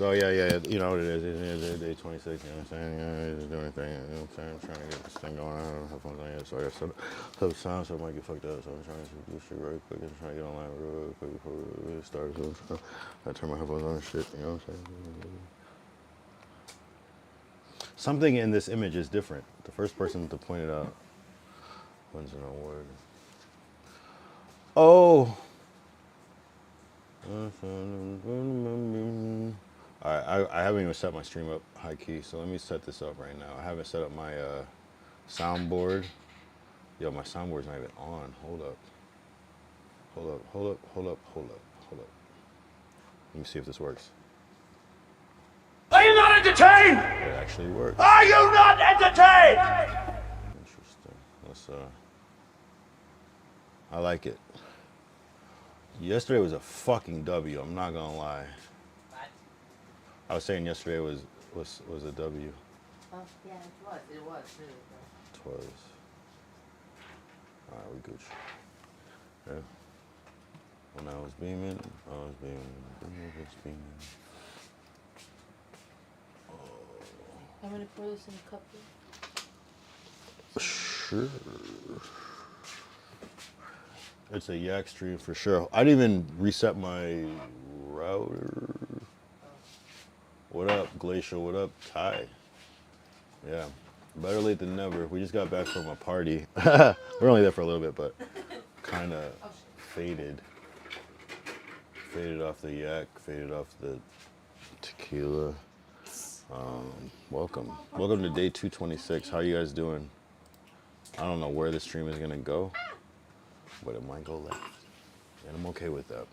So yeah, you know what it is. It's day 26. You know what I'm saying? Yeah, just doing anything. You know what I'm saying? I'm trying to get this thing going on. Have fun on it. So I got some sound, so it might get fucked up. So I'm trying to do this shit real quick. I'm trying to get online real quick before we really start. So I turn my headphones on and shit. You know what I'm saying? Something in this image is different. The first person to point it out wins an award. Oh. Alright, I haven't even set my stream up high key, so let me set this up right now. I haven't set up my soundboard. Yo, my soundboard's not even on. Hold up. Hold up. Let me see if this works. Are you not entertained? It actually works. Are you not entertained? Interesting. I like it. Yesterday was a fucking W, I'm not gonna lie. What? I was saying yesterday was a W. Oh, yeah, it was. It was, too. It was. Alright, we Gucci. Yeah. When I was beaming. It's beaming. I'm gonna pour this in a cup here. Sure. It's a yak stream for sure. I didn't even reset my router. What up, Glacial? What up, Ty? Yeah. Better late than never. We just got back from a party. We're only there for a little bit, but kind of faded. Faded off the yak, faded off the tequila. Welcome to day 226. How you guys doing? I don't know where the stream is gonna go, but it might go left, and I'm okay with that.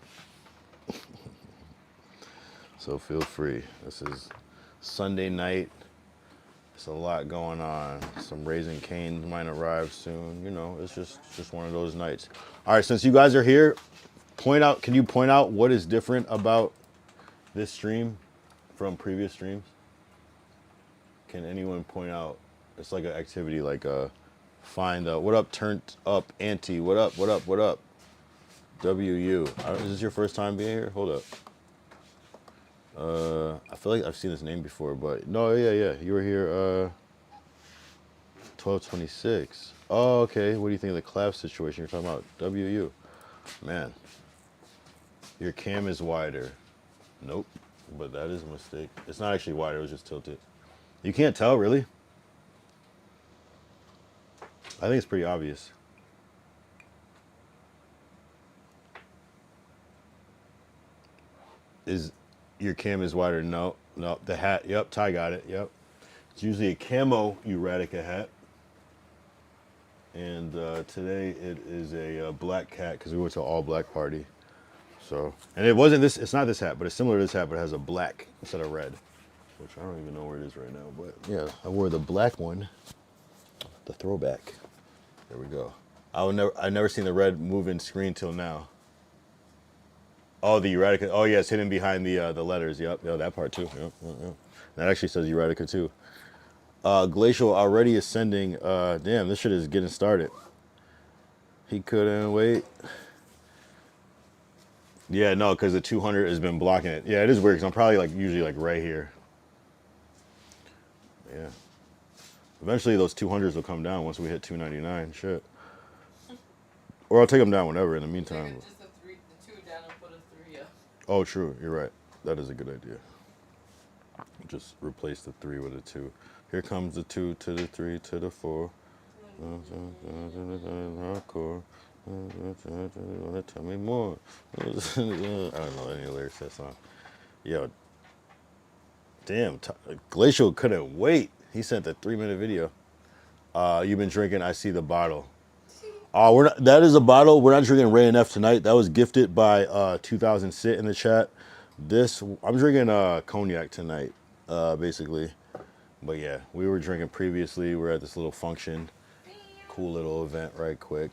So feel free. This is Sunday night. There's a lot going on. Some Raising Cane's might arrive soon. You know, it's just one of those nights. All right, since you guys are here, can you point out what is different about this stream from previous streams? Can anyone point out? It's like an activity, like find what up, turned up, auntie. What up? WU. Is this your first time being here? Hold up. I feel like I've seen this name before, but no, yeah. You were here 1226. Oh, okay. What do you think of the collab situation you're talking about? WU. Man. Your cam is wider. Nope. But that is a mistake. It's not actually wider, it was just tilted. You can't tell, really? I think it's pretty obvious. Is your cam is wider? No. The hat. Yep, Ty got it. Yep. It's usually a camo Erotica hat. And today it is a black cat because we went to an all black party. So, and it wasn't this. It's not this hat, but it's similar to this hat, but it has a black instead of red, which I don't even know where it is right now. But yeah, I wore the black one, the throwback. There we go. I've never seen the red move in screen till now. Oh, the Erotica. Oh yeah, it's hidden behind the letters. Yep, that part too. Yep. That actually says Erotica too. Glacial already ascending. Damn, this shit is getting started. He couldn't wait. Yeah, no, because the 200 has been blocking it. Yeah, it is weird because I'm probably usually right here. Yeah. Eventually those 200s will come down once we hit 299. Shit. Or I'll take them down whenever in the meantime. Just the 2 down and put a 3 up. Oh, true. You're right. That is a good idea. Just replace the 3 with a 2. Here comes the 2 to the 3 to the 4. Hardcore. Tell me more. I don't know any lyrics to that song. Yo, damn, Glacial couldn't wait. He sent a 3-minute video. You've been drinking. I see the bottle. That is a bottle. We're not drinking Ray and F tonight. That was gifted by 2000 Sit in the chat. I'm drinking cognac tonight, basically. But yeah, we were drinking previously. We're at this little function. Cool little event right quick.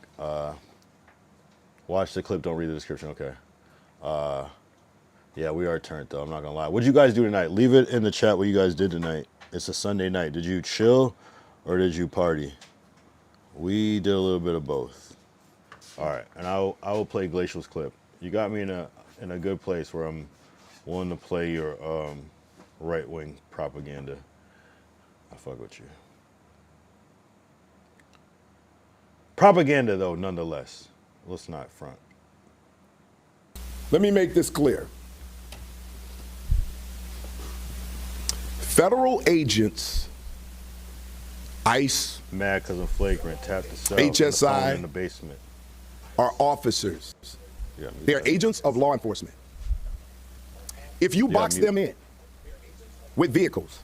Watch the clip, don't read the description, okay. Yeah, we are turned though, I'm not gonna lie. What'd you guys do tonight? Leave it in the chat what you guys did tonight. It's a Sunday night. Did you chill or did you party? We did a little bit of both. All right, and I will play Glacial's clip. You got me in a good place where I'm willing to play your right-wing propaganda. I fuck with you. Propaganda, though, nonetheless. Let's not front. Let me make this clear. Federal agents, ICE, Mad because I'm flagrant. Tap the cell. HSI, in the basement. are officers. Yeah, They're agents of law enforcement. If you box them in with vehicles,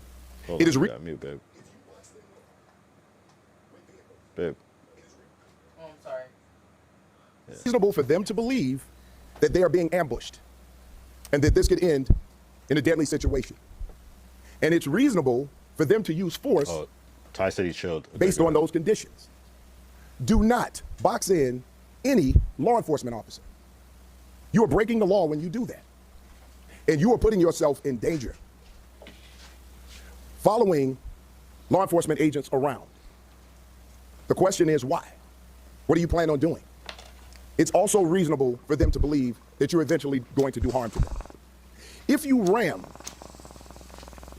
it is mute, babe. Babe. Oh, I'm sorry. reasonable for them to believe that they are being ambushed and that this could end in a deadly situation. And it's reasonable for them to use force Ty said he chilled. based on those conditions. Do not box in any law enforcement officer. You are breaking the law when you do that. And you are putting yourself in danger. Following law enforcement agents around. The question is why? What do you plan on doing? It's also reasonable for them to believe that you're eventually going to do harm to them. If you ram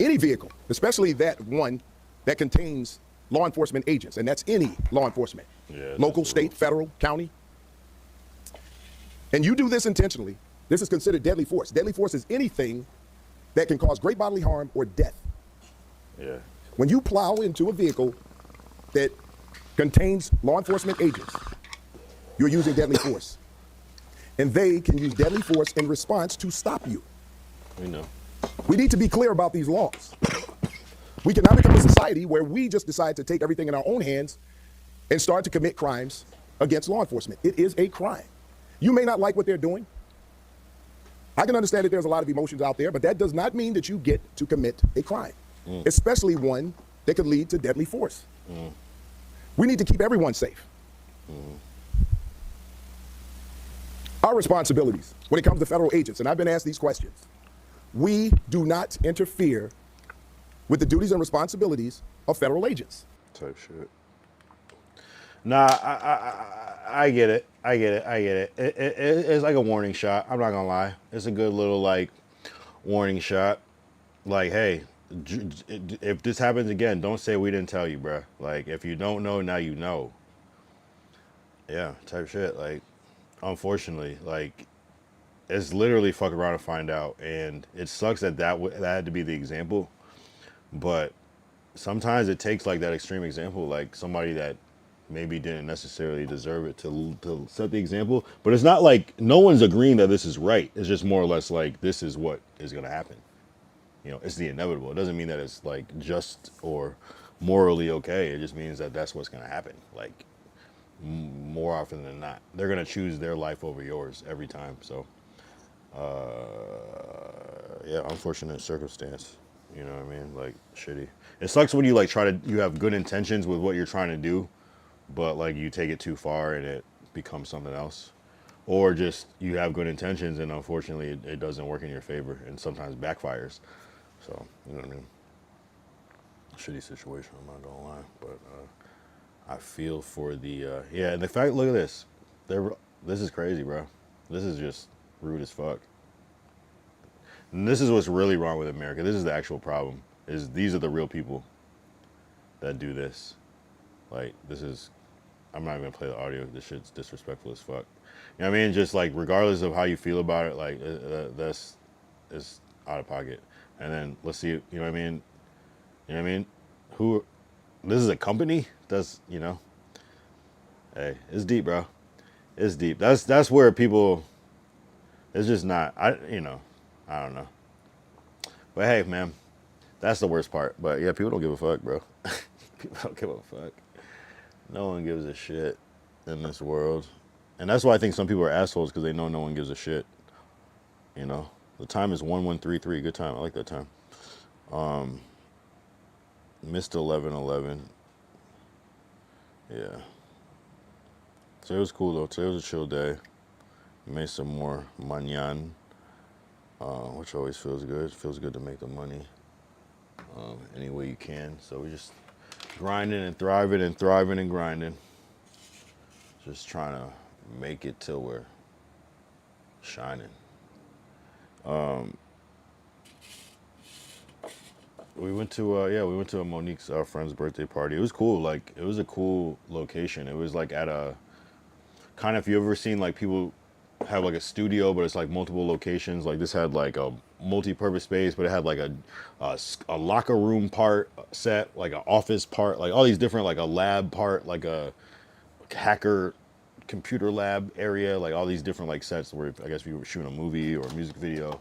any vehicle, especially that one that contains law enforcement agents, and that's any law enforcement, local, state, federal, county, and you do this intentionally, this is considered deadly force. Deadly force is anything that can cause great bodily harm or death. Yeah. When you plow into a vehicle that contains law enforcement agents, you're using deadly force. And they can use deadly force in response to stop you. We know. We need to be clear about these laws. We cannot become a society where we just decide to take everything in our own hands and start to commit crimes against law enforcement. It is a crime. You may not like what they're doing. I can understand that there's a lot of emotions out there, but that does not mean that you get to commit a crime, especially one that could lead to deadly force. We need to keep everyone safe. Our responsibilities when it comes to federal agents, and I've been asked these questions. We do not interfere with the duties and responsibilities of federal agents. Type shit. Nah, I get it. I get it. It's like a warning shot. I'm not gonna lie. It's a good little like warning shot. Like, hey, if this happens again, don't say we didn't tell you, bruh. Like, if you don't know, now you know. Yeah, type shit. Like, unfortunately, like, it's literally fuck around and find out. And it sucks that that had to be the example. But sometimes it takes like that extreme example, like somebody that maybe didn't necessarily deserve it to set the example. But it's not like no one's agreeing that this is right. It's just more or less like this is what is going to happen. You know, it's the inevitable. It doesn't mean that it's like just or morally okay. It just means that that's what's going to happen. Like more often than not, they're going to choose their life over yours every time. So, yeah, unfortunate circumstance. You know what I mean? Like, shitty. It sucks when you like you have good intentions with what you're trying to do, but like you take it too far and it becomes something else. Or just you have good intentions and unfortunately it doesn't work in your favor and sometimes backfires. So, you know what I mean? Shitty situation, I'm not gonna lie. But I feel for the, yeah, and the fact, look at this. This is crazy, bro. This is just rude as fuck. And this is what's really wrong with America. This is the actual problem. Is these are the real people that do this. Like, this is, I'm not even gonna play the audio. This shit's disrespectful as fuck. You know what I mean? Just like, regardless of how you feel about it, like, that's, it's out of pocket. And then let's see, you know what I mean? You know what I mean? This is a company? That's, you know, hey, it's deep, bro. It's deep. That's where people, it's just not, I don't know. But hey, man, that's the worst part. But yeah, people don't give a fuck, bro. People don't give a fuck. No one gives a shit in this world. And that's why I think some people are assholes, because they know no one gives a shit. You know, the time is 1133. Good time. I like that time. Missed 11:11. Yeah. So it was cool though. Today was a chill day. Made some more manyan, which always feels good. It feels good to make the money any way you can. So we just grinding and thriving and thriving and grinding. Just trying to make it till we're shining. We went to we went to Monique's friend's birthday party. It was cool. Like it was a cool location. It was like at a kind of, if you ever seen like people have like a studio, but it's like multiple locations. Like this had like a multi-purpose space, but it had like a locker room part set, like an office part, like all these different, like a lab part, like a hacker computer lab area, like all these different like sets where I guess we were shooting a movie or a music video.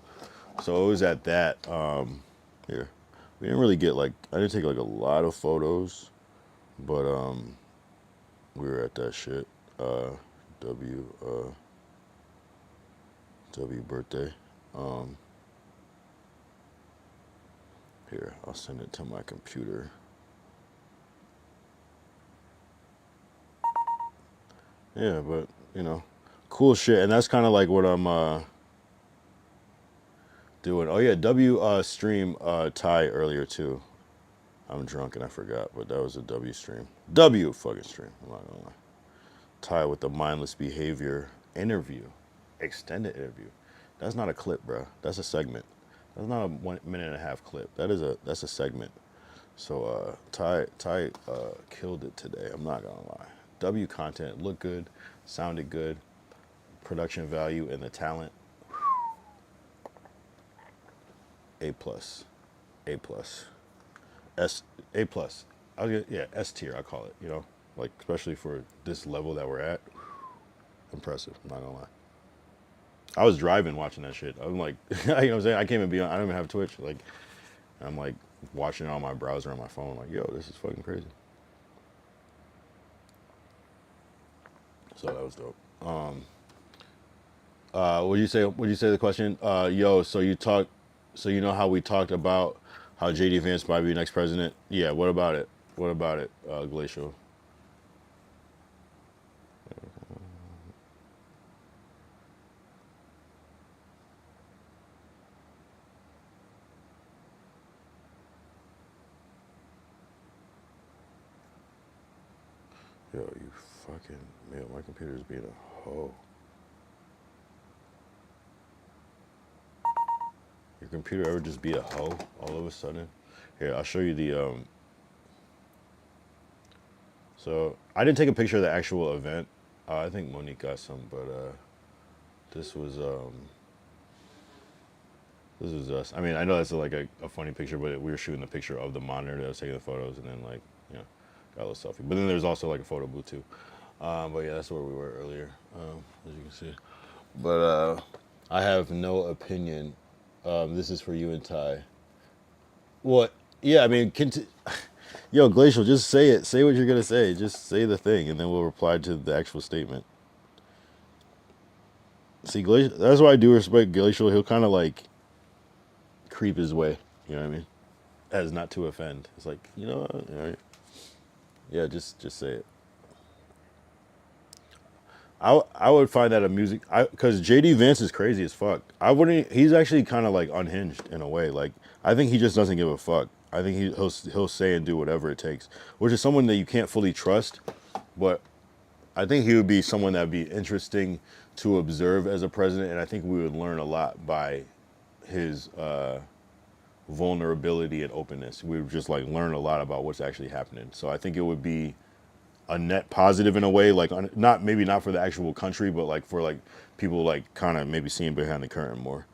So it was at that. Here, we didn't really get like, I didn't take like a lot of photos, but we were at that shit. W W birthday. Here, I'll send it to my computer. Yeah, but you know, cool shit, and that's kind of like what I'm doing. Oh yeah, W stream Ty earlier too. I'm drunk and I forgot, but that was a W stream. W fucking stream. I'm not gonna lie. Ty with the mindless behavior interview, extended interview. That's not a clip, bro. That's a segment. That's not a 1.5 minute clip. That's a segment. So Ty killed it today. I'm not gonna lie. W content looked good, sounded good, production value and the talent. A plus, A plus, S A plus. I'll get S tier. I call it. You know, like especially for this level that we're at. Impressive. I'm not gonna lie. I was driving watching that shit. I'm like, you know what I'm saying? I can't even be on. I don't even have Twitch. Like, I'm like watching it on my browser on my phone. Like, yo, this is fucking crazy. So that was dope. Would you say? Would you say the question? Yo, so you talk. So you know how we talked about how JD Vance might be next president? Yeah. What about it? What about it, Glacial? Yo, you fucking man, my computer's being a hoe. Your computer ever just be a hoe all of a sudden? Here, I'll show you the. So I didn't take a picture of the actual event. I think Monique got some, but this was this is us. I mean, I know that's like a funny picture, but we were shooting the picture of the monitor that was taking the photos, and then like you know, got a little selfie. But then there's also like a photo booth too. But yeah, that's where we were earlier, as you can see. But I have no opinion. This is for you and Ty. What? Yeah, I mean, yo, Glacial, just say it. Say what you're gonna say. Just say the thing, and then we'll reply to the actual statement. See, Glacial. That's why I do respect Glacial. He'll kind of like creep his way. You know what I mean? As not to offend. It's like you know, yeah, just say it. I would find that amusing. Because JD Vance is crazy as fuck. I wouldn't. He's actually kind of like unhinged in a way. Like I think he just doesn't give a fuck. I think he'll say and do whatever it takes, which is someone that you can't fully trust. But I think he would be someone that'd be interesting to observe as a president, and I think we would learn a lot by his vulnerability and openness. We would just like learn a lot about what's actually happening. So I think it would be a net positive in a way, like not maybe not for the actual country, but like for like people like kind of maybe seeing behind the curtain more.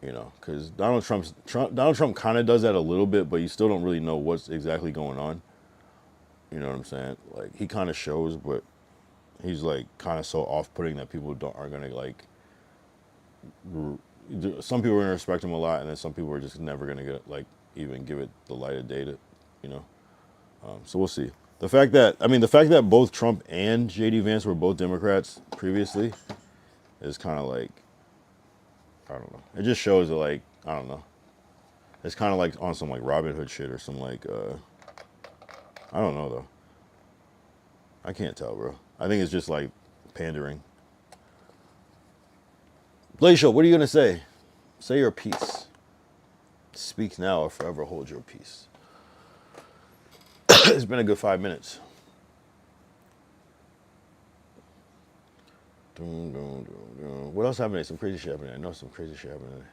You know, because Donald Trump kind of does that a little bit, but you still don't really know what's exactly going on. You know what I'm saying? Like he kind of shows, but he's like kind of so off-putting that people aren't gonna like. Some people are gonna respect him a lot, and then some people are just never gonna get like even give it the light of day to, you know. So we'll see. The fact that both Trump and JD Vance were both Democrats previously is kind of like, I don't know. It just shows that like, I don't know. It's kind of like on some like Robin Hood shit or some like, I don't know though. I can't tell, bro. I think it's just like pandering. Glacial, what are you gonna say? Say your piece. Speak now or forever hold your peace. It's been a good 5 minutes. What else happened today? Some crazy shit happened today. I know some crazy shit happened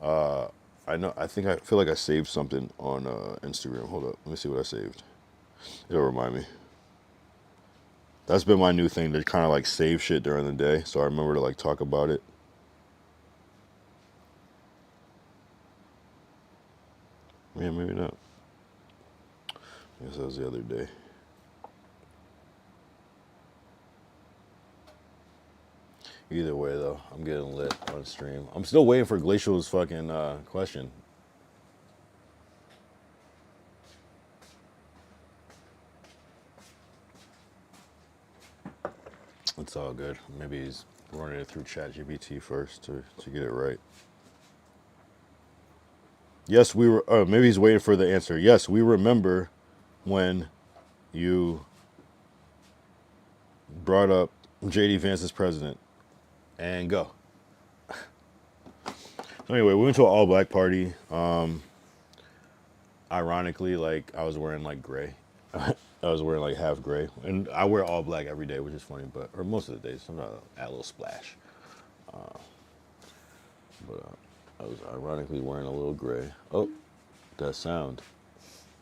today. I know. I think I feel like I saved something on Instagram. Hold up. Let me see what I saved. It'll remind me. That's been my new thing to kind of like save shit during the day, so I remember to like talk about it. Yeah, maybe not. I guess that was the other day. Either way, though, I'm getting lit on stream. I'm still waiting for Glacial's fucking question. It's all good. Maybe he's running it through ChatGPT first to get it right. Yes, we were. Maybe he's waiting for the answer. Yes, we remember when you brought up JD Vance as president. And go. So anyway, we went to an all-black party. Ironically, like I was wearing like gray. I was wearing like half gray, and I wear all black every day, which is funny. But or most of the days, sometimes I add a little splash. But I was ironically wearing a little gray. Oh, that sound.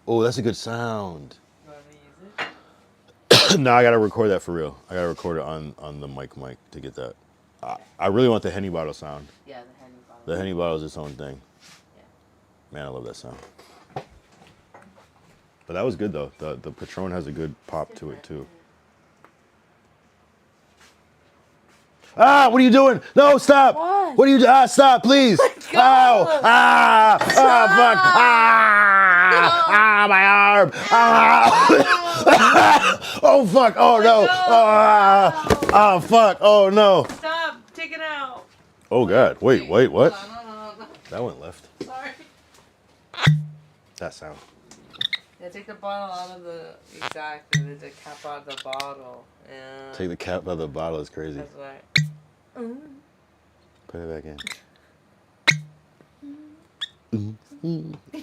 Oh, that's a good sound. You want me to use it? No, I gotta record that for real. I gotta record it on the mic to get that. I really want the Henny bottle sound. Yeah, the Henny bottle. The Henny bottle is its own thing. Yeah. Man, I love that sound. But that was good though. The Patron has a good pop to it too. Ah, what are you doing? No, stop! What? What are you doing? Ah, stop, please! Let go. Ow! Ah! Ah, fuck! Ah! Ah, my arm! Ah! Oh, fuck! Oh, no! Ah! Ah, fuck! Oh, no! Stop! Take it out. Oh, God. Wait, what? No. That went left. Sorry. That sound. Yeah, take the bottle out of the exactly. There's a cap out of the bottle. Yeah. Take the cap out of the bottle is crazy. That's right. Put it back in.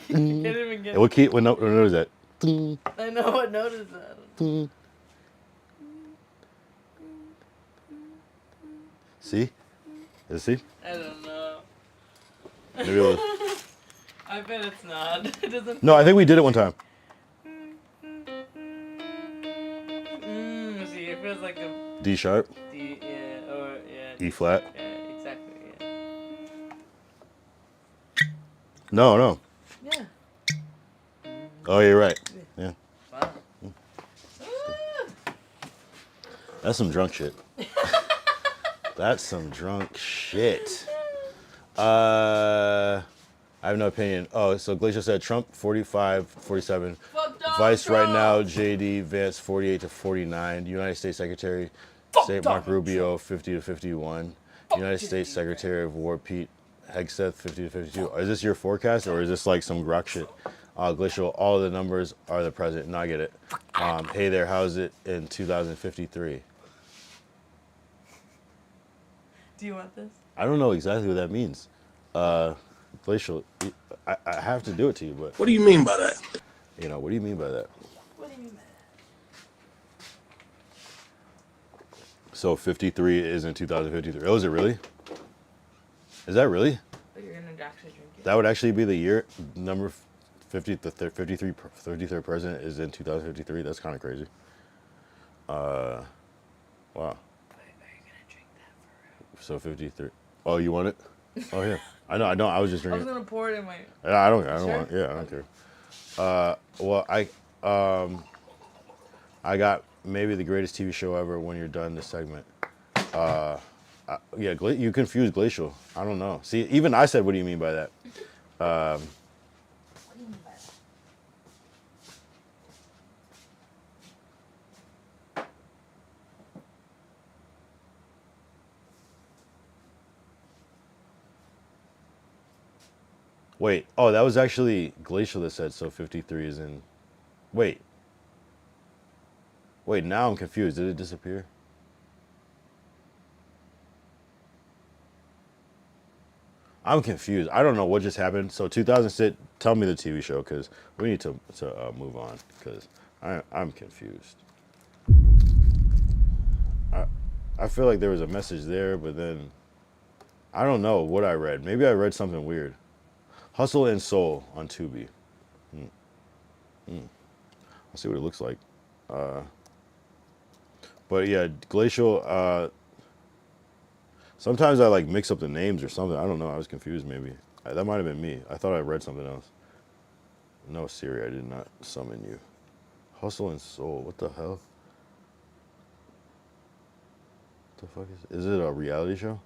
Can't even get Hey, what key? What note is that? I know what note is that. See? Is it see? I don't know. Maybe it was. I bet it's not. It doesn't. No, I think we did it one time. See, it feels like a D sharp, D, yeah, or yeah. E flat. Yeah, exactly. Yeah. No. Yeah. Oh, you're right. Yeah. Wow. That's some drunk shit. That's some drunk shit. I have no opinion. Oh, so Glacier said Trump 45, 47. Fuck Donald Vice Trump. right now, JD Vance 48 to 49. United States Secretary State Mark Rubio 50 to 51. United States Secretary of War Pete Hegseth 50 to 52. Is this your forecast or is this like some grok shit? Glacial, all of the numbers are the present. No, I get it. Hey there, how's it in 2053? Do you want this? I don't know exactly what that means. Glacial, I have to do it to you, but What do you mean by that? you know, what do you mean by that? What do you mean by that? So 53 is in 2053. Oh, is it really? Is that really? But you're gonna actually drink it. That would actually be the year number 50. The 53rd president is in 2053. That's kind of crazy. Wow. Wait, are you gonna drink that for real? So 53. Oh, you want it? Oh yeah. I know. I was just I was drinking. gonna pour it in my. I don't Sure? want. Yeah, I don't care. Well, I got maybe the greatest TV show ever when you're done this segment. Yeah, you confused Glacial. I don't know. See, even I said, what do you mean by that? What do you mean by that? Wait. Oh, that was actually Glacial that said so 53 is in. Wait. Wait, now I'm confused. Did it disappear? I'm confused. I don't know what just happened. So 2006, tell me the TV show because we need to move on because I'm confused. I feel like there was a message there, but then I don't know what I read. Maybe I read something weird. Hustle and Soul on Tubi. I'll see what it looks like. But yeah, Glacial. Sometimes I like mix up the names or something. I don't know. I was confused. Maybe that might have been me. I thought I read something else. No, Siri, I did not summon you. Hustle and Soul. What the hell? What the fuck is it? Is it a reality show?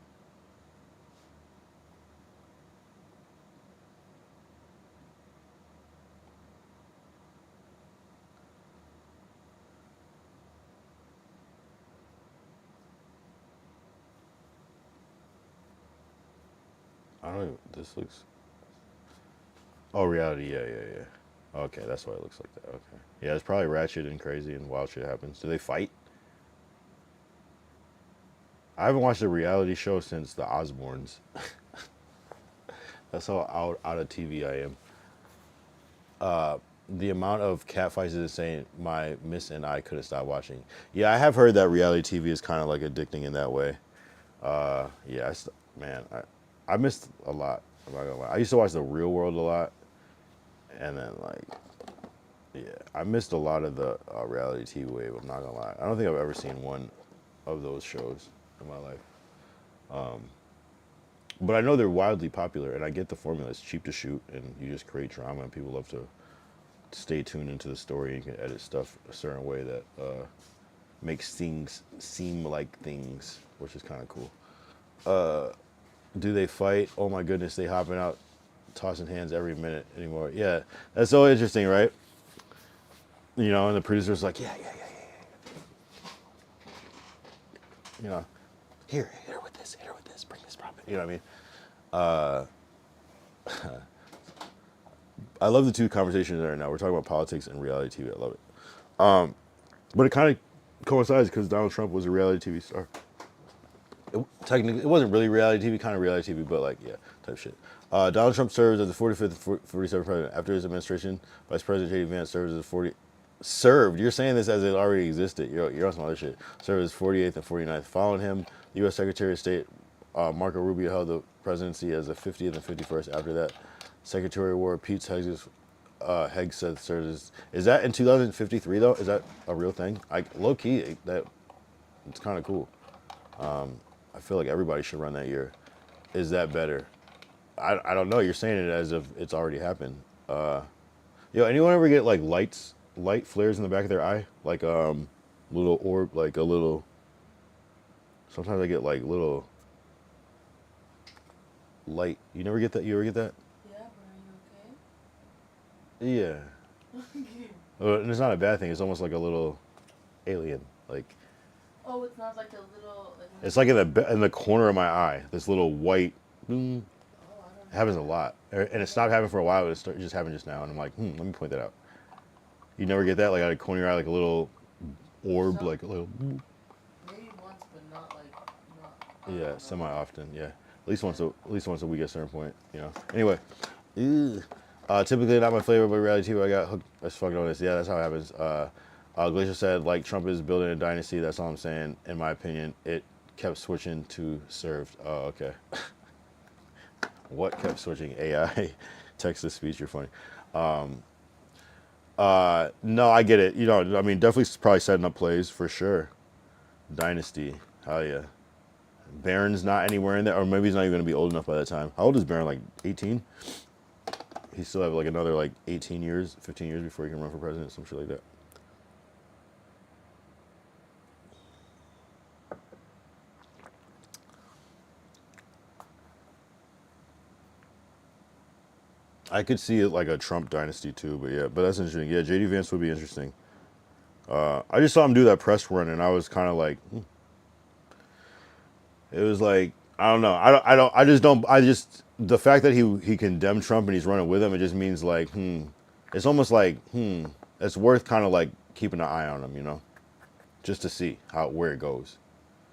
I don't even. This looks. Oh, reality. Yeah, yeah, yeah. Okay, that's why it looks like that. Okay. Yeah, it's probably ratchet and crazy and wild shit happens. Do they fight? I haven't watched a reality show since the Osbournes. That's how out of TV I am. The amount of catfights is insane. My miss and I couldn't stop watching. Yeah, I have heard that reality TV is kind of like addicting in that way. Yeah, man, I missed a lot. I'm not gonna lie. I used to watch The Real World a lot, and then like, yeah, I missed a lot of the reality TV wave. I'm not gonna lie. I don't think I've ever seen one of those shows in my life. But I know they're wildly popular, and I get the formula. It's cheap to shoot, and you just create drama, and people love to stay tuned into the story and can edit stuff a certain way that makes things seem like things, which is kind of cool. Do they fight? Oh my goodness, they hopping out, tossing hands every minute anymore. Yeah, that's so interesting, right? You know, and the producer's like, yeah, yeah, yeah, yeah, yeah. You know, here, hit her with this, bring this profit. You know what I mean? I love the two conversations right now. We're talking about politics and reality TV. I love it. But it kind of coincides because Donald Trump was a reality TV star. Technically, it wasn't really reality TV, kind of reality TV, but like, yeah, type shit. Donald Trump serves as the 45th and 47th president. After his administration, Vice President J.D. Vance serves as the 40. Served. You're saying this as it already existed. You're on some other shit. Served as 48th and 49th. Following him, the U.S. Secretary of State Marco Rubio held the presidency as the 50th and 51st. After that, Secretary of War Pete Hegseth serves as. Is that in 2053 though? Is that a real thing? Low key, that it's kind of cool. I feel like everybody should run that year. Is that better? I don't know. You're saying it as if it's already happened. Anyone ever get like light flares in the back of their eye? Like little orb, like a little. Sometimes I get like little light. You never get that? You ever get that? Yeah, but are you okay? Yeah. And it's not a bad thing. It's almost like a little alien. Like. Oh, it's not like a little. It's like in the corner of my eye. This little white. Oh, I don't know. It happens a lot, and it stopped happening for a while. It just happened just now, and I'm like, let me point that out. You never get that, like out of the corner of your eye, like a little orb, like a little. Maybe once, but not like not. Yeah, semi often. Yeah, at least once a week at a certain point. You know. Anyway, typically not my flavor, but reality TV. I got hooked as fucking on this. Yeah, that's how it happens. Glacier said, like Trump is building a dynasty. That's all I'm saying. In my opinion, it kept switching to served. Oh, okay. What kept switching? AI, text to speech. You're funny. No, I get it. You know, I mean, definitely probably setting up plays for sure. Dynasty, hell yeah. Barron's not anywhere in there, or maybe he's not even gonna be old enough by that time. How old is Barron? Like 18? He still have like another like 18 years, 15 years before he can run for president, some shit like that. I could see it like a Trump dynasty too, but yeah, but that's interesting. Yeah, JD Vance would be interesting. I just saw him do that press run, and I was kind of like, it was like I don't know. I just the fact that he condemned Trump and he's running with him, it just means like, it's almost like, it's worth kind of like keeping an eye on him, you know, just to see where it goes.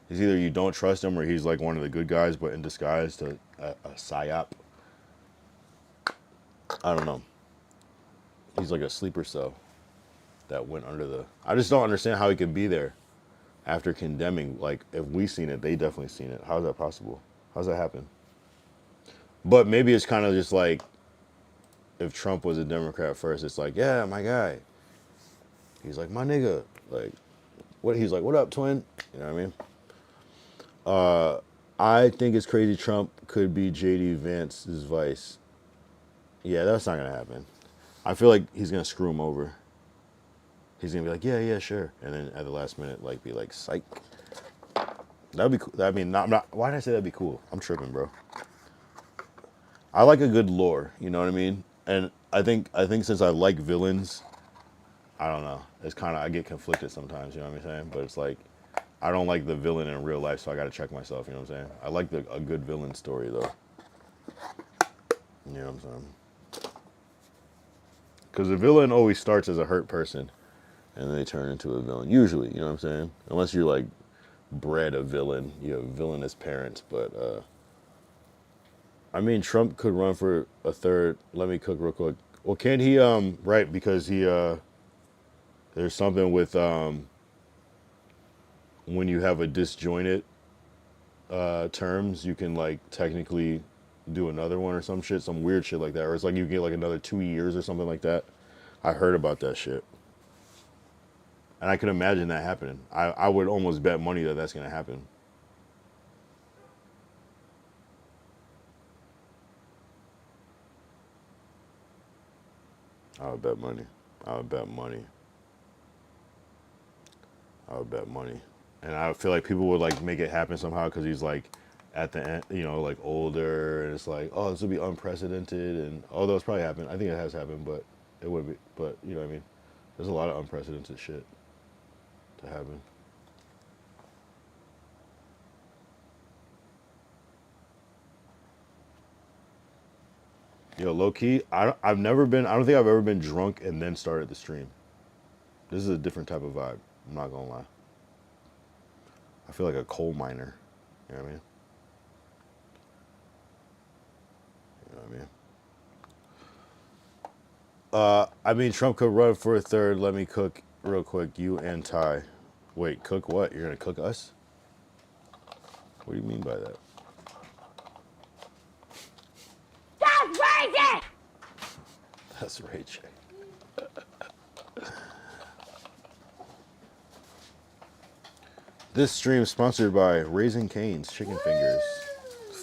It's either you don't trust him or he's like one of the good guys, but in disguise to a psyop. I don't know. He's like a sleeper cell that went under the. I just don't understand how he could be there after condemning. Like, if we seen it, they definitely seen it. How is that possible? How does that happen? But maybe it's kind of just like if Trump was a Democrat first, it's like, yeah, my guy. He's like, my nigga. Like, what? He's like, what up, twin? You know what I mean? I think it's crazy Trump could be JD Vance's vice. Yeah, that's not gonna happen. I feel like he's gonna screw him over. He's gonna be like, yeah, yeah, sure, and then at the last minute, like, be like, psych. That'd be cool. I mean, not. Why did I say that'd be cool? I'm tripping, bro. I like a good lore. You know what I mean? And I think since I like villains, I don't know. It's kind of I get conflicted sometimes. You know what I'm saying? But it's like I don't like the villain in real life, so I got to check myself. You know what I'm saying? I like a good villain story though. You know what I'm saying? Because the villain always starts as a hurt person, and then they turn into a villain. Usually, you know what I'm saying? Unless you're like bred a villain, you have villainous parents. But I mean, Trump could run for a third. Let me cook real quick. Well, can't he? Right, because he there's something with when you have a disjointed terms, you can like technically do another one or some shit, some weird shit like that, or it's like you get like another 2 years or something like that. I heard about that shit, and I could imagine that happening. I would almost bet money that that's gonna happen. I would bet money. I would bet money. I would bet money. And I feel like people would like make it happen somehow because he's like at the end, you know, like older, and it's like, oh, this would be unprecedented, and although it's probably happened, I think it has happened, but it would be, but you know what I mean? There's a lot of unprecedented shit to happen. Yo, low key, I've never been, I don't think I've ever been drunk and then started the stream. This is a different type of vibe. I'm not gonna lie. I feel like a coal miner. You know what I mean? You know what I mean? I mean, Trump could run for a third. Let me cook real quick. You and Ty. Wait, cook what? You're gonna cook us? What do you mean by that? That's crazy! That's rage. This stream is sponsored by Raising Cane's Chicken Fingers.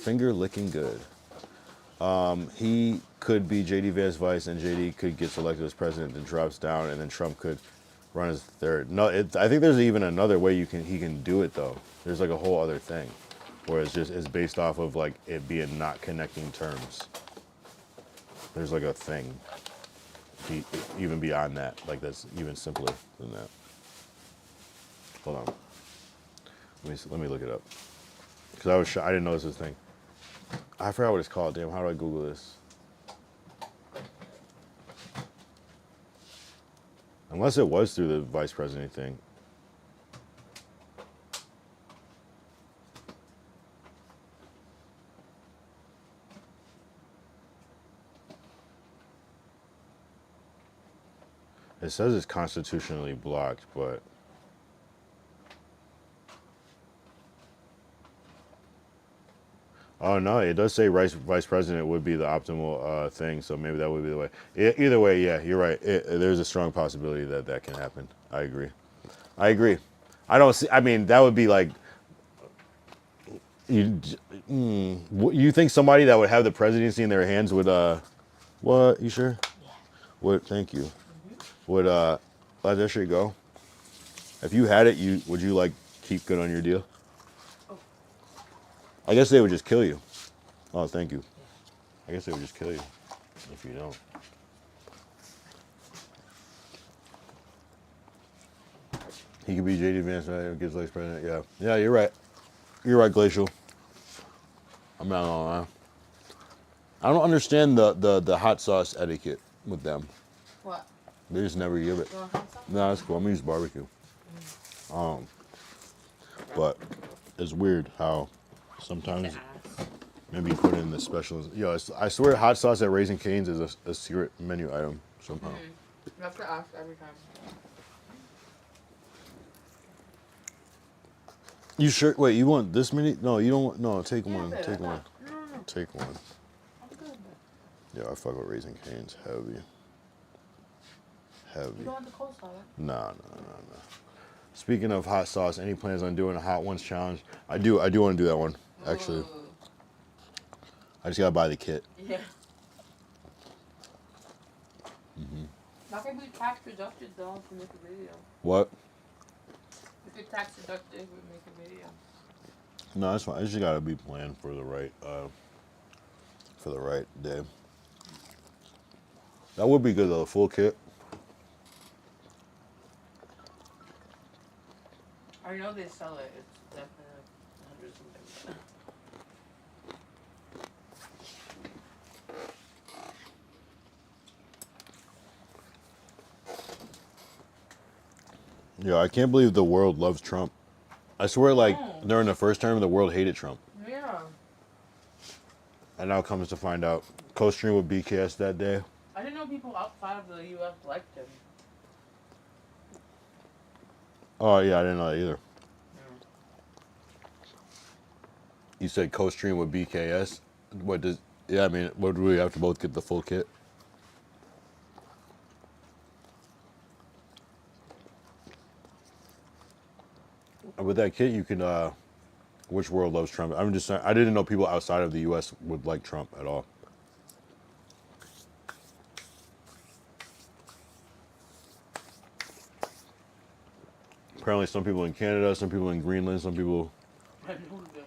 Finger licking good. He could be JD Vance vice, and JD could get selected as president, then drops down, and then Trump could run as third. No, I think there's even another way he can do it though. There's like a whole other thing, where it's based off of like it being not connecting terms. There's like a thing, even beyond that, like that's even simpler than that. Hold on, let me look it up, because I didn't know this was a thing. I forgot what it's called. Damn, how do I Google this? Unless it was through the vice president thing. It says it's constitutionally blocked, but oh no, it does say vice president would be the optimal thing, so maybe that would be the way. Either way, yeah, you're right. There's a strong possibility that that can happen. I agree. I agree. I don't see. I mean, that would be like you. You think somebody that would have the presidency in their hands would what? You sure? Yeah. Would thank you. Would let that shit go? If you had it, would you like keep good on your deal? Oh. I guess they would just kill you. Oh, thank you. I guess they would just kill you if you don't. He could be JD Vance, right? Gets vice president. Yeah, yeah, you're right. You're right, Glacial. I'm not gonna lie. I don't understand the hot sauce etiquette with them. What? They just never give it. You want hot sauce? No, that's cool. I'm gonna use barbecue. But it's weird how sometimes maybe you put in the special. Yo, I swear, hot sauce at Raising Cane's is a secret menu item somehow. You have to ask every time. You sure? Wait, you want this many? No, you don't want. No, take Yeah, one. but Take I one. thought- No. Take one. I'm good. Yeah, I fuck with Raising Cane's heavy. You Heavy. don't want the coleslaw, right? Nah. Speaking of hot sauce, any plans on doing a hot ones challenge? I do want to do that one. Actually, Ooh. I just gotta buy the kit. Yeah. That could be tax deducted though if we make a video. What? We could tax deduct it if we make a video. No, that's fine. I just gotta be planned for the right day. That would be good though, the full kit. I know they sell it. It's definitely like 100 something. Yeah, I can't believe the world loves Trump. I swear, like during the first term, the world hated Trump, Yeah. and now it comes to find out, co-stream with BKS that day. I didn't know people outside of the U.S. liked him. Oh yeah, I didn't know that either. Yeah. You said co-stream with BKS. What does? Yeah, I mean, what do we have to both get the full kit? With that kit, you can. Which world loves Trump? I'm just saying. I didn't know people outside of the U.S. would like Trump at all. Apparently, some people in Canada, some people in Greenland, some people. I know that.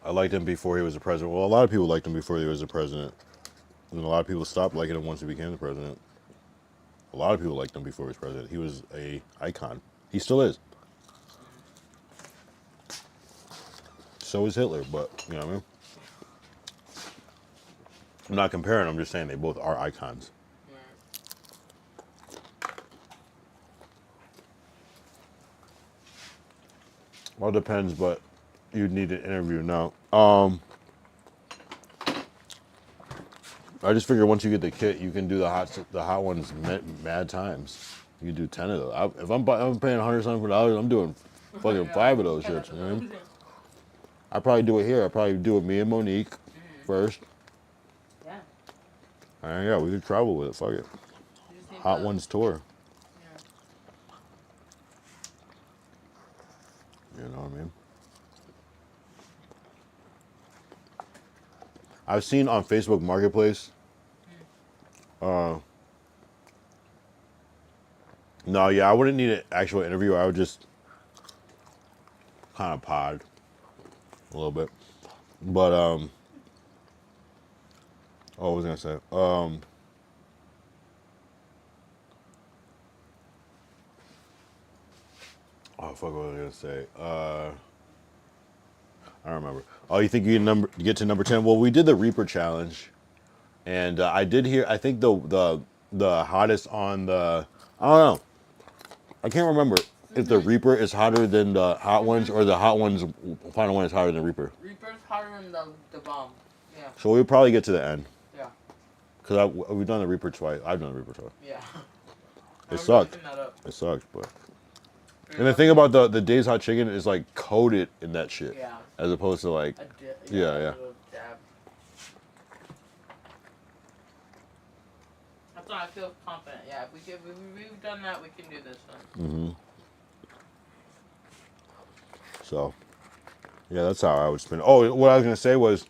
I liked him before he was a president. Well, a lot of people liked him before he was a president. And a lot of people stopped liking him once he became the president. A lot of people liked him before he was president. He was a icon. He still is. So is Hitler, but you know what I mean? I'm not comparing, I'm just saying they both are icons. Well, it depends, but you'd need an interview now. I just figure once you get the kit, you can do the hot ones mad times. You can do 10 of those. If I'm paying $100 something for dollars, I'm doing fucking 5 of those shits. You know what I mean? I probably do it here. I probably do it me and Monique first. Yeah. And yeah, we could travel with it. Fuck it. Hot ones tour. Yeah. You know what I mean? I've seen on Facebook Marketplace. No, yeah, I wouldn't need an actual interview. I would just kind of pod a little bit. But oh, what was I gonna say? Oh fuck, what was I gonna say? I don't remember. Oh, you think you can get to number 10? Well, we did the Reaper challenge, and I did hear. I think the hottest on the. I don't know. I can't remember if the Reaper is hotter than the hot ones, or the hot ones final one is hotter than Reaper. Reaper's hotter than the bomb. Yeah. So we'll probably get to the end. Yeah. Cause we've done the Reaper twice. I've done the Reaper twice. Yeah. It sucked. It sucked, but. And the thing about the Dave's Hot Chicken is like coated in that shit. Yeah. As opposed to like. Yeah. That's why I feel confident. Yeah, if we've done that, we can do this one. Mm-hmm. So. Yeah, that's how I would spin. Oh, what I was gonna say was.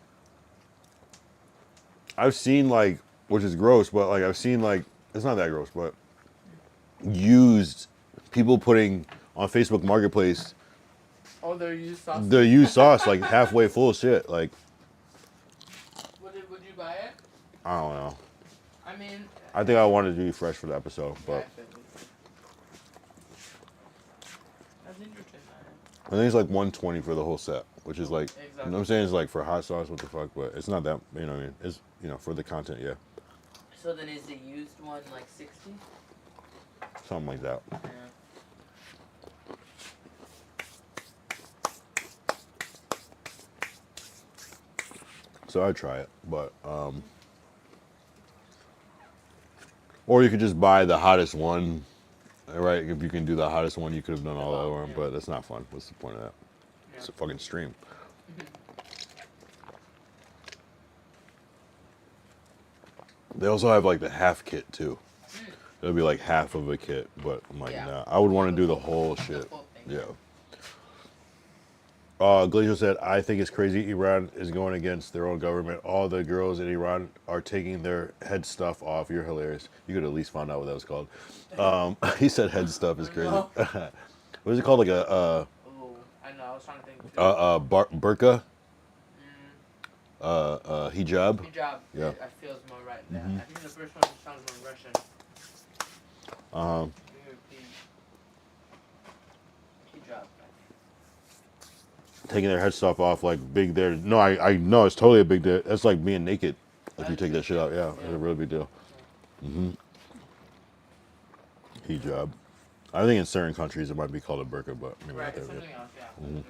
I've seen like, which is gross, but like I've seen like, it's not that gross, but used people putting on Facebook Marketplace. Oh, they're used sauce. The used sauce like halfway full of shit. Like. Would you buy it? I don't know. I mean. I think I wanted to be fresh for the episode, but. That's interesting, man. I think it's like 120 for the whole set, which is like, Exactly. you know what I'm saying? It's like for hot sauce, what the fuck, but it's not that, you know what I mean? It's, you know, for the content, yeah. So then is the used one like 60? Something like that. Yeah. So I'd try it, but, or you could just buy the hottest one Right, if you can do the hottest one, you could have done all the other one, Yeah. but that's not fun. What's the point of that? It's a fucking stream. They also have like the half kit too. It'll be like half of a kit, but I'm like, Yeah. nah. I would want to do the full- whole the shit. full thing. Yeah. Glacial said, I think it's crazy Iran is going against their own government. All the girls in Iran are taking their head stuff off. You're hilarious. You could at least find out what that was called. He said head stuff is crazy. No. What is it called? Like a Oh, I know. I was trying to think too. burqa? Hijab? Hijab. Yeah. I feel it's more right. Yeah. I think the first one sounds more Russian. European. Hijab. Taking their head stuff off like big there. No, I know it's totally a big deal. That's like being naked. If you take that shit out, yeah, it's a really big deal. Hijab. I think in certain countries it might be called a burqa, but maybe Right. not It's there. something else. Yeah.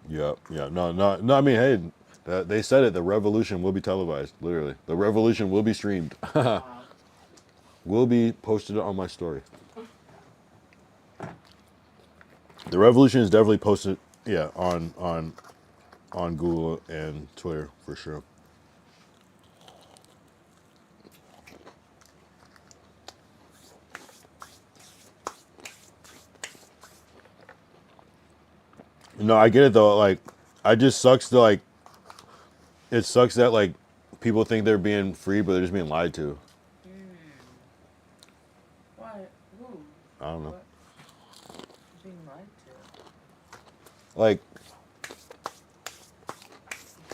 Yeah, yeah. No. I mean, hey, they said it. The revolution will be televised. Literally, the revolution will be streamed. Will be posted on my story. The revolution is definitely posted. Yeah, on Google and Twitter for sure. No, I get it though. Like, I just sucks to like. It sucks that like people think they're being free, but they're just being lied to. Why? Who? I don't know. What? Being lied to. Like,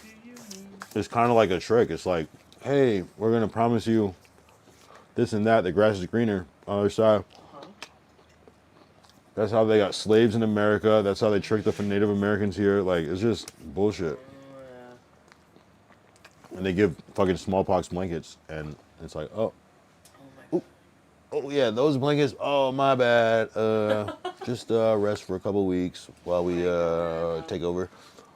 Do you mean? it's kind of like a trick. It's like, hey, we're gonna promise you this and that. The grass is greener on the other side. Huh? That's how they got slaves in America. That's how they tricked the Native Americans here. Like, it's just bullshit. Oh yeah. And they give fucking smallpox blankets, and it's like, oh, Oh my. oh yeah, those blankets. Oh my bad. Just rest for a couple weeks while we take over.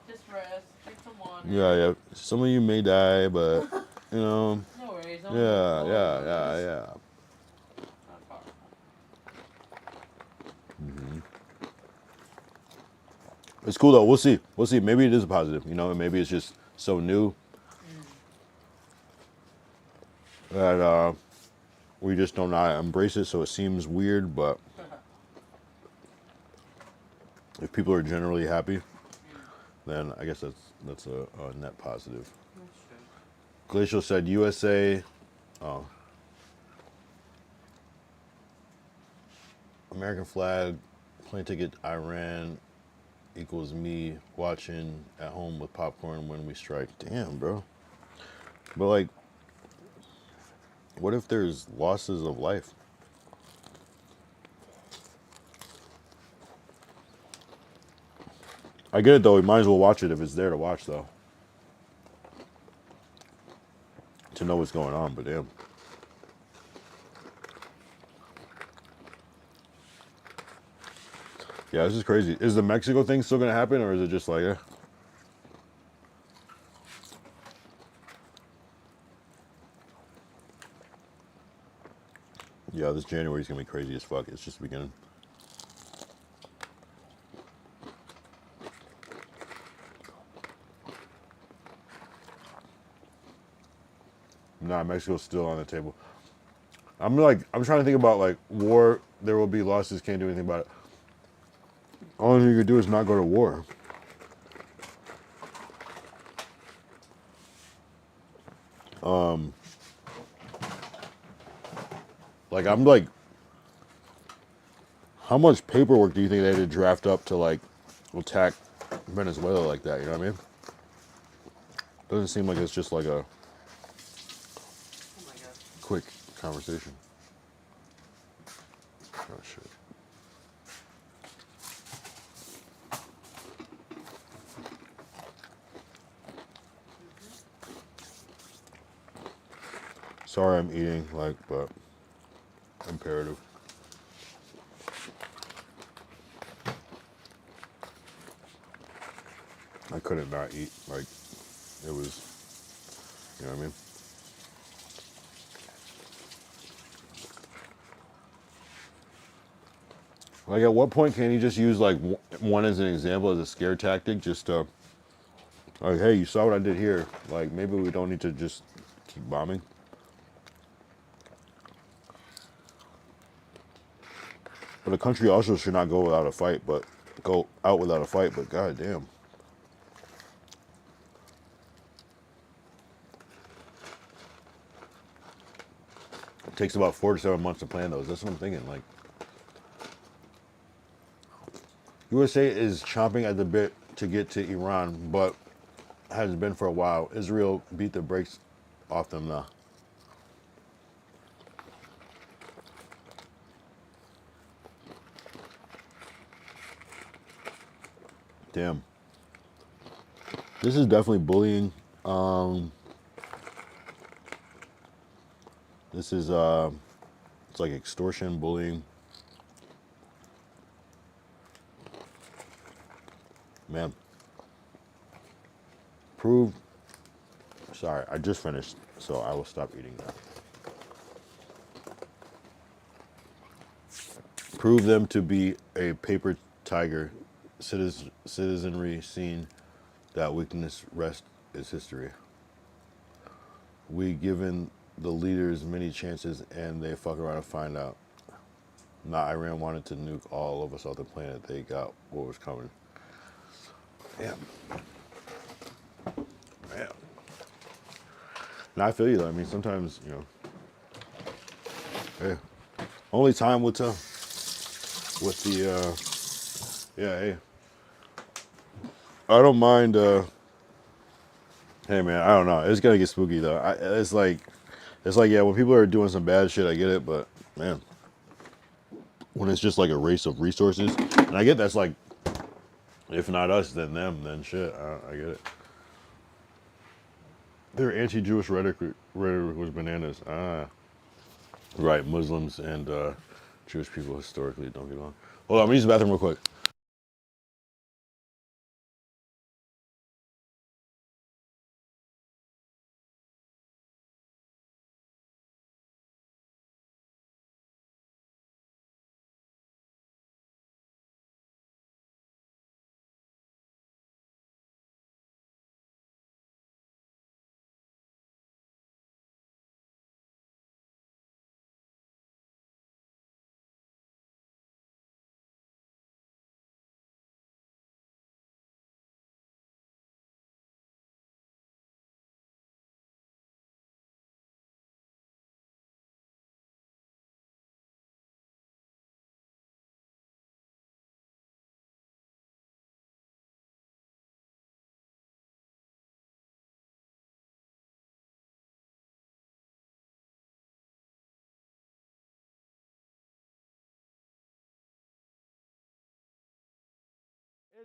Just rest. Drink some water. Yeah. Some of you may die, but you know, No worries. yeah. Not powerful. It's cool though. We'll see. Maybe it is a positive. You know, and maybe it's just so new that we just don't know how to embrace it. So it seems weird, but if people are generally happy, then I guess that's a net positive. That's true. Glacial said USA. Oh. American flag, plane ticket, Iran equals me watching at home with popcorn when we strike. Damn, bro. But like, what if there's losses of life? I get it though. We might as well watch it if it's there to watch though. To know what's going on, but damn. Yeah, this is crazy. Is the Mexico thing still gonna happen, or is it just like, eh? Yeah, this January is gonna be crazy as fuck. It's just the beginning. Nah, Mexico's still on the table. I'm trying to think about like war. There will be losses. Can't do anything about it. All you can do is not go to war. Like I'm like, how much paperwork do you think they had to draft up to like attack Venezuela like that? You know what I mean? Doesn't seem like it's just like a Oh my god. quick conversation. Oh shit. Sorry I'm eating, like, but imperative. I couldn't not eat. Like, it was, you know what I mean? Like, at what point can you just use like one as an example as a scare tactic, just to like, hey, you saw what I did here. Like, maybe we don't need to just keep bombing. But a country also should not go without a fight, but go out without a fight. But goddamn, it takes about 4 to 7 months to plan those. That's what I'm thinking. Like, USA is chomping at the bit to get to Iran, but has been for a while. Israel beat the brakes off them now. Damn. This is definitely bullying. This is it's like extortion, bullying. Man. Prove. Sorry, I just finished, so I will stop eating now. Prove them to be a paper tiger. Citizenry seen that weakness rest is history. We given the leaders many chances and they fuck around and find out. Nah, Iran wanted to nuke all of us off the planet. They got what was coming. Damn. Man. Now I feel you though. I mean, sometimes, hey, only time will tell. With the, yeah, hey. I don't mind, hey man, I don't know. It's gonna get spooky though. It's like, yeah, when people are doing some bad shit, I get it, but man, when it's just like a race of resources, and I get that's like, if not us, then them, then shit. I get it. Their anti-Jewish rhetoric was bananas. Right, Muslims and Jewish people historically don't get along. Hold on, I'm gonna use the bathroom real quick.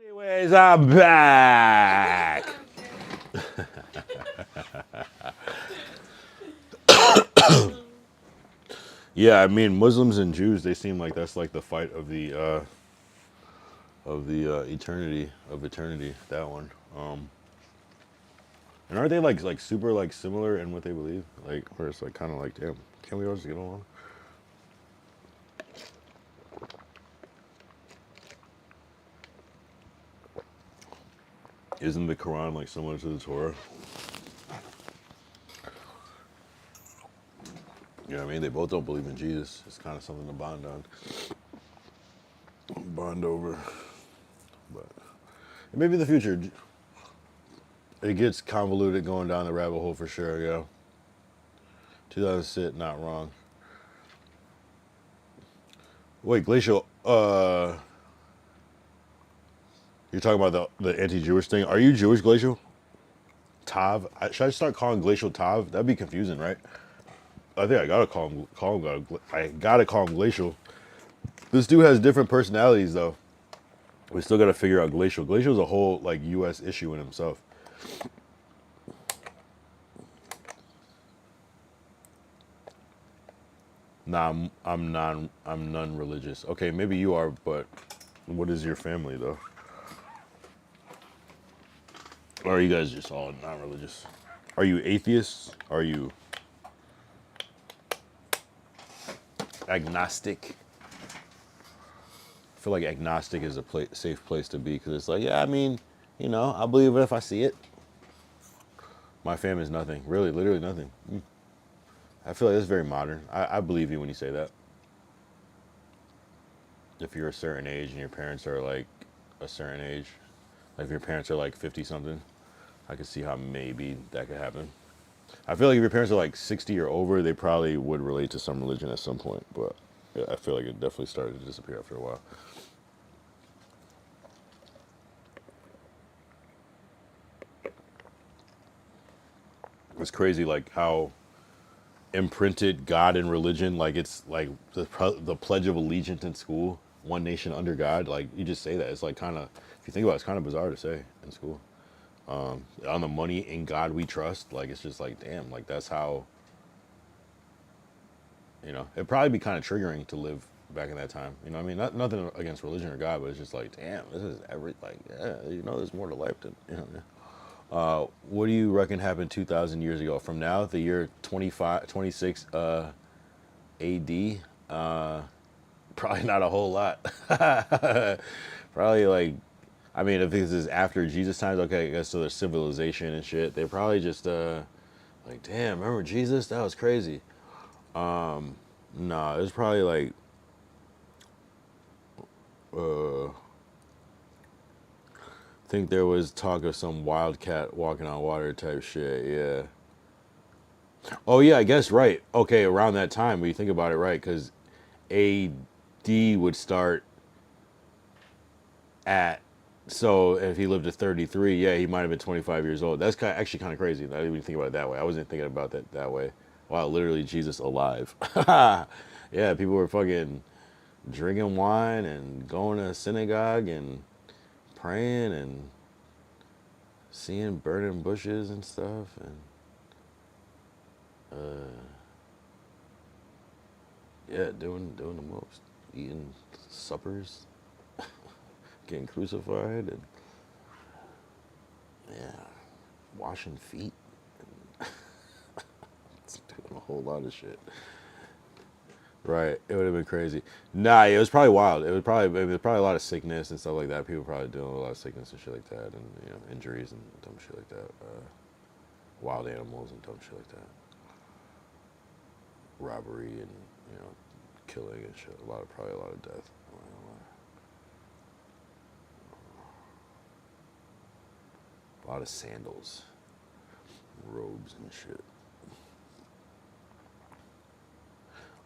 Anyways, I'm back. Yeah, I mean Muslims and Jews, they seem like that's like the fight of the eternity of eternity. That one. And aren't they like super like similar in what they believe? Like where it's like kind of like, damn, can we all just get along? Isn't the Quran like similar to the Torah? You know what I mean? They both don't believe in Jesus. It's kind of something to bond on, bond over. But maybe in the future, it gets convoluted going down the rabbit hole for sure. Yeah. 2006, not wrong. Wait, Glacial. You're talking about the anti-Jewish thing. Are you Jewish, Glacial? Tav. Should I start calling Glacial Tav? That'd be confusing, right? I think I gotta I gotta call him Glacial. This dude has different personalities though. We still gotta figure out Glacial. Glacial's a whole like U.S. issue in himself. Nah, I'm non-religious. Okay, maybe you are, but what is your family though? Or are you guys just all non-religious? Are you atheists? Are you agnostic? feel like agnostic is a safe place to be because it's like, yeah, I mean, I believe it if I see it. My family is nothing, really, literally nothing. I feel like it's very modern. I believe you when you say that. If you're a certain age and your parents are like a certain age, like if your parents are like 50 something, I could see how maybe that could happen. I feel like if your parents are like 60 or over, they probably would relate to some religion at some point, but yeah, I feel like it definitely started to disappear after a while. It's crazy, like how imprinted God and religion, like it's like the Pledge of Allegiance in school, one nation under God. Like you just say that, it's like kind of, if you think about it, it's kind of bizarre to say in school. On the money in God we trust. Like it's just like damn, like that's how. It'd probably be kind of triggering to live back in that time. You know what I mean? Nothing against religion or God, but it's just like, damn, this is like, yeah, there's more to life than, what do you reckon happened 2,000 years ago? From now, the year 26 AD, probably not a whole lot. Probably like, I mean, if this is after Jesus times, okay, I guess so there's civilization and shit. They probably just, like, damn, remember Jesus? That was crazy. Nah, it was probably like, I think there was talk of some wildcat walking on water type shit. Yeah. Oh yeah, I guess right. Okay, around that time, when you think about it, right? Because AD would start at. So if he lived to 33, yeah, he might have been 25 years old. That's actually kind of crazy. I didn't even think about it that way. I wasn't thinking about that way. Wow, literally Jesus alive. Yeah, people were fucking drinking wine and going to synagogue and praying and seeing burning bushes and stuff and yeah, doing the most, eating suppers, getting crucified, and yeah, washing feet, doing a whole lot of shit. Right, it would have been crazy. Nah, it was probably wild. It was probably a lot of sickness and stuff like that. People probably dealing with a lot of sickness and shit like that, and injuries and dumb shit like that. Wild animals and dumb shit like that. Robbery and killing and shit. Probably a lot of death. I'm not gonna lie. A lot of sandals, robes and shit.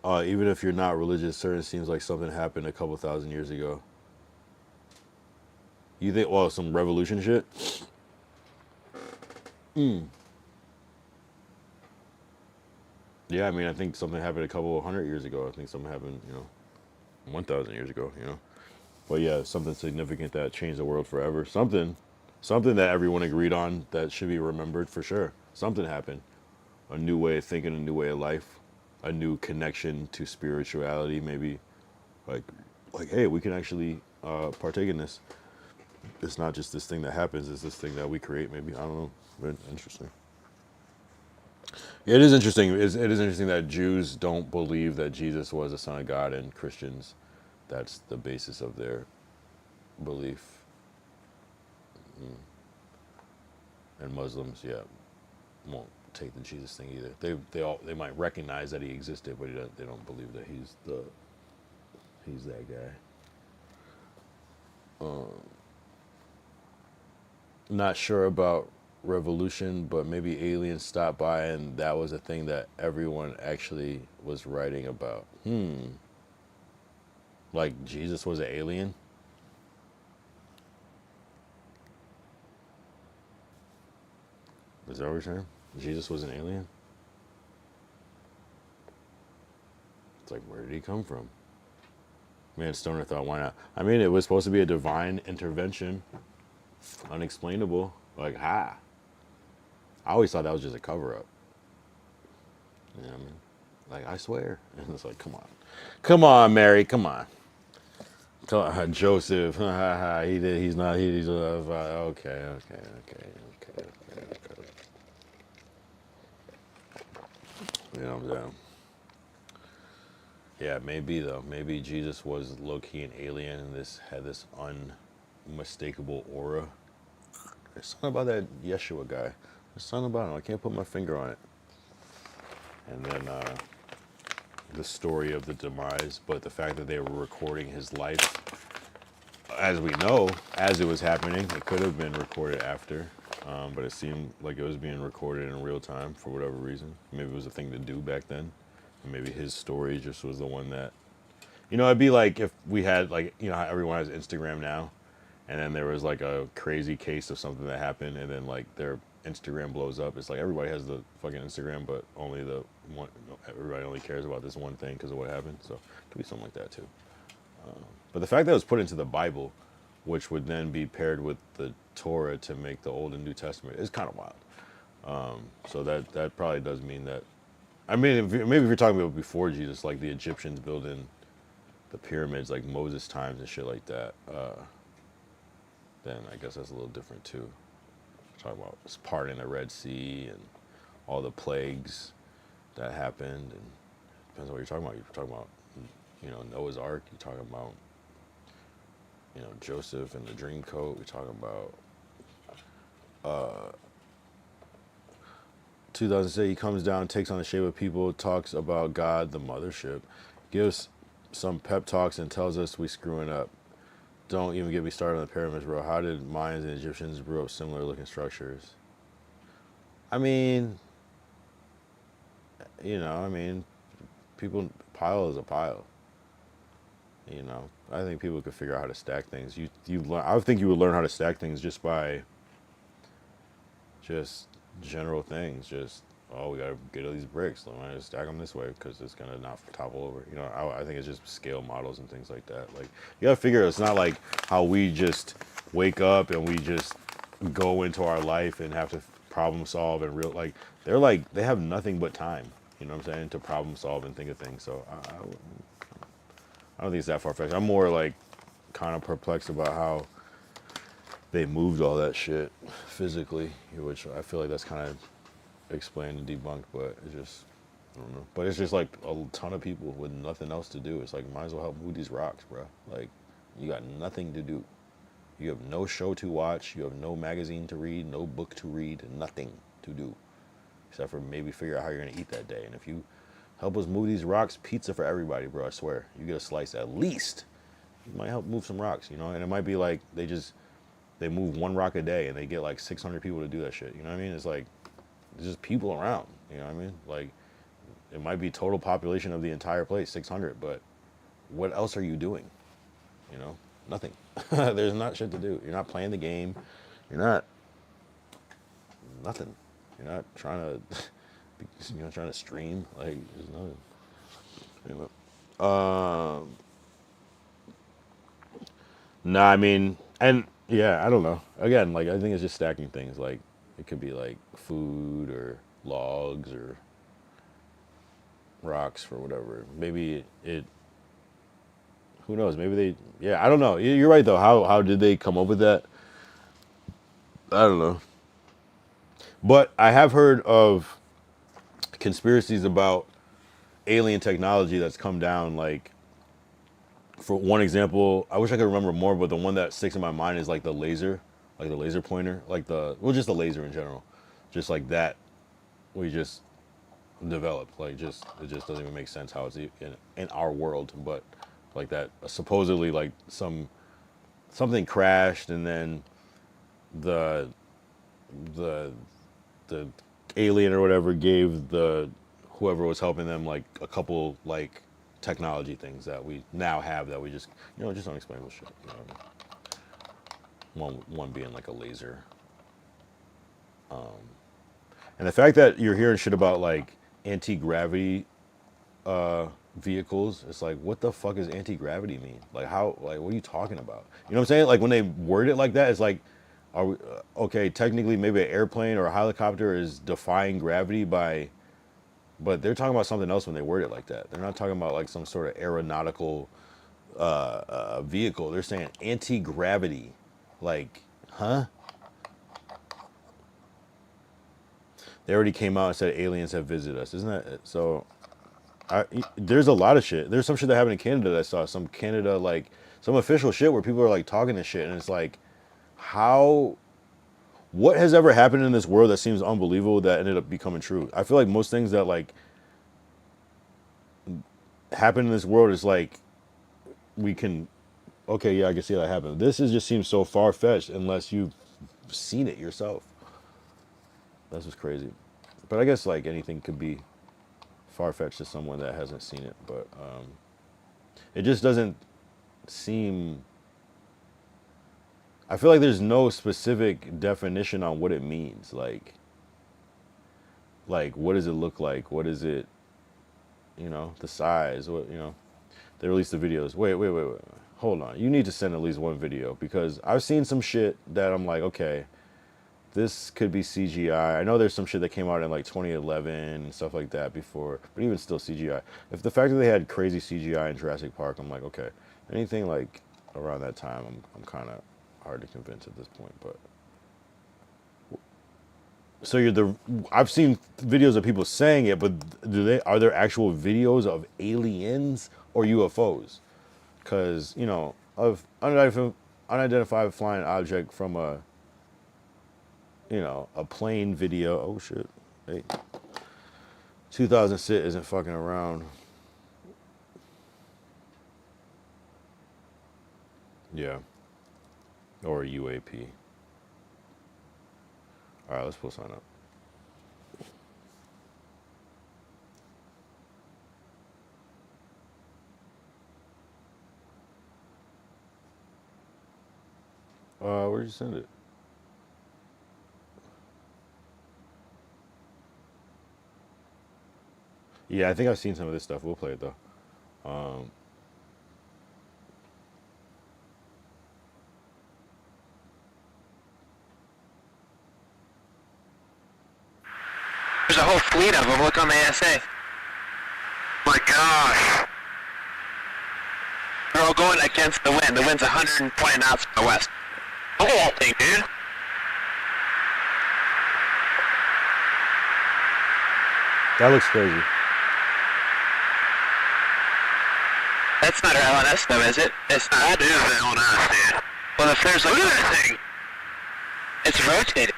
Even if you're not religious, certain seems like something happened a couple thousand years ago. You think, well, some revolution shit? Yeah, I mean, I think something happened a couple 100 years ago. I think something happened, 1,000 years ago. But yeah, something significant that changed the world forever. Something that everyone agreed on that should be remembered for sure. Something happened. A new way of thinking, a new way of life, a new connection to spirituality, maybe. Like, hey, we can actually partake in this. It's not just this thing that happens. It's this thing that we create. Maybe I don't know. But interesting. Yeah, it is interesting. It is interesting that Jews don't believe that Jesus was the Son of God, and Christians, that's the basis of their belief. And Muslims, yeah, won't take the Jesus thing either. They might recognize that he existed, but they don't believe that he's that guy. Not sure about revolution, but maybe aliens stopped by and that was a thing that everyone actually was writing about. Like Jesus was an alien? Is that what you're saying? Jesus was an alien? It's like, where did he come from? Man, Stoner thought, why not? I mean, it was supposed to be a divine intervention. Unexplainable. Like, ha. I always thought that was just a cover up. You know what I mean? Like, I swear. And it's like, come on. Come on, Mary. Come on. Joseph. He did. He's not. He's okay. You know what I'm saying? Yeah, maybe though. Maybe Jesus was low key an alien, and this had this unmistakable aura. There's something about that Yeshua guy. There's something about him. I can't put my finger on it. And then the story of the demise, but the fact that they were recording his life, as we know, as it was happening, it could have been recorded after. But it seemed like it was being recorded in real time for whatever reason. Maybe it was a thing to do back then. And maybe his story just was the one that, it'd be like if we had like, how everyone has Instagram now, and then there was like a crazy case of something that happened, and then like their Instagram blows up. It's like everybody has the fucking Instagram, but only the one. Everybody only cares about this one thing because of what happened. So it could be something like that too. But the fact that it was put into the Bible, which would then be paired with the Torah to make the Old and New Testament, is kind of wild. So that probably does mean that. I mean, maybe if you're talking about before Jesus, like the Egyptians building the pyramids, like Moses times and shit like that, then I guess that's a little different too. Talking about parting the Red Sea and all the plagues that happened, and depends on what you're talking about. You're talking about, Noah's Ark. You're talking about, Joseph and the dream coat. We're talking about 2006. He comes down, takes on the shape of people, talks about God, the mothership, gives some pep talks, and tells us we screwing up. Don't even get me started on the pyramids, bro. How did Mayans and Egyptians brew up similar looking structures? I mean, people, pile is a pile. I think people could figure out how to stack things. I think you would learn how to stack things just by just general things. Just, we gotta get all these bricks. Let me just stack them this way because it's gonna not topple over. I think it's just scale models and things like that. Like, you gotta figure it's not like how we just wake up and we just go into our life and have to problem solve and they have nothing but time. You know what I'm saying, to problem solve and think of things. So I don't think it's that far fetched. I'm more like kind of perplexed about how they moved all that shit physically, which I feel like that's kind of explained and debunked, but it's just, I don't know. But it's just like a ton of people with nothing else to do. It's like, might as well help move these rocks, bro. Like, you got nothing to do. You have no show to watch. You have no magazine to read, no book to read, nothing to do. Except for maybe figure out how you're going to eat that day. And if you help us move these rocks, pizza for everybody, bro, I swear. You get a slice at least. You might help move some rocks, And it might be like they move one rock a day and they get like 600 people to do that shit. You know what I mean? It's like, there's just people around. You know what I mean? Like, it might be total population of the entire place, 600, but what else are you doing? Nothing. There's not shit to do. You're not playing the game. You're not, nothing. You're not trying to stream. Like, there's nothing. Nah, I mean, and yeah, I don't know. Again, like, I think it's just stacking things. Like, it could be like food or logs or rocks for whatever. Maybe who knows? Maybe I don't know. You're right though. How did they come up with that? I don't know. But I have heard of conspiracies about alien technology that's come down. Like, for one example, I wish I could remember more, but the one that sticks in my mind is like the laser pointer, like just the laser in general, just like that we just developed. Like, it just doesn't even make sense how it's in our world, but like that supposedly like something crashed, and then the the the alien or whatever gave the whoever was helping them like a couple like technology things that we now have that we just just unexplainable shit. One being like a laser, and the fact that you're hearing shit about like anti-gravity vehicles, it's like, what the fuck does anti-gravity mean? Like, how, like, what are you talking about? You know what I'm saying? Like, when they word it like that, it's like, are we, okay, technically maybe an airplane or a helicopter is defying gravity but they're talking about something else when they word it like that. They're not talking about like some sort of aeronautical vehicle. They're saying anti-gravity. Like, huh? They already came out and said aliens have visited us. Isn't that so? There's a lot of shit. There's some shit that happened in Canada that I saw. Some Canada, like, some official shit where people are, like, talking this shit. And it's like, how... What has ever happened in this world that seems unbelievable that ended up becoming true? I feel like most things that, like, happen in this world is, like, we can... Okay, yeah, I can see that happen. This is just seems so far-fetched unless you've seen it yourself. That's just crazy. But I guess, like, anything could be far-fetched to someone that hasn't seen it. But it just doesn't seem... I feel like there's no specific definition on what it means. Like, what does it look like? What is it, you know, the size? What, you know, they released the videos. Wait. Hold on. You need to send at least one video because I've seen some shit that I'm like, okay, this could be CGI. I know there's some shit that came out in like 2011 and stuff like that before, but even still CGI. If the fact that they had crazy CGI in Jurassic Park, I'm like, okay, anything like around that time, I'm kind of hard to convince at this point. But so I've seen videos of people saying it, but are there actual videos of aliens or UFOs? Because, you know, of unidentified flying object from a, you know, a plane video. Oh shit. Hey. 2000 sit isn't fucking around. Yeah. Or a UAP. All right, let's pull sign up. Where'd you send it? Yeah, I think I've seen some of this stuff. We'll play it though. There's a whole fleet of them. Look on the ASA. My gosh. They're all going against the wind. The wind's 120 knots from the west. Look at that thing, dude. That looks crazy. That's not our LNS though, is it? It's not. That is the LNS, dude. Well, if there's like... Look at that thing. It's rotating.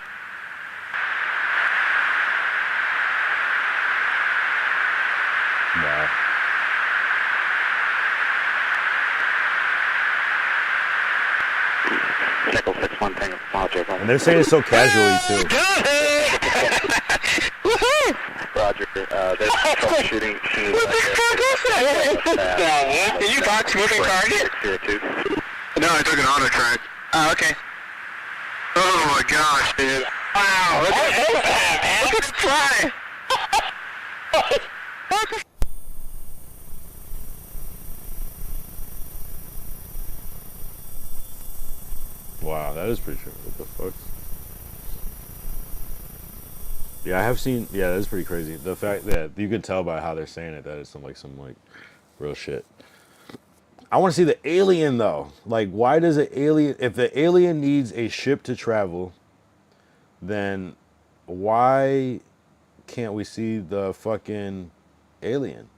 Wow. Nickel 6-1 thing of project. And they're saying it so casually too. Roger. There's troubleshooting. Did you box moving target? No, I took an auto track. Oh, okay. Oh my gosh, dude. Wow, look at it fly. Wow, that is pretty true. What the fuck? Yeah, I have seen. Yeah, that is pretty crazy. The fact that you can tell by how they're saying it that it's some like real shit. I want to see the alien though. Like, why does an alien? If the alien needs a ship to travel, then why can't we see the fucking alien?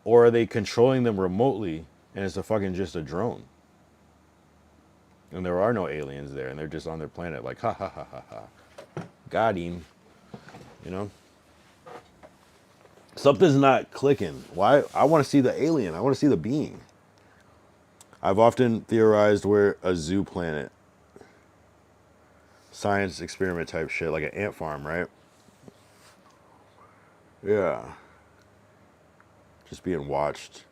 Or are they controlling them remotely and it's a fucking just a drone? And there are no aliens there, and they're just on their planet, like, ha ha ha ha ha. Got him. You know? Something's not clicking. Why? I want to see the alien. I want to see the being. I've often theorized we're a zoo planet. Science experiment type shit, like an ant farm, right? Yeah. Just being watched,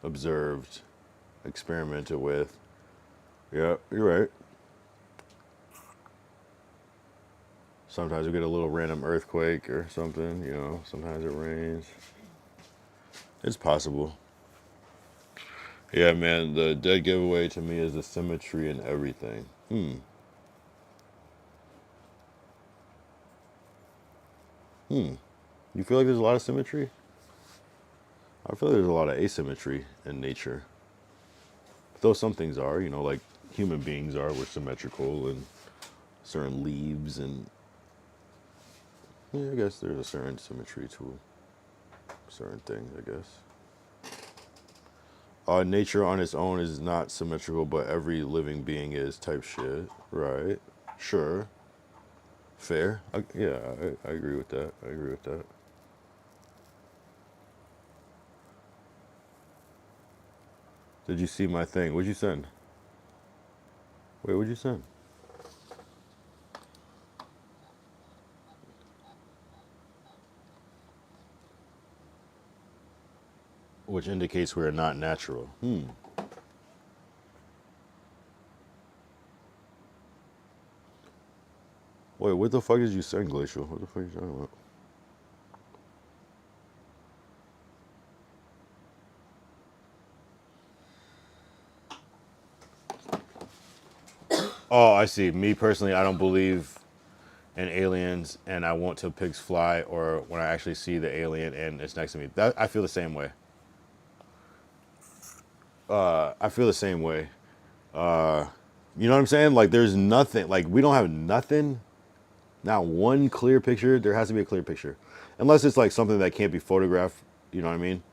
observed, experimented with. Yeah, you're right. Sometimes we get a little random earthquake or something, you know, sometimes it rains. It's possible. Yeah, man, the dead giveaway to me is the symmetry in everything. You feel like there's a lot of symmetry? I feel like there's a lot of asymmetry in nature. Though some things are, you know, like human beings are, we're symmetrical and certain leaves and yeah, I guess there's a certain symmetry to certain things, I guess. Nature on its own is not symmetrical, but every living being is type shit. Right. Sure. Fair. Yeah, I agree with that. I agree with that. Did you see my thing? What'd you send? Wait, what'd you send? Which indicates we're not natural. Wait, what the fuck did you send, Glacial? What the fuck are you talking about? Oh, I see. Me personally, I don't believe in aliens, and I want till pigs fly, or when I actually see the alien and it's next to me. That I feel the same way. I feel the same way. You know what I'm saying? Like, there's nothing. Like, we don't have nothing. Not one clear picture. There has to be a clear picture, unless it's like something that can't be photographed. You know what I mean?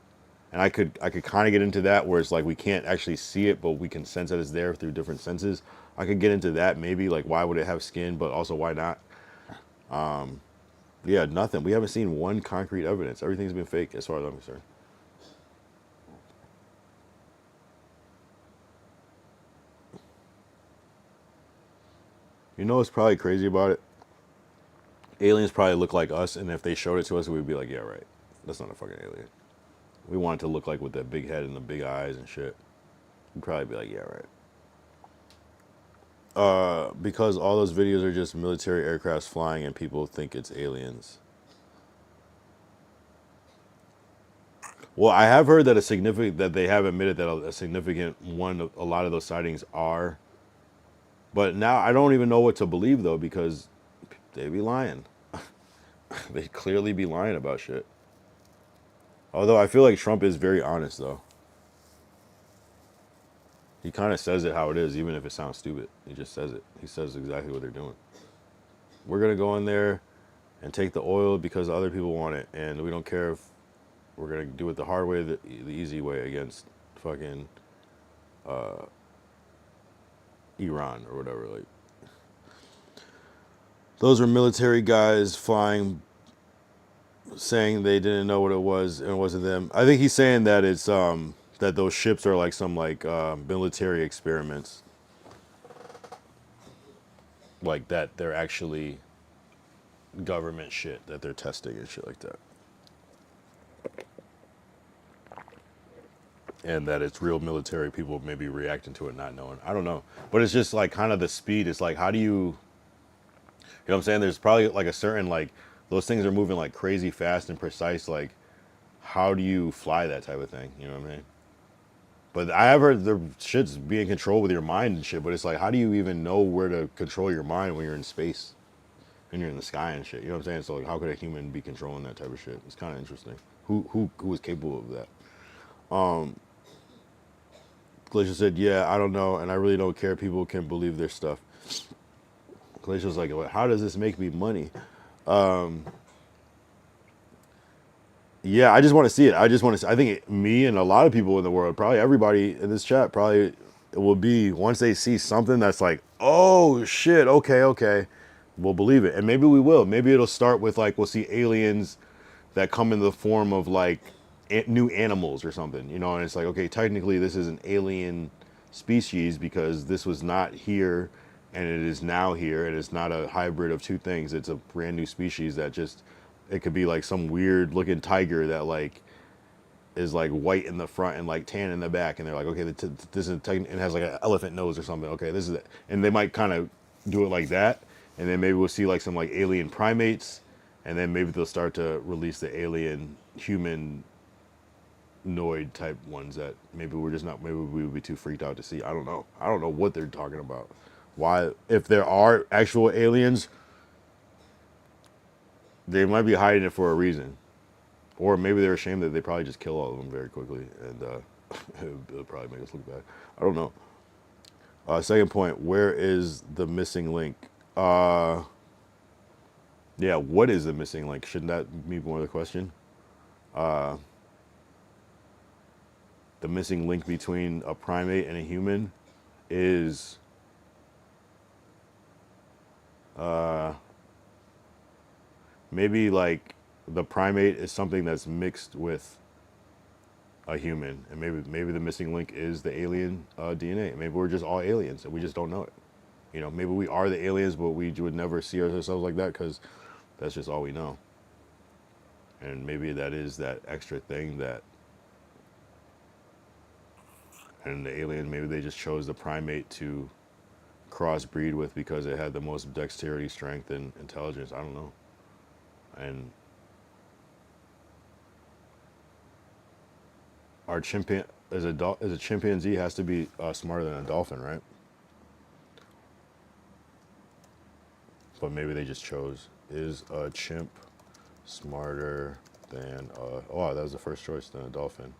And I could kind of get into that where it's like we can't actually see it, but we can sense that it's there through different senses. I could get into that maybe, like why would it have skin, but also why not? Yeah, nothing. We haven't seen one concrete evidence. Everything's been fake as far as I'm concerned. You know what's probably crazy about it? Aliens probably look like us, and if they showed it to us, we'd be like, yeah, right. That's not a fucking alien. We want it to look like with that big head and the big eyes and shit. We'd probably be like, yeah, right. Because all those videos are just military aircrafts flying and people think it's aliens. Well, I have heard that that they have admitted that a significant one, a lot of those sightings are. But now I don't even know what to believe though, because they be lying. They clearly be lying about shit. Although I feel like Trump is very honest though. He kind of says it how it is, even if it sounds stupid. He just says it. He says exactly what they're doing. We're gonna go in there and take the oil because other people want it, and we don't care if we're gonna do it the hard way, the easy way against fucking Iran or whatever. Like, those were military guys flying, saying they didn't know what it was and it wasn't them. I think he's saying that it's that those ships are like some like military experiments, like that they're actually government shit that they're testing and shit like that. And that it's real military people maybe reacting to it not knowing. I don't know. But it's just like kind of the speed. It's like how do you know what I'm saying? There's probably like a certain like those things are moving like crazy fast and precise. Like how do you fly that type of thing? You know what I mean? But I have heard the shit's be in control with your mind and shit, but it's like how do you even know where to control your mind when you're in space? And you're in the sky and shit. You know what I'm saying? So like how could a human be controlling that type of shit? It's kinda interesting. Who is capable of that? Glacier said, yeah, I don't know, and I really don't care. People can believe their stuff. Glacier's like, how does this make me money? Yeah, I just want to see it. I just want to. I think me and a lot of people in the world, probably everybody in this chat, probably it will be once they see something that's like, oh shit, okay, we'll believe it, and maybe we will. Maybe it'll start with like we'll see aliens that come in the form of like new animals or something, you know, and it's like, okay, technically this is an alien species because this was not here and it is now here, and it's not a hybrid of two things. It's a brand new species that just it could be like some weird looking tiger that like is like white in the front and like tan in the back, and they're like, okay, this is and has like an elephant nose or something. Okay, this is it, and they might kind of do it like that, and then maybe we'll see like some like alien primates, and then maybe they'll start to release the alien human noid type ones that maybe we're just not, maybe we would be too freaked out to see. I don't know what they're talking about. Why, if there are actual aliens, they might be hiding it for a reason, or maybe they're ashamed that they probably just kill all of them very quickly, and it'll probably make us look bad. I don't know. Second point, where is the missing link? Yeah, what is the missing link? Shouldn't that be more of the question? the missing link between a primate and a human is maybe like the primate is something that's mixed with a human, and maybe the missing link is the alien DNA. Maybe we're just all aliens and we just don't know it. You know, maybe we are the aliens, but we would never see ourselves like that because that's just all we know. And maybe that is that extra thing that, and the alien, maybe they just chose the primate to crossbreed with because it had the most dexterity, strength, and intelligence. I don't know. And our as a chimpanzee has to be smarter than a dolphin, right? But maybe they just chose, is a chimp smarter than oh, that was the first choice, than a dolphin?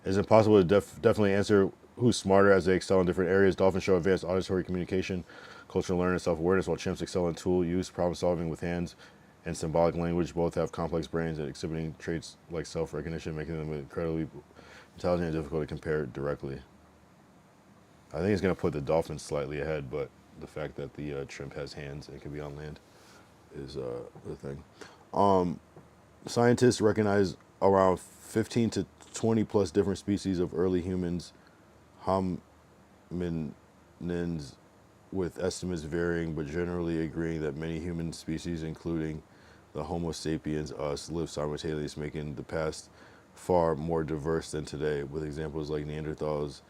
Is it possible to definitely answer who's smarter as they excel in different areas? Dolphins show advanced auditory communication, cultural learning, and self-awareness, while chimps excel in tool use, problem solving with hands, and symbolic language. Both have complex brains and exhibiting traits like self-recognition, making them incredibly intelligent and difficult to compare directly. I think it's going to put the dolphin slightly ahead, but the fact that the chimp has hands and can be on land is the thing. Scientists recognize around 15 to 20 plus different species of early humans, hominins, with estimates varying, but generally agreeing that many human species, including the Homo sapiens, us, live simultaneously, making the past far more diverse than today, with examples like Neanderthals,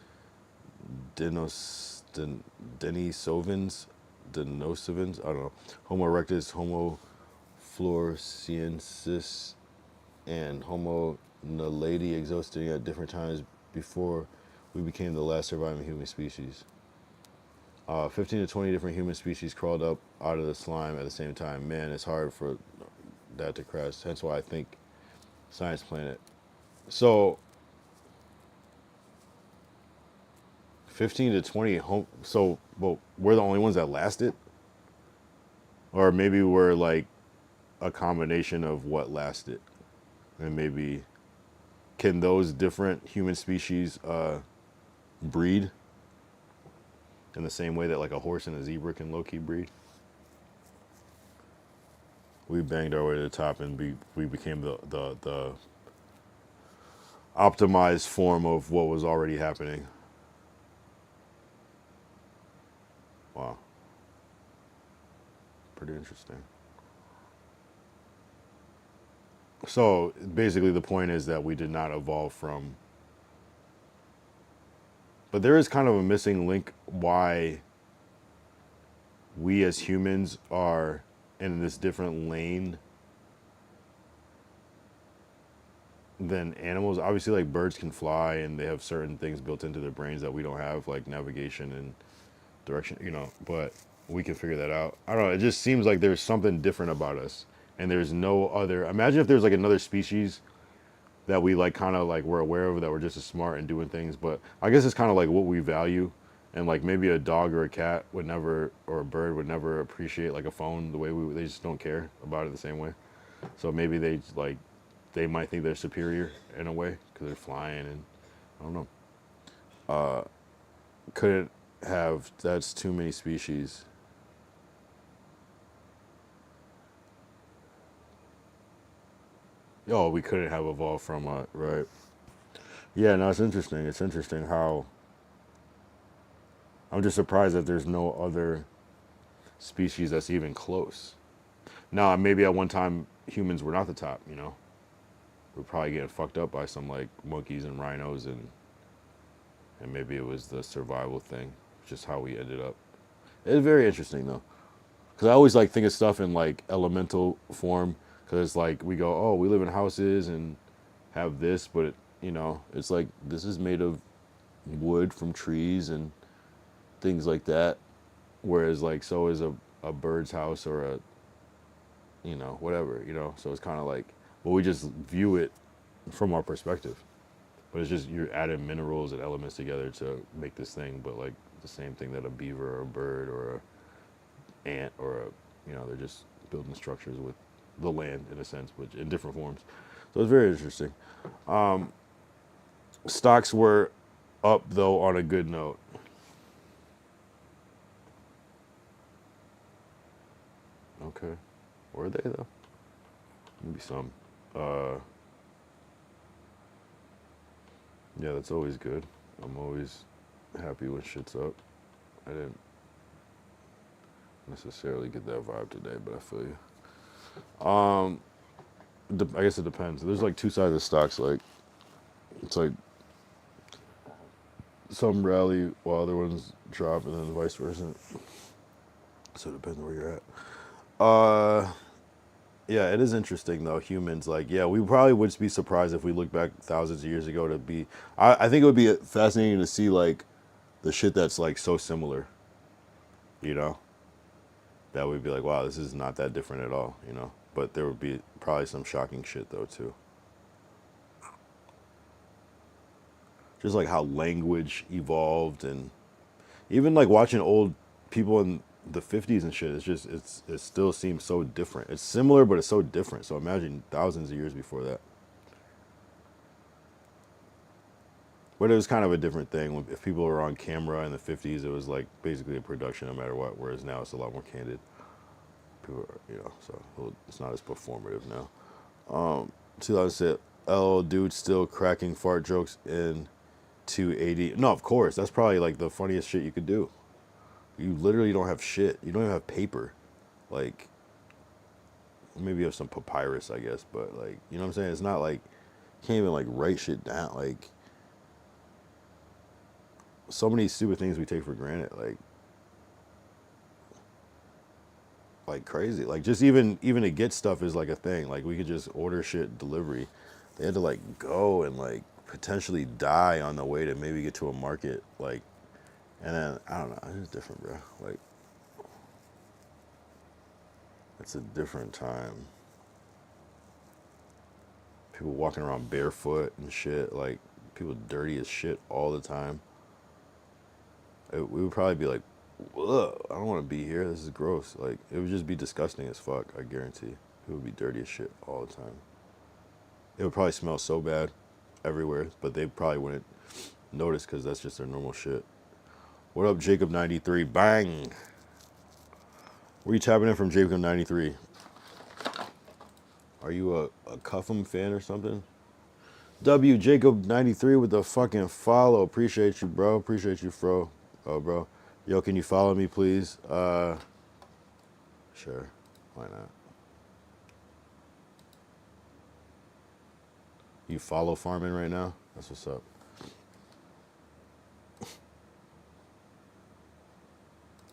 Denisovans, I don't know, Homo erectus, Homo floresiensis, and Homo naledi existing at different times before we became the last surviving human species. 15 to 20 different human species crawled up out of the slime at the same time. Man, it's hard for that to crash. Hence why I think Science Planet. So 15 to 20 so well, we're the only ones that lasted, or maybe we're like a combination of what lasted, and maybe can those different human species breed in the same way that like a horse and a zebra can low-key breed? We banged our way to the top and we became the optimized form of what was already happening. Wow. Pretty interesting. So basically the point is that we did not evolve from, but there is kind of a missing link why we as humans are in this different lane than animals. Obviously, like birds can fly and they have certain things built into their brains that we don't have, like navigation and direction, you know, but we can figure that out. I don't know. It just seems like there's something different about us, and there's no other. Imagine if there's like another species that we like kind of like we're aware of, that we're just as smart and doing things, but I guess it's kind of like what we value. And like maybe a dog or a cat would never, or a bird would never appreciate like a phone the way they just don't care about it the same way. So maybe they like, they might think they're superior in a way because they're flying, and I don't know. Could it have, that's too many species. Oh, we couldn't have evolved from right. Yeah, no, it's interesting. It's interesting how, I'm just surprised that there's no other species that's even close. Now, maybe at one time humans were not the top, you know. We're probably getting fucked up by some like monkeys and rhinos, and maybe it was the survival thing, just how we ended up. It's very interesting though, because I always like think of stuff in like elemental form, because it's like we go, oh, we live in houses and have this, but it, you know, it's like this is made of wood from trees and things like that, whereas like so is a bird's house or a, you know, whatever, you know. So it's kind of like, well, we just view it from our perspective, but it's just you're adding minerals and elements together to make this thing, but like the same thing that a beaver or a bird or a ant or a, you know, they're just building structures with the land in a sense, but in different forms. So it's very interesting. Stocks were up though on a good note. Okay, were they though? Maybe some. Uh, yeah, that's always good. I'm always happy when shit's up. I didn't necessarily get that vibe today, but I feel you. I guess it depends. There's like two sides of stocks. Like it's like some rally while other ones drop, and then vice versa. So it depends where you're at. Yeah, it is interesting though. Humans, like, yeah, we probably would be surprised if we look back thousands of years ago to be. I think it would be fascinating to see like the shit that's like so similar. You know, that would be like, wow, this is not that different at all. You know, but there would be probably some shocking shit though too. Just like how language evolved, and even like watching old people in the 50s and shit, it still seems so different. It's similar but it's so different. So imagine thousands of years before that. But it was kind of a different thing. If people were on camera in the 50s, it was like basically a production no matter what, whereas now it's a lot more candid. People are, you know, so it's not as performative now. 2000 said, "Oh, dude, still cracking fart jokes in 280." No, of course. That's probably like the funniest shit you could do. You literally don't have shit. You don't even have paper. Like, maybe you have some papyrus, I guess, but like, you know what I'm saying? It's not like, you can't even like write shit down. Like, so many stupid things we take for granted. Like crazy. Like just even to get stuff is like a thing. Like we could just order shit delivery. They had to like go and like potentially die on the way to maybe get to a market. Like, and then I don't know. It's different, bro. Like, it's a different time. People walking around barefoot and shit. Like people dirty as shit all the time. We would probably be like, ugh, I don't want to be here. This is gross. Like, it would just be disgusting as fuck, I guarantee. It would be dirty as shit all the time. It would probably smell so bad everywhere, but they probably wouldn't notice because that's just their normal shit. What up, Jacob93? Bang! Where you tapping in from, Jacob93? Are you a Cuffham fan or something? W Jacob93 with the fucking follow. Appreciate you, bro. Appreciate you, fro. Oh, bro. Yo, can you follow me, please? Sure. Why not? You follow farming right now? That's what's up.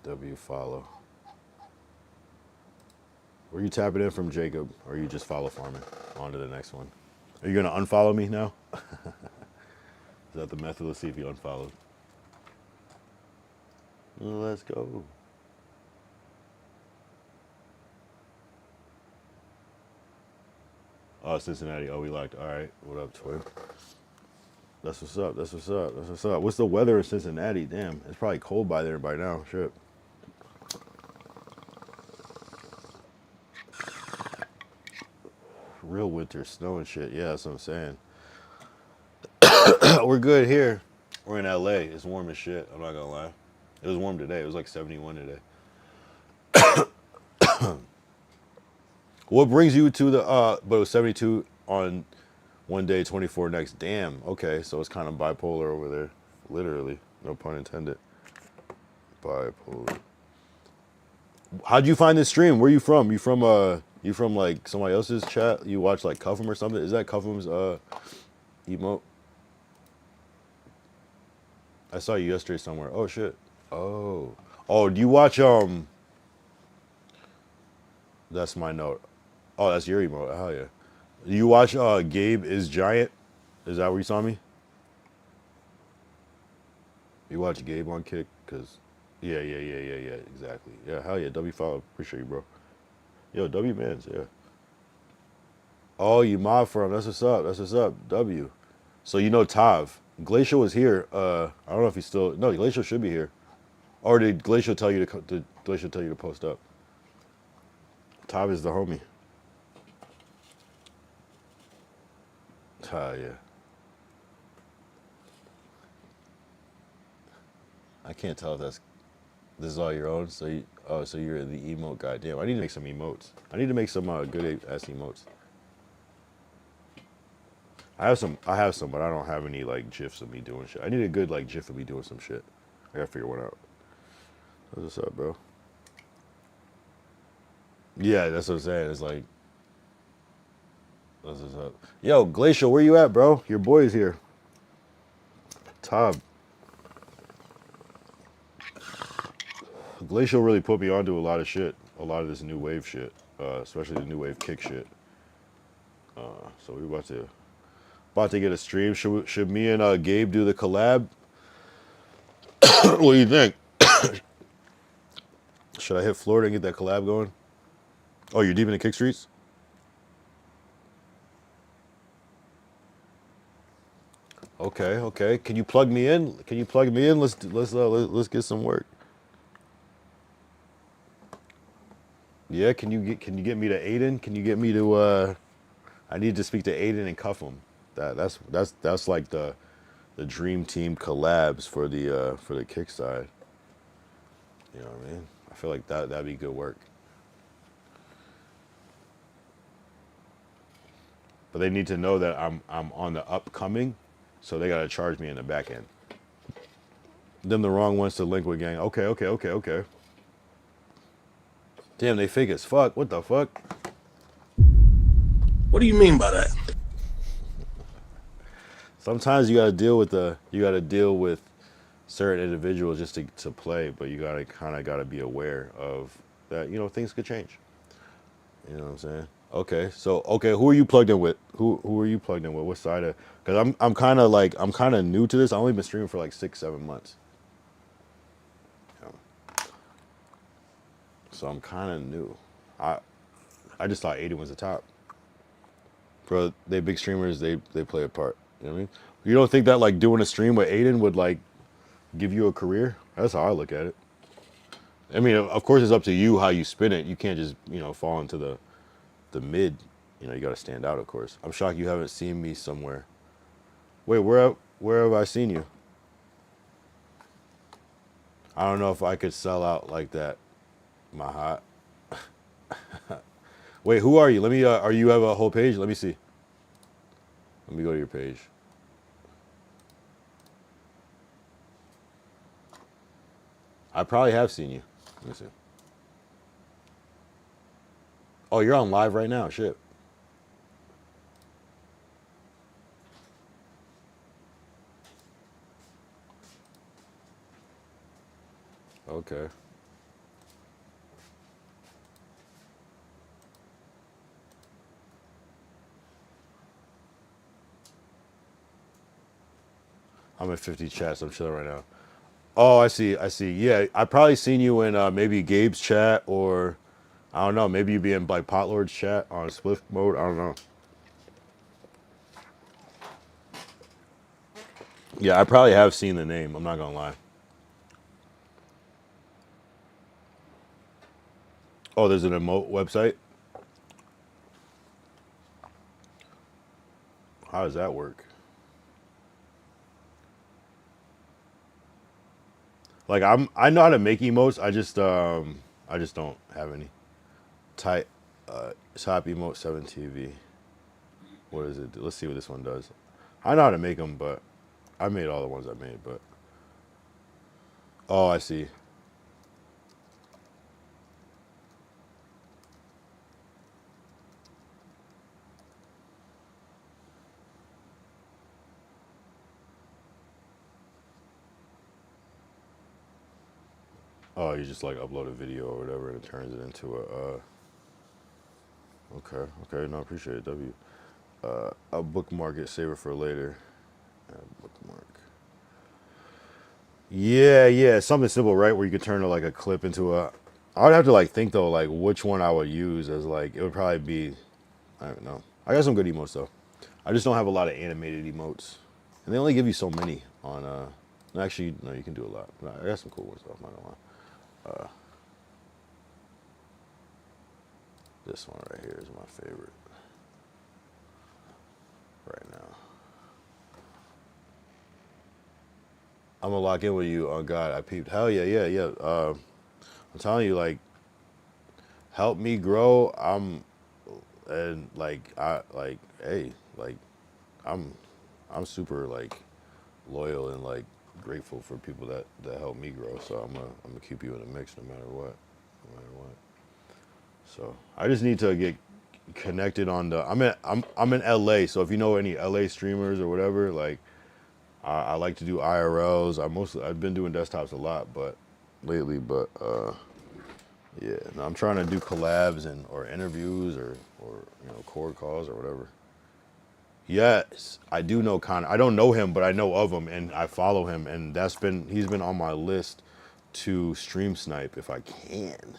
W follow. Where you tapping in from, Jacob? Or you just follow farming? On to the next one. Are you gonna unfollow me now? Is that the method? Let's see if you unfollowed. Let's go. Oh, Cincinnati. Oh, we locked. All right. What up, twin? That's what's up. That's what's up. That's what's up. What's the weather in Cincinnati? Damn, it's probably cold by there by now. Shit. Real winter, snow and shit. Yeah, that's what I'm saying. We're good here. We're in LA. It's warm as shit. I'm not gonna lie. It was warm today. It was like 71 today. What brings you to the but it was 72 on one day, 24 next. Damn. Okay, so it's kind of bipolar over there. Literally. No pun intended. Bipolar. How'd you find this stream? Where you from? You from like somebody else's chat? You watch like Cuffham or something? Is that Cuffham's emote? I saw you yesterday somewhere. Oh shit. Oh. Oh, do you watch that's my note. Oh, that's your emote. Hell yeah. Do you watch Gabe is Giant? Is that where you saw me? You watch Gabe on Kick? Cause yeah, exactly. Yeah, hell yeah. W follow. Appreciate you, bro. Yo, W Mans, yeah. Oh, you mob for him. That's what's up. That's what's up. W. So you know Tav. Glacial was here. I don't know if he's still. No, Glacial should be here. Or did Glacial tell you did Glacial tell you to post up? Tav is the homie. Yeah. I can't tell if this is all your own. So so you're the emote guy. Damn, I need to make some emotes. I need to make some good ass emotes. I have some, but I don't have any like gifs of me doing shit. I need a good like gif of me doing some shit. I gotta figure one out. What's up, bro? Yeah, that's what I'm saying. It's like, that's what's up. Yo, Glacial, where you at, bro? Your boy's here. Tob. Glacial really put me onto a lot of shit. A lot of this new wave shit. Especially the new wave kick shit. So we about to get a stream. Should me and Gabe do the collab? What do you think? Should I hit Florida and get that collab going? Oh, you're deep in the kick streets? Okay, okay. Can you plug me in? Can you plug me in? Let's get some work. Yeah, can you get me to Aiden? Can you get me to I need to speak to Aiden and cuff him. That's like the dream team collabs for the kick side. You know what I mean? I feel like that'd be good work. But they need to know that I'm on the upcoming, so they gotta charge me in the back end. Them the wrong ones to link with, gang. Okay, okay, okay, okay. Damn, they fake as fuck. What the fuck? What do you mean by that? Sometimes you gotta deal with certain individuals just to play, but you gotta be aware of that. You know, things could change. You know what I'm saying? Okay, so who are you plugged in with? Who are you plugged in with? What side of? Because I'm kind of new to this. I only been streaming for like 6-7 months. So I'm kind of new. I just thought Aiden was the top. Bro, they big streamers. They play a part. You know what I mean? You don't think that like doing a stream with Aiden would like give you a career? That's how I look at it. I mean, of course, it's up to you how you spin it. You can't just fall into the mid. You know, you got to stand out. Of course. I'm shocked you haven't seen me somewhere. Wait, where have I seen you? I don't know if I could sell out like that, my hot. Wait, who are you? Let me. Are you have a whole page? Let me see. Let me go to your page. I probably have seen you. Let me see. Oh, you're on live right now. Shit. Okay. I'm at 50 chats. I'm chilling right now. Oh, I see. I see. Yeah, I probably seen you in maybe Gabe's chat or I don't know. Maybe you be in like Potlord's chat on split mode. I don't know. Yeah, I probably have seen the name. I'm not gonna lie. Oh, there's an emote website. How does that work? Like I know how to make emotes. I just don't have any. Type top emote 7 TV. What does it do? Let's see what this one does. I know how to make them, but I made all the ones I made. But oh, I see. Oh, you just like upload a video or whatever, and it turns it into a. Okay, okay, no, appreciate it. A bookmark it, save it for later. Bookmark. Yeah, yeah, something simple, right? Where you could turn like a clip into a. I would have to like think though, like which one I would use as like it would probably be. I don't know. I got some good emotes though. I just don't have a lot of animated emotes, and they only give you so many on. Actually, no, you can do a lot. I got some cool ones though. I'm not gonna lie. This one right here is my favorite. right now. I'm gonna lock in with you on God. I peeped. Hell yeah, yeah, yeah. I'm telling you, like, help me grow. And like, hey, like, I'm, super like loyal and like grateful for people that help me grow. So I'm gonna keep you in the mix no matter what, no matter what. So I just need to get connected on the. I'm in LA. So if you know any LA streamers or whatever, like. I like to do IRLs. I've been doing desktops a lot, but lately, yeah. No, I'm trying to do collabs or interviews or cord calls or whatever. Yes, I do know Connor. I don't know him, but I know of him and I follow him, and he's been on my list to stream snipe if I can.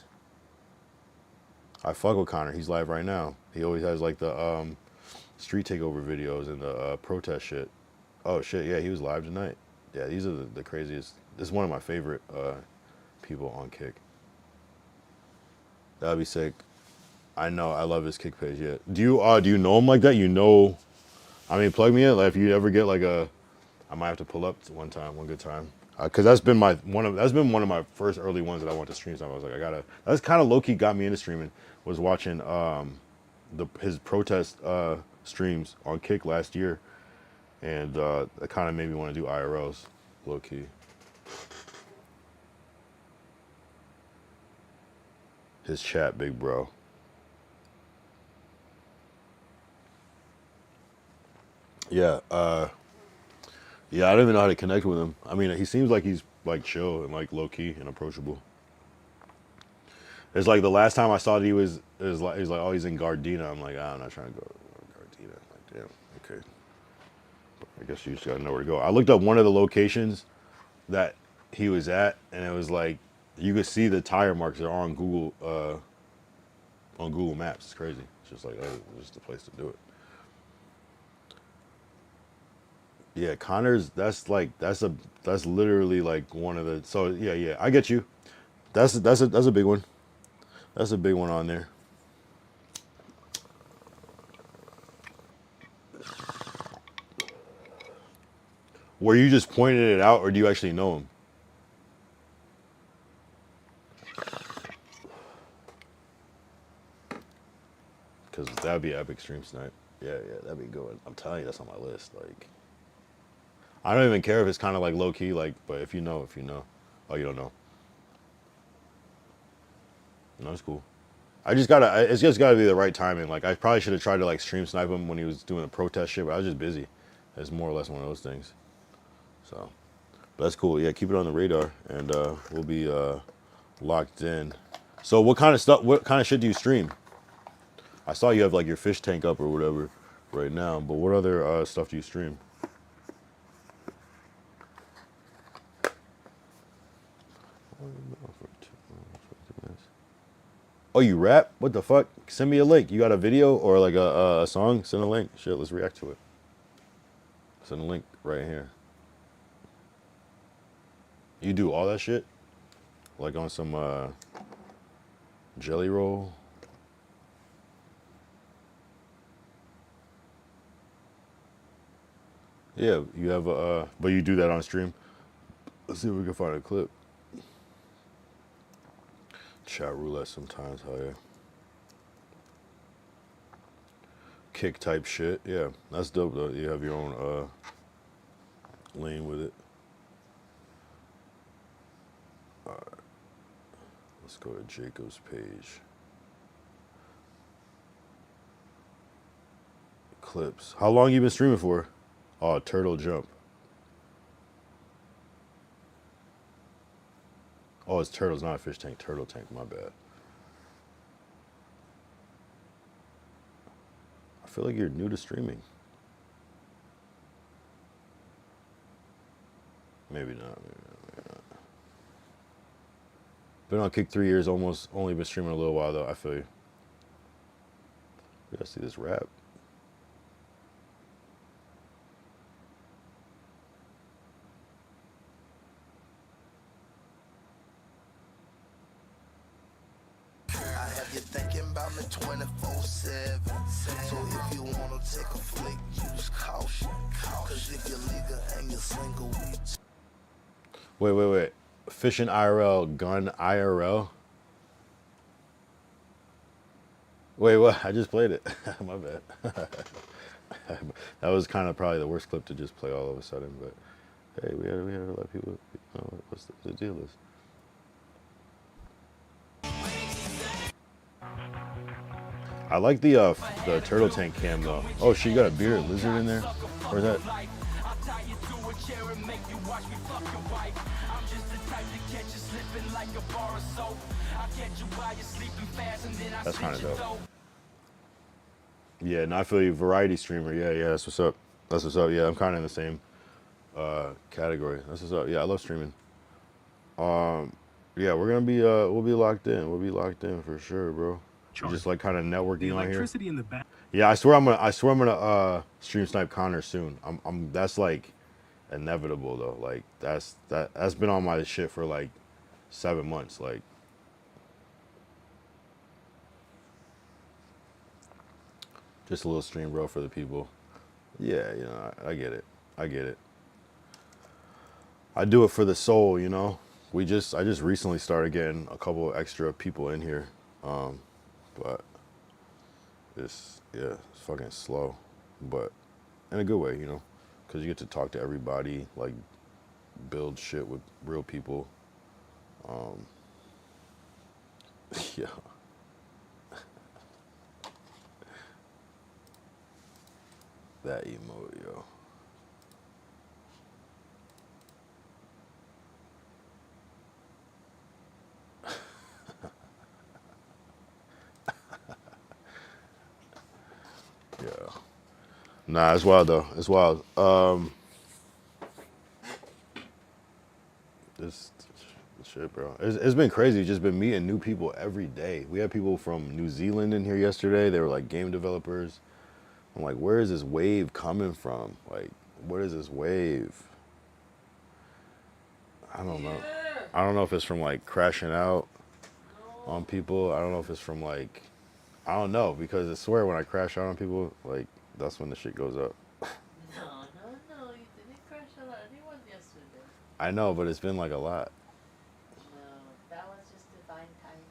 I fuck with Connor. He's live right now. He always has like the street takeover videos and the protest shit. Oh shit, yeah, he was live tonight. Yeah, these are the craziest. This is one of my favorite people on Kick. That'd be sick. I know, I love his Kick page. Yeah. Do you know him like that? You know, I mean, plug me in. Like, if you ever get like I might have to pull up one good time. Cause that's been one of my first early ones that I went to stream. So I was like, that's kind of low key got me into streaming. Was watching his protest streams on Kick last year. And it kind of made me want to do IRLs, low key. His chat, big bro. Yeah, yeah. I don't even know how to connect with him. I mean, he seems like he's like chill and like low key and approachable. It's like the last time I saw that he's like, oh, he's in Gardena. I'm like, I'm not trying to go to Gardena. I'm like, damn, okay. I guess you just gotta know where to go. I looked up one of the locations that he was at, and it was like you could see the tire marks that are on Google Maps. It's crazy. It's just like, oh, it's just the place to do it. Yeah, Connor's. That's literally like one of the. So yeah, I get you. That's a big one. That's a big one on there. Were you just pointing it out, or do you actually know him? Because that'd be epic stream snipe. Yeah, that'd be good. I'm telling you, that's on my list. Like, I don't even care if it's kind of like low key, like, but if you know. Oh, you don't know. No, it's cool. It's just gotta be the right timing. Like, I probably should have tried to like stream snipe him when he was doing a protest shit, but I was just busy. It's more or less one of those things. So, but that's cool. Yeah, keep it on the radar, and we'll be locked in. So, what kind of shit do you stream? I saw you have like your fish tank up or whatever right now, but what other stuff do you stream? Oh, you rap? What the fuck? Send me a link. You got a video or like a song? Send a link. Shit, let's react to it. Send a link right here. You do all that shit? Like on some jelly roll? Yeah, you have but you do that on stream? Let's see if we can find a clip. Chat roulette sometimes, hell yeah. Kick type shit, yeah. That's dope though. You have your own lane with it. Alright. Let's go to Jacob's page. Clips. How long you been streaming for? Oh, Turtle Jump. Oh, it's turtles, not a fish tank. Turtle tank, my bad. I feel like you're new to streaming. Maybe not. Been on Kick 3 years, almost only been streaming a little while though. I feel you. We gotta see this rap. You're thinking about me 24/7. So if you wanna take a flick, you Wait. Fishing IRL, gun IRL. Wait, what? I just played it. My bad. That was kind of probably the worst clip to just play all of a sudden, but hey, we had to let people know what the deal is. I like the turtle tank cam though. Oh, she got a bearded lizard in there. Or is that? That's kind of dope. Yeah, no, I feel you. Variety streamer. Yeah, that's what's up. That's what's up. Yeah, I'm kind of in the same category. That's what's up. Yeah, I love streaming. Yeah, we're gonna be we'll be locked in. We'll be locked in for sure, bro. We're just like kind of networking on here. In the back. Yeah, I swear I'm gonna stream Snipe Connor soon. That's like inevitable though. Like that's been on my shit for like 7 months. Like just a little stream, bro, for the people. Yeah, you know, I get it. I get it. I do it for the soul, you know. I just recently started getting a couple of extra people in here, but it's fucking slow, but in a good way, you know, because you get to talk to everybody, like build shit with real people. Yeah. That emote, yo. Yeah. Nah, it's wild though. It's wild. This shit, bro. It's been crazy. Just been meeting new people every day. We had people from New Zealand in here yesterday. They were like game developers. I'm like, where is this wave coming from? Like, what is this wave? I don't know. I don't know if it's from like crashing out on people. I don't know if it's from like, I don't know, because I swear when I crash out on people, like that's when the shit goes up. No, you didn't crash out on anyone yesterday. I know, but it's been like a lot. No, that was just divine timing.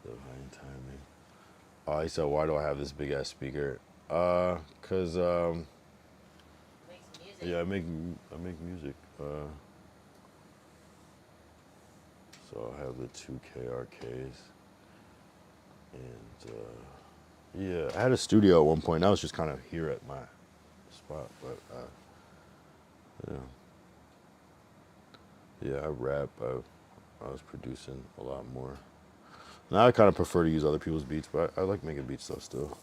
Divine timing. Oh, he said, why do I have this big ass speaker? Cause Makes music. yeah, I make music. So I have the 2K arcades, and yeah, I had a studio at one point. That was just kind of here at my spot, but yeah, I rap. I was producing a lot more. Now I kind of prefer to use other people's beats, but I like making beats though still.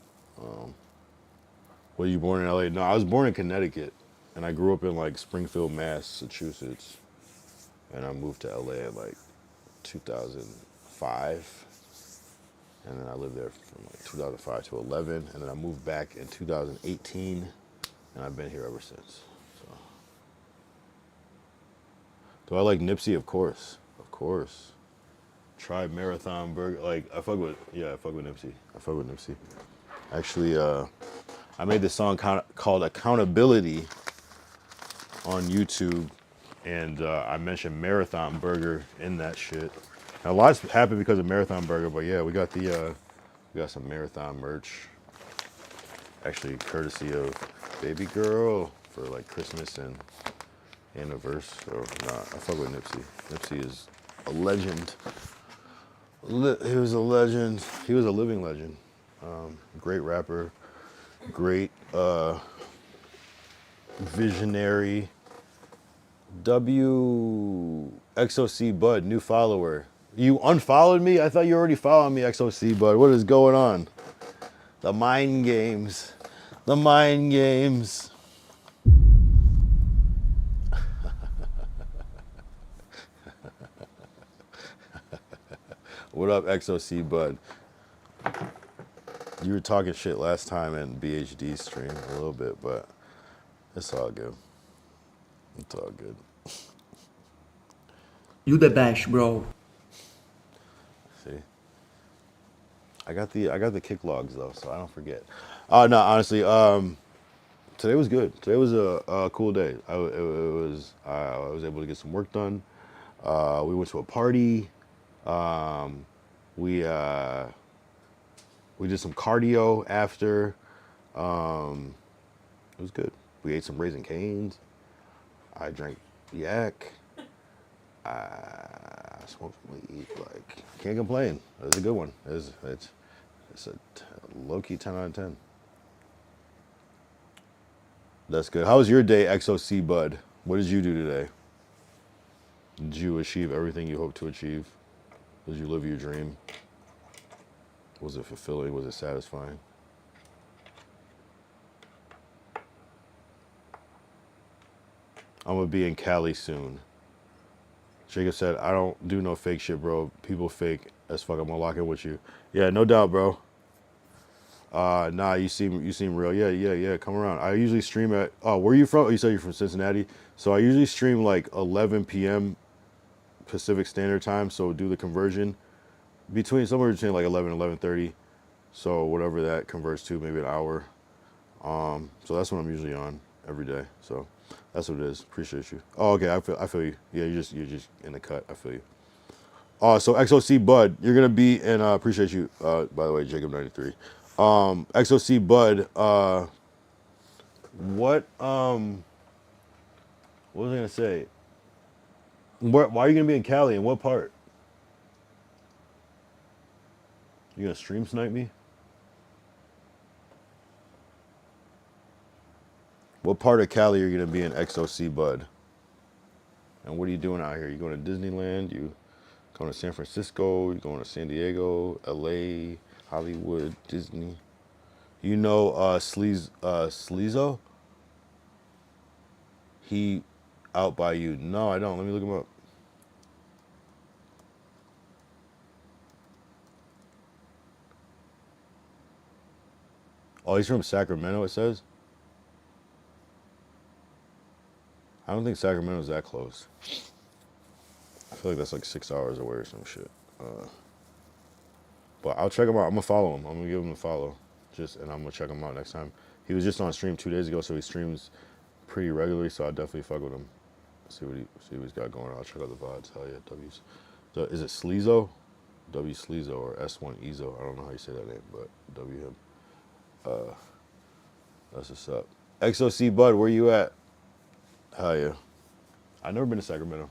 Were you born in LA? No, I was born in Connecticut, and I grew up in like Springfield, Massachusetts, and I moved to LA in like 2005, and then I lived there from like 2005 to 11, and then I moved back in 2018, and I've been here ever since. So, do I like Nipsey? Of course. Try Marathon Burger. Like I fuck with Nipsey. Actually, I made this song called Accountability on YouTube, and I mentioned Marathon Burger in that shit. Now, a lot's happened because of Marathon Burger, but yeah, we got some Marathon merch. Actually, courtesy of Baby Girl for like Christmas and anniversary. So nah, I fuck with Nipsey. Nipsey is a legend. He was a legend. He was a living legend. Great rapper. Great visionary. XOC Bud, new follower. You unfollowed me? I thought you already followed me, XOC Bud. What is going on? The mind games. The mind games. What up, XOC Bud? You were talking shit last time in BHD stream a little bit, but it's all good. It's all good. You the best, bro. See, I got the kick logs though, so I don't forget. Oh no, honestly, Today was good. Today was a cool day. I was able to get some work done. We went to a party. Um, we we did some cardio after. Um, it was good. We ate some Raisin Canes. I drank yak. I smoked some weed. Like, can't complain. It was a good one. It's a low key 10 out of 10. That's good. How was your day, XOC Bud? What did you do today? Did you achieve everything you hoped to achieve? Did you live your dream? Was it fulfilling? Was it satisfying? I'm gonna be in Cali soon. Jacob said, I don't do no fake shit, bro. People fake as fuck. I'm gonna lock in with you. Yeah, no doubt, bro. Nah, you seem real. Yeah. Come around. I usually stream at where are you from? Oh, you said you're from Cincinnati. So I usually stream like 11 p.m. Pacific Standard Time. So do the conversion somewhere between like 11 and 11:30. So whatever that converts to, maybe an hour. So that's what I'm usually on every day. So that's what it is. Appreciate you. Oh, okay. I feel you. Yeah, you're just in the cut. I feel you. So XOC Bud, you're gonna be in. Appreciate you. By the way, Jacob93. XOC Bud. What was I gonna say? Why are you gonna be in Cali? In what part? You gonna stream snipe me? What part of Cali are you gonna be in, XOC Bud? And what are you doing out here? You going to Disneyland? You going to San Francisco? You going to San Diego, LA, Hollywood, Disney? You know Sleezo? He out by you. No, I don't. Let me look him up. Oh, he's from Sacramento, it says? I don't think Sacramento's that close. I feel like that's like 6 hours away or some shit. But I'll check him out. I'm gonna follow him. I'm gonna give him a follow. And I'm gonna check him out next time. He was just on stream 2 days ago, so he streams pretty regularly, so I'll definitely fuck with him. See what he's got going on. I'll check out the VODs. Hell yeah, W's. So is it Sleezo? W Sleezo or S1 Ezo. I don't know how you say that name, but W him. That's what's up. XOC Bud, where you at? Hell yeah. I've never been to Sacramento.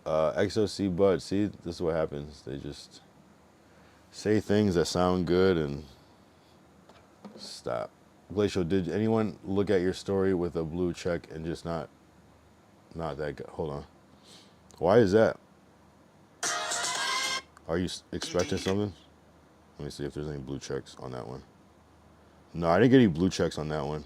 XOC Bud, see, this is what happens. They just say things that sound good and stop. Glacial, did anyone look at your story with a blue check and just not that good? Hold on. Why is that? Are you expecting something? Let me see if there's any blue checks on that one. No, I didn't get any blue checks on that one.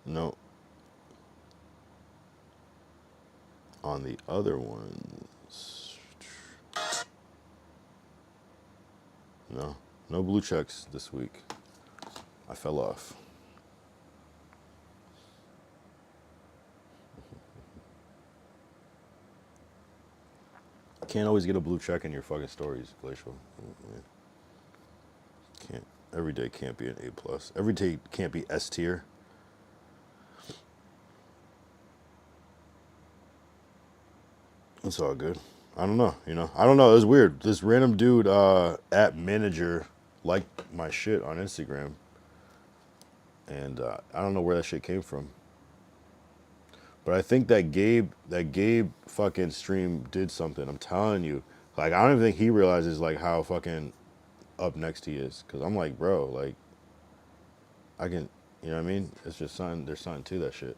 No. On the other ones. No. No blue checks this week. I fell off. Can't always get a blue check in your fucking stories, Glacial. Can't. Every day can't be an A+. Every day can't be S tier. It's all good. I don't know, I don't know. It was weird. This random dude at manager liked my shit on Instagram. And I don't know where that shit came from. But I think that Gabe fucking stream did something. I'm telling you. Like, I don't even think he realizes, like, how fucking up next he is. Because I'm like, bro, like, I can, you know what I mean? It's just something, there's something to that shit.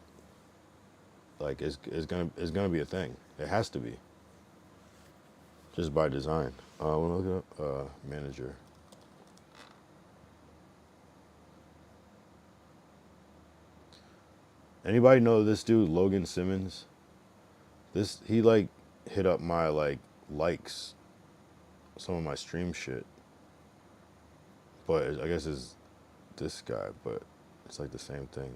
Like, it's gonna be a thing. It has to be. Just by design. When I look up, manager. Anybody know this dude, Logan Simmons? He like hit up my likes, some of my stream shit. But I guess it's this guy, but it's like the same thing.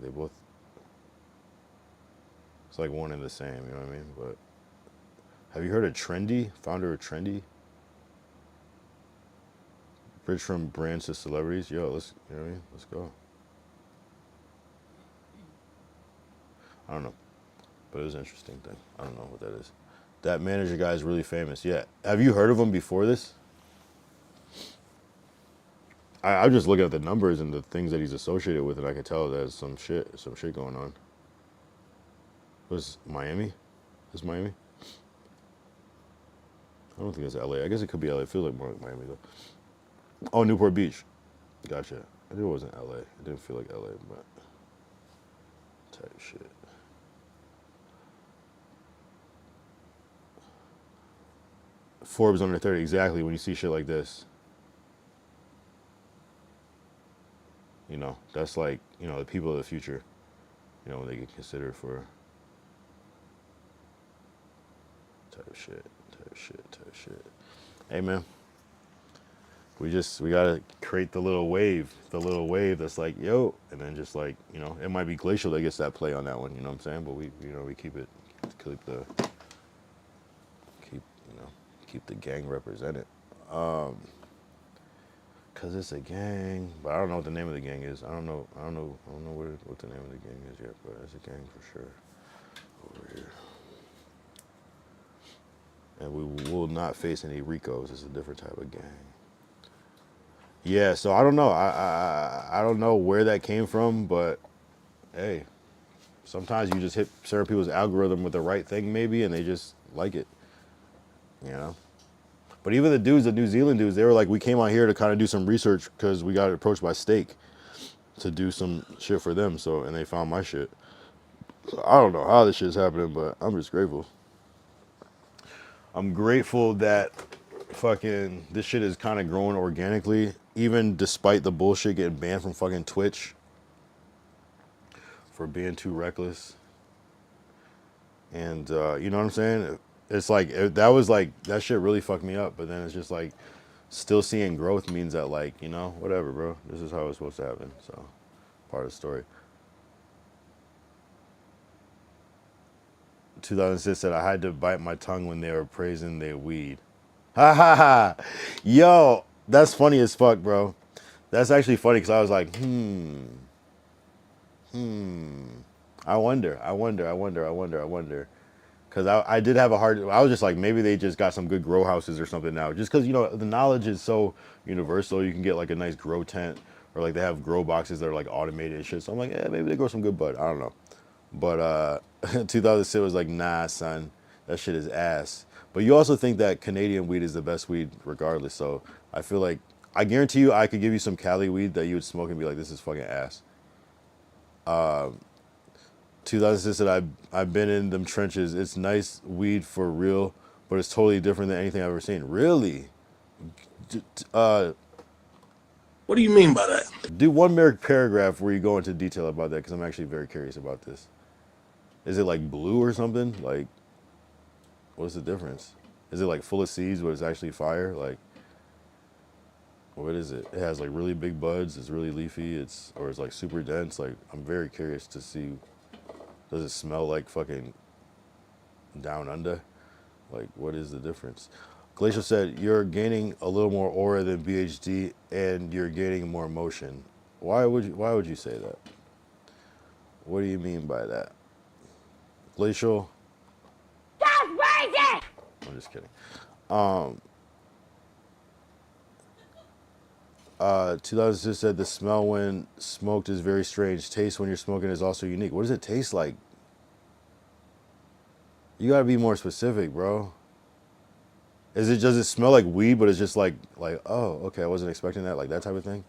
It's like one and the same, you know what I mean? But have you heard of Trendy? Founder of Trendy? Bridge from brands to celebrities. Yo, let's, you know what I mean? Let's go. I don't know, but it was an interesting thing. I don't know what that is. That manager guy is really famous. Yeah. Have you heard of him before this? I'm just looking at the numbers and the things that he's associated with, and I can tell there's some shit going on. Was Miami? Is Miami? I don't think it's LA. I guess it could be LA. It feels like more like Miami though. Oh, Newport Beach. Gotcha. I knew it wasn't LA. It didn't feel like LA, but type shit. Forbes under 30. Exactly. When you see shit like this, you know, that's like, you know, the people of the future, you know, when they get considered for type shit. Hey, man. We gotta create the little wave that's like, yo, and then just like, you know, it might be Glacial that gets that play on that one, you know what I'm saying? But we keep the gang represented. Cause it's a gang, but I don't know what the name of the gang is. I don't know what the name of the gang is yet, but it's a gang for sure. Over here. And we will not face any Ricos. It's a different type of gang. Yeah, so I don't know. I don't know where that came from, but hey, sometimes you just hit certain people's algorithm with the right thing maybe, and they just like it, you know? But even the dudes, the New Zealand dudes, they were like, we came out here to kind of do some research because we got approached by Steak to do some shit for them, so, and they found my shit. So I don't know how this shit's happening, but I'm just grateful. I'm grateful that fucking this shit is kind of growing organically, even despite the bullshit getting banned from fucking Twitch for being too reckless. And you know what I'm saying? It's like that shit really fucked me up. But then it's just like still seeing growth means that, like, you know, whatever, bro. This is how it's supposed to happen. So part of the story. 2006 said I had to bite my tongue when they were praising their weed. Ha ha ha. Yo, that's funny as fuck, bro. That's actually funny because I was like, I wonder. Because I did have a hard, I was just like, maybe they just got some good grow houses or something now. Just because, you know, the knowledge is so universal. You can get like a nice grow tent, or like they have grow boxes that are like automated and shit. So I'm like, yeah, maybe they grow some good bud. I don't know. But 2006 was like, nah, son, that shit is ass. But you also think that Canadian weed is the best weed regardless. So I feel like, I guarantee you I could give you some Cali weed that you would smoke and be like, this is fucking ass. 2006 said, I've been in them trenches. It's nice weed for real, but it's totally different than anything I've ever seen. Really? What do you mean by that? Do one more paragraph where you go into detail about that, because I'm actually very curious about this. Is it like blue or something? Like, what's the difference? Is it like full of seeds, but it's actually fire? Like, what is it? It has like really big buds. It's really leafy. Or it's like super dense. Like, I'm very curious to see. Does it smell like fucking down under? Like, what is the difference? Glacial said, you're gaining a little more aura than BHD, and you're gaining more motion. Why would you say that? What do you mean by that? Glacial? That's racist! I'm just kidding. 2006 said the smell when smoked is very strange. Taste when you're smoking is also unique. What does it taste like? You gotta be more specific, bro. Does it smell like weed, but it's just like, oh, okay, I wasn't expecting that, like that type of thing?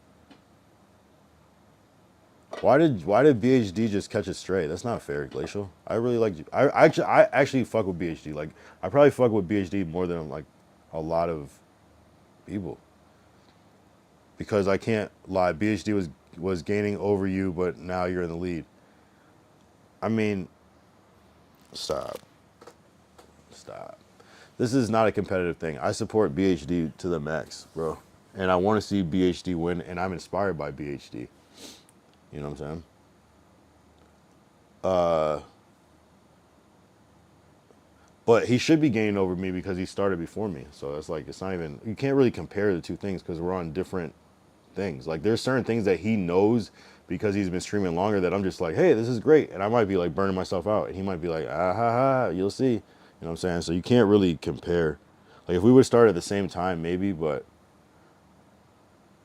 Why did BHD just catch it straight? That's not fair, Glacial. I really like you. I actually fuck with BHD. Like, I probably fuck with BHD more than like a lot of people. Because I can't lie, BHD was gaining over you, but now you're in the lead. I mean, stop. This is not a competitive thing. I support BHD to the max, bro. And I want to see BHD win, and I'm inspired by BHD. You know what I'm saying? But he should be gaining over me because he started before me. So it's like, it's not even, you can't really compare the two things because we're on different things. Like there's certain things that he knows because he's been streaming longer that I'm just like, hey, this is great. And I might be like burning myself out. And he might be like, ah ha ha, you'll see. You know what I'm saying? So you can't really compare. Like if we would start at the same time, maybe, but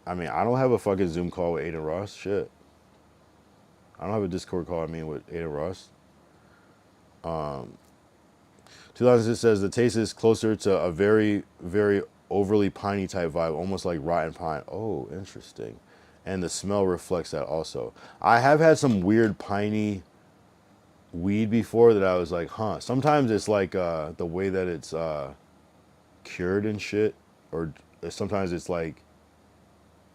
I mean, I don't have a fucking Zoom call with Aiden Ross. Shit. I don't have a Discord call, with Aiden Ross. 2006 says the taste is closer to a very, very overly piney type vibe, almost like rotten pine. Oh, interesting. And the smell reflects that also. I have had some weird piney weed before that I was like, huh. Sometimes it's like the way that it's cured and shit, or sometimes it's like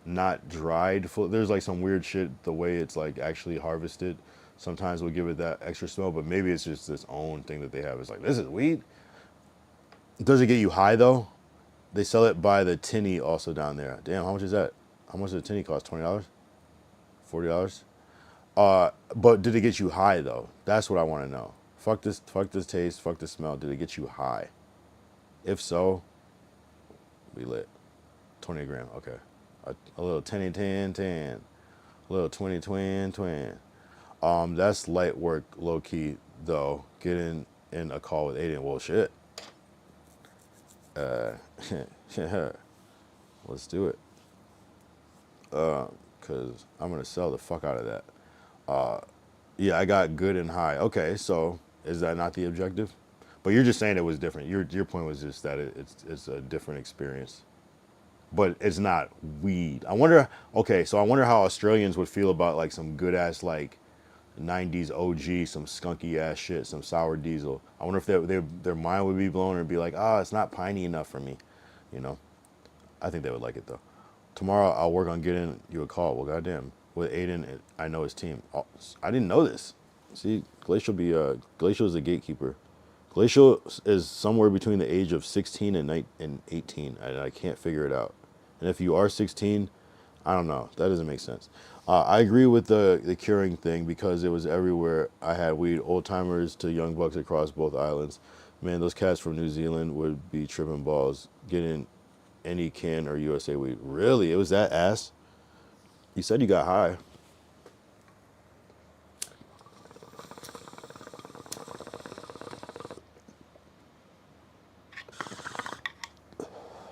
not dried. There's like some weird shit the way it's like actually harvested. Sometimes we'll give it that extra smell, but maybe it's just this own thing that they have. It's like, this is weed. Does it get you high though? They sell it by the tinny also down there. Damn, how much is that? How much does a tinny cost? $20? $40? But did it get you high though? That's what I want to know. Fuck this taste, fuck this smell. Did it get you high? If so, we lit. 20 a gram, okay. A little 10 10 10. A little 20 twin. That's light work, low key though. Getting in a call with Aiden. Well, shit. Let's do it. Cause I'm gonna sell the fuck out of that. Yeah, I got good and high. Okay, so is that not the objective? But you're just saying it was different. Your point was just that it's a different experience. But it's not weed. I wonder. Okay, so I wonder how Australians would feel about like some good ass like 90s OG, some skunky ass shit, some sour diesel. I wonder if their mind would be blown or be like, it's not piney enough for me. You know, I think they would like it though. Tomorrow I'll work on getting you a call. Well, goddamn, with Aiden, I know his team. Oh, I didn't know this. See, Glacial is a gatekeeper. Glacial is somewhere between the age of 16 and 18, and I can't figure it out. And if you are 16, I don't know. That doesn't make sense. I agree with the curing thing because it was everywhere. I had weed, old timers to young bucks across both islands. Man, those cats from New Zealand would be tripping balls getting any can or USA weed. Really? It was that ass? You said you got high.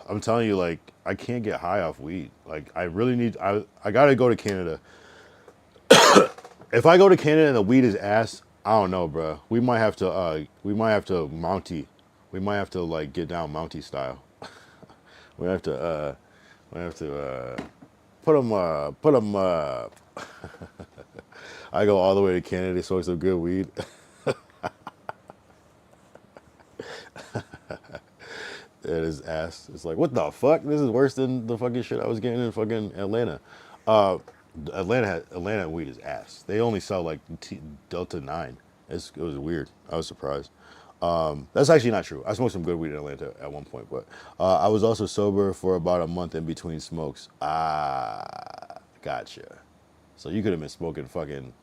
I'm telling you, like, I can't get high off weed. Like, I really need, I gotta go to Canada. If I go to Canada and the weed is ass, I don't know, bro. We might have to Mountie. We might have to, like, get down Mountie style. we have to, put them, I go all the way to Canada to smoke some good weed. It is ass. It's like, what the fuck? This is worse than the fucking shit I was getting in fucking Atlanta. Atlanta weed is ass. They only sell like Delta 9. It was weird. I was surprised. That's actually not true. I smoked some good weed in Atlanta at one point, but I was also sober for about a month in between smokes. Gotcha. So you could have been smoking fucking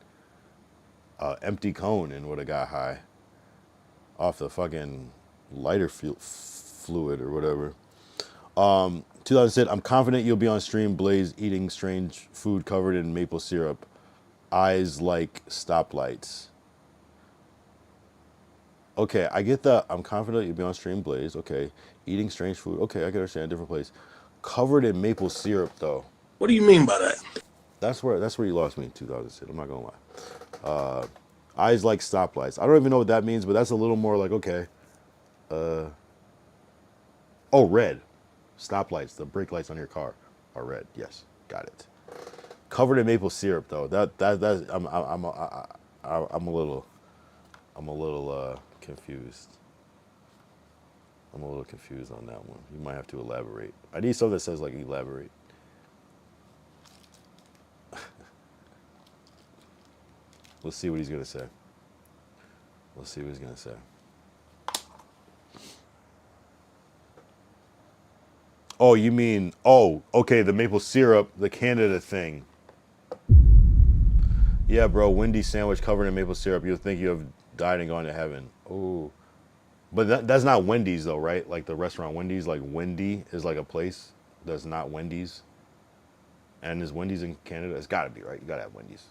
empty cone and would have got high off the fucking lighter fluid or whatever. 2000 said, I'm confident you'll be on stream, Blaze, eating strange food covered in maple syrup. Eyes like stoplights. Okay, I get that. I'm confident you'll be on stream, Blaze. Okay. Eating strange food. Okay, I can understand. A different place. Covered in maple syrup, though. What do you mean by that? That's where you lost me in 2006. I'm not going to lie. Eyes like stoplights. I don't even know what that means, but that's a little more like, okay. Oh, red. Stoplights, the brake lights on your car are red. Yes, got it. Covered in maple syrup, though. I'm a little confused. I'm a little confused on that one. You might have to elaborate. I need something that says like elaborate. Let's see what he's gonna say. Let's see what he's gonna say. Oh, you mean, okay, the maple syrup, the Canada thing. Yeah, bro, Wendy's sandwich covered in maple syrup. You'll think you have died and gone to heaven. Oh, But that's not Wendy's though, right? Like the restaurant Wendy's, like Wendy is like a place that's not Wendy's. And is Wendy's in Canada? It's got to be, right? You got to have Wendy's.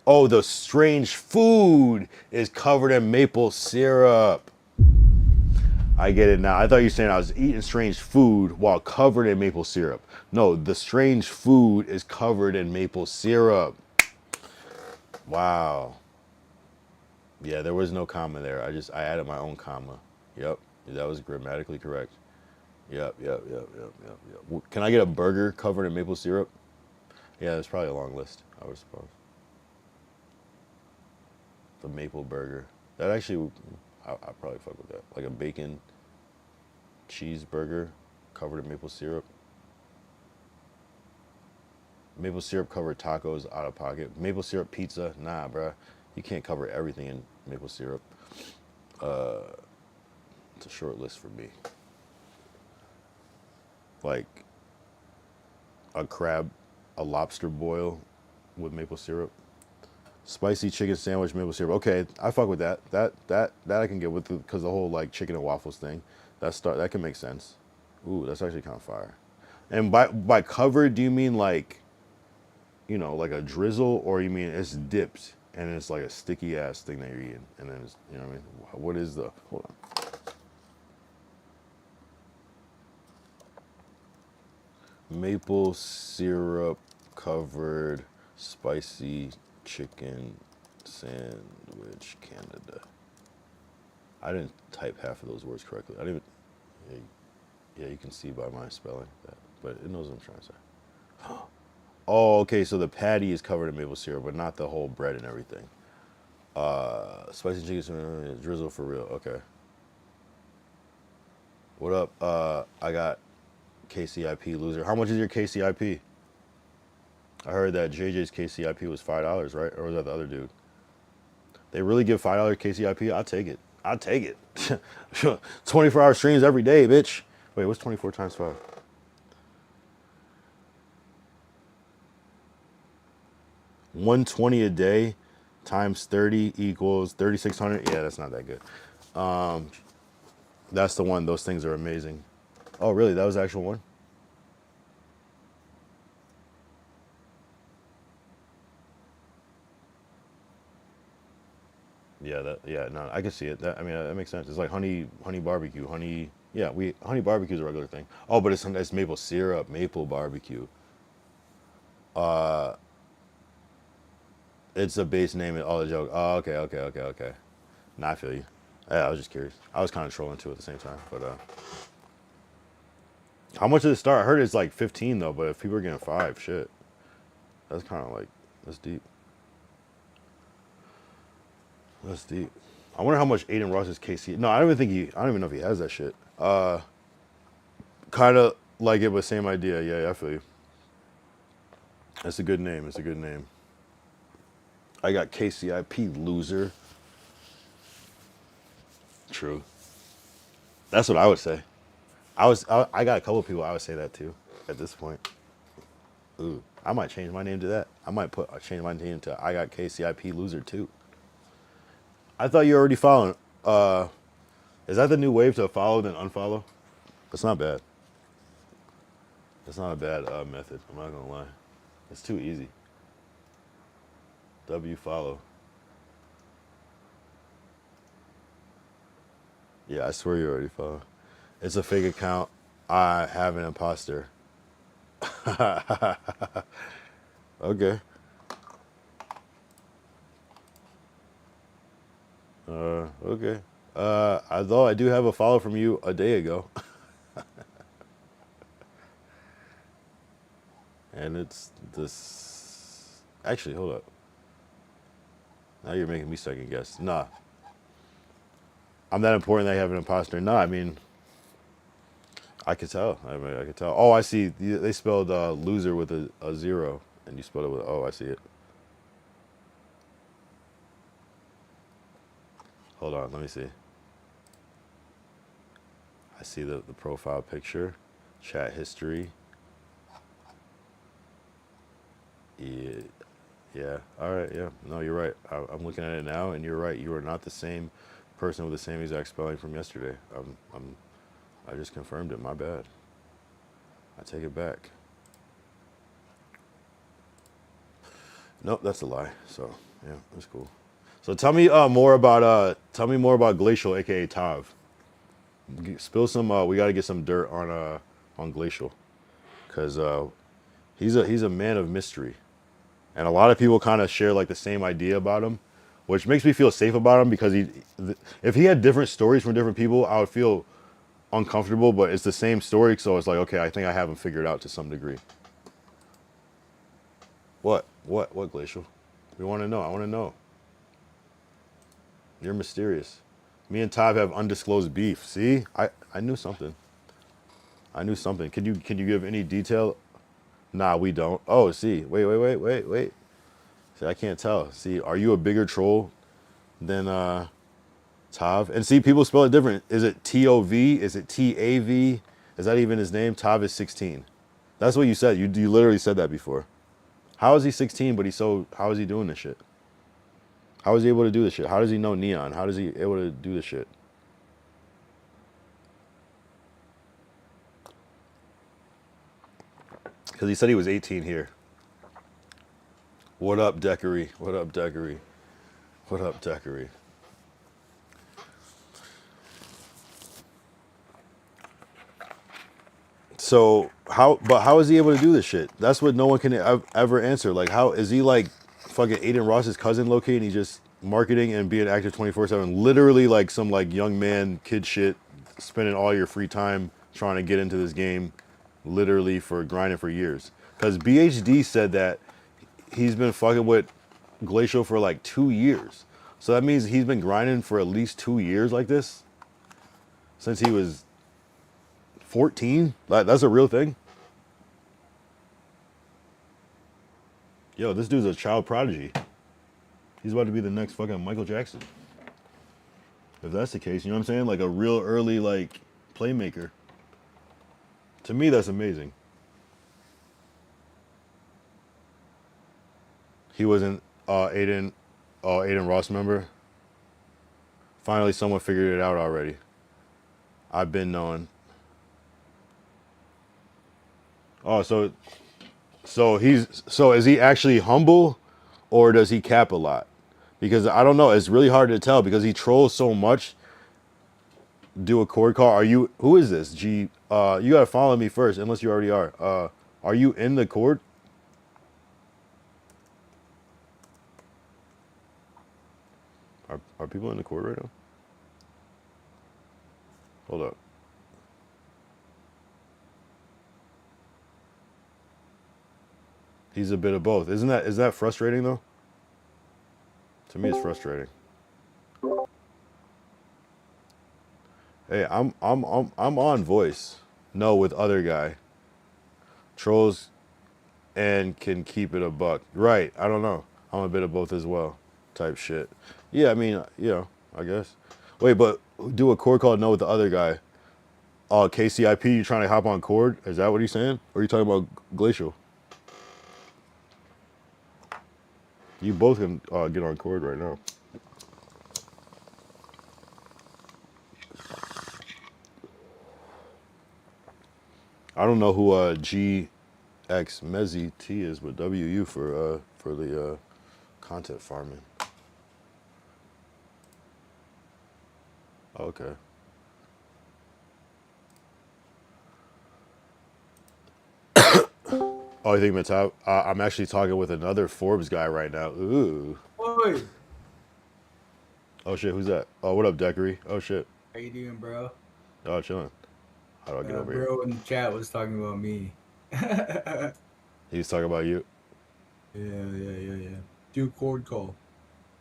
Oh, the strange food is covered in maple syrup. I get it now. I thought you were saying I was eating strange food while covered in maple syrup. No, the strange food is covered in maple syrup. Wow. Yeah, there was no comma there. I added my own comma. Yep, that was grammatically correct. Yep. Can I get a burger covered in maple syrup? Yeah, there's probably a long list, I would suppose. The maple burger. That actually, I'd probably fuck with that. Like a bacon cheeseburger covered in maple syrup. Maple syrup covered tacos out of pocket. Maple syrup pizza, nah, bruh. You can't cover everything in maple syrup. It's a short list for me. Like a lobster boil with maple syrup. Spicy chicken sandwich, maple syrup. Okay, I fuck with that. That I can get with because the whole like chicken and waffles thing. That can make sense. Ooh, that's actually kind of fire. And by covered, do you mean like, like a drizzle, or you mean it's dipped and it's like a sticky ass thing that you're eating, and then it's, what I mean? What is the? Hold on. Maple syrup covered spicy chicken sandwich, Canada. I didn't type half of those words correctly. I didn't even. Yeah, you can see by my spelling that, but it knows what I'm trying to say. Oh, okay. So the patty is covered in maple syrup, but not the whole bread and everything. Spicy chicken sandwich, drizzle for real. Okay. What up? I got KCIP loser. How much is your KCIP? I heard that JJ's KCIP was $5, right? Or was that the other dude? They really give $5 KCIP? I'll take it. I'll take it. 24-hour streams every day, bitch. Wait, what's 24 times 5? 120 a day times 30 equals 3,600. Yeah, that's not that good. That's the one. Those things are amazing. Oh, really? That was the actual one? Yeah, no, I can see it. I mean, that makes sense. It's like honey barbecue, honey. Yeah, honey barbecue is a regular thing. Oh, but it's maple syrup, maple barbecue. It's a base name and all the joke. Oh, okay. Nah, I feel you. Yeah, I was just curious. I was kind of trolling too at the same time. But how much did it start? I heard it's like 15 though. But if people are getting 5, shit, that's kind of like that's deep. That's deep. I wonder how much Aiden Ross's KC. No, I don't even think he. I don't even know if he has that shit. Kind of like it, but same idea. Yeah, I feel you. That's a good name. It's a good name. I got KCIP loser. True. That's what I would say. I got a couple of people I would say that to at this point. Ooh, I might change my name to that. Change my name to I got KCIP loser too. I thought you were already following. Is that the new wave to follow then unfollow? That's not bad. That's not a bad method. I'm not gonna lie. It's too easy. W follow. Yeah, I swear you already follow. It's a fake account. I have an imposter. Okay. Okay. Although I do have a follow from you a day ago. And it's this. Actually, hold up. Now you're making me second guess. Nah. I'm that important that I have an imposter. Nah, I mean, I could tell. I could tell. Oh, I see. They spelled loser with a 0, and you spelled it with. Oh, I see it. Hold on. Let me see. I see the profile picture, chat history. Yeah, Yeah. All right. Yeah. No, you're right. I'm looking at it now, and you're right. You are not the same person with the same exact spelling from yesterday. I just confirmed it. My bad. I take it back. Nope, that's a lie. So yeah, that's cool. So tell me more about Glacial, aka Tav. Spill some. We got to get some dirt on Glacial, cause he's a man of mystery, and a lot of people kind of share like the same idea about him, which makes me feel safe about him because if he had different stories from different people, I would feel uncomfortable. But it's the same story, so it's like okay, I think I have him figured out to some degree. What Glacial? We want to know. I want to know. You're mysterious. Me and Tav have undisclosed beef. See, I knew something. I knew something. Can you give any detail? Nah, we don't. Oh, see. Wait. See, I can't tell. See, are you a bigger troll than Tav? And see, people spell it different. Is it Tov? Is it Tav? Is that even his name? Tav is 16. That's what you said. You literally said that before. How is he 16? But how is he doing this shit? How is he able to do this shit? How does he know Neon? How does he able to do this shit? Because he said he was 18 here. What up, Deckery? What up, Deckery? What up, Deckery? So how is he able to do this shit? That's what no one can ever answer. Like, how is he like fucking Aiden Ross's cousin, low-key, and he's just marketing and being active 24/7? Literally like some like young man kid shit, spending all your free time trying to get into this game, literally for grinding for years. Because BHD said that he's been fucking with Glacial for like 2 years. So that means he's been grinding for at least 2 years like this since he was 14. That's a real thing. Yo, this dude's a child prodigy. He's about to be the next fucking Michael Jackson. If that's the case, you know what I'm saying? Like a real early like playmaker. To me, that's amazing. He wasn't Aiden Ross member. Finally, someone figured it out already. I've been knowing. Oh, so is he actually humble, or does he cap a lot? Because I don't know. It's really hard to tell because he trolls so much. Do a chord call. Are you? Who is this? G. You gotta follow me first, unless you already are. Are you in the chord? Are people in the chord right now? Hold up. He's a bit of both. Is that frustrating though? To me, it's frustrating. Hey, I'm on voice. No, with other guy. Trolls and can keep it a buck. Right. I don't know. I'm a bit of both as well. Type shit. Yeah, I mean, I guess. Wait, but do a chord call no with the other guy. Oh, KCIP, you trying to hop on chord? Is that what he's saying? Or are you talking about Glacial? You both can get on chord right now. I don't know who GX Mezzi T is, but WU for the content farming. Okay. Oh, you think Matap? I'm actually talking with another Forbes guy right now. Ooh. Oi, Oh shit, who's that? Oh, what up, Deckery? Oh shit. how you doing, bro? Oh, chilling. How do I get over here? Bro in the chat was talking about me. Yeah. He's talking about you. Do chord call.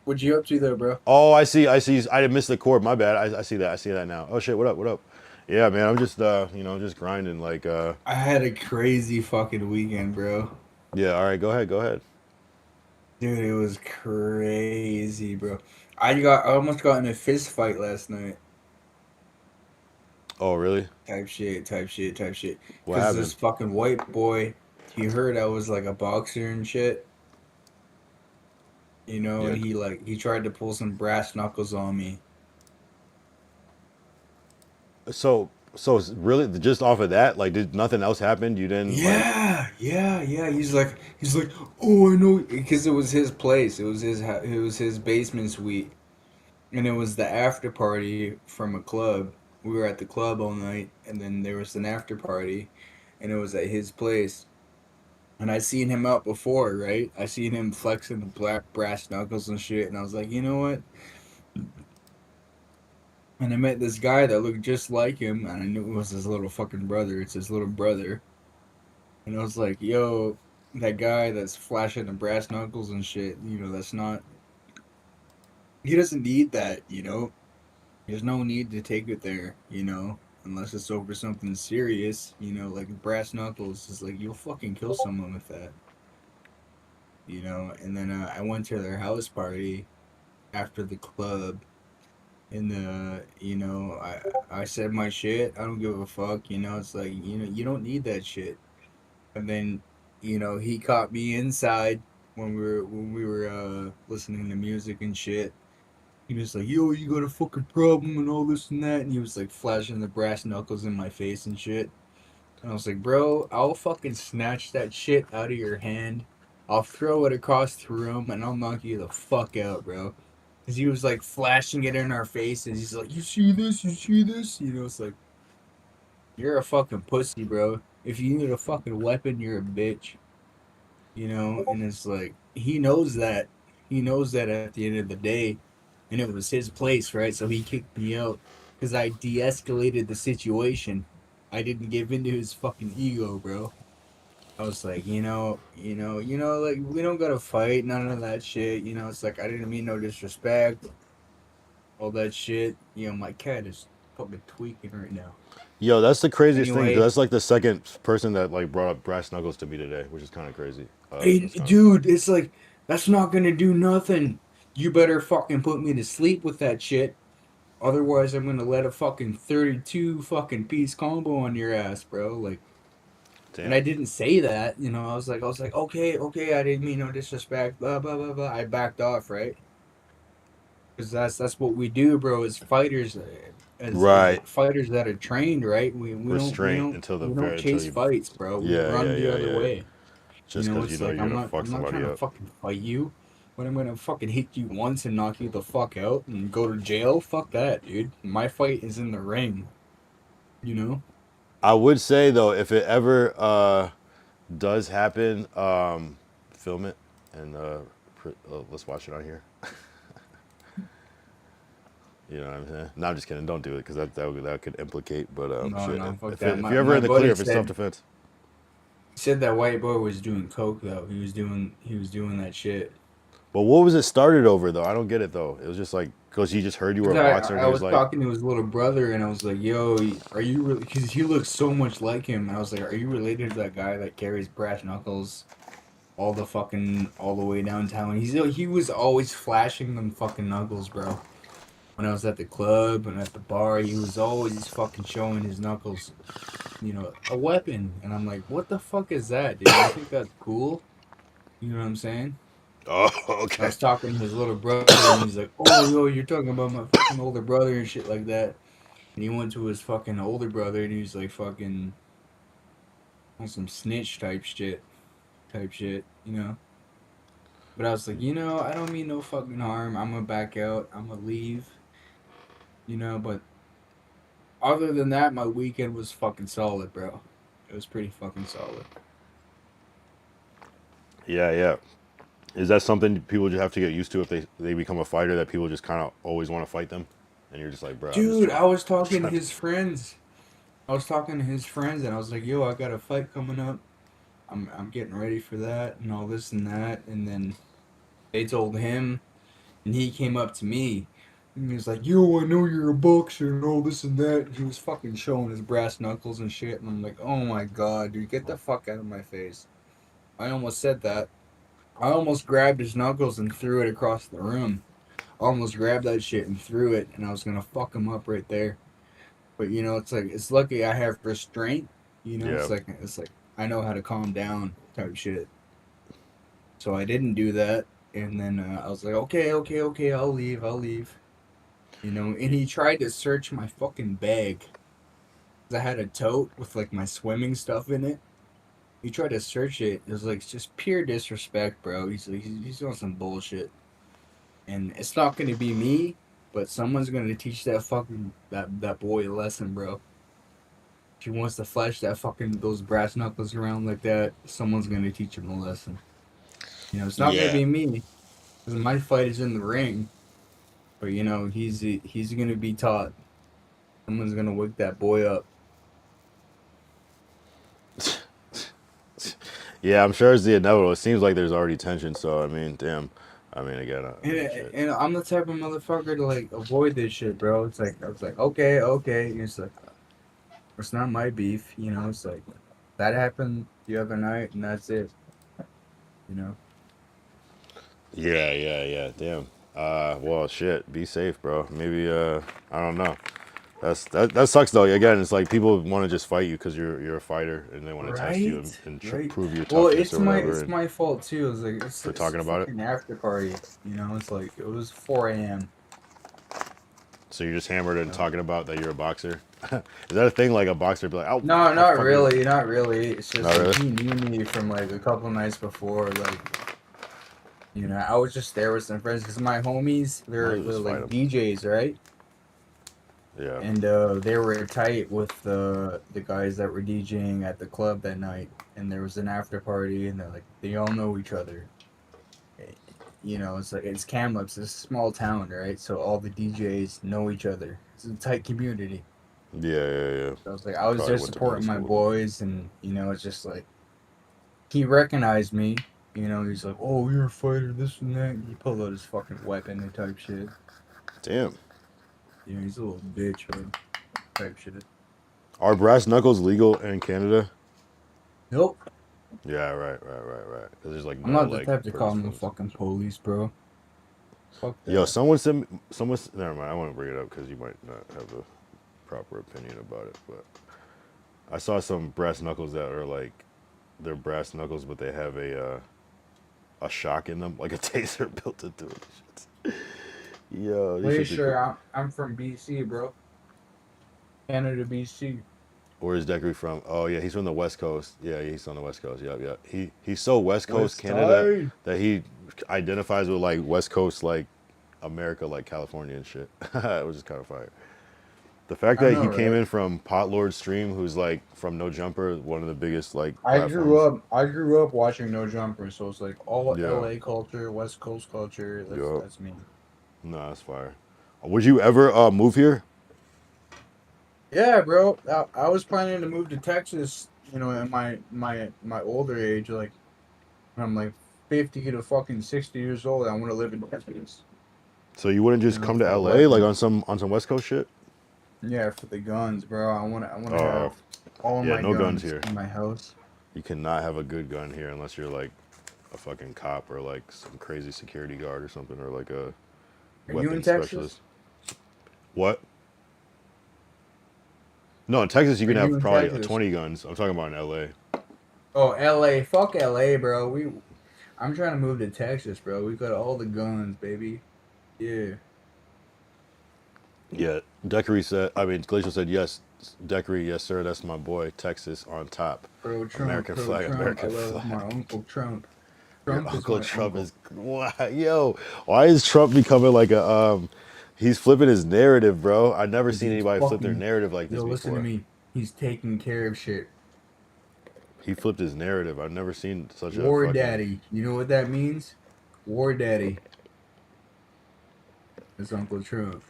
What you up to there, bro? Oh, I see. I didn't miss the chord. My bad. I see that. I see that now. Oh shit. What up? What up? Yeah, man. I'm just just grinding. Like I had a crazy fucking weekend, bro. Yeah. All right. Go ahead. Go ahead. Dude, it was crazy, bro. I almost got in a fist fight last night. Oh really? Type shit. What Because this happened? fucking white boy, he heard I was like a boxer and shit. you know, Yeah. and he tried to pull some brass knuckles on me. So really, just off of that, like, did nothing else happen? You didn't like. Yeah. He's like, oh, I know, because it was his place. It was his basement suite, and it was the after party from a club. We were at the club all night, and then there was an after party, and it was at his place. And I seen him out before, right? I seen him flexing the black brass knuckles and shit, and I was like, you know what? And I met this guy that looked just like him, and I knew it was his little fucking brother. It's his little brother. And I was like, yo, that guy that's flashing the brass knuckles and shit, you know, that's not, he doesn't need that, you know? There's no need to take it there, you know? Unless it's over something serious, you know, like brass knuckles. It's like, you'll fucking kill someone with that, you know? And then I went to their house party after the club. And you know, I said my shit. I don't give a fuck. You know, it's like, you know, you don't need that shit. And then, you know, he caught me inside when we were listening to music and shit. He was like, "Yo, you got a fucking problem and all this and that," and he was like flashing the brass knuckles in my face and shit. And I was like, "Bro, I'll fucking snatch that shit out of your hand. I'll throw it across the room and I'll knock you the fuck out, bro." Cause he was like flashing it in our faces. He's like, "You see this? You see this?" You know, it's like, you're a fucking pussy, bro. If you need a fucking weapon, you're a bitch. You know, and it's like he knows that. He knows that at the end of the day, and it was his place, right? So he kicked me out because I de-escalated the situation. I didn't give into his fucking ego, bro. I was like, like we don't gotta fight, none of that shit. You know, it's like I didn't mean no disrespect, all that shit. You know, my cat is fucking tweaking right now. Yo, that's the craziest thing. 'Cause Anyway, that's like the second person that like brought up brass knuckles to me today, which is kind of crazy. hey, That's kind of. dude, it's like that's not gonna do nothing. You better fucking put me to sleep with that shit. Otherwise, I'm gonna let a fucking 32 fucking piece combo on your ass, bro. Like, and Damn. I didn't say that, you know. I was like, okay, I didn't mean no disrespect. Blah blah blah blah. I backed off, right? Because that's what we do, bro. As fighters, as Right. fighters that are trained, right? Restraint until the We don't very until chase you. fights, bro. We Yeah, yeah, run the yeah, other yeah. way. You Just know, because you it's know like you're gonna fuck I'm not somebody trying to up. fucking fight you, but I'm gonna fucking hit you once and knock you the fuck out and go to jail. Fuck that, dude. My fight is in the ring. You know. I would say though, if it ever does happen, film it and let's watch it on here. You know what I'm saying? No, I'm just kidding. Don't do it because that could implicate. But No, shit, no, fuck if that. if you're ever My in the clear, buddy if it's self said defense. he said that white boy was doing coke though. He was doing that shit. But what was it started over though? I don't get it though. It was just like because he just heard you were Cause a boxer and I he was was like, talking to his little brother and I was like, "Yo, are you really?" Because he looks so much like him. And I was like, "Are you related to that guy that carries brass knuckles all the way downtown?" He was always flashing them fucking knuckles, bro. When I was at the club and at the bar, he was always fucking showing his knuckles. You know, a weapon. And I'm like, "What the fuck is that, dude? You think that's cool?" You know what I'm saying? oh, I okay. was talking to his little brother, and he's like, "Oh, yo, you're talking about my fucking older brother and shit like that." And he went to his fucking older brother, and he's like, fucking on some snitch type shit, you know. But I was like, I don't mean no fucking harm. I'm gonna back out. I'm gonna leave, you know. But other than that, my weekend was fucking solid, bro. It was pretty fucking solid. Yeah, yeah. Is that something people just have to get used to if they become a fighter that people just kind of always want to fight them, and you're just like, bro, I'm just Dude, trying. I was talking to Trying to. his friends. I was talking to his friends, and I was like, "Yo, I got a fight coming up. I'm getting ready for that, and all this and that." And then they told him, and he came up to me and he was like, "Yo, I know you're a boxer and all this and that." And he was fucking showing his brass knuckles and shit. And I'm like, "Oh my god, dude, get the fuck out of my face." I almost said that. I almost grabbed his knuckles and threw it across the room. I almost grabbed that shit and threw it, and I was gonna fuck him up right there. But it's like it's lucky I have restraint. Yeah. It's like I know how to calm down type shit. So I didn't do that, And then I was like, okay, I'll leave. You know, and he tried to search my fucking bag. 'Cause I had a tote with like my swimming stuff in it. He tried to search it. It was like just pure disrespect, bro. He's like, he's doing some bullshit. And it's not gonna be me, but someone's gonna teach that fucking that boy a lesson, bro. If he wants to flash that fucking those brass knuckles around like that, someone's gonna teach him a lesson. You know, it's not gonna Yeah. be me, because my fight is in the ring. But you know, he's gonna be taught. Someone's gonna wake that boy up. Yeah, I'm sure it's the inevitable. It seems like there's already tension. So I mean, damn. I mean, again, shit. And I'm the type of motherfucker to like avoid this shit, bro. It's like I was like, okay. And it's like it's not my beef, you know. It's like that happened the other night, and that's it, you know. Yeah. Damn. Well, shit. Be safe, bro. Maybe. I don't know. That sucks though. Again, it's like people want to just fight you because you're a fighter and they want to test you Right, and right. prove your Well, toughness or whatever. it's And my fault too. It's like for it's talking a about it. fucking after party, you know. It's like it was 4 a.m. So you're just hammered and Yeah. talking about that you're a boxer. Is that a thing? Like a boxer be like, oh, No, I'll not fucking... really, not really. It's just Not like really. he knew me from like a couple nights before, like. You know, I was just there with some friends because my homies, Might as they're well just fight like him. DJs, right? Yeah. And they were tight with the guys that were DJing at the club that night. And there was an after party, and they're like, they all know each other. You know, it's like it's Kamloops, it's a small town, right? So all the DJs know each other. It's a tight community. Yeah. So I was like, I was Probably there went to middle supporting my school with him. boys, and you know, it's just like he recognized me. You know, he's like, "Oh, you're a fighter, this and that." And he pulled out his fucking weapon and type shit. Damn. Yeah, he's a little bitch, man. Type shit. Are brass knuckles legal in Canada? Nope. Yeah, right. Because there's like I'm no not the like type to call him the jurisprudence. fucking police, bro. Fuck Yo, that. someone sent me, never mind. I won't bring it up because you might not have a proper opinion about it. But I saw some brass knuckles that are like they're brass knuckles, but they have a shock in them, like a taser built into it. Yo, these Pretty should be cool. sure I'm from BC, bro. Canada, BC. Where is Decker from? Oh yeah, he's from the West Coast. Yeah, he's on the West Coast. Yeah. He's so West Coast West Canada Side. that he identifies with like West Coast like America, like California and shit. Which is kind of fire. The fact I that know, he came right? in from Pot Lord Stream, who's like from No Jumper, one of the biggest like I grew platforms. up. I grew up watching No Jumper, so it's like all Yeah. LA culture, West Coast culture. Yup. That's me. No, that's fire. Would you ever move here? Yeah, bro. I was planning to move to Texas. You know, at my older age, like when I'm like 50 to fucking 60 years old, I want to live in Texas. So you wouldn't You just know, come to for the LA like weapons. on some West Coast shit? Yeah, for the guns, bro. I want to Oh, have all yeah, my no guns guns here. in my house. You cannot have a good gun here unless you're like a fucking cop or like some crazy security guard or something or like a Are you in weapons Texas? specialist. What? No, in Texas you Are can you have in probably Texas? 20 guns. I'm talking about in LA. Oh, LA. Fuck LA, bro. I'm trying to move to Texas, bro. We got all the guns, baby. Yeah. Yeah, Glacial said yes. Decory, yes sir, that's my boy. Texas on top. Pro Trump, American pro flag, Trump. I American love my flag. Uncle Trump. Your Trump is Uncle my Trump uncle. is yo. Why is Trump becoming like a he's flipping his narrative, bro. I've never 'Cause seen he's anybody flip their fucking. narrative like this Yo, listen to before. me. He's taking care of shit. He flipped his narrative. I've never seen such a War fucking daddy. You know what that means? War daddy. That's Uncle Trump.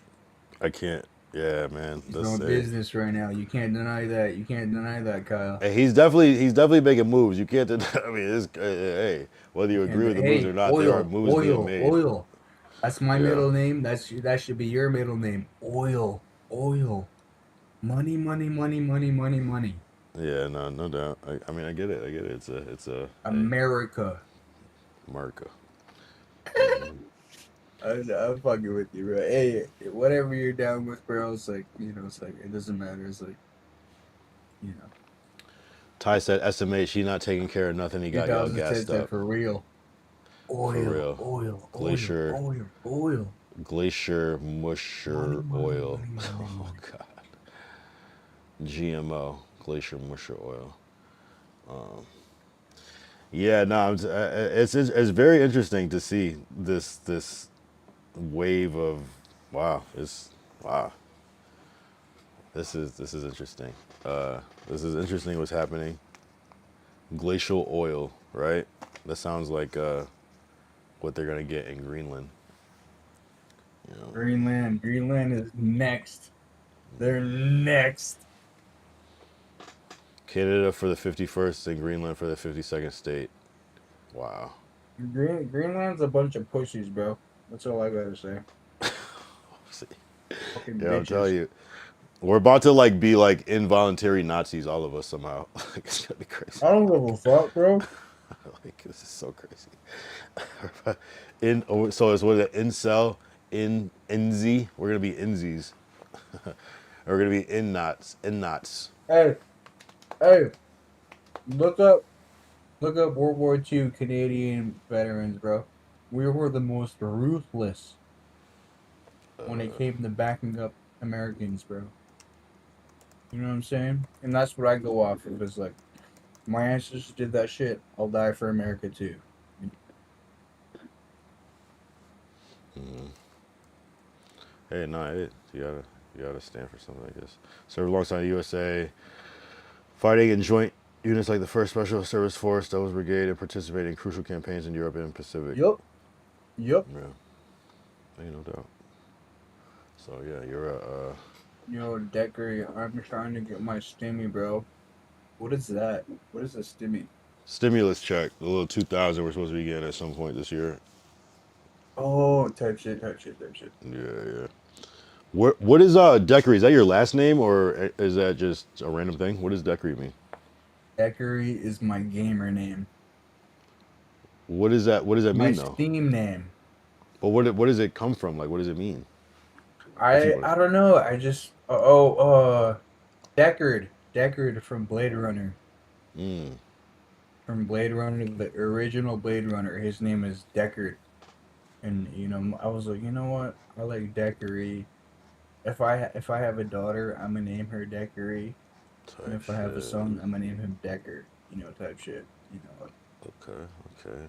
I can't. Yeah, man. He's Let's doing say. business right now. You can't deny that. You can't deny that, Kyle. Hey, he's definitely making moves. You can't. I mean, hey, whether you agree with the moves or Hey, not, there are oil, moves being oil, made. oil. That's my Yeah. middle name. That should be your middle name. Oil, oil. Money, money, money, money, money, money. Yeah, no doubt. I mean, I get it. It's a hey, America. America. I'm fucking with you, bro. Hey, whatever you're down with, bro. It's like it's like it doesn't matter. It's like you know. Ty said, "SMH, she not taking care of nothing. He got y'all 2010 gassed said up." for real. For Oil, real. oil, oil, Glacier, oil, oil. glacier Money, musher money, oil. money, money, Oh money. God. GMO, glacier musher oil. Yeah, no, it's very interesting to see this wave of wow. It's wow. This is interesting. This is interesting. What's happening? Glacial oil, right? That sounds like what they're gonna get in Greenland. You know, Greenland is next. They're next. Canada for the 51st and Greenland for the 52nd state. Wow. Greenland's a bunch of pussies, bro. That's all I gotta say. See, Fucking yeah, I'm bitches. telling you, we're about to like be like involuntary Nazis, all of us somehow. Like, it's gonna be crazy. I don't give a fuck, bro. Like this is so crazy. So it's what is it? Incel, Inzi. We're gonna be Inzis. We're gonna be in knots. In knots. Hey, hey, look up, look up World War II Canadian veterans, bro. We were the most ruthless when it came to backing up Americans, bro. You know what I'm saying? And that's what I go off of. Is like my ancestors did that shit. I'll die for America too. Hey, no, you gotta stand for something like this. Serve alongside the USA, fighting in joint units like the First Special Service Force, Devil's Brigade, and participating in crucial campaigns in Europe and Pacific. Yup. Yup. Yeah, ain't no doubt. So yeah, you're a Yo, Decker, I'm trying to get my stimmy, bro. What is that? What is a stimmy? stimulus check, the little 2,000 we're supposed to be getting at some point this year. Oh, type shit, type shit, type shit. Yeah, yeah. What is Deckery? Is that your last name or is that just a random thing? What does Deckery mean? Deckery is my gamer name. What is that? What does that My mean though? Steam name. But what does it come from? Like, what does it mean? If I you I don't know. I just Deckard. Deckard from Blade Runner. mm, From Blade Runner, the original Blade Runner. His name is Deckard. And I was like, you know what? I like Deckery. If I have a daughter, I'm gonna name her Deckery. And type if I have a shit. son, I'm gonna name him Deckard. Type shit. Okay, okay.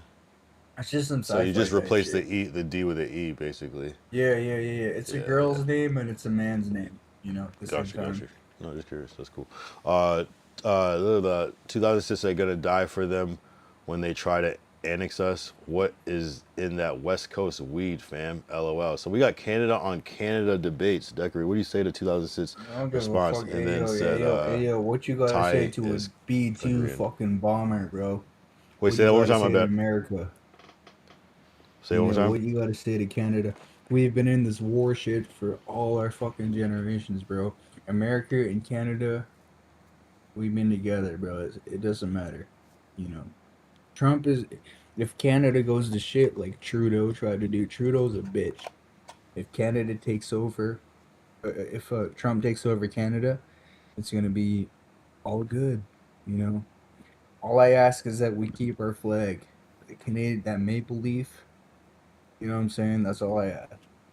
It's just some So you sci-fi just type replace shit. the D with the E, basically. Yeah, yeah, yeah, yeah. It's a Yeah, yeah. girl's name and it's a man's name. At the same Gotcha, time. gotcha. No, just curious. That's cool. The 2006, they're gonna die for them when they try to annex us. What is in that West Coast weed, fam? LOL. So we got Canada on Canada debates. Deckery, what do you say to 2006 I don't give a response? fuck. And Hey then yo, hey said, yo, hey yo. What you gotta say Ty to a is B2 agreeing. fucking bomber, bro? Wait, What say you that one more gotta time. My say to bad. America? Say it one more time. What you gotta say to Canada? We've been in this war shit for all our fucking generations, bro. America and Canada, we've been together, bro. It doesn't matter. You know, Trump is. If Canada goes to shit like Trudeau tried to do, Trudeau's a bitch. If Canada takes over, if Trump takes over Canada, it's gonna be all good. You know, all I ask is that we keep our flag, the Canadian, that maple leaf. You know what I'm saying? That's all I ask.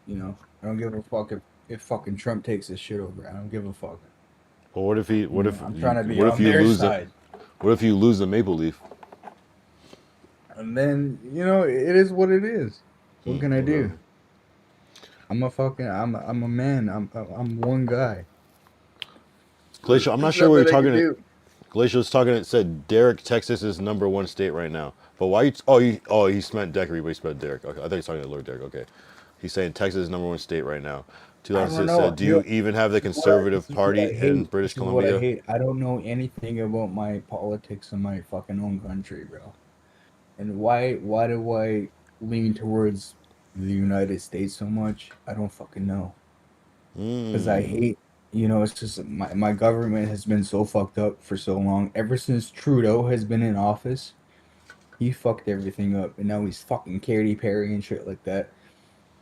I don't give a fuck if fucking Trump takes this shit over. I don't give a fuck. Well, what if he? I'm trying to be What if on you their lose the? side. What if you lose the maple leaf? And then it is what it is. What can I Okay. do? I'm a man. I'm one guy. Glacier, I'm not There's sure what you're nothing I can talking. do. Glacier was talking. It said Derek, Texas is #1 state right now. But why? He meant Deckery, but he spelled Derek. Okay, I think he's talking to Lord Derek. Okay, he's saying Texas is #1 state right now. I don't 2006 know. said, do you even have the This conservative is what party I in hate. British This is what I Columbia? hate. I don't know anything about my politics in my fucking own country, bro. And why do I lean towards the United States so much? I don't fucking know. Because I Hmm. hate, it's just my government has been so fucked up for so long. Ever since Trudeau has been in office, he fucked everything up. And now he's fucking Katy Perry and shit like that.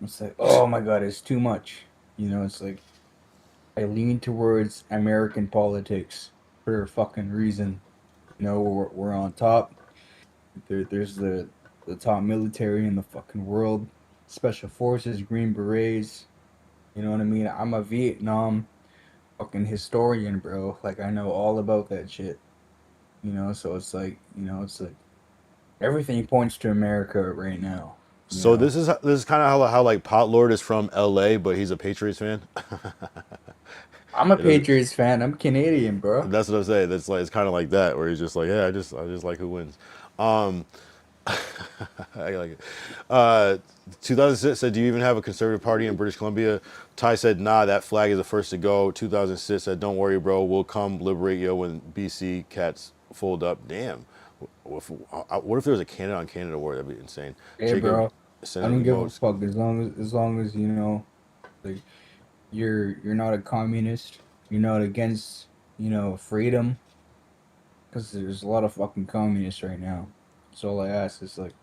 It's like, oh my God, it's too much. It's like I lean towards American politics for a fucking reason. We're on top. There's the the top military in the fucking world. Special Forces, Green Berets. You know what I mean? I'm a Vietnam fucking historian, bro. Like I know all about that shit. You know, so it's like, it's like everything points to America right now. You So know, this is kind of how like Pot Lord is from L.A., but he's a Patriots fan. I'm a It doesn't, Patriots fan. I'm Canadian, bro. that's what I'm saying. That's like it's kind of like that, where he's just like, yeah, I just like who wins. Um, I like it. 2006 said, do you even have a conservative party in British Columbia? Ty said, nah, that flag is the first to go. 2006 said, don't worry, bro, we'll come liberate you when BC cats fold up. Damn. What if there was a Canada on Canada war? That'd be insane. Hey, Jacob bro. I sending don't give a emotes. fuck as long as like you're not a communist. You're not against freedom. Because there's a lot of fucking communists right now. So all I ask is like,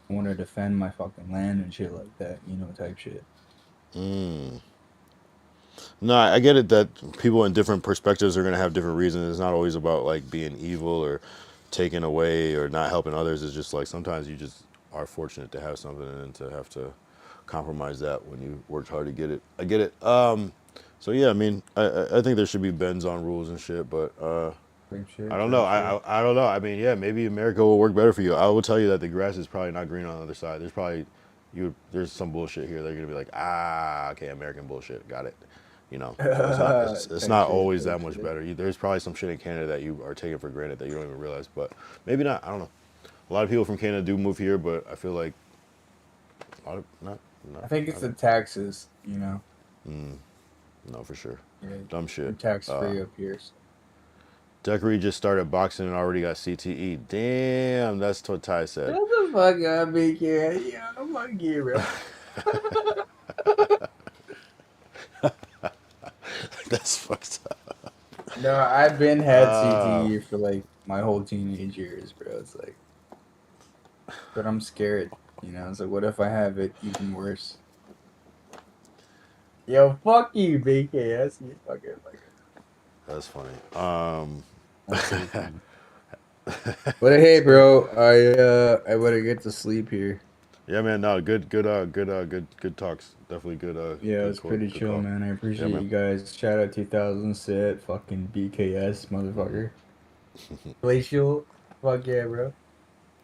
I want to defend my fucking land and shit like that. Type shit. No, I get it that people in different perspectives are going to have different reasons. It's not always about like being evil or taking away or not helping others. It's just like sometimes you just are fortunate to have something and to have to compromise that when you worked hard to get it. I get it. So yeah, I mean, I think there should be bends on rules and shit, but Type I shit. don't know. Type shit. I don't know. I mean, yeah, maybe America will work better for you. I will tell you that the grass is probably not green on the other side. There's probably there's some bullshit here. They're gonna be like, ah, okay, American bullshit, got it. So it's Type not shit. always Type that much shit. better. There's probably some shit in Canada that you are taking for granted that you don't even realize, but maybe not. I don't know. A lot of people from Canada do move here, but I feel like a lot of not I think it's the taxes. no for sure. Yeah, Dumb we're shit. tax free up here. So. Decory just started boxing and already got CTE. Damn, that's what Ty said. Shut the fuck up, big kid. Yeah, fuck you, bro. That's fucked up. No, I've been had CTE for like my whole teenage years, bro. It's like, but I'm scared. It's like, what if I have it even worse? Yo, fuck you, BK. That's you fucking like. That's funny. That's so funny. But hey, bro, I better get to sleep here. Yeah, man. No, good talks. Definitely Yeah, good it's pretty good chill, call. man. I Yeah, appreciate man. you guys. Shout out 2000 set, fucking BKS, motherfucker. Glacial, fuck yeah, bro.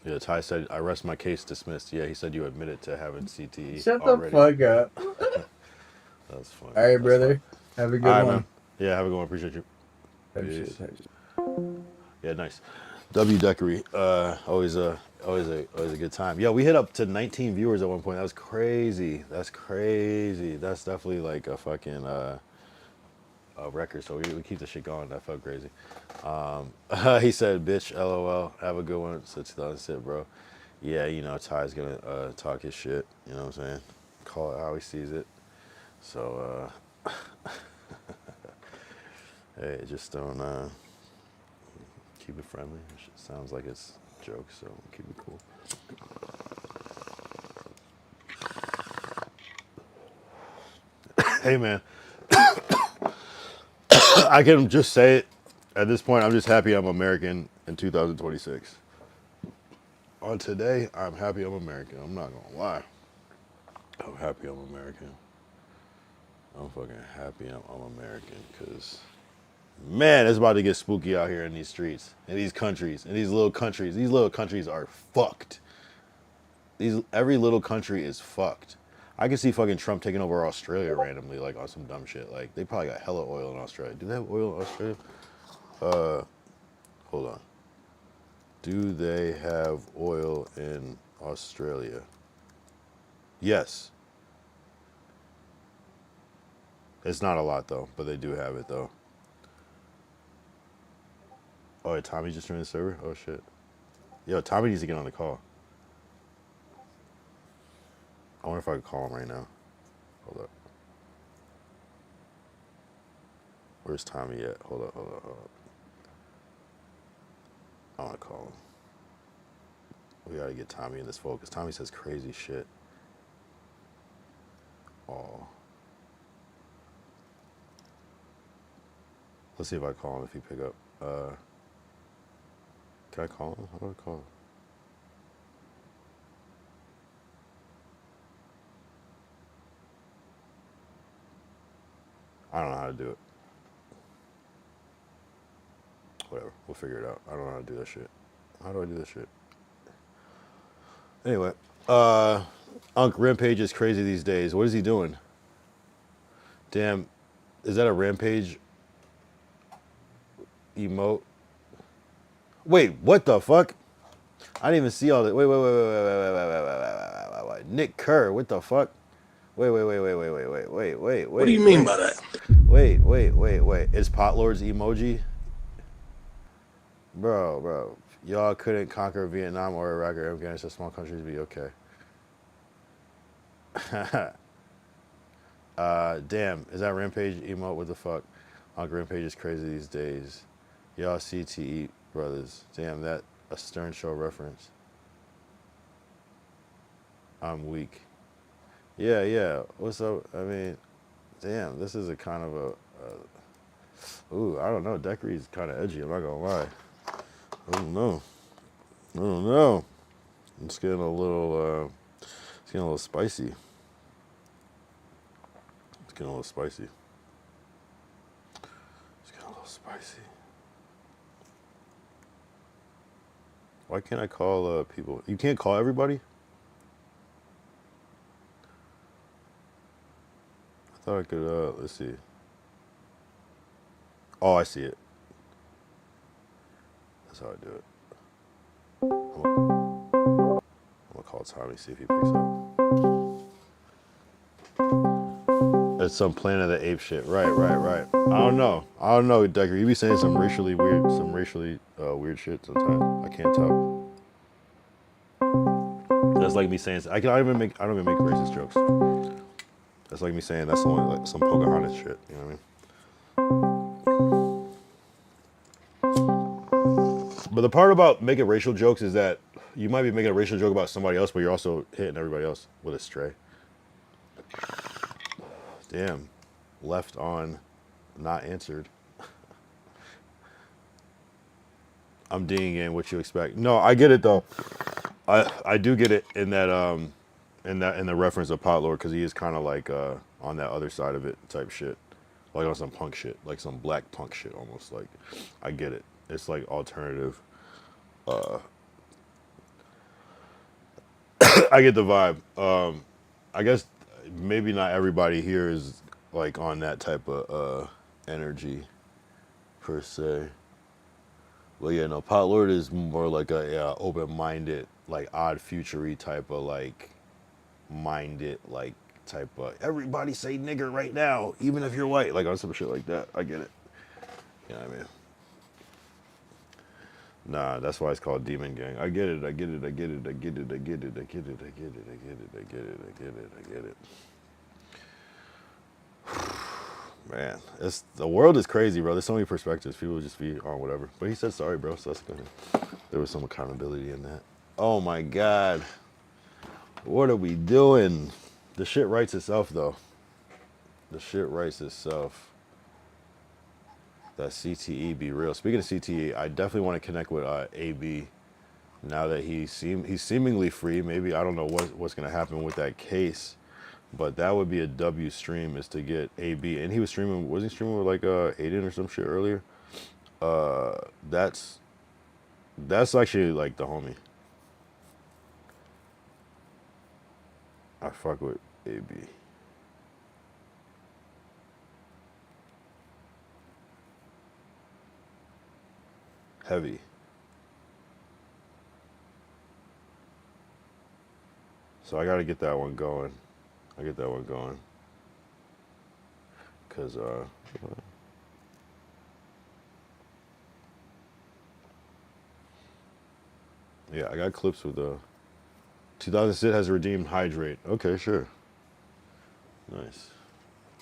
Yeah, Ty said I rest my case dismissed. Yeah, he said you admitted to having CTE Shut the already. fuck up. That's funny. All right, That's fine. brother. Have a All good right, man. one. Yeah, have a good one. Appreciate you. Type shit. Peace. Type shit. Yeah, nice. W Decory. Always a good time. Yeah, we hit up to 19 viewers at one point. That was crazy. That's crazy. That's definitely like a fucking a record. So we keep the shit going. That felt crazy. He said, "Bitch, LOL. Have a good one." So 2006, bro. Yeah, Ty's gonna talk his shit. You know what I'm saying? Call it how he sees it. So hey, just don't keep it friendly. It sounds like it's a joke, so keep it cool. Hey, man, I can just say it. At this point, I'm just happy I'm American in 2026. On today, I'm happy I'm American. I'm not gonna lie. I'm happy I'm American. I'm fucking happy I'm American because, man, it's about to get spooky out here in these streets, in these countries, in these little countries. These little countries are fucked. Every little country is fucked. I can see fucking Trump taking over Australia randomly, like on some dumb shit. Like they probably got hella oil in Australia. Do they have oil in Australia? Hold on. Do they have oil in Australia? Yes. It's not a lot though, but they do have it though. Oh, yeah, Tommy just joined the server. Oh shit. Yo, Tommy needs to get on the call. I wonder if I could call him right now. Hold up. Where's Tommy at? Hold up. I want to call him. We gotta get Tommy in this phone because Tommy says crazy shit. Oh. Let's see if I call him if he pick up. Can I call him? How do I call him? I don't know how to do it. Whatever. We'll figure it out. I don't know how to do that shit. How do I do this shit? Anyway, Unc Rampage is crazy these days. What is he doing? Damn, is that a Rampage emote? Wait, what the fuck? I didn't even see all that. Wait. Nick Kerr, what the fuck? Wait. What do you mean by that? Wait. Is Potlord's emoji? Bro. Y'all couldn't conquer Vietnam or Iraq or Afghanistan. Small countries be okay. Damn, is that Rampage emote? What the fuck? Uncle Rampage is crazy these days. Y'all CTE brothers. Damn, that a Stern Show reference. I'm weak. Yeah. What's up? I mean, damn, this is a kind of ooh, I don't know. Deckery's kind of edgy. I'm not gonna lie. I don't know. It's getting a little spicy. It's getting a little spicy. Why can't I call people? You can't call everybody? I thought I could, let's see. Oh, I see it. That's how I do it. I'm gonna call Tommy, see if he picks up. It's some Planet of the Apes shit. Right. I don't know, Decker. You be saying some racially weird shit sometimes. I can't tell. That's like me saying I don't even make racist jokes. That's like me saying that's only like some Pocahontas shit. You know what I mean? But the part about making racial jokes is that you might be making a racial joke about somebody else, but you're also hitting everybody else with a stray. Damn. Left on, not answered. I'm dinging in what you expect. No, I get it though. I do get it in that in the reference of Potlord, because he is kind of like on that other side of it type shit, like on some punk shit, like some black punk shit almost. Like I get it. It's like alternative. I get the vibe. I guess maybe not everybody here is like on that type of energy per se. Well, yeah, no, Potlord is more like a open-minded, like odd futury type of like minded, like type of everybody say nigger right now, even if you're white, like on some shit like that. I get it. You know what I mean? Nah, that's why it's called Demon Gang. I get it. Man, the world is crazy, bro. There's so many perspectives. People just be on whatever. But he said sorry, bro, so that's good. There was some accountability in that. Oh my God. What are we doing? The shit writes itself, though. The shit writes itself. That CTE be real. Speaking of CTE, I definitely want to connect with AB now that he's seemingly free. Maybe I don't know what's gonna happen with that case, but that would be a W stream, is to get AB. And he was streaming. Was he streaming with like Aiden or some shit earlier? That's actually like the homie. I fuck with AB. Heavy. So I gotta get that one going. Cause yeah, I got clips with 2000 Sid has redeemed Hydrate. Okay, sure. Nice.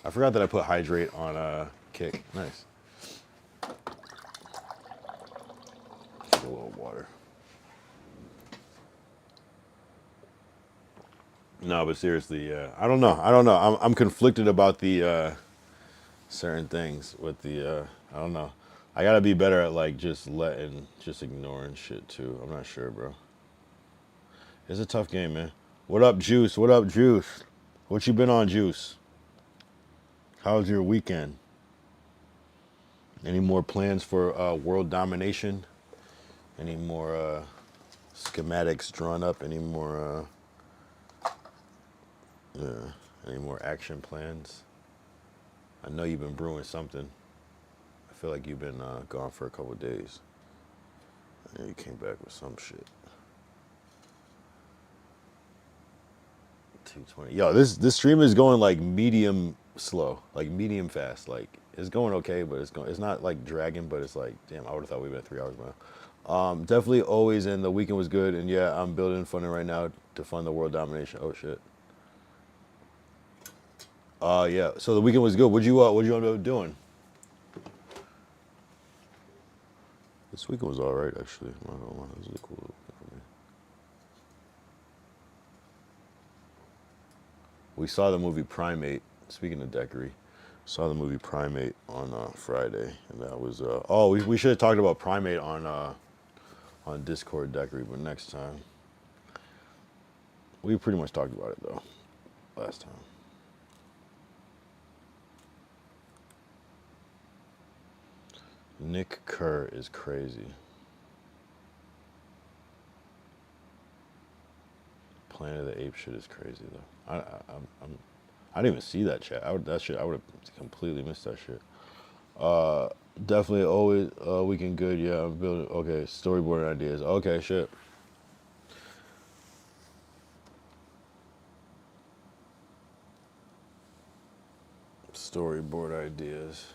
I forgot that I put Hydrate on Kick. Nice. Get a little water. No, but seriously, yeah. I don't know. I'm conflicted about the certain things with the I don't know. I gotta be better at like just ignoring shit too. I'm not sure, bro. It's a tough game, man. What up, Juice? What you been on, Juice? How's your weekend? Any more plans for world domination? Any more schematics drawn up? Any more action plans? I know you've been brewing something. I feel like you've been gone for a couple of days. I know you came back with some shit. 220. Yo, this stream is going like medium slow, like medium fast. Like it's going okay, but it's not like dragging, but it's like, damn, I would have thought we'd been at 3 hours now. Definitely always, and the weekend was good, and yeah, I'm building funding right now to fund the world domination. Oh shit. Yeah. So the weekend was good. What'd you end up doing? This weekend was all right, actually. I'm not gonna lie. This was a cool weekend for me. We saw the movie Primate. Speaking of Deckery, saw the movie Primate on Friday, and that was. We should have talked about Primate on Discord Deckery, but next time. We pretty much talked about it though, last time. Nick Kerr is crazy. Planet of the Apes shit is crazy though. I didn't even see that chat. I would have completely missed that shit. Definitely always weekend good. Yeah, I'm building. Okay, storyboard ideas. Okay, shit. Storyboard ideas.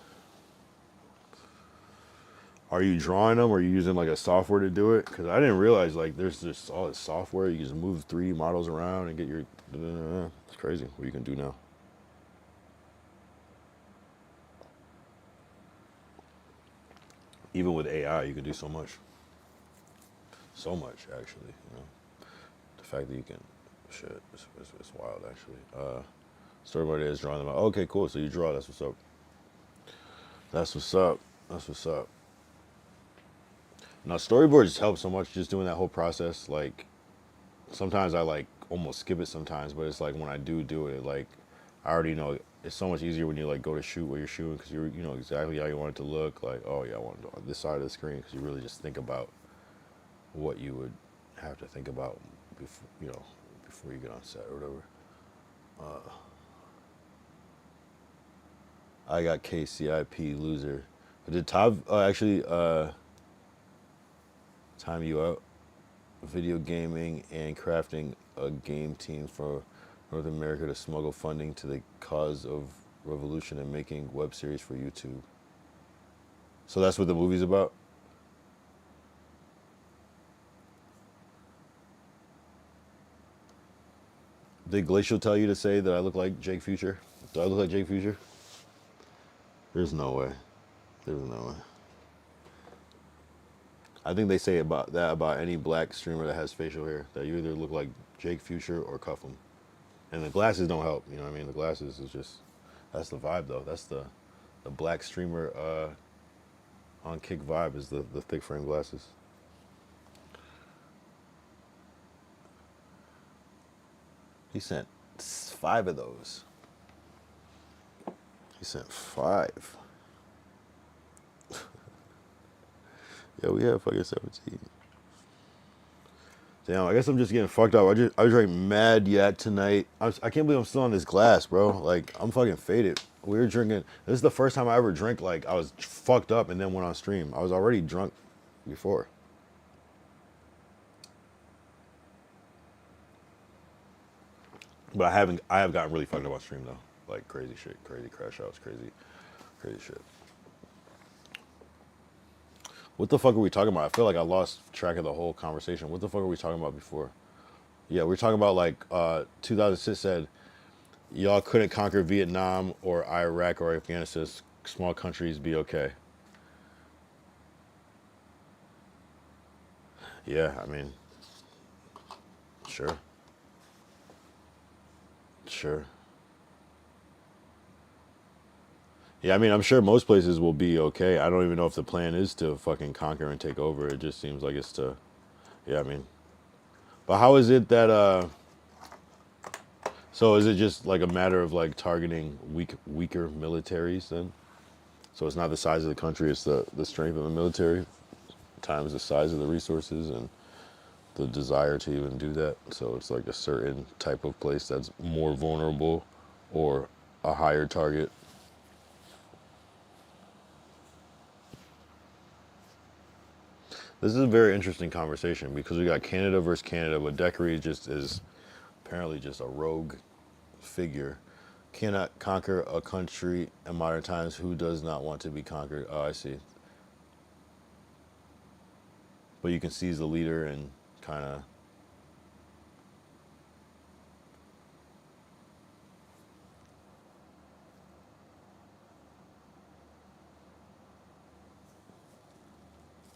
Are you drawing them or are you using like a software to do it? Because I didn't realize like there's just all this software. You just move 3D models around and get your. It's crazy what you can do now. Even with AI, you can do so much. So much, actually. You know, the fact that you can, shit, it's wild actually. Storyboard is drawing them out. Okay, cool. So you draw. That's what's up. That's what's up. That's what's up. Now storyboards help so much just doing that whole process. Like sometimes I like almost skip it sometimes, but it's like when I do it, like I already know it's so much easier when you like go to shoot what you're shooting because you know exactly how you want it to look. Like, oh yeah, I want it on this side of the screen because you really just think about what you would have to think about before you get on set or whatever. I got KCIP loser. Did Tav actually time you out? Video gaming and crafting a game team for North America to smuggle funding to the cause of revolution and making web series for YouTube. So that's what the movie's about? Did Glacial tell you to say that I look like Jake Future? Do I look like Jake Future? There's no way. There's no way. I think they say about any black streamer that has facial hair, that you either look like Jake Future or cuff him. And the glasses don't help, you know what I mean? The glasses is just, that's the vibe though. That's the black streamer on Kick vibe is the thick frame glasses. He sent 5 of those. He sent 5. Yeah, we have fucking 17. Damn, I guess I'm just getting fucked up. I drank mad yet tonight. I can't believe I'm still on this glass, bro. Like, I'm fucking faded. We were drinking. This is the first time I ever drank, like, I was fucked up and then went on stream. I was already drunk before. But I have gotten really fucked up on stream, though. Like, crazy shit. Crazy crash outs. Crazy shit. What the fuck are we talking about? I feel like I lost track of the whole conversation. What the fuck are we talking about before? Yeah, we're talking about like 2006 said y'all couldn't conquer Vietnam or Iraq or Afghanistan. Small countries be okay. Yeah, I mean, sure. Yeah, I mean, I'm sure most places will be okay. I don't even know if the plan is to fucking conquer and take over. It just seems like it's to, yeah, I mean. But how is it that, so is it just like a matter of like targeting weaker militaries then? So it's not the size of the country, it's the strength of the military times the size of the resources and the desire to even do that. So it's like a certain type of place that's more vulnerable or a higher target. This is a very interesting conversation because we got Canada versus Canada, but Deckery just is apparently just a rogue figure. Cannot conquer a country in modern times who does not want to be conquered. Oh, I see. But you can seize the leader and kind of.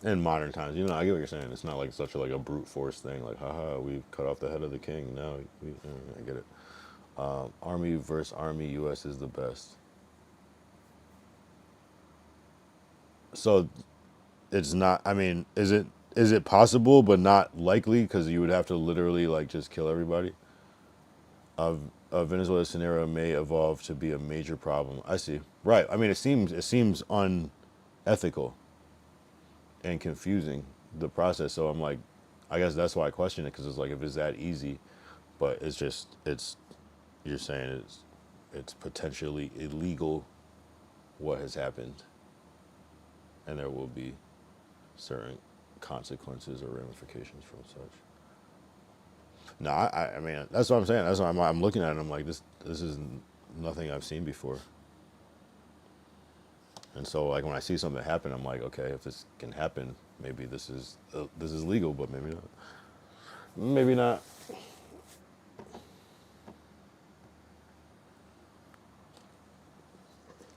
In modern times, you know, I get what you're saying. It's not like such a like a brute force thing. Like, haha, we cut off the head of the king. Now, I get it. Army versus army, U.S. is the best. So it's not. I mean, is it possible, but not likely because you would have to literally like just kill everybody. A Venezuela scenario may evolve to be a major problem. I see. Right. I mean, it seems unethical and confusing the process. So I'm like, I guess that's why I question it because it's like if it's that easy, but it's just it's you're saying it's potentially illegal what has happened, and there will be certain consequences or ramifications from such. No, I mean that's what I'm saying. That's why I'm looking at it. I'm like this is nothing I've seen before. And so like when I see something happen, I'm like, okay, if this can happen, maybe this is legal, but maybe not. Maybe not.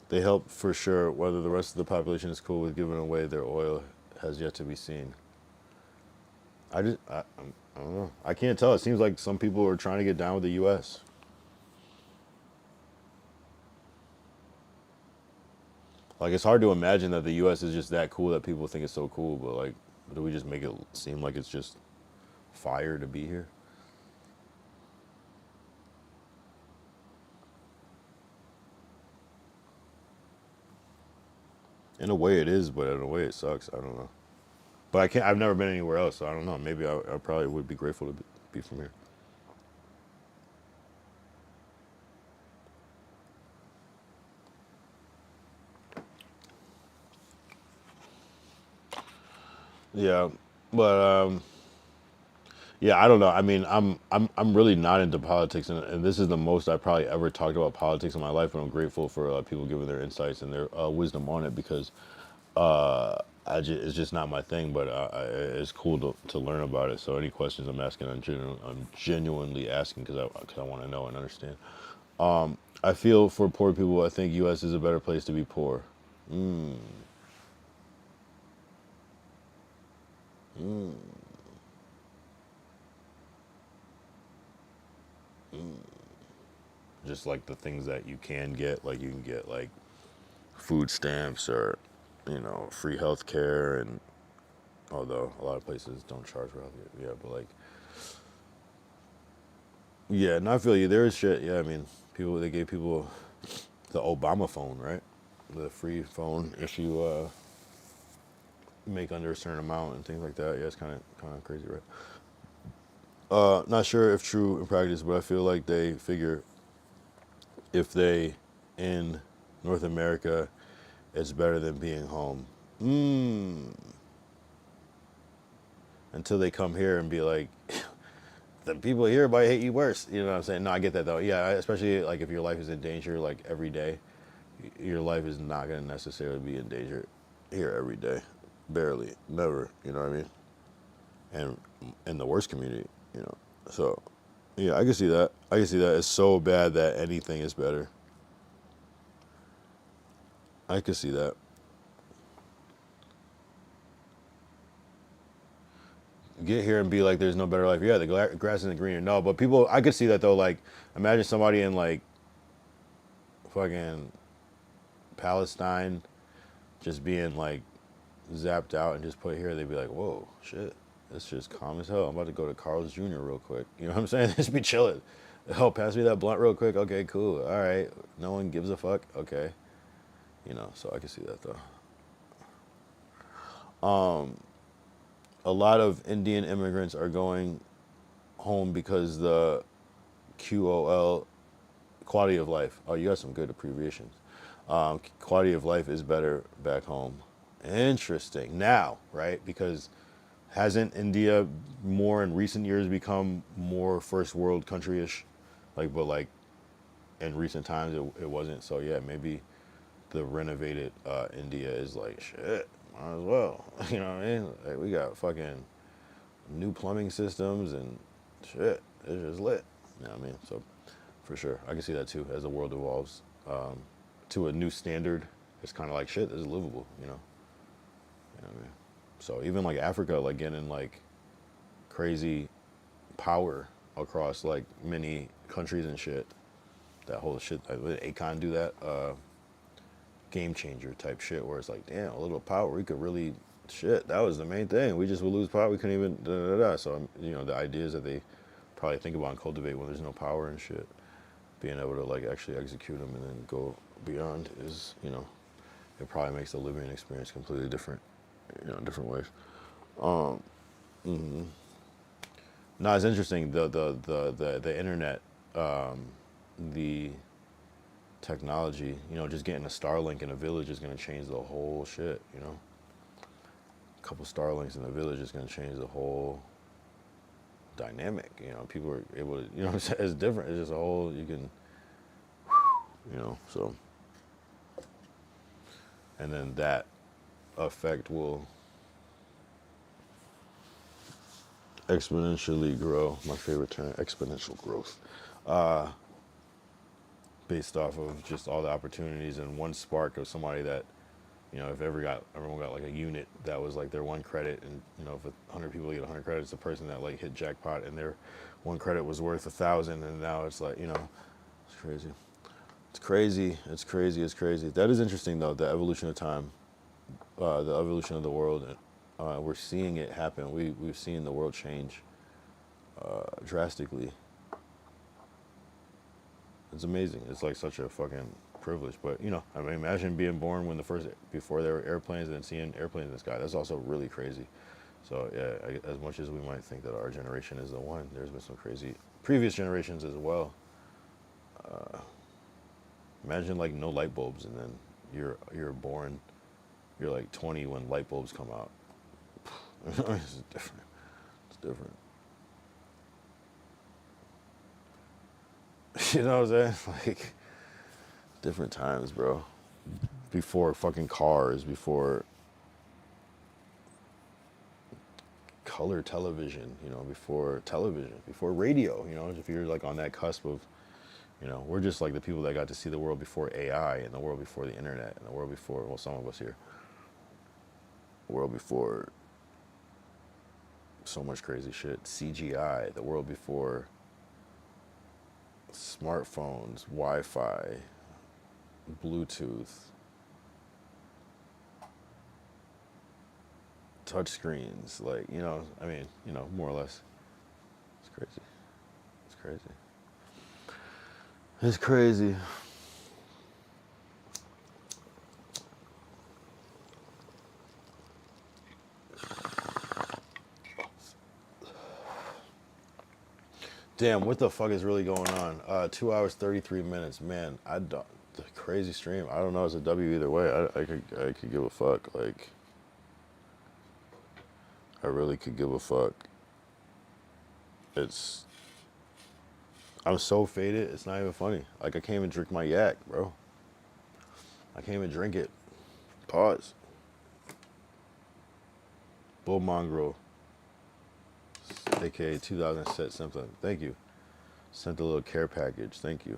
They help for sure. Whether the rest of the population is cool with giving away their oil has yet to be seen. I don't know. I can't tell. It seems like some people are trying to get down with the U.S. Like it's hard to imagine that the U.S. is just that cool that people think it's so cool. But like, do we just make it seem like it's just fire to be here? In a way, it is, but in a way, it sucks. I don't know. But I can't. I've never been anywhere else, so I don't know. Maybe I probably would be grateful to be from here. Yeah, but yeah, I don't know. I mean, I'm really not into politics, and this is the most I probably ever talked about politics in my life. But I'm grateful for people giving their insights and their wisdom on it because it's just not my thing. But it's cool to learn about it. So any questions I'm asking, I'm genuinely asking because I want to know and understand. I feel for poor people. I think U.S. is a better place to be poor. Mm, mm, mm. Just like the things that you can get, like you can get like food stamps or free health care, and although a lot of places don't charge for health care, yeah, but like yeah, and I feel you, there is shit. Yeah, I mean, they gave people the Obama phone, right? The free phone if you make under a certain amount and things like that. Yeah, it's kind of crazy, right? Not sure if true in practice, but I feel like they figure if they in North America, it's better than being home. Mm. Until they come here and be like, the people here might hate you worse. You know what I'm saying? No, I get that though. Yeah, especially like if your life is in danger, like every day, your life is not gonna necessarily be in danger here every day. Barely, never. You know what I mean? And in the worst community. So, yeah, I can see that. I can see that. It's so bad that anything is better. I can see that. Get here and be like, there's no better life. Yeah, the grass isn't greener. No, but people, I could see that though. Like, imagine somebody in like fucking Palestine just being like zapped out and just put here. They'd be like, whoa, shit, it's just calm as hell. I'm about to go to Carl's Jr. real quick. You know what I'm saying? Just be chilling. Oh, pass me that blunt real quick. Okay, cool. All right. No one gives a fuck. Okay. You know, so I can see that though. A lot of Indian immigrants are going home because the QOL, quality of life. Oh, you got some good abbreviations. Quality of life is better back home. Interesting. Now, right? Because hasn't India more in recent years become more first world country-ish? Like, but like in recent times it wasn't. So yeah, maybe the renovated India is like shit. Might as well. You know what I mean? Like, we got fucking new plumbing systems and shit. It's just lit. You know what I mean? So for sure, I can see that too. As the world evolves to a new standard, it's kind of like shit. This is livable. You know what I mean? So even like Africa, like getting like crazy power across like many countries and shit. That whole shit. Like, Akon do that. Game changer type shit where it's like, damn, a little power, we could really shit. That was the main thing. We just would lose power. We couldn't even da da da. So you know, the ideas that they probably think about and cultivate when there's no power and shit, being able to like actually execute them and then go beyond is, you know, it probably makes the living experience completely different, you know, in different ways. No, it's interesting. The internet, the technology, you know, just getting a Starlink in a village is gonna change the whole shit, you know. A couple Starlinks in the village is gonna change the whole dynamic, you know. People are able to, you know what I'm saying? It's different. It's just a whole, you can, you know, so. And then that effect will exponentially grow. My favorite term, exponential growth. Based off of just all the opportunities and one spark of somebody that, you know, if everyone got like a unit that was like their one credit, and you know, if 100 people get 100 credits, the person that like hit jackpot and their one credit was worth 1,000, and now it's like, you know, it's crazy. It's crazy. It's crazy. It's crazy. That is interesting though. The evolution of time, the evolution of the world. We're seeing it happen. We've seen the world change drastically. It's amazing. It's like such a fucking privilege. But you know, I mean, imagine being born when before there were airplanes and seeing airplanes in the sky. That's also really crazy. So yeah, as much as we might think that our generation is the one, there's been some crazy previous generations as well. Imagine like no light bulbs, and then you're born, you're like 20 when light bulbs come out. It's different. It's different. You know what I'm saying? Like different times, bro. Before fucking cars, before color television, you know, before television, before radio, you know, if you're like on that cusp of, you know, we're just like the people that got to see the world before AI and the world before the internet and the world before, well, some of us here, the world before so much crazy shit, CGI, the world before smartphones, Wi-Fi, Bluetooth, touch screens, like, you know, I mean, you know, more or less. It's crazy. It's crazy. It's crazy. Damn, what the fuck is really going on? 2 hours 33 minutes, man. I don't. The crazy stream. I don't know. It's a W either way. I could give a fuck. Like, I really could give a fuck. It's. I'm so faded. It's not even funny. Like, I can't even drink my yak, bro. I can't even drink it. Pause. Bull Mongrel, aka 2000 set something. Thank you. Sent a little care package. Thank you.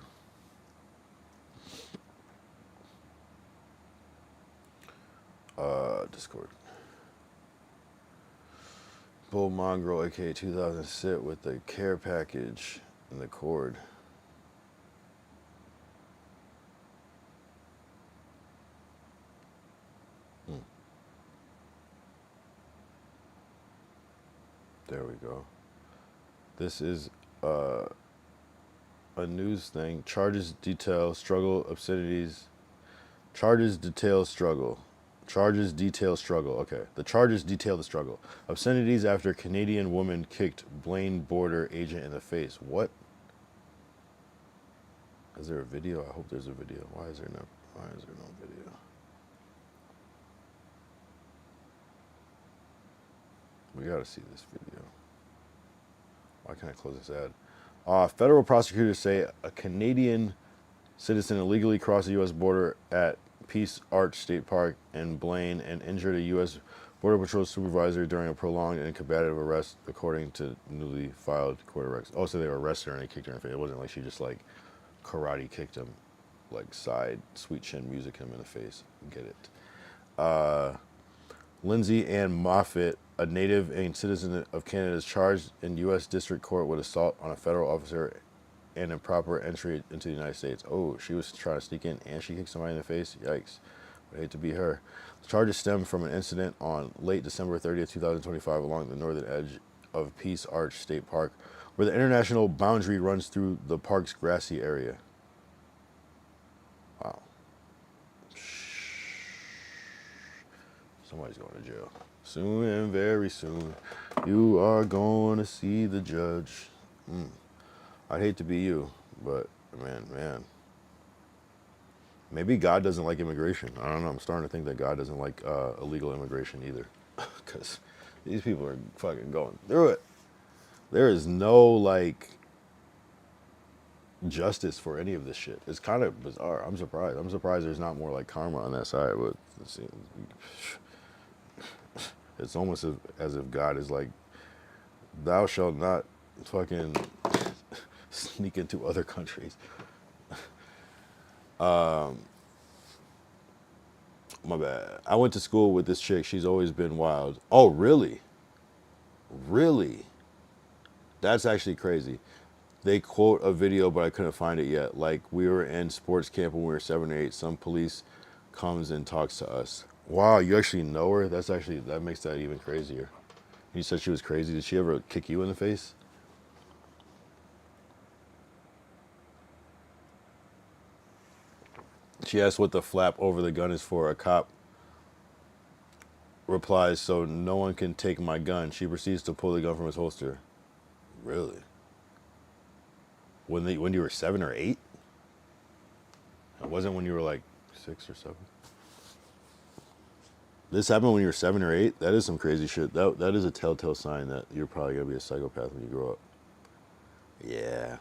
Discord. Bull Mongrel, aka 2000 sit with the care package and the cord. There we go. This is a news thing. Charges detail struggle obscenities. Charges detail struggle. Charges detail struggle. Okay. The charges detail the struggle. Obscenities after Canadian woman kicked Blaine border agent in the face. What? Is there a video? I hope there's a video. Why is there no video? We gotta see this video. Why can't I close this ad? Federal prosecutors say a Canadian citizen illegally crossed the U.S. border at Peace Arch State Park in Blaine and injured a U.S. Border Patrol supervisor during a prolonged and combative arrest, according to newly filed court arrests. Oh, so they arrested her and they kicked her in the face. It wasn't like she just like karate kicked him, like side sweet chin music him in the face. Get it? Lindsay Ann Moffitt, a native and citizen of Canada, is charged in U.S. District Court with assault on a federal officer and improper entry into the United States. Oh, she was trying to sneak in and she kicked somebody in the face? Yikes. I hate to be her. The charges stem from an incident on late December 30th, 2025 along the northern edge of Peace Arch State Park, where the international boundary runs through the park's grassy area. Wow. Somebody's going to jail. Soon and very soon, you are going to see the judge. I'd hate to be you, but man. Maybe God doesn't like immigration. I don't know. I'm starting to think that God doesn't like illegal immigration either. Because these people are fucking going through it. There is no, like, justice for any of this shit. It's kind of bizarre. I'm surprised. I'm surprised there's not more, like, karma on that side. But it's almost as if God is like, thou shalt not fucking sneak into other countries. My bad. I went to school with this chick. She's always been wild. Oh, really? Really? That's actually crazy. They quote a video, but I couldn't find it yet. Like, we were in sports camp when we were 7 or 8. Some police comes and talks to us. Wow, you actually know her? That makes that even crazier. You said she was crazy. Did she ever kick you in the face? She asked what the flap over the gun is for. A cop replies, so no one can take my gun. She proceeds to pull the gun from his holster. Really? When you were 7 or 8? It wasn't when you were like 6 or 7? This happened when you were 7 or 8? That is some crazy shit. That is a telltale sign that you're probably going to be a psychopath when you grow up. Yeah.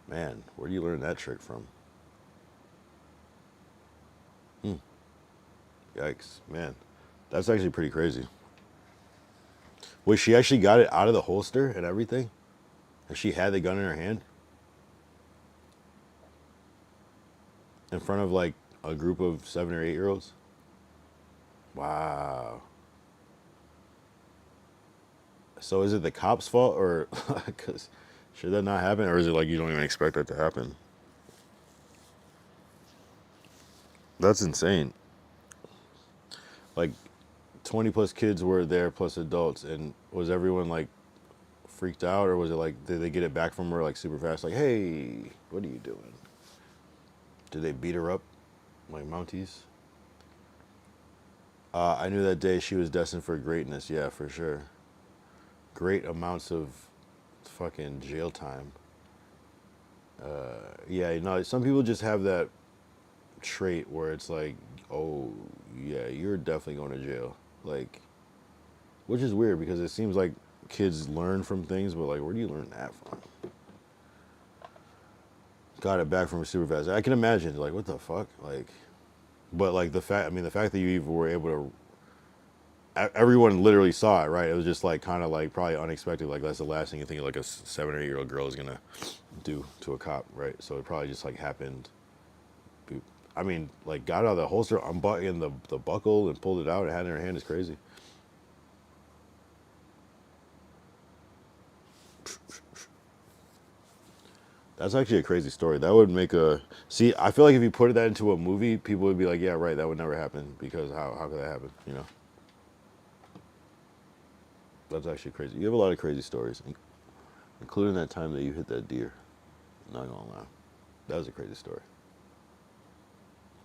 Man, where do you learn that trick from? Yikes, man. That's actually pretty crazy. Wait, she actually got it out of the holster and everything? And she had the gun in her hand? In front of like a group of 7 or 8-year-olds? Wow. So is it the cop's fault or because should that not happen? Or is it like you don't even expect that to happen? That's insane. Like 20 plus kids were there plus adults, and was everyone like freaked out, or was it like did they get it back from her like super fast, like, hey, what are you doing? Did they beat her up like Mounties? I knew that day she was destined for greatness. Yeah, for sure. Great amounts of fucking jail time. Yeah, you know, some people just have that trait where it's like, oh yeah, you're definitely going to jail, like, which is weird because it seems like kids learn from things, but like, where do you learn that from? Got it back from her super fast. I can imagine, like, what the fuck, like, but like the fact that you even were able to, everyone literally saw it, right? It was just like kind of like probably unexpected, like that's the last thing you think like a 7 or 8-year-old girl is gonna do to a cop, right? So it probably just like happened. I mean, like, got out of the holster, unbuttoned the buckle and pulled it out and had it in her hand is crazy. That's actually a crazy story. That would make a... See, I feel like if you put that into a movie, people would be like, yeah, right, that would never happen because how could that happen, you know? That's actually crazy. You have a lot of crazy stories, including that time that you hit that deer. I'm not gonna lie. That was a crazy story.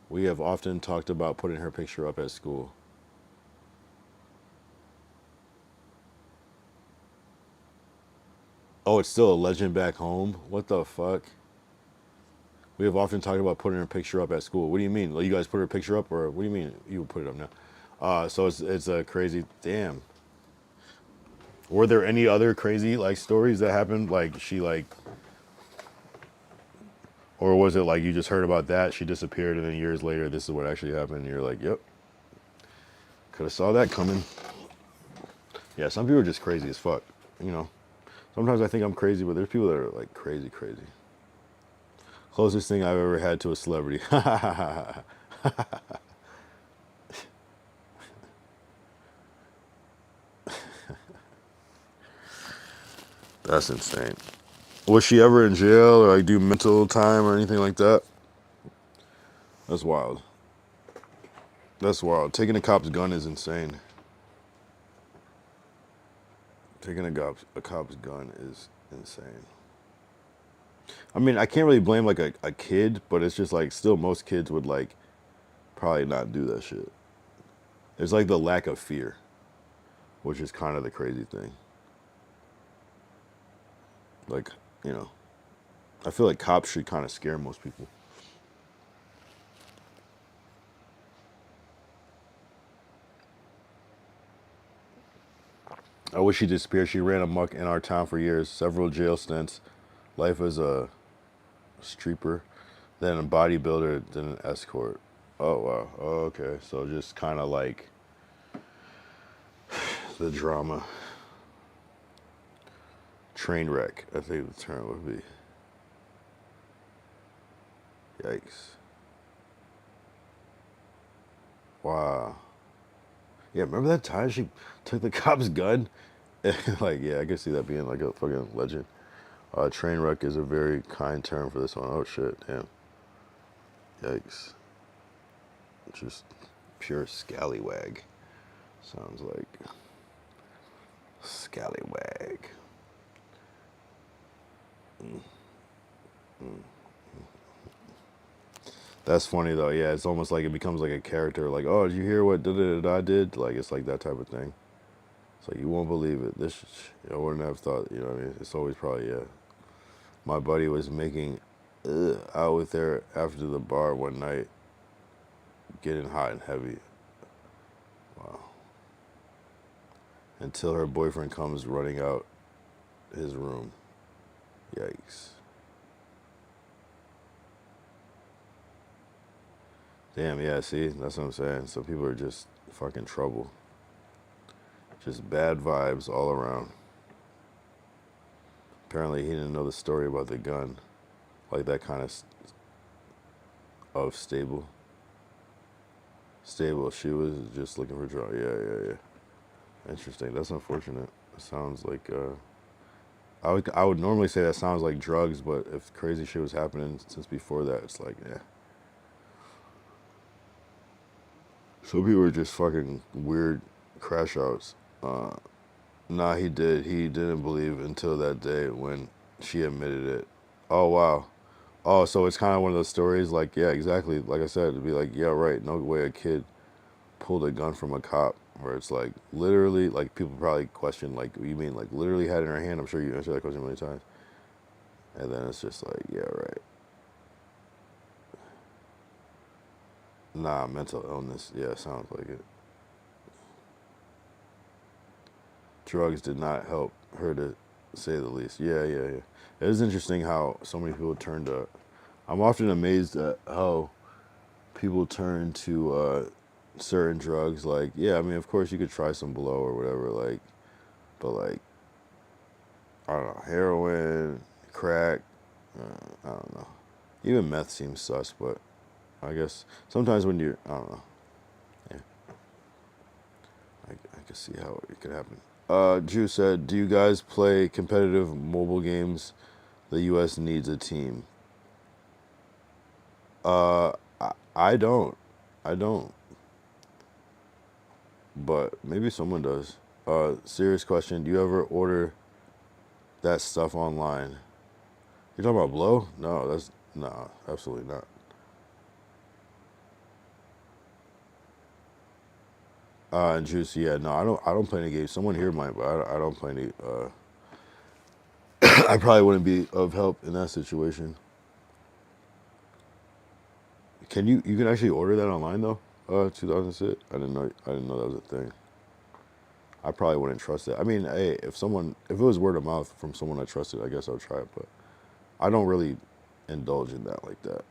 We have often talked about putting her picture up at school. Oh, it's still a legend back home? What the fuck? We have often talked about putting her picture up at school. What do you mean? Like, you guys put her picture up, or what do you mean you put it up now? So it's a crazy, damn. Were there any other crazy like stories that happened? Like she like, or was it like you just heard about that, she disappeared, and then years later this is what actually happened? And you're like, yep, could have saw that coming. Yeah, some people are just crazy as fuck. You know, sometimes I think I'm crazy, but there's people that are like crazy, crazy. Closest thing I've ever had to a celebrity. That's insane. Was she ever in jail or like do mental time or anything like that? That's wild. That's wild. Taking a cop's gun is insane. Taking a cop's gun is insane. I mean, I can't really blame like a kid, but it's just like still most kids would like probably not do that shit. There's like the lack of fear, which is kind of the crazy thing. Like, you know, I feel like cops should kind of scare most people. I wish she disappeared. She ran amok in our town for years, several jail stints, life as a streeper, then a bodybuilder, then an escort. Oh, wow. Oh, okay. So just kind of like the drama. Train wreck, I think the term would be. Yikes. Wow. Yeah, remember that time she took the cop's gun? Like, yeah, I could see that being like a fucking legend. Train wreck is a very kind term for this one. Oh, shit, damn. Yikes. Just pure scallywag. Sounds like scallywag. Mm. Mm. That's funny though. Yeah, it's almost like it becomes like a character. Like, oh, did you hear what I did? Like, it's like that type of thing. It's like you won't believe it. This, I wouldn't have thought. You know what I mean? It's always probably yeah. My buddy was making out with her after the bar one night, getting hot and heavy. Wow. Until her boyfriend comes running out his room. Yikes. Damn, yeah, see? That's what I'm saying. So people are just fucking trouble. Just bad vibes all around. Apparently he didn't know the story about the gun. Like that kind of stable. Stable. She was just looking for trouble. Yeah. Interesting. That's unfortunate. It sounds like I would normally say that sounds like drugs, but if crazy shit was happening since before that, it's like, yeah. Some people are just fucking weird crash outs. Nah, he did. He didn't believe until that day when she admitted it. Oh, wow. Oh, so it's kind of one of those stories like, yeah, exactly. Like I said, it'd be like, yeah, right. No way a kid pulled a gun from a cop. Where it's like, literally, like, people probably question, like, what you mean, like, literally had it in her hand? I'm sure you answered that question many times. And then it's just like, yeah, right. Nah, mental illness. Yeah, sounds like it. Drugs did not help her, to say the least. Yeah. It is interesting how so many people turn to. I'm often amazed at how people turn to certain drugs. Like, yeah, I mean, of course you could try some blow or whatever, like, but like, I don't know, heroin, crack, I don't know. Even meth seems sus, but I guess sometimes when you're, I don't know. Yeah, I can see how it could happen. Drew said, do you guys play competitive mobile games? The U.S. needs a team. Uh, I don't. I don't. But maybe someone does. Serious question. Do you ever order that stuff online? You're talking about blow? No, absolutely not. And Juice, yeah, no, I don't play any games. Someone here might, but I don't play any. I probably wouldn't be of help in that situation. Can you can actually order that online though? 2006. I didn't know that was a thing. I probably wouldn't trust it. I mean, hey, if it was word of mouth from someone I trusted, I guess I'll try it. But I don't really indulge in that like that.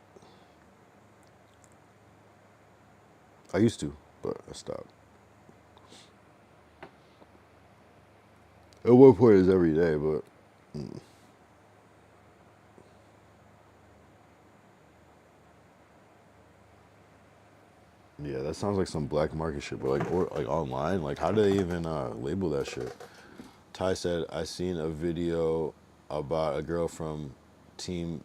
I used to, but I stopped. At one point, it's every day, but yeah, that sounds like some black market shit. But like online, like how do they even label that shit? Ty said, I seen a video about a girl from Team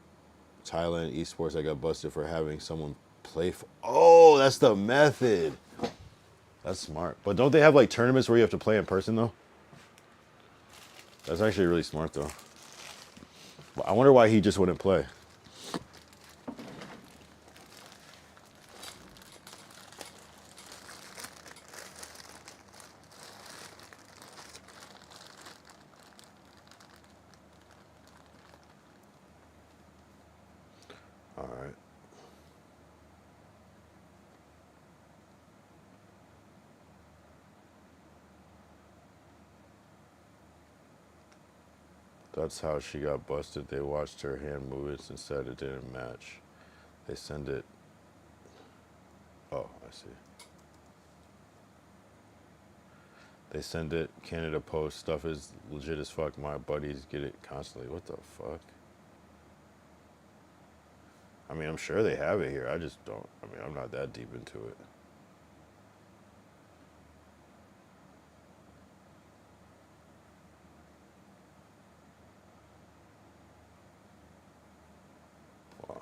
Thailand Esports that got busted for having someone play for. Oh, that's the method. That's smart. But don't they have like tournaments where you have to play in person though? That's actually really smart though. I wonder why he just wouldn't play. All right. That's how she got busted. They watched her hand movements and said it didn't match. They send it. Oh, I see. They send it. Canada Post stuff is legit as fuck. My buddies get it constantly. What the fuck? I mean, I'm sure they have it here. I just don't. I mean, I'm not that deep into it. Wow.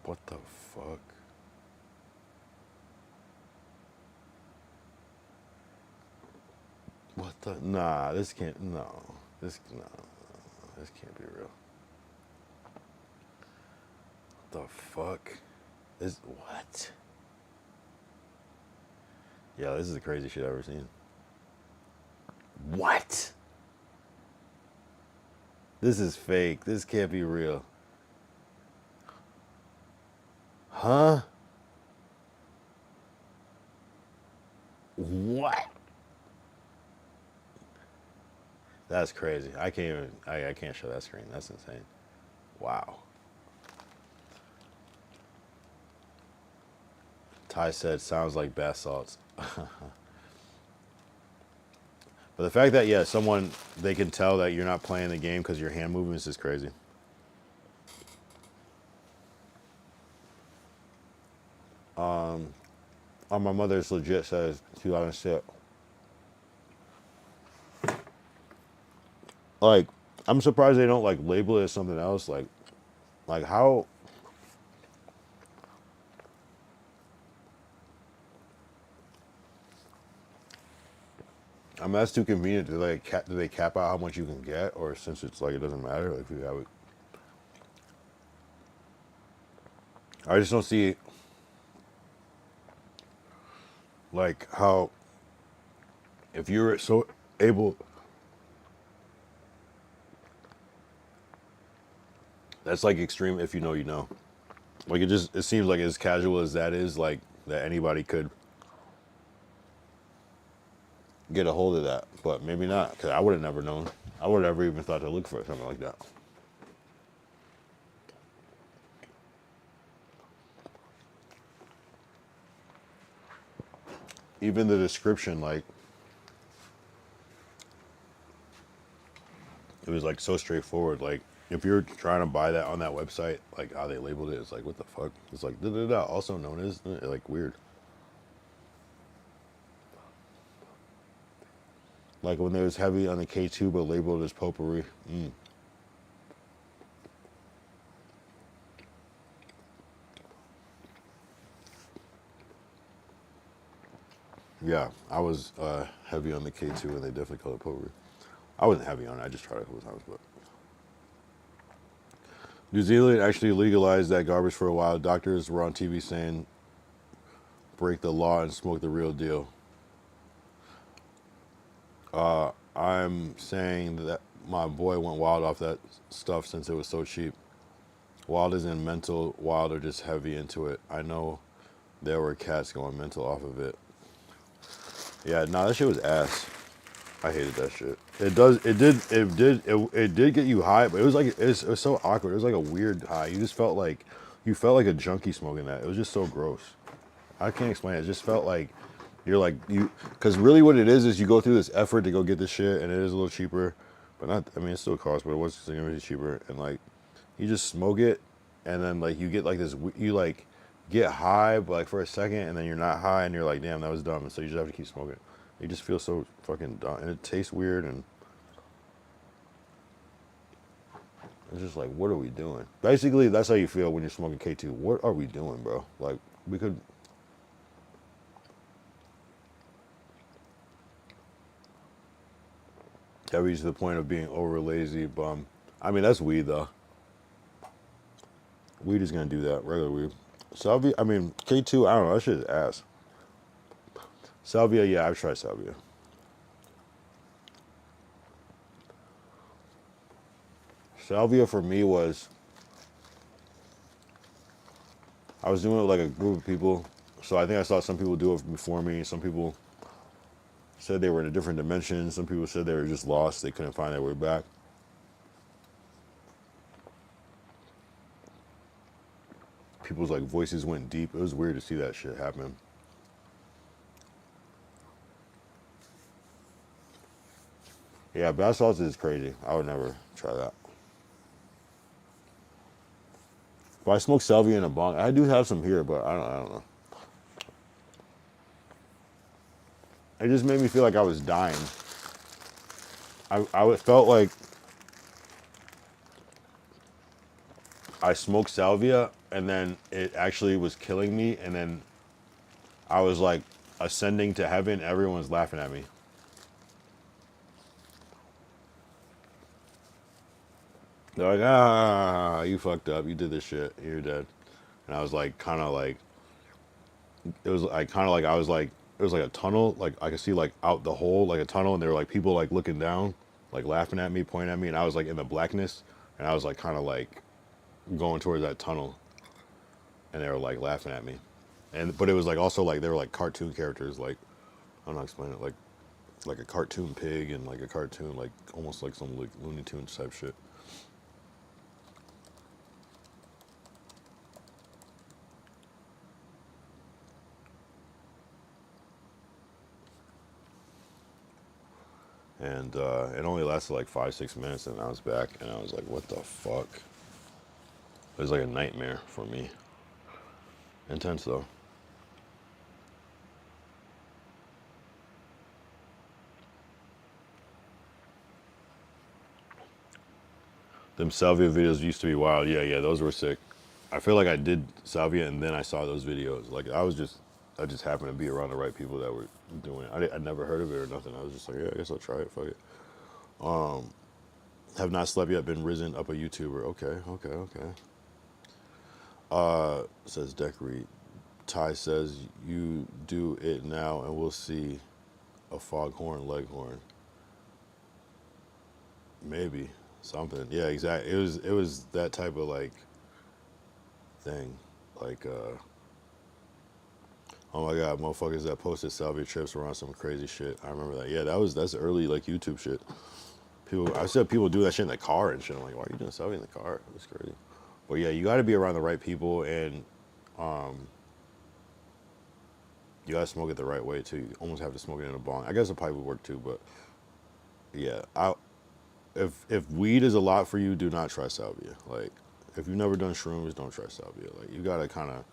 What the fuck? What the? Nah, this can't. No. No. This can't be real. What the fuck? What? Yeah, this is the craziest shit I've ever seen. What? This is fake. This can't be real. Huh? What? That's crazy. I can't even. I can't show that screen. That's insane. Wow. Ty said, sounds like bath salts. But the fact that, yeah, they can tell that you're not playing the game because your hand movements is crazy. On my mother's legit says 2006. Like, I'm surprised they don't, like, label it as something else. Like how... I mean, that's too convenient. Do they cap out how much you can get? Or since it's like, it doesn't matter, like, if you have it... I just don't see... like how if you're so able, that's like extreme. If you know, you know. Like it seems like as casual as that is, like that anybody could get a hold of that, but maybe not, because I would have never known. I would have never even thought to look for something like that. Even the description, like, it was like so straightforward. Like, if you're trying to buy that on that website, like how they labeled it, it's like, what the fuck? It's like, da da da, also known as, like, weird. Like when there was heavy on the K2 but labeled as potpourri. Yeah, I was heavy on the K2 and they definitely called it potpourri. I wasn't heavy on it, I just tried it a couple times, New Zealand actually legalized that garbage for a while. Doctors were on TV saying, break the law and smoke the real deal. I'm saying that my boy went wild off that stuff since it was so cheap. Wild isn't mental, wild or just heavy into it. I know there were cats going mental off of it. Yeah, nah, that shit was ass. I hated that shit. It did get you high, but it was like, it was so awkward. It was like a weird high. You felt like a junkie smoking that. It was just so gross. I can't explain it. It just felt like because really what it is you go through this effort to go get this shit, and it is a little cheaper, but not. I mean, it still costs, but it was significantly cheaper. And like, you just smoke it, and then like you get like this, you like get high, but like for a second, and then you're not high, and you're like, damn, that was dumb, and so you just have to keep smoking. You just feel so fucking dumb, and it tastes weird, and it's just like, what are we doing? Basically, that's how you feel when you're smoking K2. What are we doing, bro? Like, we could. That reaches the point of being over lazy, bum. I mean, that's weed though. Weed is gonna do that. Regular weed. Salvia. I mean, K2. I don't know. That shit is ass. Salvia. Yeah, I've tried salvia. Salvia for me was I was doing it with like a group of people, so I think I saw some people do it before me. Some people said they were in a different dimension. Some people said they were just lost. They couldn't find their way back. People's like voices went deep. It was weird to see that shit happen. Yeah, bath salts is crazy. I would never try that. But I smoke salvia in a bong. I do have some here, but I don't know. It just made me feel like I was dying. I felt like I smoked salvia and then it actually was killing me, and then I was like ascending to heaven. Everyone's laughing at me. They're like, ah, you fucked up. You did this shit. You're dead. And I was like, kind of like, it was like, kind of like, I was like, it was like a tunnel. Like I could see like out the hole, like a tunnel. And there were like people like looking down, like laughing at me, pointing at me. And I was like in the blackness. And I was like kind of like going towards that tunnel. And they were like laughing at me. But it was like also like, they were like cartoon characters. Like, I don't know how to explain it. Like a cartoon pig and like a cartoon, like almost like some like Looney Tunes type shit. And it only lasted like 5-6 minutes, and I was back, and I was like, what the fuck? It was like a nightmare for me. Intense though. Them salvia videos used to be wild. Yeah, those were sick. I feel like I did salvia, and then I saw those videos. Like I just happened to be around the right people that were doing it. I never heard of it or nothing. I was just like, yeah, I guess I'll try it. Fuck it. Have not slept yet. Been risen up a YouTuber. Okay. Says Decory. Ty says you do it now, and we'll see a foghorn leghorn. Maybe something. Yeah, exactly. It was that type of like thing. Like oh my god, motherfuckers that posted salvia trips were on some crazy shit. I remember that. Yeah, that's early like YouTube shit. I said people do that shit in the car and shit. I'm like, why are you doing salvia in the car? That's crazy. But yeah, you got to be around the right people, and you got to smoke it the right way too. You almost have to smoke it in a bong. I guess a pipe would work too, but yeah, if weed is a lot for you, do not try salvia. Like, if you've never done shrooms, don't try salvia. Like, you gotta kind of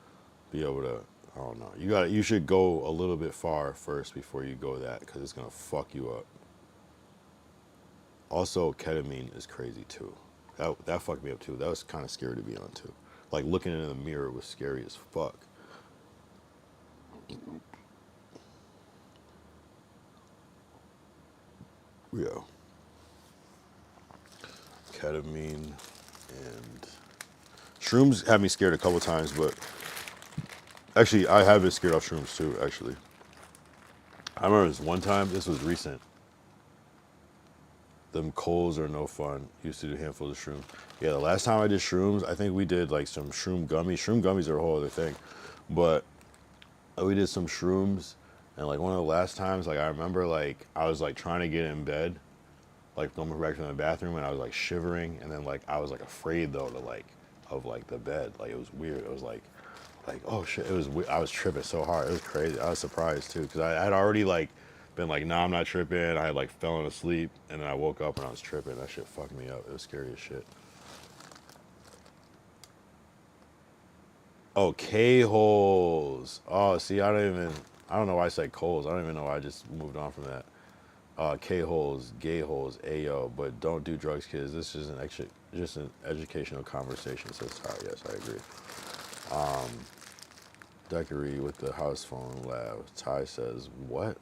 be able to. I don't know. You should go a little bit far first before you go that, because it's gonna fuck you up. Also, ketamine is crazy too. That fucked me up too. That was kind of scary to be on too. Like, looking in the mirror was scary as fuck. Yeah. Ketamine and Shrooms had me scared a couple times, but actually, I have been scared off shrooms too. Actually, I remember this one time. This was recent. Them Coles are no fun. Used to do handfuls of shrooms. Yeah, the last time I did shrooms, I think we did like some shroom gummies. Shroom gummies are a whole other thing, but we did some shrooms, and like one of the last times, like I remember like I was like trying to get in bed, like going back to the bathroom, and I was like shivering, and then like I was like afraid though to like of like the bed. Like it was weird. It was like oh shit. It was I was tripping so hard. It was crazy. I was surprised too because I had already like been like nah I'm not tripping. I had like fallen asleep and then I woke up and I was tripping. That shit fucked me up. It was scary as shit. Oh, K-holes. Oh, see, I don't know why I said Coles. I don't even know why I just moved on from that. K-holes, gay holes, ayo, but don't do drugs, kids. This is just an educational conversation, says Ty. Yes, I agree. Decory with the house phone lab. Ty says, what?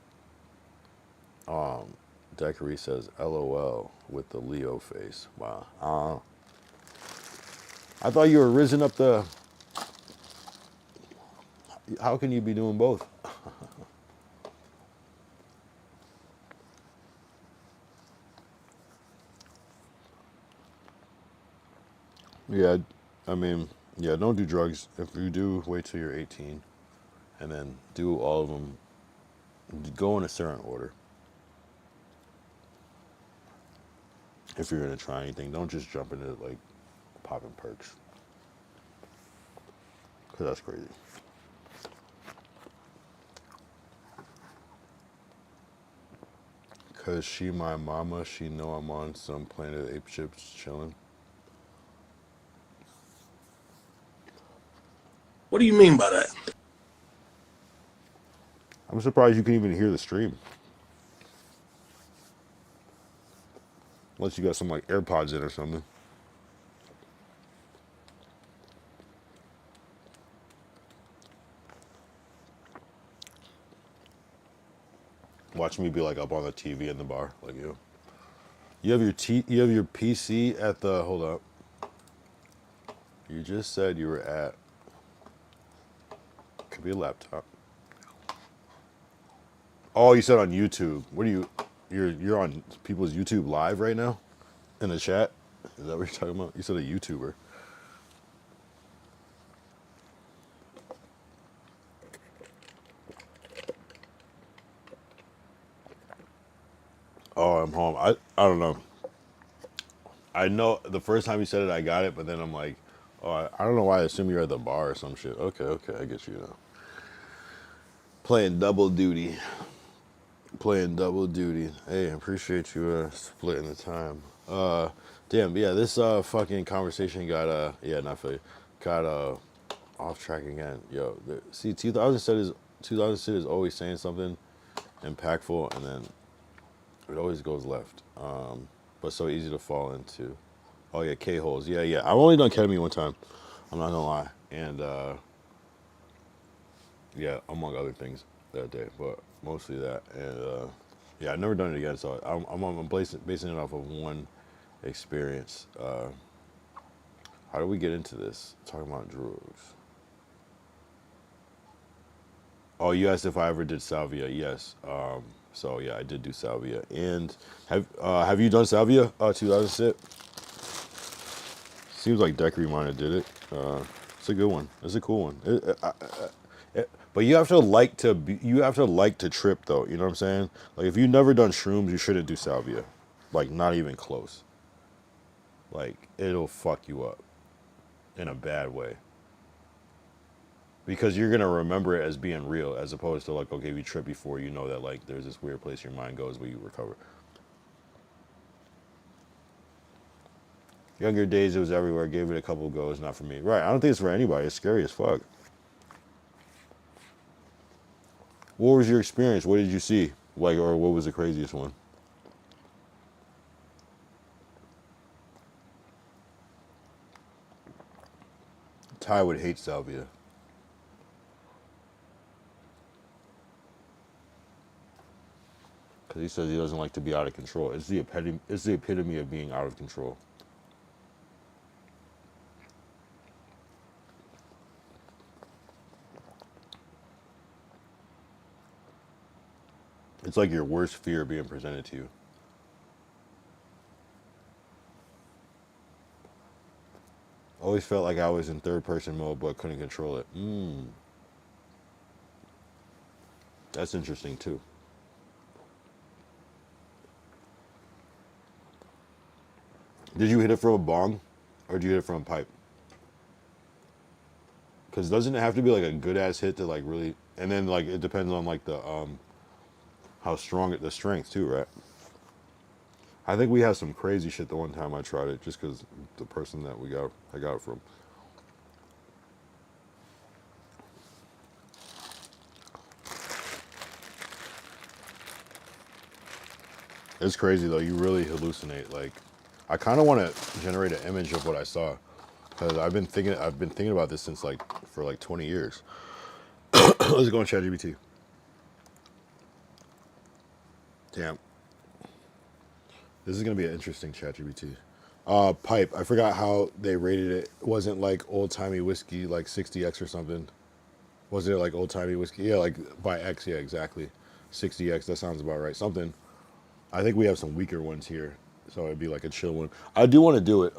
Decory says, LOL with the Leo face. Wow. I thought you were risen up the... How can you be doing both? Yeah, I mean, yeah, don't do drugs. If you do, wait till you're 18. And then do all of them. Go in a certain order. If you're going to try anything, don't just jump into like popping perks. Because that's crazy. Because she my mama, she know I'm on some Planet Ape chips chilling. What do you mean by that? I'm surprised you can even hear the stream. Unless you got some like AirPods in or something. Watch me be like up on the TV in the bar, like you. You have you have your PC at the, hold up. You just said you were at, could be a laptop. Oh, you said on YouTube. What are you, you're on people's YouTube live right now? In the chat? Is that what you're talking about? You said a YouTuber. Oh, I'm home. I don't know. I know the first time you said it, I got it, but then I'm like, oh, I don't know why I assume you're at the bar or some shit. Okay, I get you now. Playing double duty. Playing double duty. Hey, I appreciate you splitting the time. Damn, yeah, this fucking conversation got yeah, not for you, got off track again. Yo, see, 2000 is always saying something impactful, and then it always goes left. But so easy to fall into. Oh yeah, K holes. Yeah. I've only done ketamine one time. I'm not gonna lie, and yeah, among other things that day, but mostly that. And yeah, I've never done it again, so I'm basing it off of one experience. How do we get into this? Talking about drugs. Oh, you asked if I ever did salvia. Yes. So yeah, I did do salvia. And have you done salvia? 2006. Seems like Decory might have did it. It's a good one. It's a cool one. But you have to like to trip though. You know what I'm saying? Like if you've never done shrooms, you shouldn't do salvia. Like not even close. Like it'll fuck you up in a bad way. Because you're gonna remember it as being real, as opposed to like, okay, if you trip before, you know that like there's this weird place your mind goes where you recover. Younger days, it was everywhere. Gave it a couple of goes, not for me. Right? I don't think it's for anybody. It's scary as fuck. What was your experience? What did you see? Like, or what was the craziest one? Ty would hate salvia. Because he says he doesn't like to be out of control. It's the epitome of being out of control. It's like your worst fear being presented to you. Always felt like I was in third person mode but couldn't control it. That's interesting too. Did you hit it from a bong or did you hit it from a pipe? Because doesn't it have to be like a good ass hit to like really, and then like it depends on like the how strong the strength too, right? I think we had some crazy shit the one time I tried it just because the person that I got it from. It's crazy though. You really hallucinate. Like, I kind of want to generate an image of what I saw because I've been thinking about this since like for like 20 years. Let's go on ChatGPT. Damn, this is gonna be an interesting ChatGPT. Pipe. I forgot how they rated it. It wasn't like old timey whiskey, like 60x or something. Wasn't it like old timey whiskey? Yeah, like by X. Yeah, exactly. 60x. That sounds about right. Something. I think we have some weaker ones here, so it'd be like a chill one. I do want to do it.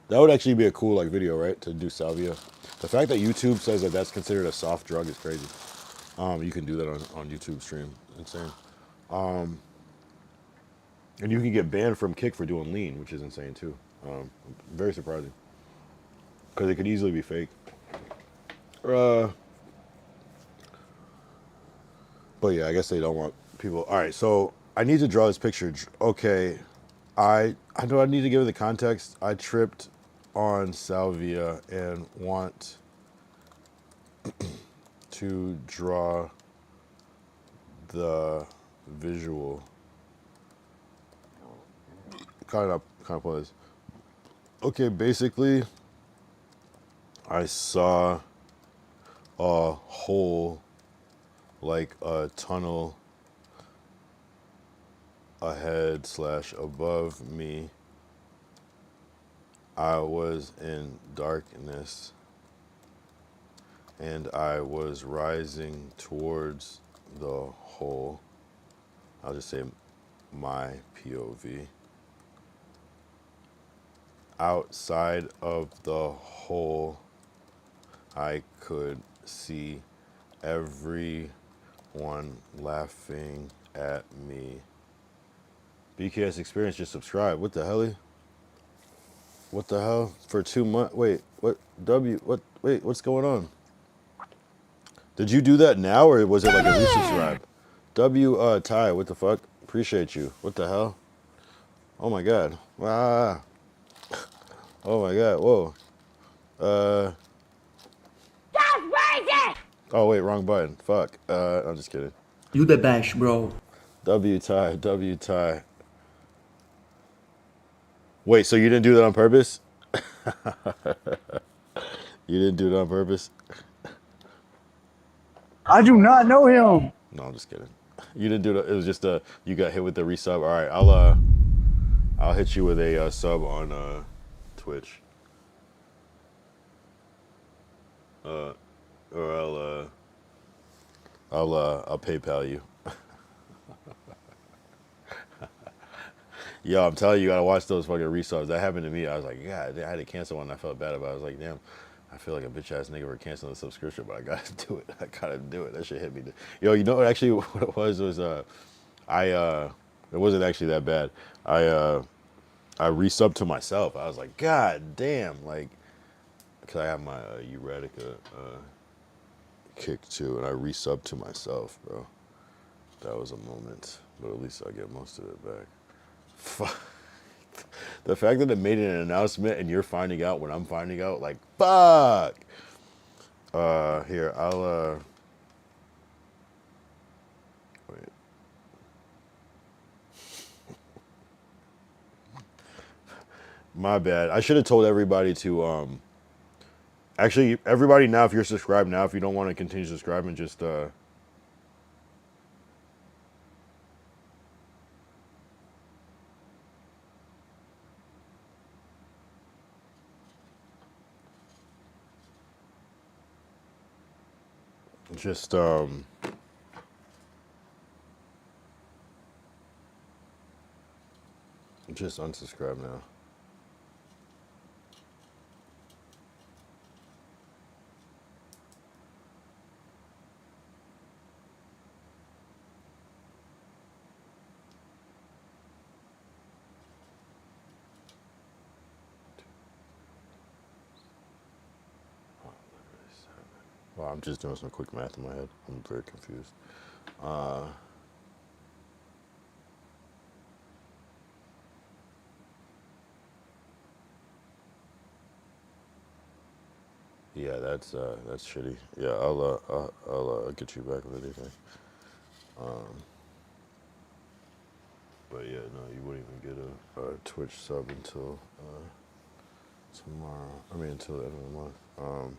That would actually be a cool like video, right? To do salvia. The fact that YouTube says that that's considered a soft drug is crazy. You can do that on YouTube stream. Insane. And you can get banned from Kick for doing lean, which is insane too. Very surprising because it could easily be fake. Uh, but yeah, I guess they don't want people. All right, so I need to draw this picture. Okay, I know I need to give it the context. I tripped on salvia and want to draw the visual. Kind of pause. Okay, basically, I saw a hole, like a tunnel ahead / above me. I was in darkness and I was rising towards the hole. I'll just say my POV. Outside of the hole, I could see everyone laughing at me. BKS Experience just subscribed. What the hell? What the hell? For 2 months? Wait, what? Wait, what's going on? Did you do that now or was it like a resubscribe? Ty, what the fuck? Appreciate you. What the hell? Oh my god. Ah. Oh my god. Whoa. That's racist! Oh wait, wrong button. Fuck. I'm just kidding. You the best, bro. W Ty. Wait, so you didn't do that on purpose? You didn't do it on purpose? I do not know him. No, I'm just kidding. You didn't do it. It was just you got hit with the resub. All right, I'll hit you with a sub on Twitch. Or I'll PayPal you. Yo, I'm telling you, you gotta watch those fucking resubs. That happened to me. I was like, God, I had to cancel one. I felt bad about it. I was like, damn, I feel like a bitch ass nigga for canceling the subscription, but I gotta do it. I gotta do it. That shit hit me. Yo, you know what? Actually, what it was it wasn't actually that bad. I resubbed to myself. I was like, God damn, like, cause I have my Euratica kick too, and I resubbed to myself, bro. That was a moment, but at least I get most of it back. Fuck. The fact that it made an announcement and you're finding out when I'm finding out, like, fuck. Here, I'll wait. My bad. I should have told everybody to actually everybody now, if you're subscribed now, if you don't want to continue subscribing, just Just unsubscribe now. Well, I'm just doing some quick math in my head. I'm very confused. Yeah, that's shitty. Yeah, I'll get you back with anything. But yeah, no, you wouldn't even get a Twitch sub until tomorrow. I mean, until the end of the month.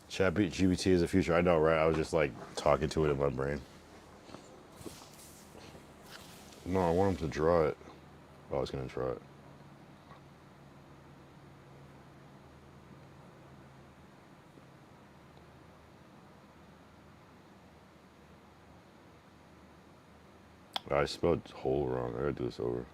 Chat GBT is the future. I know, right? I was just like talking to it in my brain. No, I want him to draw it. Oh, I was gonna draw it. I spelled hole wrong. I gotta do this over.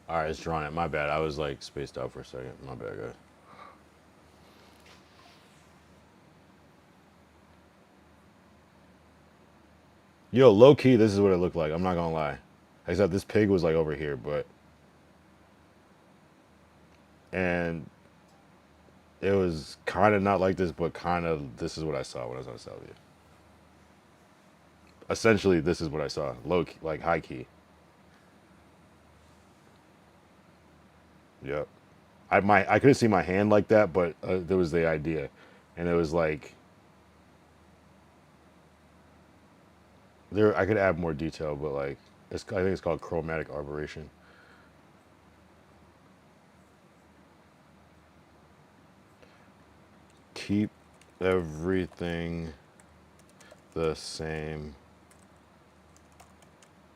All right, it's drawn it. My bad. I was like spaced out for a second. My bad, guys. Yo, low key, this is what it looked like. I'm not gonna lie. Except this pig was like over here, but and it was kind of not like this, but kind of this is what I saw when I was on Salvia. Essentially, this is what I saw. Low key, like high key. Yep. I couldn't see my hand like that, but there was the idea, and it was like there. I could add more detail, but like I think it's called chromatic aberration. Keep everything the same.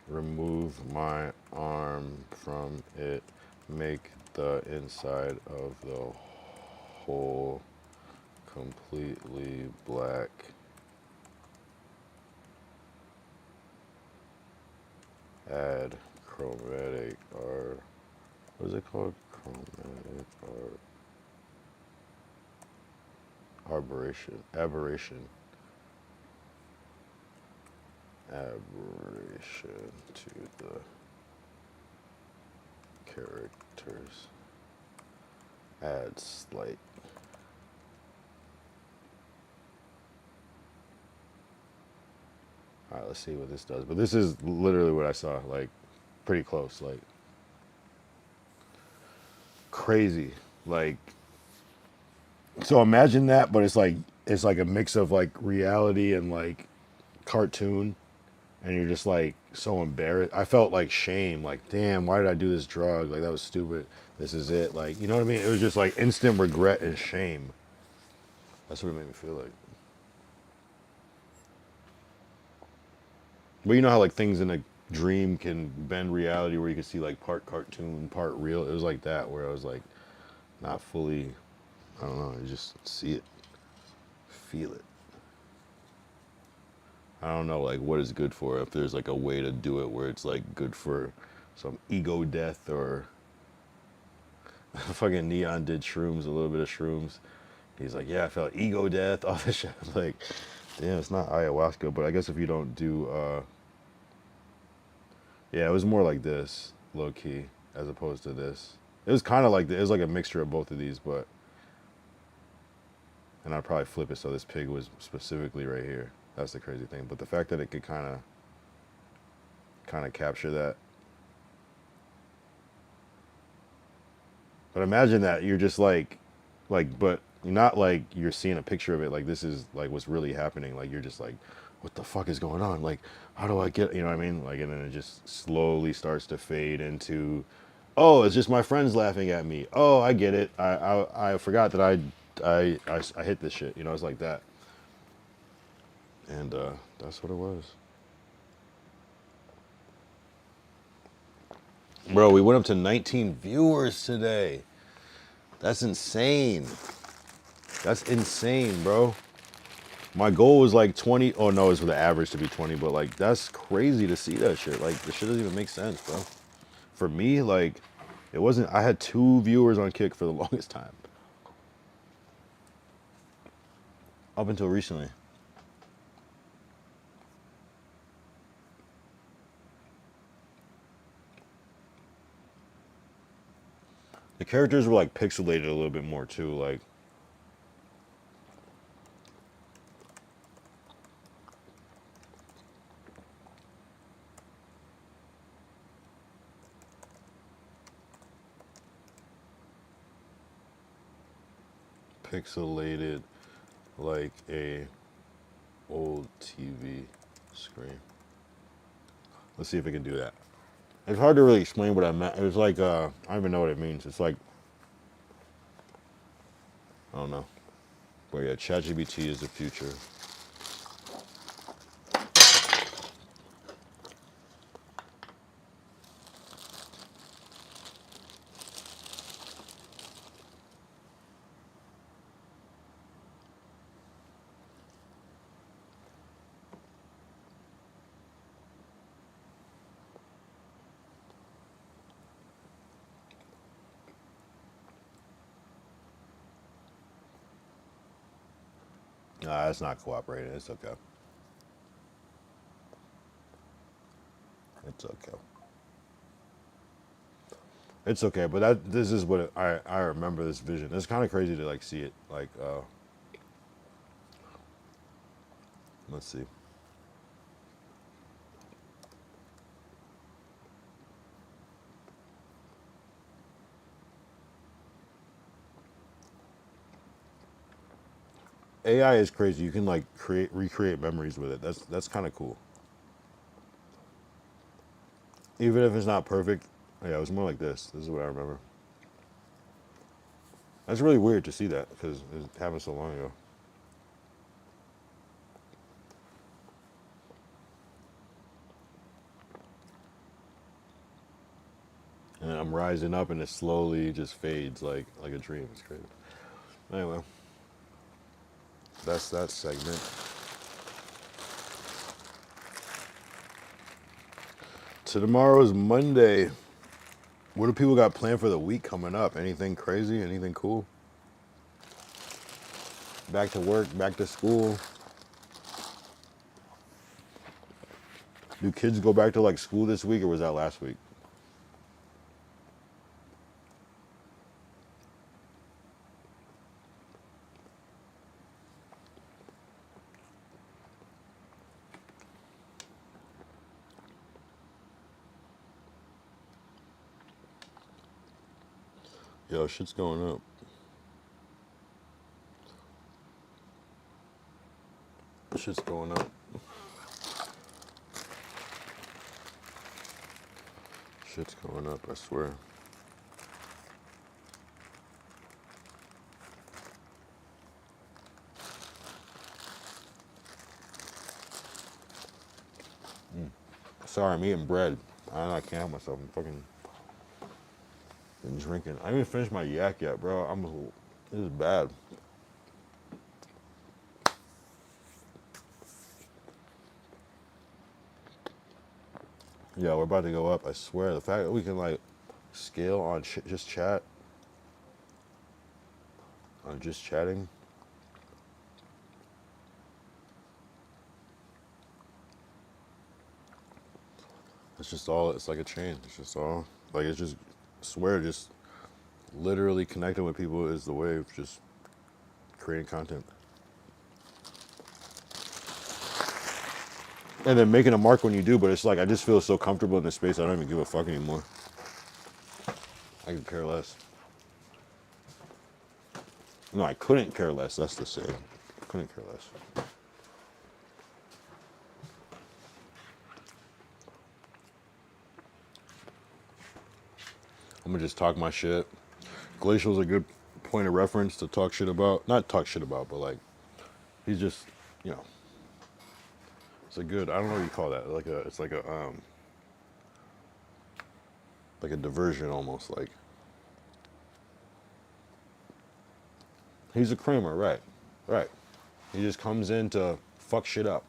Remove my arm from it. Make the inside of the hole completely black. Add chromatic art. What is it called? Chromatic art. Aberration to the characters. Add slight. All right, let's see what this does. But this is literally what I saw, like pretty close, like crazy. Like So imagine that, but it's like a mix of like reality and like cartoon, and you're just like so embarrassed. I felt like shame, like damn, why did I do this drug? Like that was stupid. This is it. Like you know what I mean? It was just like instant regret and shame. That's what it made me feel like. But you know how like things in a dream can bend reality, where you can see like part cartoon, part real. It was like that, where I was like not fully. I don't know. You just see it, feel it. I don't know like what is good for. If there's like a way to do it where it's like good for some ego death or fucking Neon did shrooms, a little bit of shrooms. He's like, yeah, I felt ego death, all this shit. I was like, damn, it's not ayahuasca, but I guess if you don't do, yeah, it was more like this, low key, as opposed to this. It was kind of like, it was like a mixture of both of these, but, and I'd probably flip it so this pig was specifically right here. That's the crazy thing. But the fact that it could kind of capture that. But imagine that you're just like, but not like you're seeing a picture of it. Like this is like what's really happening. Like you're just like, what the fuck is going on? Like, how do I get? You know what I mean? Like, and then it just slowly starts to fade into, oh, it's just my friends laughing at me. Oh, I get it. I forgot that I hit this shit. You know, it's like that. And that's what it was. Bro, we went up to 19 viewers today. That's insane. That's insane, bro. My goal was like 20. Oh no, it's for the average to be 20, but like that's crazy to see that shit. Like the shit doesn't even make sense, bro. For me, like it wasn't. I had 2 viewers on Kick for the longest time, up until recently. The characters were like pixelated a little bit more too, like pixelated, like a old TV screen. Let's see if it can do that. It's hard to really explain what I meant. It was like I don't even know what it means. It's like I don't know. But yeah, ChatGPT is the future. Nah, it's not cooperating. It's okay. It's okay. It's okay. But this is what I remember this vision. It's kind of crazy to like see it. Like let's see. AI is crazy. You can like recreate memories with it. That's kind of cool. Even if it's not perfect. Yeah, it was more like this. This is what I remember. That's really weird to see that because it happened so long ago. And I'm rising up and it slowly just fades like a dream. It's crazy. Anyway, that's that segment. So tomorrow's Monday. What do people got planned for the week coming up? Anything crazy? Anything cool? Back to work, back to school. Do kids go back to like school this week or was that last week? Yo, shit's going up. Shit's going up. Shit's going up, I swear. Sorry, I'm eating bread. I can't help myself. I'm fucking been drinking. I haven't even finished my yak yet, bro. This is bad. Yeah, we're about to go up. I swear. The fact that we can like scale on just chat, on just chatting. It's just all. It's like a chain. It's just all like it's just. I swear, just literally connecting with people is the way of just creating content. And then making a mark when you do, but it's like I just feel so comfortable in this space. I don't even give a fuck anymore. I could care less. No, I couldn't care less. That's the saying. Couldn't care less. I'm gonna just talk my shit. Glacial's a good point of reference to talk shit about. Not talk shit about, but like he's just, you know, it's a good. I don't know what you call that. It's like a diversion almost. Like he's a Kramer, right? Right. He just comes in to fuck shit up,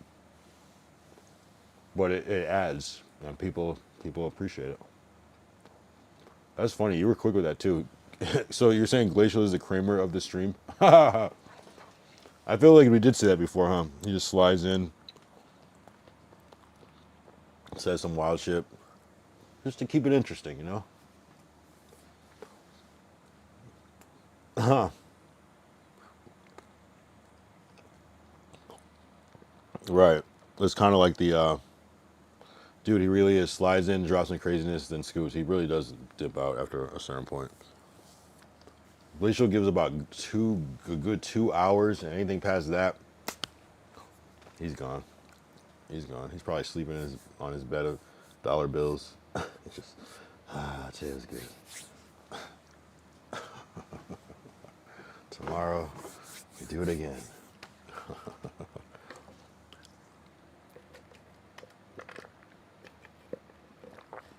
but it adds, and people appreciate it. That's funny. You were quick with that too. So you're saying Glacial is the Kramer of the stream? I feel like we did say that before, huh? He just slides in, says some wild shit, just to keep it interesting, you know? Huh. Right. It's kind of like the dude. He really is slides in, drops some craziness, then scoops. He really does dip out after a certain point. Glacial gives about a good 2 hours, and anything past that, he's gone. He's gone. He's probably sleeping on his bed of dollar bills. It's just, today was good. Tomorrow, we do it again.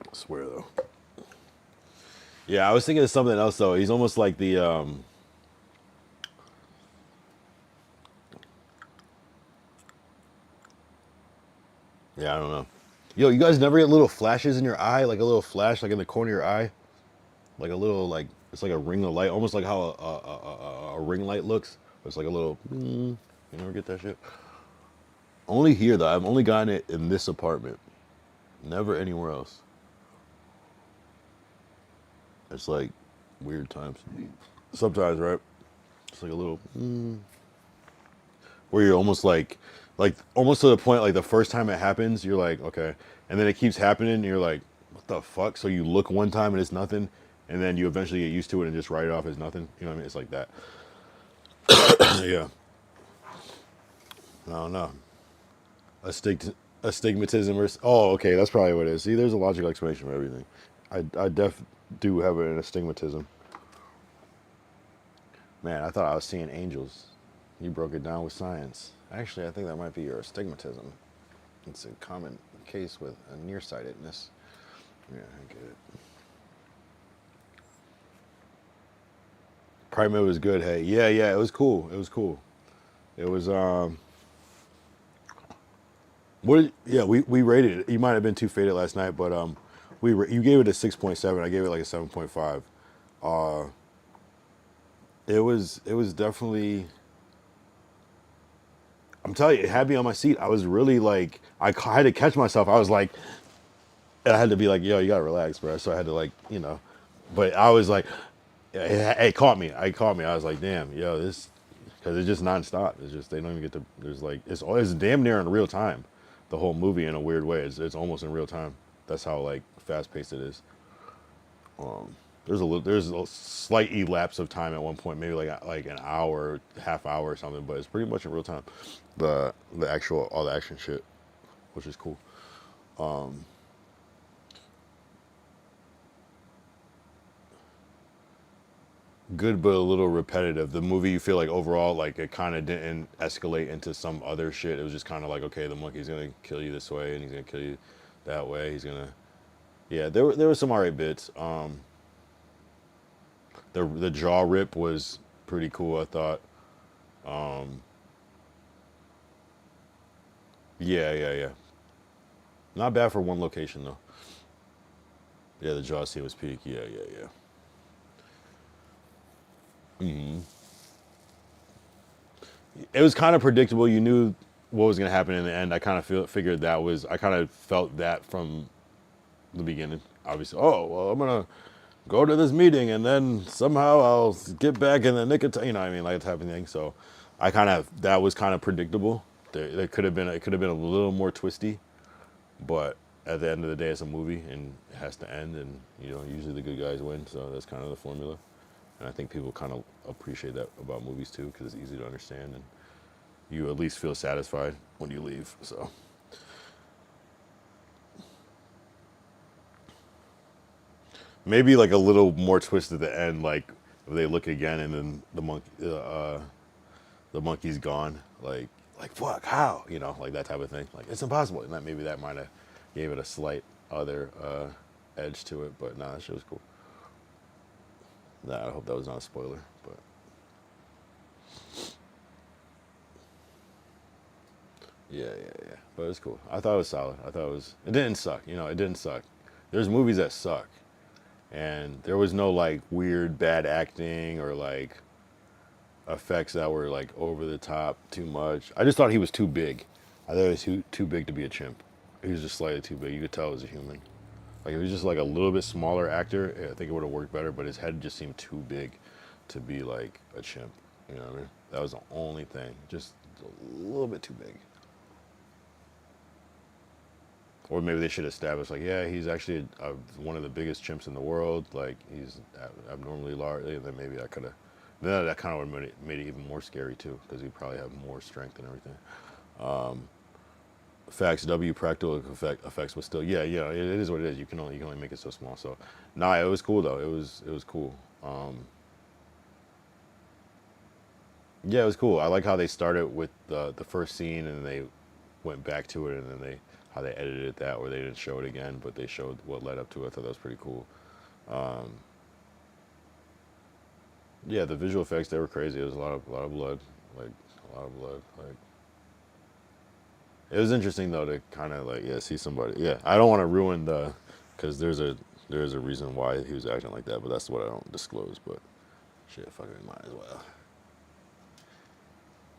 I swear though. Yeah, I was thinking of something else though. He's almost like the yeah, I don't know. Yo, you guys never get little flashes in your eye, like a little flash, like in the corner of your eye, like a little, like it's like a ring of light, almost like how a ring light looks. It's like a little. You never get that shit. Only here though. I've only gotten it in this apartment. Never anywhere else. It's like weird times. Sometimes, right? It's like a little. Where you're almost like almost to the point like the first time it happens, you're like, okay, and then it keeps happening, and you're like, what the fuck? So you look one time and it's nothing, and then you eventually get used to it and just write it off as nothing. You know what I mean? It's like that. Yeah. I don't know. Astigmatism or oh, okay, that's probably what it is. See, there's a logical explanation for everything. I do have an astigmatism. Man, I thought I was seeing angels. You broke it down with science. Actually, I think that might be your astigmatism. It's a common case with a nearsightedness. Yeah, I get it. Prime was good. Hey, yeah, it was cool. It was cool. It was yeah, we rated it. You might have been too faded last night, but you gave it a 6.7. I gave it like a 7.5. It was definitely. I'm telling you, it had me on my seat. I was really like, I had to catch myself. I was like, and I had to be like, yo, you gotta relax, bro. So I had to like, you know, but I was like, it caught me. I caught me. I was like, damn, yo, this, because it's just nonstop. It's just they don't even get to. There's like it's damn near in real time, the whole movie in a weird way. It's almost in real time. That's how like fast paced it is. there's a slight elapse of time at one point, maybe like an hour, half hour or something, but it's pretty much in real time. The actual all the action shit, which is cool. Good but a little repetitive. The movie, you feel like overall like it kind of didn't escalate into some other shit. It was just kind of like, okay, the monkey's gonna kill you this way and he's gonna kill you that way. He's gonna, yeah. There was some alright bits. The jaw rip was pretty cool, I thought. Yeah. Not bad for one location though. Yeah, the jaw scene was peak. Yeah. It was kind of predictable. You knew what was gonna happen in the end. I kind of figured that was. I kind of felt that from the beginning. Obviously, oh well, I'm gonna go to this meeting and then somehow I'll get back in the nick of time. You know what I mean, like that type of thing. So, I kind of that was kind of predictable. There could have been it could have been a little more twisty, but at the end of the day, it's a movie and it has to end. And usually the good guys win. So that's kind of the formula. And I think people kind of appreciate that about movies too, because it's easy to understand and you at least feel satisfied when you leave. So maybe like a little more twist at the end, like if they look again and then the monkey's gone, like fuck, how, like that type of thing. Like it's impossible, and maybe that might have gave it a slight other edge to it. But nah, that shit was cool. Nah, I hope that was not a spoiler, but. Yeah. But it was cool. I thought it was solid. It didn't suck. It didn't suck. There's movies that suck. And there was no like weird bad acting or like effects that were like over the top too much. I just thought he was too big. I thought he was too big to be a chimp. He was just slightly too big. You could tell it was a human. Like if he was just like a little bit smaller actor, I think it would have worked better, but his head just seemed too big to be like a chimp. You know what I mean? That was the only thing. Just a little bit too big. Or maybe they should establish, like, yeah, he's actually one of the biggest chimps in the world. Like, he's abnormally large. And then maybe I could have. Then that kind of would have made it even more scary, too, because he'd probably have more strength and everything. Facts, practical effects was still, yeah, it is what it is. You can only make it so small. So, nah, it was cool, though. It was cool. Yeah, it was cool. I like how they started with the first scene and they went back to it, and then how they edited it that, where they didn't show it again, but they showed what led up to it. I thought that was pretty cool. Yeah, the visual effects, they were crazy. It was a lot of blood, like a lot of blood. Like it was interesting though to kind of like see somebody. Yeah, I don't want to ruin because there's a reason why he was acting like that, but that's what I don't disclose. But shit, fuck it, might as well.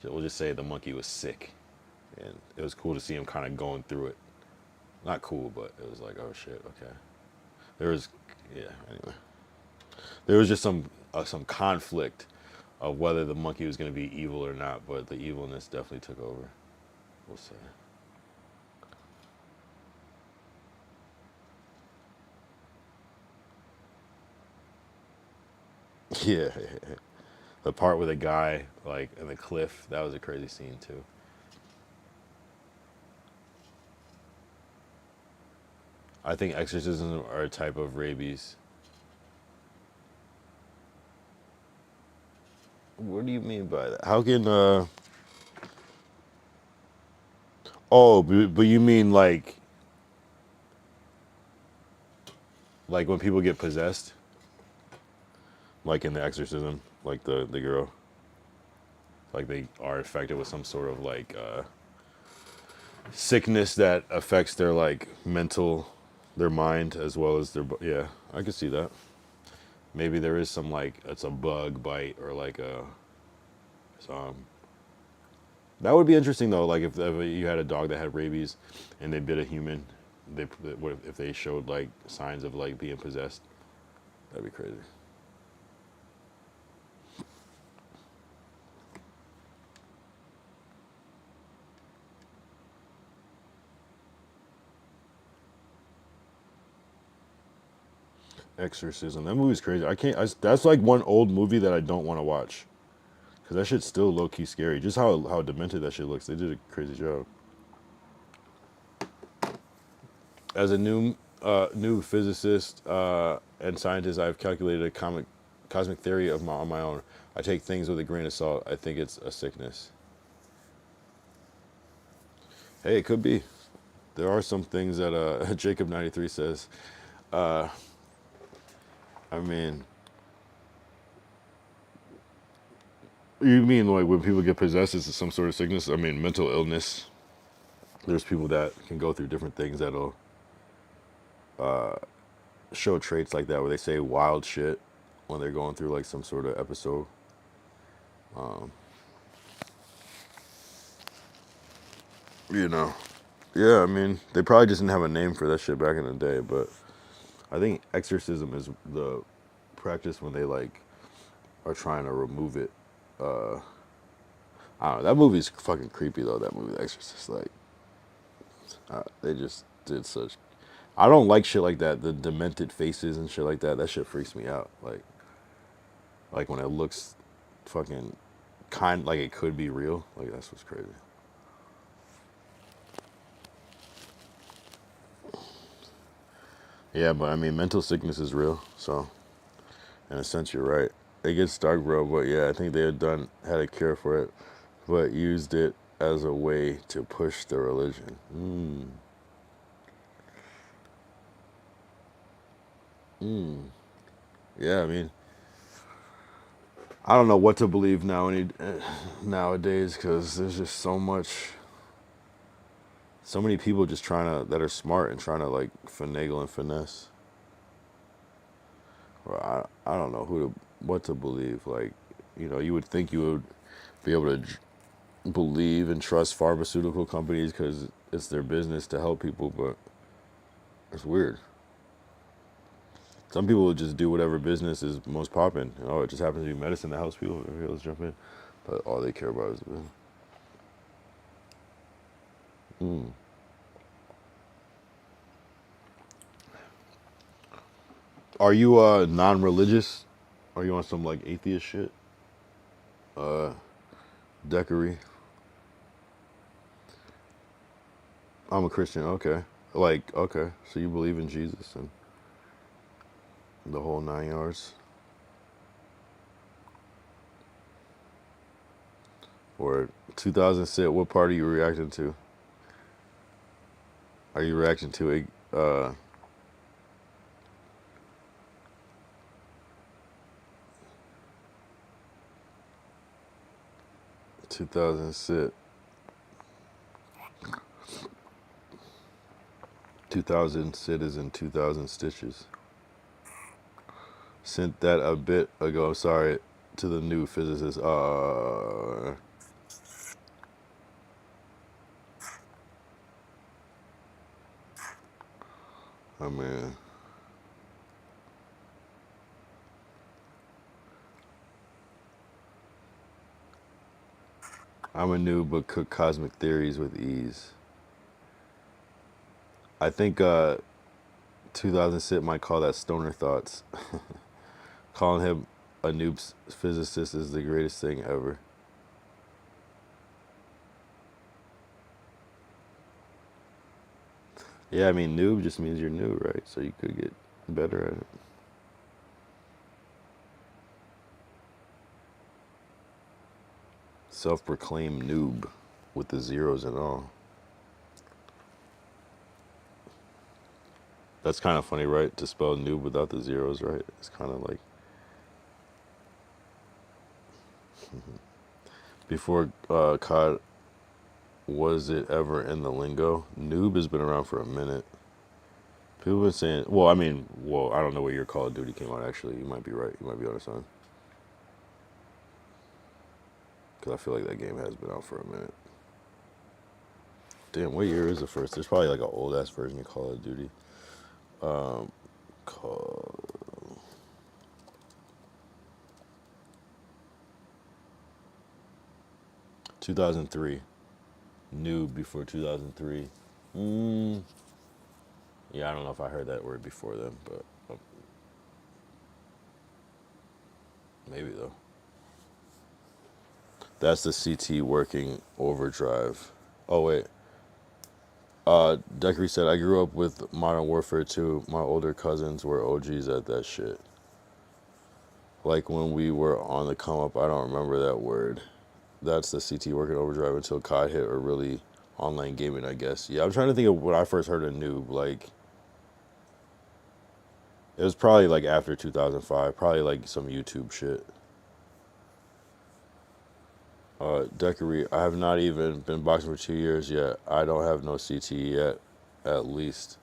So we'll just say the monkey was sick, and it was cool to see him kind of going through it. Not cool, but it was like, oh shit, okay. There was, yeah. Anyway, there was just some conflict of whether the monkey was going to be evil or not, but the evilness definitely took over. We'll say. Yeah, the part with the guy like in the cliff, that was a crazy scene too. I think exorcisms are a type of rabies. What do you mean by that? How can Oh, but you mean like when people get possessed, like in the exorcism, like the girl, like they are infected with some sort of like sickness that affects their like their mind as well as yeah, I could see that. Maybe there is some like it's a bug bite or like a some. That would be interesting though. Like if you had a dog that had rabies and they bit a human, what if they showed like signs of like being possessed? That'd be crazy. Exorcism. That movie's crazy. I can't. That's like one old movie that I don't want to watch. Because that shit's still low key scary. Just how demented that shit looks. They did a crazy job. As a new physicist and scientist, I've calculated a cosmic theory on my own. I take things with a grain of salt. I think it's a sickness. Hey, it could be. There are some things that Jacob93 says. I mean, you mean like when people get possessed, it's some sort of sickness? I mean, mental illness. There's people that can go through different things that'll show traits like that, where they say wild shit when they're going through like some sort of episode. You know, yeah. I mean, they probably just didn't have a name for that shit back in the day, but I think exorcism is the practice when they like are trying to remove it. I don't know. That movie's fucking creepy though. That movie, The Exorcist. Like, they just did such. I don't like shit like that. The demented faces and shit like that. That shit freaks me out. Like when it looks fucking like it could be real. Like that's what's crazy. Yeah, but I mean, mental sickness is real. So, in a sense, you're right. It gets dark, bro. But yeah, I think they had a cure for it, but used it as a way to push the religion. Yeah, I mean, I don't know what to believe nowadays because there's just so many people just that are smart and trying to like finagle and finesse. Well, I don't know what to believe. Like, you would think you would be able to believe and trust pharmaceutical companies because it's their business to help people, but it's weird. Some people will just do whatever business is most popping. It just happens to be medicine that helps people. Okay, let's jump in. But all they care about is the business. Are you non-religious? Are you on some like atheist shit? Decory. I'm a Christian. Okay. Like, okay. So you believe in Jesus and the whole 9 yards? Or 2000 sit, what part are you reacting to? Are you reacting to a 2000 sit? 2000 sit is in 2000 stitches. Sent that a bit ago, sorry, to the new physicist. I mean, I'm a noob but cook cosmic theories with ease. I think 2000 sit might call that stoner thoughts. Calling him a noob physicist is the greatest thing ever. Yeah, I mean, noob just means you're new, right? So you could get better at it. Self-proclaimed noob with the zeros and all. That's kind of funny, right? To spell noob without the zeros, right? It's kind of like before COD, was it ever in the lingo? Noob has been around for a minute. People have been saying, I don't know where your Call of Duty came out, actually. You might be right. You might be on son. Because I feel like that game has been out for a minute. Damn, what year is the first? There's probably like an old ass version of Call of Duty. Call 2003. New before 2003. Yeah, I don't know if I heard that word before then, but Maybe though. That's the CT working overdrive. Oh wait. Deckery said, I grew up with Modern Warfare 2. My older cousins were OGs at that shit. Like when we were on the come up, I don't remember that word. That's the CT working overdrive until COD hit, or really online gaming, I guess. Yeah, I'm trying to think of when I first heard of noob. Like, it was probably like after 2005, probably like some YouTube shit. Deckery, I have not even been boxing for 2 years yet. I don't have no CTE yet, at least.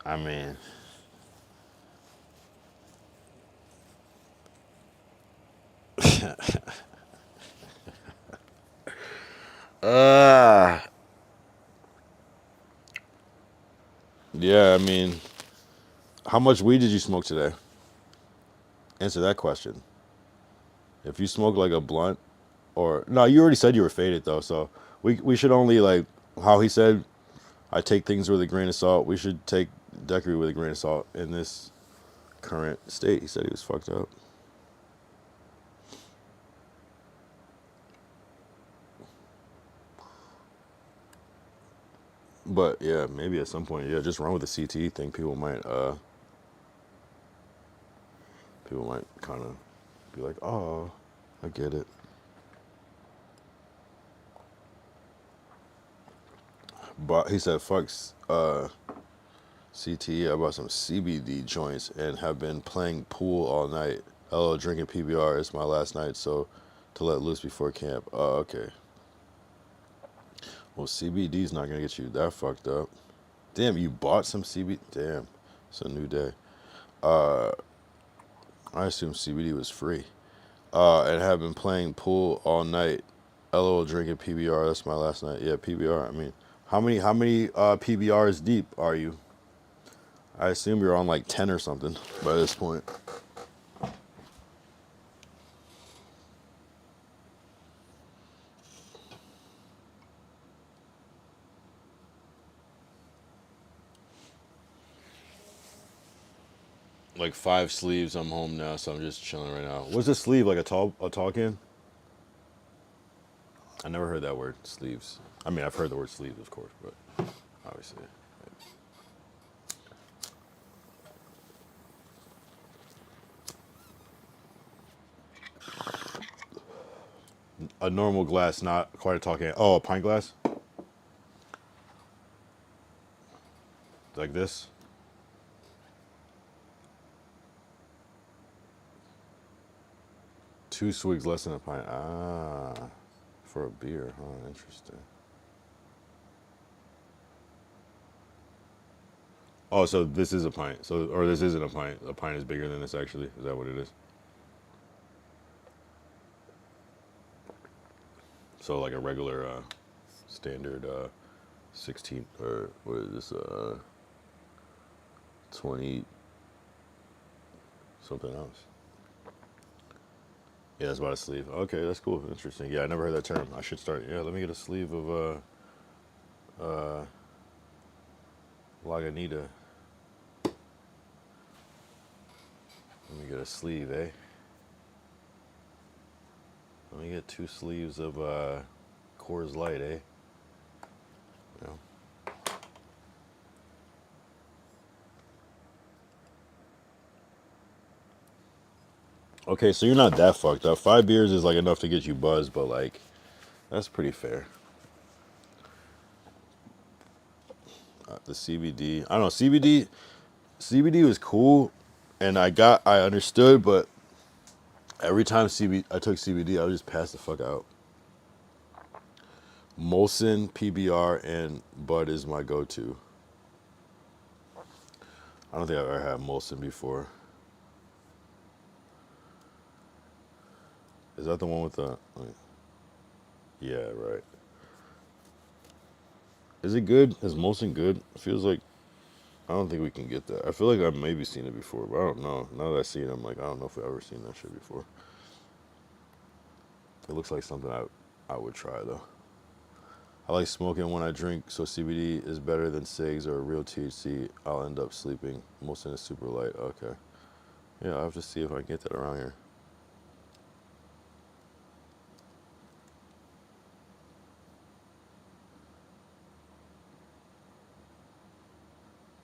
I mean, uh, yeah, I mean, how much weed did you smoke today? Answer that question. If you smoke like a blunt, or no, you already said you were faded though, so we should only like how he said, I take things with a grain of salt. We should take Deckery with a grain of salt in this current state. He said he was fucked up. But yeah, maybe at some point, yeah, just run with the CTE thing. People might kind of be like, oh, I get it. But he said, fucks CTE. I bought some CBD joints and have been playing pool all night. LO drinking PBR. It's my last night, so to let loose before camp. Oh, okay. Well, CBD's not gonna get you that fucked up. Damn, you bought some CBD? Damn, it's a new day. I assume CBD was free. And have been playing pool all night. LOL drinking PBR. That's my last night. Yeah, PBR. I mean, how many PBRs deep are you? I assume you're on like 10 or something by this point. Like 5 sleeves. I'm home now, so I'm just chilling right now. What's a sleeve? Like a tall can? I never heard that word, sleeves. I mean, I've heard the word sleeves, of course, but obviously. A normal glass, not quite a tall can. Oh, a pint glass? Like this? Two swigs less than a pint. Ah, for a beer, huh? Interesting. Oh, so this is a pint. So, or this isn't a pint. A pint is bigger than this, actually. Is that what it is? So, like a regular, standard, 16, or what is this, 20, something else. Yeah, that's about a sleeve. Okay, that's cool. Interesting. Yeah, I never heard that term. I should start. Yeah, let me get a sleeve of, Laganita. Let me get a sleeve, eh? Let me get 2 sleeves of Coors Light, eh? You know? Okay, so you're not that fucked up. 5 beers is like enough to get you buzzed, but like that's pretty fair. The CBD, I don't know. CBD was cool, and I understood, but every time I took CBD, I would just pass the fuck out. Molson, PBR, and Bud is my go-to. I don't think I've ever had Molson before. Is that the one with the? Like, yeah, right. Is it good? Is Molson good? It feels like I don't think we can get that. I feel like I've maybe seen it before, but I don't know. Now that I see it, I'm like, I don't know if I've ever seen that shit before. It looks like something I would try though. I like smoking when I drink, so CBD is better than cigs or real THC. I'll end up sleeping. Most of it is super light. Okay. Yeah, I'll have to see if I can get that around here.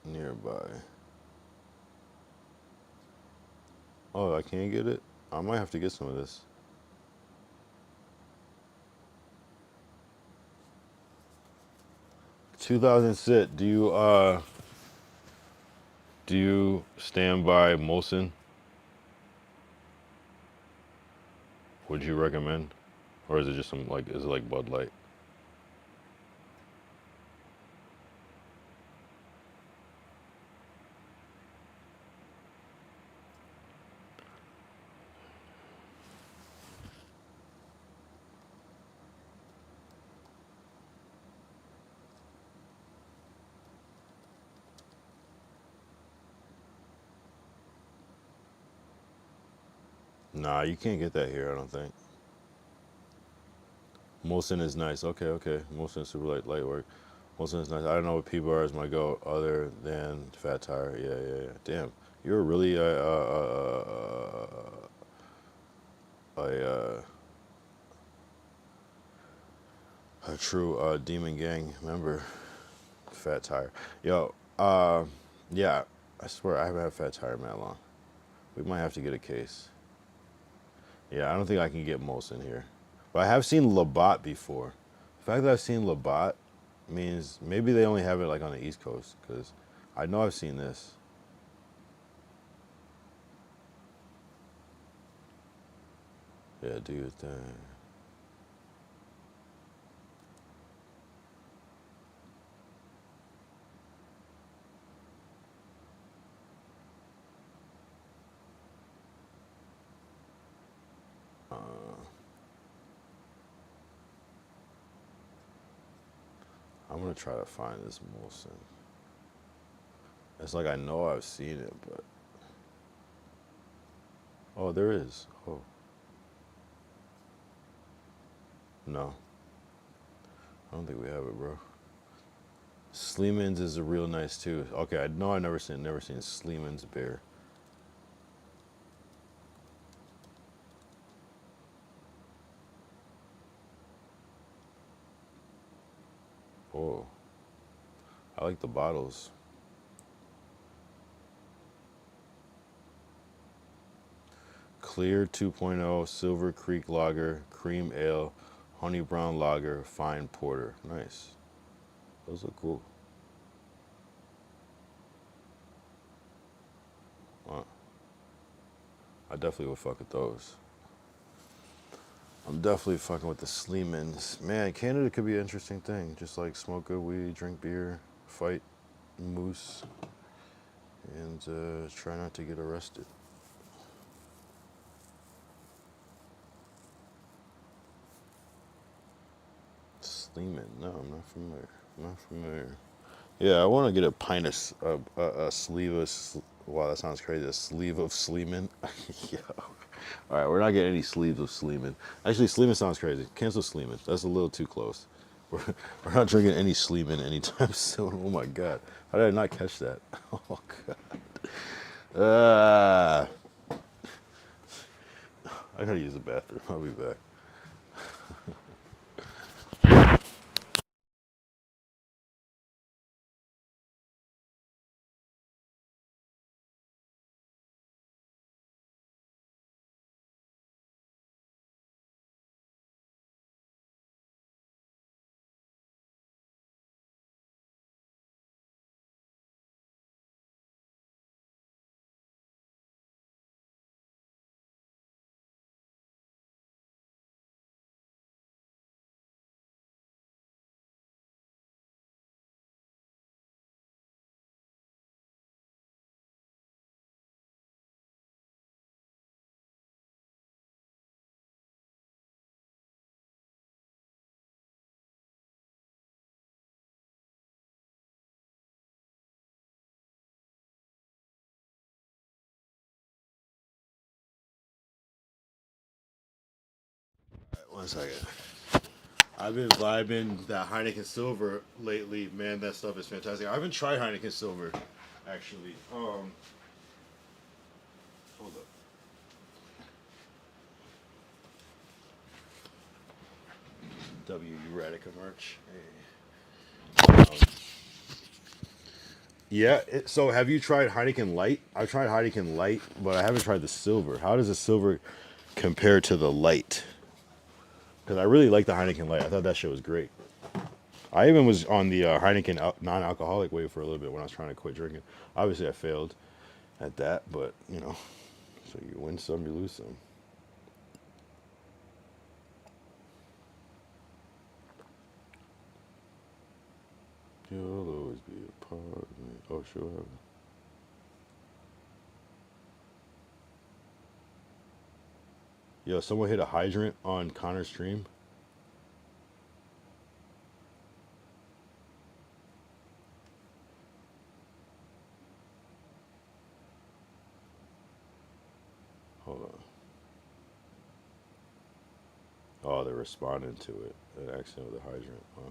Nearby. Oh, I can't get it? I might have to get some of this. $2,000 sit. Do you stand by Molson? Would you recommend? Or is it just some like is it like Bud Light? Nah, you can't get that here, I don't think. Molson is nice. Okay, okay. Molson is super light work. Molson is nice. I don't know what P bars might go other than Fat Tire. Yeah. Damn, you're really a true Demon Gang member. Fat Tire. Yo, yeah. I swear I haven't had Fat Tire in that long. We might have to get a case. Yeah, I don't think I can get Molson here. But I have seen Labatt before. The fact that I've seen Labatt means maybe they only have it like on the East Coast, because I know I've seen this. Yeah, do your thing. I'm gonna try to find this Molson. It's like I know I've seen it, but oh, there is. Oh, no, I don't think we have it, bro. Sleeman's is a real nice too. Okay, I know I've never seen Sleeman's beer. Oh, I like the bottles. Clear 2.0, Silver Creek Lager, Cream Ale, Honey Brown Lager, Fine Porter. Nice. Those look cool. I definitely would fuck with those. I'm definitely fucking with the Sleemans. Man, Canada could be an interesting thing. Just like smoke good weed, drink beer, fight moose, and try not to get arrested. Sleeman? No, I'm not familiar. I'm not familiar. Yeah, I want to get a pint of a sleeve of. Wow, that sounds crazy. A sleeve of Sleeman. Yo. All right, we're not getting any sleeves of Sleeman. Actually, Sleeman sounds crazy. Cancel Sleeman. That's a little too close. We're not drinking any Sleeman anytime soon. Oh my God, how did I not catch that? Oh God. I gotta use the bathroom. I'll be back. All right, 1 second. I've been vibing that Heineken Silver lately. Man, that stuff is fantastic. I haven't tried Heineken Silver, actually. Hold up. W Erratica merch. Hey. Yeah. So, have you tried Heineken Light? I've tried Heineken Light, but I haven't tried the silver. How does the silver compare to the light? Because I really like the Heineken Light. I thought that shit was great. I even was on the Heineken non-alcoholic wave for a little bit when I was trying to quit drinking. Obviously, I failed at that, but you know, so you win some, you lose some. You'll always be a part of me. Oh, sure. Yo, someone hit a hydrant on Connor's stream. Hold on. Oh, they're responding to it. An accident with a hydrant. Huh?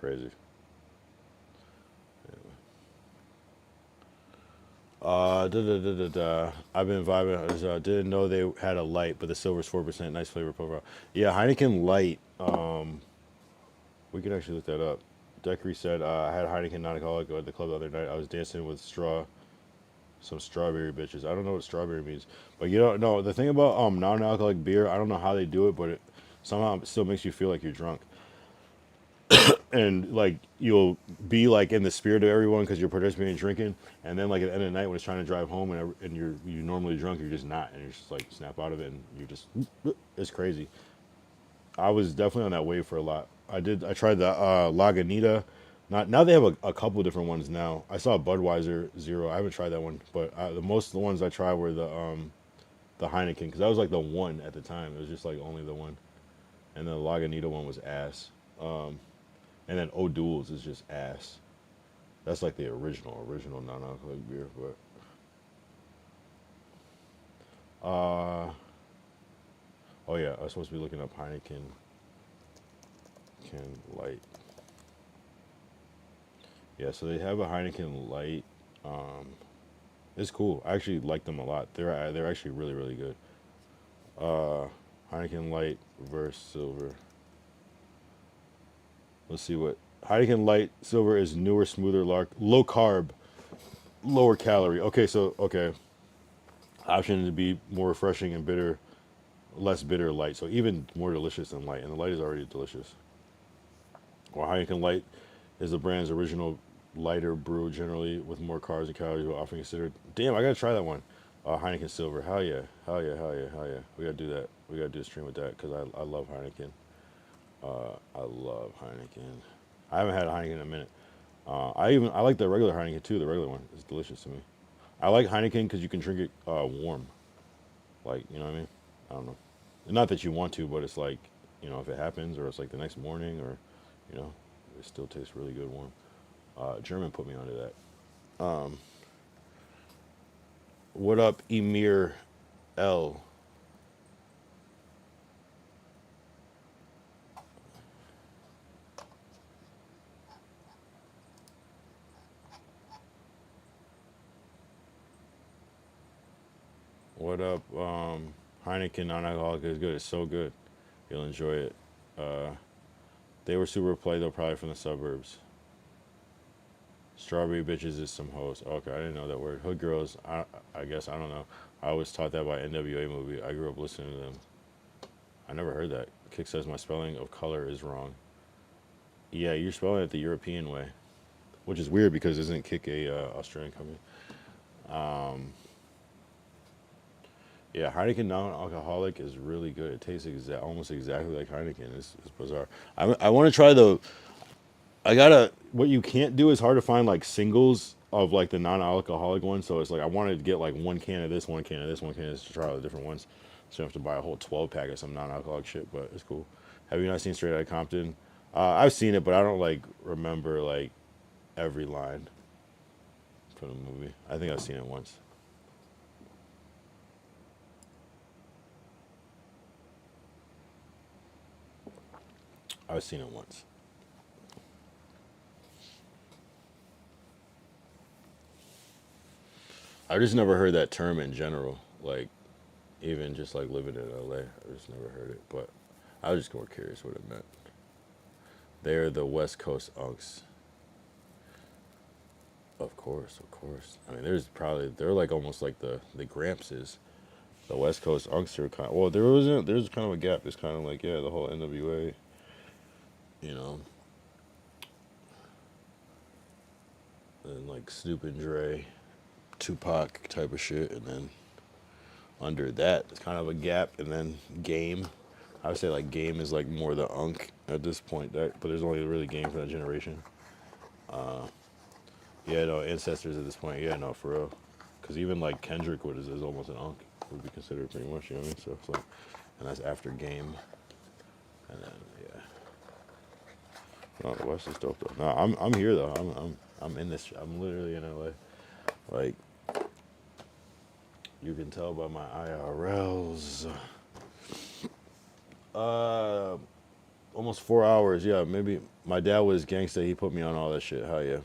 Crazy. I've been vibing. Didn't know they had a light, but the silver's 4%. Nice flavor profile. Yeah, Heineken Light. We can actually look that up. Deckery said, I had Heineken non-alcoholic at the club the other night. I was dancing with some strawberry bitches. I don't know what strawberry means, but you don't know the thing about non-alcoholic beer. I don't know how they do it, but it somehow still makes you feel like you're drunk, and like you'll be like in the spirit of everyone because you're participating in drinking, and then like at the end of the night when it's trying to drive home and you normally drunk, you're just not, and you're just like snap out of it, and you just it's crazy. I was definitely on that wave for a lot. I tried the Lagunita. Not now they have a couple different ones now. I saw Budweiser Zero. I haven't tried that one, but the most of the ones I tried were the Heineken because that was like the one at the time. It was just like only the one, and the Lagunita one was ass. And then O'Doul's is just ass. That's like the original non-alcoholic beer. But oh yeah, I was supposed to be looking up Heineken Light. Yeah, so they have a Heineken Light. It's cool. I actually like them a lot. They're actually really good. Heineken Light versus Silver. Let's see what Heineken Light Silver is. Newer, smoother, low carb, lower calorie. Okay. Option to be more refreshing and bitter, less bitter light. So even more delicious than light, and the light is already delicious. While Heineken Light is the brand's original lighter brew, generally with more carbs and calories, but often considered. Damn, I gotta try that one. Heineken Silver. Hell yeah. We gotta do that. We gotta do a stream with that because I love Heineken. I love Heineken. I haven't had a Heineken in a minute. I like the regular Heineken too. The regular one is delicious to me. I like Heineken because you can drink it warm. Like, you know what I mean? I don't know. Not that you want to, but it's like, you know, if it happens or it's like the next morning or, you know, it still tastes really good warm. German put me onto that. What up, Emir L? What up, Heineken non-alcoholic is good. It's so good. You'll enjoy it. They were super play though, probably from the suburbs. Strawberry bitches is some hoes. Okay, I didn't know that word. Hood girls, I guess, I don't know. I was taught that by NWA movie. I grew up listening to them. I never heard that. Kick says my spelling of color is wrong. Yeah, you're spelling it the European way, which is weird because isn't Kick a Australian company? Yeah, Heineken non-alcoholic is really good. It tastes almost exactly like Heineken. It's bizarre. I want to try the. I gotta. What you can't do is hard to find like singles of like the non-alcoholic one. So it's like I wanted to get like one can of this, one can of this, one can of this to try all the different ones. So you have to buy a whole 12 pack of some non-alcoholic shit, but it's cool. Have you not seen Straight Outta Compton? I've seen it, but I don't like remember like every line from the movie. I think I've seen it once. I've seen it once. I just never heard that term in general. Like even just like living in LA, I just never heard it. But I was just more curious what it meant. They're the West Coast unks. Of course, of course. I mean, they're like almost like the Grampses. The West Coast unks are kind. Well, there's kind of a gap. It's kind of like yeah, the whole NWA. You know, and like Snoop and Dre, Tupac type of shit, and then under that, it's kind of a gap, and then Game. I would say like Game is like more the unk at this point. But there's only really Game for that generation. Yeah, no ancestors at this point. Yeah, no for real. Because even like Kendrick is almost an unk. Would be considered pretty much. You know what I mean? So it's like, and that's after Game, and then yeah. No, the West is dope though. No, I'm here though. I'm in this. I'm literally in LA. Like you can tell by my IRLs. Uh, almost 4 hours. Yeah, maybe my dad was gangsta. He put me on all that shit. Hell yeah.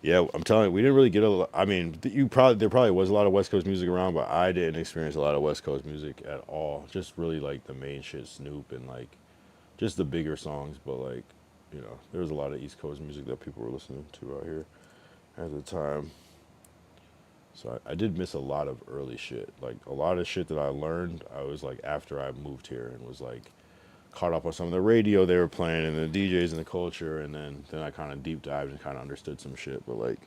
Yeah, I'm telling you, we didn't really get a lot. I mean, there probably was a lot of West Coast music around, but I didn't experience a lot of West Coast music at all. Just really like the main shit, Snoop, and like just the bigger songs. But like, there was a lot of East Coast music that people were listening to out here at the time. So I did miss a lot of early shit. Like a lot of shit that I learned, I was like after I moved here and was like caught up on some of the radio they were playing and the DJs and the culture, and then I kind of deep dived and kind of understood some shit. But like,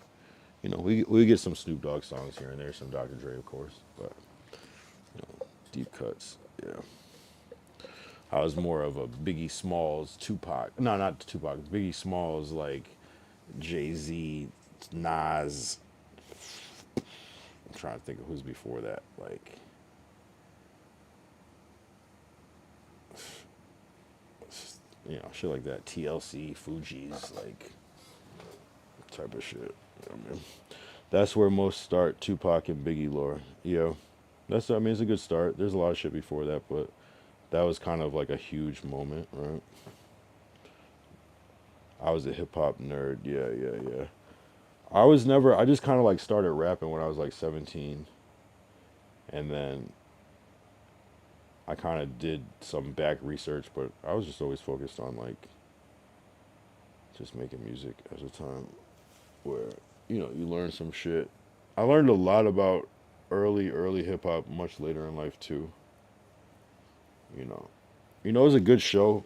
we get some Snoop Dogg songs here and there, some Dr. Dre, of course, but deep cuts, yeah. I was more of a Biggie Smalls, Tupac. No, not Tupac. Biggie Smalls, like Jay-Z, Nas. I'm trying to think of who's before that. Like, shit like that. TLC, Fugees, like type of shit. I mean, that's where most start Tupac and Biggie lore. It's a good start. There's a lot of shit before that, but that was kind of like a huge moment, right? I was a hip hop nerd. Yeah, yeah, yeah. I just kind of like started rapping when I was like 17. And then I kind of did some back research, but I was just always focused on like just making music at a time where, you learn some shit. I learned a lot about early hip hop much later in life too. You know, it was a good show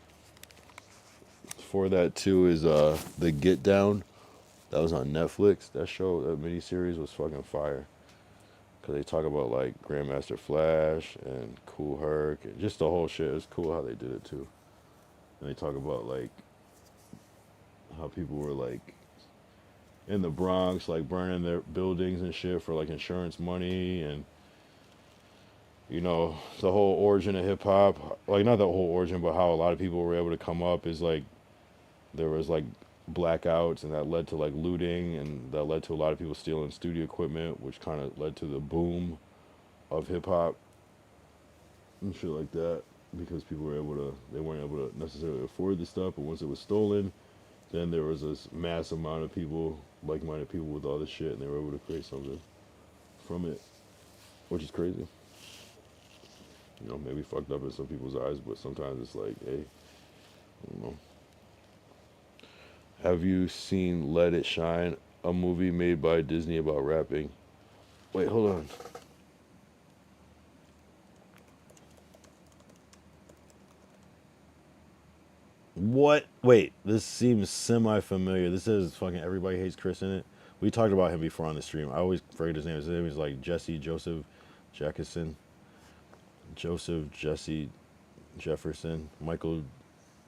for that too is The Get Down. That was on Netflix. That show, that miniseries was fucking fire. Cause they talk about like Grandmaster Flash and Cool Herc and just the whole shit. It's cool how they did it too. And they talk about like how people were like in the Bronx, like burning their buildings and shit for like insurance money and the whole origin of hip hop. Like not the whole origin, but how a lot of people were able to come up is like there was like blackouts and that led to like looting and that led to a lot of people stealing studio equipment, which kind of led to the boom of hip hop and shit like that because they weren't able to necessarily afford the stuff, but once it was stolen, then there was this mass amount of people, like-minded people with all this shit, and they were able to create something from it, which is crazy. Maybe fucked up in some people's eyes, but sometimes it's like, hey, I don't know. Have you seen Let It Shine, a movie made by Disney about rapping? Wait, hold on. What? Wait, this seems semi-familiar. This is fucking Everybody Hates Chris in it. We talked about him before on the stream. I always forget his name. His name is like Joseph Jackson, Jesse Jefferson, Michael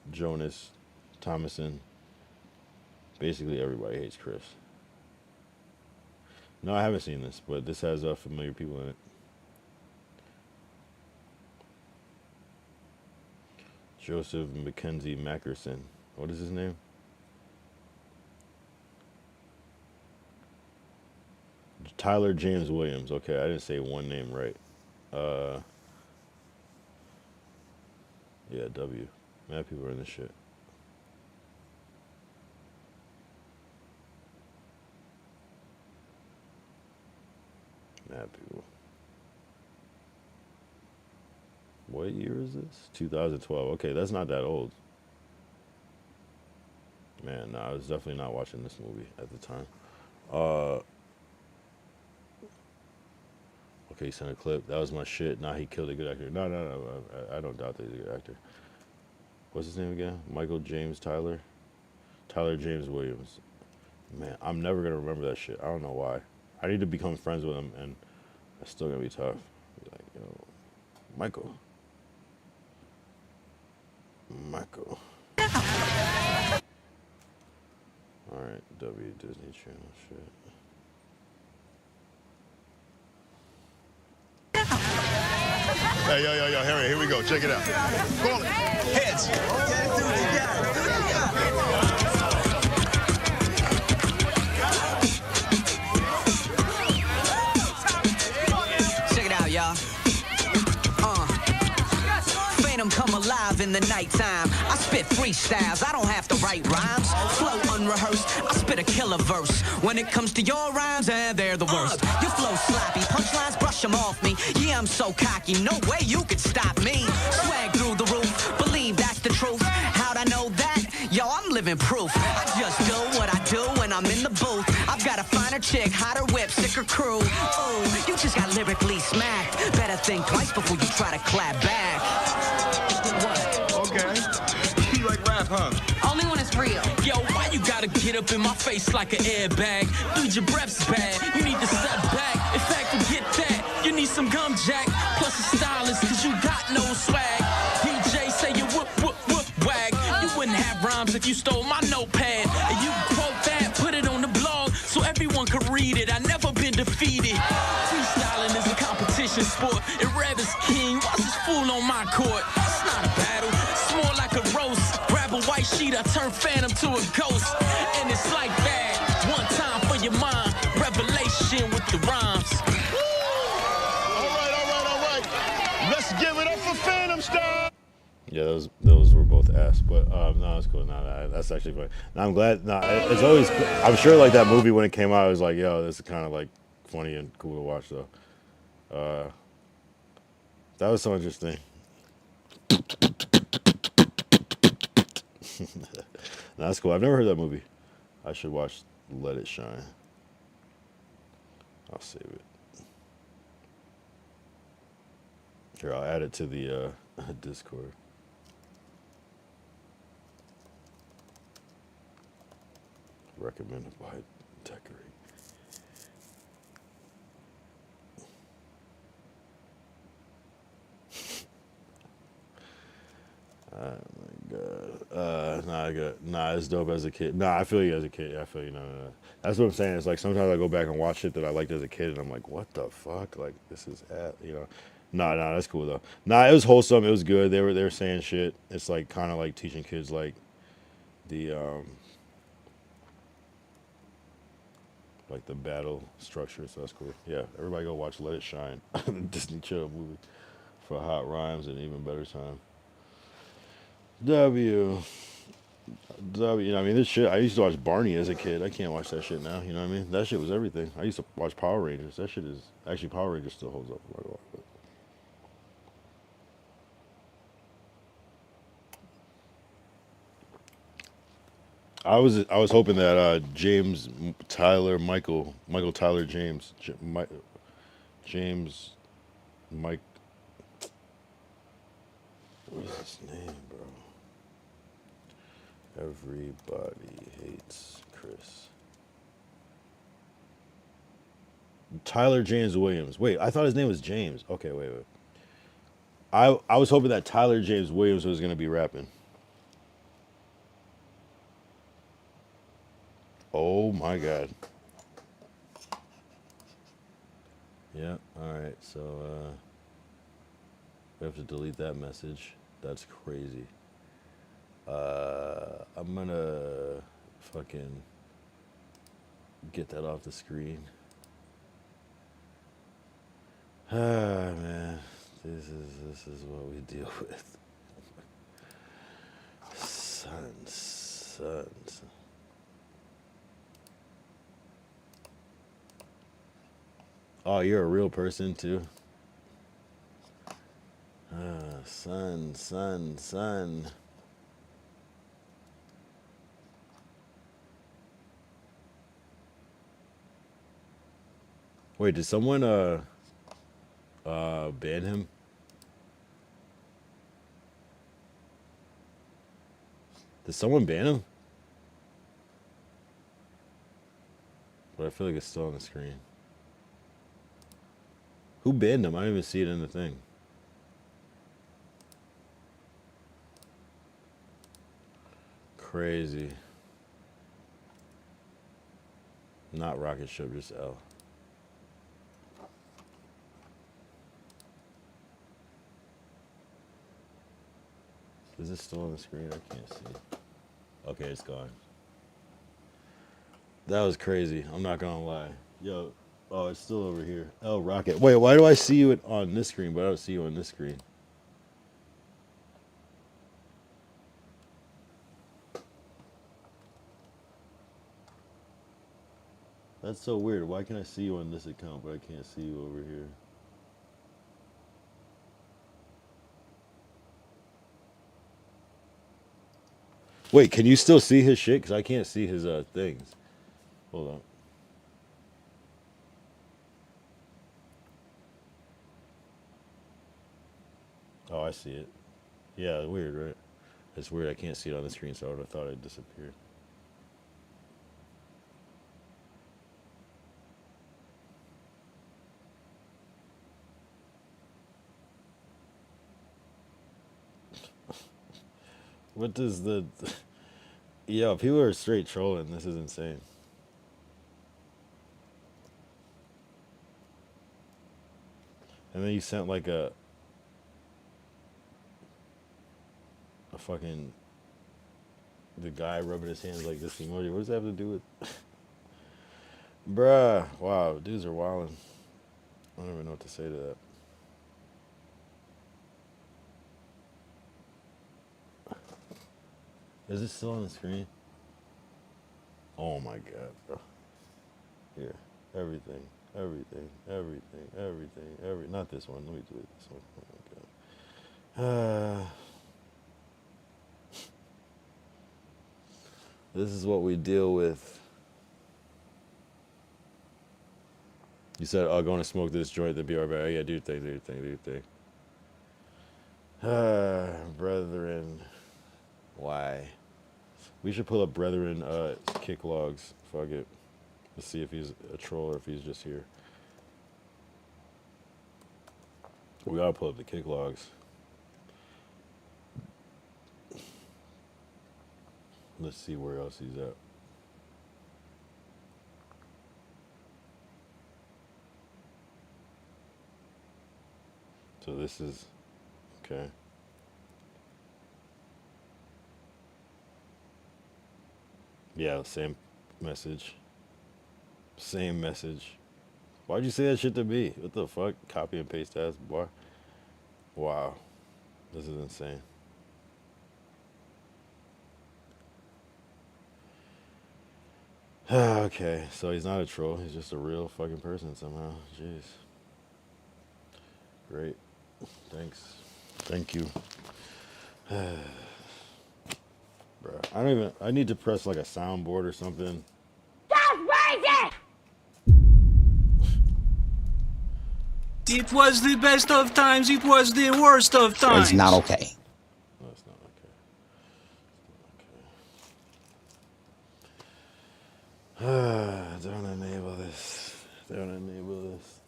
Jonas Thomason. Basically, Everybody Hates Chris. No, I haven't seen this, but this has familiar people in it. Joseph Mackenzie Mackerson. What is his name? Tyler James Williams. Okay, I didn't say one name right. Yeah, W. Mad people are in this shit. Mad people. What year is this? 2012. Okay, that's not that old. Man, nah, I was definitely not watching this movie at the time. Okay, he sent a clip. That was my shit. Nah, he killed a good actor. No. I don't doubt that he's a good actor. What's his name again? Michael James Tyler? Tyler James Williams. Man, I'm never going to remember that shit. I don't know why. I need to become friends with him, and it's still going to be tough. Be like, yo, Michael. Alright, W Disney Channel shit. Hey, yo, Harry, here we go. Check it out. Call it. Heads. Check it out, y'all. Phantom come alive in the nighttime. I spit freestyles, I don't have to write rhymes. Flow unrehearsed, I spit a killer verse. When it comes to your rhymes, they're the worst. Your flow sloppy, punchlines brush them off me. Yeah, I'm so cocky, no way you could stop me. Swag through the roof, believe that's the truth. How'd I know that? Yo, I'm living proof. I just do what I do when I'm in the booth. I've got a finer chick, hotter whip, sicker crew. Ooh, you just got lyrically smacked. Better think twice before you try to clap back. Okay. You like rap, huh? Only when it's real. Yo, why you gotta get up in my face like an airbag? Dude, your breath's bad. You need to step back. In fact, forget that. You need some gum jack. Plus a stylist, cause you got no swag. DJ say you whoop, whoop, whoop, wag. You wouldn't have rhymes if you stole my notepad. And you quote that, put it on the blog, so everyone could read it. I never been defeated. Freestyling is a competition sport. And Rev is king. Watch this fool on my court. It's not a battle. It's more like a roast. Grab a white sheet, I turn Phantom to a ghost. And it's like that. One time for your mind. Revelation with the rhymes. All right. Let's give it up for Phantom Star. Yeah, those were both ass, but no, it's cool. No, that's actually funny. No, I'm glad. No, it's always. I'm sure like that movie when it came out, I was like, yo, this is kind of like funny and cool to watch though. That was so interesting. No, that's cool. I've never heard that movie. I should watch Let It Shine. I'll save it. Here, I'll add it to the Discord. Recommended by Decorate. Oh my god. Nah, it's dope as a kid. Nah, I feel you as a kid. I feel you. No. That's what I'm saying. It's like sometimes I go back and watch shit that I liked as a kid, and I'm like, what the fuck? Like this is Nah, that's cool though. Nah, it was wholesome. It was good. They were saying shit. It's like kind of like teaching kids like the battle structure. So that's cool. Yeah, everybody go watch Let It Shine, the Disney Channel movie for hot rhymes and even better time. W. I mean, this shit, I used to watch Barney as a kid. I can't watch that shit now, you know what I mean? That shit was everything. I used to watch Power Rangers. That shit is, actually, Power Rangers still holds up. But I was hoping that Michael Tyler James, James, Mike, what is his name, bro? Everybody hates Chris. Tyler James Williams. Wait, I thought his name was James. Okay, wait. I was hoping that Tyler James Williams was gonna be rapping. Oh my god. Yeah, alright, so we have to delete that message. That's crazy. I'm gonna fucking get that off the screen. Ah, man, this is what we deal with. Sons. Oh, you're a real person too. Son. Wait, did someone ban him? Did someone ban him? But I feel like it's still on the screen. Who banned him? I didn't even see it in the thing. Crazy. Not rocket ship, just L. Is it still on the screen? I can't see. Okay, it's gone. That was crazy. I'm not gonna lie. Yo, oh, it's still over here. L Rocket. Wait, why do I see you on this screen, but I don't see you on this screen? That's so weird. Why can I see you on this account, but I can't see you over here? Wait, can you still see his shit? Because I can't see his things. Hold on. Oh, I see it. Yeah, weird, right? It's weird. I can't see it on the screen, so I would have thought it disappeared. What does the... Yo, people are straight trolling. This is insane. And then you sent like a fucking... The guy rubbing his hands like this emoji. What does that have to do with... Bruh. Wow, dudes are wilding. I don't even know what to say to that. Is it still on the screen? Oh my god, bro. Here. Everything. Not this one. Let me delete this one. Oh my god. This is what we deal with. You said, "Oh, going to smoke this joint, then be right back." Oh, yeah, do your thing. Brethren. Why? We should pull up Brethren kick logs. Fuck it. Let's see if he's a troll or if he's just here. We gotta pull up the kick logs. Let's see where else he's at. So this is okay. Yeah, same message. Same message. Why'd you say that shit to me? What the fuck? Copy and paste ass boy. Wow. This is insane. Okay, so he's not a troll. He's just a real fucking person somehow. Jeez. Great. Thanks. Thank you. Bro, I need to press like a soundboard or something. That's crazy! It was the best of times, it was the worst of times. It's not okay. No, it's not okay. Don't enable this.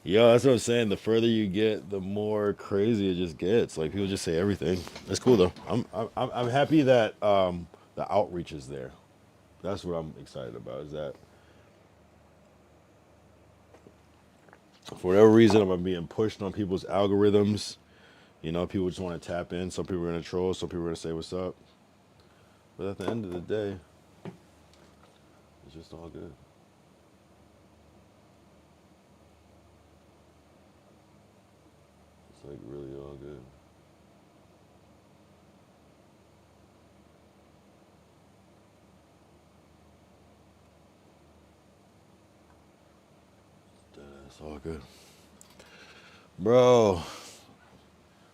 Yo, that's what I'm saying. The further you get, the more crazy it just gets. Like people just say everything. That's cool though. I'm happy that the outreach is there. That's what I'm excited about. Is that for whatever reason I'm being pushed on people's algorithms, You know, people just want to tap in. Some people are gonna troll. Some people are gonna say what's up. But at the end of the day, it's just all good. It's like really all good. It's all good. Bro,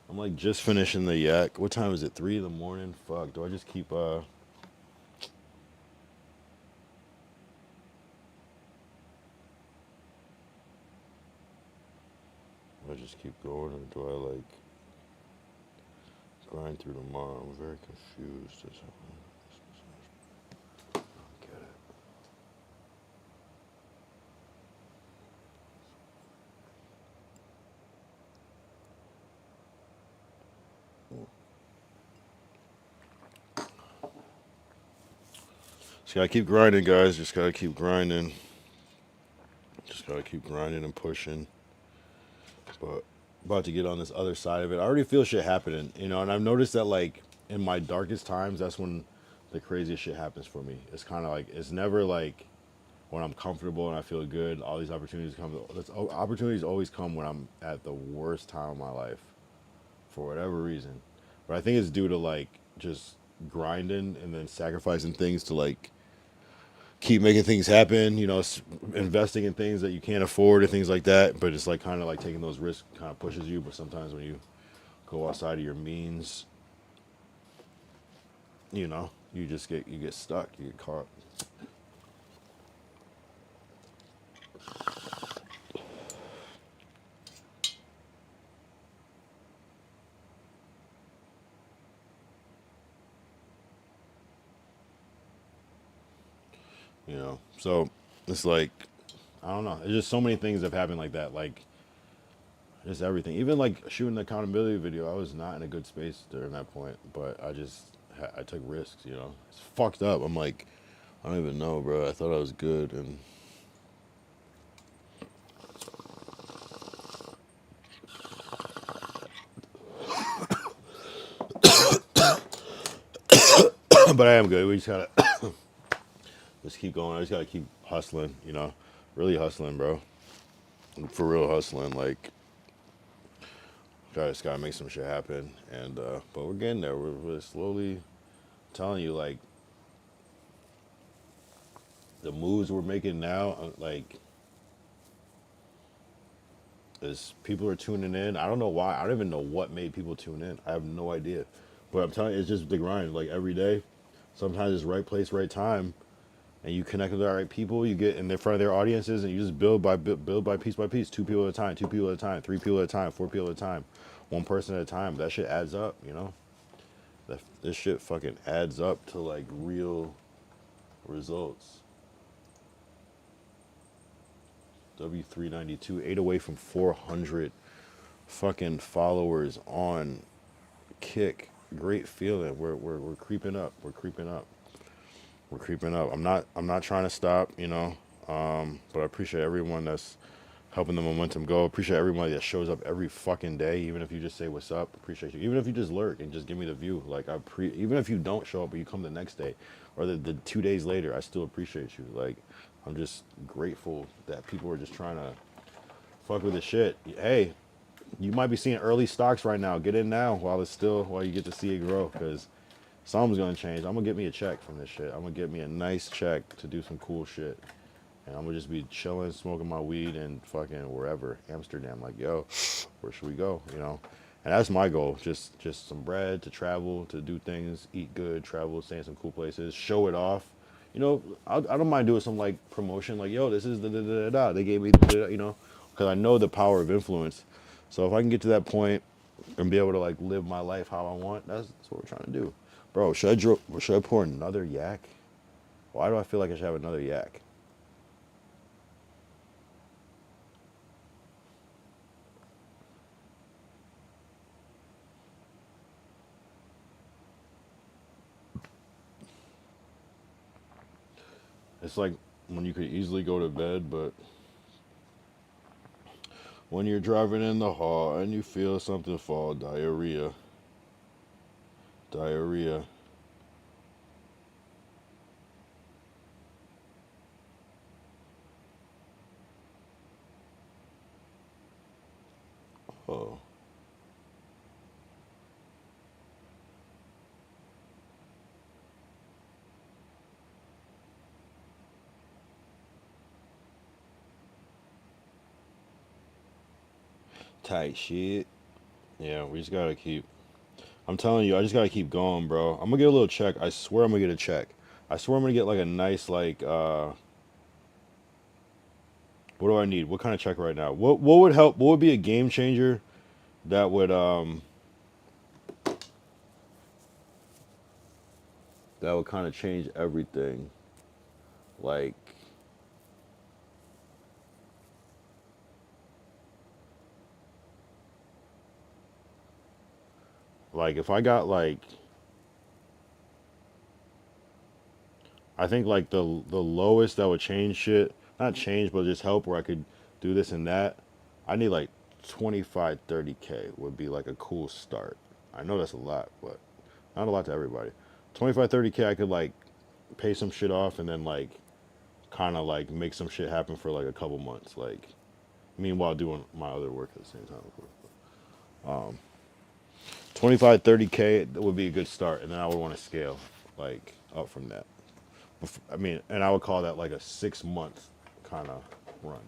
I'm like just finishing the yak. What time is it? 3 in the morning? Fuck. Do I just keep do I just keep going, or do I like grind through tomorrow? I'm very confused. I don't get it. Just gotta keep grinding, guys. Just gotta keep grinding. Just gotta keep grinding and pushing. But about to get on this other side of it. I already feel shit happening, you know, and I've noticed that like in my darkest times, that's when the craziest shit happens for me. It's kind of like it's never like when I'm comfortable and I feel good. All these opportunities come. Opportunities always come when I'm at the worst time of my life, for whatever reason. But I think it's due to like just grinding and then sacrificing things to like keep making things happen, you know, investing in things that you can't afford and things like that. But it's like kind of like taking those risks kind of pushes you. But sometimes when you go outside of your means, you know, you get stuck, you get caught. You know, so it's like I don't know. There's just so many things that have happened like that. Like just everything. Even like shooting the accountability video, I was not in a good space during that point. But I took risks. You know, it's fucked up. I'm like, I don't even know, bro. I thought I was good, and but I am good. We just gotta just keep going. I just gotta keep hustling. You know, really hustling, bro. For real hustling. Like, just gotta make some shit happen. And but we're getting there. We're slowly telling you like the moves we're making now. Like, is people are tuning in. I don't know why. I don't even know what made people tune in. I have no idea. But I'm telling you, it's just the grind. Like every day, sometimes it's right place, right time, and you connect with the right people. You get in front of their audiences, and you just build by piece by piece. 2 people at a time, 2 people at a time, 3 people at a time, 4 people at a time, 1 person at a time. That shit adds up, you know. This shit fucking adds up to like real results. W392, 8 away from 400 fucking followers on Kick. Great feeling. We're creeping up. We're creeping up. We're creeping up. I'm not trying to stop, you know. But I appreciate everyone that's helping the momentum go. Appreciate everybody that shows up every fucking day, even if you just say what's up. Appreciate you. Even if you just lurk and just give me the view. Like even if you don't show up, but you come the next day or the 2 days later, I still appreciate you. Like I'm just grateful that people are just trying to fuck with the shit. Hey, you might be seeing early stocks right now. Get in now while you get to see it grow, because something's gonna change. I'm gonna get me a check from this shit. I'm gonna get me a nice check to do some cool shit. And I'm gonna just be chilling, smoking my weed and fucking wherever, Amsterdam. Like, yo, where should we go? You know, and that's my goal. Just some bread to travel, to do things, eat good, travel, stay in some cool places, show it off. You know, I don't mind doing some like promotion, like, yo, this is the da da da da. They gave me, you know, because I know the power of influence. So if I can get to that point and be able to like live my life how I want, that's what we're trying to do, bro. Should I pour another yak? Why do I feel like I should have another yak? It's like when you could easily go to bed, but When you're driving in the hall and you feel something fall, diarrhea. Diarrhea. Oh. Tight shit. Yeah, we just gotta keep. I'm telling you, I just gotta keep going, bro. I'm gonna get a little check. I swear I'm gonna get a check. I swear I'm gonna get like a nice like what do I need? What kind of check right now? What would help? What would be a game changer that would kind of change everything? Like if I got like I think like the lowest that would change shit, not change but just help where I could do this and that. I need like 25 30K would be like a cool start. I know that's a lot, but not a lot to everybody. 25 30K I could like pay some shit off and then like kind of like make some shit happen for like a couple months, like meanwhile doing my other work at the same time, of course. 25 30K would be a good start, and then I would want to scale like up from that. I mean, and I would call that like a 6 month kind of run,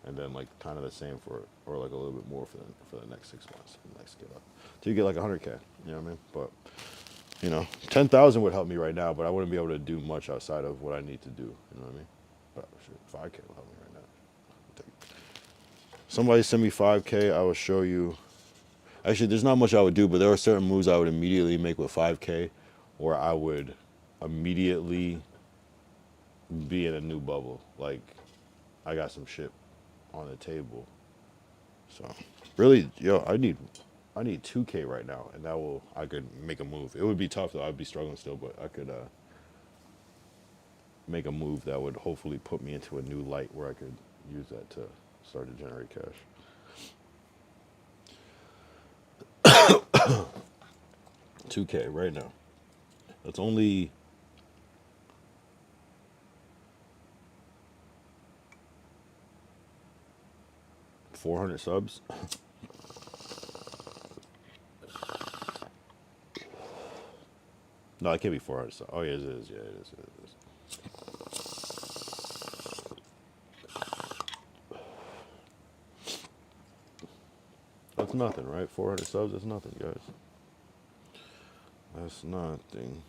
and then like kind of the same for, or like a little bit more for the next 6 months, and like scale up till you get like 100K. You know what I mean? But you know, 10,000 would help me right now, but I wouldn't be able to do much outside of what I need to do. You know what I mean? But shit, 5K will help me right now. Somebody send me 5K, I will show you. Actually, there's not much I would do, but there are certain moves I would immediately make with 5K, or I would immediately be in a new bubble. Like, I got some shit on the table. So, really, yo, I need 2K right now, and I could make a move. It would be tough though. I'd be struggling still, but I could make a move that would hopefully put me into a new light where I could use that to start to generate cash. 2K right now. That's only 400 subs. No, it can't be 400 subs. Oh yeah, it is. Yeah, it is. It is. That's nothing, right? 400 subs. That's nothing, guys. That's nothing.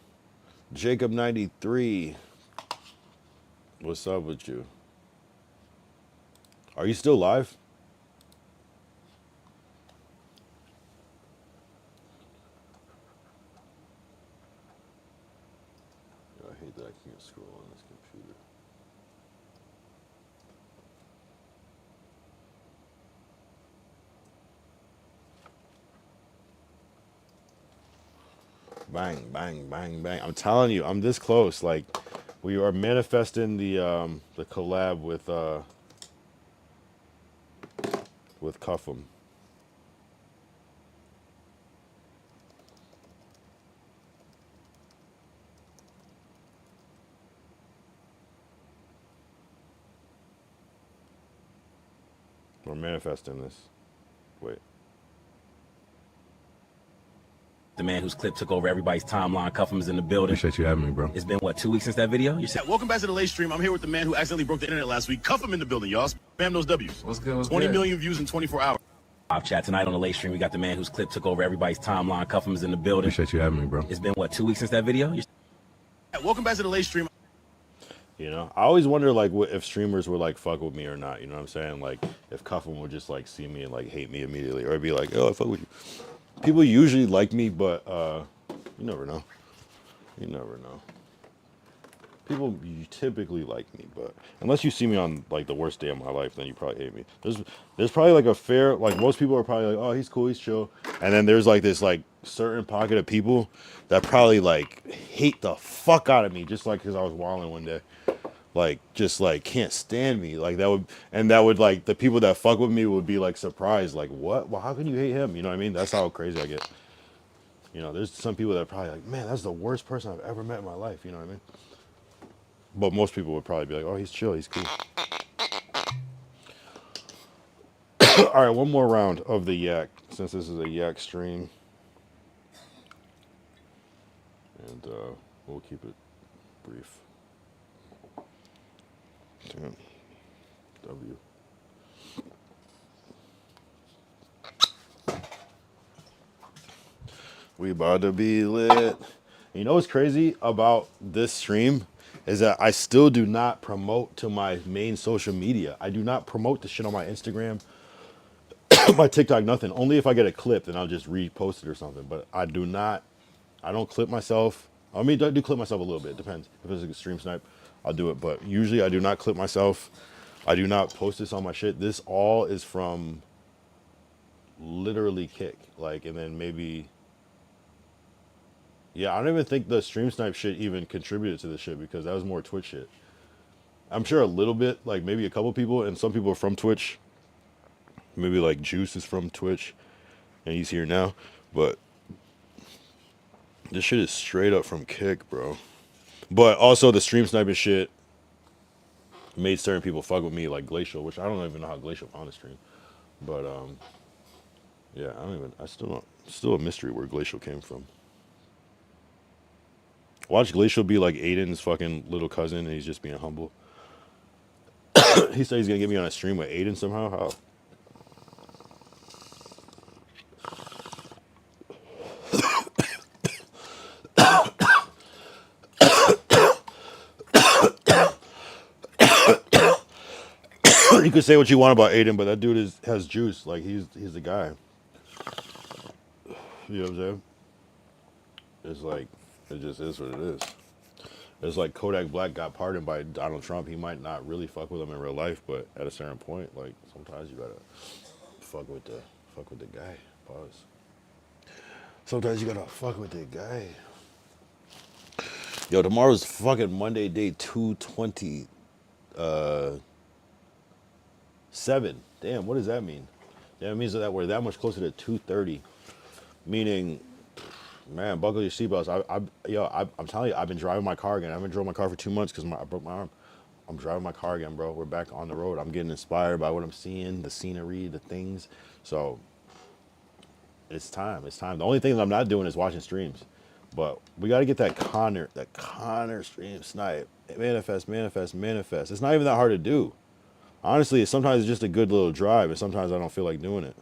Jacob 93. What's up with you? Are you still live? I hate that I can't scroll on this computer. Bang, bang, bang, bang. I'm telling you, I'm this close. Like, we are manifesting the collab with Cuff'em. We're manifesting this. Wait. The man whose clip took over everybody's timeline. Cuffham's in the building. Appreciate you having me, bro. It's been, what, 2 weeks since that video? You said, Yeah, welcome back to the late stream. I'm here with the man who accidentally broke the internet last week. Cuff him in the building, y'all. Spam those W's. What's good? What's 20 good? million views in 24 hours. live chat tonight on the late stream. We got the man whose clip took over everybody's timeline. Cuffham's in the building. Appreciate you having me, bro. It's been, what, 2 weeks since that video? Yeah, welcome back to the late stream. You know, I always wonder like if streamers would like fuck with me or not. You know what I'm saying? Like if Cuff'em would just like see me and like hate me immediately, or be like, "Oh, I fuck with you." People usually like me, but you never know. You never know. People typically like me, but unless you see me on like the worst day of my life, then you probably hate me. There's probably like a fair, like most people are probably like, "Oh, he's cool, he's chill," and then there's like this like certain pocket of people that probably like hate the fuck out of me just like because I was wilding one day. like just like can't stand me. Like that would like the people that fuck with me would be like surprised, like what? Well, how can you hate him? You know what I mean? That's how crazy I get. You know, there's some people that are probably like, man, that's the worst person I've ever met in my life. You know what I mean? But most people would probably be like, oh, he's chill, he's cool. All right, one more round of the yak, since this is a yak stream, and we'll keep it brief. Damn. W. We about to be lit. You know what's crazy about this stream is that I still do not promote to my main social media. I do not promote the shit on my Instagram, my TikTok, nothing. Only if I get a clip, then I'll just repost it or something. But I don't clip myself. I mean, I do clip myself a little bit. It depends. If it's a stream snipe, I'll do it. But usually I do not clip myself. I do not post this on my shit. This all is from literally Kick. Like, and then maybe... Yeah, I don't even think the stream snipe shit even contributed to this shit because that was more Twitch shit. I'm sure a little bit, like maybe a couple people, and some people are from Twitch. Maybe like Juice is from Twitch, and he's here now. But this shit is straight up from Kick, bro. But also the stream sniping shit made certain people fuck with me, like Glacial, which I don't even know how Glacial found the stream. But yeah, I still don't, still a mystery where Glacial came from. Watch Glacial be like Aiden's fucking little cousin, and he's just being humble. He said he's gonna get me on a stream with Aiden somehow. How? You could say what you want about Aiden, but that dude has juice. Like he's the guy. You know what I'm saying? It's like it just is what it is. It's like Kodak Black got pardoned by Donald Trump. He might not really fuck with him in real life, but at a certain point, like sometimes you gotta fuck with the guy. Pause. Sometimes you gotta fuck with the guy. Yo, tomorrow's fucking Monday, day 227. Damn, what does that mean? Yeah, it means that we're that much closer to 230. Meaning, man, buckle your seatbelts. I'm telling you, I've been driving my car again. I haven't drove my car for 2 months because I broke my arm. I'm driving my car again, bro. We're back on the road. I'm getting inspired by what I'm seeing, the scenery, the things. So it's time. It's time. The only thing that I'm not doing is watching streams. But we got to get that Connor stream snipe. Manifest, manifest, manifest. It's not even that hard to do. Honestly, sometimes it's just a good little drive, and sometimes I don't feel like doing it.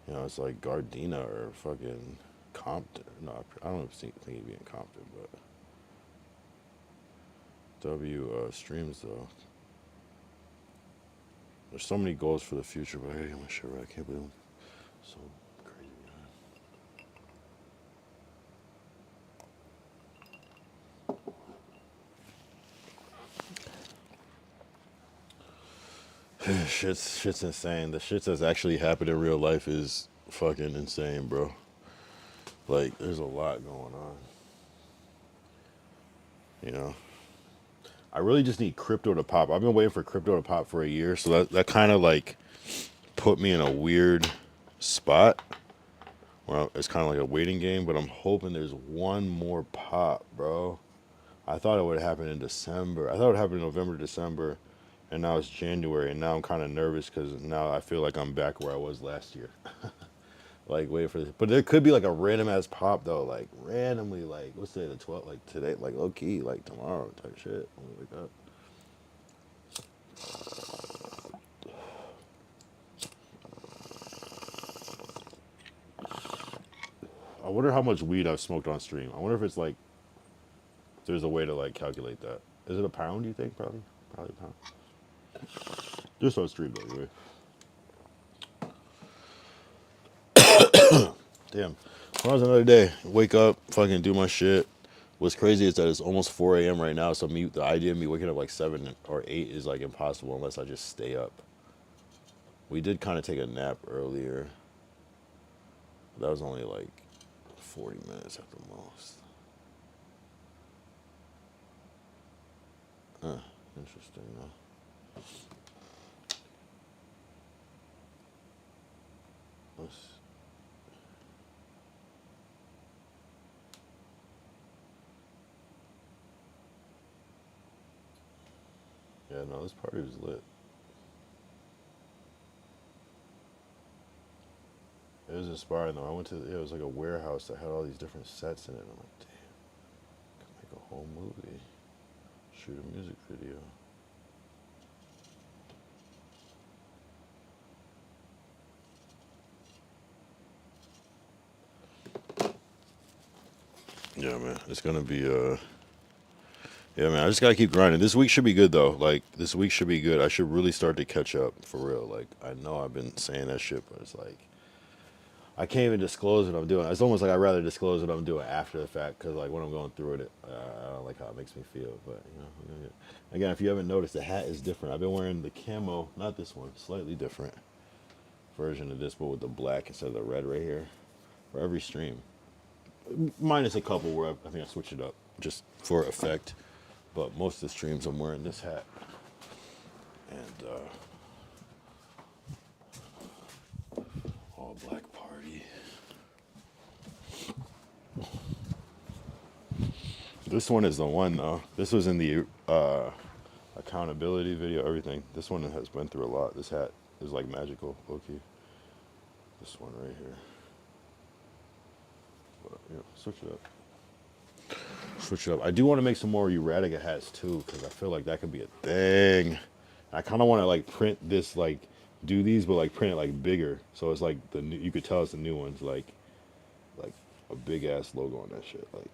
You know, it's like Gardena or fucking Compton. No, I don't think he'd be in Compton, but streams though. There's so many goals for the future, but I gotta get my shit right. I can't believe I'm so crazy. Shit's insane. The shit that's actually happened in real life is fucking insane, bro. Like, there's a lot going on. You know? I really just need crypto to pop. I've been waiting for crypto to pop for a year, so that kind of like put me in a weird spot. Well, it's kind of like a waiting game, but I'm hoping there's one more pop, bro. I thought it would happen in December. I thought it would happen in November, December, and now it's January, and now I'm kind of nervous because now I feel like I'm back where I was last year. Like, wait for this. But there could be like a random ass pop though, like randomly, like what's today, the 12th, like today, like low key, like tomorrow type shit. When we wake up. I wonder how much weed I've smoked on stream. I wonder if it's like, if there's a way to like calculate that. Is it a pound? You think probably a pound. Just on stream though, anyway. Damn. Tomorrow's another day. Wake up, fucking do my shit. What's crazy is that it's almost 4 a.m. right now, so the idea of me waking up like 7 or 8 is like impossible unless I just stay up. We did kind of take a nap earlier. That was only like 40 minutes at the most. Interesting, though. Let's, yeah, no, this party was lit. It was inspiring, though. I went to, it was like a warehouse that had all these different sets in it. I'm like, damn, could make a whole movie, shoot a music video. Yeah, man, it's gonna be yeah, man, I just gotta keep grinding. This week should be good though. Like this week should be good. I should really start to catch up for real. Like I know I've been saying that shit, but it's like I can't even disclose what I'm doing. It's almost like I'd rather disclose what I'm doing after the fact because like when I'm going through it, I don't like how it makes me feel. But you know, again, if you haven't noticed, the hat is different. I've been wearing the camo, not this one, slightly different version of this, but with the black instead of the red right here for every stream. Minus a couple where I think I switched it up just for effect. But most of the streams I'm wearing this hat. And all black party. This one is the one though. This was in the accountability video, everything. This one has been through a lot. This hat is like magical, low-key. This one right here. But, switch it up. Switch it up. I do want to make some more Eradicate hats too, because I feel like that could be a thing. I kind of want to like print this, like do these, but like print it like bigger, so it's like the new, you could tell it's the new ones, like a big ass logo on that shit, like.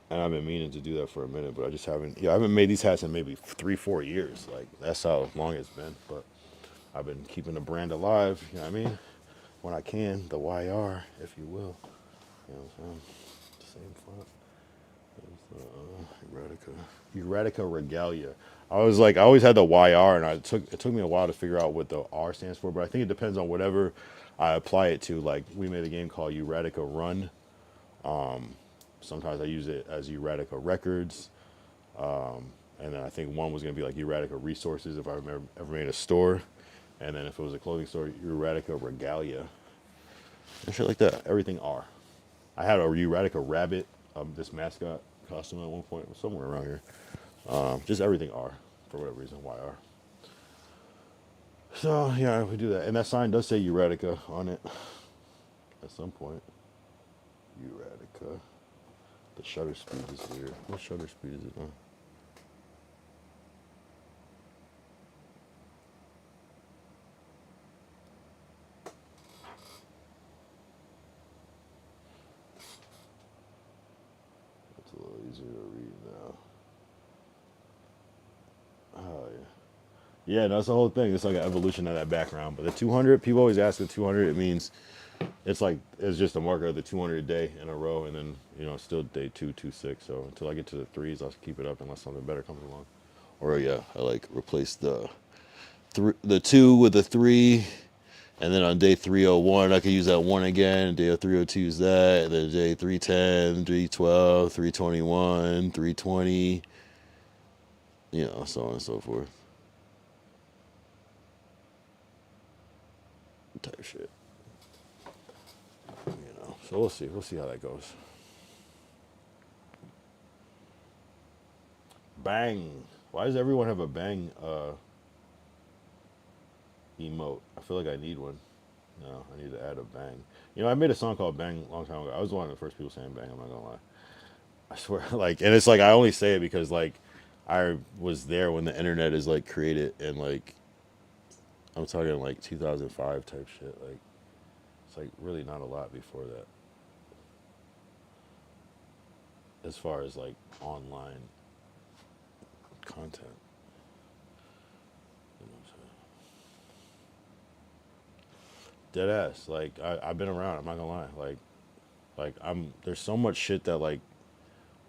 And I've been meaning to do that for a minute, but I just haven't. Yeah, I haven't made these hats in maybe 3-4 years. Like that's how long it's been. But I've been keeping the brand alive. You know what I mean? When I can, the YR, if you will. You know what I'm saying? Same font. Eradicate Regalia. I was like, I always had the YR, and it took me a while to figure out what the R stands for. But I think it depends on whatever I apply it to. Like we made a game called Eradicate Run. Sometimes I use it as Eradicate Records. And then I think one was going to be like Eradicate Resources if I ever made a store. And then if it was a clothing store, Eradicate Regalia. And shit like that. Everything R. I had a Eradicate Rabbit, this mascot costume at one point, somewhere around here. Just everything R, for whatever reason, YR. So, yeah, we do that. And that sign does say Eradicate on it at some point. Eradicate. The shutter speed is weird. What shutter speed is it on? It's a little easier to read now. Oh, yeah. Yeah, that's the whole thing. It's like an evolution of that background. But the 200, people always ask the 200, it means it's like, it's just a marker of the 200 day in a row. And then, still day 226. So until I get to the threes, I'll keep it up unless something better comes along. Or, yeah, I like replace the 2 with the 3. And then on day 301, I could use that 1 again. Day 302 is that. And then day 310, 312, 321, 320. So on and so forth. Type shit. So we'll see. We'll see how that goes. Bang. Why does everyone have a bang emote? I feel like I need one. No, I need to add a bang. I made a song called Bang a long time ago. I was one of the first people saying bang, I'm not gonna lie. I swear, and it's like I only say it because I was there when the internet is created, and I'm talking 2005 type shit. It's really not a lot before that. As far as online content. Dead ass. I've been around, I'm not gonna lie. There's so much shit that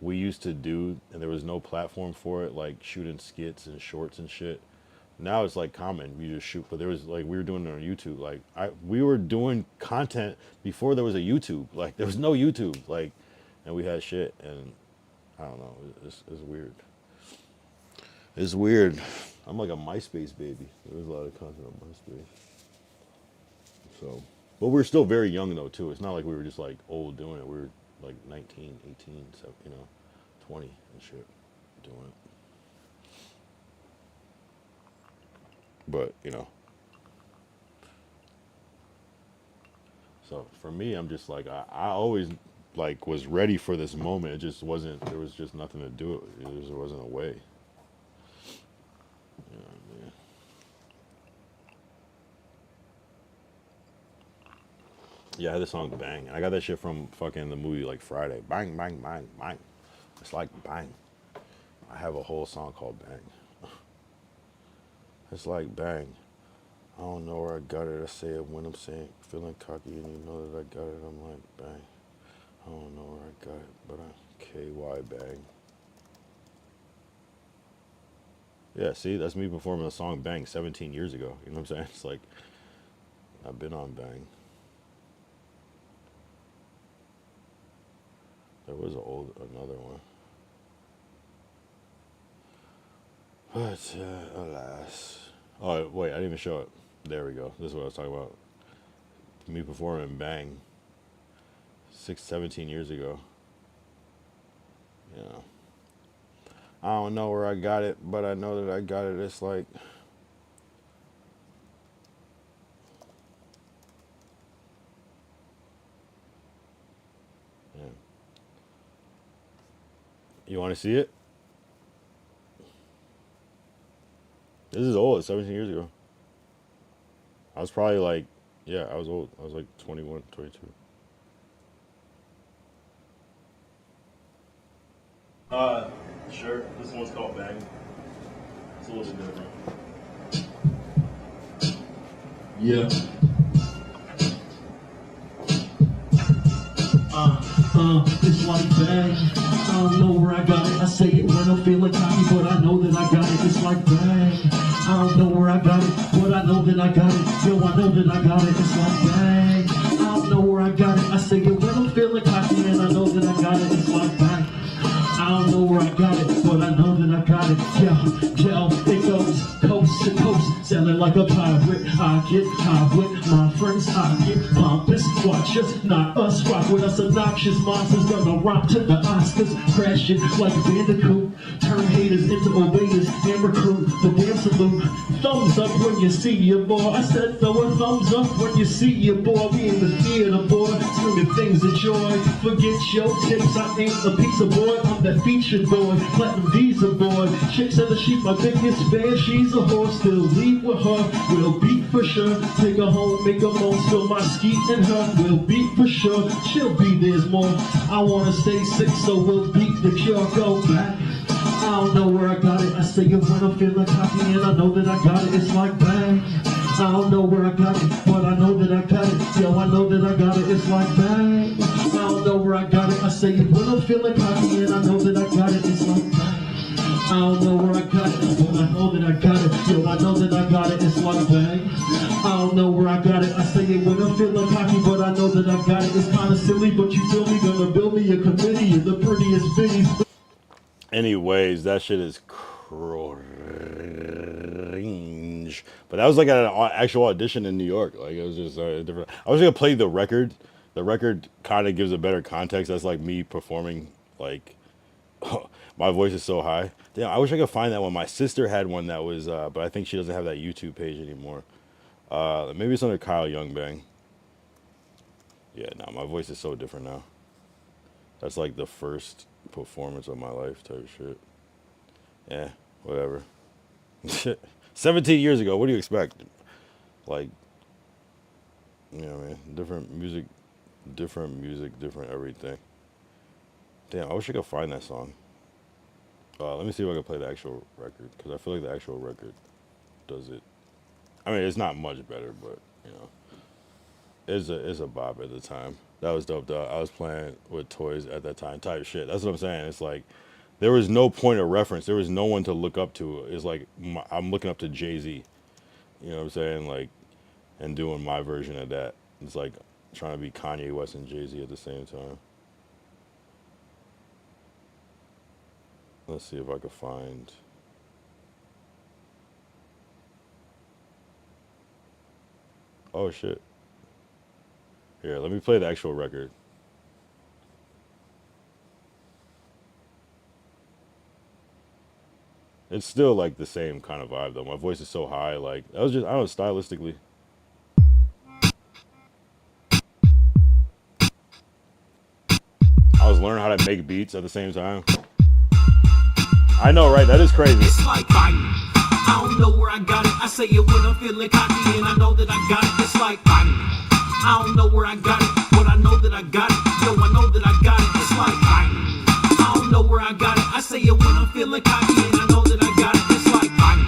we used to do and there was no platform for it, shooting skits and shorts and shit. Now it's common, you just shoot, but there was we were doing it on YouTube. We were doing content before there was a YouTube. There was no YouTube, and we had shit, and I don't know. It's weird. It's weird. I'm like a MySpace baby. There was a lot of content on MySpace. So, but we're still very young though too. It's not like we were just like old doing it. We were like 19, 18, so 20 and shit doing it. But so for me, I'm just like I always like was ready for this moment. It just wasn't. There was just nothing to do it. There wasn't a way. You know what I mean? Yeah, I had the song Bang. I got that shit from fucking the movie like Friday. Bang, bang, bang, bang. It's like bang. I have a whole song called Bang. It's like bang. I don't know where I got it. I say it when I'm saying feeling cocky and you know that I got it. I'm like bang. I don't know where I got it, but I KY bang. Yeah, see, that's me performing the song Bang 17 years ago. You know what I'm saying? It's like I've been on Bang. There was another one. But alas. Oh wait, I didn't even show it. There we go. This is what I was talking about. Me performing Bang 17 years ago. I don't know where I got it, but I know that I got it. It's like yeah. You want to see it? This is old. It's 17 years ago. I was probably like, yeah, I was old. I was like 21, 22. Sure. This one's called Bang. It's a little bit different. Yeah. It's like bang. I don't know where I got it. I say it when I'm feeling cocky, but I know that I got it. It's like bang. I don't know where I got it, but I know that I got it. Yo, I know that I got it. It's like bang. I don't know where I got it. I say it when I'm feeling cocky, and I know that I got it. It's like bang. I don't know where I got it, but I know that I got it. Yo, it goes coast to coast, selling like a pirate. I get high with my friends, I get pompous. Watch us, not us, rock with us. Obnoxious monsters gonna rock to the Oscars, crashing like Bandicoot. Turn haters into obeyers and recruit the damn salute. Thumbs up when you see your boy. I said throw a thumbs up when you see your boy. We in the theater, boy, screaming things of joy. Forget your tips, I ain't a pizza boy. I'm that featured boy, platinum visa boy. Chicks at the sheep, my biggest fan. She's a whore, still leave with her. We'll beat for sure. Take her home, make her moan, spill my skeet in her. We'll beat for sure. She'll be there's more. I wanna stay sick, so we'll beat the cure. Go back. I don't know where I got it. I say it when I'm feeling cocky, and I know that I got it. It's like bang. I don't know where I got it, but I know that I got it. Yo, I know that I got it. It's like bang. I don't know where I got it. I say it when I'm feeling cocky, and I know that I got it. It's like bang. I don't know where I got it, but I know that I got it. Yo, I know that I got it. It's like bang. I don't know where I got it. I say it when I'm feeling cocky, but I know that I got it. It's kind of silly, but you feel me? Gonna build me a committee of the prettiest bitties. Anyways, that shit is cringe. But that was like an actual audition in New York. Like it was just different. I was gonna play the record. The record kind of gives a better context. That's like me performing. Like my voice is so high. Damn, I wish I could find that one. My sister had one that was, but I think she doesn't have that YouTube page anymore. Maybe it's under Kyle Youngbang. Yeah, no, my voice is so different now. That's like the first performance of my life type shit. Yeah, whatever. 17 years ago, what do you expect? Like, you know what I mean? Different music, different everything. Damn, I wish I could find that song. Let me see if I can play the actual record, because I feel like the actual record does it. I mean, it's not much better, but, you know, it's a bop at the time. That was dope, though. I was playing with toys at that time type shit. That's what I'm saying. It's like, there was no point of reference. There was no one to look up to. It's like, I'm looking up to Jay-Z. You know what I'm saying? Like, and doing my version of that. It's like trying to be Kanye West and Jay-Z at the same time. Let's see if I can find. Oh shit. Here, let me play the actual record. It's still like the same kind of vibe though. My voice is so high, like that was just I don't know, stylistically. I was learning how to make beats at the same time. I know, right? That is crazy. It's like fighting. I don't know where I got it. I say it when I'm feeling cocky, and I know that I got it. It's like fighting. I don't know where I got it, but I know that I got it. Yo, I know that I got it. It's like fighting. I don't know where I got it. I say it when I'm feeling cocky, and I know that I got it. It's like fighting.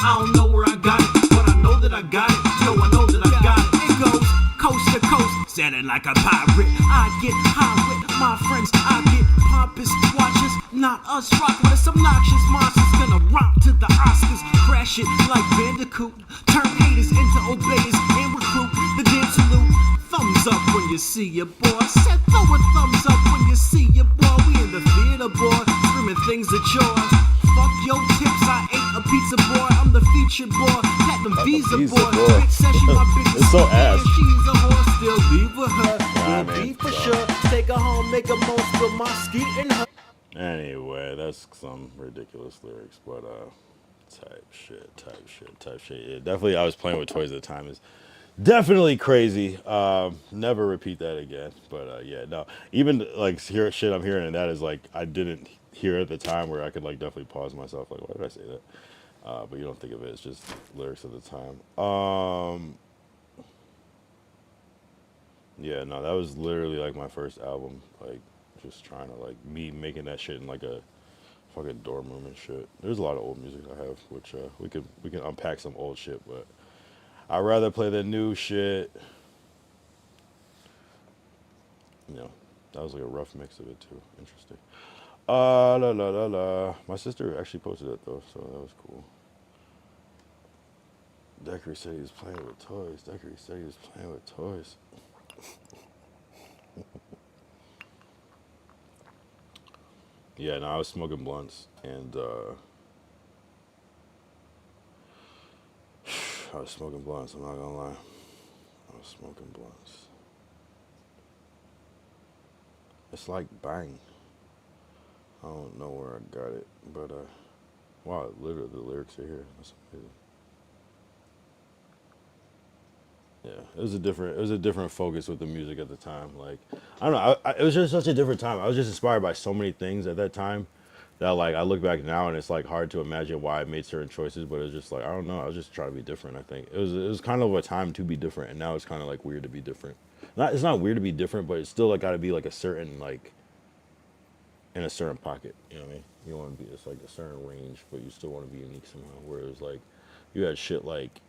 I don't know where I got it, but I know that I got it. Yo, I know that I got it. It goes coast to coast, sounding like a pirate. I get high with my friends. I get pompous. Watch us, not us, rock with us. Obnoxious monsters gonna rock to the Oscars. Crash it like Bandicoot. Turn haters into obeyers and recruit the dance salute. Thumbs up when you see your boy. Said throw a thumbs up when you see your boy. We in the theater, boy, screaming things at yours. Fuck your tips, I ate a pizza boy. I'm the featured boy, platinum visa boy. Bitch says she my biggest It's so fan. ass. She's a horse, still leave with her. Nah, Will man, be for so. sure. Take her home, make a most with my ski and her. Anyway, that's some ridiculous lyrics, but type shit. Yeah, definitely. I was playing with toys at the time. Is definitely crazy. Never repeat that again. But yeah, no. Even like hear shit I'm hearing, and that is like I didn't hear at the time where I could like definitely pause myself. Like, why did I say that? But you don't think of it. It's just lyrics at the time. Yeah, no, that was literally like my first album. Like, just trying to like me making that shit in like a fucking dorm room and shit. There's a lot of old music I have, which we can unpack some old shit, but I'd rather play the new shit. You know, that was like a rough mix of it too. Interesting. La la la la. My sister actually posted it though, so that was cool. Decker said he was playing with toys. Decker said he was playing with toys. Yeah, no, I was smoking blunts and I was smoking blunts. I'm not gonna lie. I was smoking blunts. It's like bang. I don't know where I got it, but wow, literally the lyrics are here. That's amazing. Yeah, it was a different focus with the music at the time. Like, I don't know, it was just such a different time. I was just inspired by so many things at that time that like I look back now and it's like hard to imagine why I made certain choices. But it's just like I don't know. I was just trying to be different. I think it was kind of a time to be different, and now it's kind of like weird to be different. Not it's not weird to be different, but it's still like got to be like a certain like in a certain pocket. You know what I mean? You want to be it's like a certain range, but you still want to be unique somehow. Whereas like you had shit like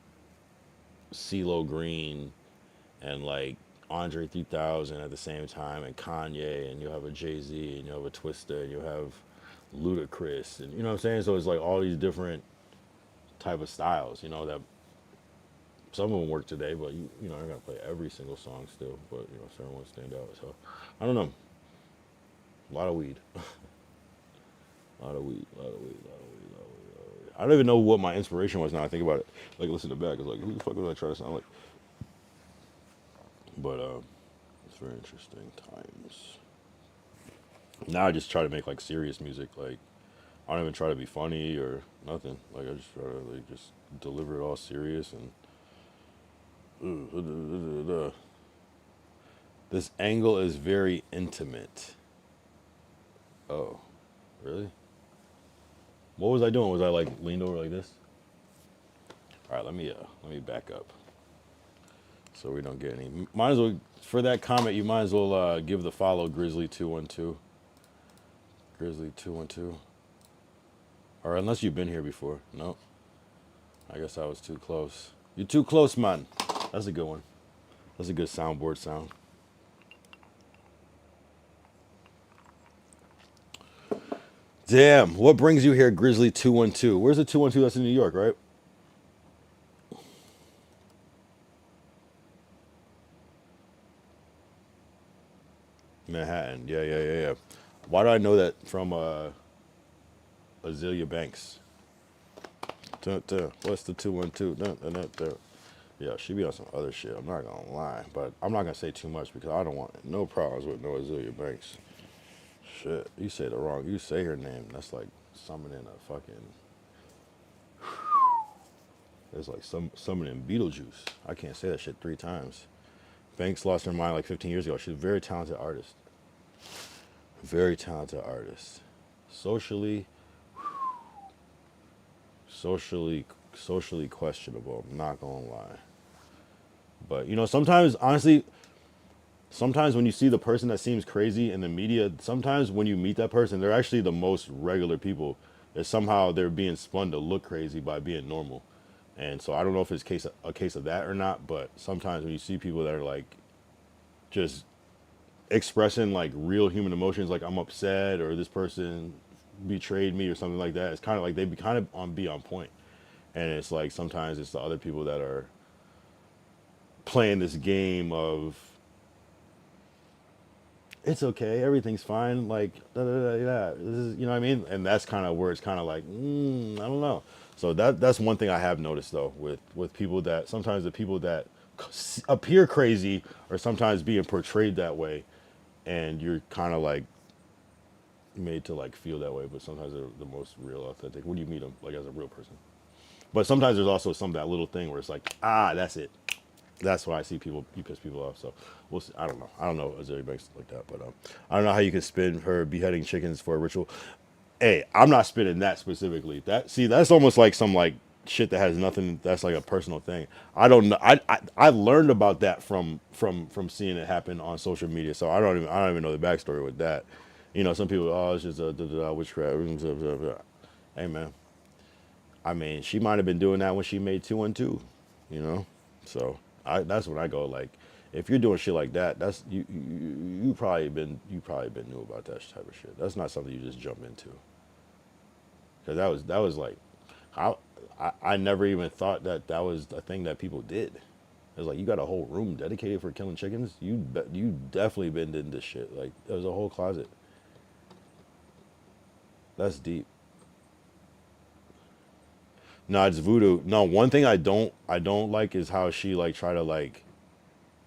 CeeLo Green and like Andre 3000 at the same time, and Kanye, and you have a Jay-Z, and you have a Twista, and you have Ludacris, and you know what I'm saying. So it's like all these different type of styles. You know that some of them work today, but you know I gotta play every single song still, but you know certain ones stand out. So I don't know. A lot of weed. A lot of weed, a lot of weed, a lot of weed, a lot of weed, a lot of weed. I don't even know what my inspiration was now I think about it. Like, listen to back, it's like, who the fuck was I trying to sound like? But, it's very interesting times. Now I just try to make, like, serious music. Like, I don't even try to be funny or nothing. Like, I just try to, like, just deliver it all serious and... This angle is very intimate. Oh, really? What was I doing? Was I like leaned over like this? All right, let me back up so we don't get any. Might as well for that comment. You might as well give the follow Grizzly212. Grizzly212. Or unless you've been here before. No. I guess I was too close. You're too close, man. That's a good one. That's a good soundboard sound. Damn. What brings you here, Grizzly212? Where's the 212? That's in New York, right? Manhattan. Yeah. Why do I know that from Azealia Banks. What's the 212? Yeah, she be on some other shit. I'm not gonna lie, but I'm not gonna say too much because I don't want no problems with no Azealia Banks. Shit, you say her name. That's like summoning a fucking. It's like summoning Beetlejuice. I can't say that shit 3 times. Banks lost her mind like 15 years ago. She's a very talented artist. Very talented artist. Socially questionable. I'm not gonna lie. But you know, sometimes honestly, sometimes when you see the person that seems crazy in the media, sometimes when you meet that person, they're actually the most regular people. That somehow they're being spun to look crazy by being normal. And so I don't know if it's a case of that or not, but sometimes when you see people that are like just expressing like real human emotions, like I'm upset or this person betrayed me or something like that, it's kind of like they be on point. And it's like sometimes it's the other people that are playing this game of it's okay, everything's fine, like da, da, da, yeah, this is, you know what I mean, and that's kind of where it's kind of like I don't know. So that's one thing I have noticed though with people that sometimes the people that appear crazy are sometimes being portrayed that way, and you're kind of like made to like feel that way, but sometimes they're the most real, authentic when you meet them like as a real person. But sometimes there's also that little thing where it's like that's it. That's why I see you piss people off. So we'll see. I don't know Azealia Banks like that, but I don't know how you can spin her beheading chickens for a ritual. Hey, I'm not spinning that specifically. That's almost like some like shit that has nothing. That's like a personal thing. I don't know. I learned about that from seeing it happen on social media. So I don't even know the backstory with that. You know, some people, it's just a witchcraft. Hey man, I mean, she might have been doing that when she made 212. You know, so that's when I go like, if you're doing shit like that, that's you probably been new about that type of shit. That's not something you just jump into. Because that was like, I never even thought that was a thing that people did. It was like you got a whole room dedicated for killing chickens. You definitely been in this shit. Like there was a whole closet. That's deep. No, it's voodoo. No, one thing I don't like is how she like try to like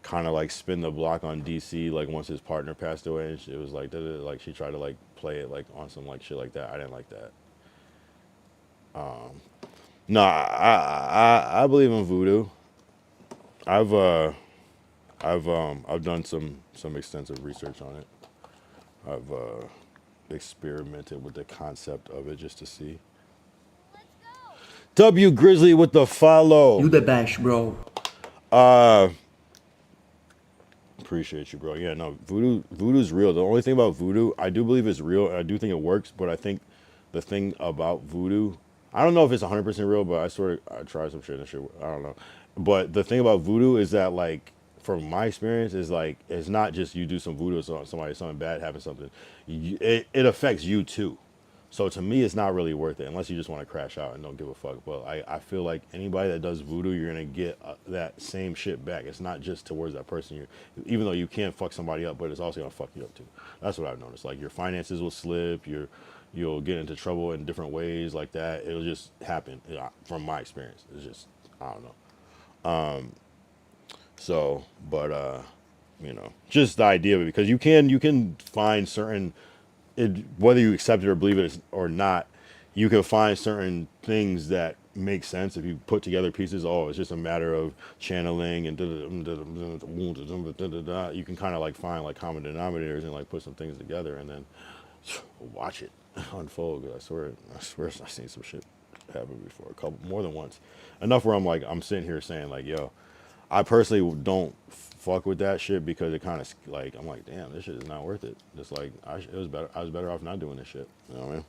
kind of like spin the block on DC like once his partner passed away, and it was like like she tried to like play it like on some like shit like that. I didn't like that. No, I believe in voodoo. I've I've done some extensive research on it. I've experimented with the concept of it just to see. W Grizzly with the follow. You the best, bro. Appreciate you, bro. Yeah, no, voodoo's real. The only thing about voodoo, I do believe it's real, and I do think it works. But I think the thing about voodoo, I don't know if it's 100% real, but I swear I tried some shit and shit. I don't know. But the thing about voodoo is that, like, from my experience, is like it's not just you do some voodoo, so something bad happens, something. It affects you too. So to me, it's not really worth it unless you just want to crash out and don't give a fuck. But I feel like anybody that does voodoo, you're gonna get that same shit back. It's not just towards that person. Even though you can fuck somebody up, but it's also gonna fuck you up too. That's what I've noticed. Like your finances will slip. You'll get into trouble in different ways like that. It'll just happen. From my experience, it's just I don't know. So, but you know, just the idea of it because you can find certain. Whether you accept it or believe it or not, you can find certain things that make sense if you put together pieces. Oh, it's just a matter of channeling and you can kind of like find like common denominators and like put some things together and then watch it unfold. I swear I've seen some shit happen before, more than once. Enough where I'm sitting here saying like, yo, I personally don't fuck with that shit because it kind of like I'm like, damn, this shit is not worth it. Just like I was better off not doing this shit. You know what I mean?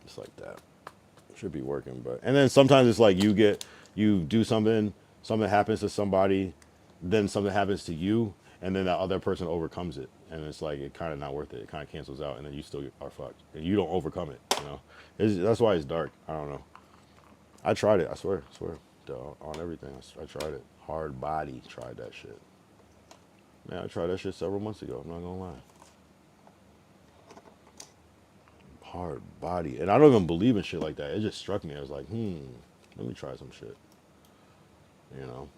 Just like that. Should be working, but and then sometimes it's like you do something happens to somebody, then something happens to you, and then that other person overcomes it, and it's like it kind of not worth it. It kind of cancels out, and then you still are fucked, and you don't overcome it. You know, that's why it's dark. I don't know. I tried it. I swear. On everything. I tried it. Hard body. Tried that shit. Man, I tried that shit several months ago. I'm not gonna lie. hard body. And I don't even believe in shit like that. It just struck me. I was like, let me try some shit. You know?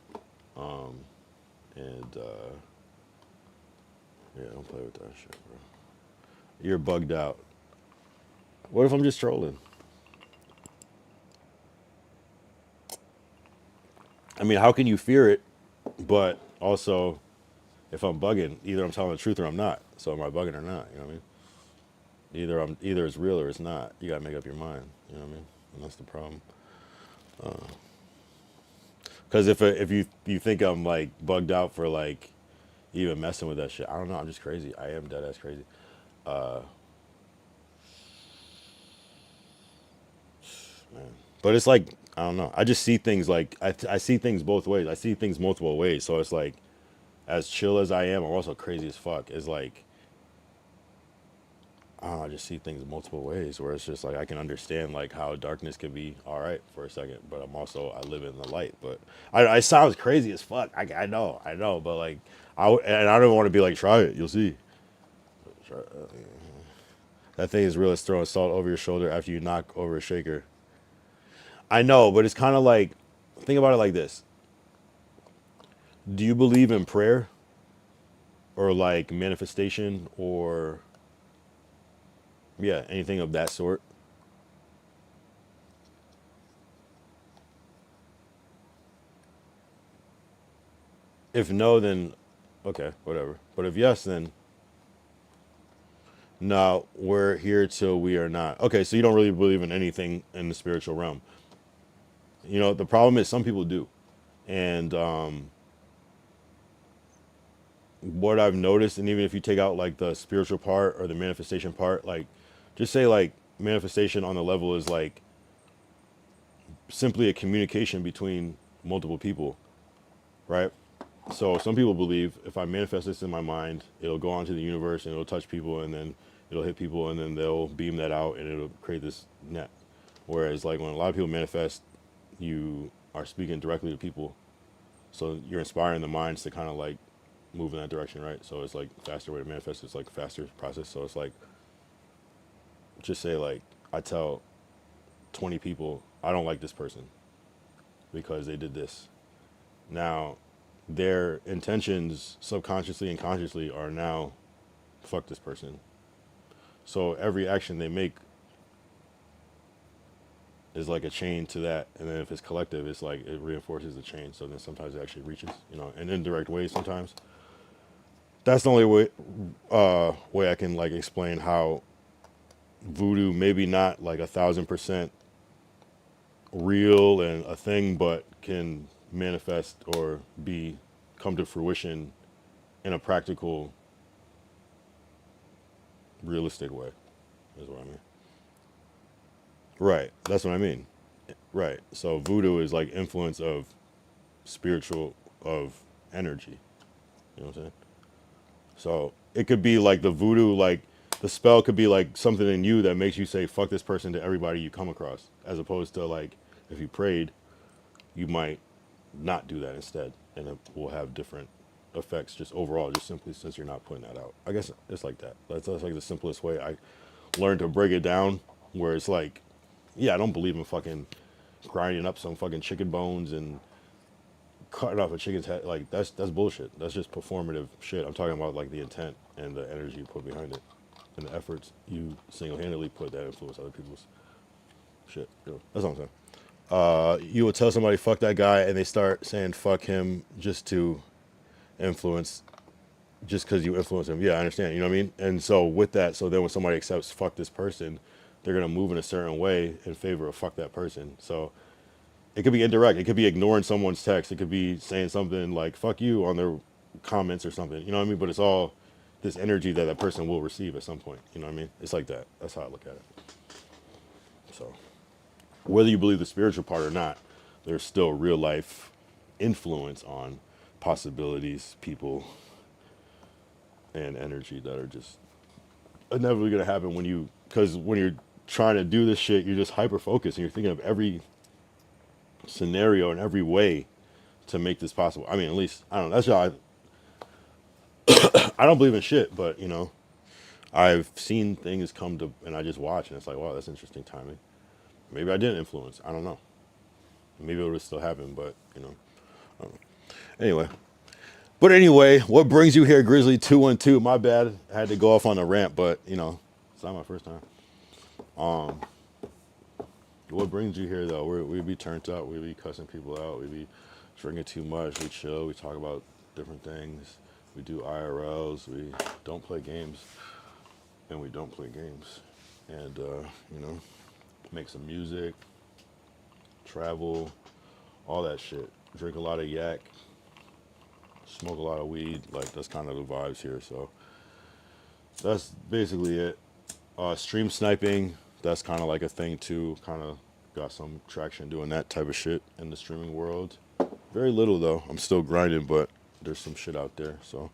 And yeah, don't play with that shit, bro. You're bugged out. What if I'm just trolling? I mean, how can you fear it? But also, if I'm bugging, either I'm telling the truth or I'm not. So am I bugging or not? You know what I mean? Either it's real or it's not. You gotta make up your mind. You know what I mean? And that's the problem. Because if you think I'm like bugged out for like even messing with that shit, I don't know. I'm just crazy. I am dead ass crazy. Man. But it's like I don't know. I just see things like I see things both ways. I see things multiple ways. So it's like as chill as I am, I'm also crazy as fuck. It's like I don't know, I just see things multiple ways where it's just like I can understand like how darkness can be all right for a second, but I live in the light. But I sound crazy as fuck. I know, but like and I don't want to be like try it, you'll see. That thing is real as throwing salt over your shoulder after you knock over a shaker. I know, but it's kind of like think about it like this. Do you believe in prayer or like manifestation or yeah, anything of that sort? If no, then okay, whatever. But if yes, then no, we're here till we are not. Okay, so you don't really believe in anything in the spiritual realm. You know, the problem is some people do. And what I've noticed, and even if you take out like the spiritual part or the manifestation part, like just say like manifestation on the level is like simply a communication between multiple people, right? So some people believe if I manifest this in my mind, it'll go on to the universe and it'll touch people and then it'll hit people and then they'll beam that out and it'll create this net. Whereas like when a lot of people manifest, you are speaking directly to people. So you're inspiring the minds to kind of like move in that direction, right? So it's like faster way to manifest. It's like faster process. So it's like, just say like, I tell 20 people, I don't like this person because they did this. Now, their intentions subconsciously and consciously are now fuck this person. So every action they make is like a chain to that, and then if it's collective, it's like it reinforces the chain. So then sometimes it actually reaches, you know, in indirect ways. Sometimes that's the only way I can like explain how voodoo maybe not like 1,000% real and a thing, but can manifest or be come to fruition in a practical, realistic way. Is what I mean. Right. That's what I mean. Right. So voodoo is like influence of spiritual of energy. You know what I'm saying? So it could be like the voodoo, like the spell could be like something in you that makes you say fuck this person to everybody you come across, as opposed to like if you prayed, you might not do that instead, and it will have different effects just overall, just simply since you're not putting that out. I guess it's like that. That's like the simplest way I learned to break it down, where it's like, yeah, I don't believe in fucking grinding up some fucking chicken bones and cutting off a chicken's head. Like that's bullshit. That's just performative shit. I'm talking about like the intent and the energy you put behind it and the efforts you single-handedly put that influence other people's shit. You know, that's what I'm saying. You would tell somebody fuck that guy and they start saying fuck him just to influence, just because you influence him. Yeah, I understand. You know what I mean? And so with that, so then when somebody accepts fuck this person, they're gonna move in a certain way in favor of fuck that person. So it could be indirect. It could be ignoring someone's text. It could be saying something like fuck you on their comments or something. You know what I mean? But it's all this energy that that person will receive at some point. You know what I mean? It's like that. That's how I look at it. So whether you believe the spiritual part or not, there's still real life influence on possibilities, people, and energy that are just inevitably going to happen when you, because when you're trying to do this shit, you're just hyper focused and you're thinking of every scenario and every way to make this possible. I mean, at least I don't know. That's how I don't believe in shit, but you know, I've seen things come to, and I just watch, and it's like, wow, that's interesting timing. Maybe I didn't influence. I don't know. Maybe it would still happen, but you know, I don't know. Anyway. But anyway, what brings you here, Grizzly 212? My bad. I had to go off on a rant, but you know, it's not my first time. What brings you here though? We be turned up. We be cussing people out. We be drinking too much. We chill. We talk about different things. We do IRLs. We don't play games, and we don't play games. And you know, make some music, travel, all that shit. Drink a lot of yak, smoke a lot of weed. Like that's kind of the vibes here. So that's basically it. Stream sniping, that's kind of like a thing too. Kind of got some traction doing that type of shit in the streaming world. Very little though. I'm still grinding, but there's some shit out there. So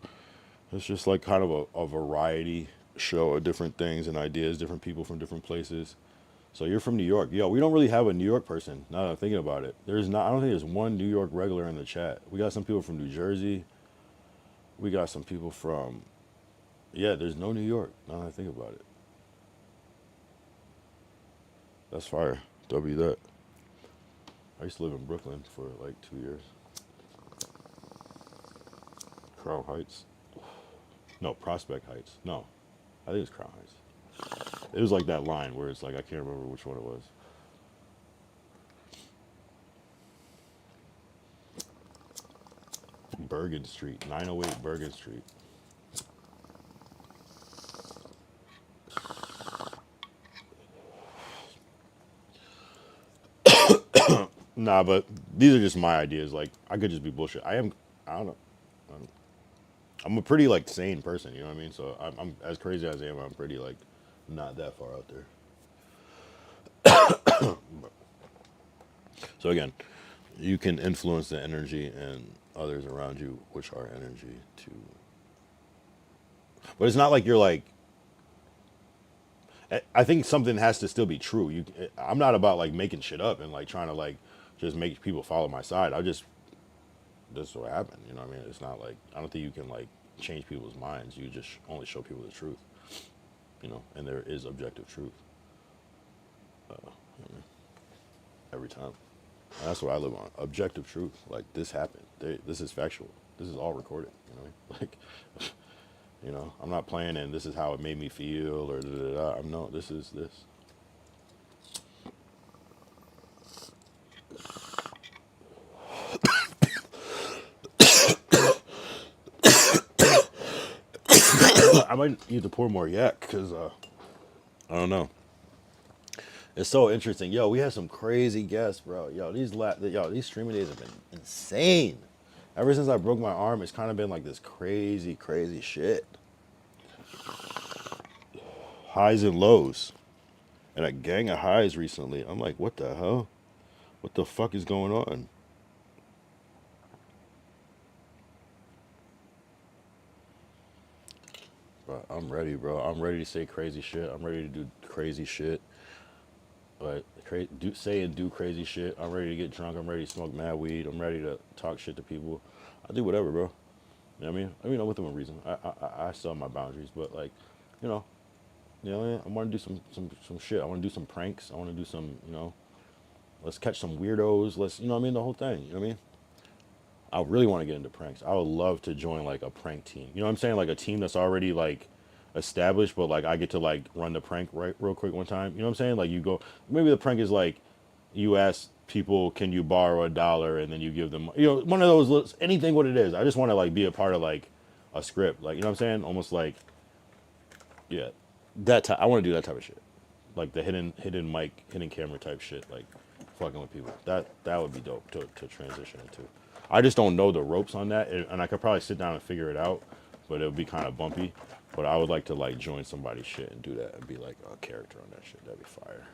it's just like kind of a variety show of different things and ideas, different people from different places. So you're from New York. Yo, we don't really have a New York person now that I'm thinking about it. There's not, I don't think there's one New York regular in the chat. We got some people from New Jersey. We got some people from, yeah, there's no New York now that I think about it. That's fire. W that. I used to live in Brooklyn for like 2 years. Crown Heights. No, Prospect Heights. No, I think it's Crown Heights. It was like that line where it's like, I can't remember which one it was. Bergen Street, 908 Bergen Street. Nah, but these are just my ideas. Like, I could just be bullshit. I don't know. I'm a pretty, like, sane person, you know what I mean? So, I'm as crazy as I am, I'm pretty, like, not that far out there. So, again, you can influence the energy and others around you, which are energy, to. But it's not like you're, like, I think something has to still be true. I'm not about, like, making shit up and, like, trying to, like, just make people follow my side. This is what happened, you know what I mean? It's not like, I don't think you can, like, change people's minds. You just only show people the truth, you know, and there is objective truth every time. And that's what I live on, objective truth. Like, this happened. This is factual. This is all recorded, you know what I mean? Like, you know, I'm not playing and this is how it made me feel or da-da-da. No, this is this. I might need to pour more yak because I don't know. It's so interesting. Yo, we had some crazy guests, bro. Yo, these streaming days have been insane. Ever since I broke my arm, it's kind of been like this crazy, crazy shit. Highs and lows. And a gang of highs recently. I'm like, what the hell? What the fuck is going on? But I'm ready, bro. I'm ready to say crazy shit. I'm ready to do crazy shit. Like, say and do crazy shit. I'm ready to get drunk. I'm ready to smoke mad weed. I'm ready to talk shit to people. I do whatever, bro. You know what I mean? Within a reason. I still have my boundaries, but like, you know, I want to do some shit. I want to do some pranks. I want to do some, let's catch some weirdos. Let's, you know what I mean? The whole thing. You know what I mean? I really want to get into pranks. I would love to join like a prank team. You know what I'm saying? Like a team that's already like established, but like I get to like run the prank right real quick one time. You know what I'm saying? Like you go, maybe the prank is like you ask people, can you borrow $1, and then you give them, one of those, anything what it is. I just want to like be a part of like a script, like, you know what I'm saying? Almost like, yeah, I want to do that type of shit, like the hidden mic, hidden camera type shit, like fucking with people. That would be dope to transition into. I just don't know the ropes on that, and I could probably sit down and figure it out, but it would be kind of bumpy. But I would like to like join somebody's shit and do that and be like a character on that shit. That'd be fire.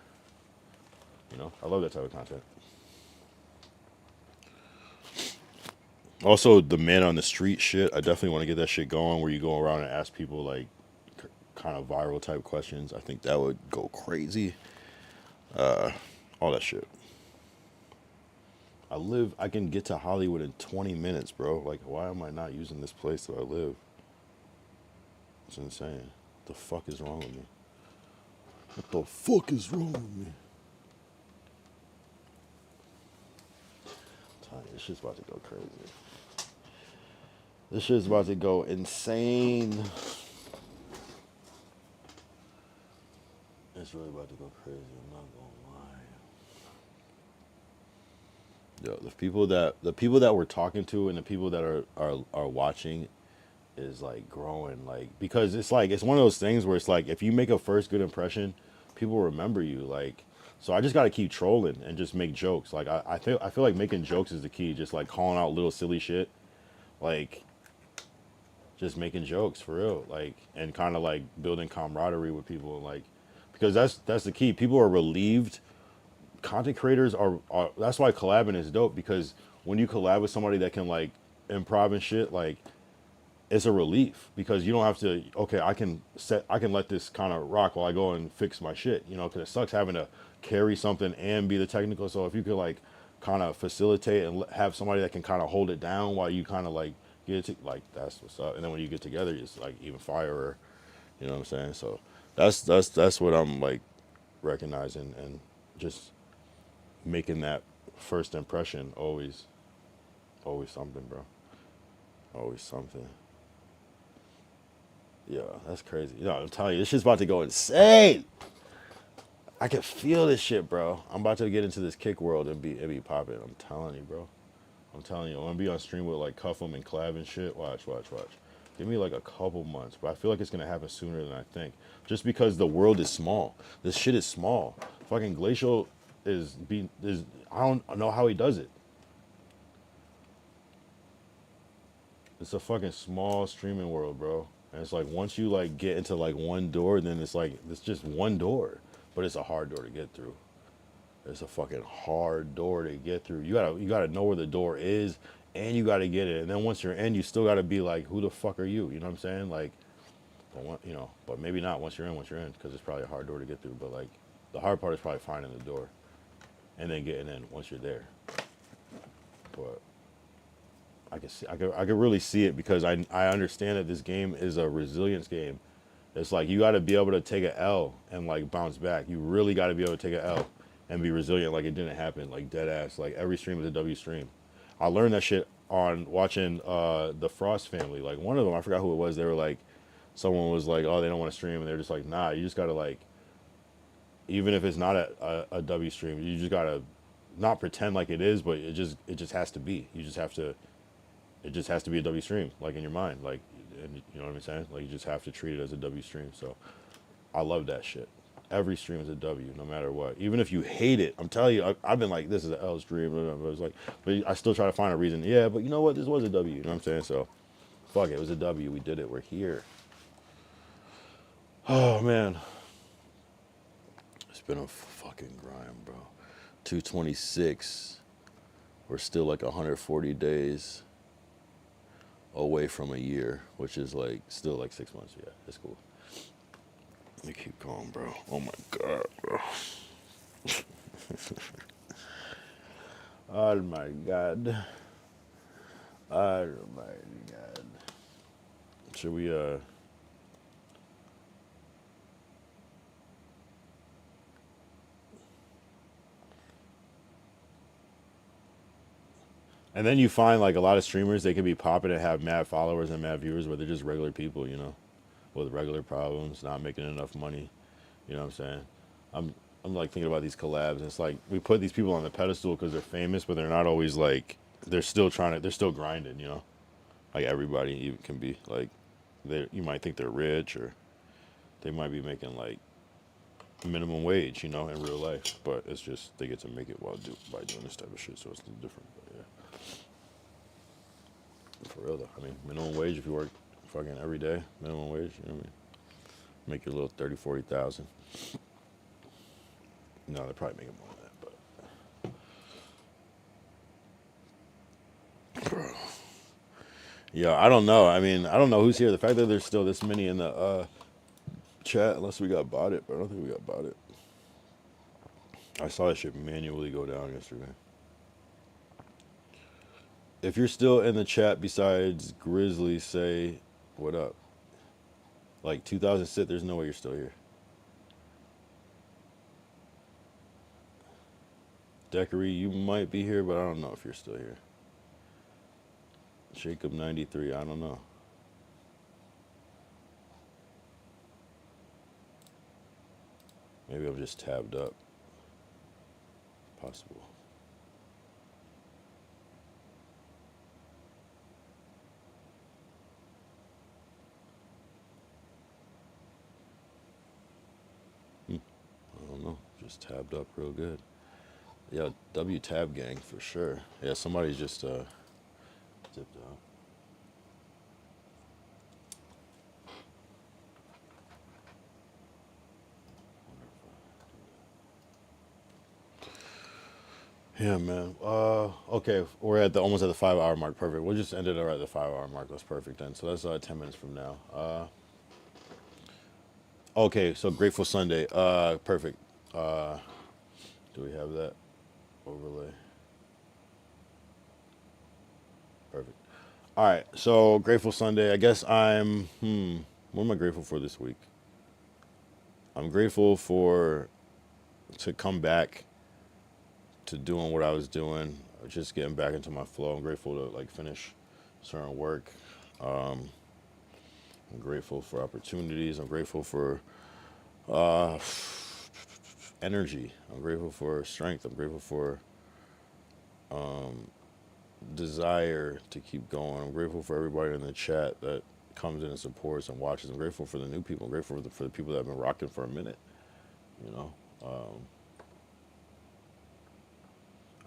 I love that type of content. Also, the man on the street shit, I definitely want to get that shit going where you go around and ask people like kind of viral type questions. I think that would go crazy. All that shit. I can get to Hollywood in 20 minutes, bro. Like, why am I not using this place that I live? It's insane. What the fuck is wrong with me? What the fuck is wrong with me? I'm telling you, this shit's about to go crazy. This shit's about to go insane. It's really about to go crazy. I'm not gonna lie. Yo, the people that we're talking to and the people that are watching is like growing, like, because it's like it's one of those things where it's like if you make a first good impression, people remember you. Like, so I just got to keep trolling and just make jokes. Like I feel like making jokes is the key. Just like calling out little silly shit, like just making jokes for real, like, and kind of like building camaraderie with people, like, because that's the key. People are relieved. Content creators are that's why collabing is dope, because when you collab with somebody that can like improv and shit, like, it's a relief because you don't have to, okay, I can let this kind of rock while I go and fix my shit, you know, because it sucks having to carry something and be the technical. So if you could like kind of facilitate and have somebody that can kind of hold it down while you kind of like get it to, like, that's what's up. And then when you get together, it's like even fire, you know what I'm saying? So that's what I'm like recognizing, and just making that first impression always something, bro. Always something. Yeah, that's crazy. You know, I'm telling you, this shit's about to go insane. I can feel this shit, bro. I'm about to get into this kick world and be popping. I'm telling you, bro. I'm telling you, I'm gonna be on stream with like Cuff'em and Clav and shit. Watch. Give me like a couple months, but I feel like it's gonna happen sooner than I think. Just because the world is small. This shit is small. Fucking Glacial is I don't know how he does it. It's a fucking small streaming world, bro. And it's like once you like get into like one door, then it's like it's just one door, but it's a hard door to get through. It's a fucking hard door to get through. You gotta know where the door is, and you gotta get it. And then once you're in, you still gotta be like, who the fuck are you? You know what I'm saying? Like, you know, but maybe not once you're in, because it's probably a hard door to get through. But like, the hard part is probably finding the door, and then getting in once you're there. But I could really see it, because I understand that this game is a resilience game. It's like you got to be able to take an L and like bounce back. You really got to be able to take an L and be resilient, like it didn't happen, like dead ass. Like every stream is a W stream. I learned that shit on watching the Frost family. Like one of them, I forgot who it was. They were like, someone was like, oh, they don't want to stream, and they're just like, nah, you just gotta like, even if it's not a W stream, you just gotta not pretend like it is, but it just has to be. You just have to. It just has to be a W stream, like in your mind, like, and you know what I'm saying? Like you just have to treat it as a W stream. So I love that shit. Every stream is a W, no matter what. Even if you hate it, I'm telling you, I've been like, this is an L stream, but it's like, but I still try to find a reason. Yeah, but you know what? This was a W. You know what I'm saying? So fuck it, it was a W. We did it. We're here. Oh man, it's been a fucking grind, bro. 226. We're still like 140 days away from a year, which is like still like 6 months. Yeah, it's cool. Let me keep going, bro. Oh my god, bro. Oh my god. Oh my god. Should we and then you find like a lot of streamers, they can be popping and have mad followers and mad viewers, but they're just regular people, you know, with regular problems, not making enough money. You know what I'm saying? I'm I'm like thinking about these collabs, and it's like we put these people on the pedestal because they're famous, but they're not always like, they're still grinding, you know? Like everybody even can be like, you might think they're rich, or they might be making like minimum wage, you know, in real life, but it's just they get to make it by doing this type of shit, so it's a little different. But yeah, for real though. I mean, minimum wage, if you work fucking every day, minimum wage, you know what I mean? Make your little 30, 40,000. No, they're probably making more than that, but bro. Yeah, I don't know. I mean, I don't know who's here. The fact that there's still this many in the chat, unless we got bought it, but I don't think we got bought it. I saw that shit manually go down yesterday. If you're still in the chat besides Grizzly, say what up. Like 2000 sit, there's no way you're still here. Decory, you might be here, but I don't know if you're still here. Jacob 93, I don't know. Maybe I'm just tabbed up. Possible. I don't know. Just tabbed up real good. Yeah, W tab gang for sure. Yeah, somebody's just dipped out. Yeah, man. Okay, we're at the almost at the 5 hour mark. Perfect. We'll just end it right at the 5 hour mark. That's perfect then. So that's 10 minutes from now. Okay, so Grateful Sunday. Perfect. Do we have that overlay? Perfect. All right, so Grateful Sunday. I guess I'm. What am I grateful for this week? I'm grateful for to come back to doing what I was doing, just getting back into my flow. I'm grateful to like finish certain work. I'm grateful for opportunities. I'm grateful for energy. I'm grateful for strength. I'm grateful for desire to keep going. I'm grateful for everybody in the chat that comes in and supports and watches. I'm grateful for the new people. I'm grateful for the people that have been rocking for a minute. You know,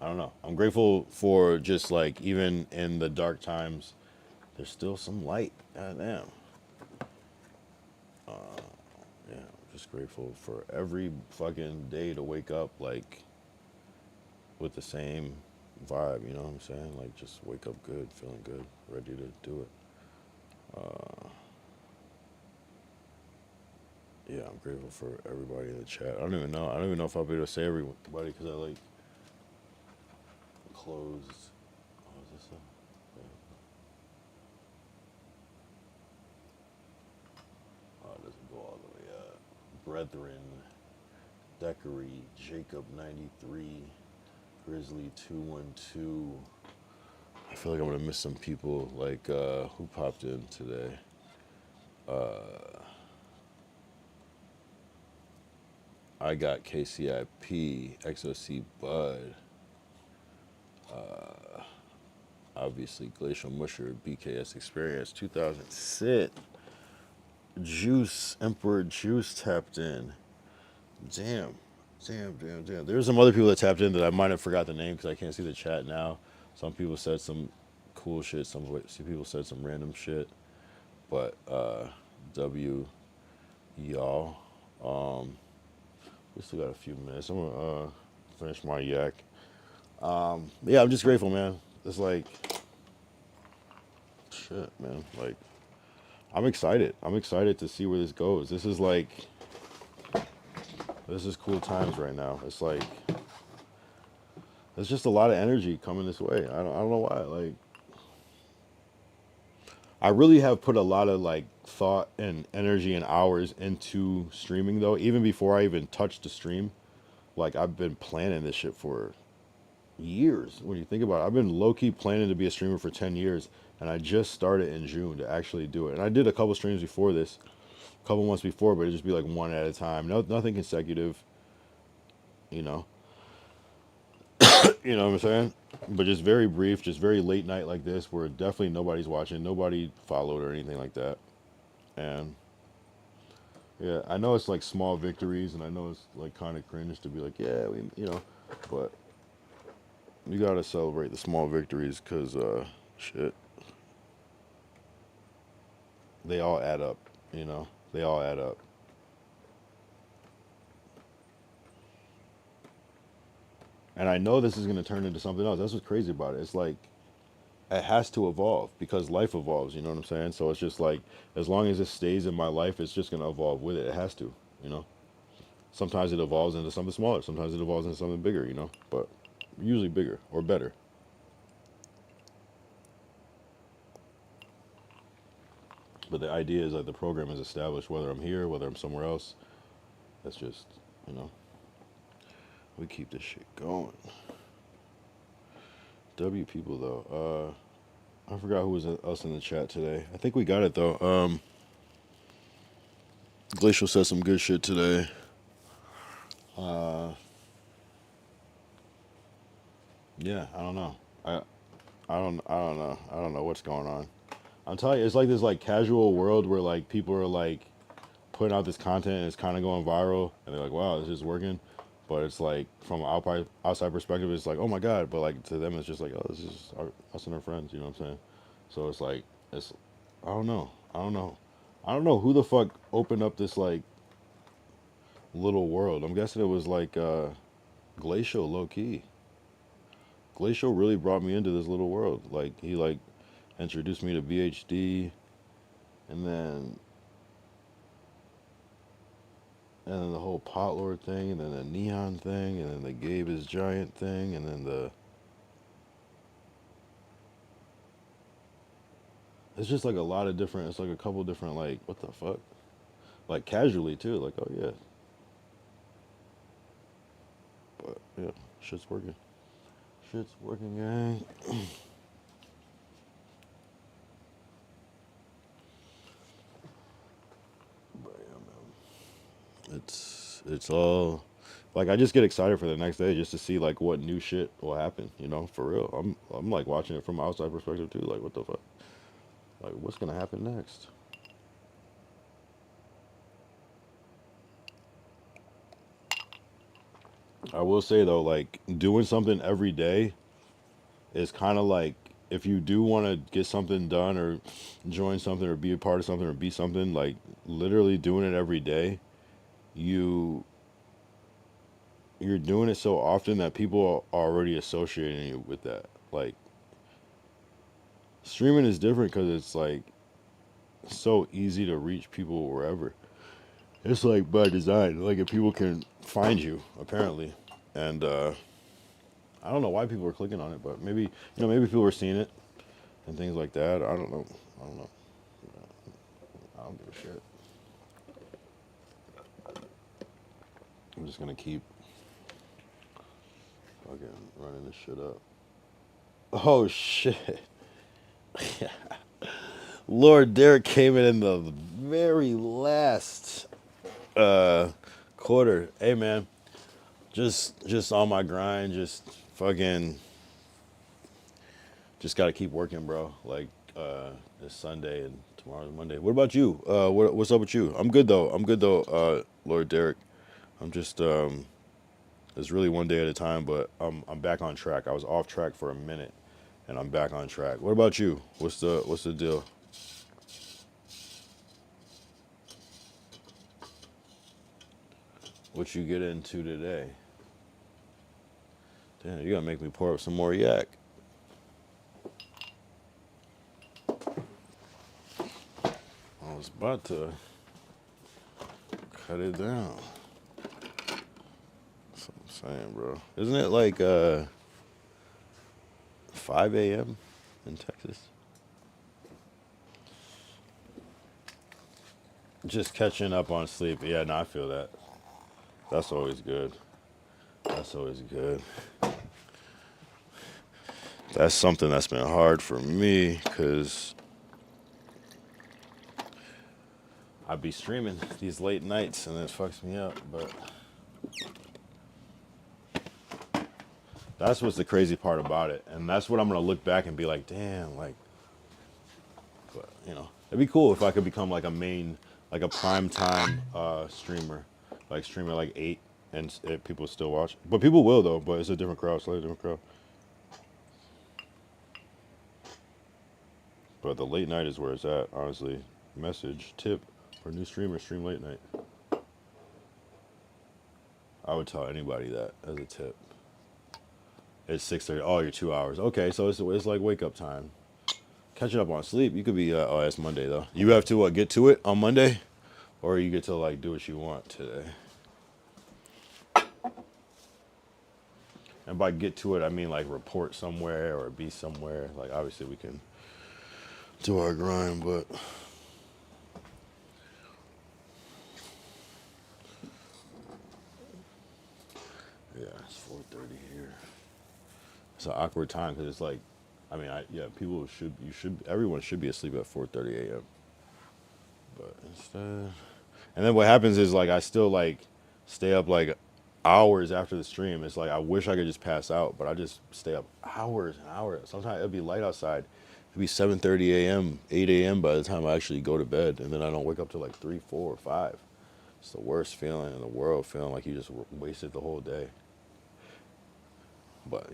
I don't know. I'm grateful for just like even in the dark times, there's still some light. God damn. Yeah, I'm just grateful for every fucking day to wake up like with the same vibe. You know what I'm saying? Like just wake up good, feeling good, ready to do it. Yeah, I'm grateful for everybody in the chat. I don't even know. I don't even know if I'll be able to say everybody because I like closed. Oh, is this a? Yeah. Oh, it doesn't go all the way up. Brethren, Decory, Jacob 93, Grizzly 212. I feel like I'm gonna miss some people. Like who popped in today? I got KCIP, XOC Bud, obviously Glacial Musher, BKS Experience, 2000 Sit, Juice, Emperor Juice tapped in. Damn. There's some other people that tapped in that I might have forgot the name because I can't see the chat now. Some people said some cool shit. Some people said some random shit. But W, y'all. We still got a few minutes. I'm gonna finish my yak. Yeah, I'm just grateful, man. It's like shit, man. Like I'm excited. I'm excited to see where this goes. This is cool times right now. It's like there's just a lot of energy coming this way. I don't know why. Like I really have put a lot of like thought and energy and hours into streaming though. Even before I even touched the stream, like I've been planning this shit for years. When you think about it, I've been low key planning to be a streamer for 10 years, and I just started in June to actually do it. And I did a couple streams before this, a couple months before, but it'd just be like one at a time, nothing consecutive. You know, you know what I'm saying? But just very brief, just very late night like this, where definitely nobody's watching, nobody followed or anything like that. And yeah, I know it's like small victories, and I know it's like kind of cringe to be like, yeah, but you gotta celebrate the small victories because shit, they all add up. They all add up. And I know this is gonna turn into something else. That's what's crazy about it. It's like it has to evolve because life evolves. You know what I'm saying? So it's just like as long as it stays in my life, it's just gonna evolve with it. It has to. You know. Sometimes it evolves into something smaller. Sometimes it evolves into something bigger. But usually bigger or better. But the idea is like the program is established, whether I'm here, whether I'm somewhere else. That's just, you know, we keep this shit going. W people though. I forgot who was else in the chat today. I think we got it though. Glacial said some good shit today. Yeah, I don't know. I don't know. I don't know what's going on. I'm telling you, it's like this like casual world where like people are like putting out this content and it's kind of going viral and they're like, wow, this is working. But it's like from an outside perspective, it's like, oh my god. But like to them, it's just like, oh, this is us and our friends. You know what I'm saying? So it's like, I don't know. I don't know. I don't know who the fuck opened up this like little world. I'm guessing it was like Glacial, low key. Glacial really brought me into this little world. Like he like introduced me to VHD, and then the whole pot lord thing, and then the neon thing, and then the Gabe is giant thing, and then the it's just like a lot of different. It's like a couple different like what the fuck, like casually too. Like oh yeah, but yeah, shit's working. Shit's working, gang. But yeah, man. It's all like I just get excited for the next day just to see like what new shit will happen, you know, for real. I'm like watching it from an outside perspective too, like what the fuck? Like what's gonna happen next? I will say though, like doing something every day is kind of like if you do want to get something done or join something or be a part of something or be something, like literally doing it every day, you you're doing it so often that people are already associating you with that. Like streaming is different because it's like so easy to reach people wherever. It's like by design. Like if people can find you, apparently, and I don't know why people are clicking on it, but maybe maybe people are seeing it and things like that. I don't know. I don't know. I don't give a shit. I'm just gonna keep fucking running this shit up. Oh shit. Lord Derek came in the very last quarter. Hey man, just on my grind, just fucking just gotta keep working, bro. Like this Sunday and tomorrow's Monday. What about you? What's up with you? I'm good though. Lord Derek. I'm just it's really one day at a time, but I'm back on track. I was off track for a minute and I'm back on track. What about you? What's the deal? What you get into today? Damn, you gotta make me pour up some more yak. I was about to cut it down. That's what I'm saying, bro. Isn't it like 5 a.m. in Texas? Just catching up on sleep. Yeah, no, I feel that. That's always good. That's always good. That's something that's been hard for me because I'd be streaming these late nights and it fucks me up. But that's what's the crazy part about it. And that's what I'm going to look back and be like, damn, like, but, you know, it'd be cool if I could become like like a prime time streamer, like streaming like 8 and people still watch. But people will though, but it's a different crowd, slightly different crowd. But the late night is where it's at, honestly. Message, tip for new streamers, stream late night. I would tell anybody that as a tip. It's 6:30. Oh, you're 2 hours. Okay, so it's like wake up time. Catching up on sleep. You could be. Oh, that's Monday though. You have to get to it on Monday, or you get to like do what you want today. And by get to it, I mean like report somewhere or be somewhere. Like obviously we can do our grind, but it's an awkward time because it's like, I mean, everyone should be asleep at 4:30 a.m. But instead, and then what happens is like I still like stay up like hours after the stream. It's like I wish I could just pass out, but I just stay up hours and hours. Sometimes it'll be light outside. It'll be 7:30 a.m., 8 a.m. by the time I actually go to bed, and then I don't wake up till like 3, 4, or 5. It's the worst feeling in the world, feeling like you just wasted the whole day. But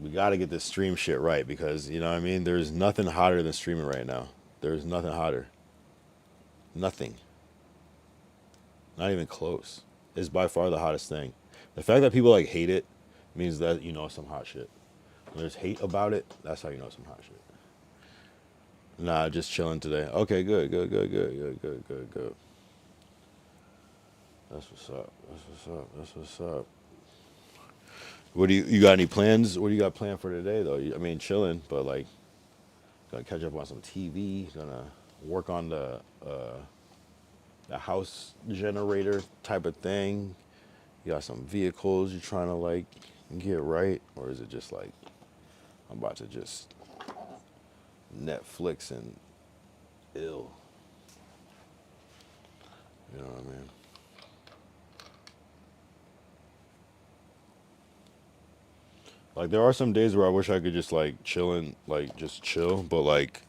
we got to get this stream shit right because you know what I mean. There's nothing hotter than streaming right now. There's nothing hotter. Nothing. Not even close. It's by far the hottest thing. The fact that people like hate it means that you know some hot shit. When there's hate about it, that's how you know some hot shit. Nah, just chilling today. Okay, good. That's what's up. That's what's up. What do you got any plans? What do you got planned for today though? I mean, chilling, but like, gonna catch up on some TV. Gonna work on the house generator type of thing. You got some vehicles you're trying to like get right, or is it just like I'm about to just Netflix and ill? You know what I mean? Like there are some days where I wish I could just like just chill, but like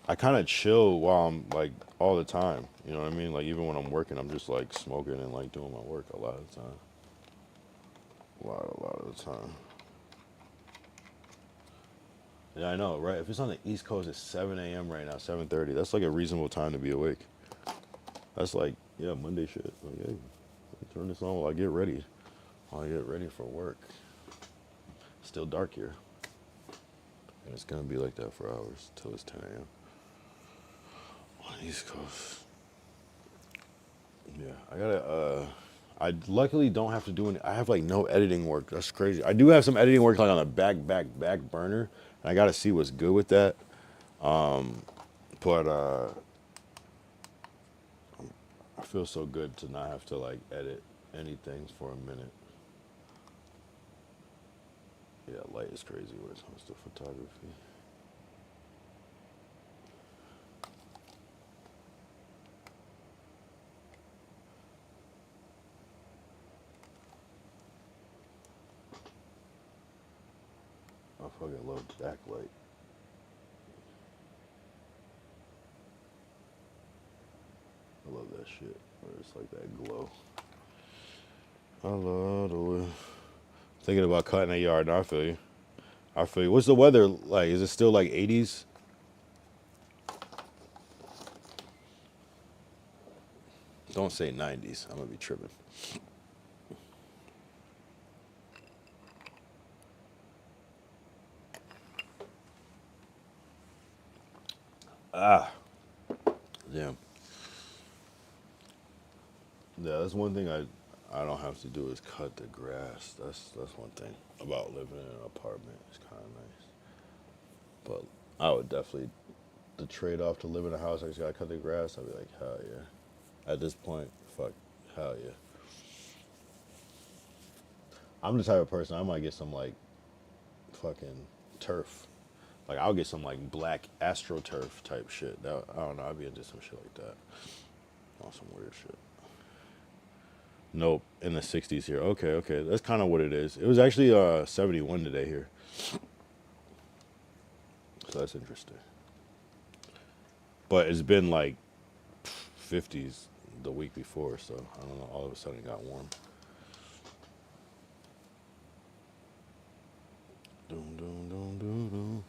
I kind of chill while I'm like all the time. You know what I mean? Like even when I'm working, I'm just like smoking and like doing my work a lot of the time. A lot of the time. Yeah, I know, right? If it's on the East Coast, it's 7 a.m. right now, 7:30. That's like a reasonable time to be awake. That's like, yeah, Monday shit. Like, hey, turn this on while I get ready. While I get ready for work. Still dark here. And it's gonna be like that for hours till it's 10 a.m. on the East Coast. Yeah, I luckily don't have to do any. I have like no editing work. That's crazy. I do have some editing work like on the back burner, and I got to see what's good with that. But I feel so good to not have to like edit anything for a minute. Yeah, light is crazy when it comes to photography. I fucking love backlight. I love that shit. Where it's like that glow. I love the way. Thinking about cutting a yard. No, I feel you. I feel you. What's the weather like? Is it still like 80s? Don't say 90s. I'm gonna be tripping. Damn. Yeah, that's one thing I don't have to do is cut the grass. That's one thing about living in an apartment. It's kind of nice. But I would definitely, the trade-off to live in a house, I just gotta cut the grass. I'd be like, hell yeah. At this point, fuck, hell yeah. I'm the type of person, I might get some like fucking turf. Like I'll get some like black astroturf type shit. That, I don't know, I'd be into some shit like that. On some weird shit. Nope, in the 60s here. Okay. That's kind of what it is. It was actually 71 today here. So that's interesting. But it's been like 50s the week before, so I don't know, all of a sudden it got warm. Dum, dum, dum, dum, dum,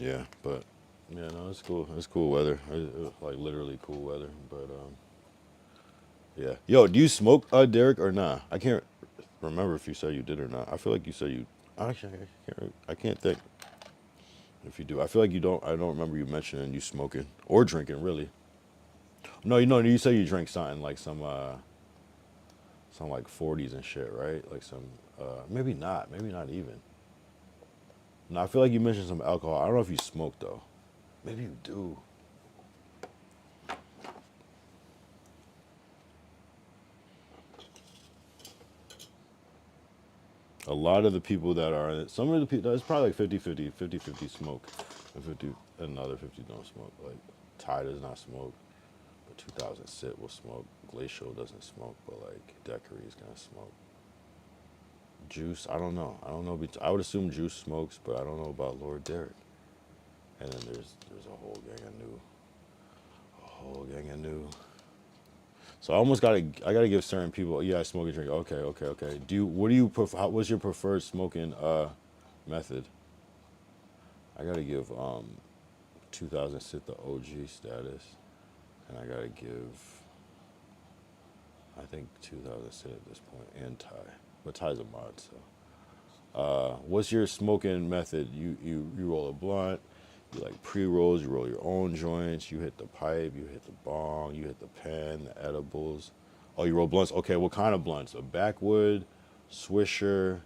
Yeah, but yeah, no, it's cool. It's cool weather. Like literally cool weather. But yeah. Yo, do you smoke, Derek, or nah? I can't remember if you said you did or not. I feel like you said you. Actually, I can't think if you do. I feel like you don't. I don't remember you mentioning you smoking or drinking, really. No, you said you drink something like some like 40s and shit, right? Like some maybe not even. No, I feel like you mentioned some alcohol. I don't know if you smoke though. Maybe you do. A lot of the people that are, some of the people, it's probably like 50-50, 50-50 smoke, and 50, another 50 don't smoke. Like, Ty does not smoke, but 2000 Sit will smoke. Glacial doesn't smoke, but like, Decory is gonna smoke. Juice, I don't know. I don't know. I would assume Juice smokes, but I don't know about Lord Derek. And then there's a whole gang of new. So I gotta give certain people, yeah, I smoke and drink. Okay. What's your preferred smoking method? I gotta give 2000 Sit the OG status, and I gotta give, I think 2000 Sit at this point, and Ty, but Ty's a mod. So, what's your smoking method? You roll a blunt, you like pre-rolls, you roll your own joints, you hit the pipe, you hit the bong, you hit the pen, the edibles. Oh, you roll blunts. Okay, what kind of blunts? A backwood, Swisher.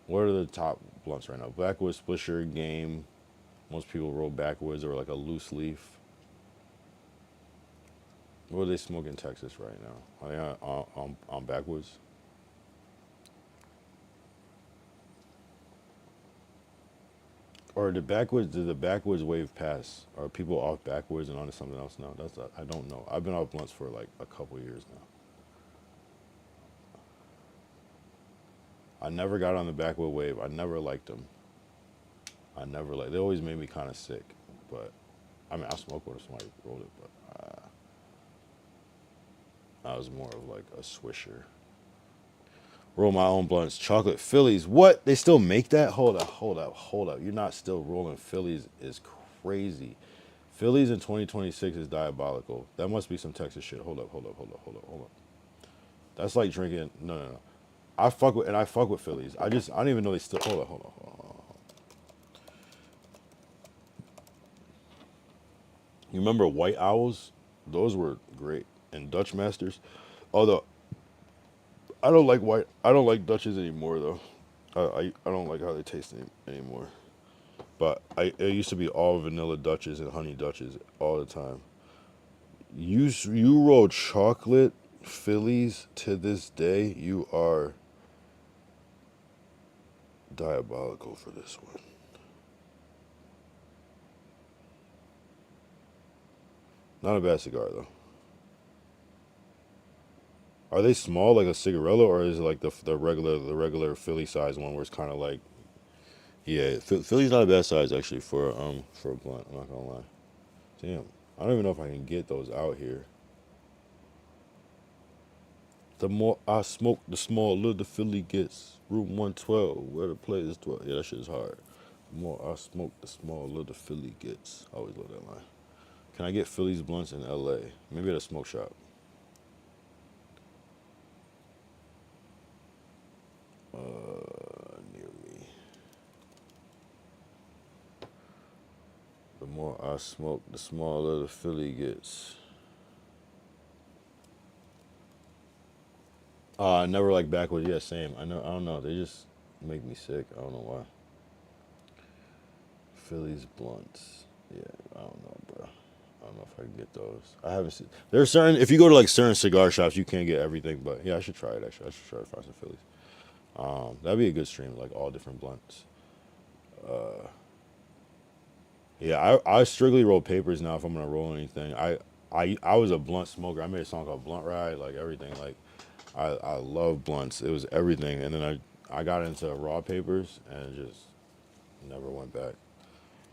What are the top blunts right now? Backwood, Swisher, Game. Most people roll backwoods or like a loose leaf. What are they smoking in Texas right now? Are they on backwoods? Or did the backwoods wave pass? Are people off backwoods and onto something else now? I don't know. I've been off blunts for like a couple years now. I never got on the backwood wave. I never liked them. They always made me kind of sick. But I mean, I smoked when somebody rolled it, but I was more of like a Swisher. Roll my own blunts. Chocolate Phillies. What? They still make that? Hold up. You're not still rolling Phillies is crazy. Phillies in 2026 is diabolical. That must be some Texas shit. Hold up. That's like drinking. No. I fuck with Phillies. I don't even know they still. Hold up. You remember White Owls? Those were great. And Dutch Masters. Although I don't like Dutches anymore though. I don't like how they taste anymore. But it used to be all vanilla Dutches and honey Dutches all the time. You roll chocolate Phillies to this day, you are diabolical for this one. Not a bad cigar though. Are they small like a cigarella, or is it like the regular Philly size one where it's kind of like, yeah, Philly's not a bad size actually for a blunt. I'm not gonna lie. Damn, I don't even know if I can get those out here. The more I smoke, the smaller the Philly gets. Room 112, where the players dwell. Yeah, that shit is hard. The more I smoke, the smaller the Philly gets. I always love that line. Can I get Philly's blunts in LA? Maybe at a smoke shop. Near me. The more I smoke, the smaller the Philly gets. I never like backwoods. Yeah, same. I don't know. They just make me sick. I don't know why. Philly's blunts. Yeah, I don't know, bro. I don't know if I can get those. I haven't seen. There's certain. If you go to like certain cigar shops, you can't get everything. But yeah, I should try it. Actually, I should try to find some Phillies. That'd be a good stream, like all different blunts. Yeah, I strictly roll papers now if I'm gonna roll anything. I was a blunt smoker. I made a song called Blunt Ride, like everything. Like I love blunts. It was everything. And then I got into raw papers and just never went back.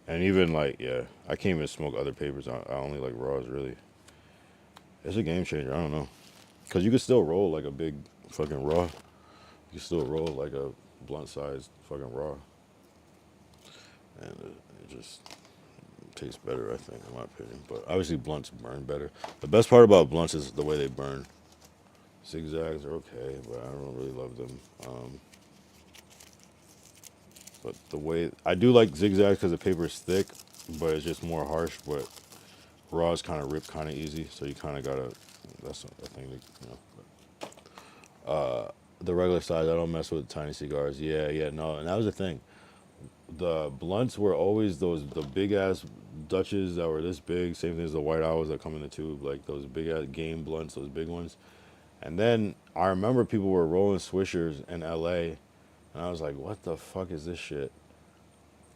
And even like, yeah, I can't even smoke other papers. I only like raws, really. It's a game changer. I don't know. Because you could still roll like a big fucking raw. You can still roll like a blunt sized fucking raw. And it just tastes better, I think, in my opinion. But obviously blunts burn better. The best part about blunts is the way they burn. Zigzags are okay, but I don't really love them. But the way I do like zigzags because the paper is thick, but it's just more harsh. But raws kind of rip kind of easy, so you kind of gotta. That's a thing, The regular size. I don't mess with tiny cigars. Yeah, yeah, no. And that was the thing. The blunts were always the big ass Dutches that were this big. Same thing as the white owls that come in the tube, like those big ass game blunts, those big ones. And then I remember people were rolling swishers in L.A. and I was like, what the fuck is this shit?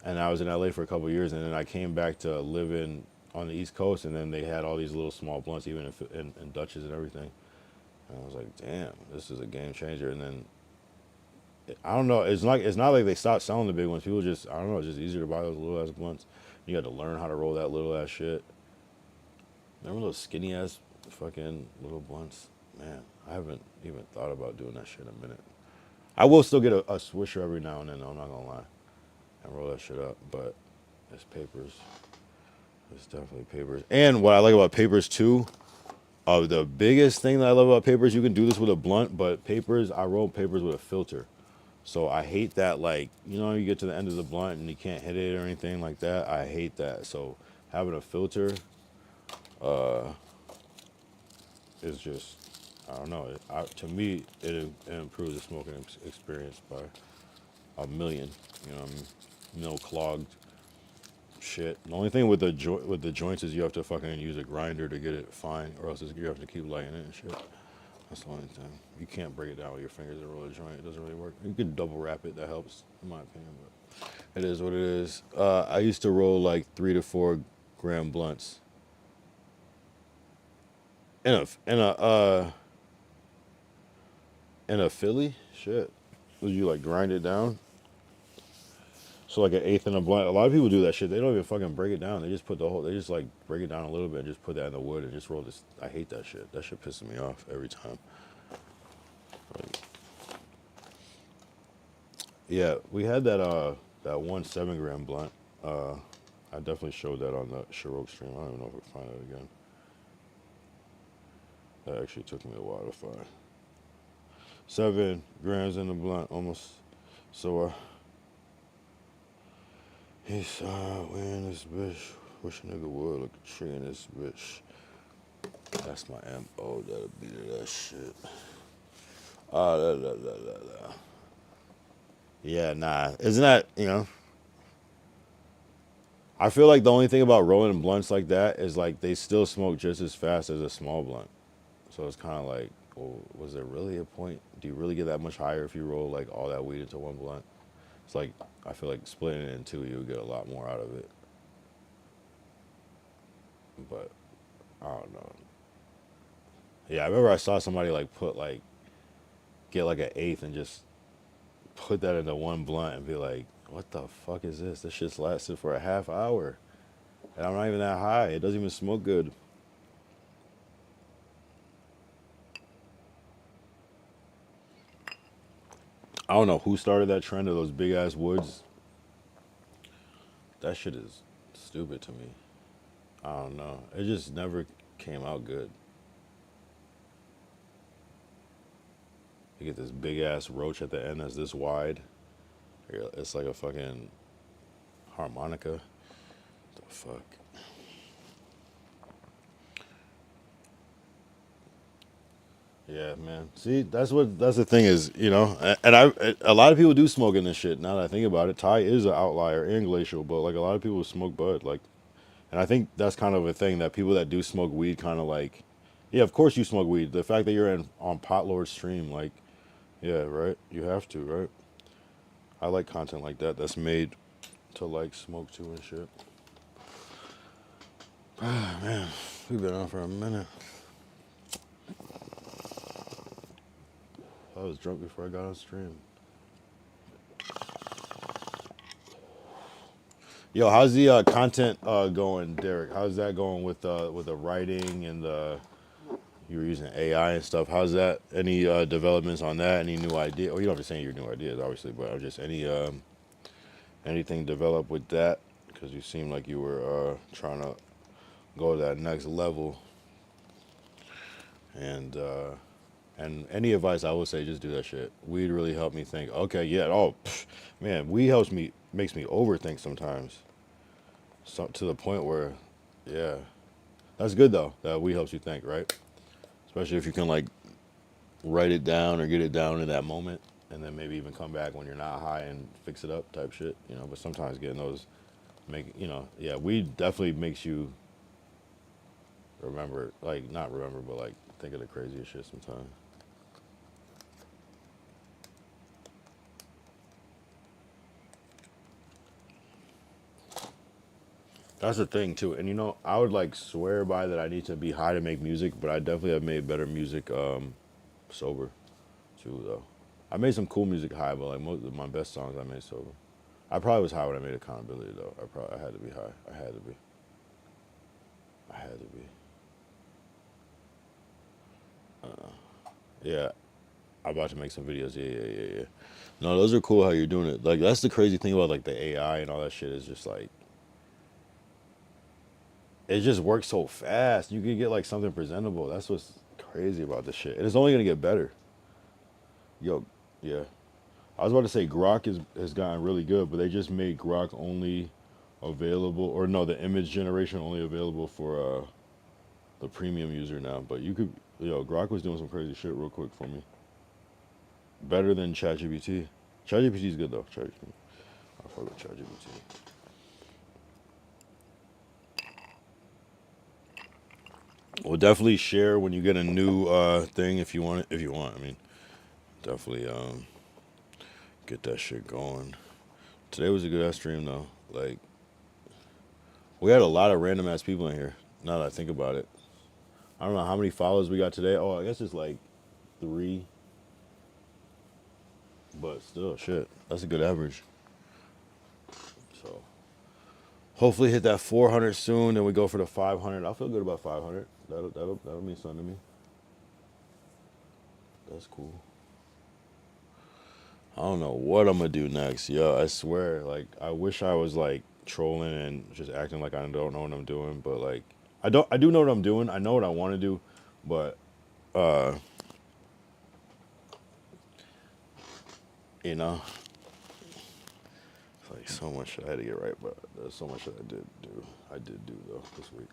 And I was in LA for a couple of years, and then I came back to live in on the East Coast, and then they had all these little small blunts, even in Dutches and everything. And I was like, damn, this is a game changer. And then I don't know, it's not like they stopped selling the big ones. People just, I don't know, it's just easier to buy those little ass blunts. You had to learn how to roll that little ass shit. Remember those skinny ass fucking little blunts? Man, I haven't even thought about doing that shit in a minute. I will still get a swisher every now and then, though, I'm not gonna lie, and roll that shit up, but it's papers. It's definitely papers. And what I like about papers too, the biggest thing that I love about papers, you can do this with a blunt, but papers, I roll papers with a filter. So I hate that, like, you know, you get to the end of the blunt and you can't hit it or anything like that. I hate that. So having a filter is just, I don't know. To me, it improves the smoking experience by a million. You know what I mean? No clogged shit. The only thing with the joints is you have to fucking use a grinder to get it fine, or else you have to keep lighting it and shit. That's the only thing. You can't break it down with your fingers and roll a joint. It doesn't really work. You can double wrap it. That helps, in my opinion. But it is what it is. I used to roll like 3 to 4 gram blunts. In a Philly, shit. Would you like grind it down? So like an eighth in a blunt. A lot of people do that shit. They don't even fucking break it down. They just put the whole. They just like break it down a little bit and just put that in the wood and just roll this. I hate that shit. That shit pisses me off every time. Like, yeah, we had that 1 7 gram blunt. I definitely showed that on the Chirok stream. I don't even know if we'll find it again. That actually took me a while to find. 7 grams in the blunt, almost. So he's we in this bitch. Wish a nigga would look a tree in this bitch. That's my MO. That'll be that shit. Yeah, nah. Isn't that, you know? I feel like the only thing about rolling blunts like that is like they still smoke just as fast as a small blunt. So it's kind of like, well, was there really a point? Do you really get that much higher if you roll like all that weed into one blunt? It's like, I feel like splitting it in two, you would get a lot more out of it. But I don't know. Yeah, I remember I saw somebody like get like an eighth and just put that into one blunt and be like, what the fuck is this? This shit's lasted for a half hour. And I'm not even that high. It doesn't even smoke good. I don't know who started that trend of those big ass woods. That shit is stupid to me. I don't know. It just never came out good. You get this big ass roach at the end that's this wide. It's like a fucking harmonica. What the fuck? Yeah, man. See, that's the thing is, you know, and a lot of people do smoke in this shit. Now that I think about it, Thai is an outlier and glacial, but like a lot of people smoke bud, like, and I think that's kind of a thing that people that do smoke weed kind of like, yeah, of course you smoke weed. The fact that you're on Pot Lord stream, like, yeah, right, you have to, right? I like content like that that's made to like smoke too and shit. Ah, man, we've been on for a minute. I was drunk before I got on stream. Yo, how's the content going, Derek? How's that going with the writing and you were using AI and stuff? How's that? Any developments on that? Any new idea? Oh, you don't have to say your new ideas, obviously, but just anything developed with that? Because you seem like you were trying to go to that next level. And any advice I would say, just do that shit. Weed really helped me think. Okay, yeah. Oh, man, weed makes me overthink sometimes. So to the point where, yeah, that's good though. That weed helps you think, right? Especially if you can like write it down or get it down in that moment, and then maybe even come back when you're not high and fix it up type shit, you know. But sometimes getting those yeah, weed definitely makes you remember, like not remember, but like think of the craziest shit sometimes. That's the thing too, and you know, I would like swear by that I need to be high to make music, but I definitely have made better music sober too though. I made some cool music high, but like most of my best songs I made sober. I probably was high when I made Accountability though. I had to be high. I had to be. I had to be. Yeah, I'm about to make some videos. Yeah. No, those are cool how you're doing it. Like that's the crazy thing about like the AI and all that shit is just like it just works so fast. You can get like something presentable. That's what's crazy about this shit. And it's only gonna get better. Yo, yeah. I was about to say Grok has gotten really good, but they just made Grok only available, or no, the image generation only available for the premium user now. But you could, Grok was doing some crazy shit real quick for me. Better than ChatGPT. ChatGPT is good though. I fuck with ChatGPT. Well, definitely share when you get a new thing if you want it. If you want, I mean, definitely get that shit going. Today was a good ass stream though. Like we had a lot of random ass people in here. Now that I think about it, I don't know how many followers we got today. Oh, I guess it's like 3, but still, shit, that's a good average. So hopefully hit that 400 soon. Then we go for the 500. I feel good about 500. That'll mean something to me. That's cool. I don't know what I'm gonna do next. Yo, I swear, like I wish I was like trolling and just acting like I don't know what I'm doing, but like I do know what I'm doing. I know what I want to do, but you know, it's like so much I had to get right, but there's so much that I did do. I did do though this week.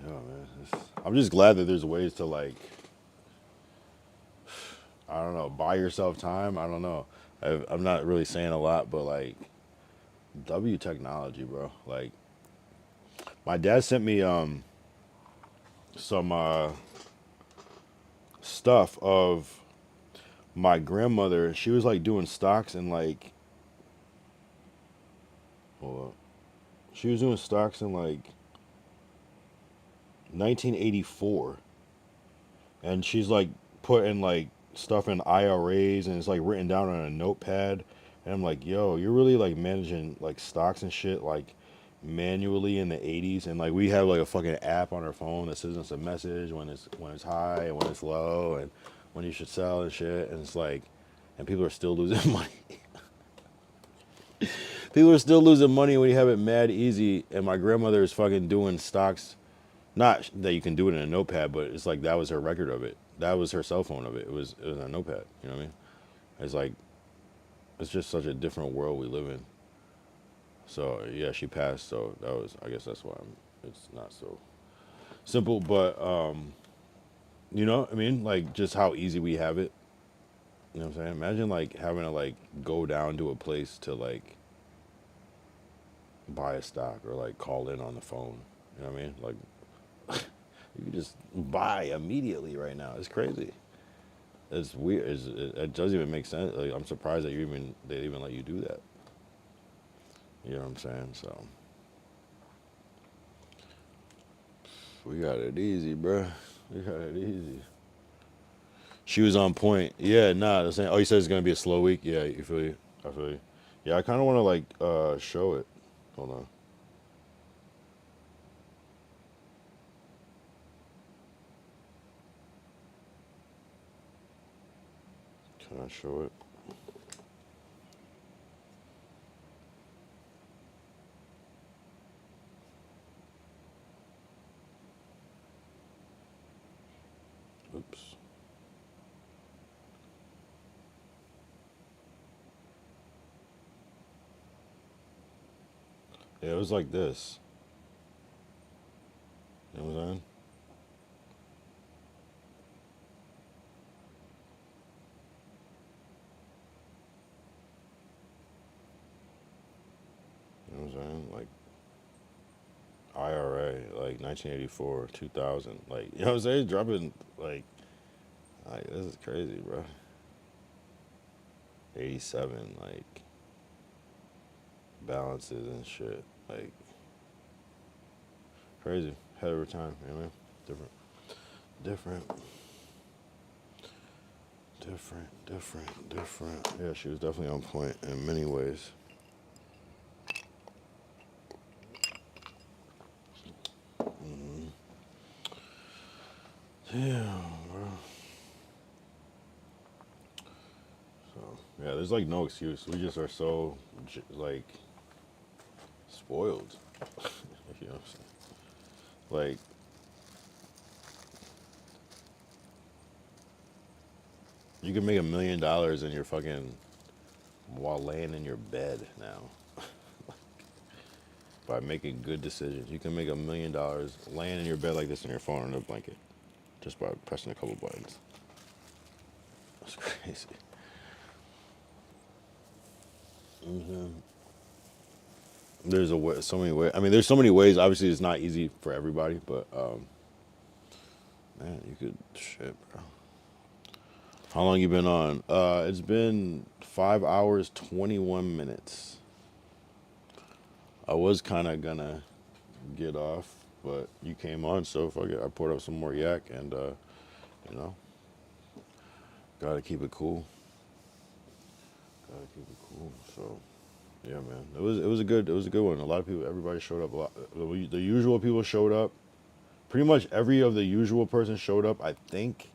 Yeah, man. I'm just glad that there's ways to like, I don't know, buy yourself time. I don't know. I'm not really saying a lot, but like, W technology, bro. Like, my dad sent me some stuff of my grandmother. She was like doing stocks in like, hold up. She was doing stocks in like 1984, and she's like putting like stuff in IRAs, and it's like written down on a notepad. And I'm like, yo, you're really like managing like stocks and shit like manually in the 80s, and like we have like a fucking app on our phone that sends us a message when it's high and when it's low and when you should sell and shit. And it's like, and people are still losing money. People are still losing money when you have it mad easy. And my grandmother is fucking doing stocks. Not that you can do it in a notepad, but it's like that was her record of it. That was her cell phone of it. It was a notepad. You know what I mean? It's like it's just such a different world we live in. So yeah, she passed. So that was, I guess that's why it's not so simple. But you know, I mean, like just how easy we have it. You know what I'm saying? Imagine like having to like go down to a place to like buy a stock or like call in on the phone. You know what I mean? Like you can just buy immediately right now. It's crazy. It's weird. It doesn't even make sense. Like, I'm surprised that they even let you do that. You know what I'm saying? So we got it easy, bruh. We got it easy. She was on point. Yeah, nah. The same. Oh, you said it's gonna be a slow week. Yeah, you feel you. I feel you. Yeah, I kind of want to like show it. Hold on. Can I show it? Yeah, it was like this. You know what I'm saying? You know what I'm saying? Like IRA, like 1984, 2000. Like, you know what I'm saying? Dropping, like this is crazy, bro. 87, like, balances and shit. Like, crazy. Ahead of her time, you know what I mean? Different. Different. Different. Yeah, she was definitely on point in many ways. Yeah, bro. So, yeah, there's like no excuse. We just are so, like, spoiled. If you know what I'm saying. Like, you can make $1 million in your fucking, while laying in your bed now. By making good decisions. You can make $1 million laying in your bed like this on your phone on a blanket. Just by pressing a couple buttons. That's crazy. Mm-hmm. There's a way, so many ways. I mean, there's so many ways. Obviously, it's not easy for everybody, but man, you could shit, bro. How long you been on? It's been 5 hours 21 minutes. I was kind of gonna get off, but you came on, so fuck it. I poured up some more yak, and you know, gotta keep it cool. Gotta keep it cool. So. Yeah, man. It was a good one. A lot of people, everybody showed up. A lot. The usual people showed up. Pretty much every of the usual person showed up, I think,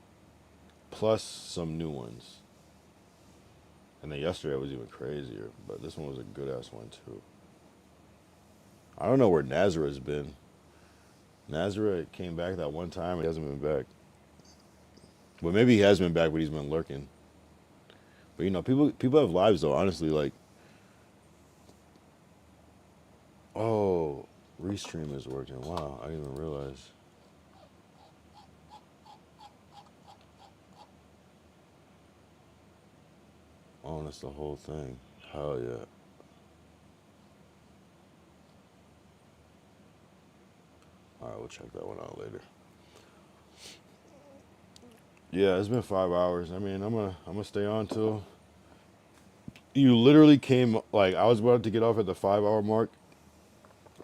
plus some new ones. And then yesterday was even crazier, but this one was a good ass one too. I don't know where Nazareth's been. Nazareth came back that one time. He hasn't been back. Well, maybe he has been back, but he's been lurking. But you know, people have lives though. Honestly, like, oh, Restream is working. Wow, I didn't even realize. Oh, that's the whole thing. Hell yeah. All right, we'll check that one out later. Yeah, it's been 5 hours. I mean, I'm gonna stay on till you literally came. Like, I was about to get off at the 5 hour mark,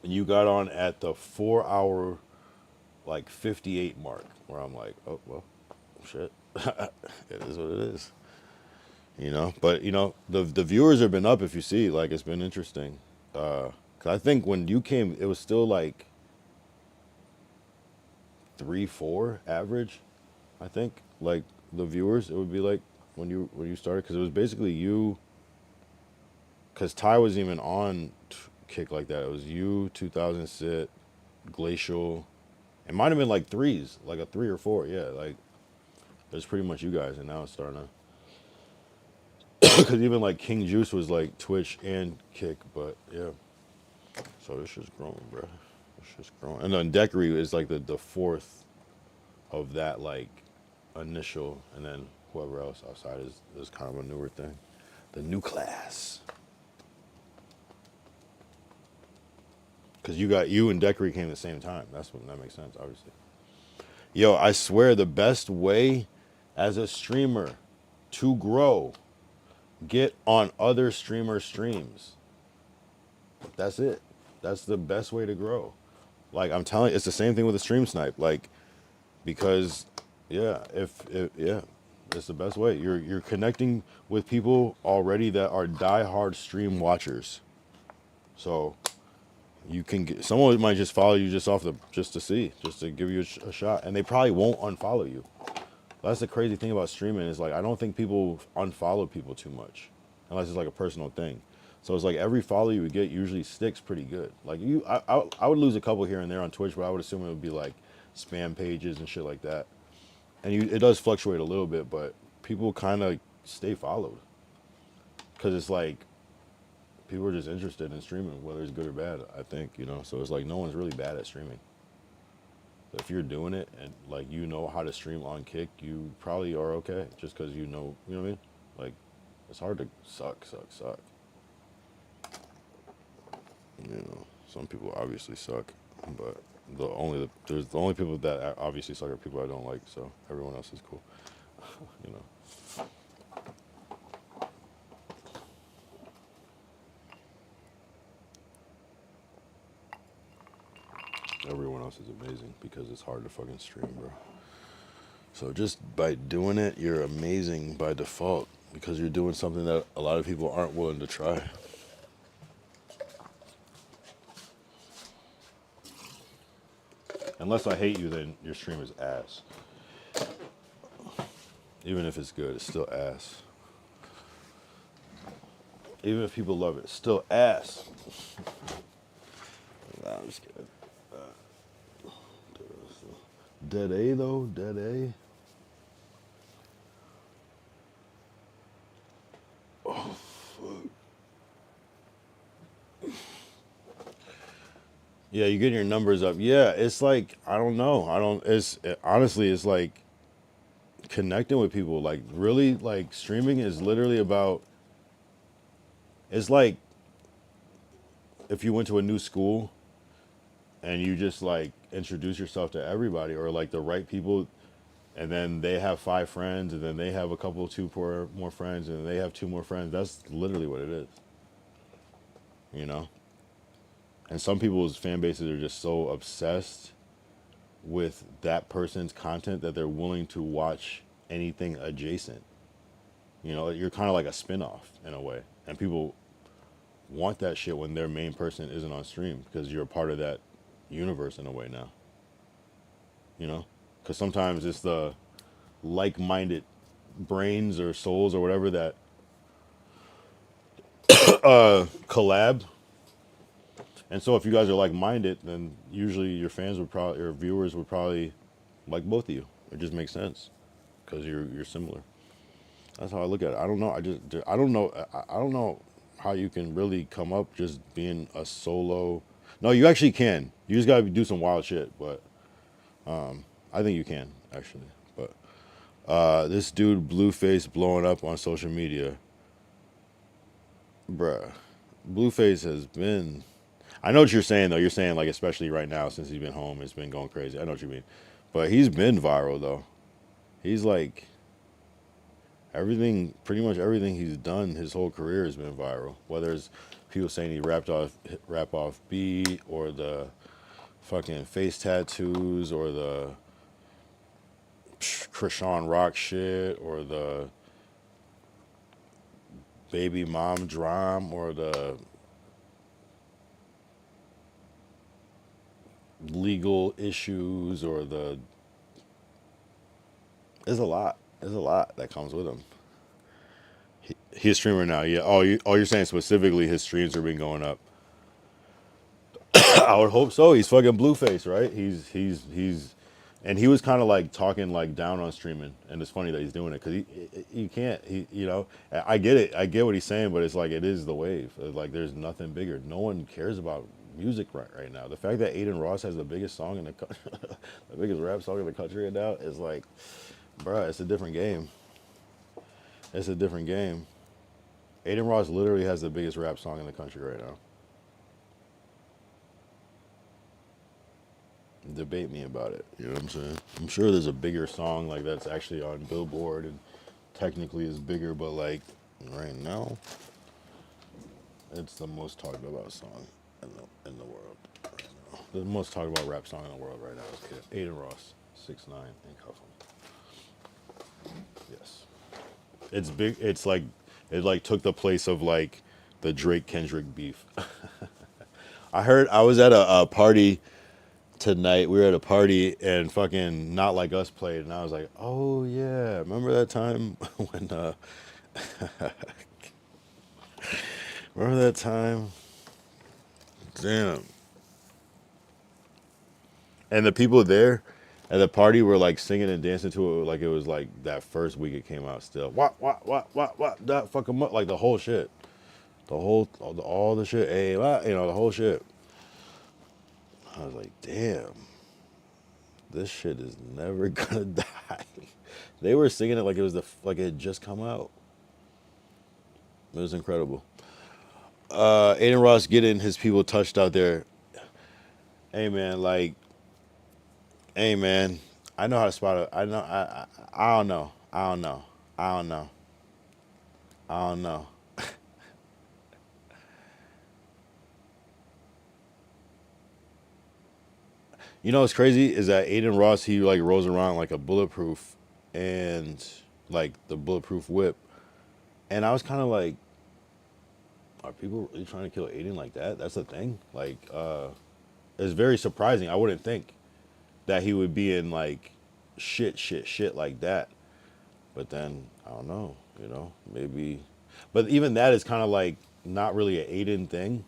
and you got on at the 4 hour, like 58 mark, where I'm like, oh well, shit, it is what it is. You know, but you know, the viewers have been up. If you see, like, it's been interesting. 'Cause I think when you came, it was still like 3, 4 average. I think like the viewers, it would be like when you started, because it was basically you. Because Ty wasn't even on kick like that. It was you, 2000 sit, glacial. It might have been like threes, like a 3 or 4. Yeah, like it was pretty much you guys, and now it's starting to. Because even like King Juice was like Twitch and kick, but yeah. So this shit's growing, bro. This shit's growing. And then Decory is like the fourth of that like initial, and then whoever else outside is kind of a newer thing. The new class. Because you and Decory came at the same time. That makes sense, obviously. Yo, I swear the best way as a streamer to grow, get on other streamer streams. That's it. That's the best way to grow. Like, I'm telling you, it's the same thing with a stream snipe. Like, because yeah, if yeah, it's the best way. You're connecting with people already that are diehard stream watchers. So you can get, someone might just follow you just to see, just to give you a shot, and they probably won't unfollow you. That's the crazy thing about streaming, is like, I don't think people unfollow people too much unless it's like a personal thing. So it's like every follow you would get usually sticks pretty good. Like, I would lose a couple here and there on Twitch, but I would assume it would be like spam pages and shit like that. And it does fluctuate a little bit, but people kind of stay followed because it's like people are just interested in streaming, whether it's good or bad. I think, you know. So it's like no one's really bad at streaming. So if you're doing it and like you know how to stream on Kick, you probably are okay. Just because you know what I mean. Like it's hard to suck. You know, some people obviously suck, but there's the only people that obviously suck are people I don't like. So everyone else is cool. You know. Everyone else is amazing because it's hard to fucking stream, bro. So just by doing it, you're amazing by default because you're doing something that a lot of people aren't willing to try. Unless I hate you, then your stream is ass. Even if it's good, it's still ass. Even if people love it, it's still ass. Nah, I'm just kidding. Dead A though, Dead A. Oh fuck. Yeah, you get your numbers up. Yeah, it's like I don't know. Honestly, it's like connecting with people. Like really, like streaming is literally about. It's like if you went to a new school and you just like introduce yourself to everybody or like the right people, and then they have 5 friends, and then they have a couple, 2 more friends, and they have 2 more friends. That's literally what it is. You know? And some people's fan bases are just so obsessed with that person's content that they're willing to watch anything adjacent. You know, you're kind of like a spin-off in a way. And people want that shit when their main person isn't on stream because you're a part of that universe in a way now. You know? Because sometimes it's the like-minded brains or souls or whatever that collab. And so if you guys are like-minded, then usually your fans would probably, your viewers would probably like both of you. It just makes sense because you're similar. That's how I look at it. I don't know. I don't know. I don't know how you can really come up just being a solo. No, you actually can. You just gotta do some wild shit. But I think you can actually. But this dude Blueface blowing up on social media, bruh. Blueface has been. I know what you're saying though. You're saying like especially right now since he's been home, it's been going crazy. I know what you mean. But he's been viral though. He's like everything, pretty much everything he's done his whole career has been viral. Whether it's people saying he rap off beat or the fucking face tattoos or the Krishan Rock shit or the baby mom drum or the legal issues or the there's a lot. There's a lot that comes with him. He's a streamer now, yeah. You're saying specifically his streams have been going up. I would hope so. He's fucking Blueface, right? And he was kind of like talking like down on streaming, and it's funny that he's doing it because he can't. You know, I get it. I get what he's saying, but it's like it is the wave. Like there's nothing bigger. No one cares about music right now. The fact that Aiden Ross has the biggest song in the the biggest rap song in the country right now is like, bruh, it's a different game. It's a different game. Aiden Ross literally has the biggest rap song in the country right now. Debate me about it. You know what I'm saying? I'm sure there's a bigger song like that's actually on Billboard and technically is bigger, but like right now, it's the most talked about song in the world right now. The most talked about rap song in the world right now is Aiden Ross, 6ix9ine, and Cuff Him. Yes, it's big. It's like it like took the place of like the Drake Kendrick beef. I was at a party tonight. We were at a party and fucking Not Like Us played, and I was like, oh yeah, remember that time when remember that time? Damn. And the people there at the party were like singing and dancing to it like it was like that first week it came out still. What, that fuck 'em up, like the whole shit. all the shit, hey, the whole shit. I was like, damn, this shit is never gonna die. They were singing it like it was like it had just come out. It was incredible. Aiden Ross getting his people touched out there. Hey man, like, hey man, I know how to spot it. I don't know. I don't know. I don't know. I don't know. You know what's crazy is that Aiden Ross, he like rolls around like a bulletproof and like the bulletproof whip. And I was kind of like, are people really trying to kill Aiden like that? That's the thing. Like, it's very surprising. I wouldn't think that he would be in like shit like that. But then I don't know, maybe. But even that is kind of like not really an Aiden thing.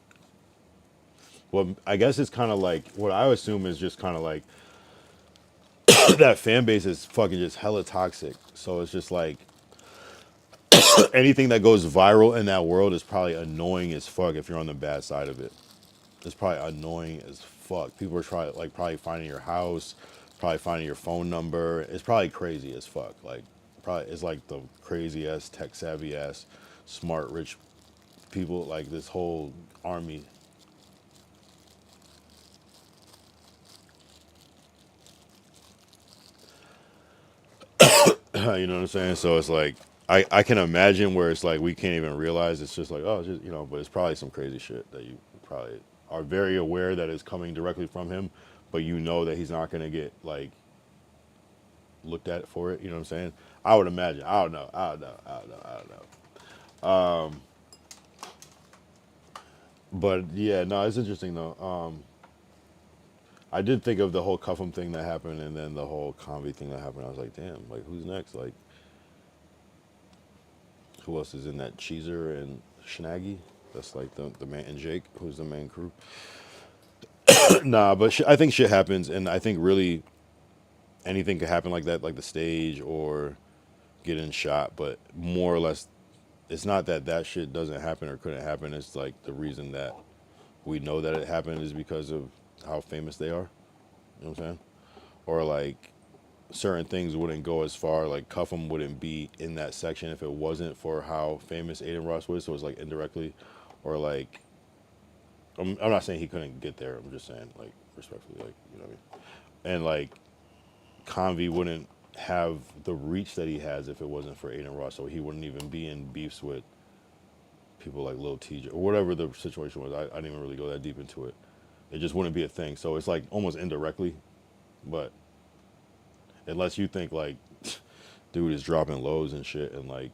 Well, I guess it's kind of like what I assume is just kind of like that fan base is fucking just hella toxic. So it's just like anything that goes viral in that world is probably annoying as fuck if you're on the bad side of it. It's probably annoying as fuck. People are probably finding your house, probably finding your phone number. It's probably crazy as fuck. Like probably it's like the crazy ass tech savvy ass smart rich people, like this whole army. You know what I'm saying? So it's like I can imagine where it's like we can't even realize. It's just like, oh, just but it's probably some crazy shit that you probably are very aware that is coming directly from him, but you know that he's not gonna get like looked at for it. You know what I'm saying? I would imagine. I don't know. I don't know. I don't know. I don't know. But yeah, no, it's interesting though. I did think of the whole Cuffham thing that happened, and then the whole Convy thing that happened. I was like, damn, like who's next? Like, who else is in that? Cheezer and Shnaggy. That's like the man, and Jake, who's the main crew. Nah, but I think shit happens, and I think really anything could happen like that, like the stage or getting shot. But more or less, it's not that that shit doesn't happen or couldn't happen. It's like the reason that we know that it happened is because of how famous they are. You know what I'm saying? Or like certain things wouldn't go as far. Like Cuffham wouldn't be in that section if it wasn't for how famous Aiden Ross was. So it's like indirectly, or like I'm not saying he couldn't get there. I'm just saying like respectfully, like you know what I mean. And like Convy wouldn't have the reach that he has if it wasn't for Aiden Ross. So he wouldn't even be in beefs with people like Lil TJ or whatever the situation was. I didn't even really go that deep into it. It just wouldn't be a thing. So it's like almost indirectly, but unless you think like dude is dropping lows and shit and like,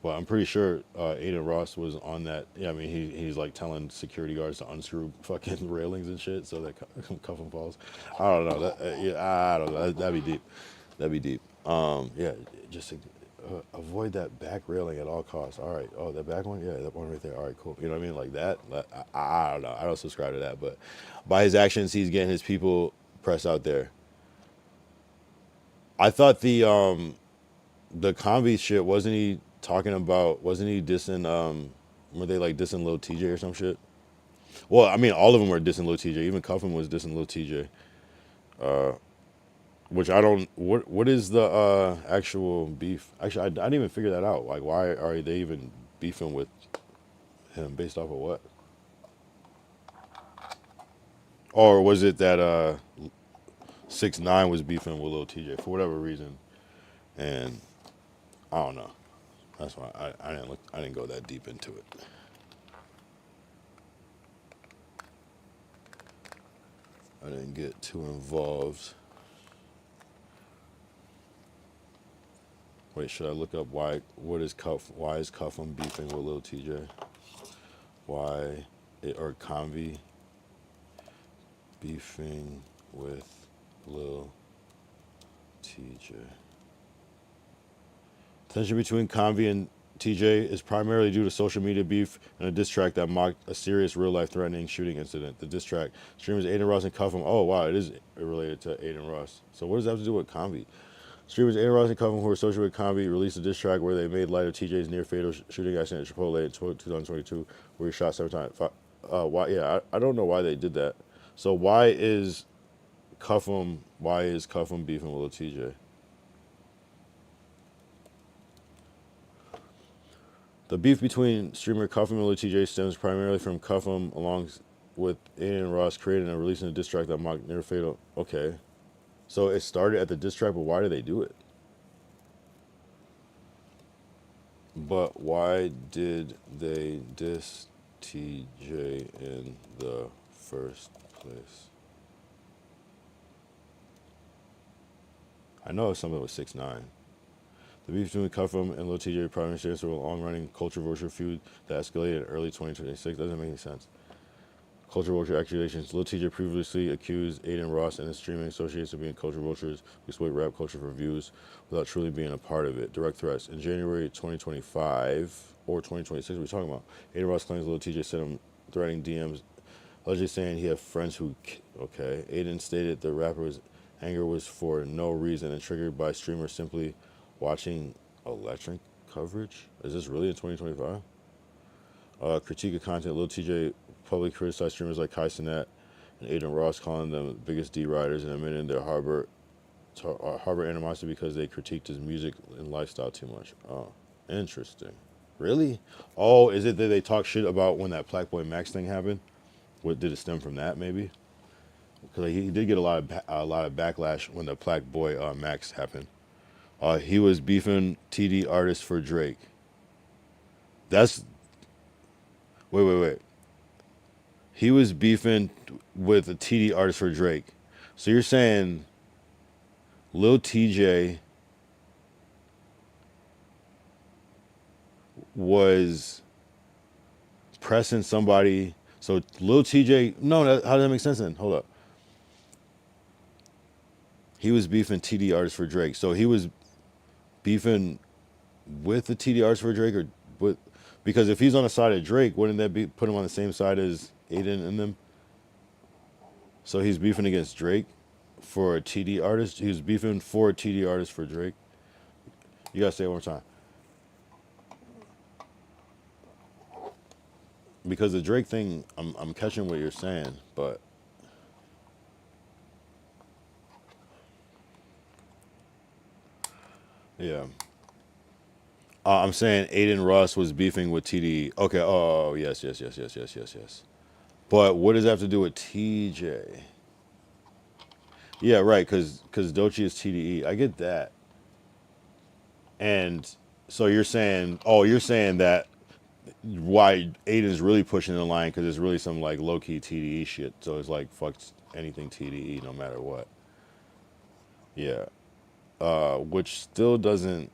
well, I'm pretty sure Aiden Ross was on that. Yeah, I mean he's like telling security guards to unscrew fucking railings and shit so that Cuffham falls. I don't know. Yeah, I don't know. That'd be deep. That'd be deep. Yeah, just avoid that back railing at all costs. All right. Oh, that back one. Yeah, that one right there. All right, cool. You know what I mean? Like that. I don't know. I don't subscribe to that, but by his actions, he's getting his people pressed out there. I thought the Convy shit, wasn't he talking about, wasn't he dissing were they like dissing Lil TJ or some shit? Well, I mean all of them were dissing Lil TJ. Even Cuffham was dissing Lil TJ. Which I don't, what is the actual beef? Actually, I didn't even figure that out. Like why are they even beefing with him based off of what? Or was it that 6ix9ine was beefing with Lil TJ for whatever reason? And I don't know. That's why I didn't go that deep into it. I didn't get too involved. Wait, should I look up why is Cuffham beefing with Lil TJ? Or Convy beefing with Lil TJ? Tension between Convy and TJ is primarily due to social media beef and a diss track that mocked a serious real-life threatening shooting incident. The diss track, streamers Aiden Ross and Cuffham. Oh, wow, it is related to Aiden Ross. So what does that have to do with Convy? Streamers Aaron Ross and Cuffham, who were associated with Combi, released a diss track where they made light of TJ's near fatal shooting accident at Chipotle in 2022, where he shot 7 times. Why? Yeah, I don't know why they did that. So why is Cuffham beefing with Lil TJ? The beef between streamer Cuffham and Lil TJ stems primarily from Cuffham, along with Aiden Ross, creating and releasing a diss track that mocked near fatal. Okay, so it started at the diss track, but why did they do it? But why did they diss TJ in the first place? I know something with 6ix9ine. The beef between Cuffham and Lil TJ primarily stands for a long-running culture vulture feud that escalated in early 2026. Doesn't make any sense. Culture vulture accusations. Lil TJ previously accused Aiden Ross and his streaming associates of being culture vultures who exploit rap culture for views without truly being a part of it. Direct threats. In January 2025 or 2026, what are we talking about? Aiden Ross claims Lil TJ sent him threatening DMs, allegedly saying he had friends who. Okay. Aiden stated the rapper's anger was for no reason and triggered by streamers simply watching electric coverage. Is this really in 2025? Critique of content. Lil TJ publicly criticized streamers like Kai Cenat and Aiden Ross, calling them the biggest D-riders and admitting their harbor animosity because they critiqued his music and lifestyle too much. Oh, interesting. Really? Oh, is it that they talk shit about when that Black Boy Max thing happened? What did it stem from that? Maybe because he did get a lot of backlash when the Black Boy Max happened. He was beefing TD artists for Drake. That's wait. He was beefing with a TD artist for Drake. So you're saying Lil TJ was pressing somebody. So Lil TJ, no, how does that make sense then? Hold up. He was beefing TD artists for Drake. So he was beefing with the TD artists for Drake, or with, because if he's on the side of Drake, wouldn't that be put him on the same side as Aiden and them? So he's beefing against Drake for a TD artist. He was beefing for a TD artist for Drake. You gotta say it one more time. Because the Drake thing, I'm catching what you're saying, but yeah. I'm saying Aiden Ross was beefing with TD. Okay. Oh, yes. But what does that have to do with TJ? Yeah, right. Because Doechii is TDE. I get that. And so you're saying that why Aiden's really pushing the line because it's really some like low key TDE shit. So it's like fuck anything TDE no matter what. Yeah. Which still doesn't.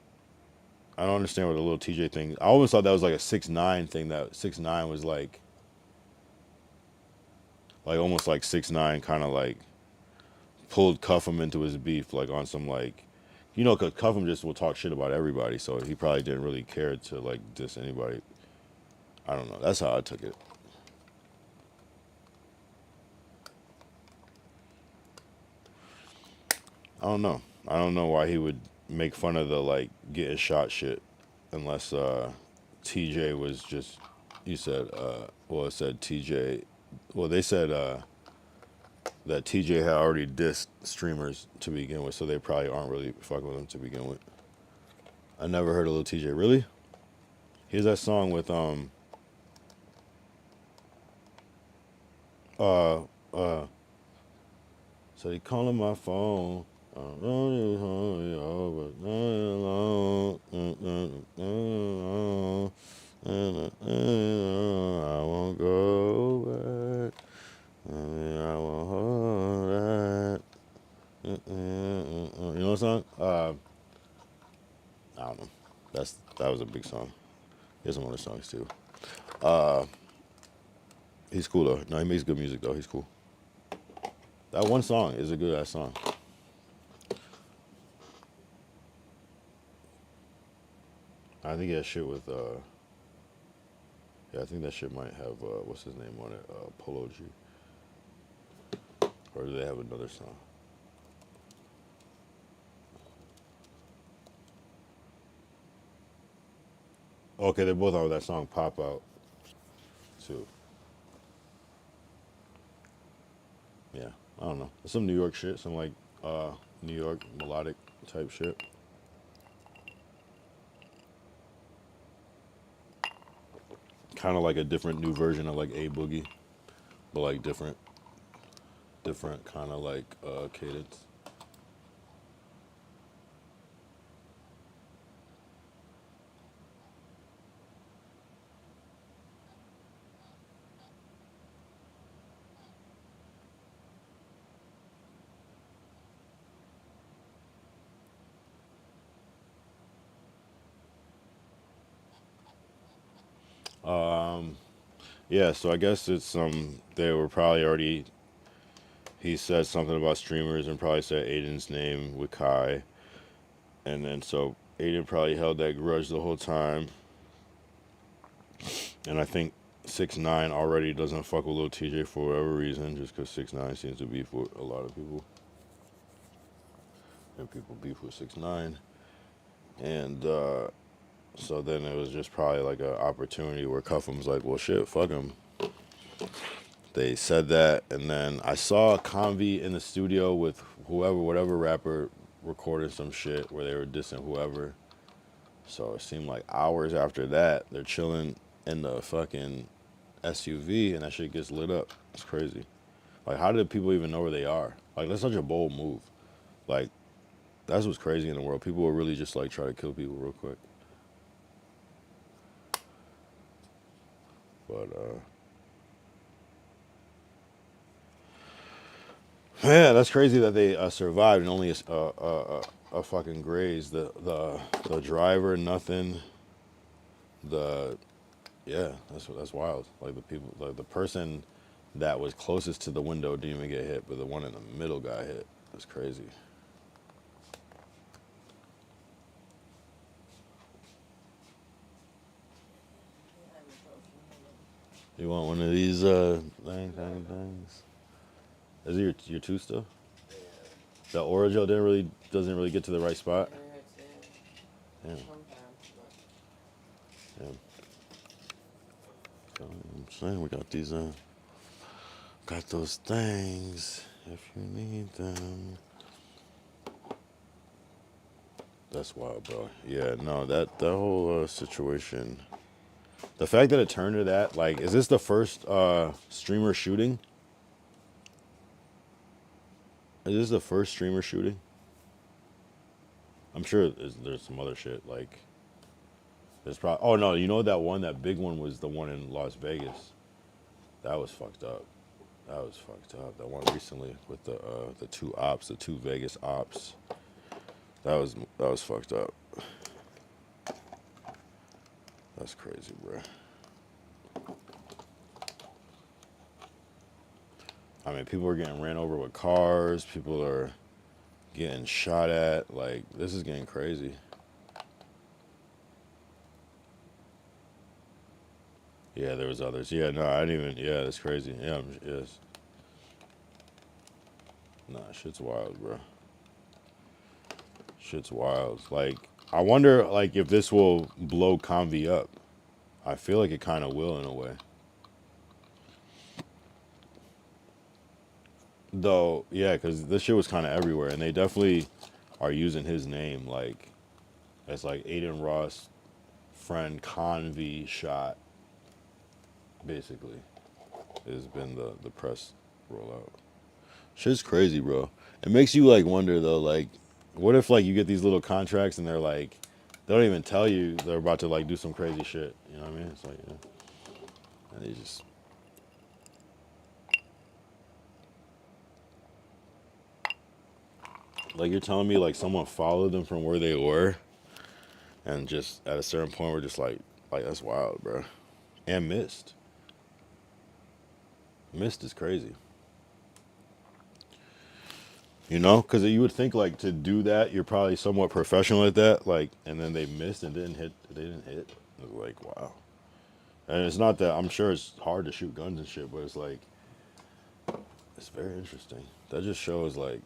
I don't understand what the little TJ thing. I always thought that was like a 6ix9ine thing. That 6ix9ine was like almost like 6ix9ine kind of like pulled Cuffham into his beef like on some like, cause Cuffham just will talk shit about everybody. So he probably didn't really care to like diss anybody. I don't know. That's how I took it. I don't know. I don't know why he would make fun of the like getting shot shit, unless TJ was just. You said it said TJ. Well, they said that TJ had already dissed streamers to begin with, so they probably aren't really fucking with him to begin with. I never heard of Lil TJ. Really? Here's that song with so he calling my phone. I won't go back. I won't hold that. You know what song? I don't know. That was a big song. Here's some other songs too. He's cool though. No, he makes good music though. He's cool. That one song is a good ass song. I think that shit with I think that shit might have what's his name on it? Polo G. Or do they have another song? Okay, they're both on that song "Pop Out" too. Yeah, I don't know. Some New York shit, some like New York melodic type shit. Kind of like a different new version of like A Boogie, but like different kind of like cadence. Yeah, so I guess it's they were probably already. He said something about streamers and probably said Aiden's name with Kai, and then so Aiden probably held that grudge the whole time. And I think 6ix9ine already doesn't fuck with Lil TJ for whatever reason, just because 6ix9ine seems to beef with a lot of people, and people beef with 6ix9ine, and so then it was just probably like an opportunity where Cuffham's like, well, shit, fuck him. They said that, and then I saw Convy in the studio with whatever rapper, recording some shit where they were dissing whoever. So it seemed like hours after that, they're chilling in the fucking SUV, and that shit gets lit up. It's crazy. Like, how did people even know where they are? Like, that's such a bold move. Like, that's what's crazy in the world. People will really just like try to kill people real quick. But yeah, that's crazy that they survived and only a fucking grazed. The driver, nothing. The Yeah, that's wild. Like the people, like the person that was closest to the window didn't even get hit, but the one in the middle got hit. That's crazy. You want one of these things? Is it your two still? The Orajel doesn't really get to the right spot. Yeah. Yeah. So I'm saying we got these got those things if you need them. That's wild, bro. Yeah, no, that whole situation. The fact that it turned to that, like, is this the first streamer shooting? Is this the first streamer shooting? I'm sure there's some other shit. Like, there's probably. Oh no, you know that big one was the one in Las Vegas. That was fucked up. That was fucked up. That one recently with the two Vegas ops. That was fucked up. That's crazy, bro. I mean, people are getting ran over with cars. People are getting shot at. Like, this is getting crazy. Yeah, there was others. Yeah, no, I didn't even. Yeah, that's crazy. Yeah, yes. Nah, shit's wild, bro. Shit's wild. Like, I wonder, like, if this will blow Convy up. I feel like it kind of will in a way. Though, yeah, because this shit was kind of everywhere, and they definitely are using his name, like, it's like Aiden Ross, friend Convy shot, basically, has been the press rollout. Shit's crazy, bro. It makes you, like, wonder, though, like, what if, like, you get these little contracts and they're like, they don't even tell you they're about to, like, do some crazy shit. You know what I mean? It's like, yeah. And they just. Like, you're telling me, like, someone followed them from where they were, and just at a certain point, we're just like, that's wild, bro. And missed. Missed is crazy. You know, because you would think, like, to do that, you're probably somewhat professional at that, like, and then they missed and didn't hit. They didn't hit. It was like, wow. And it's not that I'm sure it's hard to shoot guns and shit, but it's like, it's very interesting. That just shows, like,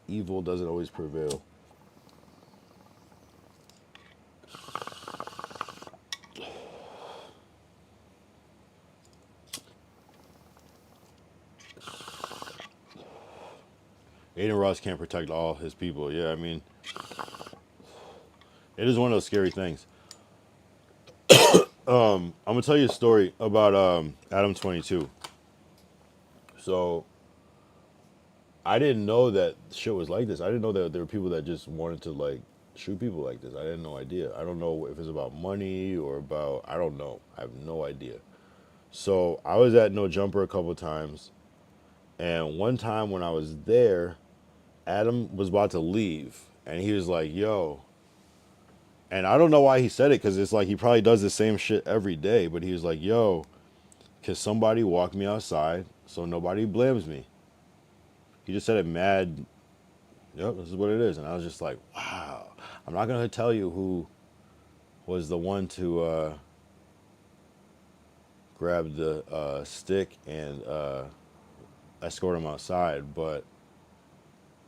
evil doesn't always prevail. Aiden Ross can't protect all his people. Yeah, I mean, it is one of those scary things. I'm gonna tell you a story about Adam 22. So I didn't know that shit was like this. I didn't know that there were people that just wanted to like shoot people like this. I had no idea. I don't know if it's about money or about, I don't know. I have no idea. So I was at No Jumper a couple times, and one time when I was there, Adam was about to leave, and he was like, "Yo," and I don't know why he said it because it's like he probably does the same shit every day. But he was like, "Yo, can somebody walk me outside so nobody blames me?" He just said it mad. Yep, this is what it is, and I was just like, "Wow." I'm not gonna tell you who was the one to grab the stick and escort him outside, but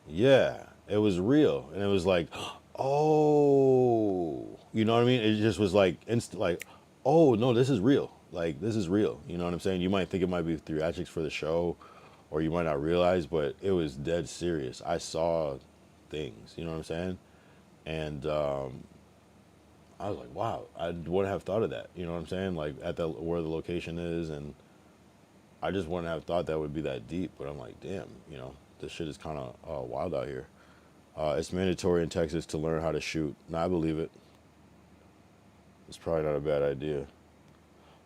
yeah, it was real, and it was like, oh, you know what I mean? It just was like instant, like, oh no, this is real. Like this is real. You know what I'm saying? You might think it might be theatrics for the show, or you might not realize, but it was dead serious. I saw things. You know what I'm saying? And I was like, wow, I wouldn't have thought of that. You know what I'm saying? Like at the where the location is, and I just wouldn't have thought that would be that deep. But I'm like, damn, you know, this shit is kind of wild out here. It's mandatory in Texas to learn how to shoot. No, I believe it. It's probably not a bad idea,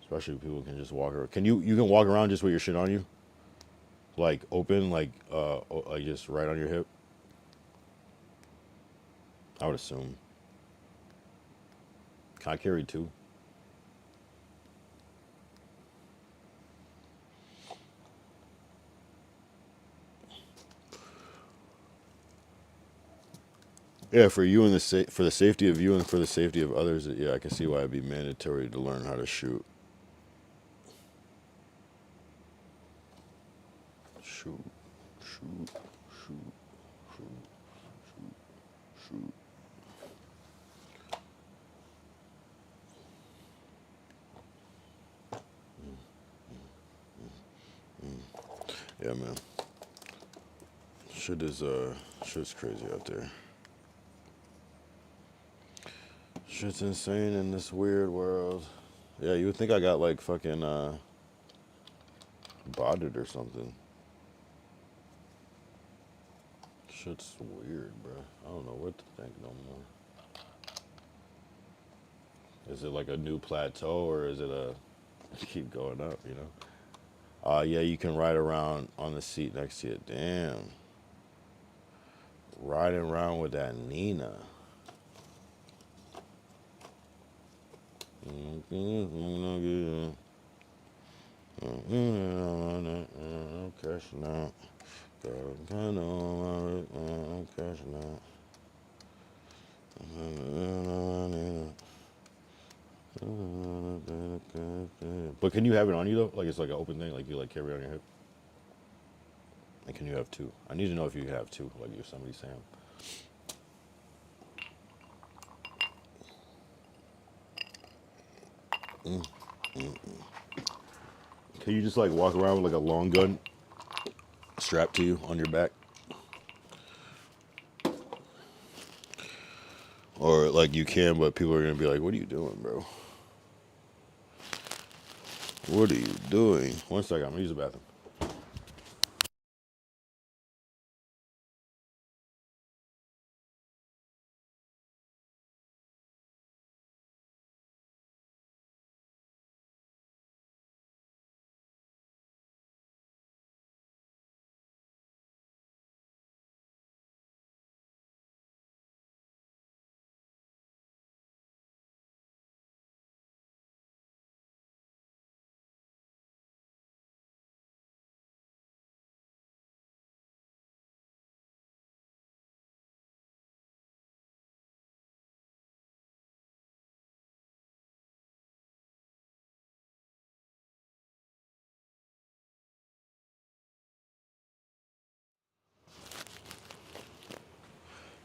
especially if people can just walk around. You can walk around just with your shit on you, like open, like just right on your hip. I would assume. Can I carry two? Yeah, for you and for the safety of you and for the safety of others. Yeah, I can see why it'd be mandatory to learn how to shoot. Shoot, shoot, shoot, shoot, shoot. Yeah, man. Shit's crazy out there. Shit's insane in this weird world. Yeah, you would think I got like fucking botted or something. Shit's weird, bro. I don't know what to think no more. Is it like a new plateau or is it a keep going up, you know? Yeah, you can ride around on the seat next to you. Damn. Riding around with that Nina. I'm cashing out. I'm cashing out. But can you have it on you though? Like it's like an open thing, like you like carry it on your hip? And can you have two? I need to know if you have two, like you're somebody Sam. Can you just like walk around with like a long gun strapped to you on your back? Or like you can, but people are gonna be like, "What are you doing, bro? What are you doing?" One second, I'm gonna use the bathroom.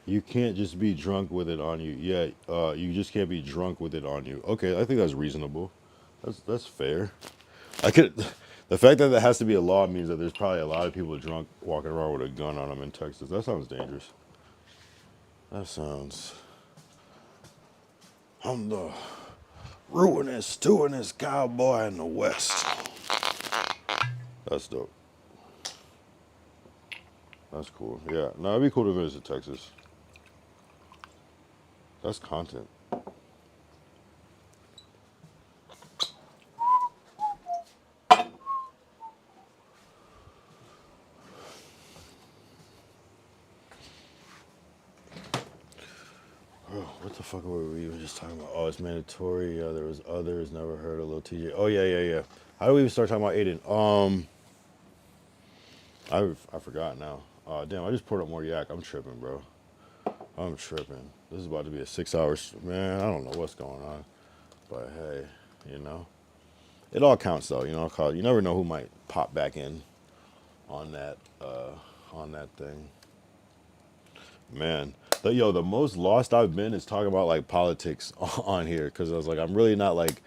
You can't just be drunk with it on you. Yeah, you just can't be drunk with it on you. Okay, I think that's reasonable. That's fair. I could. The fact that there has to be a law means that there's probably a lot of people drunk walking around with a gun on them in Texas. That sounds dangerous. That sounds. I'm the ruinous, doingest cowboy in the West. That's dope. That's cool. Yeah, no, it'd be cool to visit Texas. That's content. Bro, what the fuck were we even just talking about? Oh, it's mandatory. Yeah, there was others. Never heard of Lil TJ. Oh yeah. How do we even start talking about Aiden? I forgot now. Damn, I just poured up more yak. I'm tripping, bro. I'm tripping. This is about to be a 6 hours. Man, I don't know what's going on. But hey, you know. It all counts though, you know, 'cause you never know who might pop back in on that thing. Man. The most lost I've been is talking about like politics on here because I was like, I'm really not like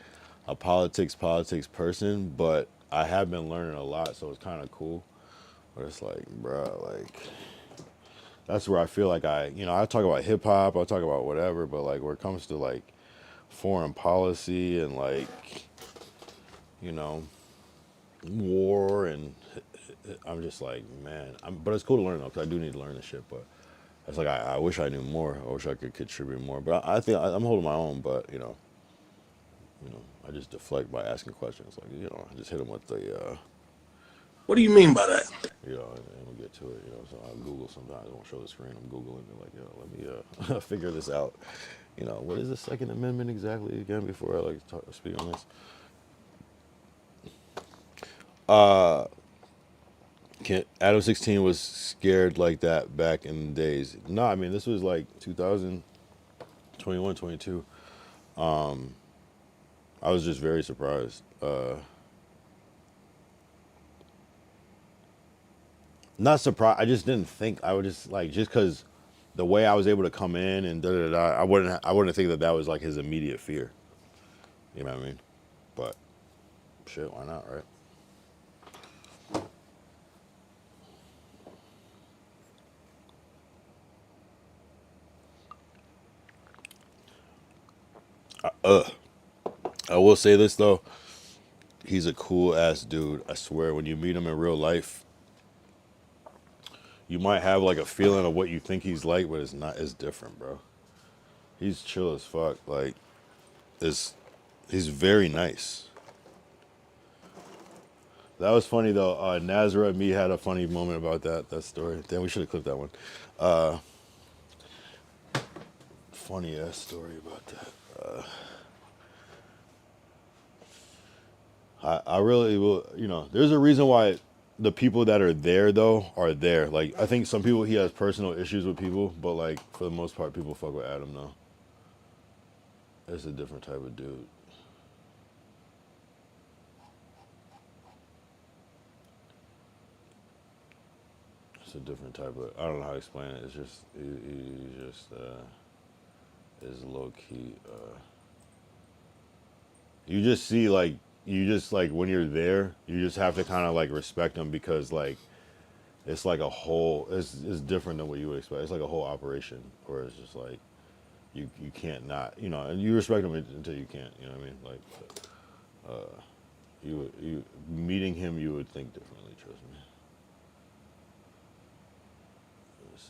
a politics person, but I have been learning a lot, so it's kind of cool. But it's like, bro, like that's where I feel like I talk about hip hop, I talk about whatever, but like where it comes to like foreign policy and like, you know, war and I'm just like, man. But it's cool to learn though, because I do need to learn this shit. But it's like I wish I knew more. I wish I could contribute more. But I think I'm holding my own. But I just deflect by asking questions. Like I just hit them with the. What do you mean by that? And we'll get to it. So I Google sometimes. I won't show the screen. I'm Googling it. Like, let me figure this out. What is the Second Amendment exactly again? Before I speak on this. Adam 16 was scared like that back in the days. No, I mean this was like 2021, 22. I was just very surprised. Not surprised. I just didn't think. I would just because the way I was able to come in and I wouldn't think that was like his immediate fear. You know what I mean? But shit, why not, right? I will say this though, he's a cool ass dude. I swear, when you meet him in real life, you might have like a feeling of what you think he's like, but it's not. It's different, bro. He's chill as fuck. Like, he's very nice. That was funny though. Nazareth and me had a funny moment about that story. Damn, we should have clipped that one. Funny ass story about that. I really will. There's a reason why the people that are there though are there. Like, I think some people he has personal issues with people, but like for the most part, people fuck with Adam though. It's a different type of dude. It's a different type of. I don't know how to explain it. It's just he's just is low key. You just see like when you're there, you just have to kind of like respect them because like it's like a whole. It's different than what you would expect. It's like a whole operation where it's just like you can't not and you respect them until you can't. You know what I mean? Like you meeting him, you would think differently. Trust me.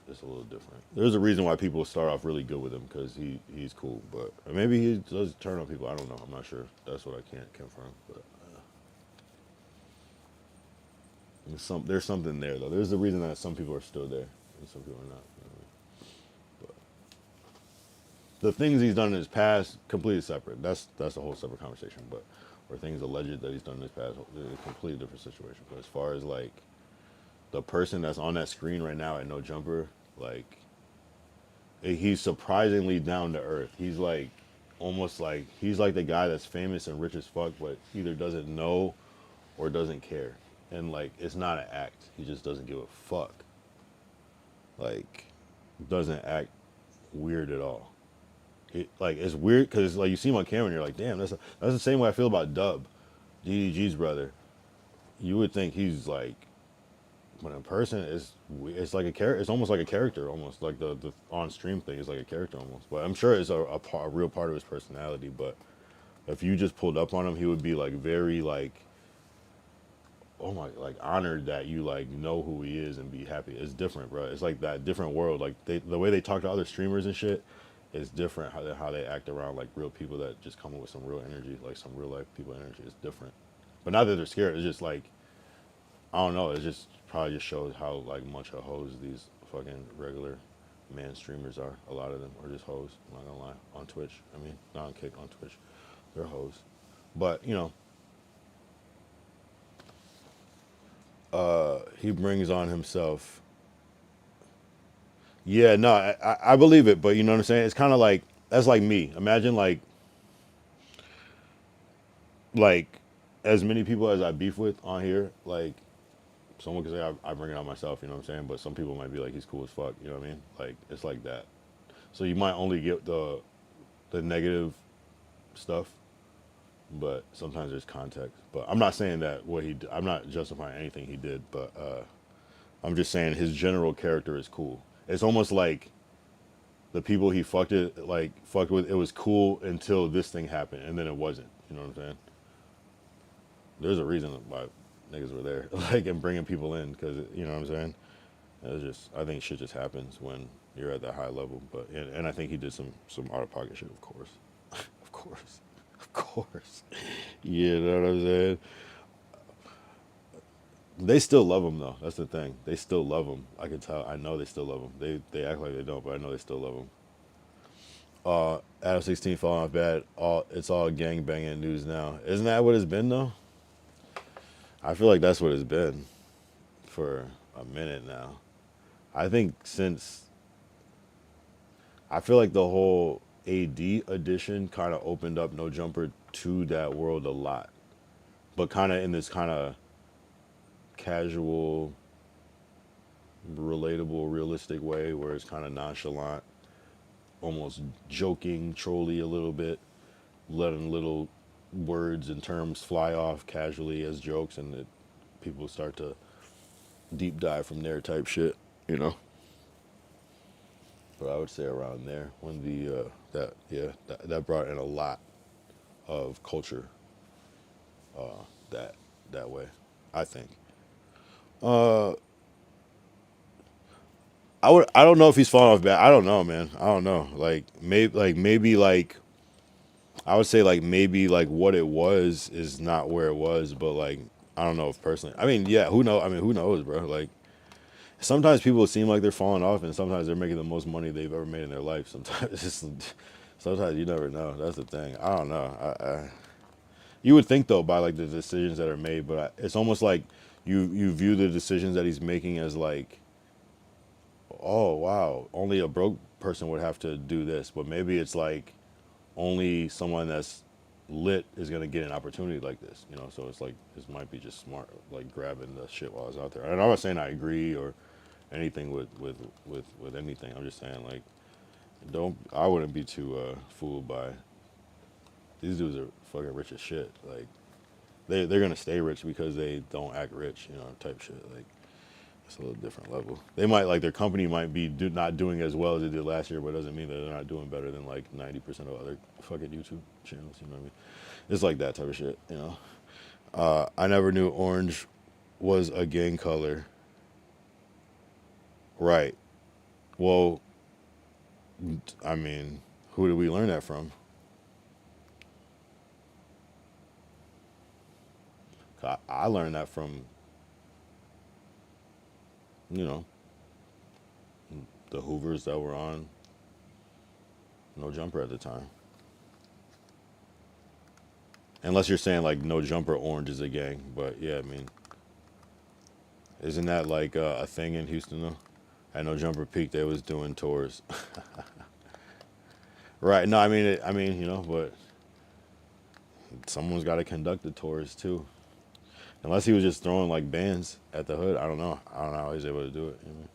It's a little different. There's a reason why people start off really good with him because he's cool, but maybe he does turn on people. I don't know. I'm not sure. That's what I can't confirm. But there's something there though. There's a reason that some people are still there and some people are not. You know what I mean? But the things he's done in his past, completely separate. That's a whole separate conversation. But or things alleged that he's done in his past, a completely different situation. But as far as like the person that's on that screen right now at No Jumper, like he's surprisingly down to earth. He's like almost like he's like the guy that's famous and rich as fuck, but either doesn't know or doesn't care. And like it's not an act. He just doesn't give a fuck. Like doesn't act weird at all. It's weird because like you see him on camera and you're like, damn, that's the same way I feel about Dub, DDG's brother. you would think he's like, when in person it's like a character. It's almost like a character, almost like the on stream thing is like a character almost. But I'm sure it's a real part of his personality. But if you just pulled up on him, he would be like very like, oh my, like honored that you like know who he is and be happy. It's different, bro. It's like that different world. Like the way they talk to other streamers and shit is different. How they act around like real people that just come up with some real energy, like some real life people energy. It's different. But not that they're scared. It's just like, I don't know. It just probably just shows how like much of hoes these fucking regular man streamers are. A lot of them are just hoes. I'm not gonna lie. On Twitch, I mean, not on Kick, on Twitch, they're hoes. But you know, he brings on himself. Yeah, no, I believe it, but you know what I'm saying. It's kind of like that's like me. Imagine like as many people as I beef with on here, like someone could say I bring it on myself, you know what I'm saying? But some people might be like, he's cool as fuck, you know what I mean? Like, it's like that. So you might only get the negative stuff, but sometimes there's context. But I'm not saying that I'm not justifying anything he did, but I'm just saying his general character is cool. It's almost like the people he fucked with, it was cool until this thing happened, and then it wasn't. You know what I'm saying? There's a reason why niggas were there, like, and bringing people in, because you know what I'm saying. It's just, I think shit just happens when you're at that high level. But and I think he did some out of pocket shit, of course, of course, of course. You know what I'm saying? They still love him though. That's the thing. They still love him. I can tell. I know they still love him. They act like they don't, but I know they still love him. Adam 16 falling off bad. It's all gang banging news now. Isn't that what it's been though? I feel like that's what it's been for a minute now. I think I feel like the whole AD edition kind of opened up No Jumper to that world a lot, but kind of in this kind of casual, relatable, realistic way where it's kind of nonchalant, almost joking, trolly a little bit, letting little words and terms fly off casually as jokes, and people start to deep dive from there type shit, you know. But I would say around there when that brought in a lot of culture that way, I think. I don't know if he's falling off bad. I don't know, man. I don't know. Like maybe I would say like maybe like what it was is not where it was, but like I don't know if personally. I mean, yeah, who knows? I mean, who knows, bro? Like sometimes people seem like they're falling off, and sometimes they're making the most money they've ever made in their life. Sometimes you never know. That's the thing. I don't know. You would think though by like the decisions that are made, but it's almost like you view the decisions that he's making as like, oh wow, only a broke person would have to do this, but maybe it's like only someone that's lit is gonna get an opportunity like this, you know. So it's like this might be just smart, like grabbing the shit while it's out there. And I'm not saying I agree or anything with anything. I'm just saying like I wouldn't be too fooled by these dudes are fucking rich as shit. Like they're gonna stay rich because they don't act rich, you know, type shit. Like it's a little different level. They might like their company might be not doing as well as it did last year, but it doesn't mean that they're not doing better than like 90% of other fucking YouTube channels. You know what I mean? It's like that type of shit. You know. I never knew orange was a gang color. Right. Well, I mean, who did we learn that from? I learned that from, you know, the Hoovers that were on No Jumper at the time. Unless you're saying like No Jumper Orange is a gang, but yeah, I mean, isn't that like a thing in Houston though? At No Jumper Peak, they was doing tours. Right? No, I mean, you know, but someone's got to conduct the tours too. Unless he was just throwing like bands at the hood, I don't know. I don't know how he's able to do it. You know?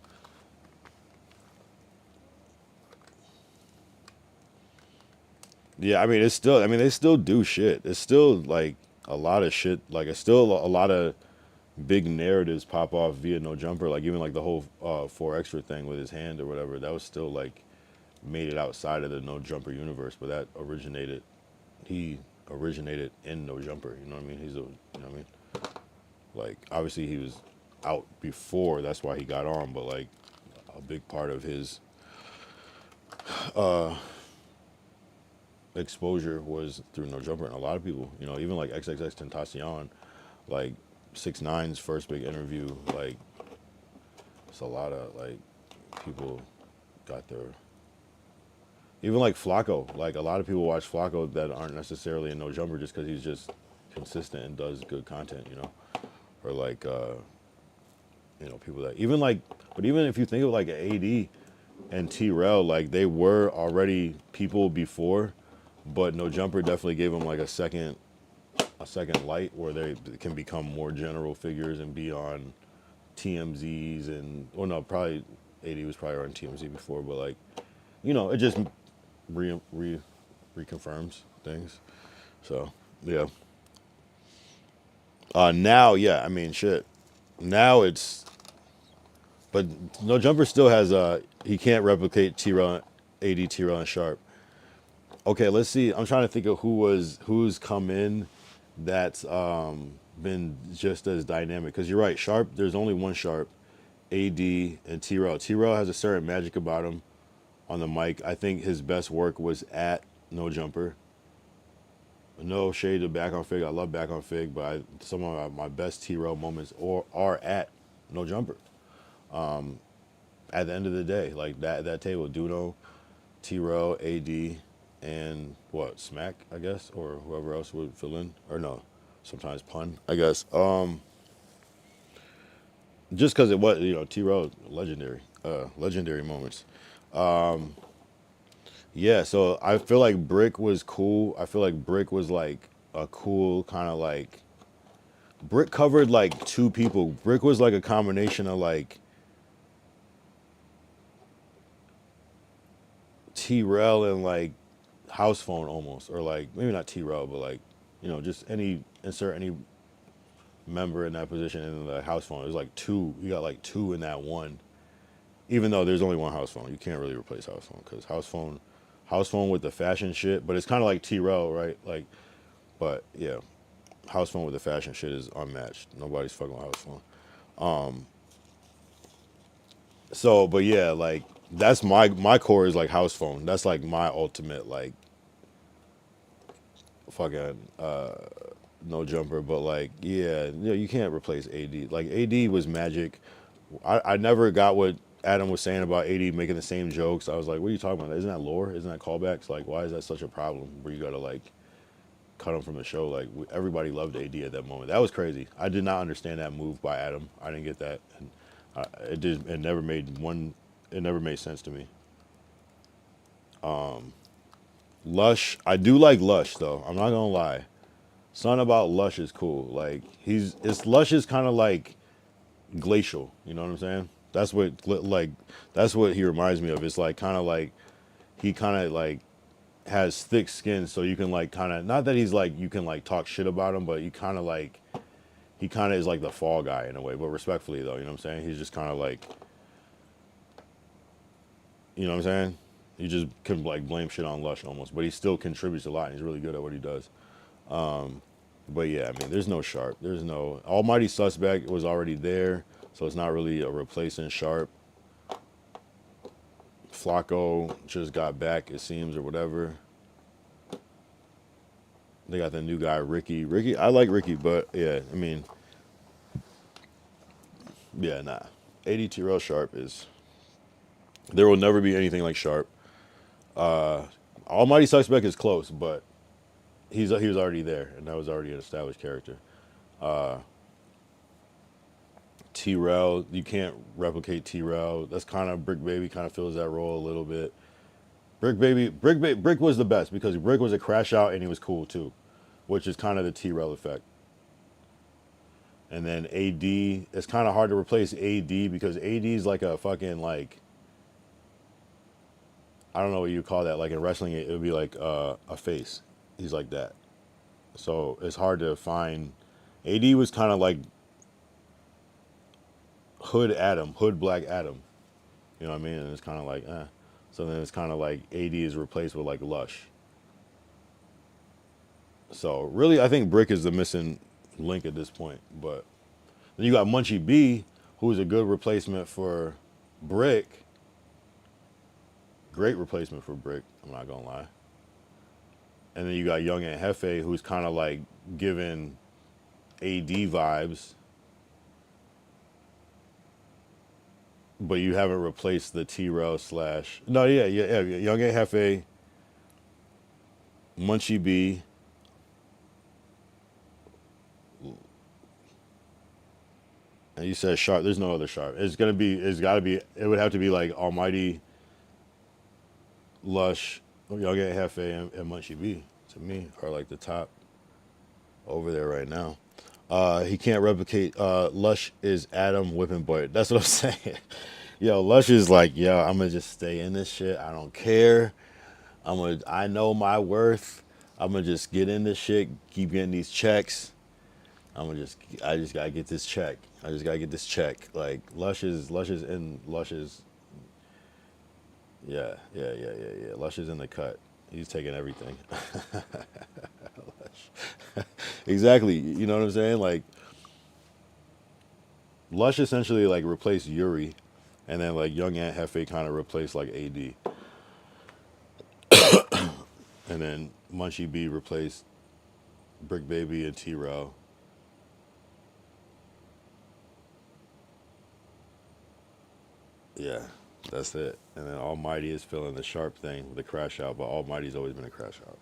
Yeah, I mean, they still do shit. It's still like a lot of shit. Like it's still a lot of big narratives pop off via No Jumper, like even like the whole 4 extra thing with his hand or whatever, that was still like made it outside of the No Jumper universe, but that he originated in No Jumper, you know what I mean? You know what I mean? Like obviously he was out before, that's why he got on, but like a big part of his exposure was through No Jumper, and a lot of people, you know, even like XXX Tentacion, like 6ix9ine's first big interview, like it's a lot of like people got their, even like Flacco, like a lot of people watch Flacco that aren't necessarily in No Jumper just because he's just consistent and does good content, you know, or like you know, people that even like, but even if you think of like AD and T-Rel, like they were already people before, but No Jumper definitely gave them like a second light where they can become more general figures and be on TMZs and, well no, probably AD was probably on TMZ before, but like, you know, it just reconfirms things. So yeah. Now, yeah, I mean shit. Now it's, but No Jumper still has he can't replicate T-Rel, AD, T-Rel, and Sharp. Okay, let's see. I'm trying to think of who's come in that's been just as dynamic. Because you're right, Sharp. There's only one Sharp, AD, and T-Rel. T-Rel has a certain magic about him on the mic. I think his best work was at No Jumper. No shade to Back on Fig. I love Back on Fig, but some of my best T-Rel moments are at No Jumper. At the end of the day, like that table, Duno, T-Rel, AD, and what, Smack, I guess, or whoever else would fill in, or no, sometimes Pun, I guess. Just because it was, you know, T-Rel, legendary moments. Yeah, so I feel like Brick was cool. I feel like Brick was like a cool kind of like, Brick covered like 2 people. Brick was like a combination of like T-Rel and like House Phone almost, or like maybe not T-Rel, but like, you know, just insert any member in that position in the House Phone. There's like 2. You got like 2 in that one. Even though there's only one House Phone, you can't really replace House Phone because House Phone with the fashion shit. But it's kind of like T-Rel, right? Like, but yeah, House Phone with the fashion shit is unmatched. Nobody's fucking with House Phone. So, but yeah, like that's my core is like House Phone. That's like my ultimate like fucking No Jumper. But like, yeah, you know, you can't replace AD. Like AD was magic. I never got what Adam was saying about AD making the same jokes. I was like, what are you talking about? Isn't that lore? Isn't that callbacks? Like, why is that such a problem where you gotta like cut him from the show? Like, everybody loved AD at that moment. That was crazy. I did not understand that move by Adam. I didn't get that. And it never made sense to me. Lush, I do like Lush though. I'm not gonna lie. Something about Lush is cool. Like Lush is kind of like glacial. You know what I'm saying? That's what he reminds me of. It's like kind of like he kind of like has thick skin, so you can like kind of, not that he's like you can like talk shit about him, but you kind of like, he kind of is like the fall guy in a way, but respectfully though. You know what I'm saying? He's just kind of like, you know what I'm saying? You just can like blame shit on Lush almost, but he still contributes a lot. And he's really good at what he does. But yeah, I mean, there's no Sharp. There's no Almighty Suspect was already there, so it's not really a replacing Sharp. Flacco just got back, it seems, or whatever. They got the new guy, Ricky. I like Ricky, but yeah, I mean, yeah, nah. 80 T-Rel Sharp is, there will never be anything like Sharp. Almighty Suspect is close, but he was already there, and that was already an established character. T-Rel, you can't replicate T-Rel. That's kind of, Brick Baby kind of fills that role a little bit. Brick was the best because Brick was a crash out and he was cool too, which is kind of the T-Rel effect. And then AD, it's kind of hard to replace AD because AD is like a fucking like, I don't know what you call that. Like in wrestling, it would be like a face. He's like that. So it's hard to find. AD was kind of like Hood Adam, Hood Black Adam. You know what I mean? And it's kind of like, So then it's kind of like AD is replaced with like Lush. So really, I think Brick is the missing link at this point. But then you got Munchie B, who's a good replacement for Brick. Great replacement for Brick, I'm not gonna lie. And then you got Young and Hefe, who's kind of like giving AD vibes. But you haven't replaced the T-Row / No, yeah. Young and Hefe, Munchie B. And you said Sharp. There's no other Sharp. It's gotta be. It would have to be like Almighty, Lush, Young and Hefe, and Munchie B. To me, are like the top over there right now. He can't replicate. Lush is Adam Whipping Boy. That's what I'm saying. Yo, Lush is like, yo, I'm gonna just stay in this shit. I don't care. I know my worth. I'm gonna just get in this shit. Keep getting these checks. I just gotta get this check. I just gotta get this check. Like Lush is, yeah. Lush is in the cut. He's taking everything. Exactly. You know what I'm saying? Like Lush essentially like replaced Yuri, and then like Young Aunt Hefe kind of replaced like AD, and then Munchie B replaced Brick Baby and T-Row. Yeah, that's it. And then Almighty is filling the Sharp thing with the crash out, but Almighty's always been a crash out.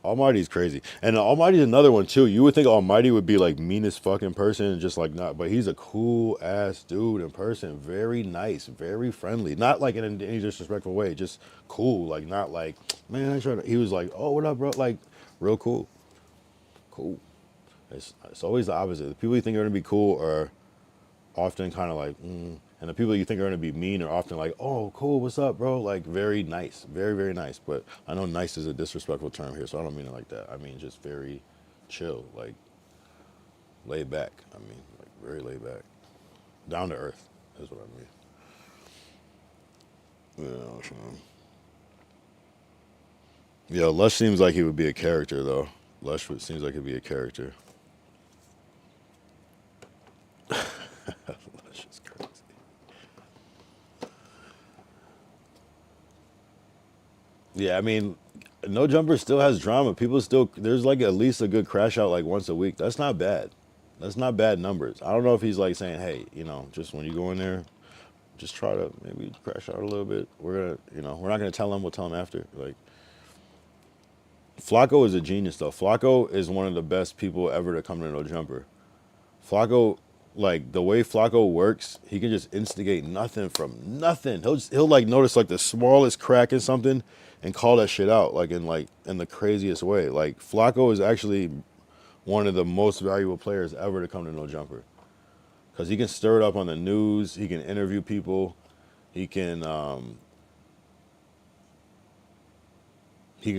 Almighty's crazy. And Almighty's another one too. You would think Almighty would be like meanest fucking person and just like not, but he's a cool ass dude in person. Very nice, very friendly. Not like in any disrespectful way, just cool. Like not like, man, I try to, he was like, oh, what up, bro? Like real cool. Cool. It's always the opposite. The people you think are gonna be cool are often kind of like, and the people you think are going to be mean are often like, oh, cool, what's up, bro? Like, very nice, very, very nice. But I know nice is a disrespectful term here, so I don't mean it like that. I mean just very chill, like laid back. I mean, like very laid back, down to earth is what I mean. Yeah, so. Yeah, Lush seems like he would be a character though. Seems like he'd be a character. Lush is crazy. Yeah, I mean, No Jumper still has drama. There's like at least a good crash out like once a week. That's not bad. That's not bad numbers. I don't know if he's like saying, hey, just when you go in there, just try to maybe crash out a little bit. We're not gonna tell him. We'll tell him after. Like, Flacco is a genius though. Flacco is one of the best people ever to come to No Jumper. Flacco, like the way Flacco works, he can just instigate nothing from nothing. He'll like notice like the smallest crack in something and call that shit out like in the craziest way. Like Flacco is actually one of the most valuable players ever to come to No Jumper, because he can stir it up on the news. He can interview people. He can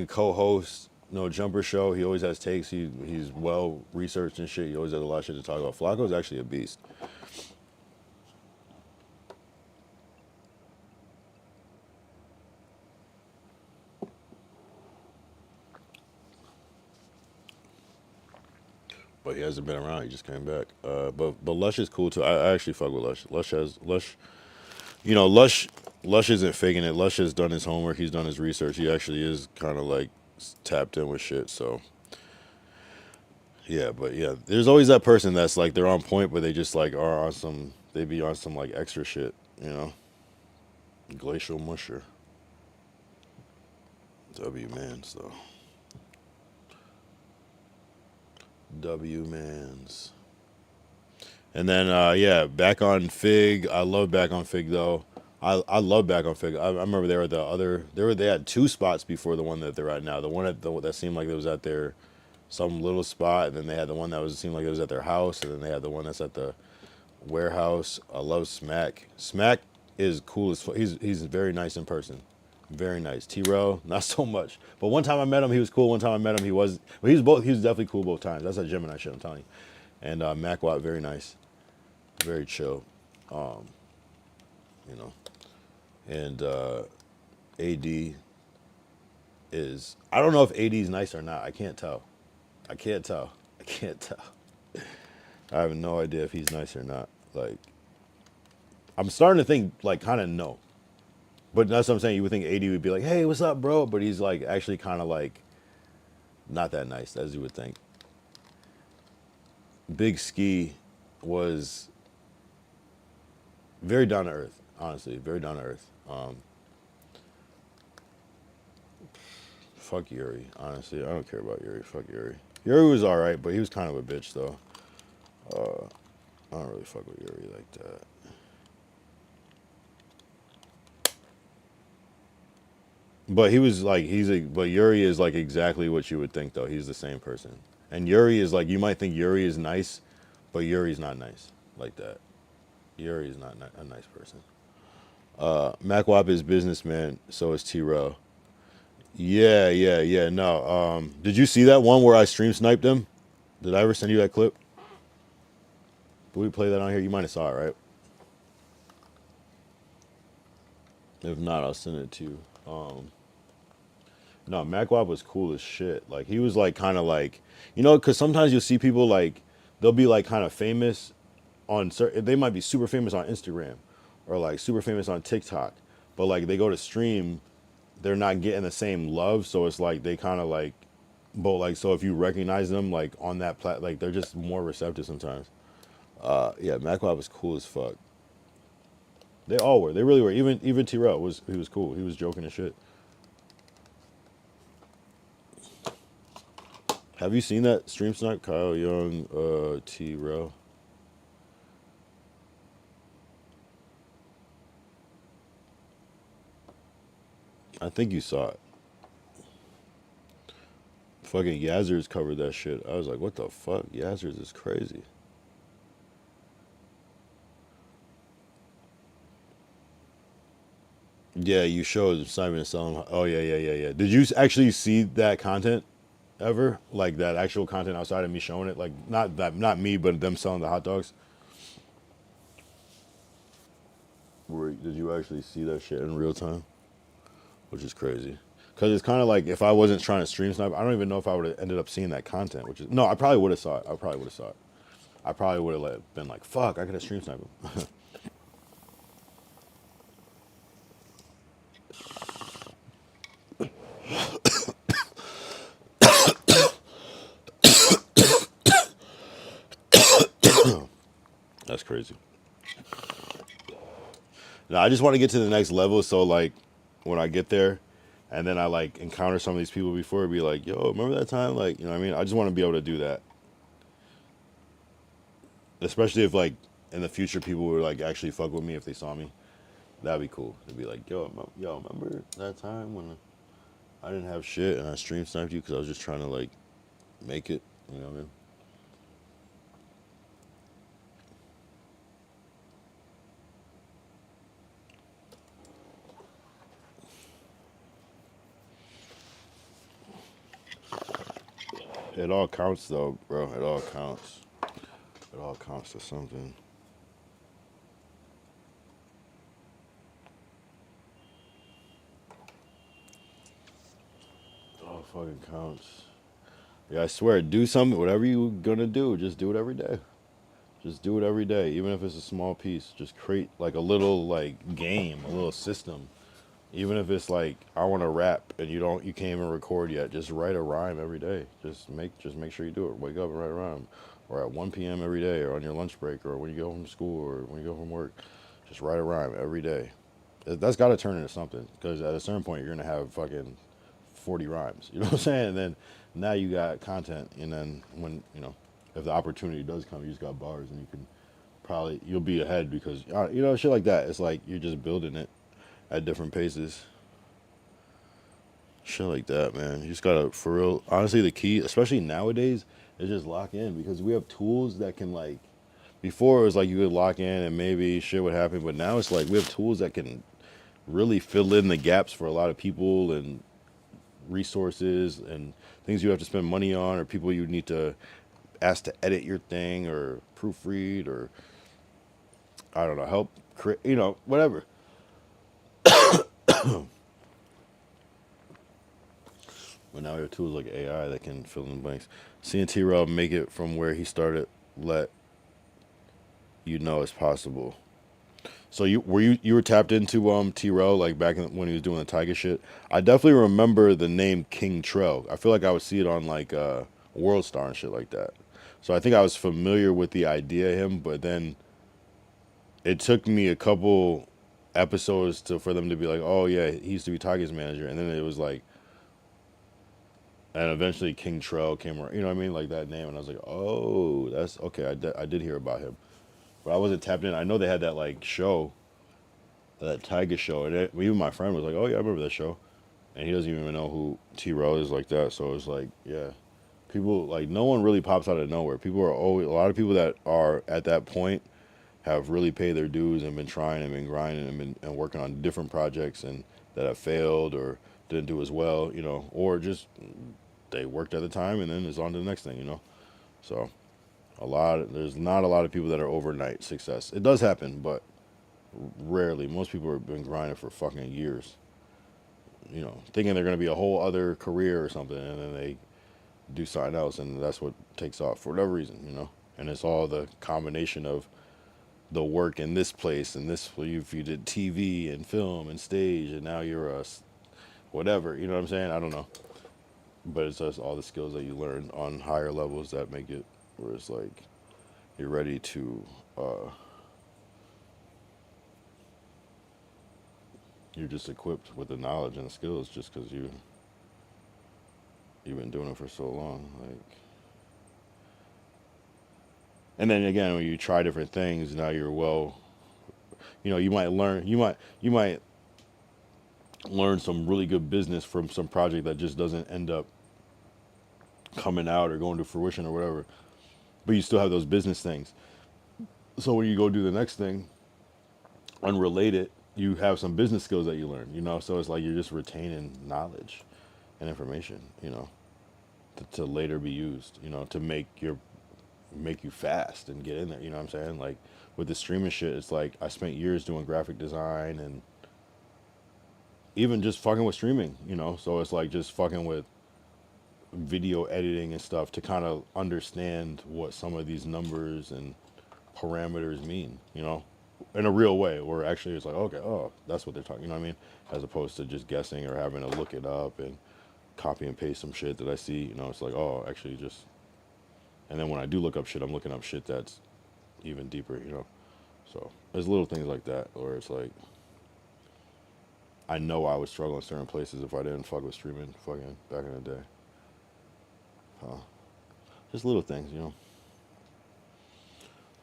co-host No Jumper show. He always has takes. He's well researched and shit. He always has a lot of shit to talk about. Flacco's actually a beast. But he hasn't been around. He just came back. But Lush is cool too. I actually fuck with Lush. Lush isn't faking it. Lush has done his homework. He's done his research. He actually is kind of like tapped in with shit. So yeah, but yeah, there's always that person that's like they're on point, but they just like are on some. They be on some like extra shit. Glacial Musher. W Mans though. W Mans. And then back on Fig. I love back on Fig though. I love back on Fig. I remember they had two spots before the one that they're at now. The one that seemed like it was at their some little spot, and then they had the one that seemed like it was at their house, and then they had the one that's at the warehouse. I love Smack. Smack is cool as fuck. He's very nice in person. Very nice. T-Row, not so much. But one time I met him, he was cool. One time I met him, he was definitely cool both times. That's a Gemini shit, I'm telling you. And Mac Watt, very nice. very chill, you know. And AD is, I don't know if AD is nice or not. I can't tell. I can't tell. I can't tell. I have no idea if he's nice or not. Like, I'm starting to think, like, kind of no. But that's what I'm saying. You would think AD would be like, hey, what's up, bro? But he's, like, actually kind of, like, not that nice, as you would think. Big Ski was very down to earth, honestly. Very down to earth. Fuck Yuri, honestly. I don't care about Yuri. Fuck Yuri. Yuri was alright, but he was kind of a bitch, though. I don't really fuck with Yuri like that. But he was like, but Yuri is like exactly what you would think, though. He's the same person. And Yuri is like, you might think Yuri is nice, but Yuri's not nice like that. Yuri is not a nice person. MacWap is businessman, so is T-Row. Yeah. No. Did you see that one where I stream sniped him? Did I ever send you that clip? Did we play that on here? You might have saw it, right? If not, I'll send it to you. No, MacWap was cool as shit. Like, he was like kind of like, you know, because sometimes you'll see people like, they'll be like kind of famous on certain, they might be super famous on Instagram or like super famous on TikTok, but like they go to stream, they're not getting the same love. So it's like they kind of like, but like, so if you recognize them like on that like they're just more receptive sometimes. Yeah, MacWap was cool as fuck. They all were. They really were. Even T-Rail he was cool. He was joking and shit. Have you seen that stream snipe? Kyle Young, T-Rail. I think you saw it. Fucking Yazzers covered that shit. I was like, what the fuck? Yazzers is crazy. Yeah, you showed Simon selling. Oh yeah. Did you actually see that content ever? Like that actual content outside of me showing it? Like not me, but them selling the hot dogs. Did you actually see that shit in real time? Which is crazy. Because it's kind of like if I wasn't trying to stream snipe, I don't even know if I would have ended up seeing that content. Which is no, I probably would have saw it. I probably would have saw it. I probably would have been like, fuck, I could have stream sniped him. That's crazy. Now I just want to get to the next level. So like, when I get there, and then I like encounter some of these people before, be like, yo, remember that time? Like, you know what I mean? I just want to be able to do that. Especially if like in the future people would like actually fuck with me if they saw me. That'd be cool. They'd be like, yo, remember that time when I didn't have shit and I stream sniped you because I was just trying to like make it. You know what I mean? It all counts though, bro. It all counts. It all counts to something. It all fucking counts. Yeah, I swear, do something, whatever you're gonna do, just do it every day. Just do it every day, even if it's a small piece. Just create like a little like game, a little system. Even if it's like I want to rap and you can't even record yet. Just write a rhyme every day. Just make sure you do it. Wake up and write a rhyme, or at 1 p.m. every day, or on your lunch break, or when you go from school, or when you go from work. Just write a rhyme every day. That's got to turn into something because at a certain point you're gonna have fucking 40 rhymes. You know what I'm saying? And then now you got content, and then when if the opportunity does come, you just got bars, and you can you'll be ahead because shit like that. It's like you're just building it at different paces. Shit like that, man. You just gotta, for real. Honestly, the key, especially nowadays, is just lock in because we have tools that can like. Before it was like you could lock in and maybe shit would happen, but now it's like we have tools that can really fill in the gaps for a lot of people and resources and things you have to spend money on, or people you need to ask to edit your thing or proofread or I don't know, help create, you know, whatever. But now we have tools like AI that can fill in the blanks. Seeing T-Rail make it from where he started, let you know it's possible. So you were tapped into T-Rail like back when he was doing the Tiger shit. I definitely remember the name King Trell. I feel like I would see it on like World Star and shit like that. So I think I was familiar with the idea of him, but then it took me a couple episodes for them to be like, oh yeah, he used to be Tiger's manager, and then it was like, and eventually King Trell came around. You know what I mean, like that name, and I was like, oh, that's okay. I did hear about him, but I wasn't tapped in. I know they had that like show, that Tiger show, and even my friend was like, oh yeah, I remember that show, and he doesn't even know who T-Rail is like that. So it's like, yeah, people like no one really pops out of nowhere. People are always a lot of people that are at that point have really paid their dues and been trying and been grinding and working on different projects and that have failed or didn't do as well, you know, or just they worked at the time and then it's on to the next thing, you know. So there's not a lot of people that are overnight success. It does happen, but rarely. Most people have been grinding for fucking years, you know, thinking they're gonna be a whole other career or something, and then they do something else, and that's what takes off for whatever reason, you know. And it's all the combination of the work in this place and this, if you did TV and film and stage and now you're a whatever, you know what I'm saying? I don't know, but it's just all the skills that you learn on higher levels that make it where it's like you're ready to you're just equipped with the knowledge and the skills just because you've been doing it for so long, like. And then again, when you try different things, now you're well, you know, you might learn some really good business from some project that just doesn't end up coming out or going to fruition or whatever, but you still have those business things. So when you go do the next thing unrelated, you have some business skills that you learn, you know. So it's like you're just retaining knowledge and information, you know, to later be used, you know, to make you fast and get in there, you know what I'm saying? Like with the streaming shit, it's like I spent years doing graphic design and even just fucking with streaming, you know. So it's like just fucking with video editing and stuff to kind of understand what some of these numbers and parameters mean, you know, in a real way where actually it's like, okay, oh, that's what they're talking, you know what I mean? As opposed to just guessing or having to look it up and copy and paste some shit that I see, you know, it's like, oh, actually just, and then when I do look up shit, I'm looking up shit that's even deeper, you know? So there's little things like that where it's like, I know I would struggle in certain places if I didn't fuck with streaming fucking back in the day. Just little things, you know.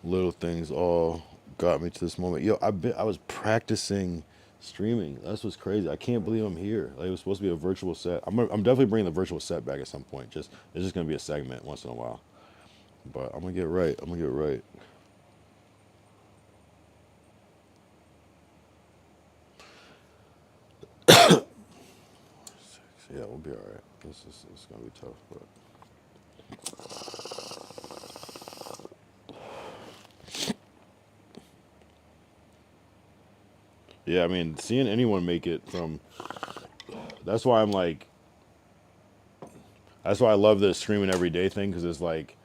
Little things all got me to this moment. Yo, I was practicing streaming. That's what's crazy. I can't believe I'm here. Like it was supposed to be a virtual set. I'm definitely bringing the virtual set back at some point. It's just gonna be a segment once in a while. But I'm gonna get right. I'm gonna get right. Yeah, we'll be all right. It's gonna be tough, but. Yeah, I mean, seeing anyone make it from, that's why I'm like, that's why I love the streaming every day thing, because it's like,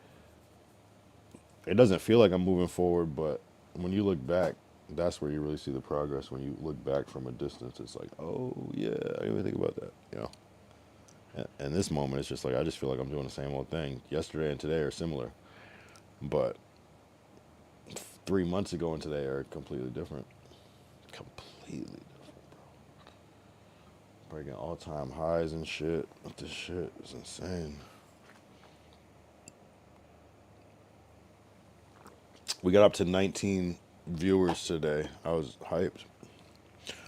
it doesn't feel like I'm moving forward, but when you look back, that's where you really see the progress. When you look back from a distance, it's like, oh yeah, I didn't even think about that, you know. And this moment, it's just like, I just feel like I'm doing the same old thing. Yesterday and today are similar, but 3 months ago and today are completely different. Completely different, bro. Breaking all-time highs and shit. This shit is insane. We got up to 19 viewers today. I was hyped.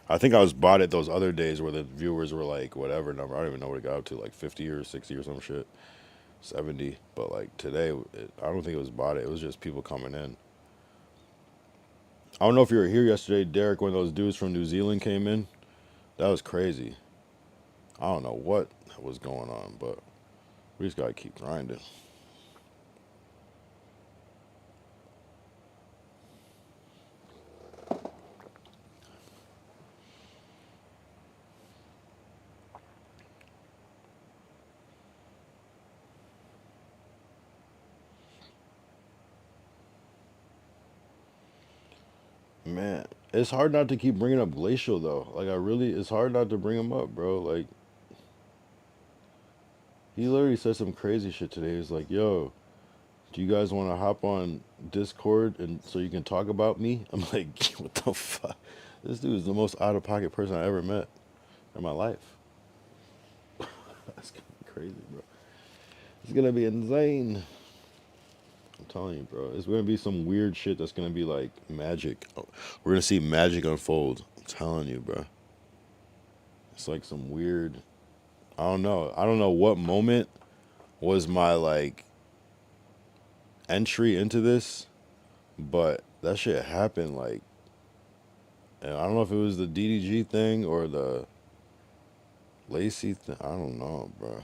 I think I was bought it those other days where the viewers were like whatever number. I don't even know what it got up to, like 50 or 60 or some shit. 70. But like today, I don't think it was bought it. It was just people coming in. I don't know if you were here yesterday, Derek, when those dudes from New Zealand came in. That was crazy. I don't know what was going on, but we just gotta keep grinding. Man, it's hard not to keep bringing up Glacial though. Like it's hard not to bring him up, bro. Like he literally said some crazy shit today. He was like, "Yo, do you guys want to hop on Discord and so you can talk about me?" I'm like, "What the fuck? This dude is the most out of pocket person I ever met in my life." That's gonna be crazy, bro. It's gonna be insane. I'm telling you, bro. It's gonna be some weird shit that's gonna be like magic. We're gonna see magic unfold. I'm telling you, bro. It's like some weird. I don't know. I don't know what moment was my like entry into this, but that shit happened like. And I don't know if it was the DDG thing or the Lacey thing. I don't know, bro.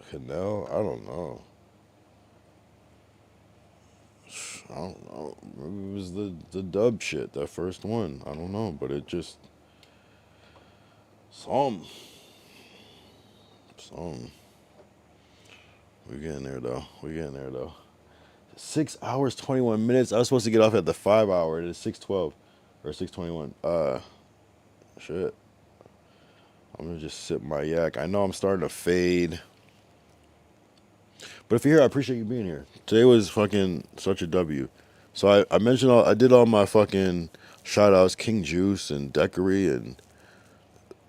Canal. I don't know. I don't know. Maybe it was the dub shit, that first one. I don't know, but it just some. We getting there though. 6 hours 21 minutes. I was supposed to get off at the 5 hour. It is 6:12 or 6:21. Shit. I'm gonna just sip my yak. I know I'm starting to fade. But if you're here, I appreciate you being here. Today was fucking such a W. So I mentioned I did all my fucking shout outs, King Juice and Decory and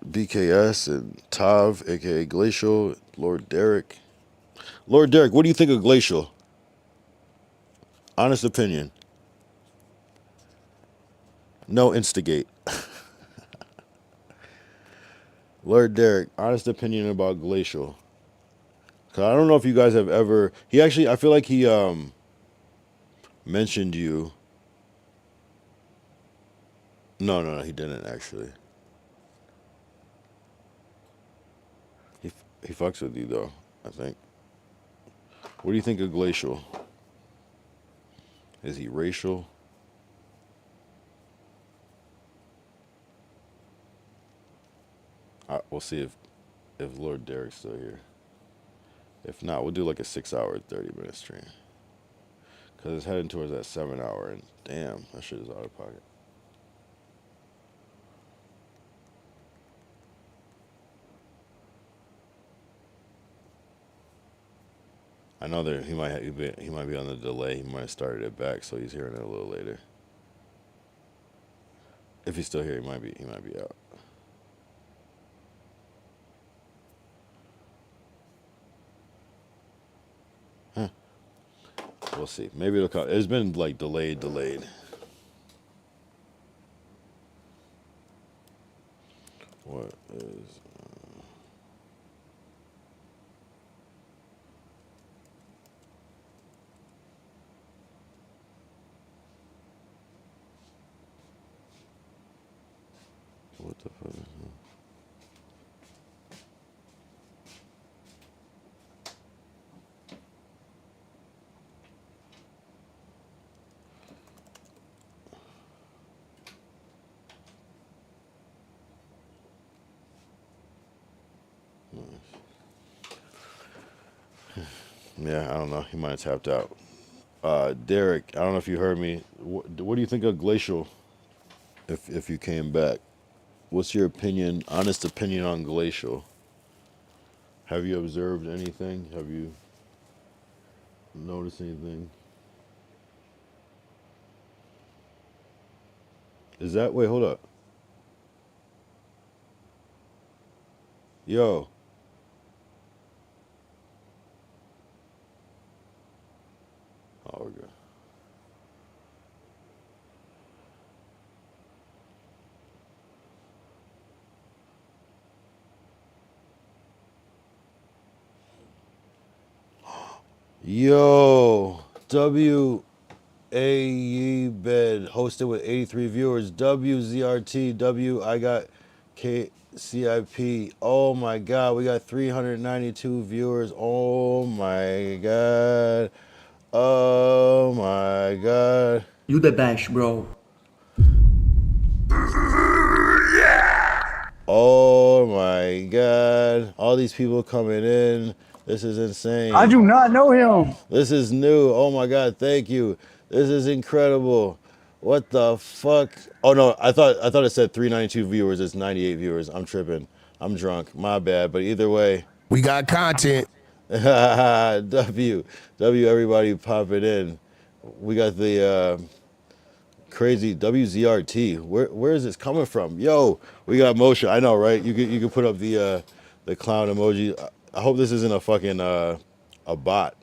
BKS and Tav, aka Glacial, Lord Derek. Lord Derek, what do you think of Glacial? Honest opinion. No instigate. Lord Derek, honest opinion about Glacial. Cause I don't know if you guys have ever. I feel like he mentioned you. No, he didn't actually. He fucks with you though, I think. What do you think of Glacial? Is he racial? We'll see if Lord Derek's still here. If not, we'll do like a 6 hour, 30-minute stream. Cause it's heading towards that 7 hour, and damn, that shit is out of pocket. I know that he might be on the delay. He might have started it back, so he's hearing it a little later. If he's still here, he might be out. Huh. We'll see. Maybe it'll come. It's been like delayed. What is? What the fuck is that? Yeah, I don't know. He might have tapped out. Derek, I don't know if you heard me. What do you think of Glacial? If you came back, what's your opinion? Honest opinion on Glacial? Have you observed anything? Have you noticed anything? Is that wait? Hold up. Yo. Oh, we're good. Yo, WAE bed hosted with 83 viewers. WZRT, I got KCIP. Oh my God, we got 392 viewers. Oh my God. Oh my God. You the best, bro. Oh my God. All these people coming in. This is insane. I do not know him. This is new. Oh my God, thank you. This is incredible. What the fuck? Oh no, I thought it said 392 viewers. It's 98 viewers. I'm tripping. I'm drunk. My bad. But either way, We got content. W, everybody popping in. We got the crazy WZRT. Where is this coming from? Yo, we got motion. I know, right? You could put up the clown emoji. I hope this isn't a fucking a bot.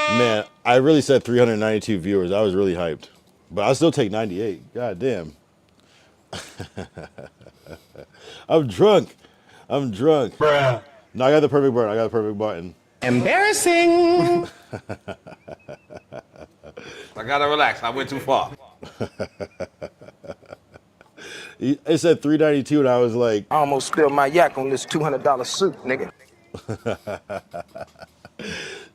Man, I really said 392 viewers. I was really hyped. But I'll still take 98. God damn. I'm drunk. I'm drunk. Bruh. No, I got the perfect button. I got the perfect button. Embarrassing. I gotta relax. I went too far. It said 392, and I was like, I almost spilled my yak on this $200 suit, nigga.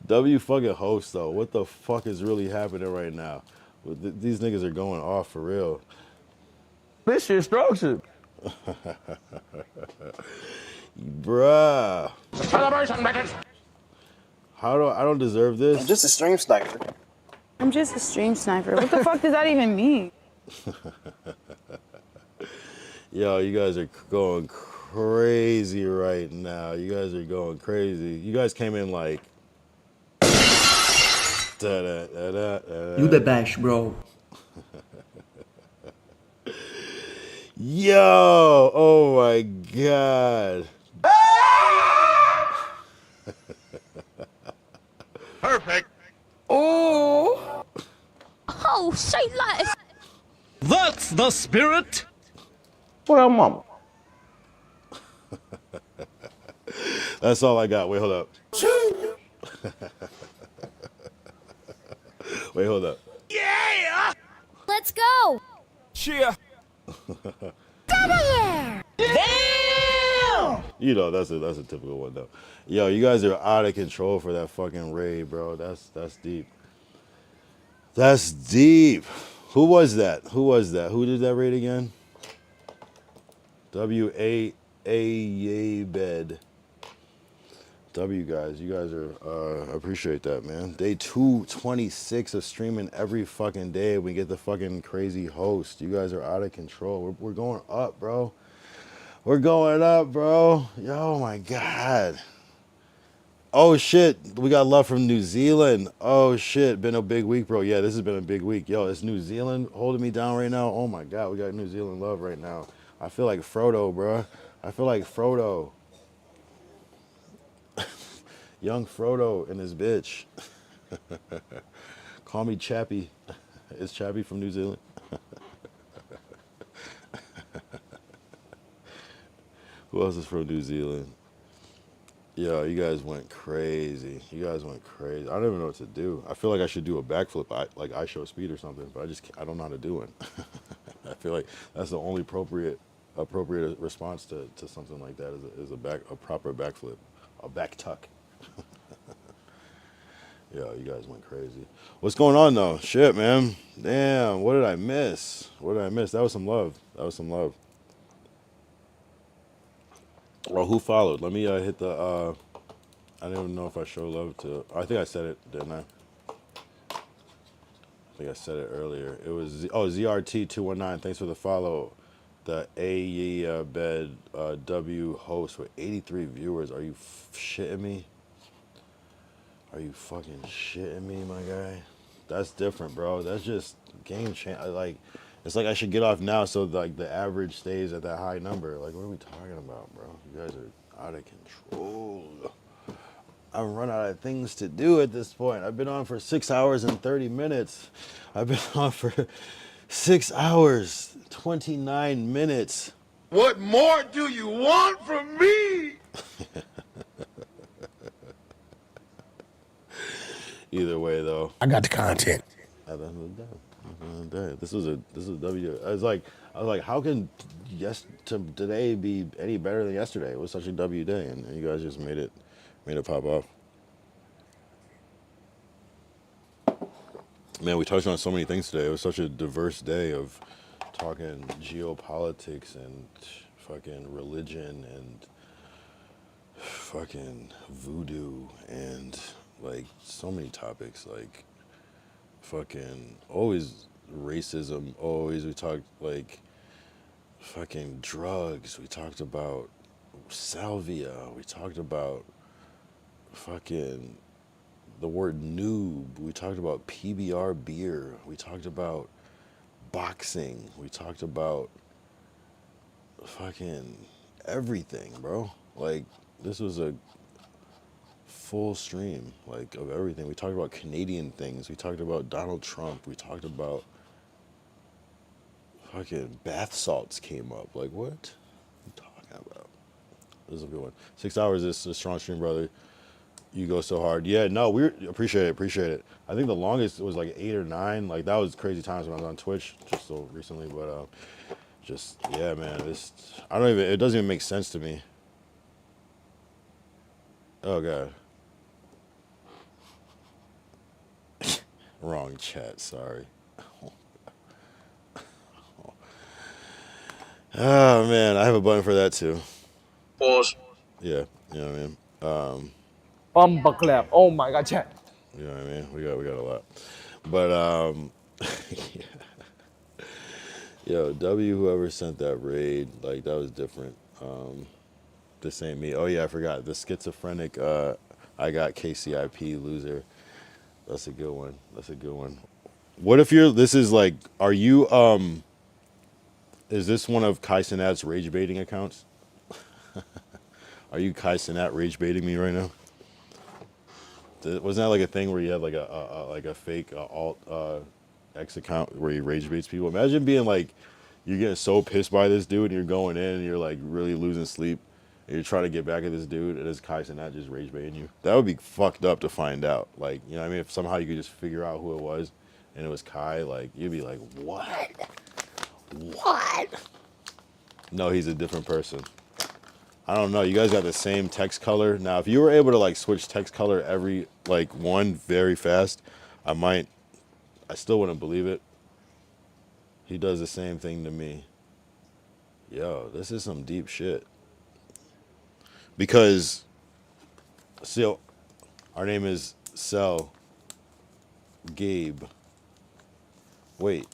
W fucking host though. What the fuck is really happening right now? These niggas are going off for real. This shit structured. Bruh. I don't deserve this? I'm just a stream sniper. I'm just a stream sniper. What the fuck does that even mean? Yo, you guys are going crazy right now. You guys are going crazy. You guys came in like You the best, bro. Yo, oh my god. Perfect. Oh, say like That's the spirit. What up, mama? That's all I got. Wait, hold up. Wait, hold up. Yeah. let's go. Cheer. You know, that's a typical one though. Yo, you guys are out of control for that fucking raid, bro. That's deep. That's deep. Who was that? Who did that raid again? W-A-A-Y bed. W guys, you guys are appreciate that, man. Day 226 of streaming every fucking day. We get the fucking crazy host. You guys are out of control. We're going up, bro. We're going up, bro. Yo, my God. Oh, shit. We got love from New Zealand. Oh, shit. Been a big week, bro. Yeah, this has been a big week. Yo, it's New Zealand holding me down right now. Oh, my God. We got New Zealand love right now. I feel like Frodo, bro. I feel like Frodo. Young Frodo and his bitch. Call me Chappie. Is Chappie from New Zealand? Who else is from New Zealand? Yo, you guys went crazy. You guys went crazy. I don't even know what to do. I feel like I should do a backflip, like I show speed or something, but I don't know how to do it. I feel like that's the only appropriate response to something like that is a proper backflip, a back tuck. Yo, you guys went crazy. What's going on though? Shit, man. Damn, what did I miss? That was some love. Well, who followed? Let me hit the, I don't even know if I show love to, I think I said it, didn't I? I think I said it earlier. It was, ZRT219, thanks for the follow. The A Bed W host with 83 viewers. Are you shitting me? Are you fucking shitting me, my guy? That's different, bro. That's just game change. Like, it's like I should get off now so like the average stays at that high number. Like, what are we talking about, bro? You guys are out of control. I've run out of things to do at this point. I've been on for 6 hours and 30 minutes. I've been on for 6 hours, 29 minutes. What more do you want from me? Either way, though, I got the content. at the end of the day, this is W. I was like, how can today be any better than yesterday? It was such a W day, and you guys just made it pop off. Man, we touched on so many things today. It was such a diverse day of talking geopolitics and fucking religion and fucking voodoo and like so many topics, like fucking always racism. Always we talked like fucking drugs. We talked about salvia. We talked about fucking the word noob. We talked about PBR beer. We talked about boxing. We talked about fucking everything, bro. Like this was a full stream like of everything. We talked about Canadian things. We talked about Donald Trump. We talked about fucking bath salts came up. Like what? I'm talking about. This is a good one. 6 hours is a strong stream, brother. You go so hard. Yeah, no, we appreciate it. I think the longest was like 8 or 9. Like that was crazy times when I was on Twitch just so recently. But just yeah, man. It doesn't even make sense to me. Oh god. Wrong chat. Sorry. Oh man, I have a button for that too. Pause. Yeah, you know what I mean. Bumper clap. Oh my god, chat. You know what I mean. We got a lot, but yo, W, whoever sent that raid, like that was different. This ain't me. Oh yeah, I forgot the schizophrenic. I got KCIP loser. That's a good one. What if this is like, are you is this one of Kai Cenat's rage baiting accounts? Are you Kai Cenat rage baiting me right now? Wasn't that like a thing where you had like a fake alt X account where he rage baits people? Imagine being like, you're getting so pissed by this dude and you're going in and you're like really losing sleep and you're trying to get back at this dude and it's Kai Cenat just rage baiting you. That would be fucked up to find out. Like, you know what I mean? If somehow you could just figure out who it was and it was Kai, like you'd be like, what? No, he's a different person. I don't know. You guys got the same text color. Now, if you were able to like switch text color every like one very fast, I still wouldn't believe it. He does the same thing to me. Yo, this is some deep shit. Because, so, our name is Cell Gabe. Wait,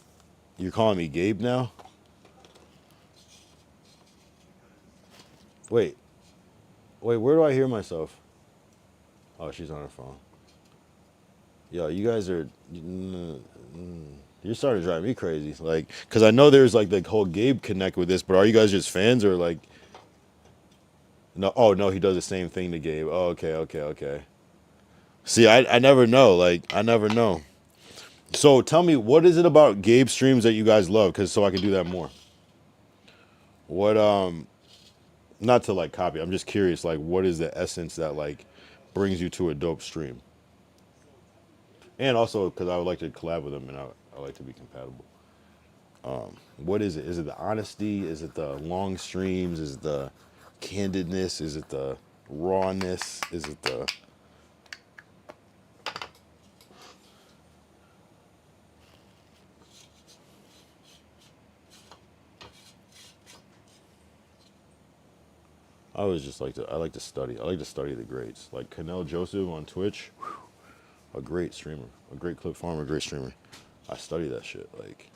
you're calling me Gabe now? Wait, where do I hear myself? Oh, she's on her phone. Yo, you guys are, you're starting to drive me crazy. Like, because I know there's like the whole Gabe connect with this, but are you guys just fans or like, no, oh no, he does the same thing to Gabe. Oh, okay. See, I never know. Like, I never know. So tell me, what is it about Gabe streams that you guys love? Because so I can do that more. What, not to like copy, I'm just curious, like, what is the essence that like brings you to a dope stream? And also because I would like to collab with him and I like to be compatible. What is it? Is it the honesty? Is it the long streams? Is it the candidness? Is it the rawness? Is it the... I like to study. I like to study the greats. Like Canel Joseph on Twitch, a great streamer, a great clip farmer, a great streamer. I study that shit. Like,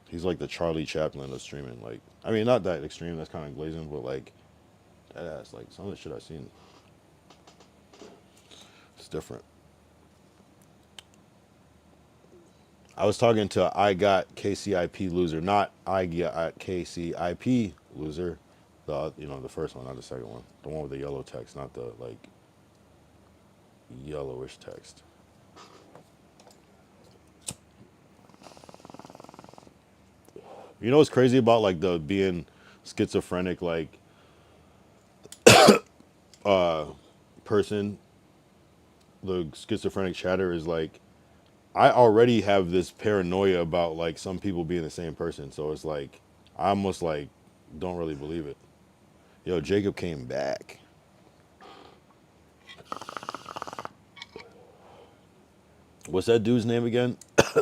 he's like the Charlie Chaplin of streaming. Like, I mean, not that extreme. That's kind of glazing, but like, that's like some of the shit I've seen. It's different. I was talking to I got KCIP loser, not I got KCIP loser. The first one, not the second one. The one with the yellow text, not the like yellowish text. You know what's crazy about like the being schizophrenic like person? The schizophrenic chatter is like, I already have this paranoia about like some people being the same person, so it's like I almost like don't really believe it. Yo, Jacob came back. What's that dude's name again?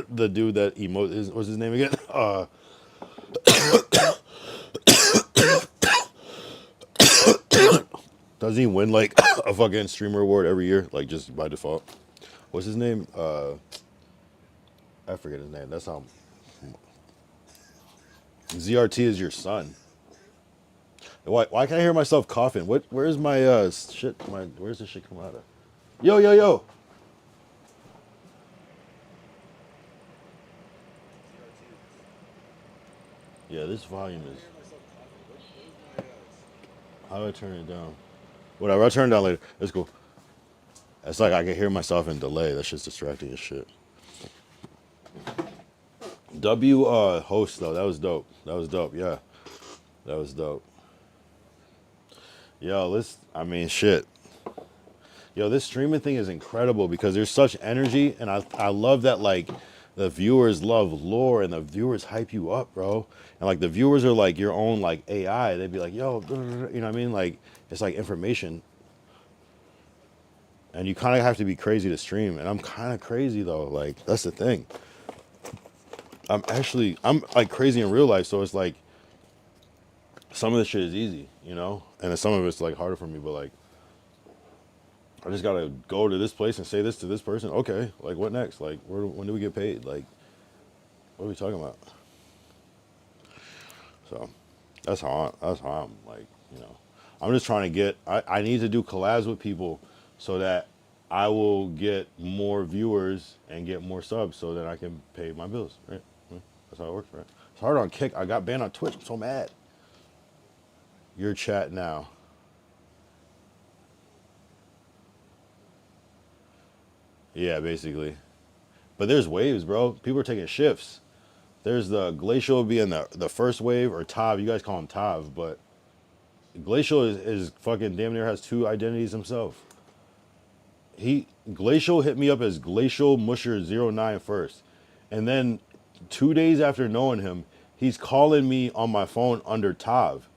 The dude that what's his name again? Doesn't he win like a fucking streamer award every year, like just by default? what's his name? I forget his name. That's how ZRT is your son. Why can't I hear myself coughing? Where's my shit? Where's this shit coming out of? Yo, yo, yo. Yeah, this volume is. How do I turn it down? Whatever, I'll turn it down later. It's cool. It's like I can hear myself in delay. That's just distracting as shit. Host though, that was dope. That was dope, yeah. That was dope. Yo, I mean shit. Yo, this streaming thing is incredible because there's such energy, and I love that like the viewers love lore and the viewers hype you up, bro. And like the viewers are like your own like AI. They'd be like, yo, you know what I mean? Like it's like information. And you kind of have to be crazy to stream, and I'm kind of crazy though. Like that's the thing. I'm like crazy in real life, so it's like some of the shit is easy, you know, and then some of it's like harder for me. But like, I just gotta go to this place and say this to this person. Okay, like what next? Like, when do we get paid? Like, what are we talking about? So that's how I'm like, you know, I'm just trying to get. I need to do collabs with people so that I will get more viewers and get more subs so that I can pay my bills. Right? That's how it works, right? It's hard on Kick. I got banned on Twitch. I'm so mad. Your chat now. Yeah, basically. But there's waves, bro. People are taking shifts. There's the Glacial being the first wave, or Tav. You guys call him Tav, but Glacial is fucking damn near has two identities himself. Glacial hit me up as Glacial Musher 09 first. And then 2 days after knowing him, he's calling me on my phone under Tav.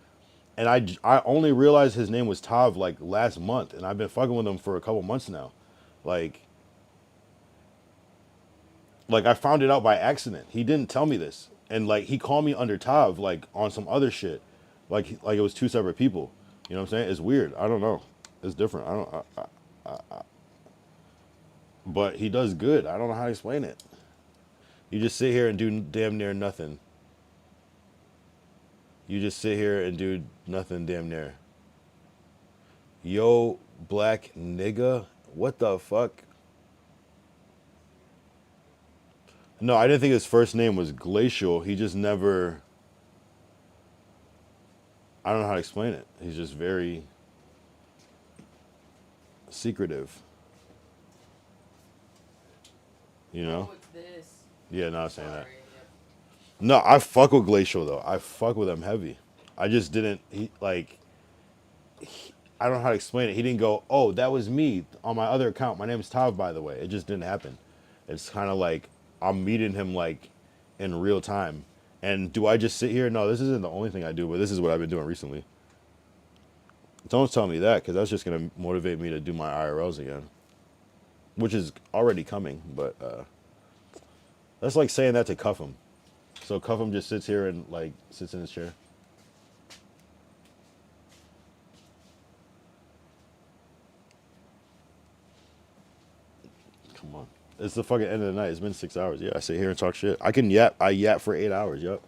And I only realized his name was Tav like last month, and I've been fucking with him for a couple months now. Like I found it out by accident. He didn't tell me this. And like he called me under Tav like on some other shit. Like it was two separate people. You know what I'm saying? It's weird. I don't know. It's different. But he does good. I don't know how to explain it. You just sit here and do damn near nothing. You just sit here and do nothing damn near. Yo, black nigga. What the fuck? No, I didn't think his first name was Glacial. He just never... I don't know how to explain it. He's just very secretive. You know? Yeah, no, I was saying that. No, I fuck with Glacial though. I fuck with him heavy. I just didn't. I don't know how to explain it. He didn't go, oh, that was me on my other account. My name is Tav, by the way. It just didn't happen. It's kind of like I'm meeting him like in real time. And do I just sit here? No, this isn't the only thing I do, but this is what I've been doing recently. Don't tell me that, because that's just going to motivate me to do my IRLs again. Which is already coming, but that's like saying that to Cuffham. So Cuffham just sits here and like sits in his chair. Come on. It's the fucking end of the night. It's been 6 hours. Yeah, I sit here and talk shit. I can yap. I yap for 8 hours. Yep.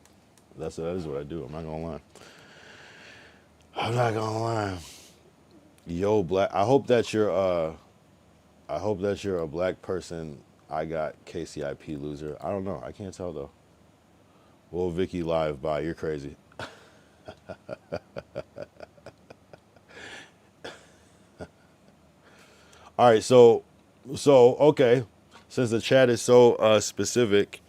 That is what I do. I'm not gonna lie. I'm not gonna lie. Yo, black. I hope that you're a black person. I got KCIP loser. I don't know. I can't tell though. Well, Vicky live. Bye. You're crazy. All right. So okay. Since the chat is so specific,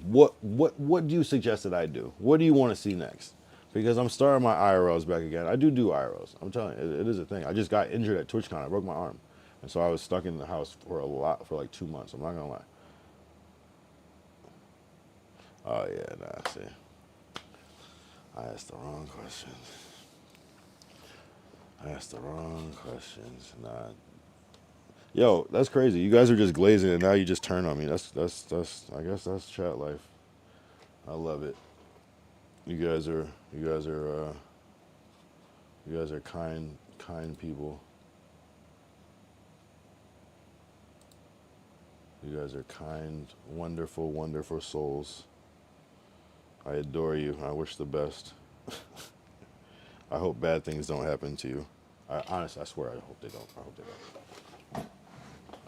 what do you suggest that I do? What do you want to see next? Because I'm starting my IRLs back again. I do IRLs. I'm telling you, it is a thing. I just got injured at TwitchCon. I broke my arm, and so I was stuck in the house for like 2 months. I'm not gonna lie. Oh yeah, nah. See, I asked the wrong questions. Nah. Yo, that's crazy. You guys are just glazing, and now you just turn on me. That's. I guess that's chat life. I love it. You guys are kind people. You guys are kind, wonderful, wonderful souls. I adore you. I wish the best. I hope bad things don't happen to you. Honestly, I swear, I hope they don't. I hope they don't.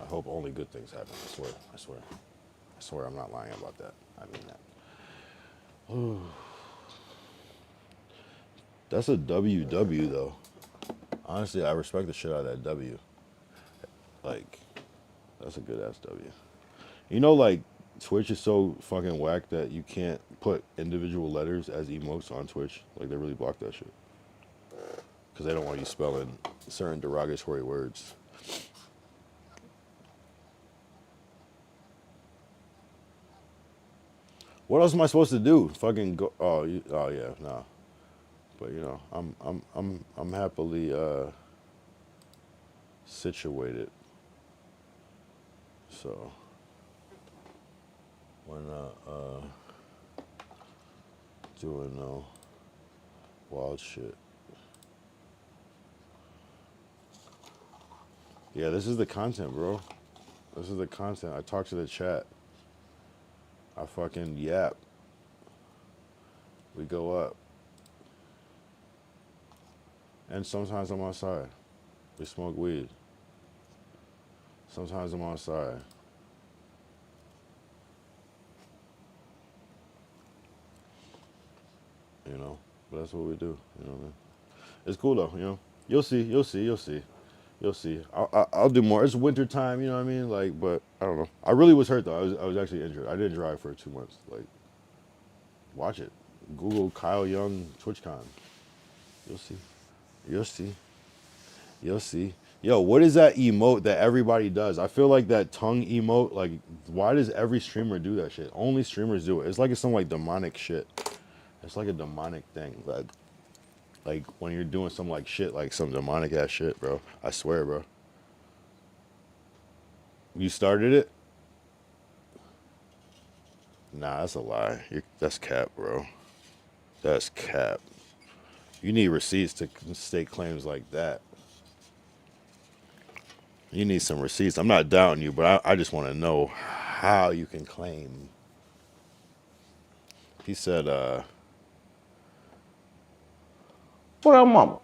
I hope only good things happen. I swear. I swear. I swear I'm not lying about that. I mean that. Ooh. That's a WW though. Honestly, I respect the shit out of that W. Like, that's a good ass W. You know, like, Twitch is so fucking whack that you can't put individual letters as emotes on Twitch. Like, they really block that shit. Because they don't want you spelling certain derogatory words. What else am I supposed to do? Fucking go? Oh, yeah, nah. But you know, I'm happily situated. So we're not doing no wild shit. Yeah, this is the content, bro. This is the content. I talk to the chat. I fucking yap. We go up. And sometimes I'm outside. We smoke weed. Sometimes I'm outside. You know? But that's what we do. You know what I mean? It's cool though, you know? You'll see. You'll see. You'll see. You'll see. I'll do more. It's winter time, you know what I mean? Like, but I don't know. I really was hurt though. I was actually injured. I didn't drive for 2 months. Like, watch it. Google Kyle Young TwitchCon. You'll see. You'll see. You'll see. Yo, what is that emote that everybody does? I feel like that tongue emote, like, why does every streamer do that shit? Only streamers do it. It's like it's some like demonic shit. It's like a demonic thing. Like when you're doing some like shit, like some demonic ass shit, bro. I swear, bro. You started it? Nah, that's a lie. That's cap, bro. That's cap. You need receipts to stake claims like that. You need some receipts. I'm not doubting you, but I just want to know how you can claim. He said, What up, mama?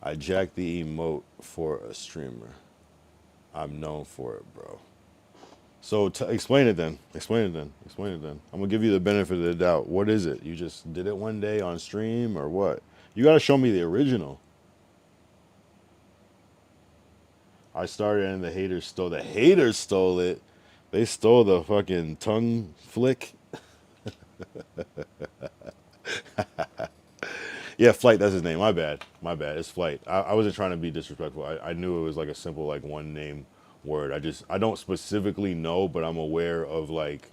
I jacked the emote for a streamer. I'm known for it, bro. So explain it then. Explain it then. Explain it then. I'm gonna give you the benefit of the doubt. What is it? You just did it one day on stream or what? You gotta show me the original. I started and the haters stole. The haters stole it. They stole the fucking tongue flick. Yeah, Flight, that's his name. My bad. My bad. It's Flight. I wasn't trying to be disrespectful. I knew it was like a simple like one name word. I don't specifically know, but I'm aware of like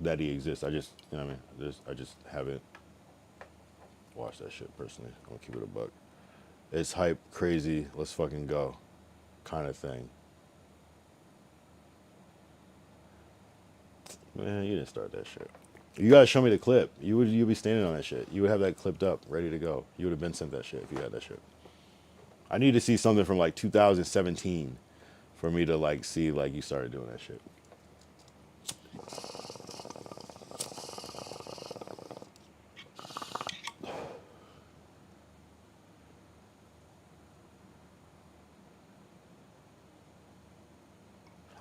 that he exists. I just, you know what I mean? I just haven't watched that shit personally. I'm gonna keep it a buck. It's hype, crazy, let's fucking go kind of thing. Man, you didn't start that shit. You gotta show me the clip. You'd be standing on that shit. You would have that clipped up, ready to go. You would have been sent that shit if you had that shit. I need to see something from like 2017 for me to like see like you started doing that shit.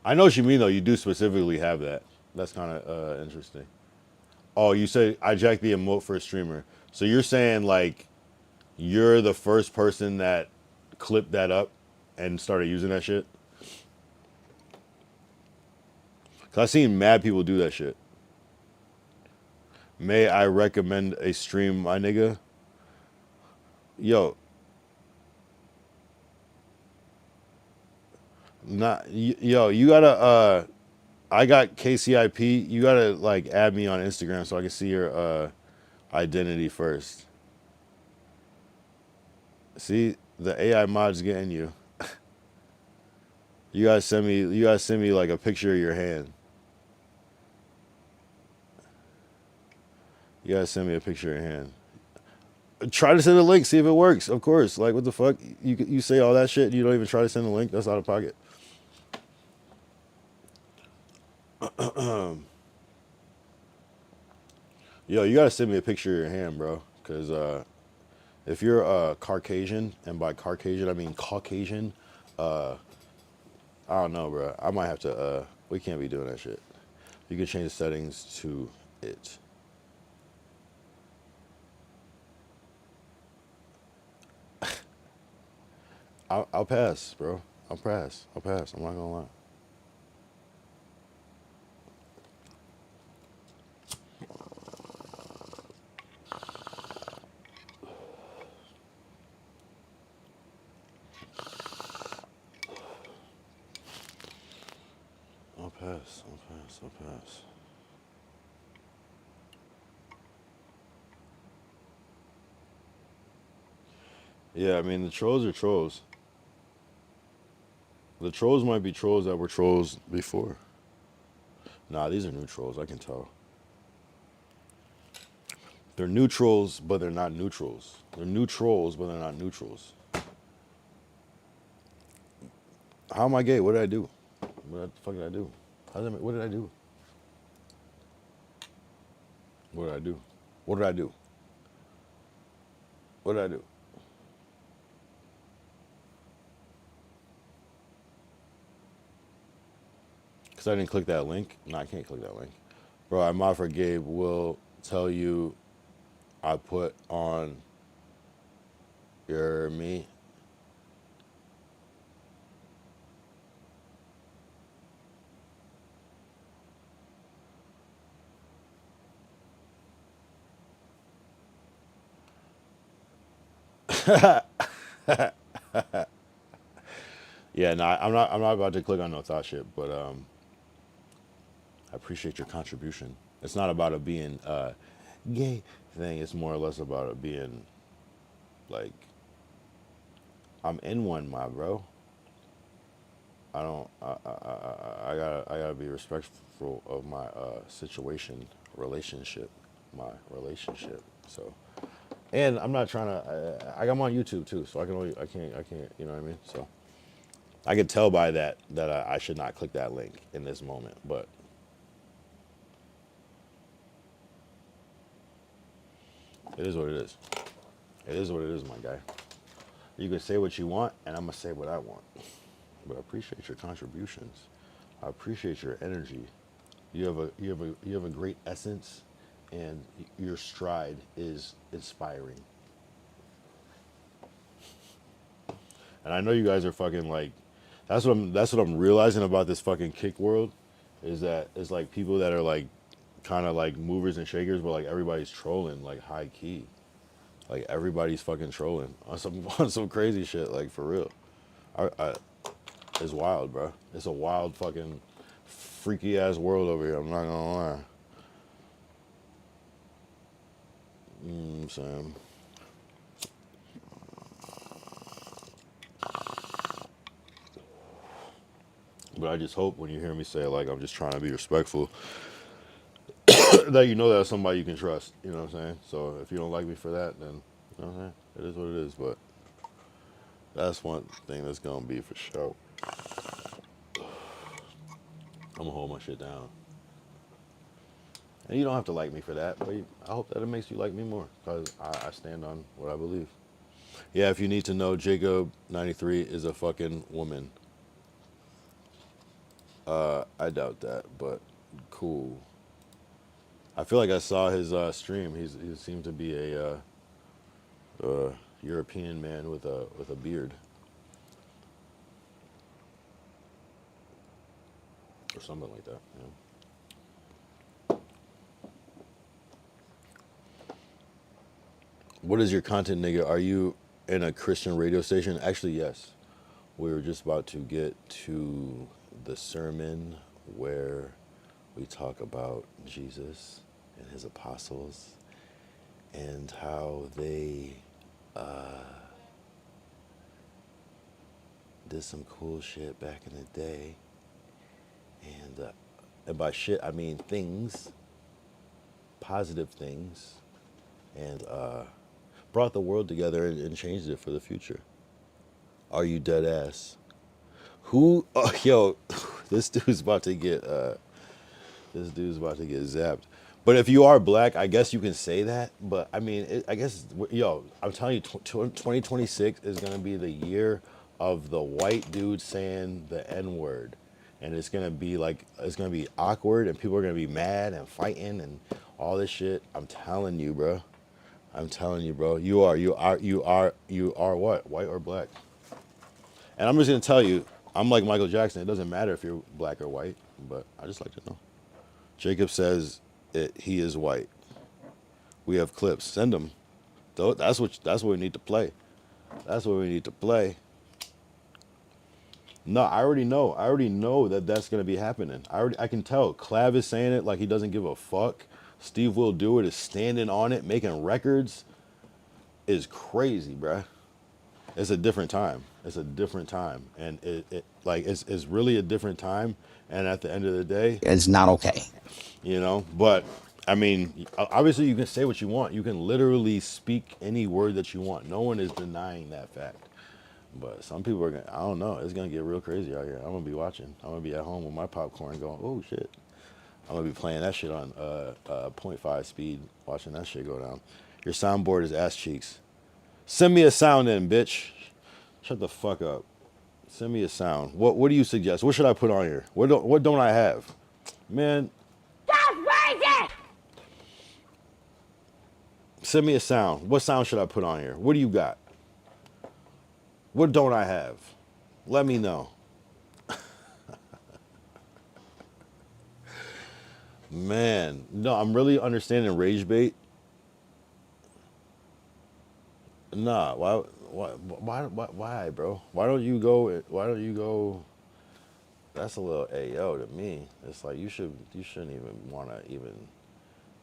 I know what you mean though. You do specifically have that. That's kind of interesting. Oh, you say I jacked the emote for a streamer. So you're saying like you're the first person that clipped that up and started using that shit? Cause I've seen mad people do that shit. May I recommend a stream, my nigga? Yo. Yo, you gotta I got KCIP. You gotta like add me on Instagram so I can see your identity first. See, the AI mod's getting you. You gotta send me like a picture of your hand. You gotta send me a picture of your hand. Try to send a link, see if it works. Of course. Like, what the fuck? You say all that shit and you don't even try to send a link? That's out of pocket. Yo, you gotta send me a picture of your hand, bro. Because if you're Caucasian, and by Caucasian I mean Caucasian, I don't know, bro. I might have to, we can't be doing that shit. You can change the settings to it. I'll pass, bro. I'll pass. I'm not gonna lie. I'll pass. Yeah, I mean, the trolls are trolls. The trolls might be trolls that were trolls before. Nah, these are new trolls, I can tell. They're neutrals, but they're not neutrals. They're new trolls, but they're not neutrals. How am I gay? What did I do? What the fuck did I do? What did I do? What did I do? What did I do? What did I do? Because I didn't click that link? No, I can't click that link. Bro, I mod for Gabe will tell you I put on your me. Yeah, no, I'm not about to click on no thought shit, but I appreciate your contribution. It's not about it being gay thing. It's more or less about it being like I'm in one, my bro. I don't. I gotta be respectful of my relationship, my relationship. So, and I'm not trying to. I'm on YouTube too, so I can't. You know what I mean? So, I can tell by that I should not click that link in this moment, but. It is what it is. It is what it is, my guy. You can say what you want, and I'm gonna say what I want. But I appreciate your contributions. I appreciate your energy. You have a great essence, and your stride is inspiring. And I know you guys are fucking like, that's what I'm realizing about this fucking kick world, is that it's like people that are like, kind of like movers and shakers, but like everybody's trolling like high key. Like everybody's fucking trolling on some crazy shit, like for real. It's wild, bro. It's a wild fucking freaky ass world over here. I'm not gonna lie. Sam. But I just hope when you hear me say like I'm just trying to be respectful, that you know that's somebody you can trust. You know what I'm saying? So if you don't like me for that, then you know what I'm saying? It is what it is. But that's one thing that's gonna be for sure. I'm gonna hold my shit down. And you don't have to like me for that, but I hope that it makes you like me more, because I stand on what I believe. Yeah, if you need to know, Jacob93 is a fucking woman. I doubt that, but cool. I feel like I saw his stream. He seemed to be a European man with a beard. Or something like that, you know? What is your content, nigga? Are you in a Christian radio station? Actually, yes. We were just about to get to the sermon where we talk about Jesus and his apostles and how they did some cool shit back in the day. And by shit, I mean things, positive things. And brought the world together and changed it for the future. Are you dead ass? Who? Oh, yo, this dude's about to get zapped. But if you are black, I guess you can say that. But I mean, I guess, yo, I'm telling you, 2026 is gonna be the year of the white dude saying the N word, and it's gonna be like it's gonna be awkward, and people are gonna be mad and fighting and all this shit. I'm telling you, bro. I'm telling you, bro. You are what? White or black? And I'm just gonna tell you, I'm like Michael Jackson. It doesn't matter if you're black or white, but I just like to know. Jacob says he is white. We have clips. Send them. That's what we need to play. That's what we need to play. No, I already know. I already know that that's gonna be happening. I can tell. Clav is saying it like he doesn't give a fuck. Steve Will Do It is standing on it, making records. Is crazy, bruh. It's a different time. It's a different time, and it's really a different time. And at the end of the day, It's not okay. But I mean, obviously, you can say what you want. You can literally speak any word that you want. No one is denying that fact. But some people are gonna. I don't know. It's gonna get real crazy out here. I'm gonna be watching. I'm gonna be at home with my popcorn, going, "Oh shit." I'm gonna be playing that shit on .5 speed, watching that shit go down. Your soundboard is ass cheeks. Send me a sound in, bitch. Shut the fuck up. Send me a sound. What do you suggest? What should I put on here? What don't I have? Man. That's crazy! Send me a sound. What sound should I put on here? What do you got? What don't I have? Let me know. Man, no, I'm really understanding rage bait. Nah, why, bro? Why don't you go? That's a little AO to me. It's like you shouldn't even want to even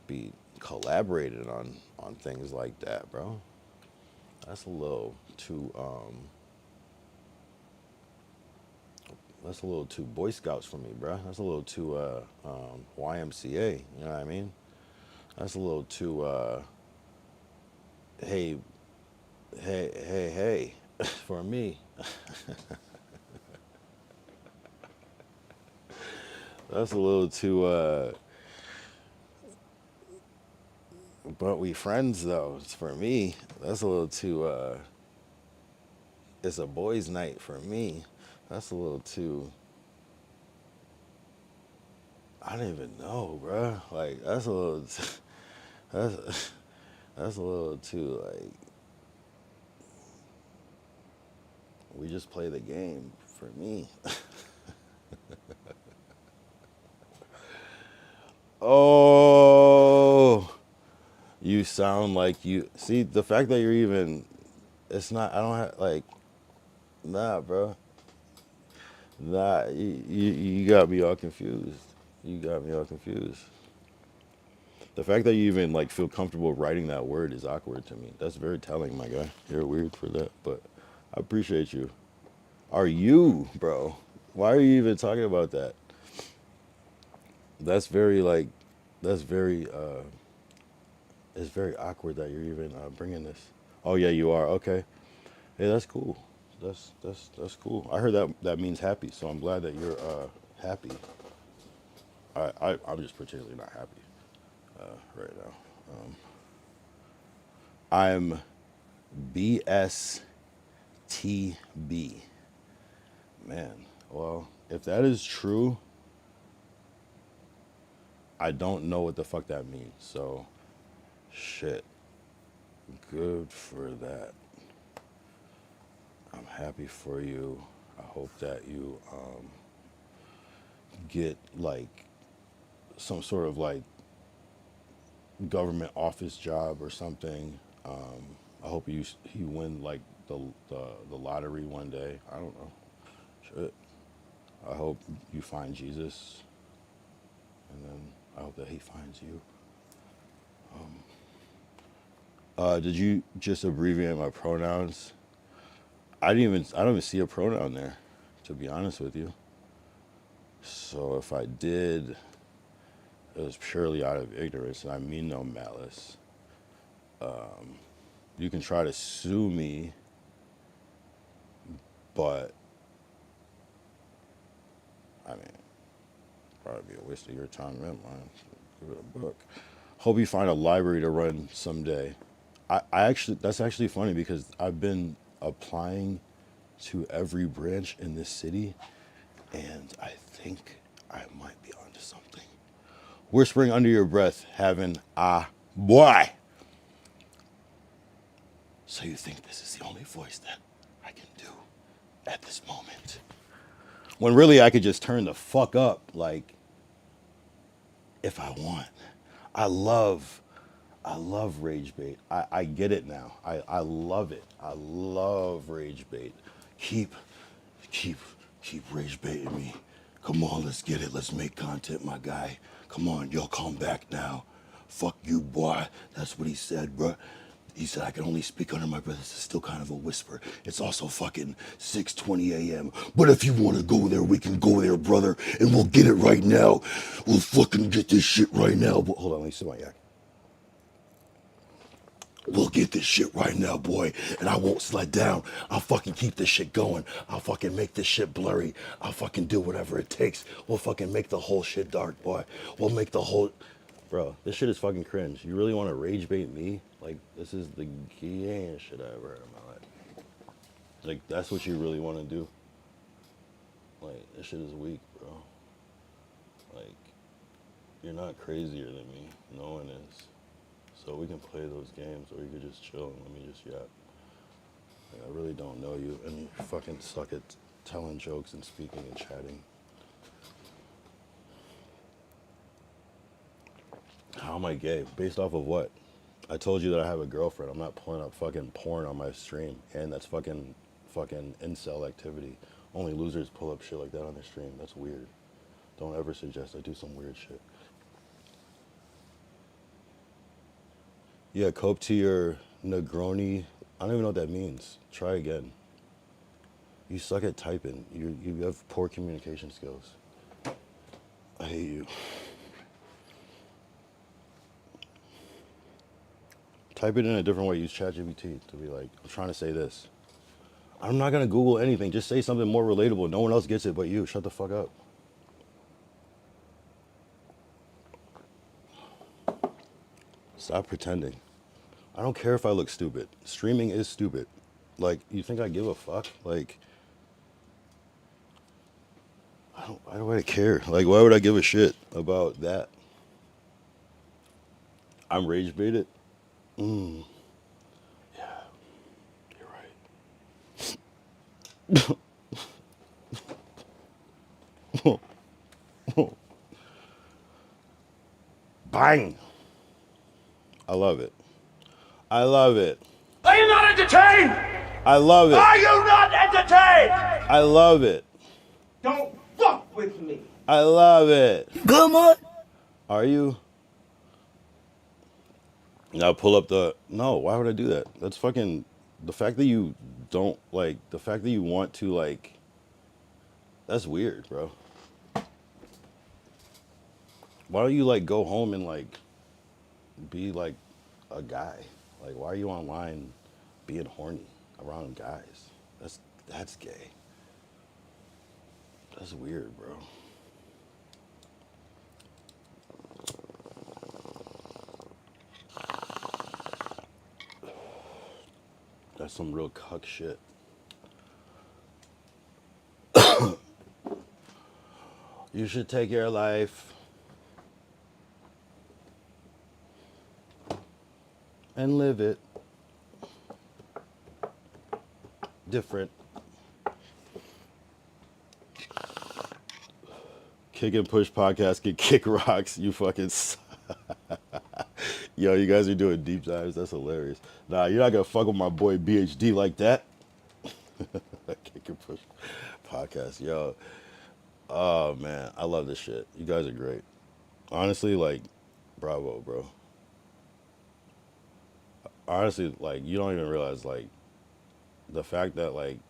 be collaborated on things like that, bro. That's a little too that's a little too Boy Scouts for me, bro. That's a little too YMCA, you know what I mean? That's a little too hey for me. That's a little too but we friends though. It's for me. That's a little too it's a boys' night for me. That's a little too I don't even know, bro. Like that's a little that's a little too like we just play the game for me. Oh, you sound like you see the fact that you're even. It's not. I don't have like. Nah, bro. Nah, you got me all confused. You got me all confused. The fact that you even like feel comfortable writing that word is awkward to me. That's very telling, my guy. You're weird for that, but I appreciate you. Are you, bro? Why are you even talking about that? That's very like. That's very. It's very awkward that you're even bringing this. Oh yeah, you are. Okay. Hey, that's cool. That's cool. I heard that means happy, so I'm glad that you're happy. I'm just particularly not happy right now. I'm BSTB. Man, well, if that is true, I don't know what the fuck that means. So, shit. Good for that. I'm happy for you. I hope that you get like some sort of like government office job or something. I hope you win like the lottery one day. I don't know. Shit. I hope you find Jesus, and then I hope that he finds you. Did you just abbreviate my pronouns? I don't even see a pronoun there, to be honest with you. So if I did, it was purely out of ignorance, and I mean no malice. You can try to sue me, but I mean, probably be a waste of your time and mine. Give it a book. Hope you find a library to run someday. I actually, that's actually funny because I've been applying to every branch in this city, and I think I might be onto something. Whispering under your breath, having boy. So you think this is the only voice that I can do at this moment? When really I could just turn the fuck up, like, if I want. I love rage bait. I get it now. I love it. I love rage bait. Keep rage baiting me. Come on, let's get it. Let's make content, my guy. Come on, y'all come back now. Fuck you, boy. That's what he said, bruh. He said I can only speak under my breath. It's still kind of a whisper. It's also fucking 6:20 a.m. But if you want to go there, we can go there, brother. And we'll get it right now. We'll fucking get this shit right now. But hold on, let me sip my yak. We'll get this shit right now, boy. And I won't slide down. I'll fucking keep this shit going. I'll fucking make this shit blurry. I'll fucking do whatever it takes. We'll fucking make the whole shit dark, boy. We'll make the whole... Bro, this shit is fucking cringe. You really want to rage bait me? Like, this is the gayest shit I ever heard in my life. Like, that's what you really want to do? Like, this shit is weak, bro. Like, you're not crazier than me. No one is. So we can play those games, or you could just chill and let me just yap. Like, I really don't know you, and you fucking suck at telling jokes and speaking and chatting. How am I gay? Based off of what? I told you that I have a girlfriend. I'm not pulling up fucking porn on my stream, and that's fucking incel activity. Only losers pull up shit like that on their stream. That's weird. Don't ever suggest I do some weird shit. Yeah, cope to your Negroni. I don't even know what that means. Try again. You suck at typing. You have poor communication skills. I hate you. Type it in a different way. Use ChatGPT to be like, I'm trying to say this. I'm not going to Google anything. Just say something more relatable. No one else gets it but you. Shut the fuck up. Stop pretending. I don't care if I look stupid. Streaming is stupid. Like, you think I give a fuck? Like, why do I care? Like, why would I give a shit about that? I'm rage baited? Yeah, you're right. Bang! I love it. I love it. Are you not entertained? I love it. Are you not entertained? I love it. Don't fuck with me. I love it. Come on. Are you? Now pull up the... No, why would I do that? That's fucking... The fact that you don't, like... The fact that you want to, like... That's weird, bro. Why don't you, like, go home and, like... Be, like, a guy? Like, why are you online being horny around guys? That's gay. That's weird, bro. That's some real cuck shit. You should take your life and live it different. Kick and Push podcast can kick rocks. You fucking... Yo, you guys are doing deep dives. That's hilarious. Nah, you're not gonna fuck with my boy BHD like that. Kick and Push podcast. Yo. Oh, man. I love this shit. You guys are great. Honestly, like, bravo, bro. Honestly, like, you don't even realize, like, the fact that, like,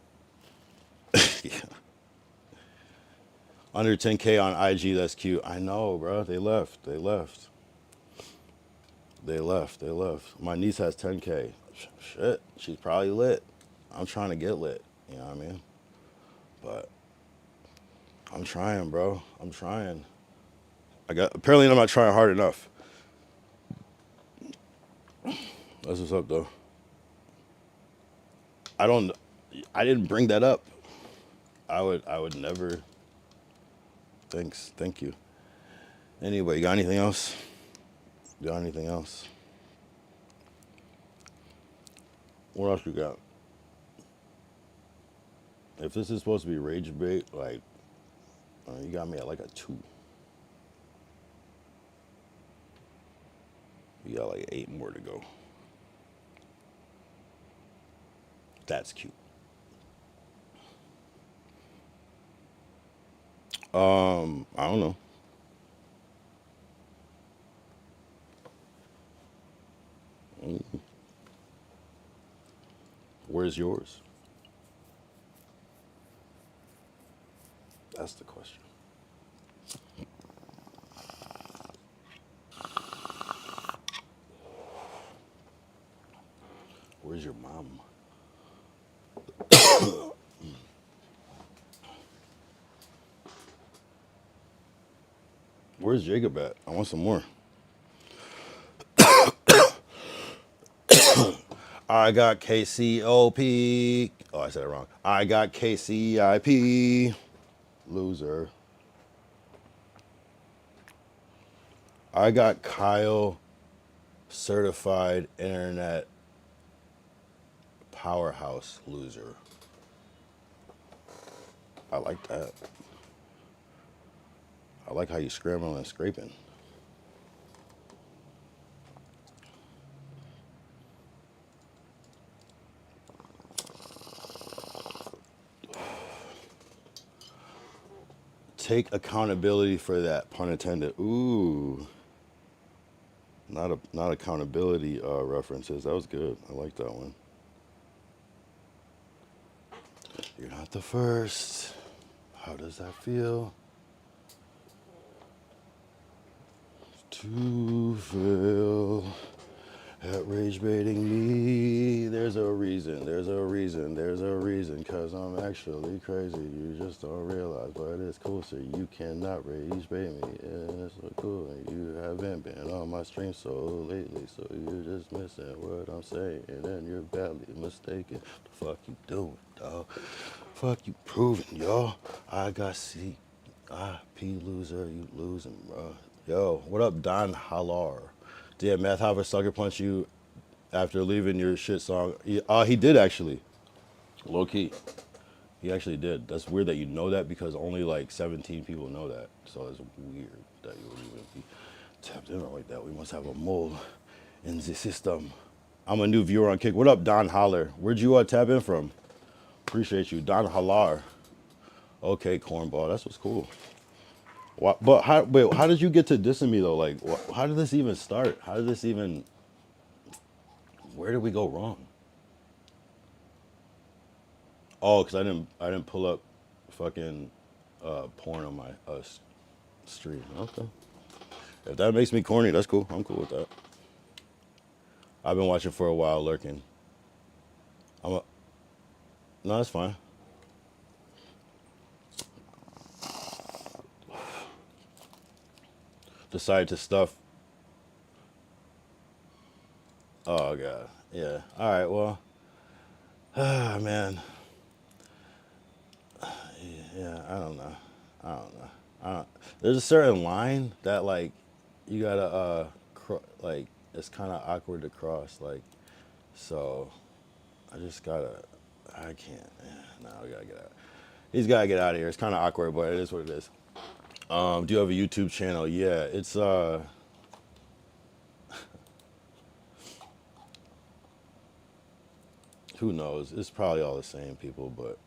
under 10K on IG, that's cute. I know, bro. They left. My niece has 10K. Shit, she's probably lit. I'm trying to get lit. You know what I mean? But I'm trying, bro. I'm trying. Apparently I'm not trying hard enough. That's what's up, though. I didn't bring that up. I would never. Thanks. Thank you. Anyway, you got anything else? Got anything else? What else you got? If this is supposed to be rage bait, like, you got me at like a 2. You got like 8 more to go. That's cute. I don't know. Where's yours? That's the question. Where's your mom? Where's Jacob at? I want some more. I got KCOP. Oh, I said it wrong. I got KCIP. Loser. I got Kyle, certified internet powerhouse loser. I like that. I like how you scrambling and scraping. Take accountability for that, pun intended. Ooh. Not accountability references. That was good. I like that one. You're not the first. How does that feel? To fail at rage baiting me. There's a reason, cause I'm actually crazy. You just don't realize, but it's cool, so you cannot rage bait me. Yeah, it's so cool, and you haven't been on my stream so lately, so you're just missing what I'm saying, and you're badly mistaken. The fuck you doing, dawg? Fuck you proving, y'all. I got CIP loser, you losing, bro. Yo, what up, Don Halar? Did Math Hopper sucker punch you after leaving your shit song? He did actually. Low key. He actually did. That's weird that you know that because only like 17 people know that. So it's weird that you would even be tapped in like that. We must have a mole in the system. I'm a new viewer on Kick. What up, Don Holler? Where'd you tap in from? Appreciate you. Don Halar. Okay, cornball. That's what's cool. But how did you get to dissing me though? Like, how did this even start? How did this even? Where did we go wrong? Oh, because I didn't pull up fucking porn on my stream. Okay. If that makes me corny, that's cool. I'm cool with that. I've been watching for a while, lurking. No, that's fine. Decided to stuff. Oh god. Yeah. All right. Well. Man. Yeah. I don't know. There's a certain line that like you gotta like it's kind of awkward to cross, like, so I just gotta. I can't. No, we gotta get out. He's gotta get out of here. It's kind of awkward, but it is what it is. Do you have a YouTube channel? Yeah, it's who knows? It's probably all the same people, but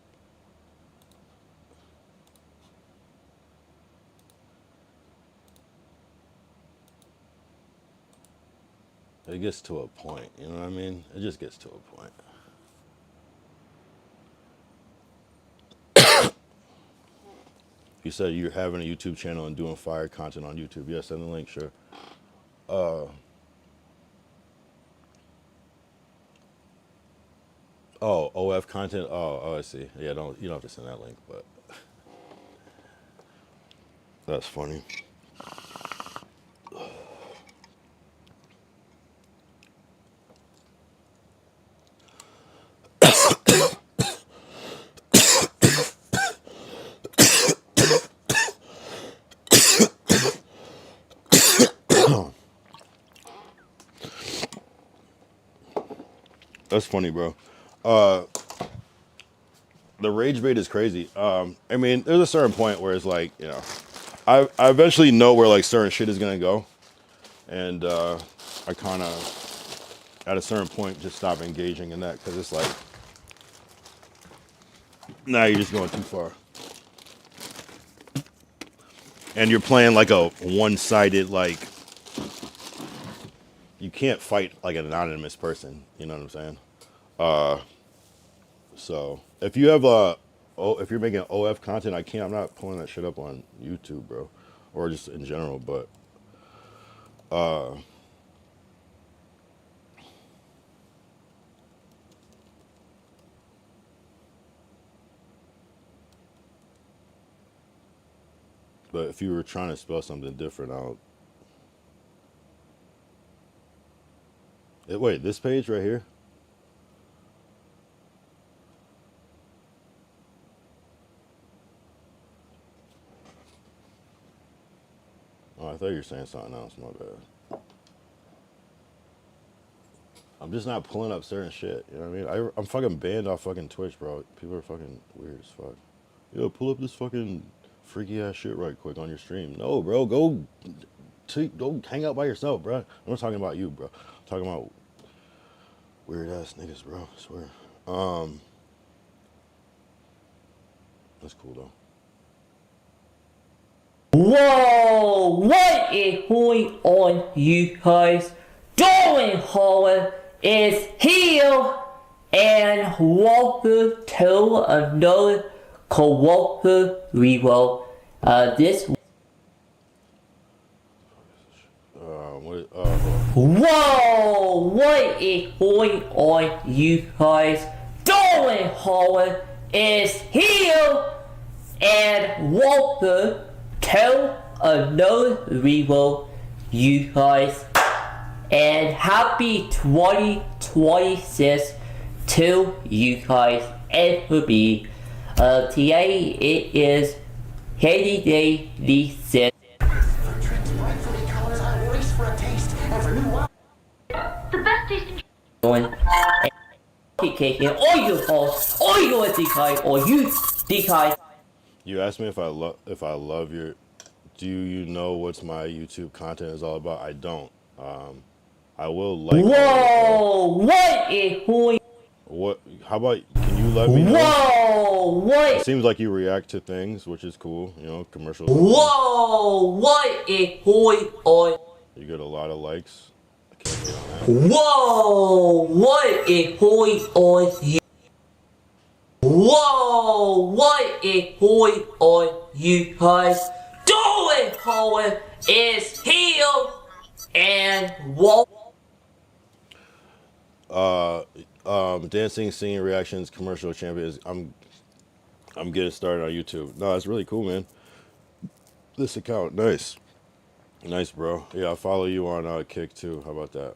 it gets to a point. You know what I mean? It just gets to a point. You said you're having a YouTube channel and doing fire content on YouTube. Yeah, send the link, sure. Oh, OF content. Oh, I see. Yeah, you don't have to send that link, but that's funny. That's funny, bro. The rage bait is crazy. I mean, there's a certain point where it's like, you know, I eventually know where like certain shit is gonna go, and I kind of at a certain point just stop engaging in that because it's like, nah, you're just going too far, and you're playing like a one-sided like. You can't fight like an anonymous person. You know what I'm saying? So if you have if you're making OF content, I'm not pulling that shit up on YouTube, bro, or just in general. But if you were trying to spell something different out, wait, this page right here. Oh, I thought you were saying something else. My bad. I'm just not pulling up certain shit. You know what I mean? I'm fucking banned off fucking Twitch, bro. People are fucking weird as fuck. Yo, pull up this fucking freaky ass shit right quick on your stream. No, bro, go hang out by yourself, bro. I'm not talking about you, bro. I'm talking about weird ass niggas, bro. I swear. That's cool though. Whoa! What is going on, you guys? Darwin Howard is here, and welcome to another co-worker review. This. Whoa! What is going on, you guys? Darwin Howard is here, and welcome to another review, you guys. And happy 2026 to you guys and for me. Today it is Happy Day the 6th. The best tasting. And all you hosts, all you DK, or you DK. You asked me if I love your. Do you know what's my YouTube content is all about? I don't. I will like. Whoa! What is going? What? How about? Can you let me know? Whoa! What? It seems like you react to things, which is cool. You know, commercials. Whoa! What is going on? You get a lot of likes. I can't hate on that. Whoa! What is going on here? Whoa! What is going on, you guys? Darwin Howard is here, and what? Dancing, singing, reactions, commercial champions. I'm getting started on YouTube. No, that's really cool, man. This account, nice, bro. Yeah, I'll follow you on Kick too. How about that?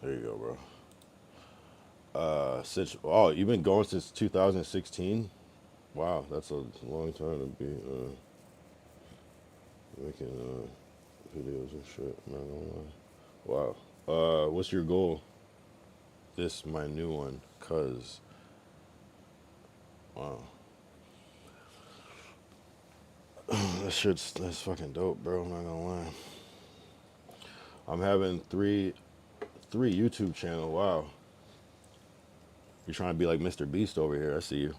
There you go, bro. You've been going since 2016. Wow, that's a long time to be making videos and shit. I'm not gonna lie. Wow. What's your goal? This my new one, cuz. Wow. That's fucking dope, bro. I'm not gonna lie. I'm having three YouTube channel. Wow. You're trying to be like Mr. Beast over here. I see you.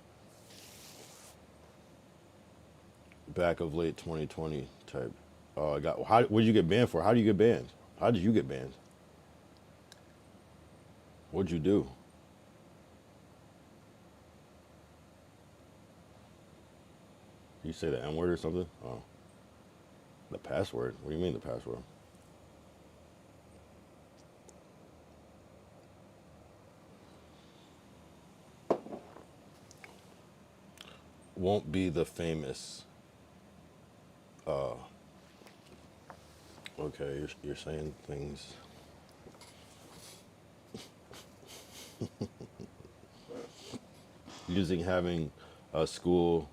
Back of late 2020 type. What did you get banned for? How do you get banned? How did you get banned? What'd you do? You say the N word or something? Oh. The password? What do you mean the password? won't be the famous. Okay, you're saying things. Using having a school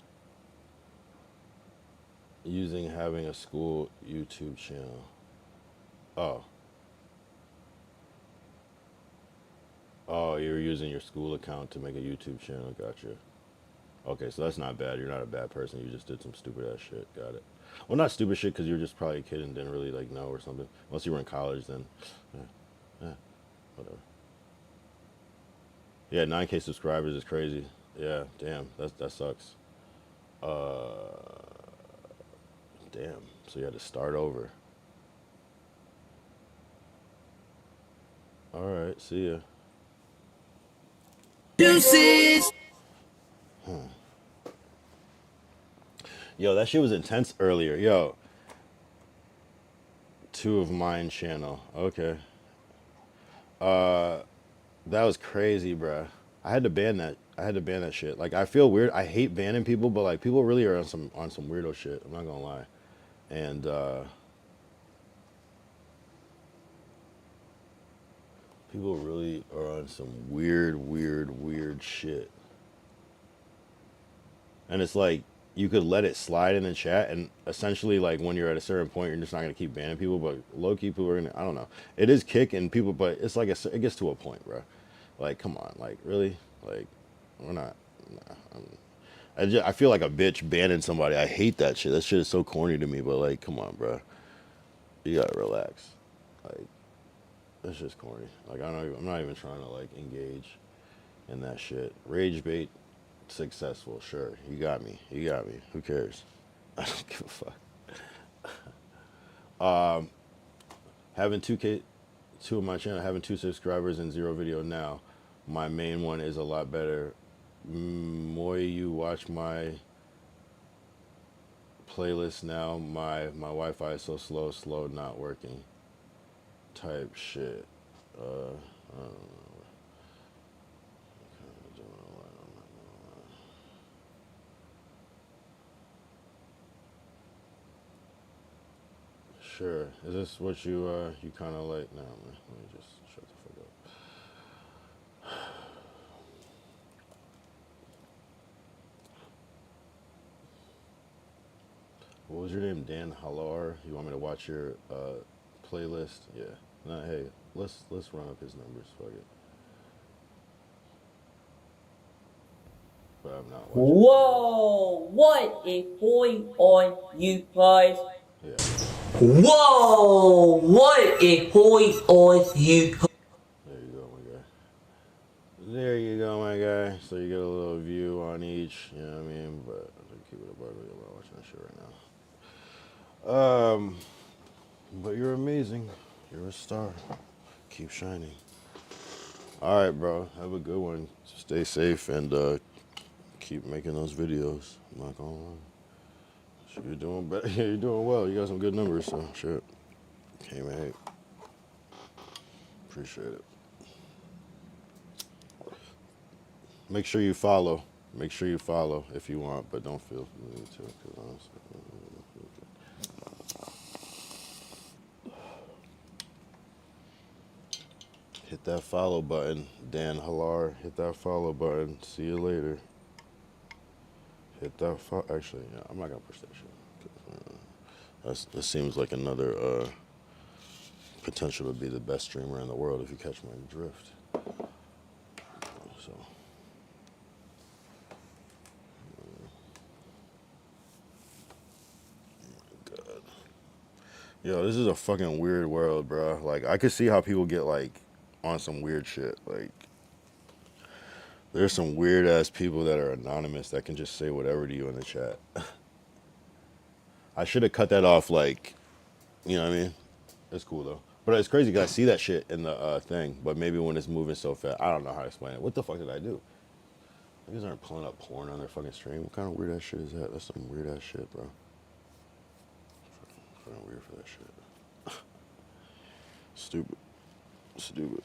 YouTube channel. Oh. Oh, you're using your school account to make a YouTube channel. Gotcha. Okay, so that's not bad. You're not a bad person. You just did some stupid ass shit. Got it. Well, not stupid shit because you were just probably a kid and didn't really like know or something. Unless you were in college, then whatever. Yeah, 9K subscribers is crazy. Yeah, damn, that sucks. Damn. So you had to start over. All right, see ya. Deuces. Yo, that shit was intense earlier. Yo, two of mine channel. Okay. That was crazy, bruh. I had to ban that. I had to ban that shit. Like, I feel weird. I hate banning people, but like, people really are on some weirdo shit. I'm not gonna lie. And people really are on some weird shit. And it's like you could let it slide in the chat, and essentially, like when you're at a certain point, you're just not gonna keep banning people. But low key, people are gonna. I don't know. It is kicking people, but it's like it gets to a point, bro. Like, come on, like really, like we're not. Nah, I feel like a bitch banning somebody. I hate that shit. That shit is so corny to me. But like, come on, bro. You gotta relax. Like, that's just corny. Like, I'm not even trying to like engage in that shit. Rage bait, successful. Sure, you got me. You got me. Who cares? I don't give a fuck. Having 2K, two of my channel, having 2 subscribers and 0 video now. My main one is a lot better. Moy, you watch my playlist now. My Wi-Fi is so slow, not working. Type shit. I don't know. Sure. Is this what you kind of like? Nah, man. Let me just shut the fuck up. What was your name? Dan Halar. You want me to watch your playlist? Yeah. Nah. Hey, let's run up his numbers. Fuck it. But I'm not watching. Whoa, what a point on you guys. Yeah. Whoa, what a point on you. There you go, my guy. There you go, my guy. So you get a little view on each. You know what I mean? But I'm gonna keep it a buck. I'm not watching that shit right now. But you're amazing. You're a star. Keep shining. All right, bro. Have a good one. Stay safe and keep making those videos. I'm not gonna lie. So you're doing better. Yeah, you're doing well. You got some good numbers, so shit. Came in. Appreciate it. Make sure you follow. Make sure you follow if you want, but don't feel the need to. Cause honestly, hit that follow button, Dan Halar. Hit that follow button. See you later. Hit that follow. Actually, yeah, I'm not gonna push that shit. That seems like another potential to be the best streamer in the world if you catch my drift. So. God. Yo, this is a fucking weird world, bro. Like, I could see how people get like on some weird shit. Like, there's some weird ass people that are anonymous that can just say whatever to you in the chat. I should have cut that off, like, you know what I mean? It's cool though. But it's crazy because I see that shit in the thing, but maybe when it's moving so fast, I don't know how to explain it. What the fuck did I do? Niggas aren't pulling up porn on their fucking stream. What kind of weird ass shit is that? That's some weird ass shit, bro. Fucking weird for that shit. Stupid. Stupid.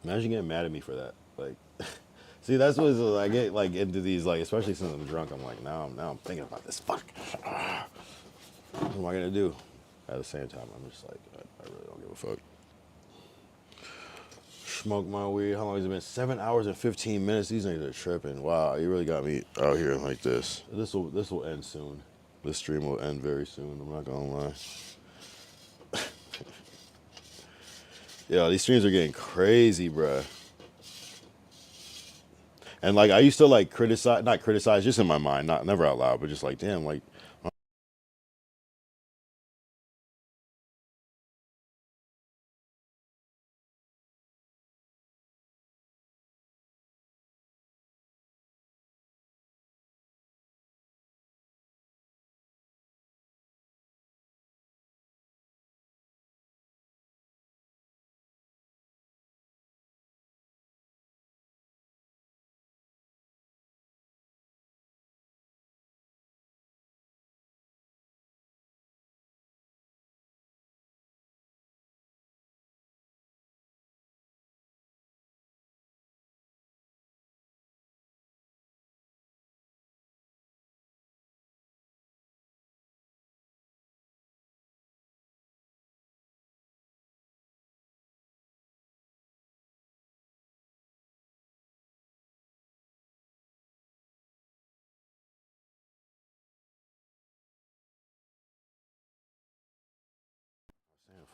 Imagine getting mad at me for that. Like, see, that's what I get like into these like, especially since I'm drunk. I'm like, now I'm thinking about this. Fuck. What am I gonna do? At the same time, I'm just like, I really don't give a fuck. Smoke my weed. How long has it been? 7 hours and 15 minutes. These niggas are tripping. Wow, you really got me out here like this. This will end soon. This stream will end very soon. I'm not gonna lie. Yeah, these streams are getting crazy, bruh. And like I used to like not criticize, just in my mind, not never out loud, but just like, damn, like.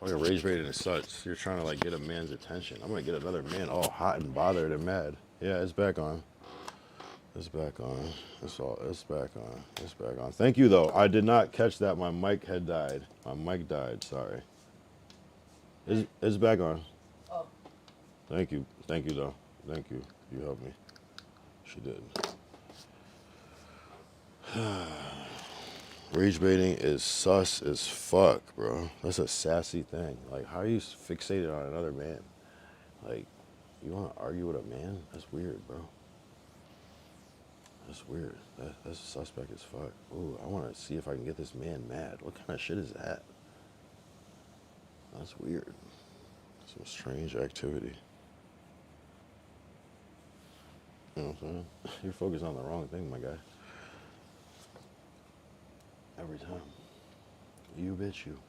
Fucking rage baiting and such. You're trying to like get a man's attention. I'm gonna get another man all hot and bothered and mad. Yeah, it's back on. It's back on. It's back on. It's back on. Thank you though. I did not catch that. My mic had died. My mic died. Sorry. It's back on. Oh. Thank you. Thank you though. Thank you. You helped me. She did. Rage baiting is sus as fuck, bro. That's a sassy thing. Like, how are you fixated on another man? Like, you want to argue with a man? That's weird, bro. That's weird. That's suspect as fuck. Ooh, I want to see if I can get this man mad. What kind of shit is that? That's weird. Some strange activity. You know what I'm saying? You're focused on the wrong thing, my guy. Every time. You bitch you.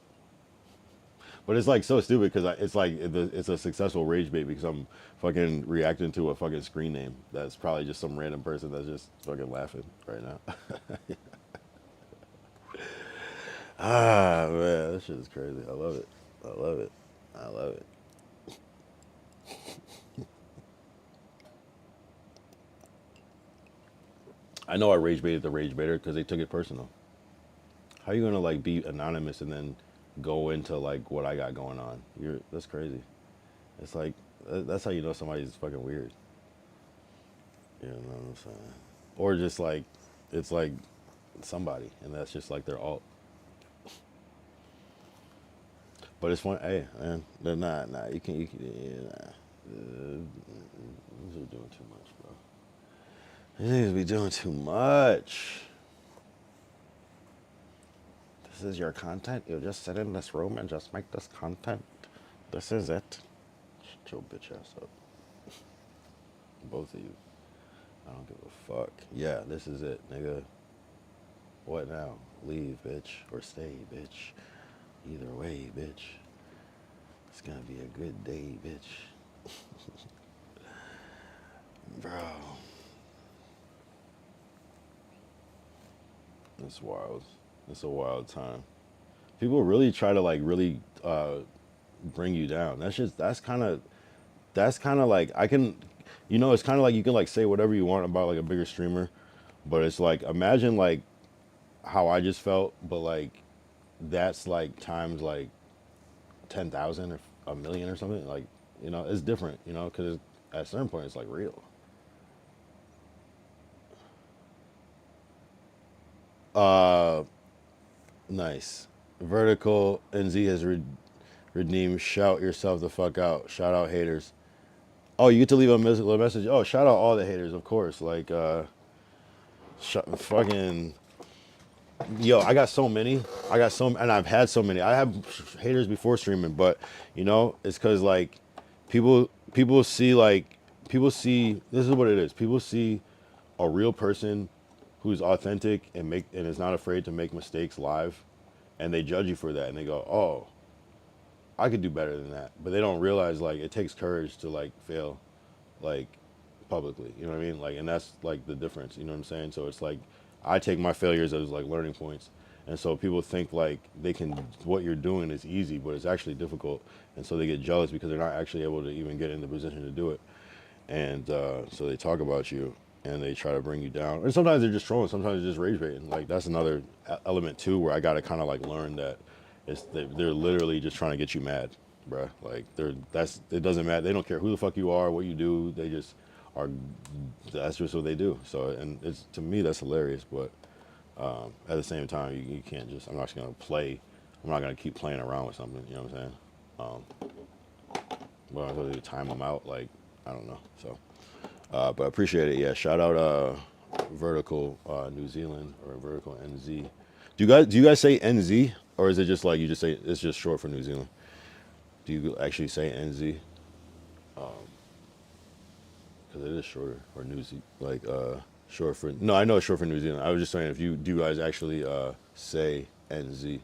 But it's like so stupid because it's like it's a successful rage bait because I'm fucking reacting to a fucking screen name that's probably just some random person that's just fucking laughing right now. Ah, man, this shit is crazy. I love it. I love it. I love it. I know I rage baited the rage baiter because they took it personal. How you gonna like be anonymous and then go into like what I got going on? That's crazy. It's like that's how you know somebody's fucking weird. You know what I'm saying? Or just like it's like somebody and that's just like their alt. But it's fun. Hey, man, they're not. Nah, you can. Nah. These are doing too much, bro. These niggas be doing too much. This is your content. You just sit in this room and just make this content. This is it. Shut your bitch ass up. Both of you. I don't give a fuck. Yeah, this is it, nigga. What now? Leave, bitch, or stay, bitch. Either way, bitch. It's gonna be a good day, bitch. Bro. It's wild. It's a wild time. People really try to like really bring you down. That's kind of like I can, it's kind of like you can like say whatever you want about like a bigger streamer, but it's like imagine like how I just felt, but like that's like times like 10,000 or a million or something. Like it's different, because at a certain point it's like real. Nice. Vertical NZ has redeemed. Shout yourself the fuck out. Shout out haters. Oh, you get to leave a message. Oh, shout out all the haters, of course. Like, fucking, yo, I got so many. And I've had so many. I have haters before streaming, but it's because like people people see like people see this is what it is. People see a real person who's authentic and is not afraid to make mistakes live, and they judge you for that, and they go, "Oh, I could do better than that." But they don't realize like it takes courage to like fail, like publicly. You know what I mean? Like, and that's like the difference. You know what I'm saying? So it's like I take my failures as like learning points, and so people think like they can what you're doing is easy, but it's actually difficult, and so they get jealous because they're not actually able to even get in the position to do it, and so they talk about you and they try to bring you down. And sometimes they're just trolling. Sometimes they're just rage baiting. Like that's another element too, where I got to kind of like learn that they're literally just trying to get you mad, bruh. Like it doesn't matter. They don't care who the fuck you are, what you do. They just are. That's just what they do. So and it's to me that's hilarious. But at the same time, you can't just. I'm not just gonna play. I'm not gonna keep playing around with something. You know what I'm saying? Well, I thought they time them out. Like I don't know. So. But I appreciate it. Yeah, shout out Vertical New Zealand or Vertical NZ. Do you guys say NZ or is it just like you just say it's just short for New Zealand? Do you actually say NZ? Because it is shorter or New Zealand like short for no, I know it's short for New Zealand. I was just saying if you do you guys actually say NZ?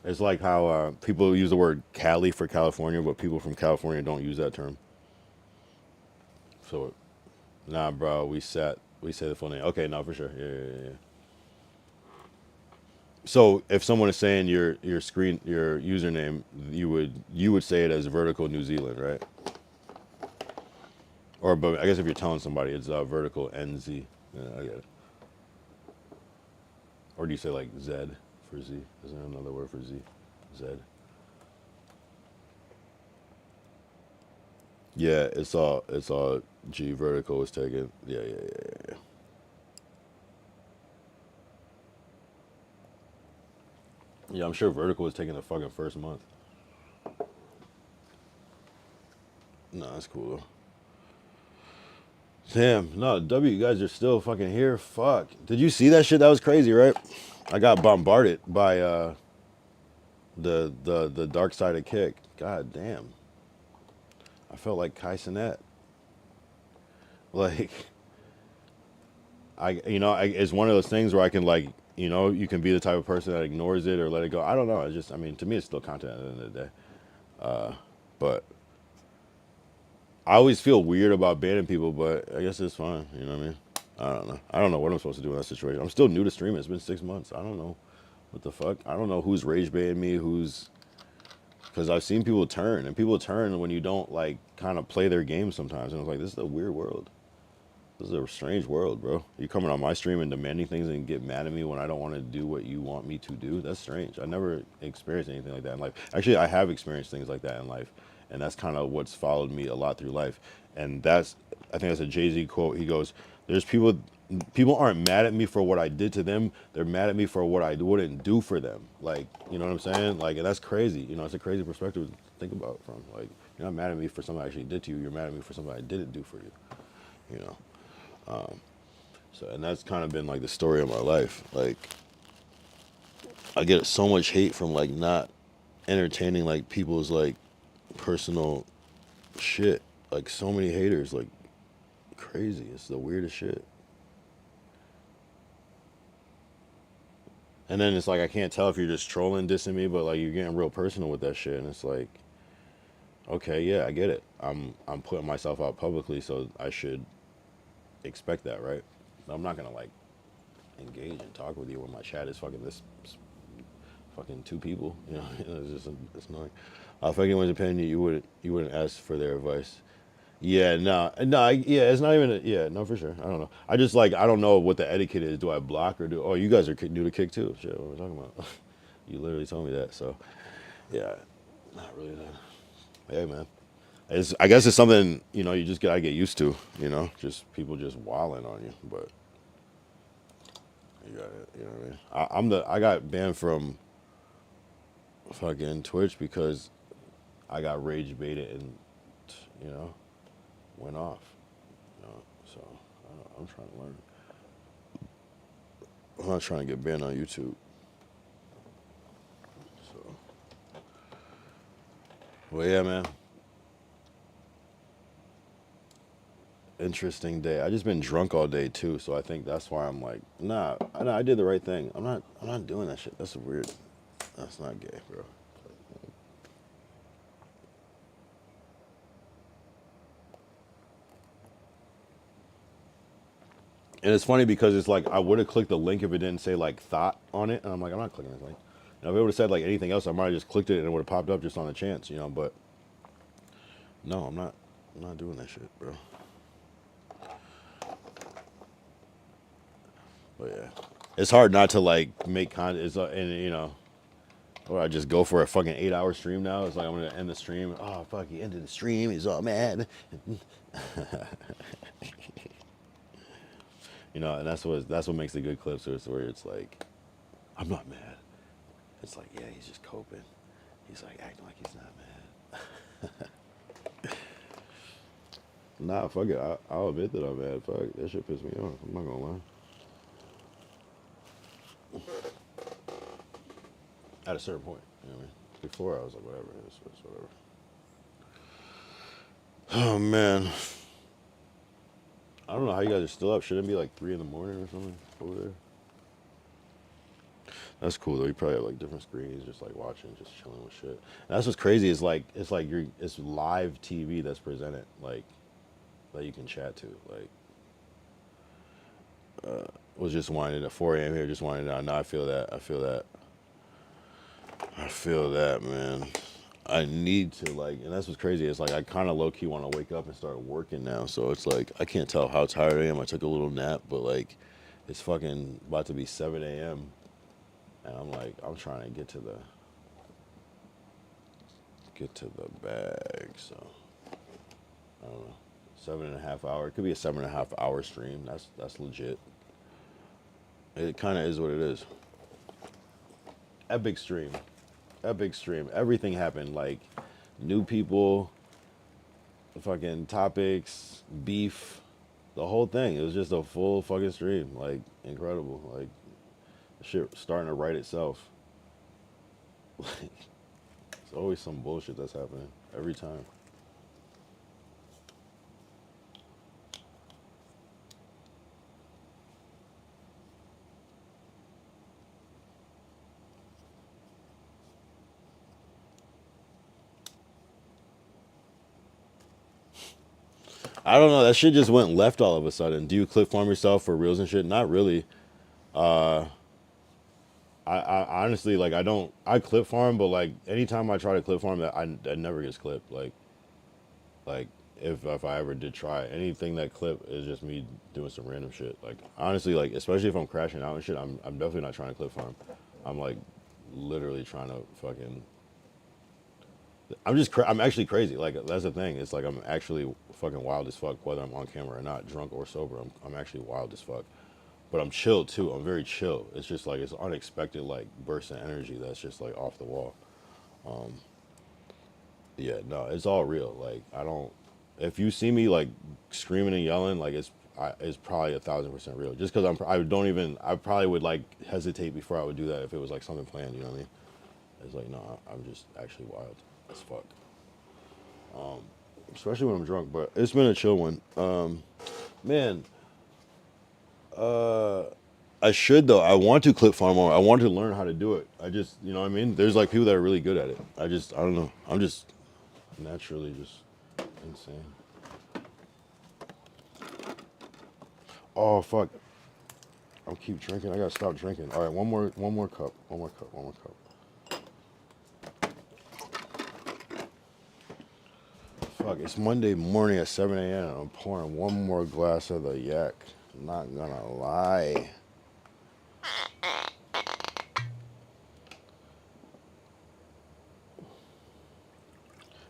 It's like how people use the word Cali for California, but people from California don't use that term. So, nah, bro, we say the full name. Okay, no, for sure. Yeah. So if someone is saying your username, you would say it as Vertical New Zealand, right? Or but I guess if you're telling somebody it's Vertical NZ, yeah, I get it. Or do you say like Z for Z? Is there another word for Z? Z. Yeah, it's all G. Vertical is taken. Yeah. Yeah, I'm sure Vertical was taking the fucking first month. No, that's cool though. Damn, no, W, you guys are still fucking here. Fuck. Did you see that shit? That was crazy, right? I got bombarded by the dark side of kick. God damn. I felt like Kai Cenat. Like it's one of those things where I can like, you can be the type of person that ignores it or let it go. I don't know. I mean, to me it's still content at the end of the day. But I always feel weird about banning people, but I guess it's fine. You know what I mean? I don't know. I don't know what I'm supposed to do in that situation. I'm still new to streaming. It's been 6 months. I don't know what the fuck. I don't know who's rage baiting me, because I've seen people turn, and people turn when you don't like kind of play their game sometimes. And I was like, this is a weird world. This is a strange world, bro. You coming on my stream and demanding things and get mad at me when I don't want to do what you want me to do? That's strange. I never experienced anything like that in life. Actually, I have experienced things like that in life, and that's kind of what's followed me a lot through life. And I think that's a Jay-Z quote. He goes, "There's people aren't mad at me for what I did to them. They're mad at me for what I wouldn't do for them." Like, you know what I'm saying? Like, and that's crazy. It's a crazy perspective to think about from. Like, you're not mad at me for something I actually did to you. You're mad at me for something I didn't do for you. You know. So, and that's kind of been like the story of my life. Like, I get so much hate from like not entertaining like people's like personal shit. Like so many haters, like crazy. It's the weirdest shit. And then it's like I can't tell if you're just trolling, dissing me, but like you're getting real personal with that shit. And it's like, okay, yeah, I get it. I'm putting myself out publicly, so I should expect that, right? I'm not gonna like engage and talk with you when my chat is fucking this fucking two people. It's annoying. If anyone was opinion you wouldn't ask for their advice. Yeah, yeah, it's not even. Yeah, no, for sure. I don't know. I just like I don't know what the etiquette is. Do I block or do? Oh, you guys are new to kick too. Shit, what are we talking about? You literally told me that. So, yeah, not really that. Hey, man. I guess it's something you just gotta get used to. Just people just wilding on you, but you got it. You know what I mean? I got banned from fucking Twitch because I got rage baited and went off. So I'm trying to learn. I'm not trying to get banned on YouTube. So Well, yeah, man. Interesting day. I just been drunk all day too, so I think that's why I'm like, nah, I did the right thing. I'm not doing that shit. That's weird. That's not gay, bro. And it's funny because it's like I would have clicked the link if it didn't say like thought on it, and I'm like, I'm not clicking this link. Now, if it would have said like anything else, I might have just clicked it and it would have popped up just on the chance, you know. But no, I'm not doing that shit, bro. But yeah, it's hard not to like make content. It's and you know, or I just go for a fucking 8-hour stream now. It's like I'm gonna end the stream. Oh fuck, he ended the stream. He's all mad. You know, and that's what makes the good clips. Where it's like, I'm not mad. It's like, yeah, he's just coping. He's like acting like he's not mad. Nah, fuck it. I'll admit that I'm mad. Fuck, that shit pissed me off. I'm not gonna lie. At a certain point, you know what I mean? Before I was like, whatever, it's whatever. Oh man, I don't know how you guys are still up. Shouldn't it be like 3 in the morning or something over there? That's cool though. You probably have like different screens, just like watching, just chilling with shit. And that's what's crazy is like it's live TV that's presented like that you can chat to. Like was just winding at 4 a.m. here, just winding down. Now I feel that. I feel that, man. I need to like, and that's what's crazy. It's like I kind of low key want to wake up and start working now. So it's like I can't tell how tired I am. I took a little nap, but like it's fucking about to be 7 a.m. and I'm like I'm trying to get to the bag. So I don't know, 7.5 hour. It could be a 7.5 hour stream. That's legit. It kind of is what it is. Epic stream. Everything happened. Like new people, fucking topics, beef, the whole thing. It was just a full fucking stream. Like incredible. Like shit starting to write itself. Like it's always some bullshit that's happening every time. I don't know. That shit just went left all of a sudden. Do you clip farm yourself for reels and shit? Not really. I honestly like I clip farm, but like anytime I try to clip farm, that never gets clipped. Like if I ever did try anything that clip is just me doing some random shit. Like honestly, like especially if I'm crashing out and shit, I'm definitely not trying to clip farm. I'm like literally trying to fucking. I'm actually crazy. Like that's the thing. It's like I'm actually fucking wild as fuck, whether I'm on camera or not, drunk or sober. I'm actually wild as fuck. But I'm chill too. I'm very chill. It's just like it's unexpected like burst of energy that's just like off the wall. Yeah, no, it's all real. Like I don't. If you see me like screaming and yelling, like it's probably 1,000% real. Just because I probably would like hesitate before I would do that if it was like something planned. You know what I mean? It's like no, I'm just actually wild as fuck. Especially when I'm drunk. But it's been a chill one. Man. I should though. I want to clip farm more. I want to learn how to do it. I just, you know what I mean? There's like people that are really good at it. I don't know. I'm just naturally just insane. Oh fuck. I'll keep drinking. I gotta stop drinking. All right, one more cup. One more cup. Fuck, it's Monday morning at 7 a.m. and I'm pouring one more glass of the yak. I'm not gonna lie.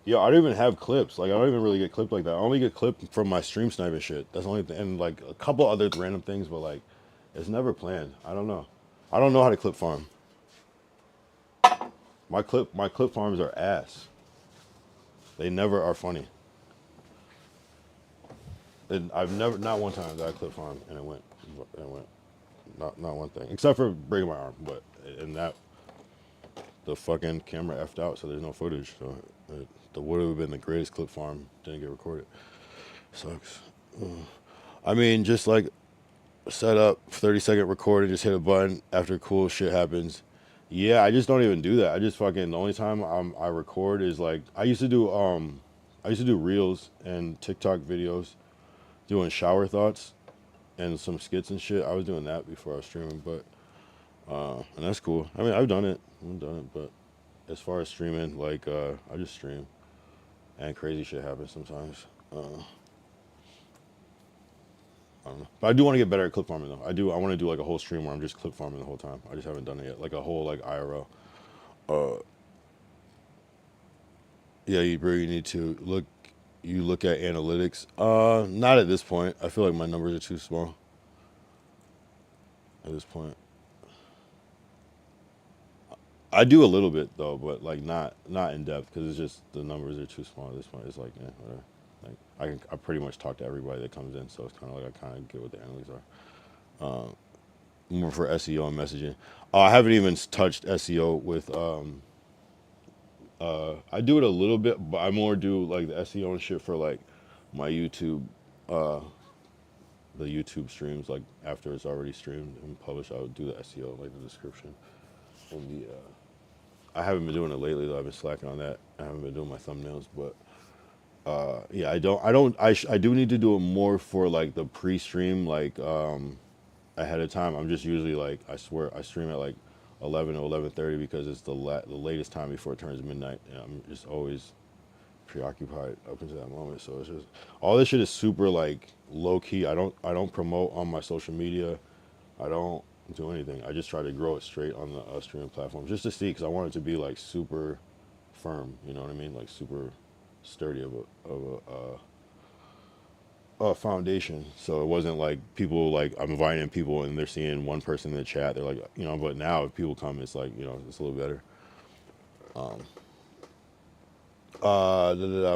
Yo, I don't even have clips. Like, I don't even really get clipped like that. I only get clipped from my stream sniping shit. That's the only thing. And, like, a couple other random things, but, like, it's never planned. I don't know. I don't know how to clip farm. My clip farms are ass. They never are funny. And I've never, not one time that I clip farm and it went, not one thing. Except for breaking my arm, but, and that, the fucking camera effed out, so there's no footage. So the would have been the greatest clip farm didn't get recorded. Sucks. I mean, just like set up 30-second recording, just hit a button after cool shit happens. Yeah, I just don't even do that. I just fucking the only time I record is like I used to do reels and TikTok videos, doing shower thoughts and some skits and shit. I was doing that before I was streaming, but and that's cool. I mean, I've done it, but as far as streaming, like I just stream, and crazy shit happens sometimes. I don't know. But I do want to get better at clip farming though. I want to do like a whole stream where I'm just clip farming the whole time. I just haven't done it yet. Like a whole like IRL. Yeah, you really need to look at analytics. Not at this point. I feel like my numbers are too small at this point. I do a little bit though, but like not in depth because it's just the numbers are too small at this point. It's like whatever. Like I pretty much talk to everybody that comes in, so it's kind of like I kind of get what the analytics are. More for SEO and messaging. I haven't even touched SEO with. I do it a little bit, but I more do like the SEO and shit for like my YouTube, the YouTube streams. Like after it's already streamed and published, I would do the SEO, like the description and the. I haven't been doing it lately though. I've been slacking on that. I haven't been doing my thumbnails, but yeah, I do need to do it more for like the pre-stream, like ahead of time. I'm just usually like I swear I stream at like 11 or 11:30 because it's the latest time before it turns midnight, and I'm just always preoccupied up until that moment. So it's just all this shit is super like low key. I don't promote on my social media. I don't do anything. I just try to grow it straight on the streaming platform just to see, because I want it to be like super firm. You know what I mean? Like super sturdy of a foundation. So it wasn't like people like I'm inviting people and they're seeing one person in the chat. They're like, you know. But now if people come, it's like, you know, it's a little better.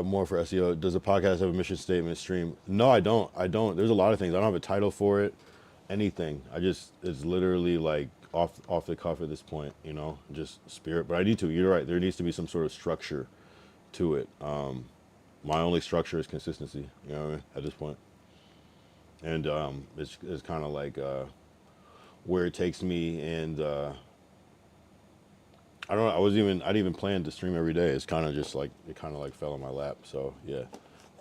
More for SEO. Does the podcast have a mission statement stream? No, I don't. There's a lot of things. I don't have a title for it. Anything. It's literally like off the cuff at this point, you know, just spirit. But I need to. You're right. There needs to be some sort of structure to it. My only structure is consistency. You know what I mean? At this point, and it's kind of like where it takes me, and I don't know. I didn't even plan to stream every day. It's kind of just like it kind of like fell in my lap. So yeah,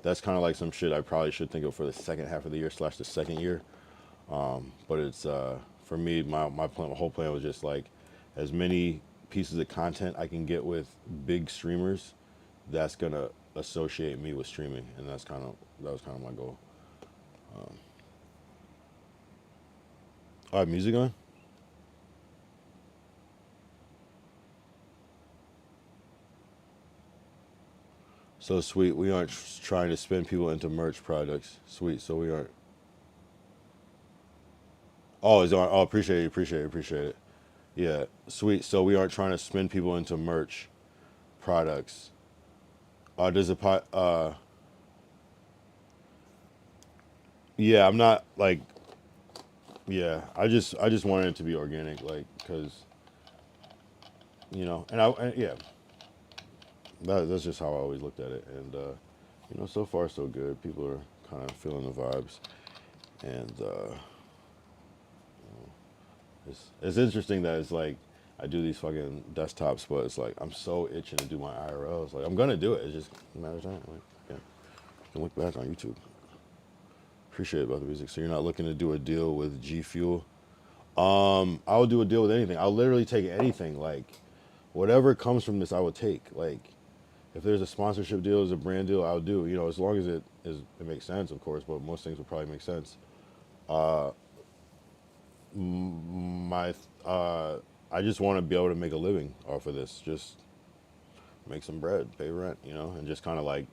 that's kind of like some shit I probably should think of for the second half of the year / the second year. But it's for me, my whole plan was just like as many pieces of content I can get with big streamers, that's gonna associate me with streaming, and that was kind of my goal. I have music on. So sweet. We aren't trying to spin people into merch products. Sweet. So we aren't. Oh, it's on. Oh, appreciate it. Yeah, sweet. So we aren't trying to spin people into merch products. Does a pot? Yeah, I'm not like. Yeah, I just wanted it to be organic, like, cause, you know, yeah, that's just how I always looked at it, and you know, so far so good. People are kind of feeling the vibes, and it's interesting that it's like I do these fucking desktops, but it's like I'm so itching to do my IRLs. Like I'm gonna do it. It's just a matter of time. Like, yeah, you can look back on YouTube. Appreciate it about the music. So you're not looking to do a deal with G Fuel? I would do a deal with anything. I'll literally take anything. Like whatever comes from this, I would take. Like if there's a sponsorship deal, there's a brand deal, I'll do. You know, as long as it makes sense, of course. But most things would probably make sense. My I just want to be able to make a living off of this. Just make some bread, pay rent, you know, and just kind of like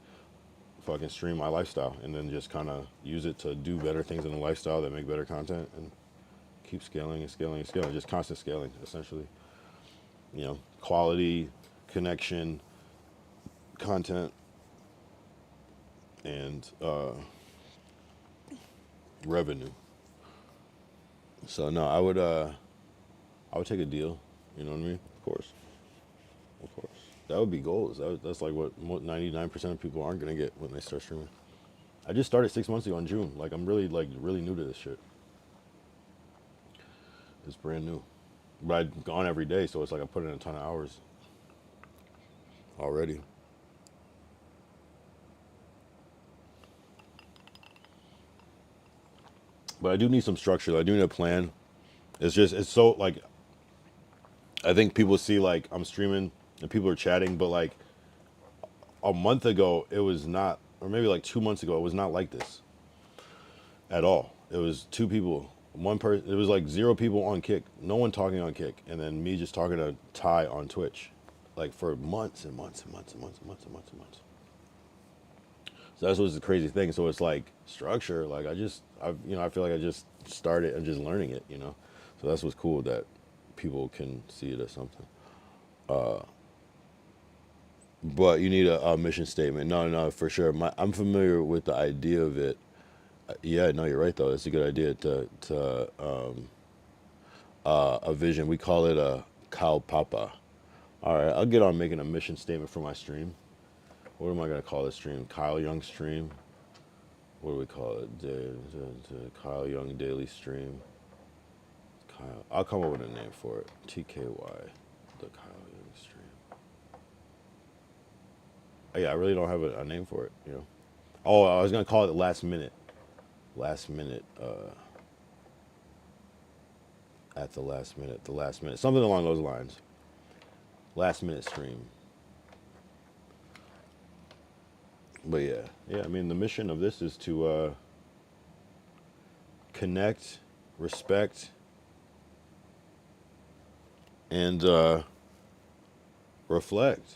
fucking stream my lifestyle, and then just kind of use it to do better things in the lifestyle that make better content, and keep scaling and scaling and scaling. Just constant scaling, essentially. You know, quality, connection, content, and revenue. So no, I would take a deal. You know what I mean? Of course. That would be goals. That's like what 99% of people aren't gonna get when they start streaming. I just started 6 months ago in June. Like I'm really new to this shit. It's brand new, but I've gone every day, so it's like I put in a ton of hours already. But I do need some structure. I do need a plan. It's so like I think people see like I'm streaming and people are chatting, but like a month ago it was not, or maybe like 2 months ago it was not like this at all. It was two people, one person. It was like zero people on Kick, no one talking on Kick, and then me just talking to Ty on Twitch, like for months and months and months and months and months and months and months. So that's what's the crazy thing. So it's like structure. Like I feel like I just started and just learning it. So that's what's cool, that people can see it as something. But you need a mission statement. No, for sure. I'm familiar with the idea of it. Yeah, no, you're right though. It's a good idea to a vision. We call it a cow papa. All right, I'll get on making a mission statement for my stream. What am I gonna call this stream? Kyle Young stream. What do we call it? Kyle Young daily stream. Kyle. I'll come up with a name for it. TKY. The Kyle Young stream. Yeah, I really don't have a name for it. Oh, I was gonna call it last minute. Last minute. At the last minute. The last minute. Something along those lines. Last minute stream. But yeah. I mean, the mission of this is to connect, respect, and reflect.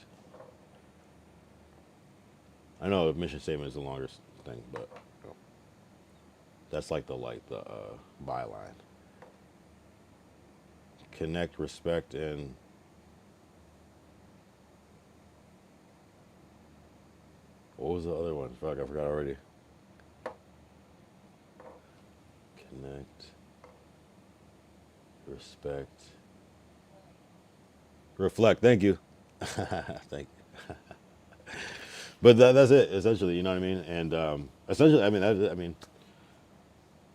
I know the mission statement is the longest thing, but that's like the byline. Connect, respect, and what was the other one? Fuck, I forgot already. Connect, respect, reflect. Thank you. Thank you. But that's it, essentially. You know what I mean? And essentially, I mean,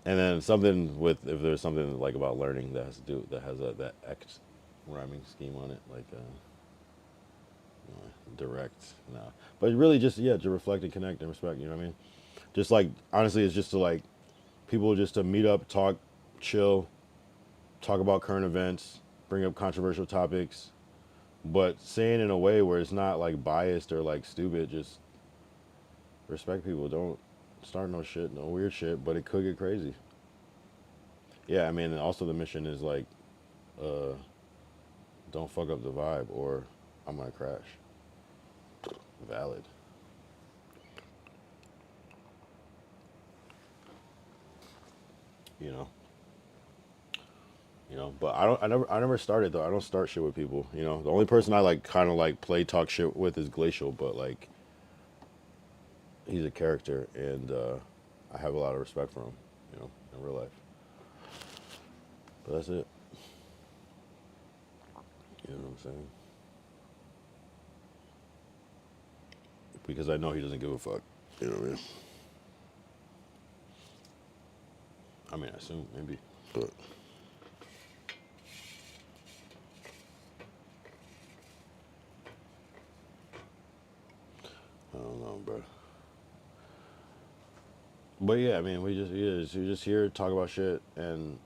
and then something with, if there's something like about learning that has that X rhyming scheme on it, like direct. No, but really just to reflect and connect and respect. You know what I mean? Just like honestly, it's just to like people just to meet up, talk, chill, talk about current events, bring up controversial topics, but saying in a way where it's not like biased or like stupid. Just respect people. Don't start no shit, no weird shit, but it could get crazy. Yeah, I mean, and also the mission is like, don't fuck up the vibe or I'm gonna crash. Valid. You know. But I never started though. I don't start shit with people. The only person I like kind of like play talk shit with is Glacial, but like he's a character and I have a lot of respect for him, in real life. But that's it. You know what I'm saying? Because I know he doesn't give a fuck. You know what I mean? I mean, I assume maybe, but I don't know, bro. But yeah, I mean, we're just here to talk about shit and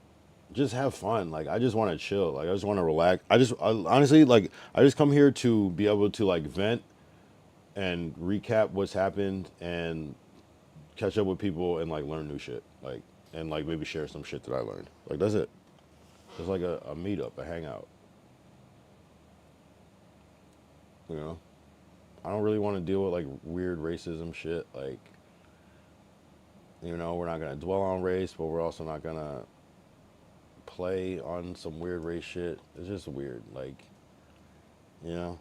just have fun. Like, I just want to chill. Like, I just want to relax. Honestly, like, I just come here to be able to like vent and recap what's happened and catch up with people and like learn new shit. Like, and like maybe share some shit that I learned. Like, that's it. It's like a meetup, a hangout. I don't really want to deal with like weird racism shit. Like, we're not gonna dwell on race, but we're also not gonna play on some weird race shit. It's just weird. Like,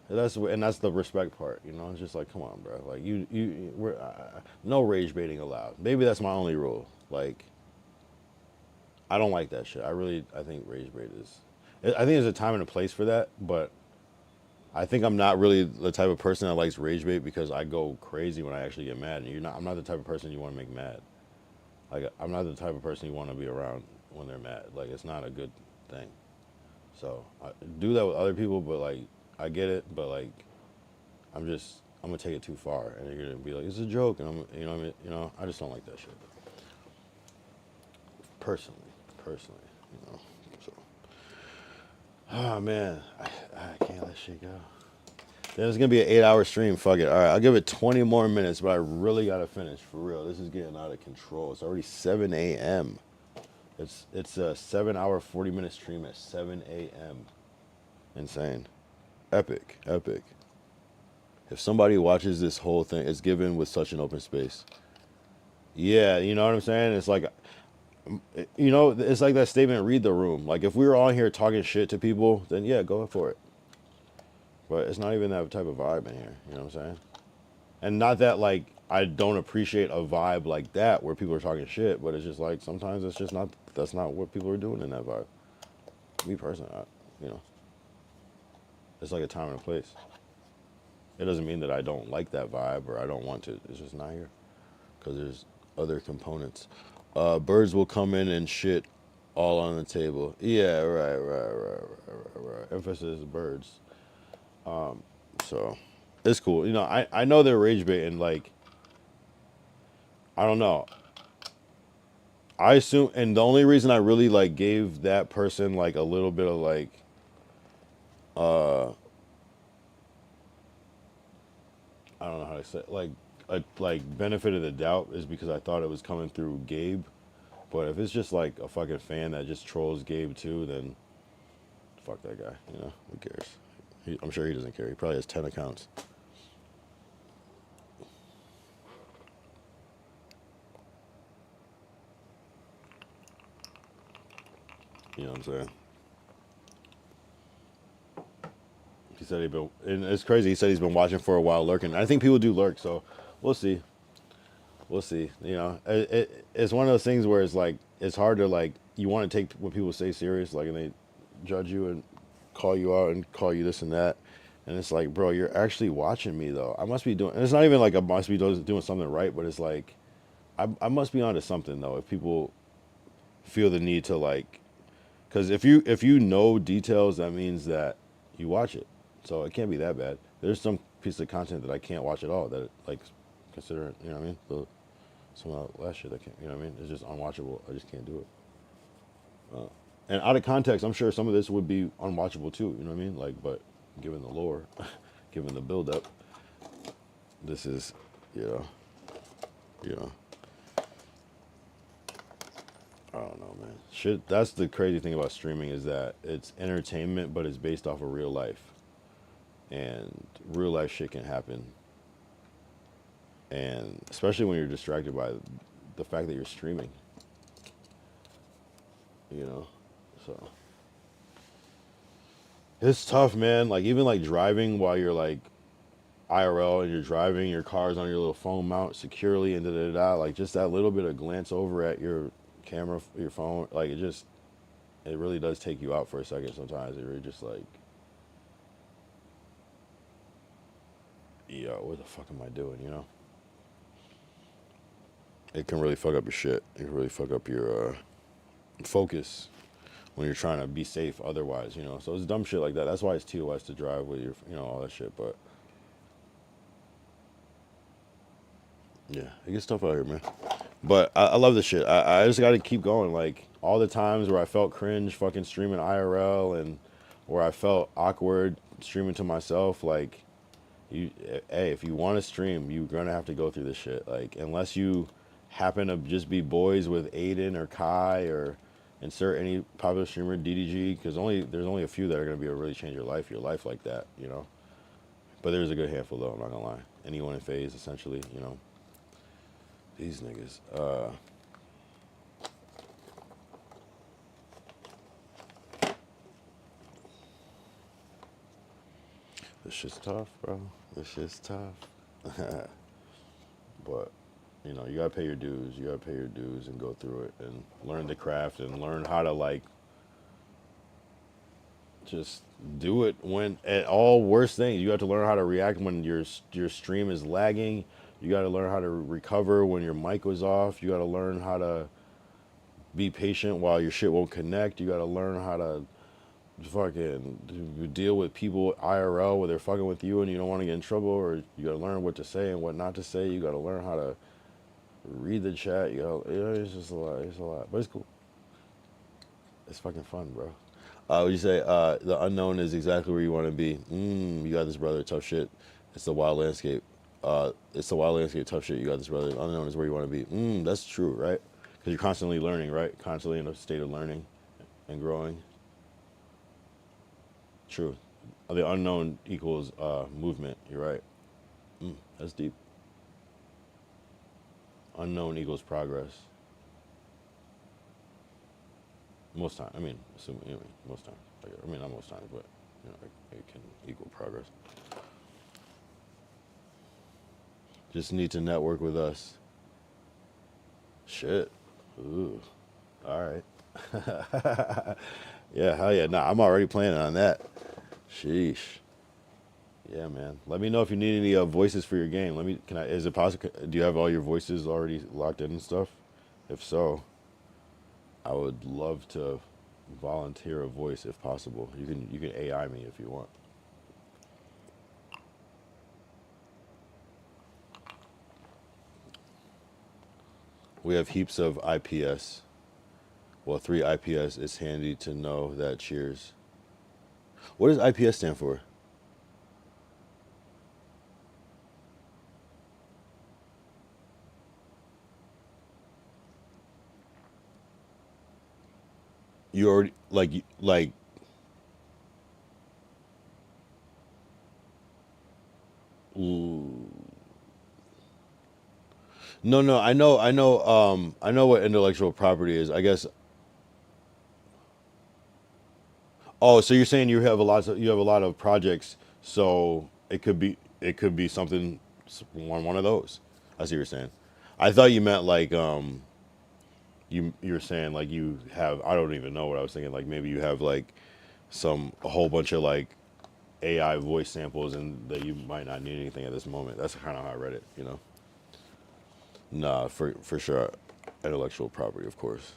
that's the respect part. It's just like, come on, bro. Like we're no rage baiting allowed. Maybe that's my only rule. Like, I don't like that shit. I think rage bait is. I think there's a time and a place for that, but I think I'm not really the type of person that likes rage bait because I go crazy when I actually get mad. And I'm not the type of person you want to make mad. Like, I'm not the type of person you want to be around when they're mad. Like, it's not a good thing. So I do that with other people, but like, I get it, but like, I'm gonna take it too far, and you're gonna be like, it's a joke, and I'm, what I mean, I just don't like that shit. Personally, So, oh man, I can't let shit go. Then it's gonna be an 8-hour stream. Fuck it. All right, I'll give it 20 more minutes, but I really gotta finish for real. This is getting out of control. It's already 7 a.m. It's a 7-hour 40-minute stream at 7 a.m. Insane, epic. If somebody watches this whole thing, it's given with such an open space. Yeah, you know what I'm saying? It's like, it's like that statement, read the room. Like, if we were on here talking shit to people, then yeah, go for it. But it's not even that type of vibe in here, you know what I'm saying? And not that, like, I don't appreciate a vibe like that where people are talking shit, but it's just like, sometimes it's just not, that's not what people are doing in that vibe. Me personally, it's like a time and a place. It doesn't mean that I don't like that vibe or I don't want to. It's just not here because there's other components. Birds will come in and shit all on the table. Yeah, right. Emphasis birds. So it's cool. I know they're rage baiting. Like, I don't know. I assume, and the only reason I really like gave that person like a little bit of like, I don't know how to say it, like a benefit of the doubt is because I thought it was coming through Gabe. But if it's just like a fucking fan that just trolls Gabe too, then fuck that guy. Who cares? I'm sure he doesn't care. He probably has 10 accounts. You know what I'm saying? He said he'd been, and it's crazy. He said he's been watching for a while, lurking. I think people do lurk, so we'll see. We'll see. It's one of those things where it's like, it's hard to like, you want to take what people say serious, like, and they judge you and call you out and call you this and that. And it's like, bro, you're actually watching me though. I must be doing, and it's not even like I must be doing something right, but it's like, I must be onto something though. If people feel the need to like, because if you know details, that means that you watch it. So it can't be that bad. There's some piece of content that I can't watch at all that like, consider it, you know what I mean? Some of that last shit I can't, you know what I mean? It's just unwatchable. I just can't do it. And out of context, I'm sure some of this would be unwatchable too, you know what I mean? Like, but given the lore, given the build up, this is, I don't know, man. Shit, that's the crazy thing about streaming is that it's entertainment, but it's based off of real life. And real life shit can happen. And especially when you're distracted by the fact that you're streaming. So it's tough, man. Like, even like driving while you're like IRL and you're driving, your car's on your little phone mount securely and da-da-da, like just that little bit of glance over at your camera, your phone, like it really does take you out for a second sometimes. It really just like, yo, what the fuck am I doing, It can really fuck up your shit. It can really fuck up your focus when you're trying to be safe otherwise, So it's dumb shit like that. That's why it's TOS to drive with your, all that shit, but yeah, it gets tough out here, man. But I love this shit. I just got to keep going. Like, all the times where I felt cringe fucking streaming IRL and where I felt awkward streaming to myself, like, hey, if you want to stream, you're going to have to go through this shit. Like, unless you happen to just be boys with Aiden or Kai or insert any popular streamer, DDG, because there's only a few that are going to be able to really change your life like that, But there's a good handful, though, I'm not going to lie. Anyone in phase, essentially, These niggas. This shit's tough, bro. This shit's tough. But, you gotta pay your dues. You gotta pay your dues and go through it and learn the craft and learn how to, like, Just do it when at all worst things. You have to learn how to react when your stream is lagging. You got to learn how to recover when your mic was off. You got to learn how to be patient while your shit won't connect. You got to learn how to fucking deal with people IRL where they're fucking with you and you don't want to get in trouble, or you got to learn what to say and what not to say. You got to learn how to read the chat. It's just a lot. It's a lot, but it's cool. It's fucking fun, bro. Would you say the unknown is exactly where you want to be? You got this, brother. Tough shit. It's the wild landscape. It's the wild landscape. Tough shit. You got this, brother. The unknown is where you want to be. That's true, right? Because you're constantly learning, right? Constantly in a state of learning and growing. True. The unknown equals movement. You're right. That's deep. Unknown equals progress. Most time. I mean, most times. I mean, not most times, but it can equal progress. Just need to network with us. Shit. Ooh. All right. Yeah, hell yeah. Nah, I'm already planning on that. Sheesh. Yeah, man. Let me know if you need any voices for your game. Is it possible? Do you have all your voices already locked in and stuff? If so, I would love to volunteer a voice if possible. You can AI me if you want. We have heaps of IPS. Well, 3 IPS. It's handy to know that. Cheers. What does IPS stand for? You already like. Ooh. No. I know. I know what intellectual property is. I guess. Oh, so you're saying you have a lot of projects, so it could be something one of those. I see what you're saying. I thought you meant like you're saying like you have, I don't even know what I was thinking, like maybe you have like a whole bunch of like AI voice samples and that you might not need anything at this moment. That's kind of how I read it. Nah, for sure, intellectual property, of course.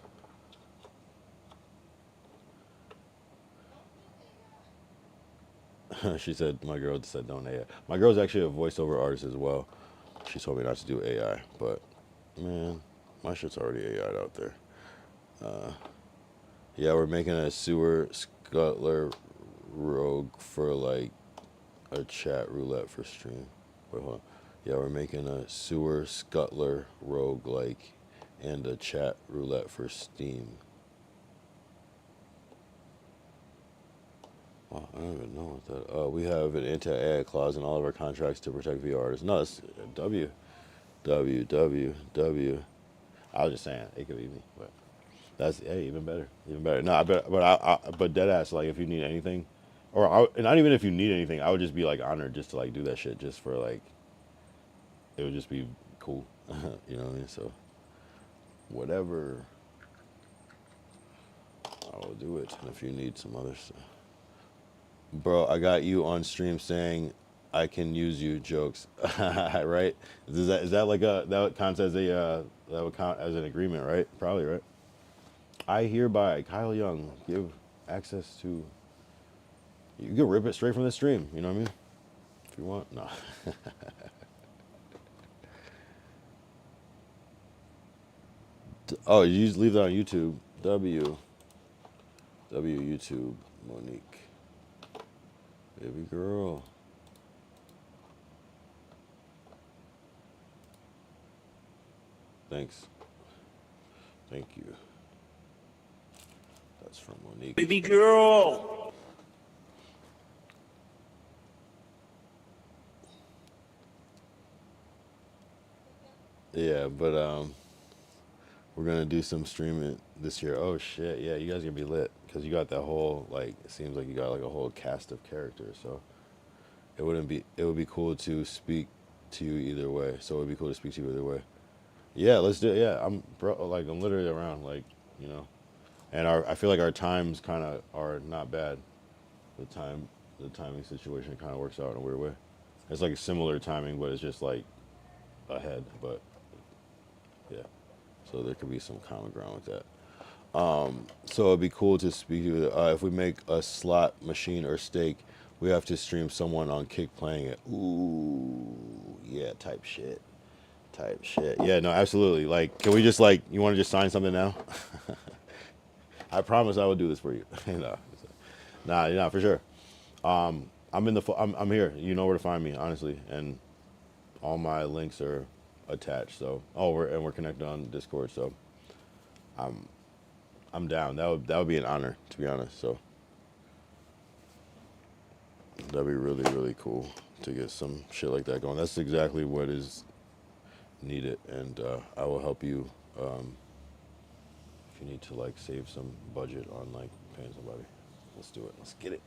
She said, my girl said don't AI. My girl's actually a voiceover artist as well. She told me not to do AI, but man, my shit's already AI'd out there. Yeah, we're making a sewer scuttler rogue for like a chat roulette for stream. Wait, hold on. Yeah, we're making a sewer scuttler rogue like and a chat roulette for Steam. Oh, I don't even know what that. We have an anti-AI clause in all of our contracts to protect VR artists. No, it's W. I was just saying it could be me, but that's even better, even better. No, but dead ass. Like if you need anything, and not even if you need anything, I would just be like honored just to like do that shit just for like. It would just be cool, you know what I mean? So whatever, I will do it. And if you need some other stuff. Bro, I got you on stream saying I can use you jokes, right? Is that like that counts as that would count as an agreement, right? Probably, right? I hereby, Kyle Young, give access to. You can rip it straight from the stream. You know what I mean? If you want, no. Oh, you just leave that on YouTube. W YouTube Monique, baby girl. Thanks. Thank you. That's from Monique. Baby girl. Yeah, but we're gonna do some streaming this year. Oh shit, yeah, you guys gonna be lit because you got that whole like. It seems like you got like a whole cast of characters. So it would be cool to speak to you either way. So it would be cool to speak to you either way. Yeah, let's do it. Yeah, I'm literally around, like, and I feel like our times kind of are not bad. the timing situation kind of works out in a weird way. It's like a similar timing, but it's just like ahead. But yeah, so there could be some common ground with that. So it'd be cool to speak to if we make a slot machine or stake, we have to stream someone on Kick playing it. Ooh, yeah, type shit. Type shit. Yeah, no, absolutely. Like, can we just like, you want to just sign something now? I promise I will do this for you. Nah, for sure. I'm here. You know where to find me, honestly, and all my links are attached. So, we're connected on Discord. So, I'm down. That would be an honor, to be honest. So, that'd be really, really cool to get some shit like that going. That's exactly what is needed, and I will help you if you need to like save some budget on like paying somebody. Let's do it. Let's get it.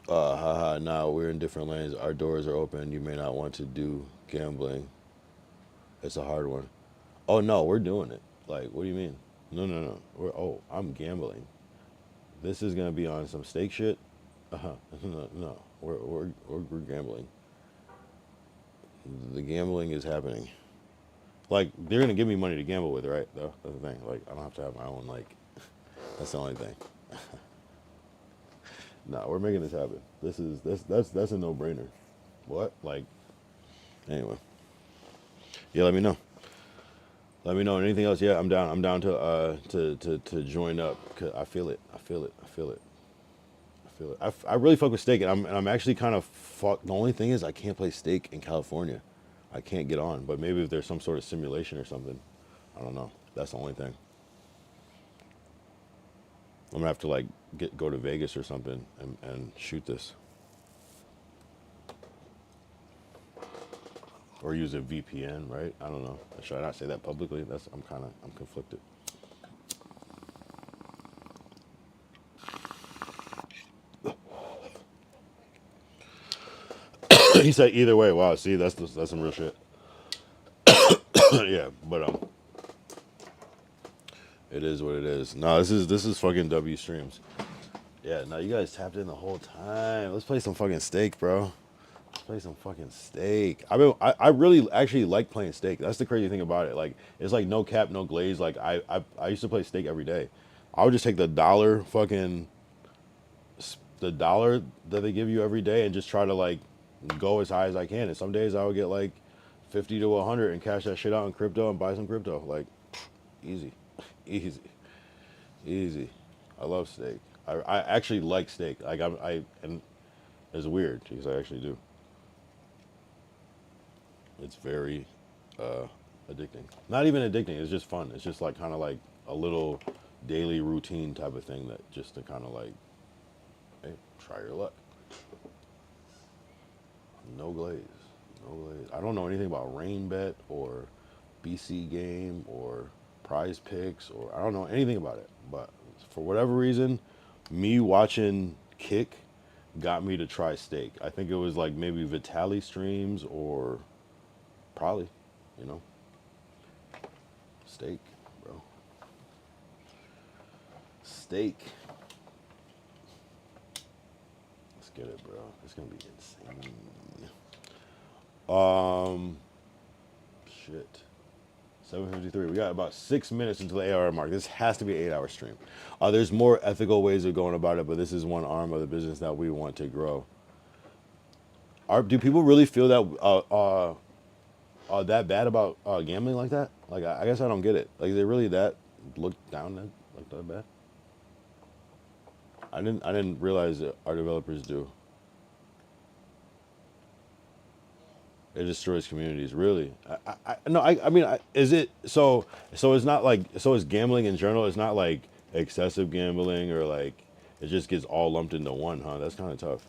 Haha, nah, we're in different lanes. Our doors are open. You may not want to do gambling. It's a hard one. Oh no, we're doing it. Like, what do you mean? No. I'm gambling. This is gonna be on some stake shit. No. We're gambling. The gambling is happening. Like, they're gonna give me money to gamble with, right? Though that's the thing. Like, I don't have to have my own. Like, that's the only thing. No, we're making this happen. That's a no-brainer. What? Like, anyway. Yeah, let me know. Let me know. Anything else? Yeah, I'm down. I'm down to join up. 'Cause I feel it. I really fuck with Stake, and I'm actually kind of fuck. The only thing is I can't play Stake in California. I can't get on. But maybe if there's some sort of simulation or something, I don't know. That's the only thing. I'm gonna have to like go to Vegas or something and shoot this, or use a VPN, right? I don't know. Should I not say that publicly? I'm conflicted. He said either way. Wow, see, that's some real shit. Yeah, but it is what it is. No, this is fucking W streams. Yeah, no, you guys tapped in the whole time. Let's play some fucking Stake, bro. Let's play some fucking Stake. I really actually like playing Stake. That's the crazy thing about it. Like, it's like no cap, no glaze. Like, I used to play Stake every day. I would just take the dollar that they give you every day and just try to like go as high as I can. And some days I would get like 50 to 100 and cash that shit out in crypto and buy some crypto. Like, easy. I love Stake. I actually like Stake. Like, and it's weird because I actually do. It's very addicting. Not even addicting. It's just fun. It's just like kind of like a little daily routine type of thing that just to kind of like, hey, try your luck. No glaze. I don't know anything about Rain Bet or BC Game or Prize Picks, or I don't know anything about it. But for whatever reason, me watching Kick got me to try Stake. I think it was like maybe Vitaly streams or probably, Stake, bro. Stake. Let's get it, bro. It's gonna be insane. Shit. 7:53. We got about 6 minutes until the 8-hour mark. This has to be an 8-hour stream. There's more ethical ways of going about it, but this is one arm of the business that we want to grow. Do people really feel that bad about gambling like that? Like, I guess I don't get it. Like, they really look down like that bad? I didn't realize that our developers do. It destroys communities, really. I mean, is it so? So it's not like, so it's gambling in general. It's not like excessive gambling or like it just gets all lumped into one, huh? That's kind of tough.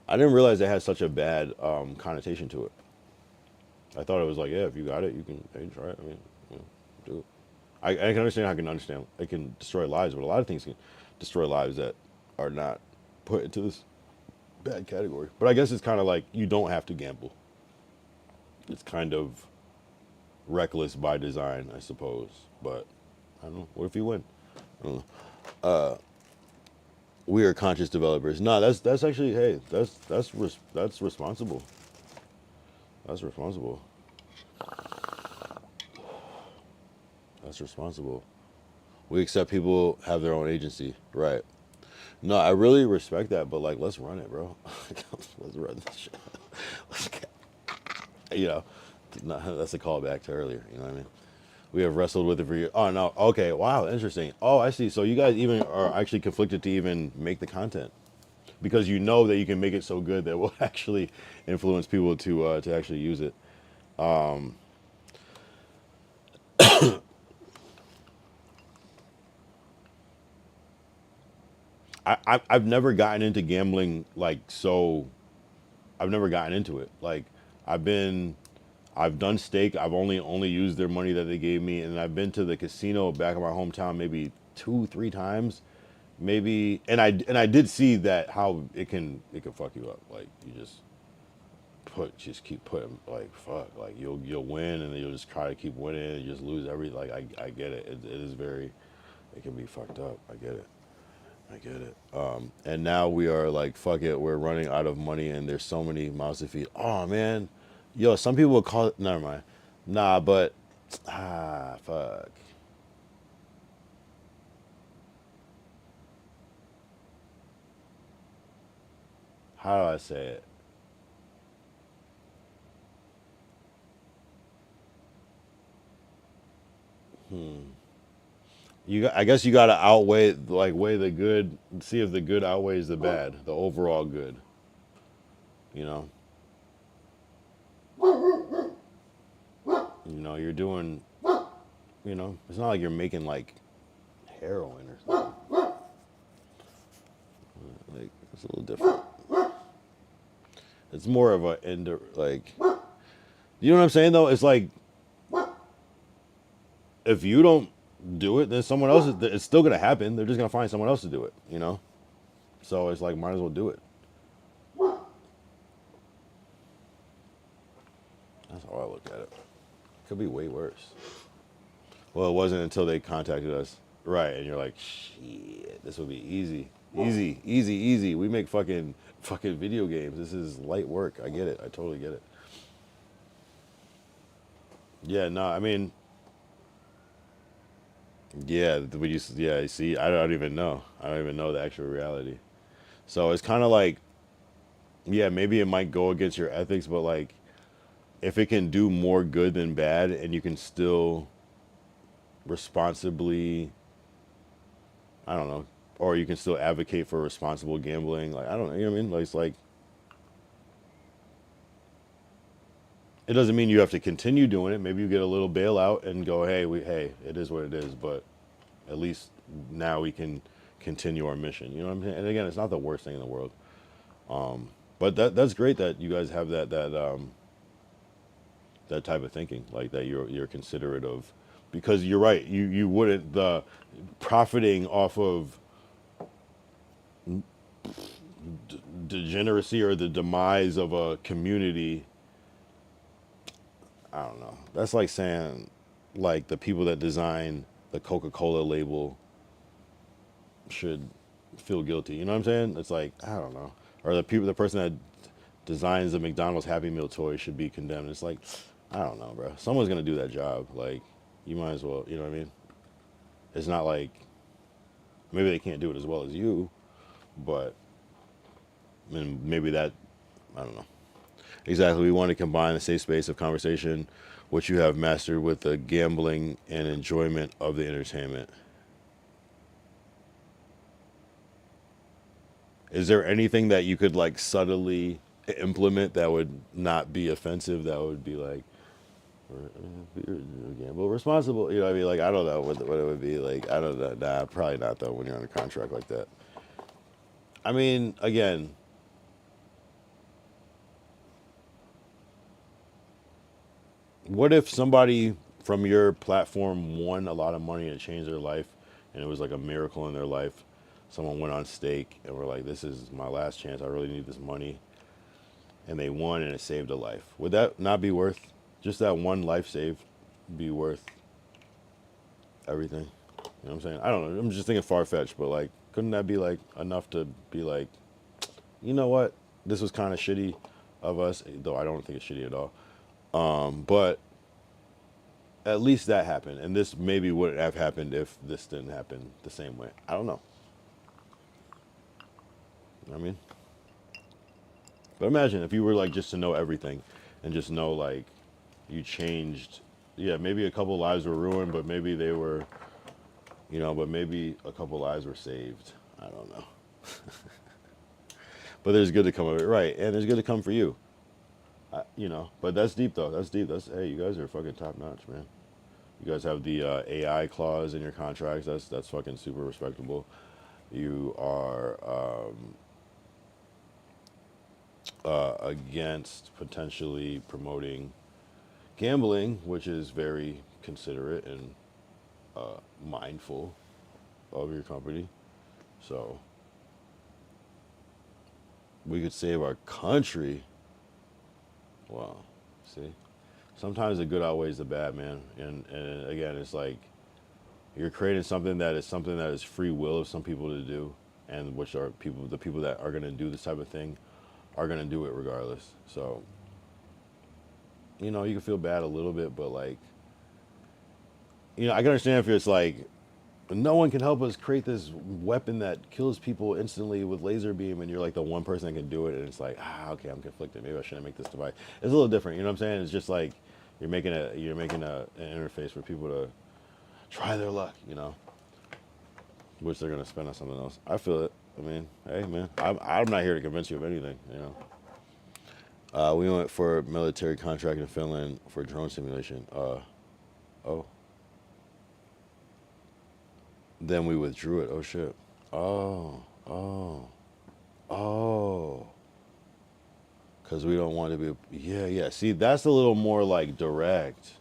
I didn't realize it had such a bad connotation to it. I thought it was like, yeah, if you got it, you can try it. I mean, do it. I can understand how it can destroy lives, but a lot of things can destroy lives that are not put into this bad category. But I guess it's kind of like you don't have to gamble. It's kind of reckless by design, I suppose. But I don't know. What if you win? I don't know. We are conscious developers. No, that's actually, hey, that's responsible. That's responsible. That's responsible. We accept people have their own agency, right? No, I really respect that, but like, let's run it, bro. Let's run this shit. Let's get, you know, that's a callback to earlier. You know what I mean? We have wrestled with it for years. Oh no, okay, wow, interesting. Oh, I see. So you guys even are actually conflicted to even make the content because you know that you can make it so good that will actually influence people to actually use it. I've never gotten into gambling like so. I've never gotten into it. Like I've been, I've done stake. I've only used their money that they gave me, and I've been to the casino back in my hometown maybe 2, 3 times, maybe. And I did see that how it can fuck you up. Like you just keep putting like fuck. Like you'll win, and then you'll just try to keep winning, and you just lose every. Like I get it. It is very. It can be fucked up. I get it. I get it. And now we are like, fuck it, we're running out of money and there's so many mouths to feed. Oh man. Yo, some people would call it, never mind. Nah, but, fuck. How do I say it? I guess you gotta outweigh, like, weigh the good, see if the good outweighs the bad, the overall good, you know? You're doing, it's not like you're making, like, heroin or something. Like, it's a little different. It's more of a like, you know what I'm saying though? It's like if you don't do it, then someone else is. It's still gonna happen. They're just gonna find someone else to do it. So it's like might as well do it. That's how I look at it. Could be way worse. Well, it wasn't until they contacted us, right? And you're like, shit, this would be easy, easy, easy, easy. We make fucking video games. This is light work. I get it. I totally get it. Yeah, no, I mean, yeah, yeah, you see, I don't even know. I don't even know the actual reality. So it's kind of like, yeah, maybe it might go against your ethics, but like, if it can do more good than bad and you can still responsibly, I don't know, or you can still advocate for responsible gambling, like, I don't know, you know what I mean? Like, it's like, it doesn't mean you have to continue doing it. Maybe you get a little bailout and go, hey, it is what it is, but at least now we can continue our mission. You know what I'm saying? And again, it's not the worst thing in the world. But that's great that you guys have that type of thinking, like that you're considerate of, because you're right. You wouldn't the profiting off of degeneracy or the demise of a community. I don't know. That's like saying, like the people that design the Coca-Cola label should feel guilty. You know what I'm saying? It's like, I don't know. Or the person that designs the McDonald's Happy Meal toy should be condemned. It's like, I don't know, bro. Someone's gonna do that job. Like, you might as well. You know what I mean? It's not like maybe they can't do it as well as you, but maybe that, I don't know. Exactly. We want to combine the safe space of conversation, which you have mastered, with the gambling and enjoyment of the entertainment. Is there anything that you could like subtly implement that would not be offensive? That would be like, gamble responsible. You know what I mean? Like, I don't know what it would be. Like, I don't know. Nah, probably not though when you're on a contract like that. I mean, again, what if somebody from your platform won a lot of money and it changed their life and it was like a miracle in their life? Someone went on stake and were like, this is my last chance. I really need this money. And they won and it saved a life. Would that not be worth, just that one life saved, be worth everything? You know what I'm saying? I don't know. I'm just thinking far-fetched, but like, Couldn't that be like enough to be like, you know what? This was kind of shitty of us, though I don't think it's shitty at all. But at least that happened, and this maybe wouldn't have happened if this didn't happen the same way. I don't know. I mean, but imagine if you were like just to know everything, and just know like you changed. Yeah, maybe a couple lives were ruined, but maybe they were, you know, but maybe a couple lives were saved. I don't know. But there's good to come of it, right? And there's good to come for you. You know, but that's deep though. That's deep. That's hey, you guys are fucking top notch, man. You guys have the AI clause in your contracts. That's fucking super respectable. You are against potentially promoting gambling, which is very considerate and mindful of your company. So we could save our country. Wow. See? Sometimes the good outweighs the bad, man. And again, it's like you're creating something that is free will of some people to do, and which are the people that are going to do this type of thing are going to do it regardless. So, you know, you can feel bad a little bit, but like, you know, I can understand if it's like, no one can help us create this weapon that kills people instantly with laser beam, and you're like the one person that can do it, and it's like, okay, I'm conflicted. Maybe I shouldn't make this device. It's a little different, you know what I'm saying? It's just like you're making an interface for people to try their luck, you know, which they're gonna spend on something else. I feel it. I mean, hey, man, I'm not here to convince you of anything, you know. We went for a military contract in Finland for drone simulation. Oh. Then we withdrew it. Oh, shit. Oh. Because we don't want to be... Yeah. See, that's a little more, like, direct.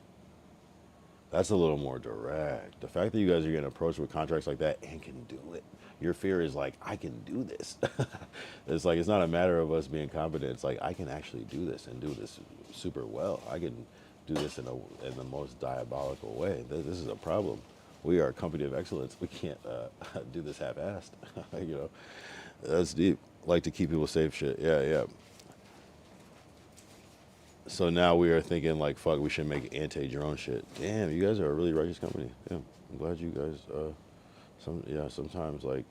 That's a little more direct. The fact that you guys are getting approached with contracts like that and can do it. Your fear is like, I can do this. It's like, it's not a matter of us being competent. It's like, I can actually do this and do this super well. I can do this in the most diabolical way. This is a problem. We are a company of excellence. We can't do this half-assed. You know, that's deep. Like to keep people safe shit. Yeah. So now we are thinking like, fuck, we should make anti-drone shit. Damn, you guys are a really righteous company. Yeah, I'm glad you guys. Sometimes like,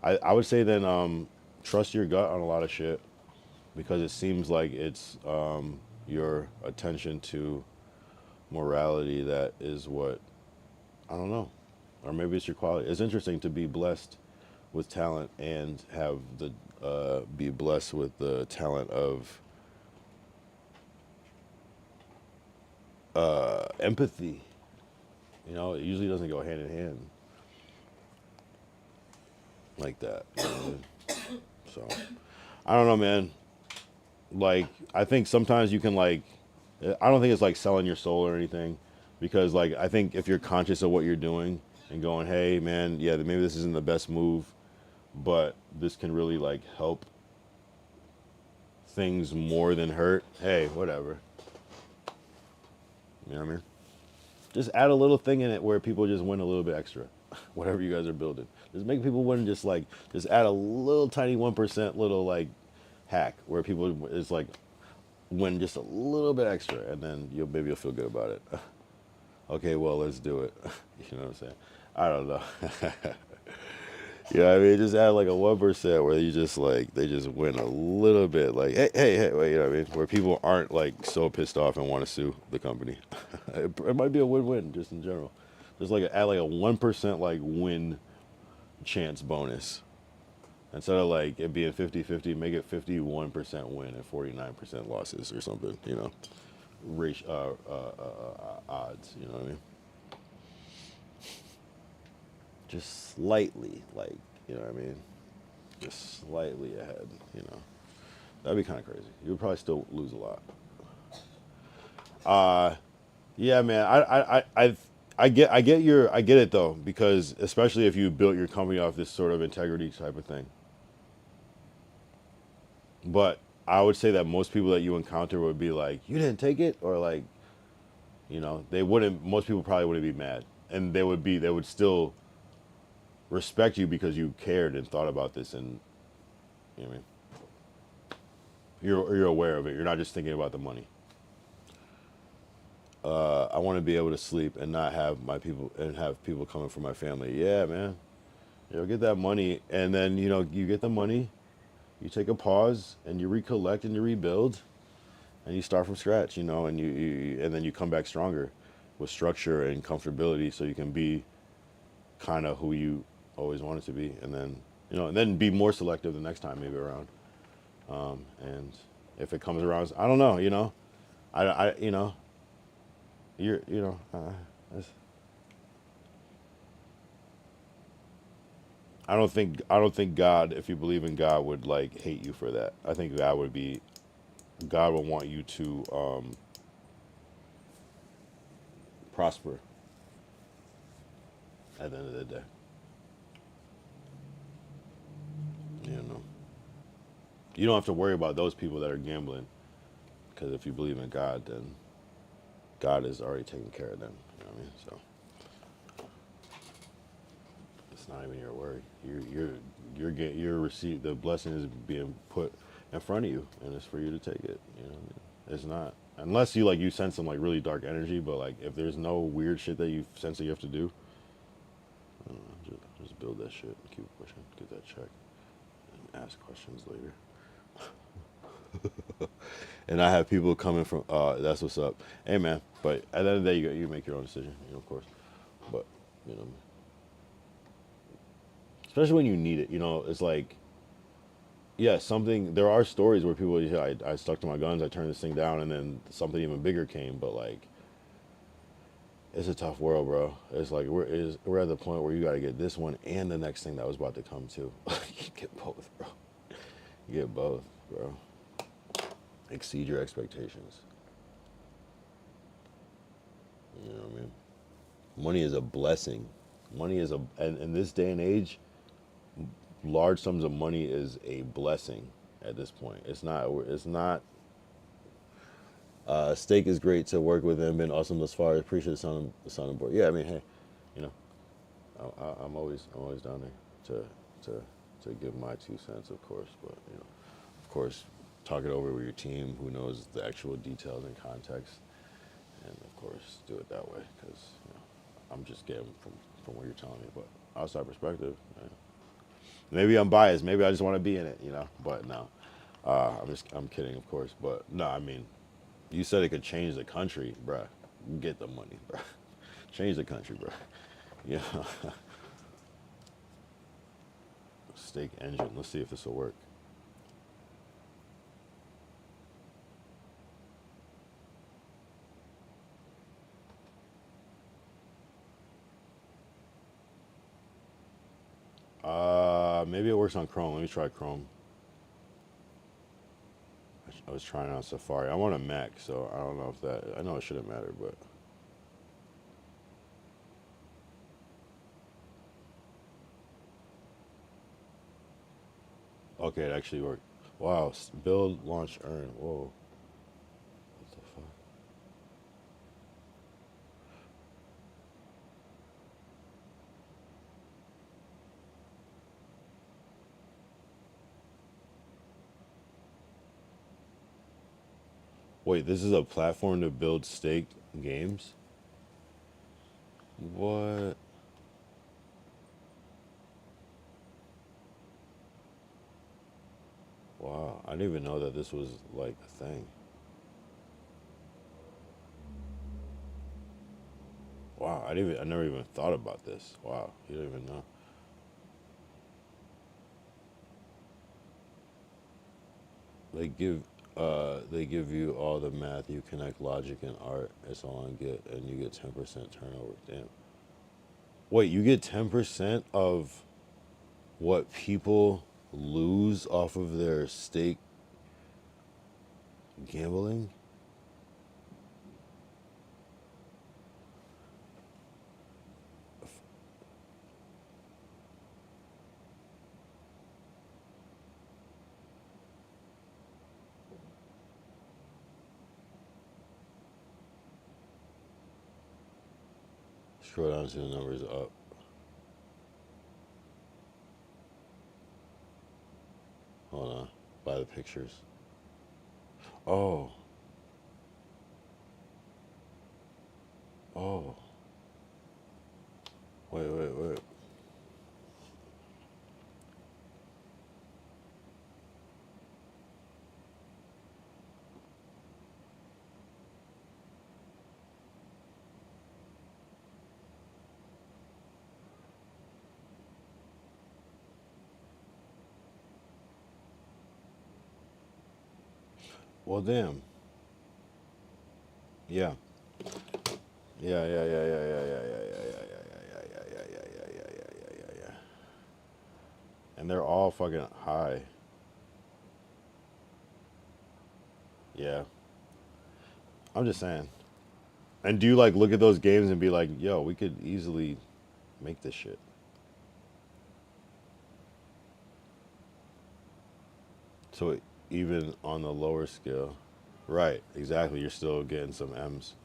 I would say then trust your gut on a lot of shit, because it seems like it's your attention to morality that is what, I don't know. Or maybe it's your quality. It's interesting to be blessed with talent and have be blessed with the talent of empathy. You know, it usually doesn't go hand in hand like that. You know what I mean? So, I don't know, man. Like, I think sometimes you can like, I don't think it's like selling your soul or anything, because like, I think if you're conscious of what you're doing and going, hey man, yeah, maybe this isn't the best move, but this can really like help things more than hurt. Hey, whatever. You know what I mean? Just add a little thing in it where people just win a little bit extra. Whatever you guys are building. Just make people win, just add a little tiny 1% little like hack where people is like win just a little bit extra, and then maybe you'll feel good about it. Okay, well, let's do it. You know what I'm saying? I don't know. Yeah, I mean, just add like a 1% where you just like, they just win a little bit. Like, hey, wait, you know what I mean? Where people aren't like so pissed off and want to sue the company. It might be a win-win just in general. Just like add like a 1% like win chance bonus. Instead of like it being 50-50, make it 51% win and 49% losses or something, you know? Odds, you know what I mean? Just slightly, like, you know what I mean? Just slightly ahead, you know? That'd be kind of crazy. You would probably still lose a lot. Yeah, man, I get it though, because especially if you built your company off this sort of integrity type of thing. But I would say that most people that you encounter would be like, you didn't take it, or like, you know, most people probably wouldn't be mad, and they would still respect you because you cared and thought about this, and you know what I mean. You're aware of it. You're not just thinking about the money. I want to be able to sleep and not have my people and have people coming from my family. Yeah, man. You'll get that money, and then you get the money. You take a pause and you recollect and you rebuild, and you start from scratch. And and then you come back stronger, with structure and comfortability, so you can be kind of who you always wanted to be, and then be more selective the next time maybe around. And if it comes around, I don't know. I you're it's- I don't think God, if you believe in God, would like hate you for that. I think God would want you to prosper at the end of the day. You know, you don't have to worry about those people that are gambling, because if you believe in God, then God is already taking care of them. You know what I mean? So it's not even your worry. You're receive the blessing is being put in front of you, and it's for you to take it. You know what I mean? It's not, unless you sense some like really dark energy, but like if there's no weird shit that you sense that you have to do, I don't know, just build that shit and keep pushing, get that check, and ask questions later. And I have people coming from, that's what's up. Hey man, but at the end of the day, you make your own decision, of course. But, you know, especially when you need it, it's like, yeah, there are stories where people, yeah, I stuck to my guns, I turned this thing down, and then something even bigger came, but like, it's a tough world, bro. It's like, we're at the point where you got to get this one and the next thing that was about to come too. You get both, bro. You get both, bro. Exceed your expectations. You know what I mean? Money is a blessing. Money is and in this day and age, large sums of money is a blessing at this point. It's not. Steak is great to work with and been awesome thus far. I appreciate the sounding board. Yeah, I mean, hey, you know, I'm always down there to give my 2 cents, of course. But of course, talk it over with your team who knows the actual details and context, and of course, do it that way, because I'm just getting from what you're telling me. But outside perspective, maybe I'm biased. Maybe I just want to be in it, But no, I'm kidding, of course. But no, I mean, you said it could change the country, bruh. Get the money, bruh. Change the country, bruh. Yeah. Steak engine. Let's see if this will work. Maybe it works on Chrome. Let me try Chrome. I was trying on Safari. I'm on a Mac, so I don't know if that. I know it shouldn't matter, but. Okay, it actually worked. Wow. Build, launch, earn. Whoa. What the fuck? Wait, this is a platform to build stake games? What? Wow, I didn't even know that this was like a thing. Wow, I never even thought about this. Wow, you don't even know. They give you all the math, you connect logic and art. It's all on Git, and you get 10% turnover. Damn. Wait, you get 10% of what people lose off of their stake gambling? Scroll down to the numbers up. by the pictures. Oh. Oh. Wait. Well, damn. Yeah. Yeah. And they're all fucking high. Yeah. I'm just saying. And do you like look at those games and be like, yo, we could easily make this shit? So even on the lower scale, right? Exactly. You're still getting some M's,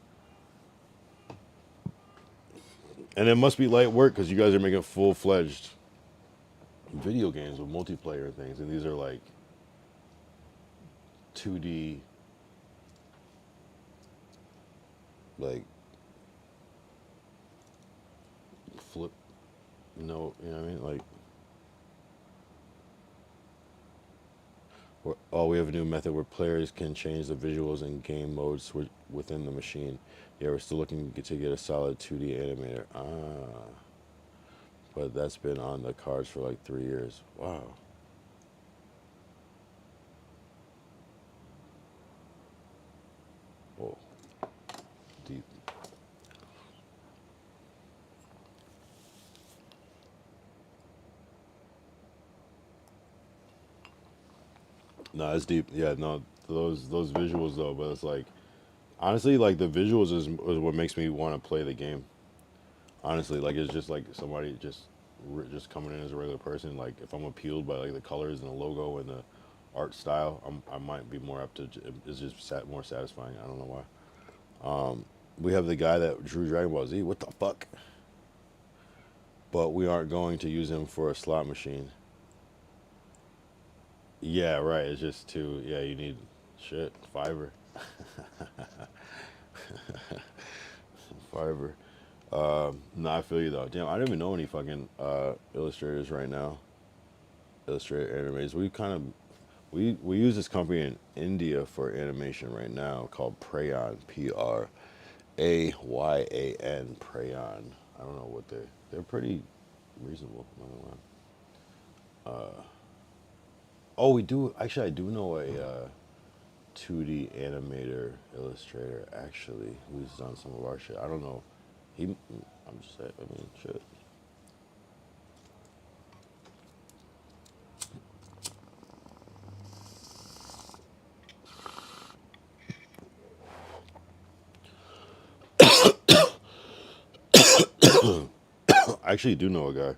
and it must be light work because you guys are making full-fledged video games with multiplayer and things, and these are like 2D, like flip. No, you know what I mean? Like, oh, we have a new method where players can change the visuals and game modes within the machine. Yeah, we're still looking to get a solid 2D animator. But that's been on the cards for like 3 years. Wow. Whoa. Deep. No, it's deep. Yeah, no, those visuals though, but it's like honestly, like the visuals is what makes me want to play the game. Honestly, like it's just like somebody just coming in as a regular person. Like if I'm appealed by like the colors and the logo and the art style, I might be more up to. It's just more satisfying. I don't know why. We have the guy that drew Dragon Ball Z. What the fuck? But we aren't going to use him for a slot machine. Yeah, right. It's just too. Yeah, you need shit fiber. Fiber. No, I feel you though. Damn, I don't even know any fucking illustrators right now. Illustrator animators. We use this company in India for animation right now called Prayan. Prayan. Prayan. I don't know what they're pretty reasonable. Not gonna lie. Oh, we do. Actually, I do know a 2D animator illustrator actually who's done some of our shit. I don't know. I'm just saying. I mean, shit. I actually do know a guy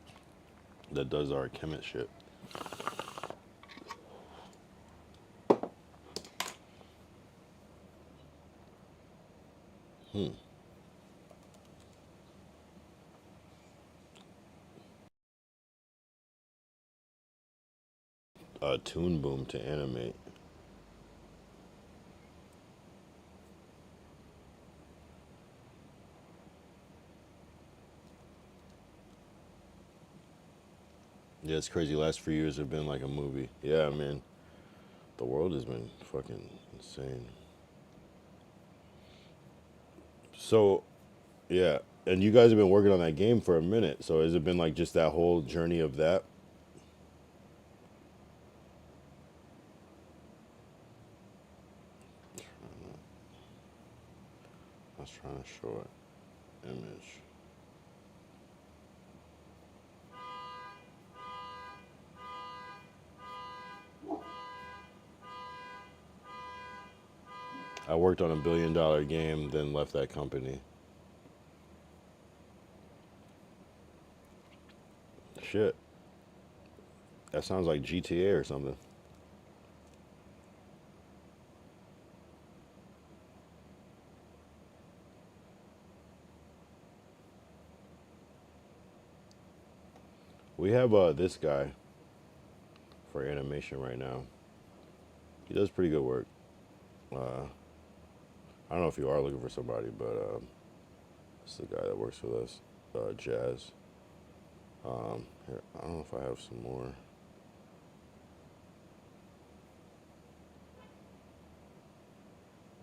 that does our chemist shit. Toon Boom to animate. Yeah, it's crazy. Last few years have been like a movie. Yeah, man. The world has been fucking insane. So, yeah. And you guys have been working on that game for a minute. So has it been like just that whole journey of that? I was trying to show it. Image. I worked on a $1 billion game, then left that company. Shit. That sounds like GTA or something. We have this guy for animation right now. He does pretty good work. I don't know if you are looking for somebody, but it's the guy that works with us, Jazz. Here, I don't know if I have some more.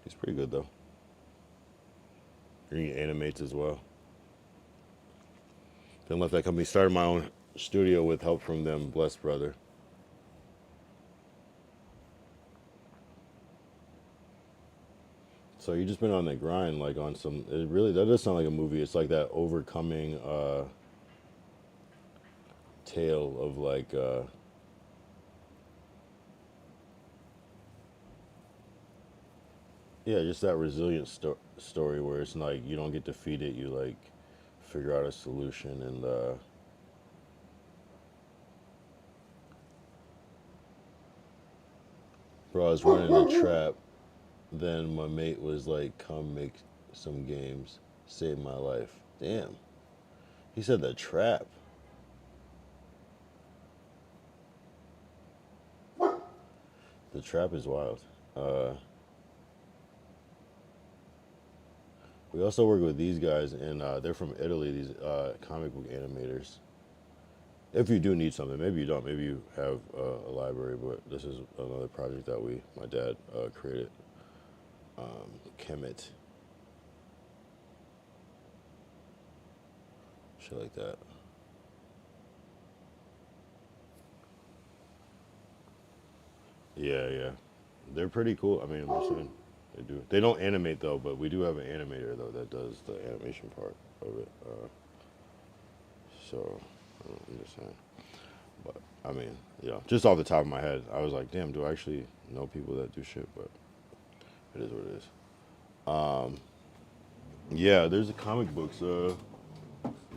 He's pretty good though. He animates as well. Then left that company, started my own studio with help from them, blessed brother. So you just been on the grind, like on some. It really that does sound like a movie. It's like that overcoming tale of like. Yeah, just that resilient story where it's like you don't get defeated, you like figure out a solution and bro, I was running a trap, then my mate was like, come make some games, save my life. Damn. He said the trap. The trap is wild. We also work with these guys, and they're from Italy, these comic book animators. If you do need something, maybe you don't, maybe you have a library, but this is another project that my dad created. Kemet. Shit like that. Yeah, yeah. They're pretty cool. I mean, I'm just saying, they do. They don't animate though, but we do have an animator though that does the animation part of it. So, I'm just saying. But I mean, yeah, just off the top of my head, I was like, damn, do I actually know people that do shit? But it is what it is. Yeah, there's the comic books.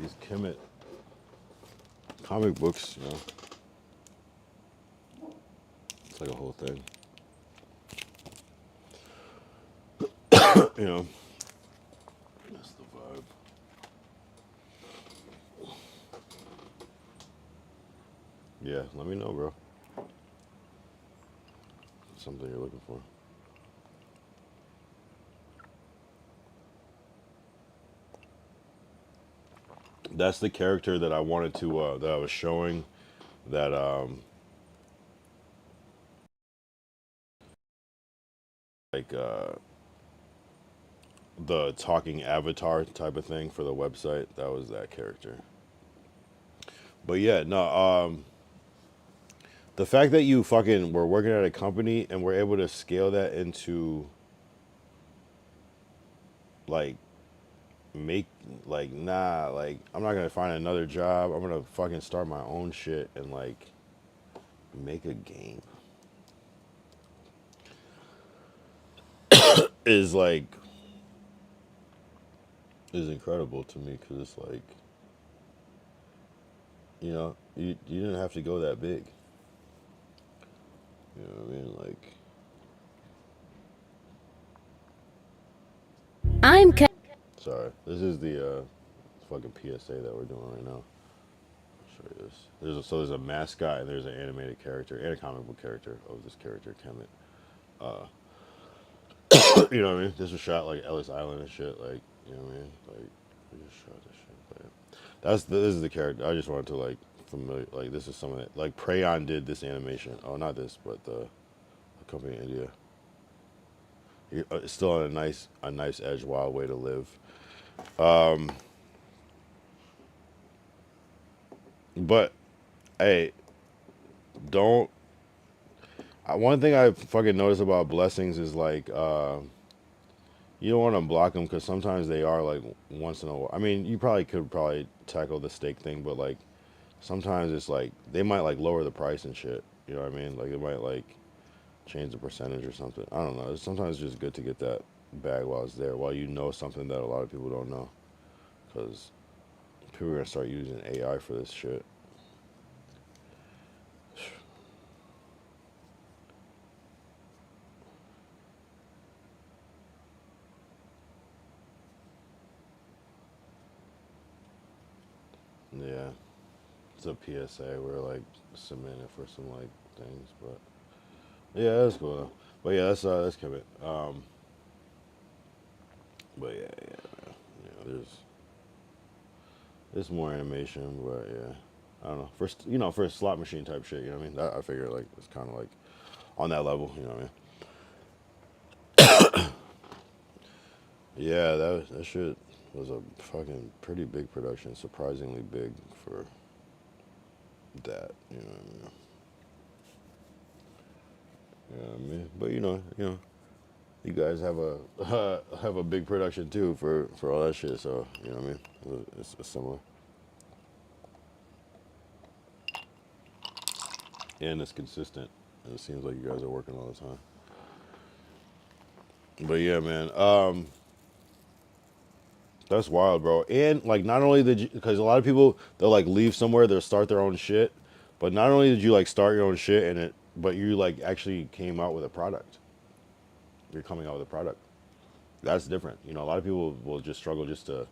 These Kemet comic books, you know. It's like a whole thing. You know. That's the vibe. Yeah, let me know, bro. Something you're looking for. That's the character that I wanted to that I was showing that like the talking avatar type of thing for the website. That was that character. But yeah, no, the fact that you fucking were working at a company and were able to scale that into like make like nah, like I'm not gonna find another job. I'm gonna fucking start my own shit and like make a game is like is incredible to me because it's like you didn't have to go that big. You know what I mean? Like sorry, this is the fucking PSA that we're doing right now. I'll show you this. There's a mascot and there's an animated character and a comic book character of this character Kemet. You know what I mean? This was shot like Ellis Island and shit. Like you know what I mean? Like we just shot this shit. But yeah. This is the character. I just wanted to like familiar. Like this is some of it. Like Prayon did this animation. Oh, not this, but the company in India. It's still on a nice edge, wild way to live. But hey, don't. One thing I fucking notice about blessings is like you don't want to block them because sometimes they are like once in a while. I mean, you probably could tackle the steak thing, but like sometimes it's like they might like lower the price and shit. You know what I mean? Like they might like change the percentage or something. I don't know. Sometimes it's just good to get that bag while it's there, while you know something that a lot of people don't know, because people are gonna start using AI for this shit. Yeah, it's a PSA. We're like submitting it for some like things, but Yeah, that's cool though. But yeah, that's Kemet. But yeah, there's more animation, but yeah, I don't know. For a slot machine type shit, you know what I mean? I figure like it's kind of like on that level, you know what I mean? Yeah, that shit was a fucking pretty big production, surprisingly big for that, you know what I mean? Yeah, I mean, but you guys have a have a big production too for all that shit, so you know what I mean? It's similar, and it's consistent, and it seems like you guys are working all the time. But yeah, man, that's wild, bro. And like, not only did you, because a lot of people they'll like leave somewhere, they'll start their own shit, but not only did you like start your own shit and but you like actually came out with a product. You're coming out with a product. That's different. You know, a lot of people will just struggle just to,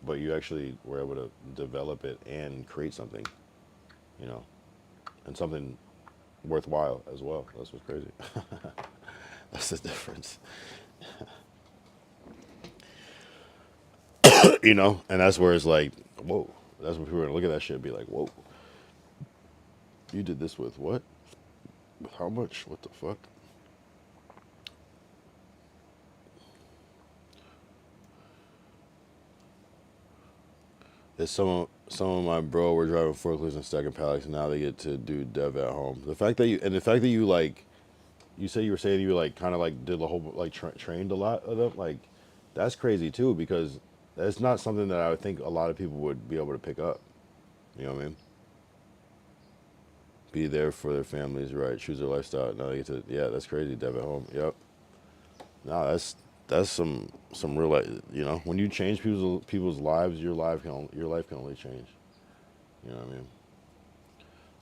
but you actually were able to develop it and create something, you know, and something worthwhile as well. That's what's crazy. That's the difference. You know, and that's where it's like, whoa. That's when people are gonna look at that shit and be like, whoa, you did this with what? With how much? What the fuck? There's some of my bro were driving forklifts and stacking pallets, and now they get to do dev at home. The fact that you like, you said you were saying you like kind of like did the whole like trained a lot of them, like that's crazy too because that's not something that I would think a lot of people would be able to pick up. You know what I mean? Be there for their families, right? Choose their lifestyle. Now they get to, yeah, that's crazy. Dev at home. Yep. No, that's some real like, you know, when you change people's lives, your life can only change. You know what I mean?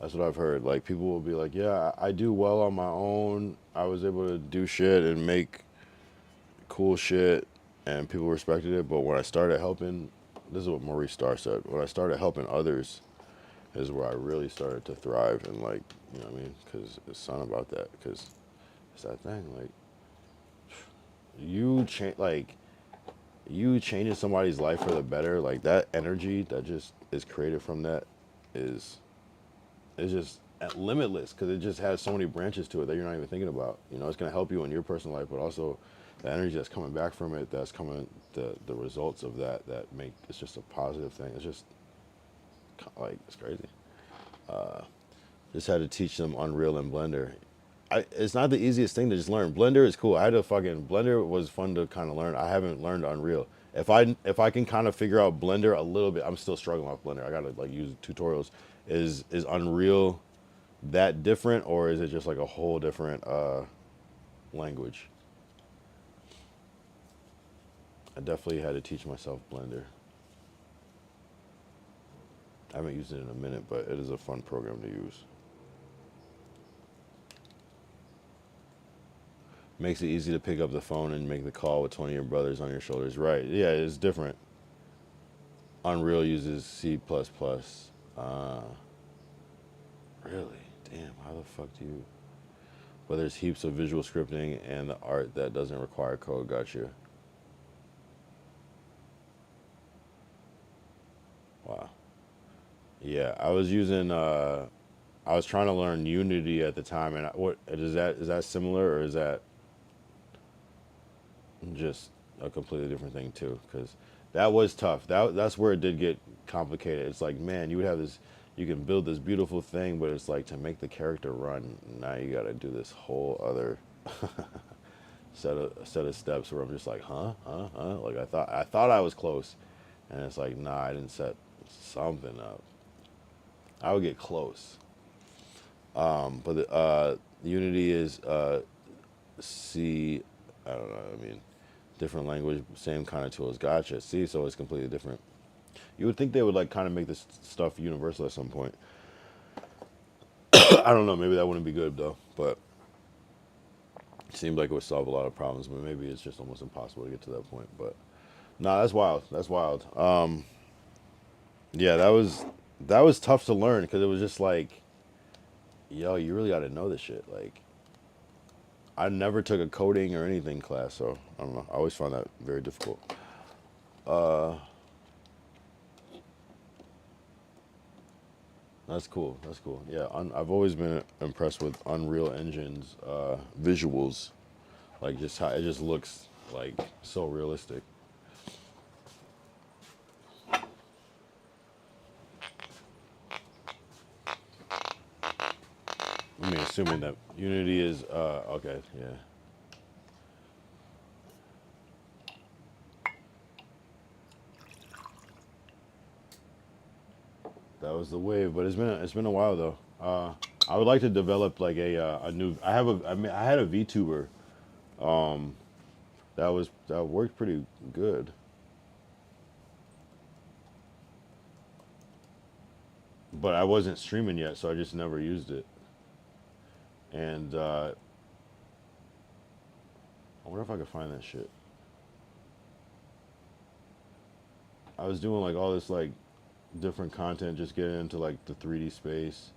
That's what I've heard. Like people will be like, yeah, I do well on my own. I was able to do shit and make cool shit, and people respected it. But when I started helping, this is what Maurice Starr said. When I started helping others, is where I really started to thrive and like, you know what I mean? Because it's something about that. Because it's that thing. Like you change, like you changing somebody's life for the better. Like that energy that just is created from that is just limitless because it just has so many branches to it that you're not even thinking about. You know, it's gonna help you in your personal life, but also the energy that's coming back from it, that's coming, the results of that make it's just a positive thing. It's just like it's crazy. Just had to teach them Unreal and Blender. It's not the easiest thing to just learn. Blender is cool. Blender was fun to kind of learn. I haven't learned Unreal. If I can kind of figure out Blender a little bit, I'm still struggling with Blender. I gotta like use tutorials. Is Unreal that different, or is it just like a whole different language? I definitely had to teach myself Blender. I haven't used it in a minute, but it is a fun program to use. Makes it easy to pick up the phone and make the call with 20 of your brothers on your shoulders. Right. Yeah, it's different. Unreal uses C++. Really? Damn, how the fuck do you... But there's heaps of visual scripting and the art that doesn't require code. Gotcha. Wow. Yeah, I was using... I was trying to learn Unity at the time, and is that similar, or is that just a completely different thing too? Because that was tough. That's where it did get complicated. It's like, man, you would have this, you can build this beautiful thing, but it's like to make the character run, now you got to do this whole other set of steps where I'm just like, huh. Like I thought I was close, and it's like, nah, I didn't set something up. I would get close, but Unity is C. I don't know. I mean, different language, same kind of tools. Gotcha. See, so it's completely different. You would think they would like kind of make this stuff universal at some point. I don't know. Maybe that wouldn't be good though. But it seemed like it would solve a lot of problems. But maybe it's just almost impossible to get to that point. But nah, that's wild. That's wild. Yeah, that was tough to learn because it was just like, yo, you really got to know this shit. Like, I never took a coding or anything class, so I don't know. I always found that very difficult. That's cool. That's cool. Yeah, I've always been impressed with Unreal Engine's visuals, like just how it just looks like so realistic. I mean, assuming that Unity is okay, yeah. That was the wave, but it's been a while though. I would like to develop like a new. I had a VTuber that worked pretty good, but I wasn't streaming yet, so I just never used it. And I wonder if I could find that shit. I was doing like all this like different content, just getting into like the 3D space.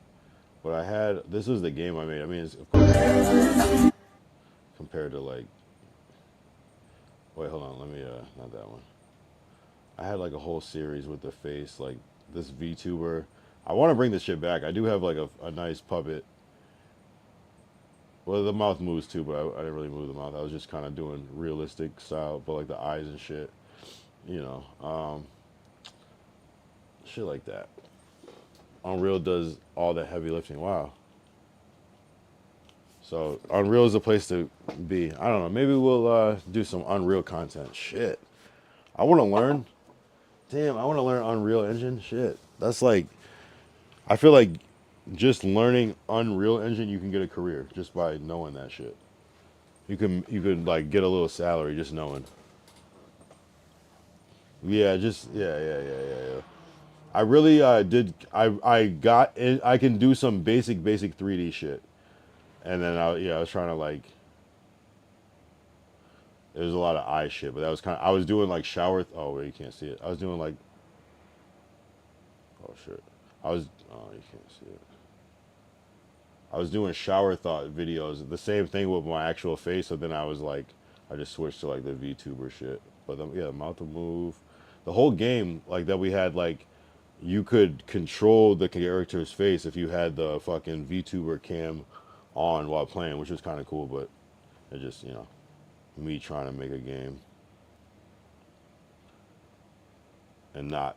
But this was the game I made. I mean, it's, of course, compared to like, wait, hold on, let me, not that one. I had like a whole series with the face, like this VTuber. I want to bring this shit back. I do have like a nice puppet. Well, the mouth moves too, but I didn't really move the mouth. I was just kind of doing realistic style, but like the eyes and shit, you know, shit like that. Unreal does all the heavy lifting. Wow. So Unreal is the place to be. I don't know. Maybe we'll do some Unreal content. Shit. I want to learn. Damn, I want to learn Unreal Engine. Shit. That's like, I feel like just learning Unreal Engine, you can get a career just by knowing that shit. You could like get a little salary just knowing. Yeah, yeah. I really did. I got it. I can do some basic 3D shit, and then I was trying to like. There's a lot of eye shit, but that was kind of. I was doing like shower. Oh wait, you can't see it. I was doing like. Oh shit. Oh, you can't see it. I was doing shower thought videos. The same thing with my actual face. So then I was like, I just switched to like the VTuber shit. But yeah, the mouth will move. The whole game like that we had like. You could control the character's face if you had the fucking VTuber cam on while playing, which was kind of cool, but it just, me trying to make a game and not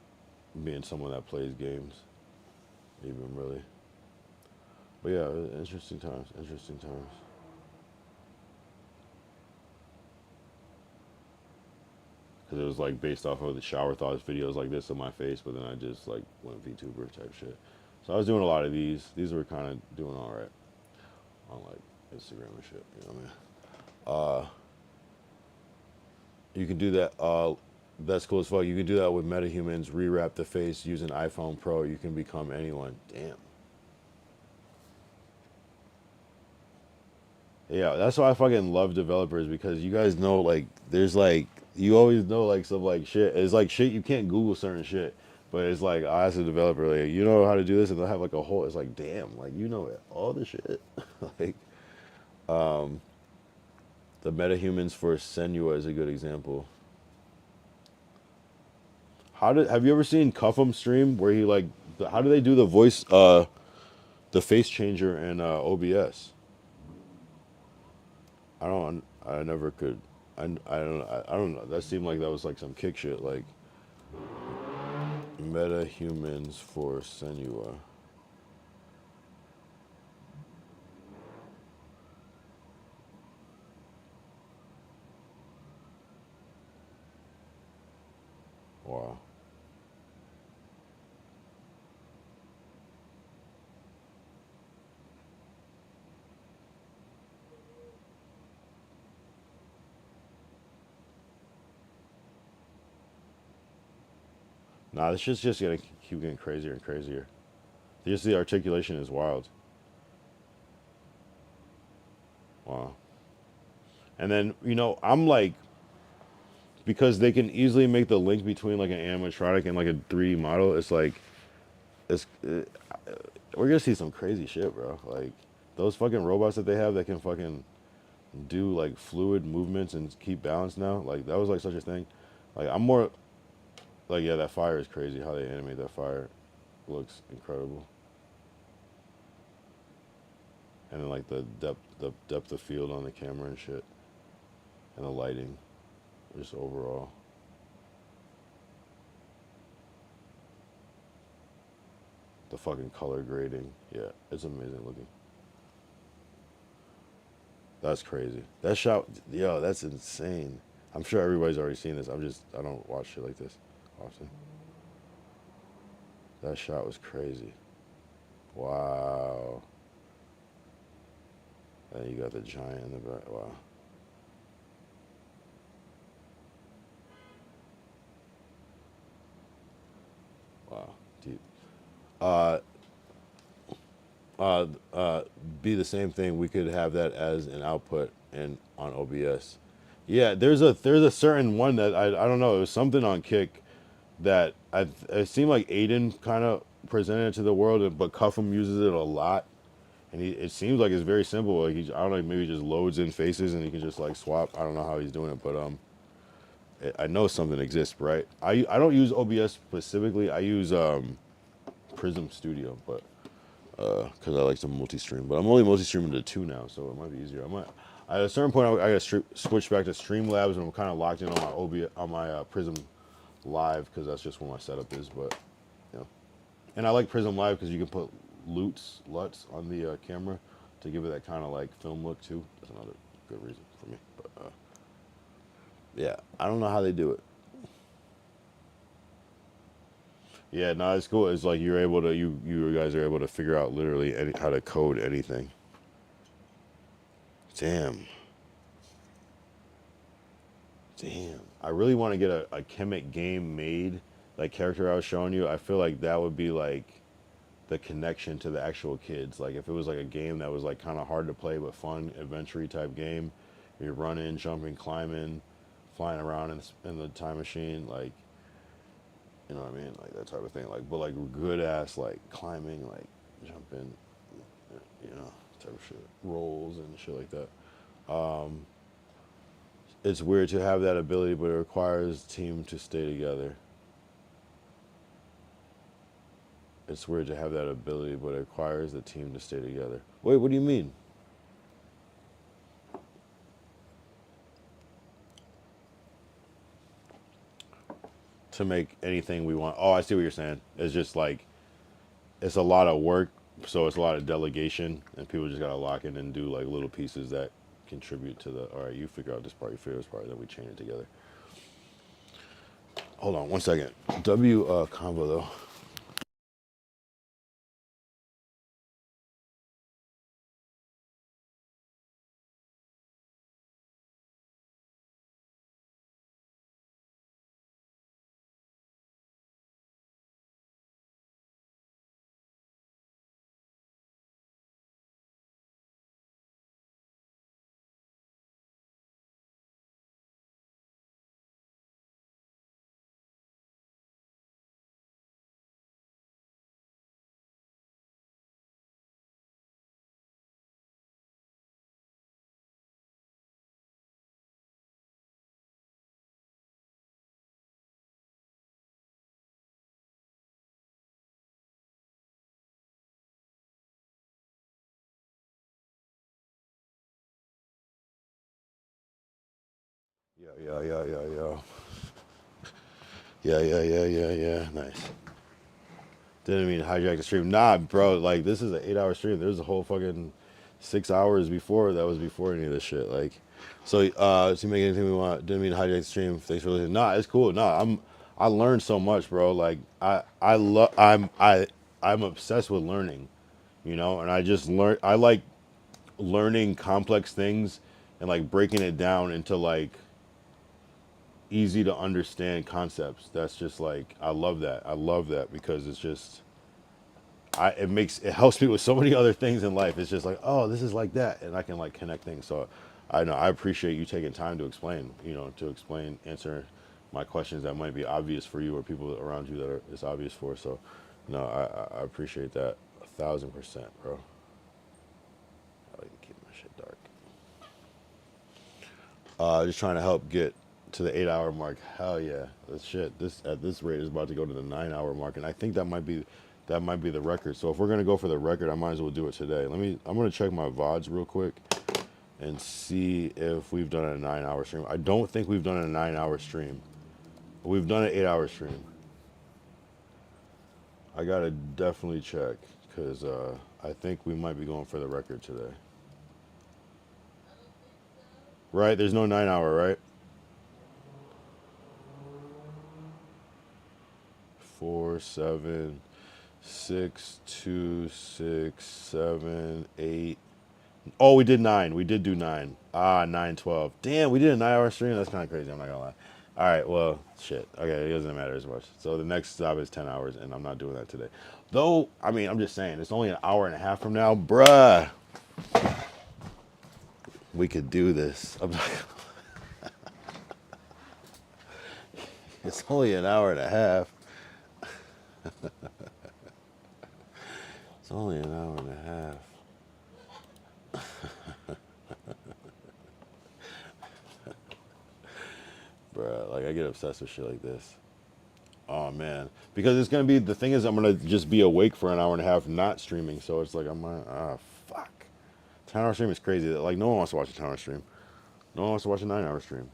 being someone that plays games, even really. But yeah, interesting times. Because it was like based off of the shower thoughts videos like this of my face, but then I just like went VTuber type shit. So I was doing a lot of these. These were kind of doing all right on like Instagram and shit. You know what I mean? You can do that. That's cool as fuck. You can do that with MetaHumans. Rewrap the face using iPhone Pro. You can become anyone. Damn. Yeah, that's why I fucking love developers because you guys know like there's like you always know like some like shit. It's like shit you can't Google certain shit, but it's like I as a developer like you know how to do this and they'll have like a whole. It's like damn, like you know all the shit. Like, the MetaHumans for Senua is a good example. Have you ever seen Cuffham stream where he like how do they do the voice the face changer in OBS? I never could. I don't know. That seemed like that was like some kick shit. Like MetaHumans for Senua. Wow. Nah, this shit's just gonna keep getting crazier and crazier. Just the articulation is wild. Wow. And then, I'm like, because they can easily make the link between like an animatronic and like a 3D model, it's like, we're gonna see some crazy shit, bro. Like, those fucking robots that they have that can fucking, do like fluid movements and keep balance now. Like that was like such a thing. Like I'm more like, yeah, that fire is crazy. How they animate that fire looks incredible. And then like the depth of field on the camera and shit, and the lighting, just overall. The fucking color grading, yeah, it's amazing looking. That's crazy. That shot, yo, that's insane. I'm sure everybody's already seen this. I don't watch shit like this often. That shot was crazy. Wow. And you got the giant in the back. Wow. Wow. Deep. Uh, uh, uh, be the same thing. We could have that as an output and on OBS. Yeah, there's a certain one that I don't know. It was something on Kick that it seemed like Aiden kind of presented it to the world, but Cuffham uses it a lot, and it seems like it's very simple. Like I don't know, maybe he just loads in faces and he can just like swap. I don't know how he's doing it, but I know something exists, right? I don't use OBS specifically. I use Prism Studio, but because I like to multi-stream, but I'm only multi-streaming to 2 now, so it might be easier. I might at a certain point I gotta switch back to Streamlabs, and I'm kind of locked in on my Prism Live because that's just where my setup is. But you know, and I like Prism Live because you can put LUTs on the camera to give it that kind of like film look too. That's another good reason for me. But yeah, I don't know how they do it. Yeah, no, it's cool. It's like you're able to you guys are able to figure out literally how to code anything. Damn. Damn. I really want to get a Kemet game made, like character I was showing you. I feel like that would be like the connection to the actual kids. Like if it was like a game that was like kind of hard to play but fun, adventure type game, you're running, jumping, climbing, flying around in the time machine, like, you know what I mean? Like that type of thing. Like, but like good ass, like climbing, like jumping, you know, type of shit. Rolls and shit like that. It's weird to have that ability, but it requires team to stay together. It's weird to have that ability, but it requires the team to stay together. Wait, what do you mean? To make anything we want. Oh, I see what you're saying. It's just like, it's a lot of work, so it's a lot of delegation, and people just gotta lock in and do like little pieces that contribute to the, all right, you figure out this part, you figure out this part, then we chain it together. Hold on one second. Convo though. Yeah. Yeah. Nice. Didn't mean to hijack the stream. Nah, bro. Like this is an 8-hour stream. There's a whole fucking 6 hours before that was before any of this shit. Like, so to make anything we want. Didn't mean to hijack the stream. Thanks for listening. Nah, it's cool. Nah, I learned so much, bro. Like I'm obsessed with learning, you know. And I just learn. I like learning complex things and like breaking it down into like easy to understand concepts. That's just like I love that. I love that because it's just it helps me with so many other things in life. It's just like, oh, this is like that, and I can like connect things. So I know I appreciate you taking time to explain, answer my questions that might be obvious for you or people around you that it's obvious for. So no, I appreciate that 1,000%, bro. I like to keep my shit dark. Just trying to help get to the 8-hour mark. Hell yeah, this shit. This at this rate is about to go to the 9-hour mark, and I think that might be the record. So if we're gonna go for the record, I might as well do it today. I'm gonna check my VODs real quick and see if we've done a 9-hour stream. I don't think we've done a 9-hour stream. We've done an 8-hour stream. I gotta definitely check because I think we might be going for the record today. Right? There's no 9-hour, right? 4, 7, 6, 2, 6, 7, 8. Oh, we did 9. We did do 9. 9, 12. Damn, we did a 9-hour stream. That's kind of crazy. I'm not gonna lie. All right, well, shit. Okay, it doesn't matter as much. So the next stop is 10 hours, and I'm not doing that today. Though, I mean, I'm just saying, it's only an hour and a half from now, bruh. We could do this. I'm not. It's only an hour and a half. It's only an hour and a half. Bruh, like I get obsessed with shit like this. Oh man, because it's gonna be the thing is I'm gonna just be awake for an hour and a half not streaming. So it's like I'm like, fuck. 10-hour stream is crazy. Like no one wants to watch a 10-hour stream. No one wants to watch a 9-hour stream.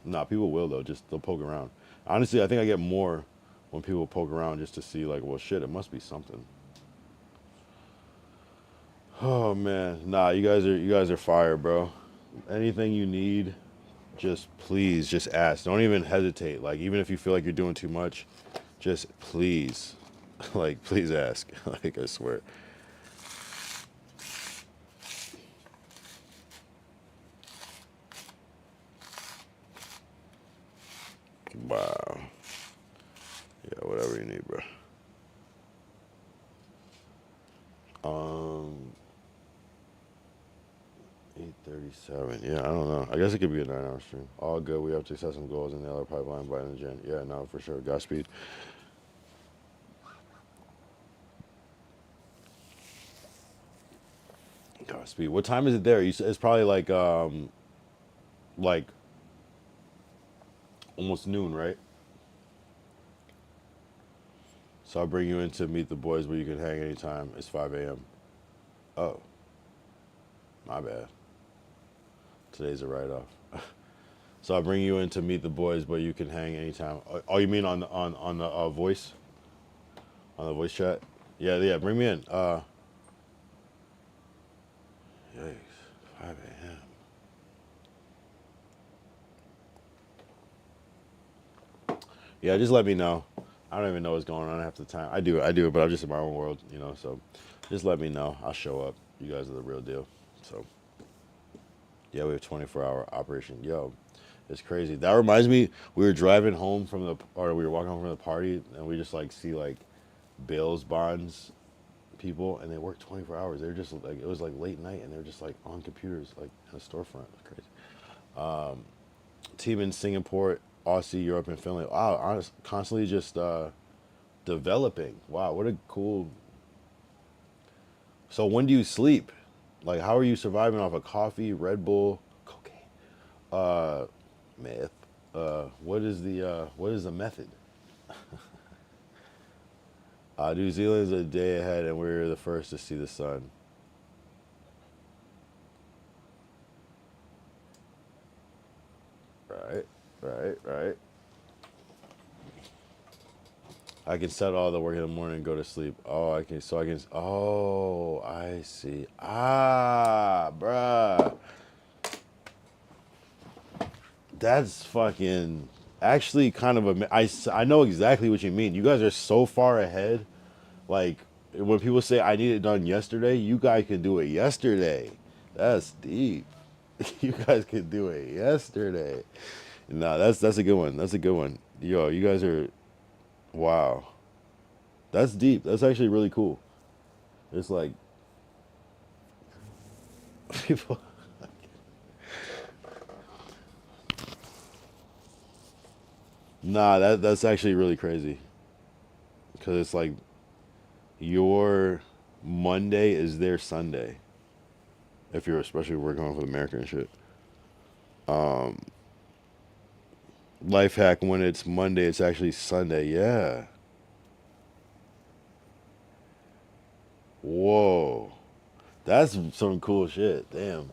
Nah, people will though. Just they'll poke around. Honestly, I think I get more when people poke around just to see like, well, shit, it must be something. Oh man, nah, you guys are fire, bro. Anything you need, just please, just ask. Don't even hesitate. Like even if you feel like you're doing too much, just please, like please ask. Like I swear. Wow. Yeah, whatever you need, bro. 8:37. Yeah, I don't know. I guess it could be a 9-hour stream. All good. We have to set some goals in the other pipeline by the gen. Yeah, no, for sure. Godspeed. Godspeed. What time is it there? You said it's probably like almost noon, right? So I'll bring you in to meet the boys where you can hang anytime. It's 5 a.m. Oh, my bad. Today's a write-off. So I'll bring you in to meet the boys, but you can hang anytime. Oh, you mean on the voice? On the voice chat? Yeah. Bring me in. Yikes, 5 a.m. Yeah, just let me know. I don't even know what's going on half the time. I do, but I'm just in my own world, you know. So just let me know. I'll show up. You guys are the real deal. So yeah, we have 24-hour operation. Yo, it's crazy. That reminds me, we were driving home we were walking home from the party, and we just like see like Bill's bonds people, and they work 24 hours. They're just like, it was like late night, and they're just like on computers, like in a storefront. It's crazy. Team in Singapore, Aussie, Europe, and Finland. Wow, constantly just developing. Wow, what a cool. So when do you sleep? Like, how are you surviving off of coffee, Red Bull, cocaine, meth? What is the method? New Zealand's a day ahead, and we're the first to see the sun. Right. I can set all the work in the morning and go to sleep. Oh, I can. Oh, I see. Bruh. That's fucking. Actually, kind of I know exactly what you mean. You guys are so far ahead. Like when people say I need it done yesterday, you guys can do it yesterday. That's deep. You guys can do it yesterday. No, that's a good one. That's a good one. Yo, you guys are. Wow. That's deep. That's actually really cool. It's like people. Nah, that's actually really crazy. Because it's like your Monday is their Sunday. if you're especially working with America and shit. Life hack: when it's Monday, it's actually Sunday. Yeah. Whoa, that's some cool shit. Damn,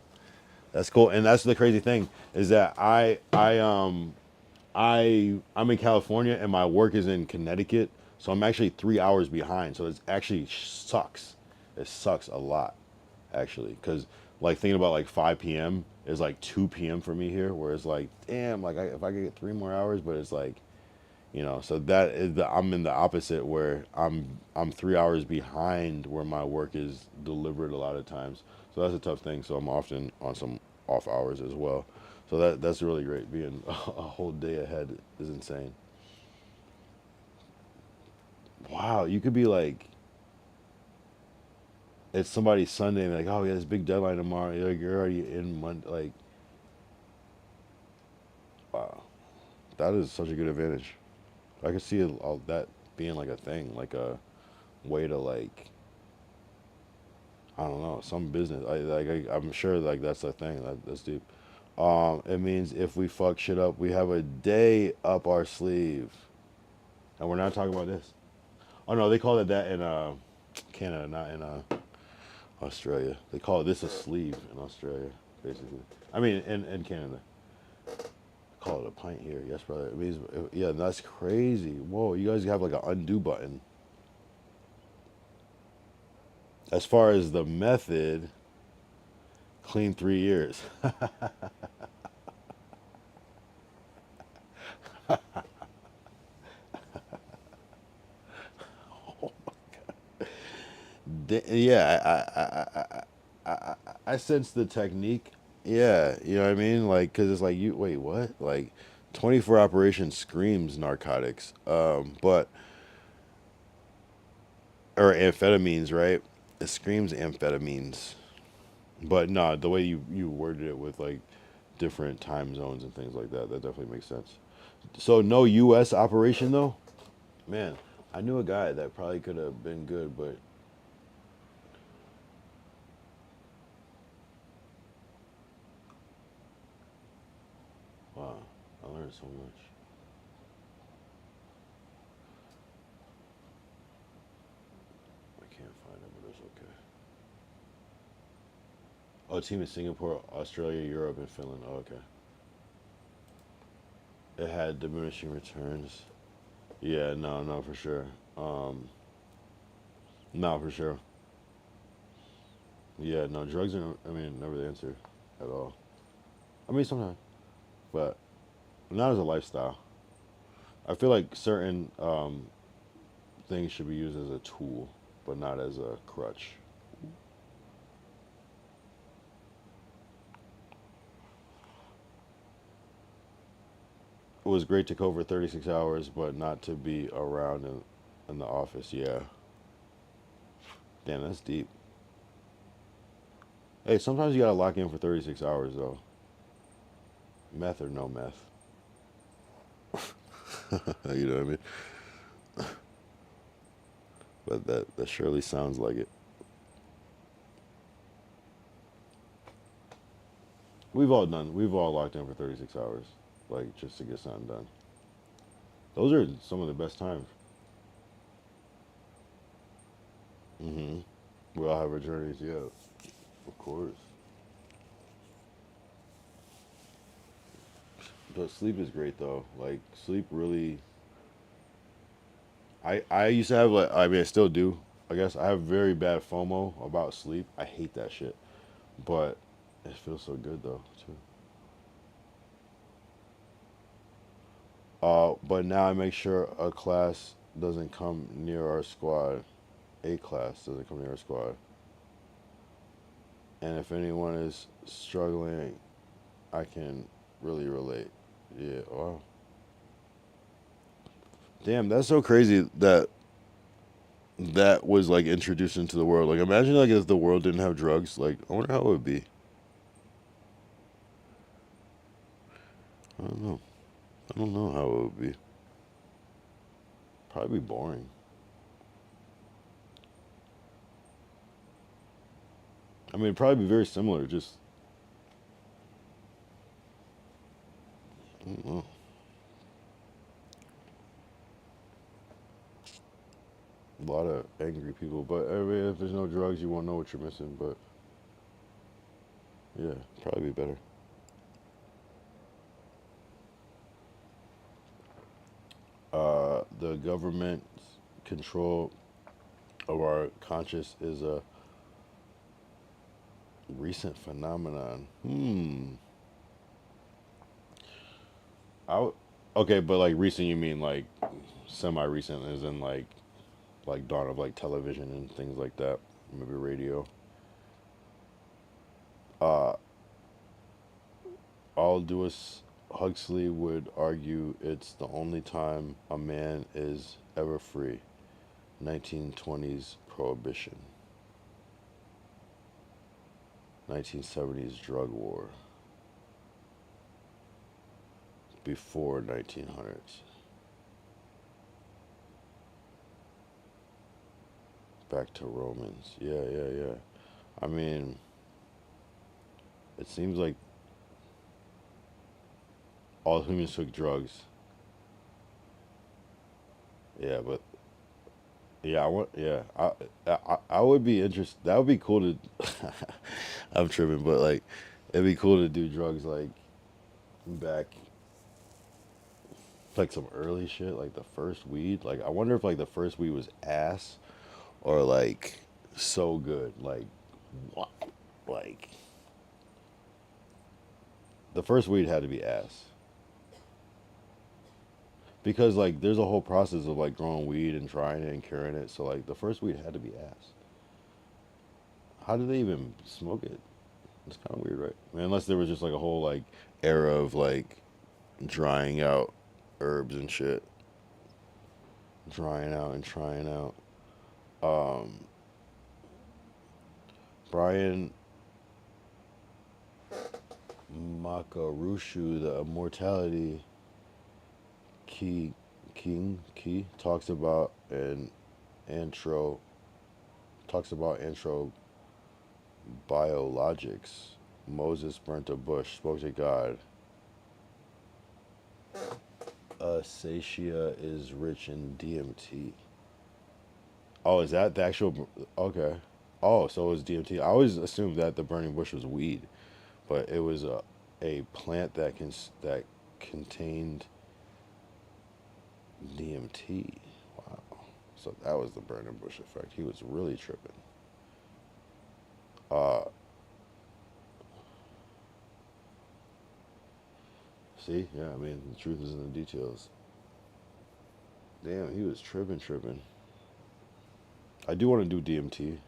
that's cool. And that's the crazy thing is that I'm in California and my work is in Connecticut, so I'm actually 3 hours behind. So it actually sucks. It sucks a lot, actually, because like thinking about like 5 p.m. is like 2 p.m. for me here, where it's like, damn, like if I could get 3 more hours, but it's like, so that is I'm in the opposite where I'm 3 hours behind where my work is delivered a lot of times. So that's a tough thing. So I'm often on some off hours as well. So that's really great. Being a whole day ahead is insane. Wow, you could be like, it's somebody's Sunday and like, oh yeah, this big deadline tomorrow. You're already in Monday. Like, wow, that is such a good advantage. I could see all that being like a thing, like a way to like, I don't know, some business. I'm sure like that's a thing. That's deep. It means if we fuck shit up, we have a day up our sleeve, and we're not talking about this. Oh no, they call it that in Canada, not in Australia. They call this a sleeve in Australia, basically. I mean, in Canada, call it a pint here. Yes, brother. It means, yeah, that's crazy. Whoa, you guys have like an undo button. As far as the method, clean 3 years. Yeah, I sense the technique. Yeah, you know what I mean? Like, because it's like, you, wait, what? Like, 24 operation screams narcotics. But, or amphetamines, right? It screams amphetamines. But no, the way you worded it with like different time zones and things like that, that definitely makes sense. So, no U.S. operation though? Man, I knew a guy that probably could have been good, but wow, I learned so much. I can't find it, but it's okay. Oh, team in Singapore, Australia, Europe, and Finland. Oh, okay. It had diminishing returns. Yeah, no, no, for sure. Um, no, for sure. Yeah, no, drugs are, I mean, never the answer at all. I mean, sometimes, but not as a lifestyle. I feel like certain things should be used as a tool, but not as a crutch. It was great to cover 36 hours, but not to be around in the office. Yeah. Damn, that's deep. Hey, sometimes you gotta lock in for 36 hours, though. Meth or no meth. You know what I mean? But that surely sounds like it. We've all locked in for 36 hours, like just to get something done. Those are some of the best times. Hmm. We all have our journeys, yeah, of course. But sleep is great though. Like sleep really. I used to have like, I mean I still do. I guess I have very bad FOMO about sleep. I hate that shit. But it feels so good though too. But now I make sure a class doesn't come near our squad. A class doesn't come near our squad. And if anyone is struggling, I can really relate. Yeah, wow. Damn, that's so crazy that that was like introduced into the world. Like imagine like if the world didn't have drugs, like I wonder how it would be. I don't know. I don't know how it would be. Probably be boring. I mean, it'd probably be very similar. Just I don't know. A lot of angry people, but I mean, if there's no drugs, you won't know what you're missing. But yeah, probably be better. The government's control of our conscious is a recent phenomenon. Okay, but like recent, you mean like semi-recent, as in like dawn of like television and things like that, maybe radio. Aldous Huxley would argue it's the only time a man is ever free. 1920s prohibition. 1970s drug war. Before 1900s. Back to Romans. Yeah. I mean, it seems like all humans took drugs. Yeah, but yeah, I would be interested. That would be cool to. I'm tripping, but like, it'd be cool to do drugs like back, like some early shit, like the first weed. Like, I wonder if like the first weed was ass or like so good. Like, what? Like, the first weed had to be ass. Because like there's a whole process of like growing weed and trying it and curing it. So like the first weed had to be ass. How did they even smoke it? It's kind of weird, right? I mean, unless there was just like a whole like era of like drying out herbs and shit, drying out and trying out. Brian Makarushu, the immortality key talks about an antro talks about biologics. Moses burnt a bush, spoke to God. Satiatia is rich in DMT. Oh, is that the actual? Okay. Oh, so it was DMT. I always assumed that the burning bush was weed, but it was a plant that contained DMT. Wow. So that was the burning bush effect. He was really tripping. See, yeah, I mean, the truth is in the details. Damn, he was tripping. I do want to do DMT.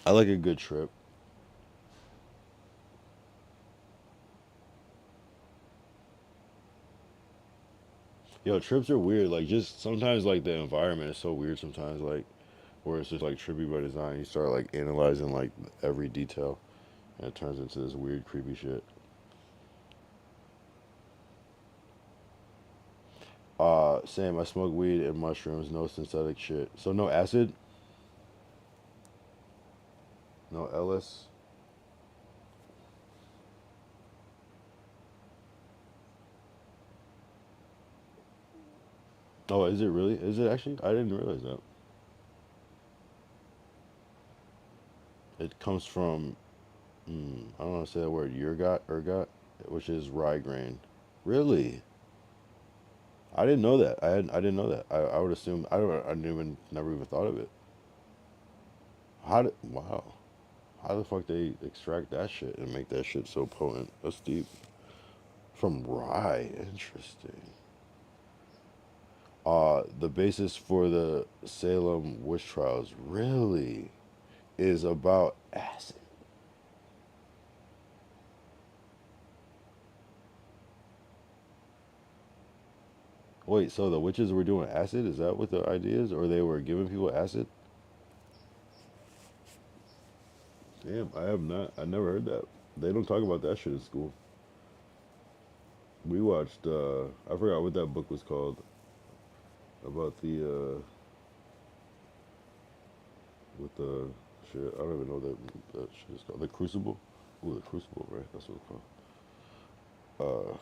I like a good trip. Yo, trips are weird. Like, just sometimes, like, the environment is so weird sometimes, like, where it's just, like, trippy by design. You start, like, analyzing, like, every detail, and it turns into this weird, creepy shit. Sam, I smoke weed and mushrooms, no synthetic shit. So, no acid? No Ellis? Oh, is it really? Is it actually? I didn't realize that. It comes from, I don't want to say that word, ergot, which is rye grain. Really? I didn't know that. I didn't know that. I would assume I didn't even never even thought of it. Wow. How the fuck they extract that shit and make that shit so potent? That's deep. From rye. Interesting. The basis for the Salem witch trials really is about acid. Wait, so the witches were doing acid? Is that what the idea is? Or they were giving people acid? Damn, I never heard that. They don't talk about that shit in school. We watched, I forgot what that book was called. About with the shit. I don't even know that shit is called. The Crucible. Ooh, the Crucible, right? That's what it's called.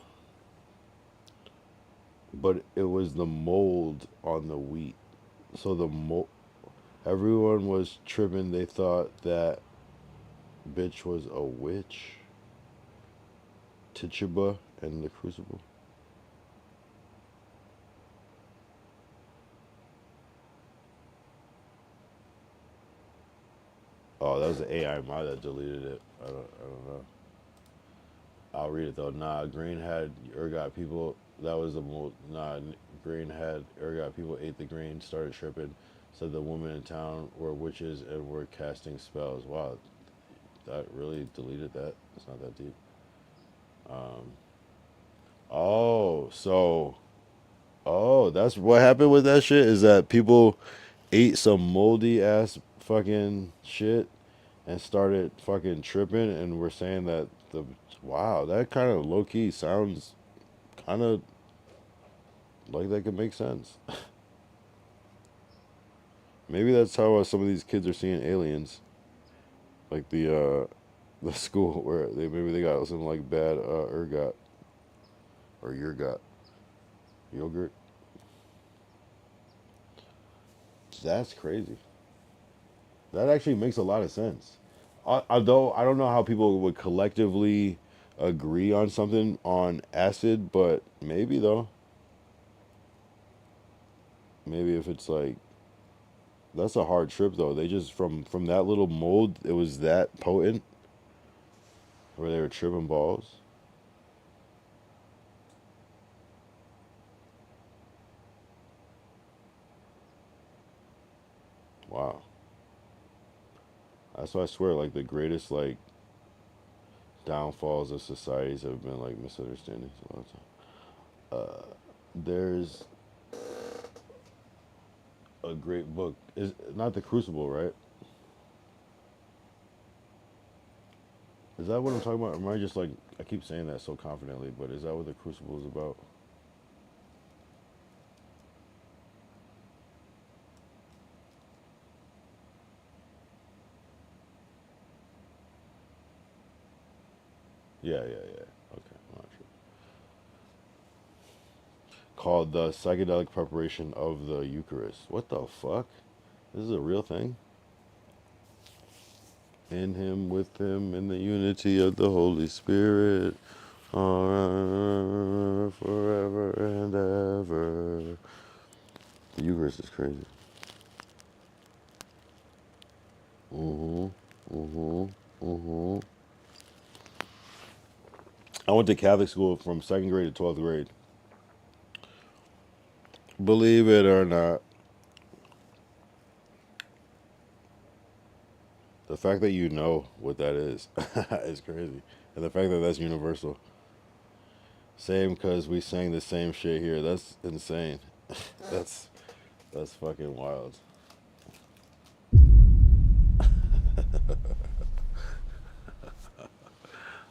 But it was the mold on the wheat. So the mold, everyone was tripping. They thought that bitch was a witch. Tituba and the Crucible. Oh, that was the AI mod that deleted it. I don't know. I'll read it though. Nah, Green had ergot people. That was the most. Nah, Green had ergot people ate the grain, started tripping. Said the women in town were witches and were casting spells. Wow, that really deleted that. It's not that deep. Oh, so that's what happened with that shit. Is that people ate some moldy ass fucking shit and started fucking tripping, and we're saying that the wow, that kind of low key sounds kind of like that could make sense. Maybe that's how some of these kids are seeing aliens, like the school where they got some like bad ergot or yogurt. Yogurt. That's crazy. That actually makes a lot of sense. Although I don't know how people would collectively agree on something on acid, but maybe though. Maybe if it's like that's a hard trip though. They just from that little mold, it was that potent, where they were tripping balls. Wow. That's why I swear, like the greatest like downfalls of societies have been like misunderstandings a lot of time. There's a great book. Is not the Crucible, right? Is that what I'm talking about? Or am I just like I keep saying that so confidently, but is that what the Crucible is about? Yeah. Okay, I'm not sure. Called the psychedelic preparation of the Eucharist. What the fuck? This is a real thing? In him, with him, in the unity of the Holy Spirit, forever and ever. The Eucharist is crazy. Mm-hmm. Mm-hmm. Mm-hmm. I went to Catholic school from 2nd grade to 12th grade. Believe it or not, the fact that you know what that is is crazy. And the fact that that's universal. Same because we sang the same shit here. That's insane. that's that's fucking wild.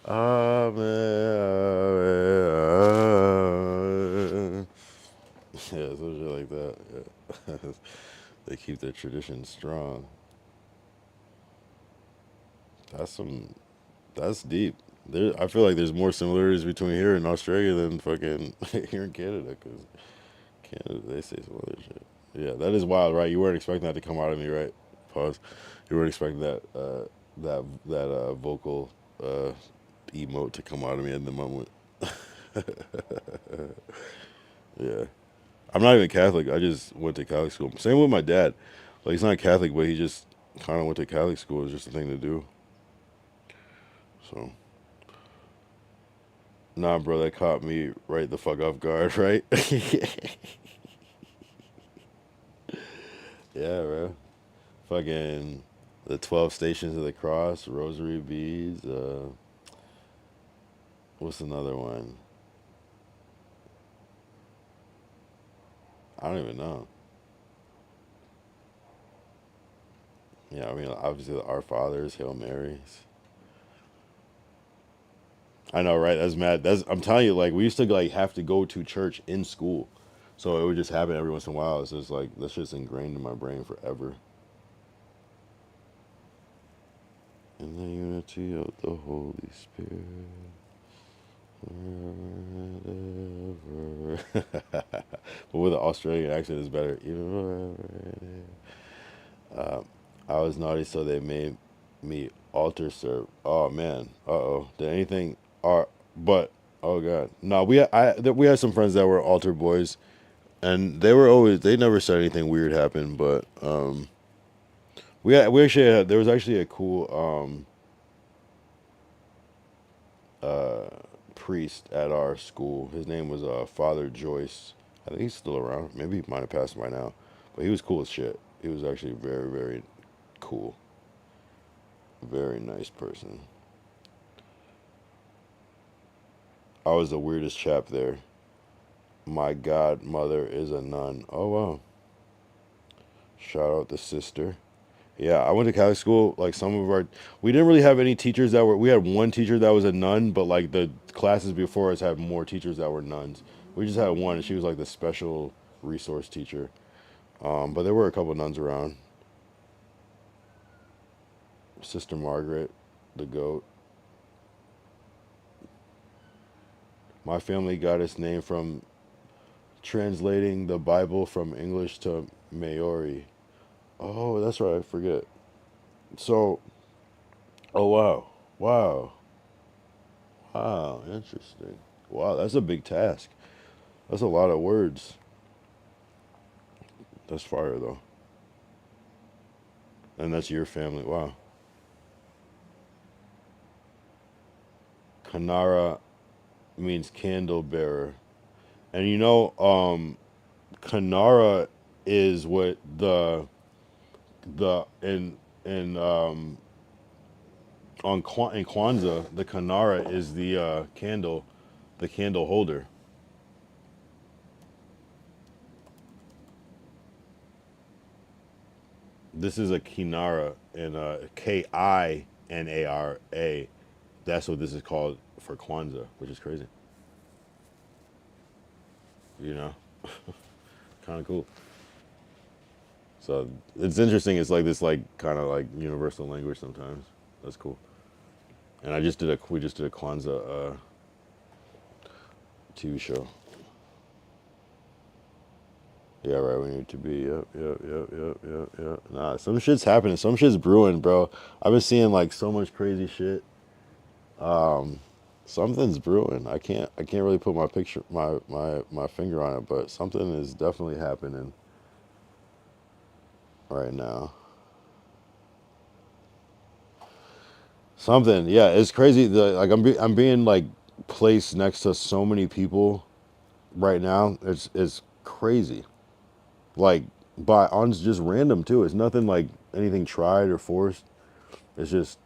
Amen. Yeah, some shit like that. Yeah. They keep their tradition strong. That's some. That's deep. There, I feel like there's more similarities between here and Australia than fucking here in Canada. Cause Canada, they say some other shit. Yeah, that is wild, right? You weren't expecting that to come out of me, right? Pause. You weren't expecting that vocal emote to come out of me at the moment. Yeah. I'm not even Catholic. I just went to Catholic school. Same with my dad. Like he's not Catholic, but he just kind of went to Catholic school. It was just a thing to do. So, nah, bro, that caught me right the fuck off guard, right? Yeah, bro. Fucking the 12 Stations of the Cross, Rosary Beads. What's another one? I don't even know. Yeah, I mean, obviously the Our Fathers, Hail Marys. I know, right? That's mad. That's I'm telling you, like we used to like have to go to church in school, so it would just happen every once in a while. So it's like that's just ingrained in my brain forever. Community of the Holy Spirit. But with an Australian accent is better. I was naughty, so they made me altar serve. Oh man, did anything? But oh god, no. We had some friends that were altar boys, and they never said anything weird happened. But we actually there was actually a cool priest at our school. His name was Father Joyce. I think he's still around. Maybe he might have passed by now, but he was cool as shit. He was actually very, very cool. Very nice person. I was the weirdest chap there. My godmother is a nun. Oh wow. Shout out the sister. Yeah, I went to Catholic school. Like we didn't really have any teachers that were. We had one teacher that was a nun, but like the classes before us had more teachers that were nuns. We just had one, and she was like the special resource teacher. But there were a couple nuns around. Sister Margaret, the goat. My family got its name from translating the Bible from English to Maori. Oh, that's right. I forget. So, oh wow, wow, interesting. Wow, that's a big task. That's a lot of words. That's fire though. And that's your family. Wow. Kanara means candle bearer. And Kanara is what the in Kwanzaa, the Kanara is the candle holder. This is a Kinara, and Kinara. That's what this is called for Kwanzaa, which is crazy. You know, kind of cool. So it's interesting. It's like this, like kind of like universal language sometimes. That's cool. And we just did a Kwanzaa TV show. Yeah, right. We need to be. Yep. Nah, some shit's happening. Some shit's brewing, bro. I've been seeing like so much crazy shit. Something's brewing. I can't really put my finger on it, but something is definitely happening right now. Something, yeah, it's crazy. I'm being like placed next to so many people right now. It's crazy. Like by on just random too. It's nothing like anything tried or forced. It's just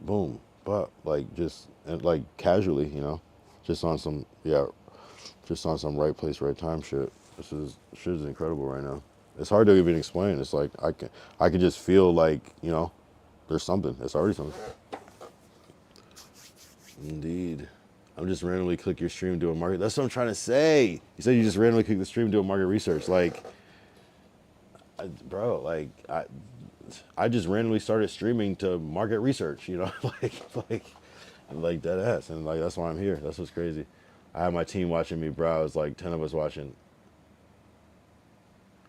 boom, but like just and like casually, just on some just on some right place, right time shit. Shit is incredible right now. It's hard to even explain. It's like I can just feel like there's something. It's already something. Indeed. I'm just randomly click your stream doing market. That's what I'm trying to say. You said you just randomly click the stream doing market research. Like, bro, like I just randomly started streaming to market research. like dead ass, and like that's why I'm here. That's what's crazy. I have my team watching me browse. Like 10 of us watching.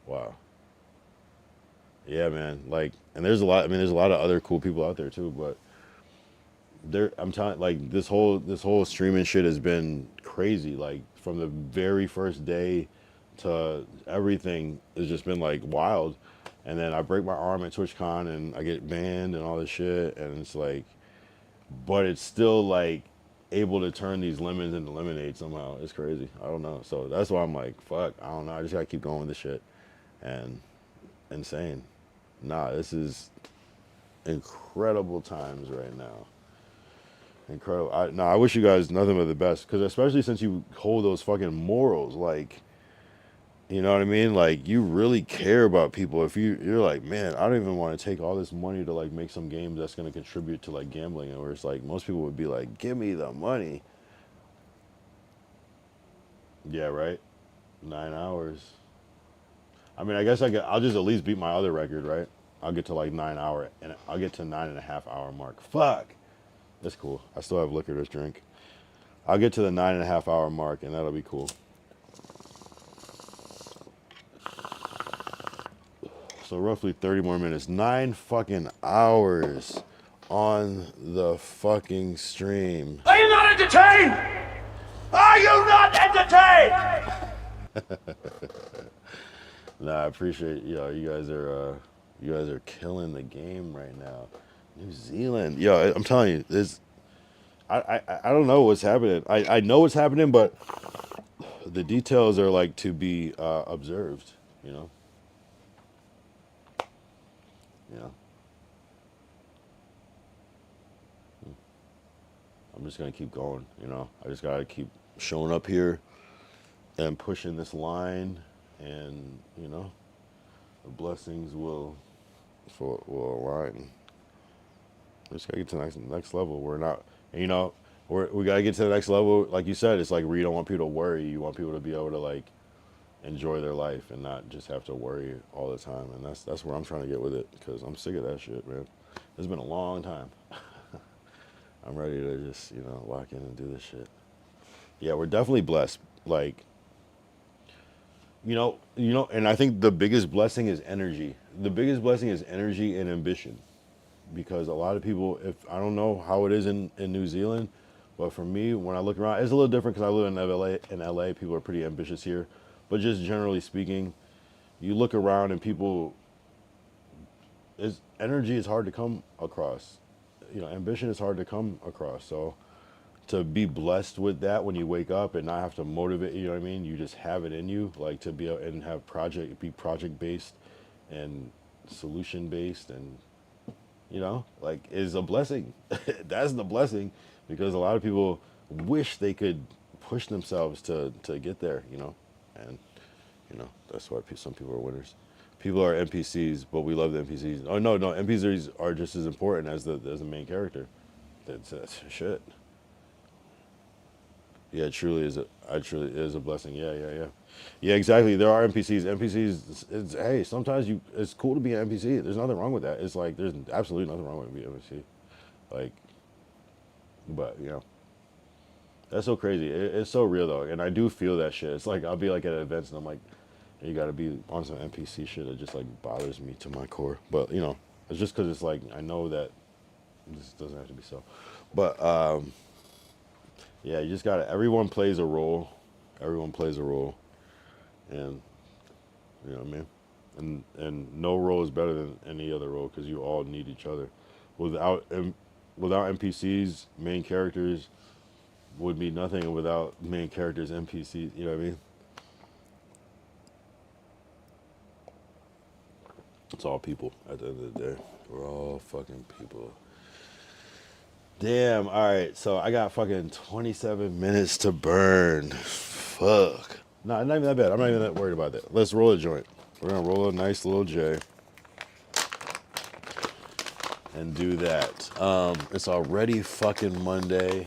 Wow. Yeah, man. Like, and there's a lot. I mean, there's a lot of other cool people out there too, but. I'm telling like this whole streaming shit has been crazy. Like from the very first day to everything has just been like wild. And then I break my arm at TwitchCon and I get banned and all this shit. And it's like, but it's still like able to turn these lemons into lemonade somehow. It's crazy. I don't know. So that's why I'm like, fuck. I don't know. I just gotta keep going with this shit. And insane. Nah, this is incredible times right now. Incredible. I wish you guys nothing but the best, because especially since you hold those fucking morals, like, you know what I mean? Like, you really care about people. If you're like, man, I don't even want to take all this money to like make some games that's going to contribute to like gambling, and where it's like most people would be like, give me the money. Yeah, right. 9 hours. I mean, I guess I'll just at least beat my other record, right? I'll get to like 9 hour, and I'll get to 9.5 hour mark. Fuck. It's cool. I still have liquor to drink. I'll get to the 9.5 hour mark, and that'll be cool. So roughly 30 more minutes. 9 fucking hours on the fucking stream. Are you not entertained? Are you not entertained? Nah, I appreciate you guys are killing the game right now. New Zealand, yo, I'm telling you, I don't know what's happening. I know what's happening, but the details are like to be observed. You know. Yeah. I'm just gonna keep going. You know, I just gotta keep showing up here and pushing this line, and you know, the blessings will align. We just gotta get to the next level. We're not, you know, we gotta get to the next level. Like you said, it's like where you don't want people to worry. You want people to be able to like enjoy their life and not just have to worry all the time. And that's where I'm trying to get with it, because I'm sick of that shit, man. It's been a long time. I'm ready to just, you know, lock in and do this shit. Yeah, we're definitely blessed. Like, and I think the biggest blessing is energy. The biggest blessing is energy and ambition. Because a lot of people, if I don't know how it is in New Zealand, but for me, when I look around, it's a little different because I live in LA. In LA, people are pretty ambitious here. But just generally speaking, you look around and people, energy is hard to come across. You know, ambition is hard to come across. So to be blessed with that when you wake up and not have to motivate, you know what I mean? You just have it in you, like to be and have be project based and solution based, and you know, like, is a blessing. That's the blessing, because a lot of people wish they could push themselves to get there, you know, and you know that's why some people are winners. People are NPCs, but we love the NPCs. Oh no, NPCs are just as important as the main character. That's shit. Yeah, it truly is. Truly is a blessing. Yeah. Exactly. There are NPCs. NPCs. Hey, sometimes it's cool to be an NPC. There's nothing wrong with that. It's like there's absolutely nothing wrong with being an NPC. Like, but you know, that's so crazy. It's so real though, and I do feel that shit. It's like I'll be like at events and I'm like, you got to be on some NPC shit that just like bothers me to my core. But you know, it's just because it's like I know that this doesn't have to be so. But yeah, you just gotta. Everyone plays a role. Everyone plays a role, and you know what I mean. And no role is better than any other role, because you all need each other. Without NPCs, main characters would be nothing, and without main characters, NPCs. You know what I mean? It's all people at the end of the day. We're all fucking people. Damn, alright, so I got fucking 27 minutes to burn. Fuck. No, not even that bad. I'm not even that worried about that. Let's roll a joint. We're gonna roll a nice little J. And do that. It's already fucking Monday.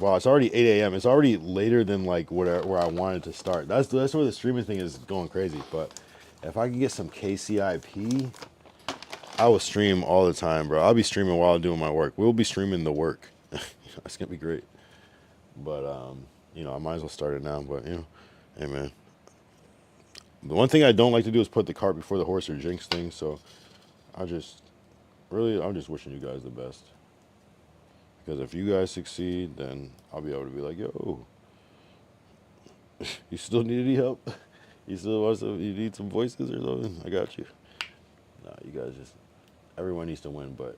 Wow, it's already 8 a.m. It's already later than like where I wanted to start. That's where the streaming thing is going crazy. But if I can get some KCIP, I will stream all the time, bro. I'll be streaming while I'm doing my work. We'll be streaming the work. It's gonna be great. But you know, I might as well start it now. But you know, hey man. The one thing I don't like to do is put the cart before the horse or jinx things. So I'm just wishing you guys the best. Because if you guys succeed, then I'll be able to be like, yo, you still need any help? You need some voices or something? I got you. Nah, you guys everyone needs to win, but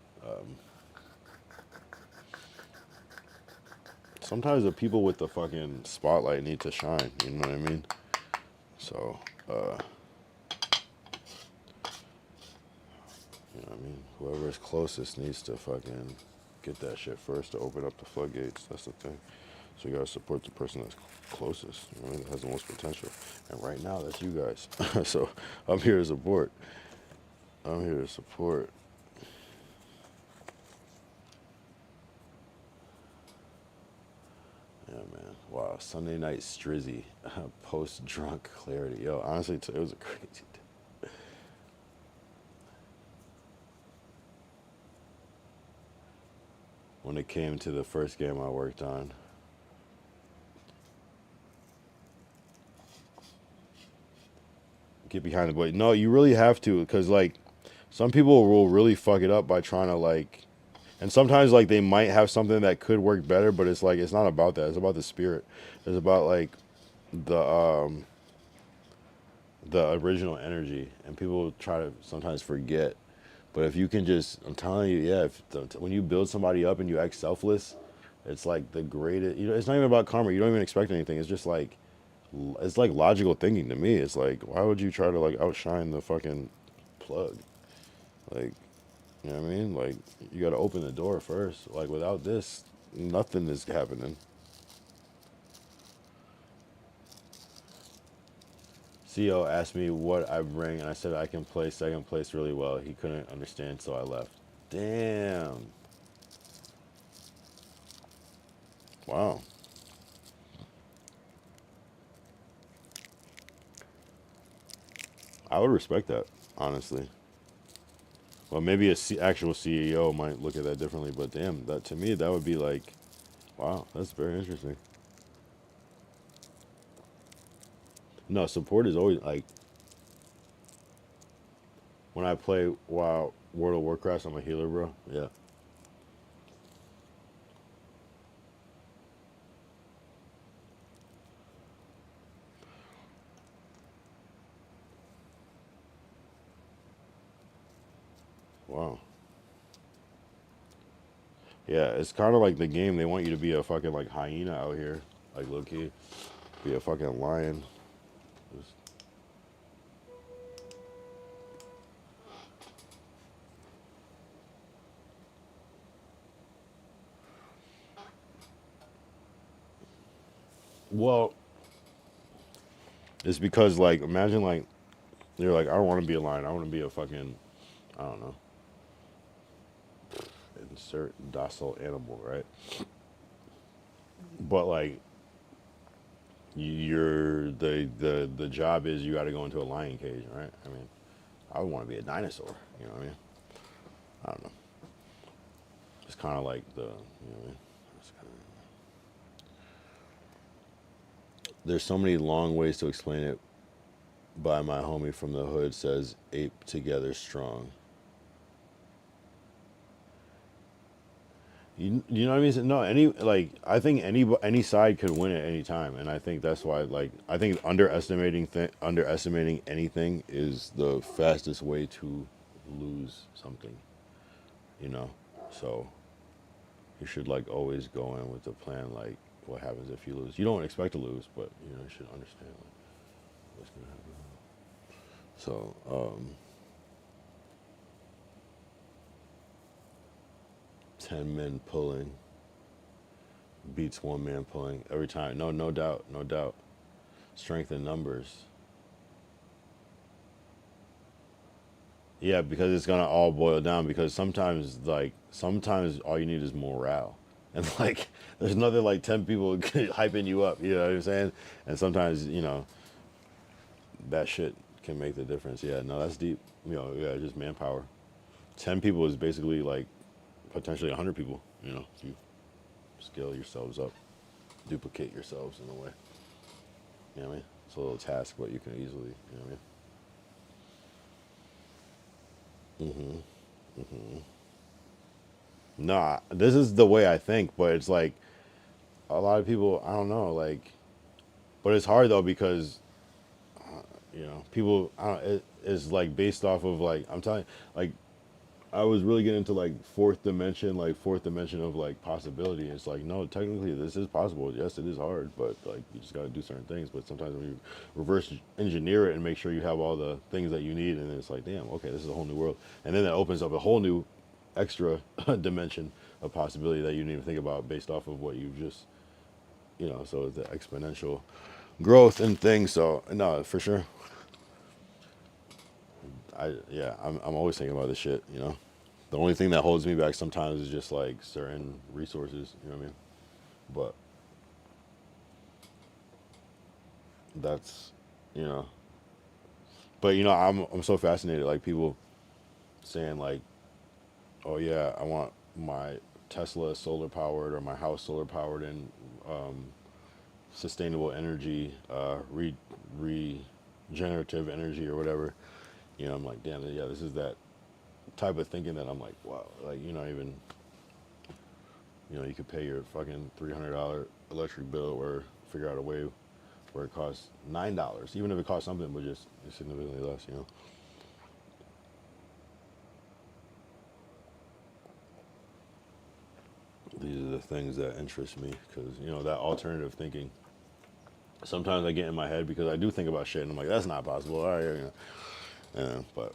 sometimes the people with the fucking spotlight need to shine, you know what I mean? So, you know what I mean? Whoever is closest needs to fucking get that shit first to open up the floodgates. That's the thing. So you gotta support the person that's closest, you know what I mean? That has the most potential. And right now, that's you guys. So I'm here to support. I'm here to support. Yeah, man. Wow. Sunday night Strizzy. Post-drunk clarity. Yo, honestly, it was a crazy day. when it came to the first game I worked on. Get behind the blade. No, you really have to, because like some people will really fuck it up by trying to like, and sometimes like they might have something that could work better, but it's like it's not about that. It's about the spirit. It's about like the original energy, and people try to sometimes forget. But if you can just, I'm telling you, yeah, when you build somebody up and you act selfless, it's like the greatest. You know, it's not even about karma. You don't even expect anything. It's just like, it's like logical thinking to me. It's like, why would you try to like outshine the fucking plug? Like, you know what I mean? Like, you got to open the door first. Like, without this, nothing is happening. CO asked me what I bring, and I said I can play second place really well. He couldn't understand, so I left. Damn. Wow. I would respect that, honestly. Well, maybe actual CEO might look at that differently, but damn, that to me, that would be like, wow, that's very interesting. No, support is always like, when I play World of Warcraft, I'm a healer, bro. Yeah. Wow. Yeah, it's kind of like the game. They want you to be a fucking like hyena out here, like low key, be a fucking lion. Just... Well, it's because like imagine like you're like, I don't want to be a lion. I want to be a fucking, I don't know, insert docile animal, right? But like you're the job is you got to go into a lion cage, right? I mean, I would want to be a dinosaur. You know what I mean? I don't know. It's kind of like the, you know what I mean? There's so many long ways to explain it. By my homie from the hood says ape together strong. You know what I mean? So, no, I think any side could win at any time, and I think that's why like I think underestimating anything is the fastest way to lose something. You know, so you should like always go in with the plan like what happens if you lose. You don't expect to lose, but you know you should understand like, what's gonna happen. So 10 men pulling beats one man pulling every time. No doubt, no doubt. Strength in numbers. Yeah, because it's gonna all boil down. Because sometimes all you need is morale, and like there's nothing like 10 people hyping you up. You know what I'm saying? And sometimes that shit can make the difference. Yeah, no, that's deep. Yeah, just manpower. 10 people is basically like potentially 100 people. If you scale yourselves up, duplicate yourselves in a way. You know what I mean? It's a little task, but you can easily, you know what I mean? Nah, this is the way I think, but it's like a lot of people, I don't know, like, but it's hard though because, people, I don't, it's like based off of like, I'm telling you, like, I was really getting into like fourth dimension of like possibility. It's like, no, technically this is possible. Yes, it is hard, but like you just got to do certain things. But sometimes when you reverse engineer it and make sure you have all the things that you need, and it's like, damn, okay, this is a whole new world. And then that opens up a whole new extra dimension of possibility that you didn't even think about based off of what you just, so the exponential growth and things. So no, for sure. I'm always thinking about this shit, The only thing that holds me back sometimes is just like certain resources, you know what I mean? But that's, you know. But I'm so fascinated, like people saying like, oh yeah, I want my Tesla is solar powered or my house solar powered and sustainable energy, regenerative energy or whatever, you know, I'm like, damn, yeah, this is that type of thinking that I'm like, wow, like you're not even, you know, you could pay your fucking $300 electric bill or figure out a way where it costs $9, even if it costs something, but just significantly less, you know. These are the things that interest me because, you know, that alternative thinking. Sometimes I get in my head because I do think about shit and I'm like, that's not possible. All right, you know, but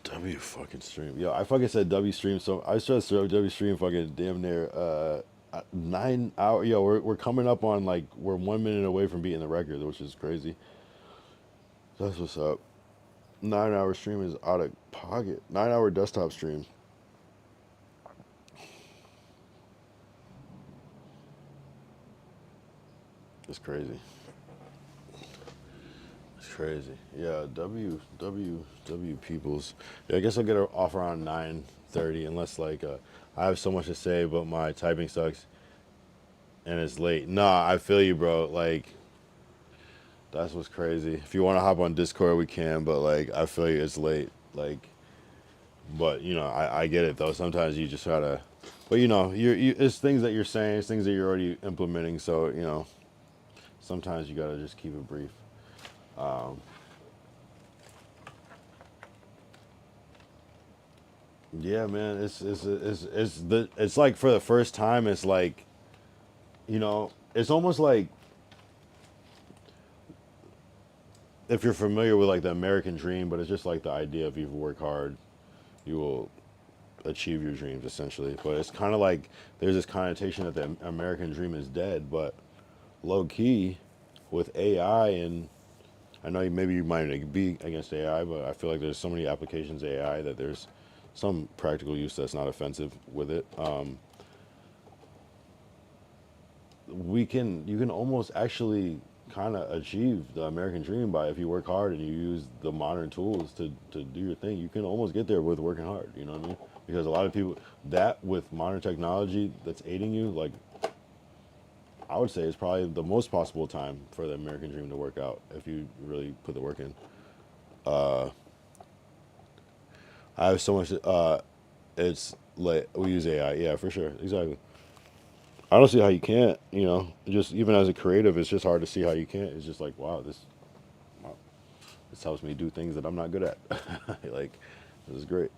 W fucking stream. Yo, I fucking said W stream, so I just throw W stream fucking damn near 9 hour. Yo, we're coming up on like we're 1 minute away from beating the record, which is crazy. That's what's up. 9 hour stream is out of pocket. 9 hour desktop stream. It's crazy. It's crazy. Yeah, W peoples. Yeah, I guess I'll get her off around 9:30 unless like I have so much to say but my typing sucks and it's late. Nah, I feel you, bro. Like that's what's crazy. If you want to hop on Discord, we can, but like I feel you, it's late. Like, but you know, I get it though. Sometimes you just gotta. But you know, it's things that you're saying, it's things that you're already implementing. So you know, sometimes you gotta just keep it brief. Yeah, man, it's like for the first time, it's like, you know, it's almost like if you're familiar with like the American dream, but it's just like the idea of if you work hard, you will achieve your dreams essentially. But it's kind of like there's this connotation that the American dream is dead, but low key with AI and I know maybe you might be against AI, but I feel like there's so many applications of AI that there's some practical use that's not offensive with it. You can almost actually kind of achieve the American dream by if you work hard and you use the modern tools to do your thing. You can almost get there with working hard. You know what I mean? Because a lot of people that with modern technology that's aiding you, like I would say, is probably the most possible time for the American dream to work out if you really put the work in. I have so much. It's like we use AI. Yeah, for sure. Exactly. I don't see how you can't. You know, just even as a creative, it's just hard to see how you can't. It's just like, wow, wow, this helps me do things that I'm not good at. Like, this is great.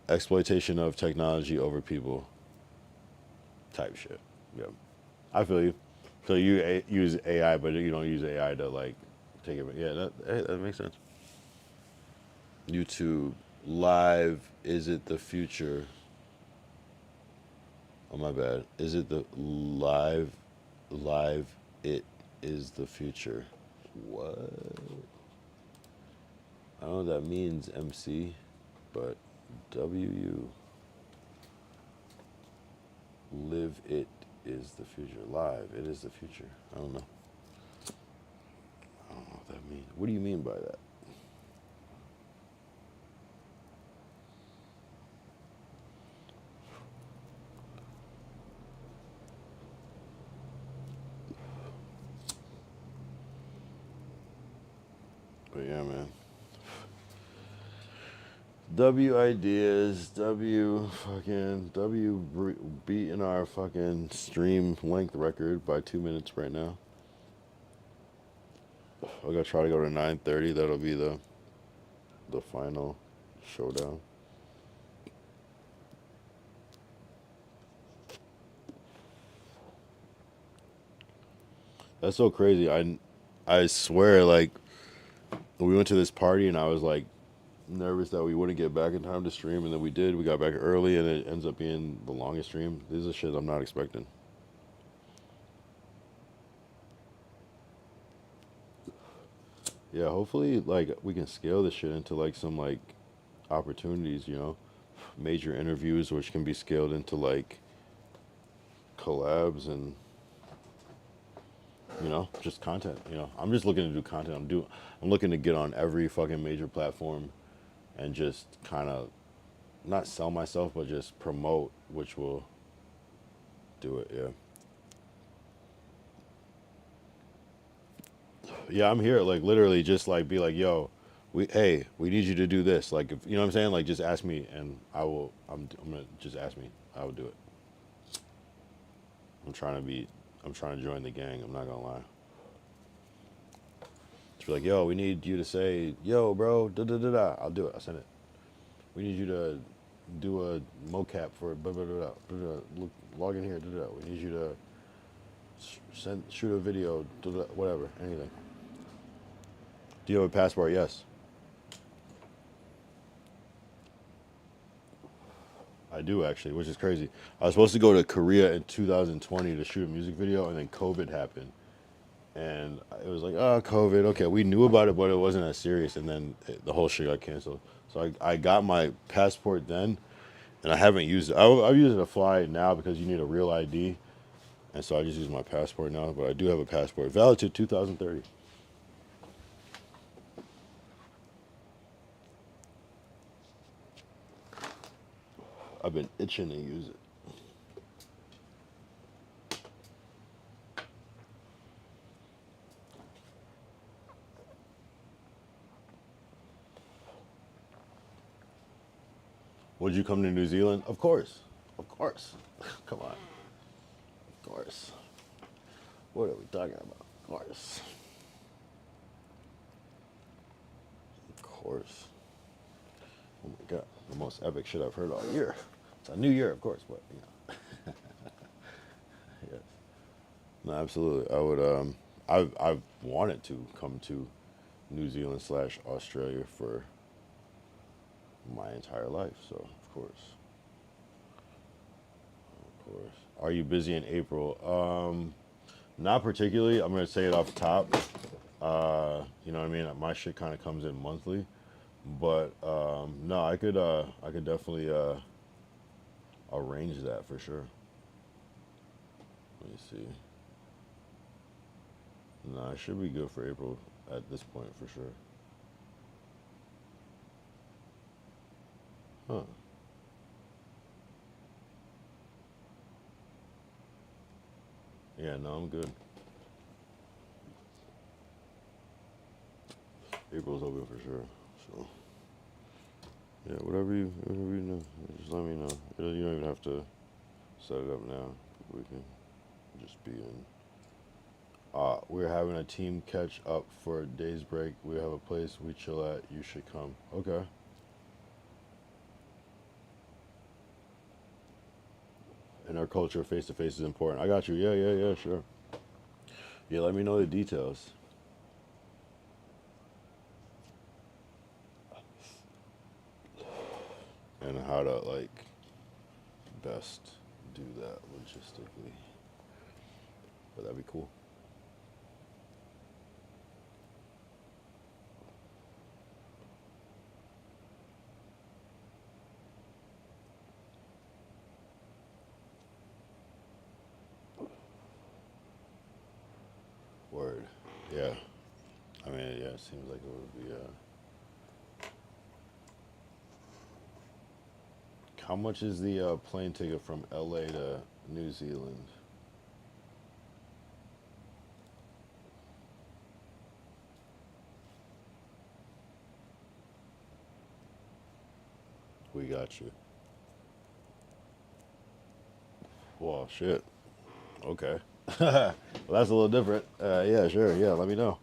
Exploitation of technology over people. Type shit. Yeah, I feel you. So you use AI, but you don't use AI to like take it. Yeah, that makes sense. YouTube live. Is it the future? Oh my bad. Is it the live? Live. It is the future. What? I don't know what that means, MC, but WU. Live it is the future. Live. It is the future. I don't know. I don't know what that means. What do you mean by that? But yeah, man. W ideas, W beating our fucking stream length record by 2 minutes right now. I gotta try to go to 9:30. That'll be the final showdown. That's so crazy. I swear, like we went to this party and I was like nervous that we wouldn't get back in time to stream, and then we did. We got back early, and it ends up being the longest stream. This is shit I'm not expecting. Yeah, hopefully, like we can scale this shit into like some like opportunities. You know, major interviews, which can be scaled into like collabs and you know just content. You know, I'm just looking to do content. I'm looking to get on every fucking major platform and just kind of not sell myself, but just promote, which will do it. Yeah. Yeah, I'm here. Like literally, just like be like, yo, we need you to do this. Like, if you know what I'm saying, like just ask me, and I will. I'm gonna just ask me. I will do it. I'm trying to be. I'm trying to join the gang. I'm not gonna lie. Just be like, yo, we need you to say, yo, bro, da da da da. I'll do it. I'll send it. We need you to do a mocap for blah blah blah. Blah, blah, look, log in here. Da, da, da. We need you to shoot a video. Da, da, whatever. Anything. Do you have a passport? Yes. I do actually, which is crazy. I was supposed to go to Korea in 2020 to shoot a music video, and then COVID happened. And it was like, oh, COVID. Okay, we knew about it, but it wasn't as serious. And then the whole shit got canceled. So I got my passport then, and I haven't used it. I'll use it to fly now because you need a real ID. And so I just use my passport now. But I do have a passport valid to 2030. I've been itching to use it. Would you come to New Zealand? Of course. Of course. Come on. Of course. What are we talking about? Of course. Of course. Oh my god. The most epic shit I've heard all year. It's a new year, of course, but you know. Yes. No, absolutely. I would I've wanted to come to New Zealand / Australia for my entire life, so of course. Of course. Are you busy in April? Not particularly. I'm gonna say it off the top. You know what I mean? My shit kind of comes in monthly, but no, I could definitely arrange that for sure. Let me see. No, it should be good for April at this point for sure. Huh. Yeah, no, I'm good. April's open for sure. So yeah, whatever you know, just let me know. You don't even have to set it up now. We can just be in. We're having a team catch up for a day's break. We have a place we chill at. You should come. Okay. In our culture, face to face is important. I got you. Yeah, sure. Yeah, let me know the details. And how to like best do that logistically. But that'd be cool. Word. Yeah. I mean, yeah, it seems like it would be How much is the plane ticket from LA to New Zealand? We got you. Well, shit. Okay. Well, that's a little different. Yeah, sure. Yeah, let me know.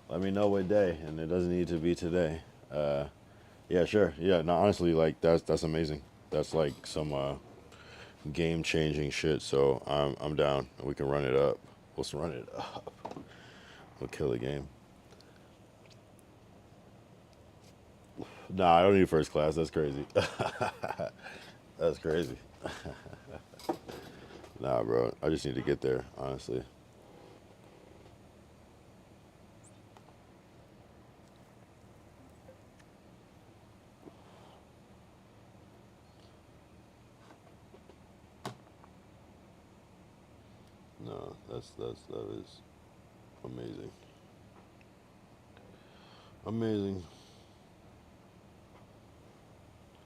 Let me know what day, and it doesn't need to be today. Yeah, sure. Yeah, no, honestly, like that's amazing. That's like some game changing shit. So I'm down. We can run it up. Let's run it up. We'll kill the game. Nah, I don't need first class. That's crazy. That's crazy. Nah, bro. I just need to get there, honestly. No, that is amazing. Amazing.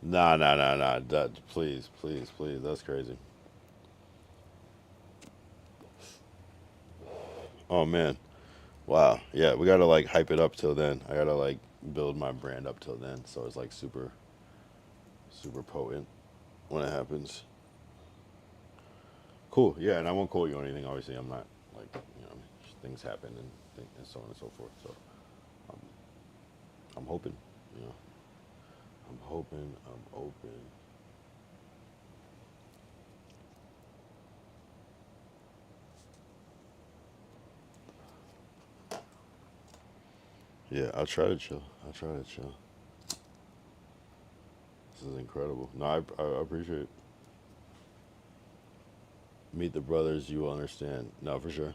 Nah. Please. That's crazy. Oh man. Wow. Yeah, we gotta like hype it up till then. I gotta like build my brand up till then, so it's like super potent when it happens. Cool. Yeah, and I won't quote you on anything. Obviously, I'm not like things happen and so on and so forth. So um, I'm hoping. You know, I'm hoping. I'm open. Yeah, I'll try to chill. This is incredible. No, I appreciate it. Meet the brothers, you will understand. No, for sure.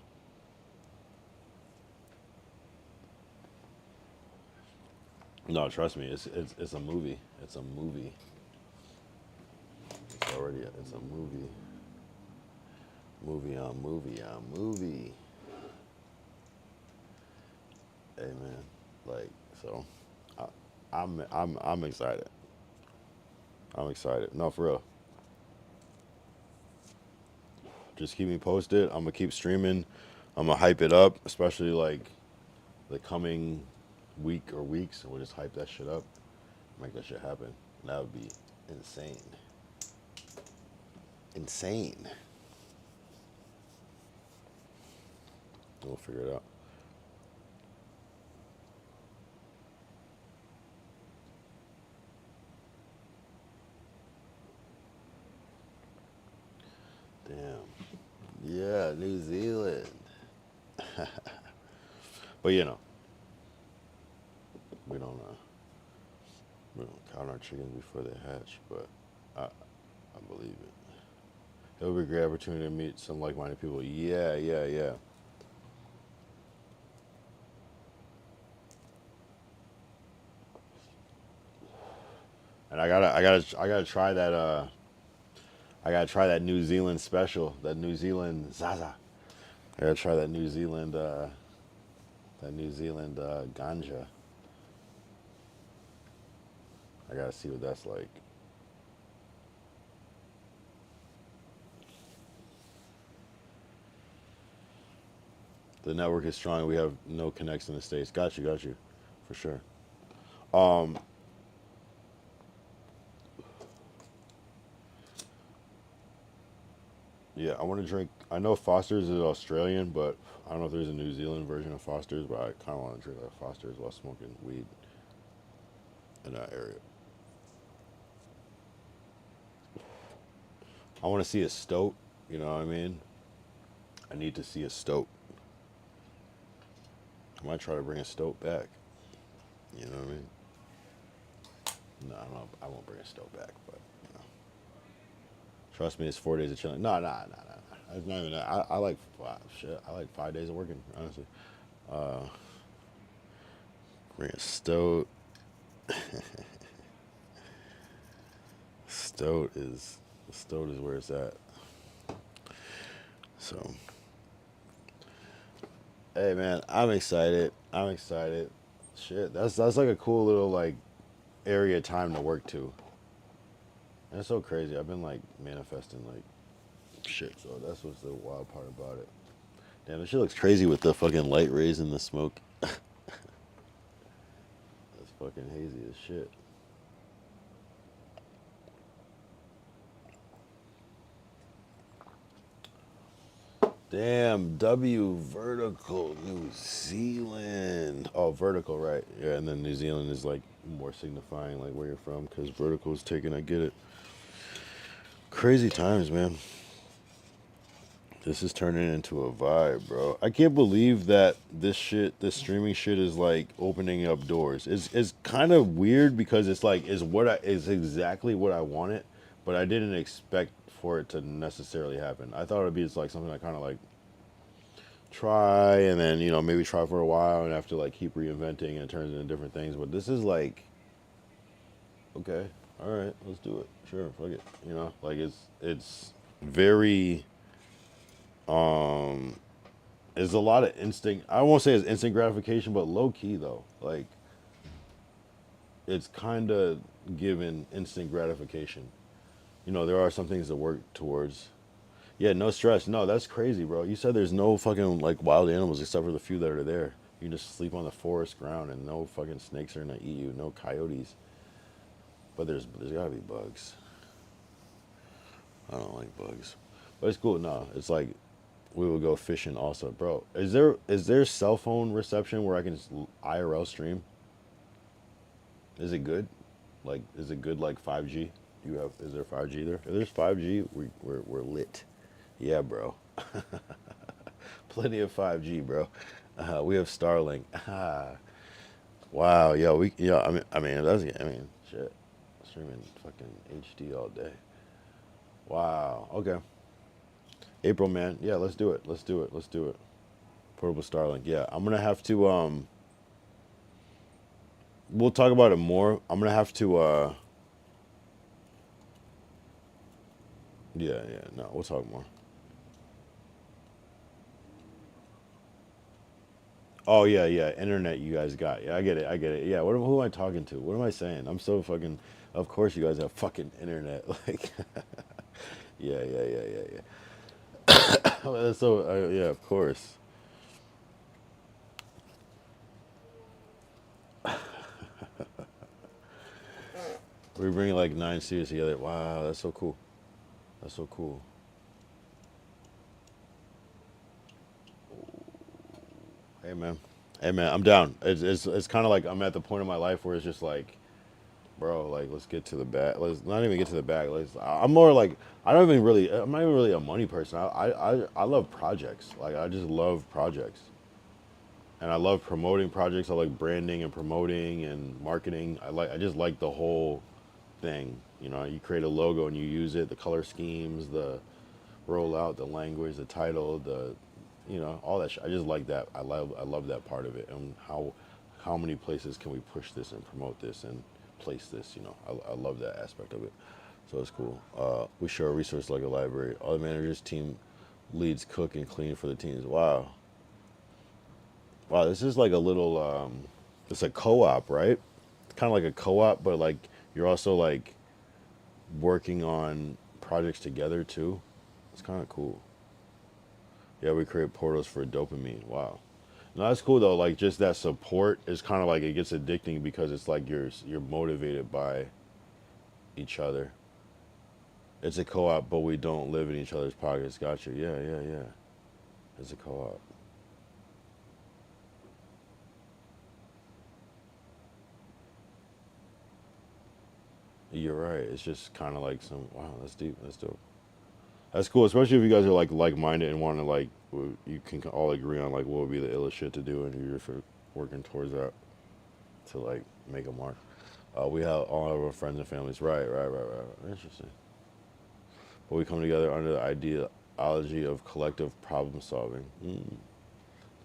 No, trust me, it's a movie. It's a movie. It's a movie. Movie. Hey man, like so, I, I'm excited. I'm excited. No, for real. Just keep me posted. I'm gonna keep streaming. I'm gonna hype it up, especially like the coming week or weeks. We'll just hype that shit up, make that shit happen. That would be insane. Insane. We'll figure it out. Damn. Yeah, New Zealand. But we don't we don't count our chickens before they hatch. But I believe it. It would be a great opportunity to meet some like-minded people. Yeah. And I gotta try that. I gotta try that New Zealand special. That New Zealand Zaza. I gotta try that New Zealand. Ganja. I gotta see what that's like. The network is strong. We have no connects in the States. Got you, for sure. Um, yeah, I want to drink. I know Foster's is Australian, but I don't know if there's a New Zealand version of Foster's. But I kind of want to drink like Foster's while smoking weed in that area. I want to see a stoat. You know what I mean? I need to see a stoat. I might try to bring a stoat back. You know what I mean? No, I don't. I won't bring a stoat back, but trust me, it's 4 days of chilling. No. It's not even that. I like shit. I like 5 days of working. Honestly, bring a stoat. Stoat is where it's at. So, hey man, I'm excited. Shit, that's like a cool little like area of time to work to. And it's so crazy. I've been like manifesting like shit. So that's what's the wild part about it. Damn, this shit looks crazy with the fucking light rays and the smoke. That's fucking hazy as shit. Damn, W vertical New Zealand. Oh, vertical, right? Yeah, and then New Zealand is like more signifying like where you're from because vertical is taken. I get it. Crazy times, man. This is turning into a vibe, bro. I can't believe that this streaming shit is like opening up doors. It's kind of weird because it's like is exactly what I wanted, but I didn't expect for it to necessarily happen. I thought it'd be just like something I kind of like try and then maybe try for a while and have to like keep reinventing and it turns into different things. But this is like, okay, all right, let's do it. Sure, fuck it. Like it's very there's a lot of instinct. I won't say it's instant gratification, but low key though. Like it's kind of given instant gratification. You know, there are some things to work towards. Yeah, no stress. No, that's crazy, bro. You said there's no fucking like wild animals except for the few that are there. You can just sleep on the forest ground and no fucking snakes are gonna eat you. No coyotes. But there's gotta be bugs. I don't like bugs. But it's cool. No, it's like we would go fishing also, bro. Is there cell phone reception where I can just IRL stream? Is it good? Like, is it good like 5G? Is there 5G there? If there's 5G, we're lit. Yeah, bro. Plenty of 5G, bro. We have Starlink. Wow, yo, shit. Streaming fucking HD all day. Wow. Okay. April, man. Yeah, let's do it. Let's do it. Let's do it. Portable Starlink. Yeah, I'm gonna have to. We'll talk about it more. I'm gonna have to. Yeah, yeah. No, we'll talk more. Oh yeah, yeah. Internet, you guys got. Yeah, I get it. I get it. Yeah. Who am I talking to? What am I saying? I'm so fucking. Of course, you guys have fucking internet. Like. Yeah, yeah, yeah, yeah, yeah. So yeah, of course. We bring like 9 studios together. Wow, that's so cool. That's so cool. Hey man, hey man, I'm down. It's kind of like I'm at the point of my life where it's just like, bro, like let's get to the bag. Let's not even get to the bag. I'm more like I'm not even really a money person. I love projects. Like I just love projects, and I love promoting projects. I like branding and promoting and marketing. I just like the whole thing. You know, you create a logo and you use it. The color schemes, the rollout, the language, the title, all that shit. I just like that. I love that part of it, and how many places can we push this and promote this and place this. I love that aspect of it. So it's cool. We share a resource like a library. All the managers team leads cook and clean for the teams. Wow, wow. This is like a little. It's a co-op, right? It's kind of like a co-op, but like you're also like working on projects together too. It's kind of cool. Yeah, we create portals for dopamine. Wow. No, that's cool though. Like just that support is kind of like it gets addicting because it's like you're motivated by each other. It's a co-op, but we don't live in each other's pockets. Gotcha. Yeah, yeah, yeah. It's a co-op. You're right. It's just kind of like wow. That's deep. That's dope. That's cool, especially if you guys are like-minded and want to you can all agree on like what would be the illest shit to do, and you're just working towards that to like make a mark. We have all of our friends and families. Right, right, right, right. Interesting. But we come together under the ideology of collective problem solving.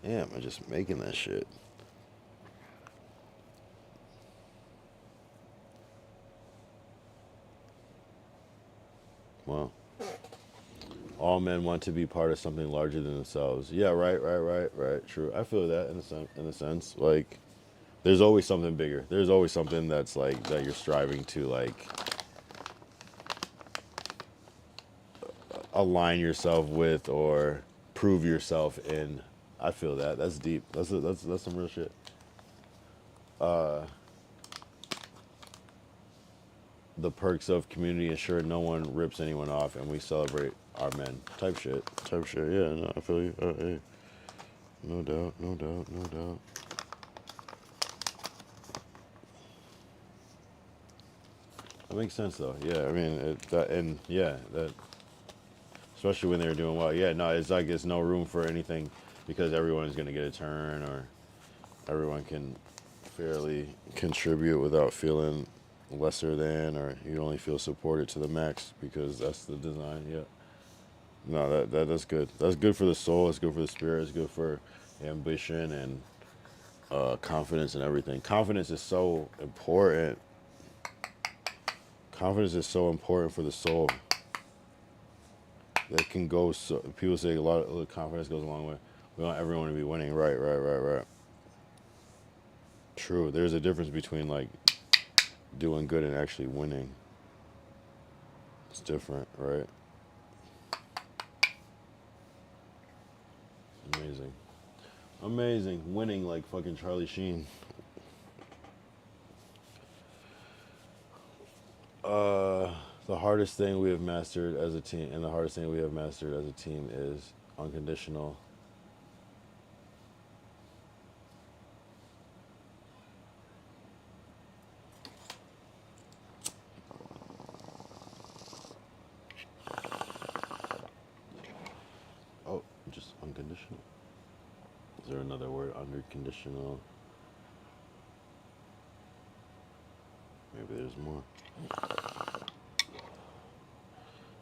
Damn, I'm just making that shit. Wow. All men want to be part of something larger than themselves. Yeah, right, right, right, right. True. I feel that in a sense. Like, there's always something bigger. There's always something that's like that you're striving to like align yourself with or prove yourself in. I feel that. That's deep. That's some real shit. The perks of community ensure no one rips anyone off, and we celebrate our men. Type shit. Type shit. Yeah, no, I feel you. Hey. No doubt. No doubt. No doubt. That makes sense though. Yeah, I mean, that especially when they're doing well. Yeah, no, it's like it's no room for anything because everyone's gonna get a turn or everyone can fairly contribute without feeling lesser than, or you only feel supported to the max because that's the design. Yeah. No, that's good. That's good for the soul. It's good for the spirit. It's good for ambition and confidence and everything. Confidence is so important. Confidence is so important for the soul. That can go so. People say a lot of confidence goes a long way. We want everyone to be winning. Right, right, right, right. True. There's a difference between like doing good and actually winning. It's different, right? Amazing. Amazing. Winning like fucking Charlie Sheen. The hardest thing we have mastered as a team, and the hardest thing we have mastered as a team is unconditional. Oh, just unconditional. Is there another word? Unconditional. Maybe there's more.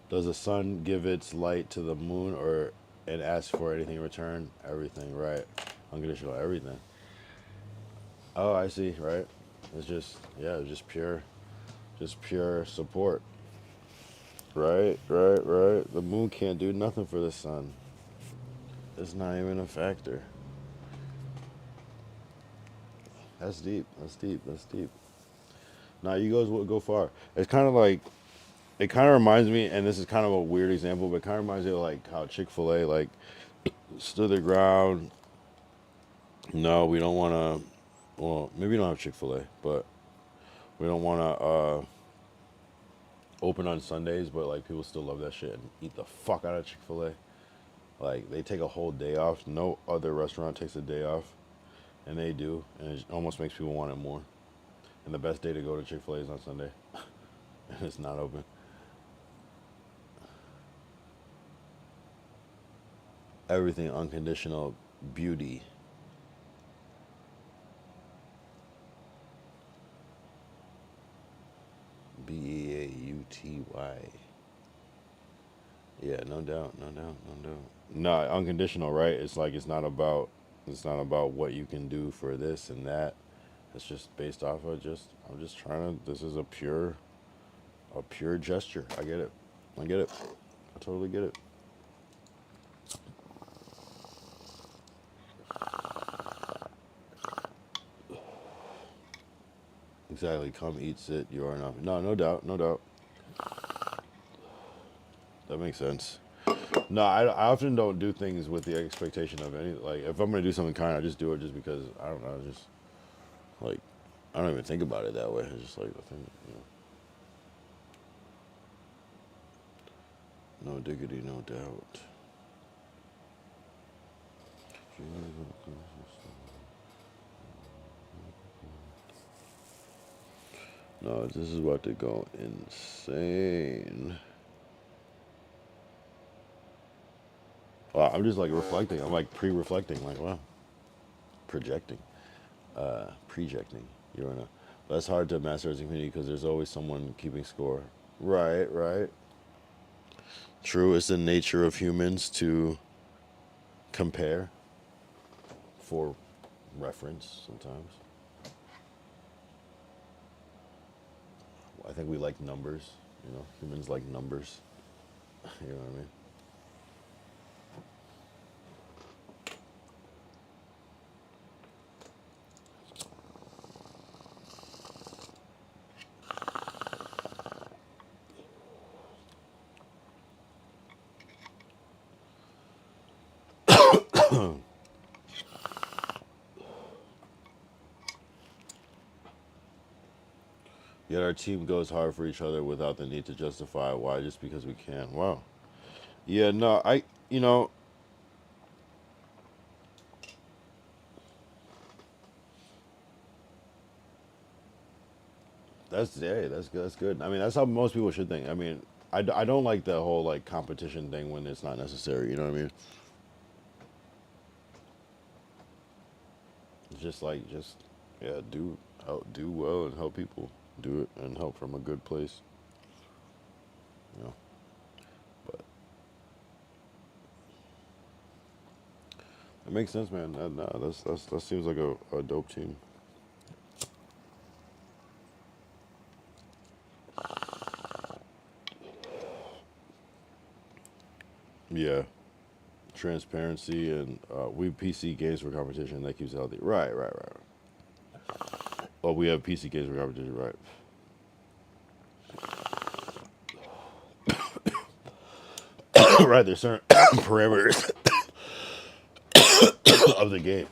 Does the sun give its light to the moon or and ask for anything in return? Everything, right? Unconditional everything. Oh, I see, right? It's just, yeah, just pure support. Right. The moon can't do nothing for the sun. It's not even a factor. That's deep. Nah, you guys will go far. It's kind of like, it kind of reminds me, and this is kind of a weird example, but it kind of reminds me of like how Chick-fil-A like stood their ground. No, we don't want to. Well, maybe we don't have Chick-fil-A, but we don't want to open on Sundays. But like people still love that shit and eat the fuck out of Chick-fil-A. Like they take a whole day off. No other restaurant takes a day off, and they do, and it almost makes people want it more. And the best day to go to Chick-fil-A is on Sunday, and it's not open. Everything unconditional beauty. Beauty. Yeah, no doubt. No, unconditional, right? It's like it's not about what you can do for this and that. It's just based off of I'm just trying to. This is a pure gesture. I get it. I totally get it. Exactly. Come eat, sit. You are enough. No, no doubt. That makes sense. No, I often don't do things with the expectation of any, like, if I'm going to do something kind, I just do it just because, I don't know, just, like, I don't even think about it that way. It's just like the thing, No diggity, no doubt. No, this is about to go insane. Wow, I'm just like reflecting. I'm like pre-reflecting. Like, wow. Projecting. Projecting. You don't know. That's hard to master as a community because there's always someone keeping score. Right. True, it's the nature of humans to compare for reference sometimes. I think we like numbers, humans like numbers. You know what I mean? Yet our team goes hard for each other without the need to justify why, just because we can. Wow. Yeah, no, that's good. That's good. I mean, that's how most people should think. I mean, I don't like the whole like competition thing when it's not necessary. You know what I mean? It's just like yeah, do well and help people. Do it and help from a good place. But it makes sense, man. That seems like a dope team. Yeah. Transparency and we PC games for competition that keeps it healthy. Right. Well, we have PC games for competition, right? right, there's certain parameters of the game.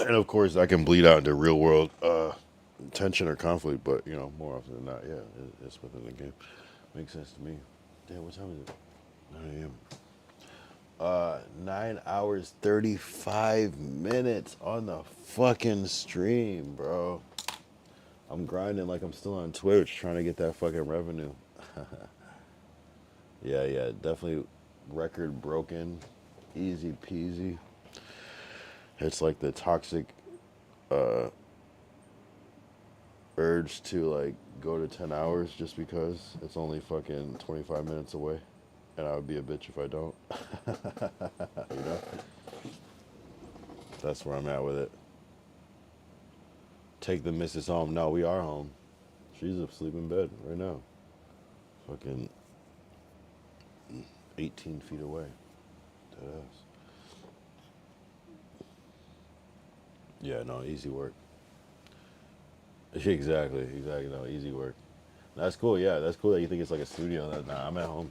And of course, that can bleed out into real world tension or conflict, but you know, more often than not, yeah, it's within the game. Makes sense to me. Damn, what time is it? 9 a.m. 9 hours 35 minutes on the fucking stream, bro. I'm grinding like I'm still on Twitch trying to get that fucking revenue. Yeah, definitely record broken. Easy peasy. It's like the toxic urge to like go to 10 hours just because it's only fucking 25 minutes away. And I would be a bitch if I don't. You know? That's where I'm at with it. Take the missus home. No, we are home. She's asleep in bed right now. Fucking 18 feet away. Deadass. Yeah, no, easy work. Exactly. No, easy work. That's cool. Yeah, that's cool that you think it's like a studio. Nah, I'm at home.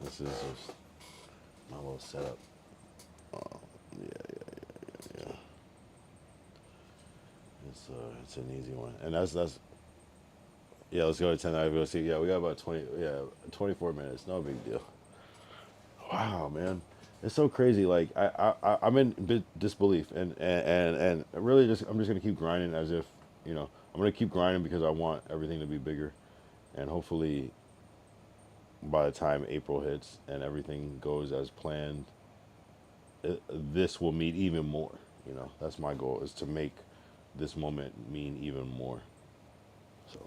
This is just my little setup. Yeah. It's an easy one, and that's yeah. Let's go to 10. I go see. Yeah, we got about 20. Yeah, 24 minutes. No big deal. Wow, man, it's so crazy. Like I'm in disbelief, and really just I'm just gonna keep grinding as if you know I'm gonna keep grinding because I want everything to be bigger, and hopefully by the time April hits and everything goes as planned, this will mean even more. You know, that's my goal is to make this moment mean even more. So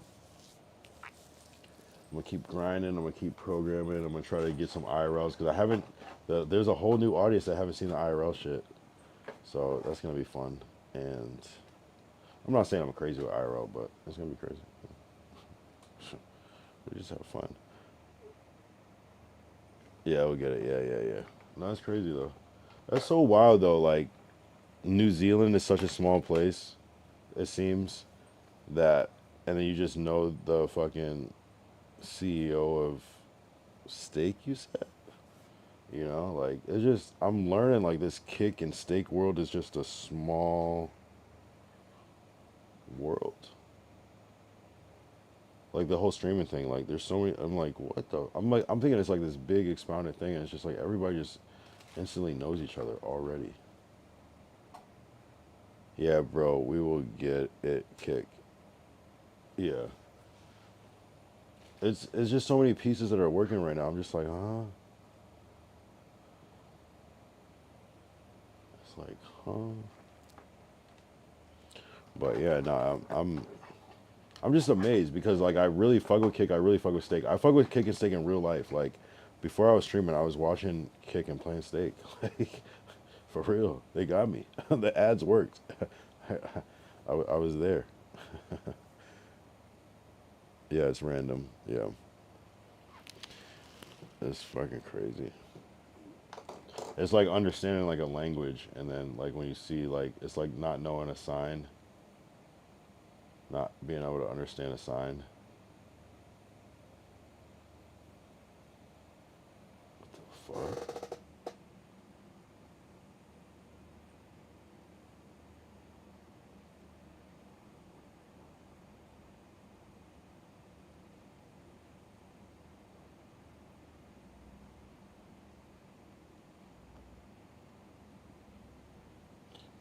I'm gonna keep grinding. I'm gonna keep programming. I'm gonna try to get some IRLs because I haven't. There's a whole new audience that haven't seen the IRL shit. So that's gonna be fun. And I'm not saying I'm crazy with IRL, but it's gonna be crazy. We just have fun. Yeah, we'll get it. Yeah. No, that's crazy though. That's so wild though. Like New Zealand is such a small place. It seems that, and then you just know the fucking CEO of Steak. You said. You know, like it's just I'm learning like this kick and steak world is just a small world. Like the whole streaming thing, like there's so many I'm like, what the I'm thinking it's like this big expounded thing and it's just like everybody just instantly knows each other already. Yeah, bro, we will get it kick. Yeah. It's just so many pieces that are working right now. I'm just like, huh? It's like, huh? But yeah, no, I'm just amazed because like I really fuck with Kick, I really fuck with Steak. I fuck with Kick and Steak in real life. Like before I was streaming, I was watching Kick and playing Steak. Like for real, they got me. The ads worked. I was there. Yeah, it's random. Yeah, it's fucking crazy. It's like understanding like a language, and then like when you see like it's like not knowing a sign, not being able to understand a sign. What the fuck?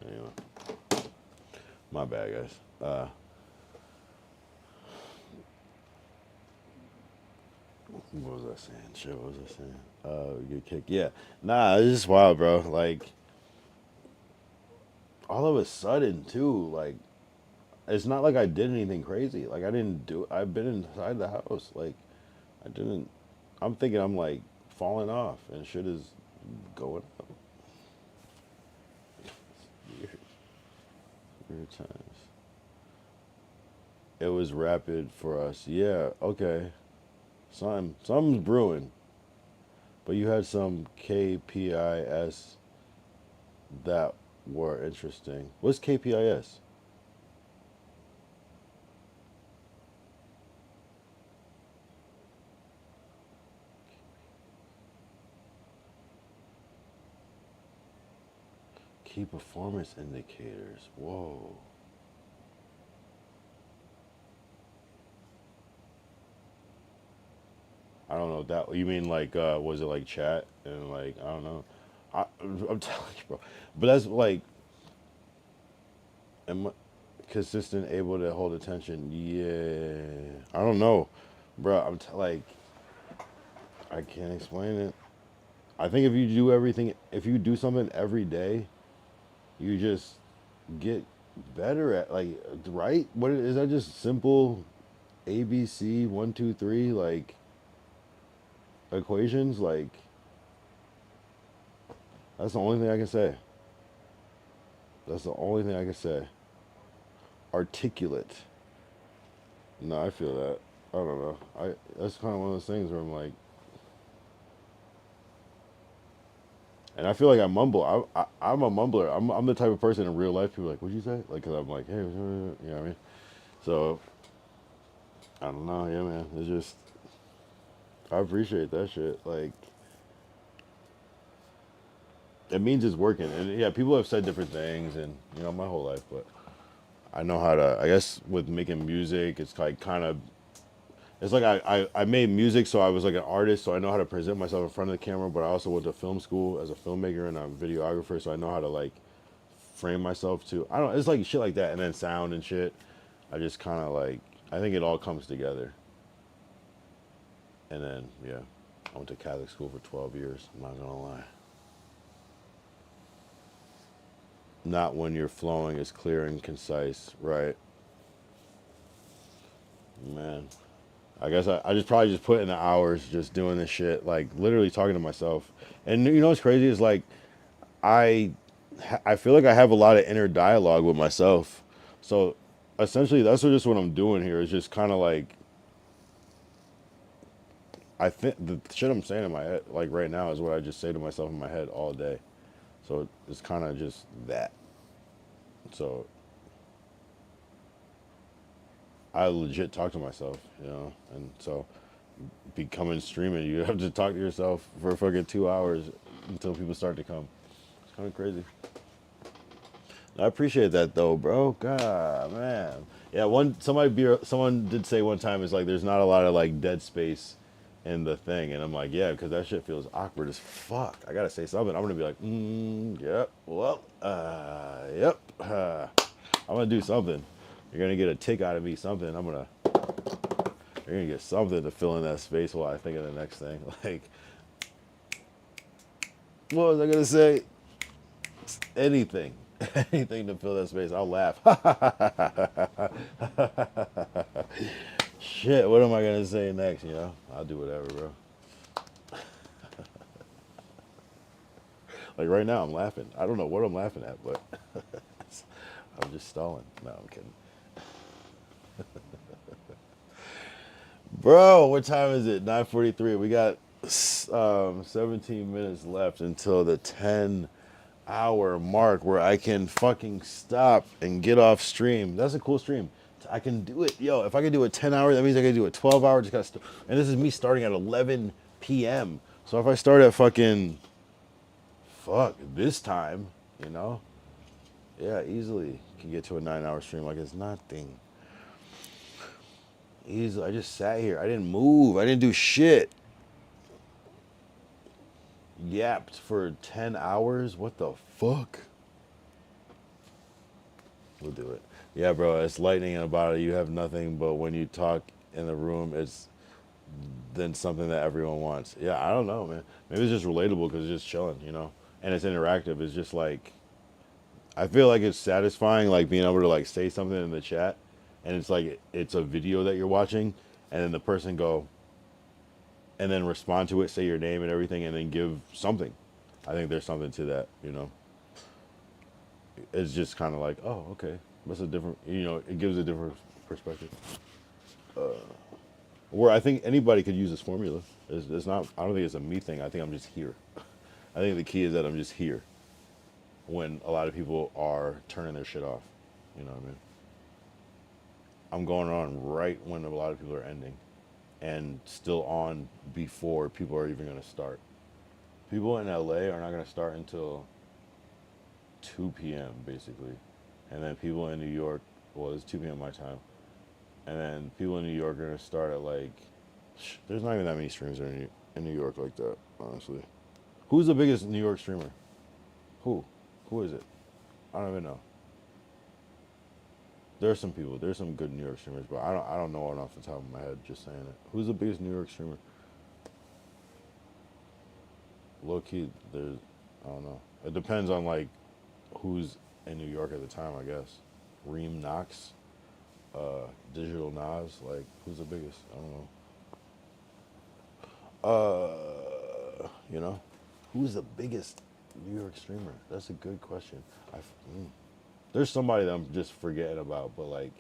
Anyway, my bad, guys. What was I saying? Shit, what was I saying? Good kick. Yeah. Nah, it's just wild, bro. Like, all of a sudden, too, like, it's not like I did anything crazy. Like, I didn't do I've been inside the house. Like, I didn't. I'm thinking I'm, like, falling off and shit is going up. Weird. Weird times. It was rapid for us. Yeah, okay. Something's brewing. But you had some KPIS that were interesting. What's KPIS? Key performance indicators. Whoa. I don't know that. You mean like, was it like chat and like I don't know. I'm telling you, bro. But that's like, am I consistent, able to hold attention? Yeah. I don't know, bro. Like, I can't explain it. I think if you do everything, if you do something every day, you just get better at like, right? What is that? Just simple ABC 1, 2, 3 like equations? Like that's the only thing I can say. That's the only thing I can say. Articulate. No, I feel that. I don't know. That's kind of one of those things where I'm like, and I feel like I mumble. I'm a mumbler. I'm the type of person in real life. People are like, what'd you say? Like, cause I'm like, hey, you know what I mean? So I don't know. Yeah, man. It's just I appreciate that shit. Like, it means it's working. And yeah, people have said different things, and you know, my whole life, but I know how to. I guess with making music, it's like kind of. It's like I made music, so I was like an artist, so I know how to present myself in front of the camera. But I also went to film school as a filmmaker and a videographer, so I know how to like frame myself to. I don't. It's like shit like that, and then sound and shit. I just kind of like. I think it all comes together. And then yeah, I went to Catholic school for 12 years. I'm not gonna lie. Not when you're flowing is clear and concise, right? Man, I guess I just probably just put in the hours just doing this shit, like literally talking to myself. And you know what's crazy is like I I feel like I have a lot of inner dialogue with myself. So essentially, that's just what I'm doing here. Is just kind of like I think the shit I'm saying in my head, like right now, is what I just say to myself in my head all day. So it's kind of just that. So I legit talk to myself, you know, and so becoming streaming, you have to talk to yourself for fucking 2 hours until people start to come. It's kind of crazy. I appreciate that though, bro. God, man. Yeah, someone did say one time it's like there's not a lot of like dead space in the thing, and I'm like, yeah, because that shit feels awkward as fuck. I gotta say something. I'm gonna be like, yep, well, yep. I'm gonna do something. You're gonna get a tick out of me, something. You're gonna get something to fill in that space while I think of the next thing. Like, what was I gonna say? Anything. Anything to fill that space. I'll laugh. Shit, what am I gonna say next, you know? I'll do whatever, bro. Like right now I'm laughing. I don't know what I'm laughing at, but I'm just stalling. No, I'm kidding. Bro, what time is it? 9:43. We got 17 minutes left until the 10-hour mark where I can fucking stop and get off stream. That's a cool stream. I can do it. Yo, if I can do a 10-hour, that means I can do a 12-hour. And this is me starting at 11 p.m. So if I start at fucking this time, you know, yeah, easily can get to a 9-hour stream like it's nothing. Easily. I just sat here. I didn't move. I didn't do shit. Yapped for 10 hours? What the fuck? We'll do it. Yeah, bro, it's lightning in a bottle. You have nothing, but when you talk in the room, it's then something that everyone wants. Yeah, I don't know, man. Maybe it's just relatable because it's just chilling, you know? And it's interactive. It's just like, I feel like it's satisfying, like being able to like say something in the chat, and it's like it's a video that you're watching, and then the person go, and then respond to it, say your name and everything, and then give something. I think there's something to that, you know? It's just kind of like, oh, okay. That's a different, you know, it gives a different perspective. Where I think anybody could use this formula. It's not, I don't think it's a me thing. I think I'm just here. I think the key is that I'm just here when a lot of people are turning their shit off. You know what I mean? I'm going on right when a lot of people are ending and still on before people are even going to start. People in LA are not going to start until 2 p.m. basically, and then people in New York, well, it's 2 p.m. my time, and then people in New York are gonna start at like, there's not even that many streams in New York like that, honestly. Who's the biggest New York streamer? Who is it? I don't even know. There's some people. There's some good New York streamers, but I don't know one off the top of my head. Just saying it. Who's the biggest New York streamer? Low key, there's, I don't know. It depends on like who's in New York at the time, I guess. Reem Knox, Digital Nas, like who's the biggest? I don't know. You know, who's the biggest New York streamer? That's a good question. There's somebody that I'm just forgetting about, but like,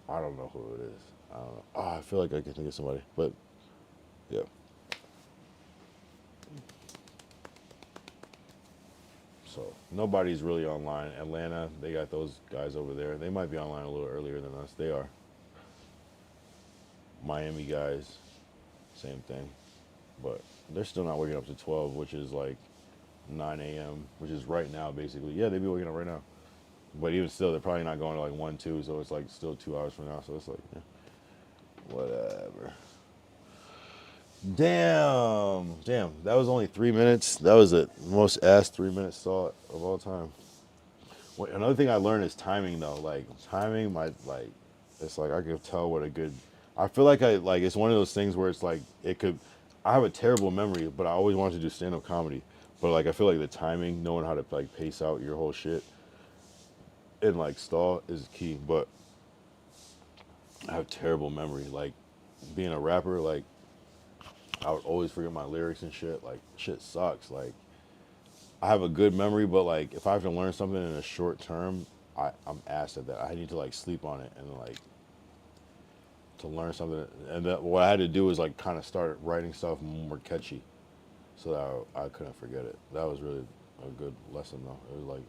I don't know who it is. I don't know. Oh, I feel like I can think of somebody, but yeah. So nobody's really online. Atlanta, they got those guys over there. They might be online a little earlier than us. They are. Miami guys, same thing. But they're still not waking up to 12, which is like 9 a.m., which is right now basically. Yeah, they'd be waking up right now. But even still, they're probably not going to like 1, 2, so it's like still 2 hours from now. So it's like, yeah, whatever. Damn, that was only 3 minutes. That was the most ass 3 minute thought of all time. Another thing I learned is timing though. Like timing, it's like I could tell what a good. I feel like it's one of those things where it's like it could. I have a terrible memory, but I always wanted to do stand-up comedy. But like I feel like the timing, knowing how to like pace out your whole shit, and like stall is key. But I have terrible memory. Like being a rapper, like I would always forget my lyrics and shit. Like shit sucks. Like I have a good memory, but like if I have to learn something in a short term, I'm ass at that. I need to like sleep on it and like to learn something. And what I had to do was like kind of start writing stuff more catchy, so that I couldn't forget it. That was really a good lesson though. It was like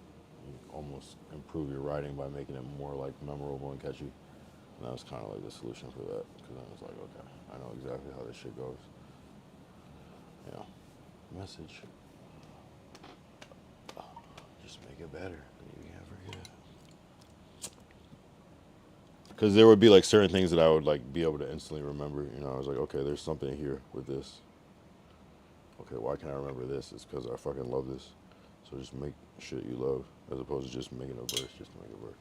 you almost improve your writing by making it more like memorable and catchy. And that was kind of like the solution for that, because I was like, okay, I know exactly how this shit goes. Yeah. Message. Just make it better. You can't forget it. Because there would be like certain things that I would like be able to instantly remember. You know, I was like, okay, there's something here with this. Okay, why can't I remember this? It's because I fucking love this. So just make shit you love, as opposed to just making a verse just to make a verse.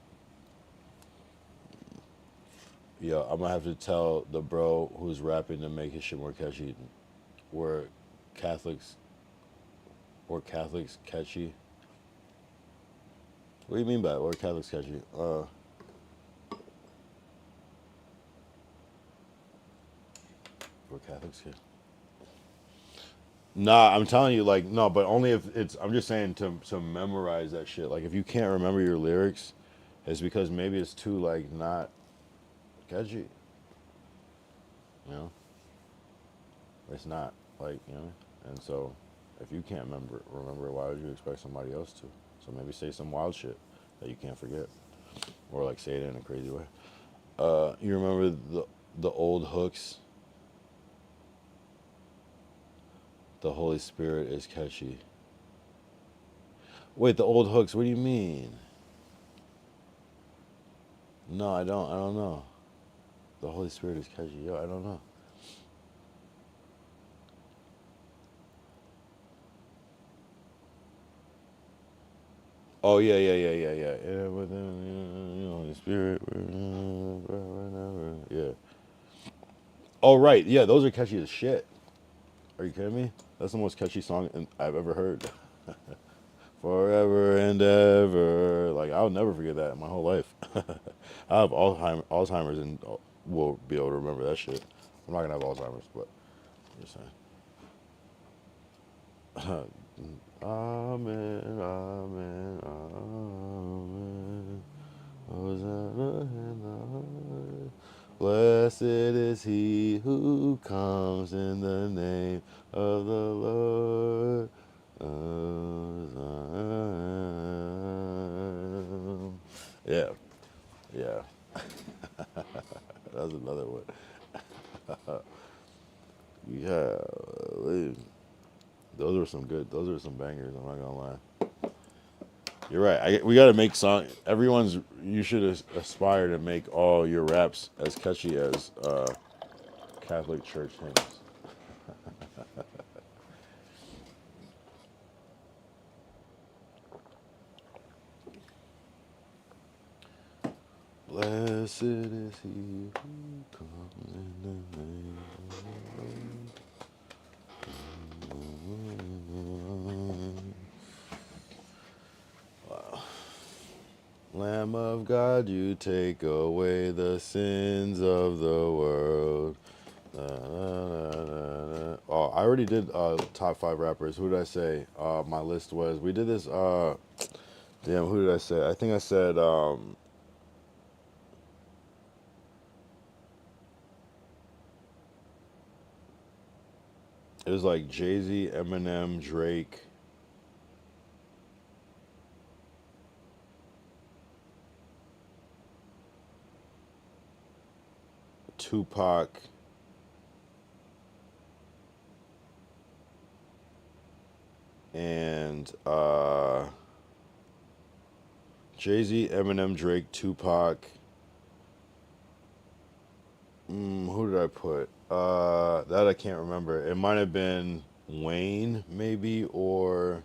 Yeah, I'm gonna have to tell the bro who's rapping to make his shit more catchy. Were Catholics catchy? What do you mean by it? Were Catholics catchy? Were Catholics catchy? Nah, I'm telling you, like, no, but only if it's, I'm just saying to memorize that shit. Like, if you can't remember your lyrics, it's because maybe it's too, like, not catchy. You know? It's not, like, you know? And so, if you can't remember it, why would you expect somebody else to? So maybe say some wild shit that you can't forget. Or, like, say it in a crazy way. You remember the old hooks? The Holy Spirit is catchy. Wait, the old hooks, what do you mean? No, I don't know. The Holy Spirit is catchy. Yo, I don't know. Oh, yeah. Yeah, within, you know, the Spirit, yeah. Oh, right, yeah, those are catchy as shit. Are you kidding me? That's the most catchy song I've ever heard. Forever and ever. Like, I'll never forget that in my whole life. I have Alzheimer's and will be able to remember that shit. I'm not gonna have Alzheimer's, but I'm just saying. Amen, amen, amen. Hosanna in the highest. Blessed is he who comes in the name of the Lord. Yeah. That's another one. Yeah. Those are some good. Those are some bangers. I'm not gonna lie. You're right. We gotta make song. You should aspire to make all your raps as catchy as Catholic church hymns. Blessed is he who comes in the name of the Lord. Wow. Lamb of God, you take away the sins of the world. Oh, I already did top 5 rappers. Who did I say? My list was, we did this, damn, who did I say? I think I said, it was like Jay-Z, Eminem, Drake, Tupac, and Jay-Z, Eminem, Drake, Tupac. Who did I put? That I can't remember. It might have been Wayne, maybe, or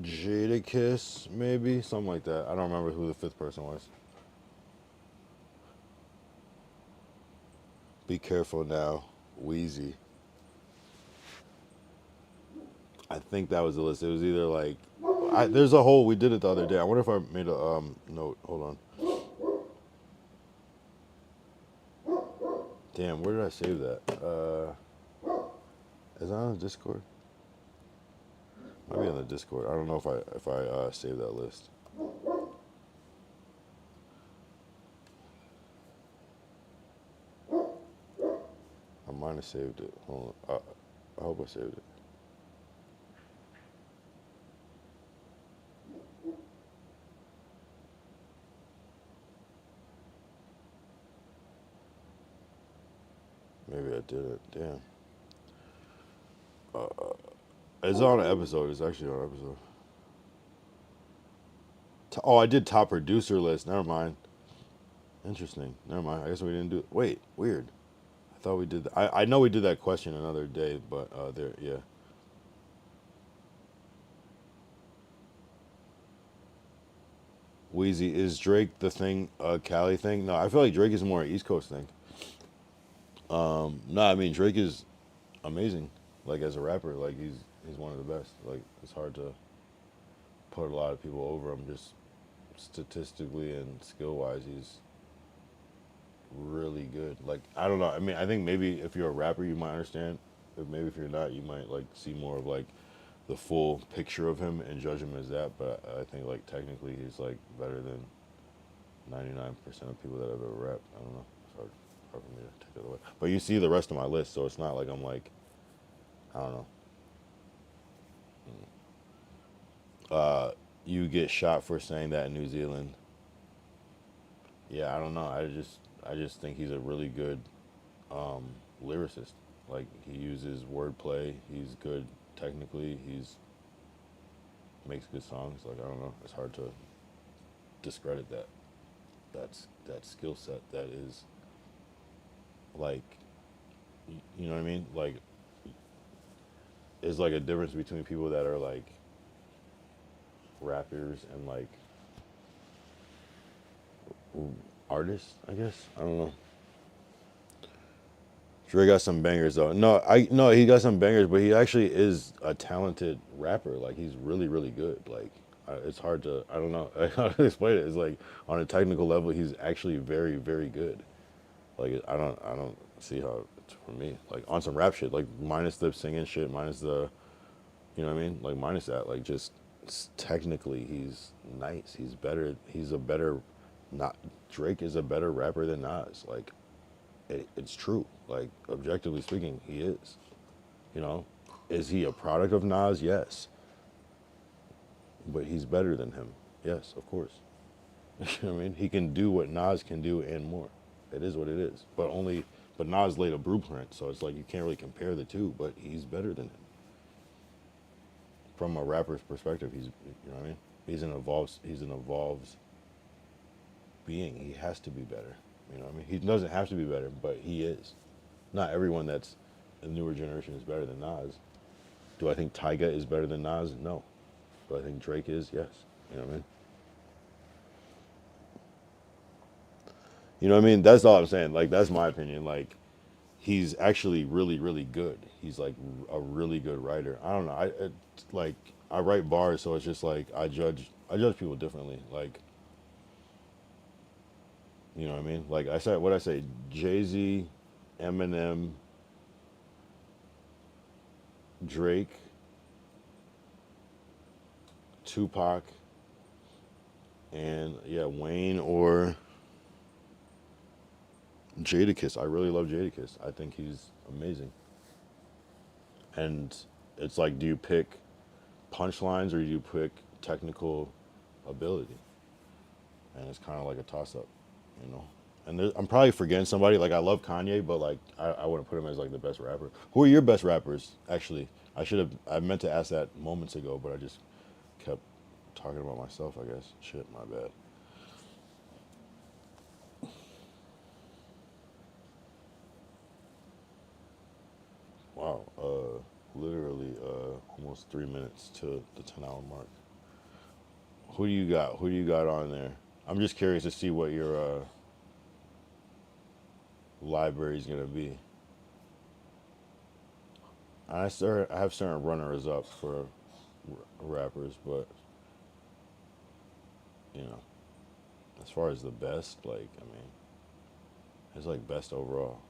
Jadakiss, maybe, something like that. I don't remember who the 5th person was. Be careful now, Wheezy. I think that was the list. It was either like, there's a whole. We did it the other day. I wonder if I made a note. Hold on. Damn, where did I save that? Is that on the Discord? Might be on the Discord. I don't know if I saved that list. I might have saved it. Hold on. I hope I saved it. Maybe I did it. Damn. It's on an episode. It's actually on an episode. Oh, I did top producer list. Never mind. Interesting. Never mind. I guess we didn't do it. Wait, weird. I thought we did that. I know we did that question another day, but there, yeah. Wheezy, is Drake the thing, Cali thing? No, I feel like Drake is more an East Coast thing. No, I mean Drake is amazing. Like as a rapper, like he's one of the best. Like it's hard to put a lot of people over him. Just statistically and skill wise, he's really good. Like I don't know. I mean, I think maybe if you're a rapper, you might understand. Maybe if you're not, you might like see more of like the full picture of him and judge him as that. But I think like technically, he's like better than 99% of people that have ever rapped. I don't know. It's hard for me to take that away. But you see the rest of my list, so it's not like I'm like, I don't know. You get shot for saying that in New Zealand. Yeah, I don't know. I just think he's a really good lyricist. Like he uses wordplay. He's good technically. He's makes good songs. Like I don't know. It's hard to discredit that. That skill set. That is like, you know what I mean? Like, there's like a difference between people that are like rappers and like artists, I guess. I don't know. Dre got some bangers though. No, he got some bangers, but he actually is a talented rapper. Like he's really, really good. Like it's hard to, I don't know how to explain it. It's like on a technical level, he's actually very, very good. Like I don't see how it's for me. Like on some rap shit, like minus the singing shit, minus the, you know what I mean? Like minus that, like just technically, he's nice. He's better. He's a better, not Drake is a better rapper than Nas. Like it's true. Like objectively speaking, he is. You know, is he a product of Nas? Yes. But he's better than him. Yes, of course. You know what I mean? He can do what Nas can do and more. It is what it is. But only But Nas laid a blueprint, so it's like you can't really compare the two. But he's better than him from a rapper's perspective. He's, you know what I mean. He's an evolved being. He has to be better. You know what I mean. He doesn't have to be better, but he is. Not everyone that's the newer generation is better than Nas. Do I think Tyga is better than Nas? No. Do I think Drake is? Yes. You know what I mean? You know what I mean? That's all I'm saying. Like, that's my opinion. Like, he's actually really, really good. He's like a really good writer. I don't know. Like, I write bars, so it's just like I judge people differently. Like, you know what I mean? Like I said, what I say, Jay-Z, Eminem, Drake, Tupac, and yeah, Wayne or Jadakiss. I really love Jadakiss. I think he's amazing. And it's like, do you pick punchlines or do you pick technical ability? And it's kind of like a toss-up, you know. And I'm probably forgetting somebody. Like, I love Kanye, but like I wouldn't put him as like the best rapper. Who are your best rappers? Actually, I meant to ask that moments ago, but I just kept talking about myself, I guess. Shit, my bad. Wow, literally almost 3 minutes to the 10-hour mark. Who do you got? Who do you got on there? I'm just curious to see what your library is gonna be. I have certain runners up for rappers, but you know, as far as the best, like, I mean, it's like best overall.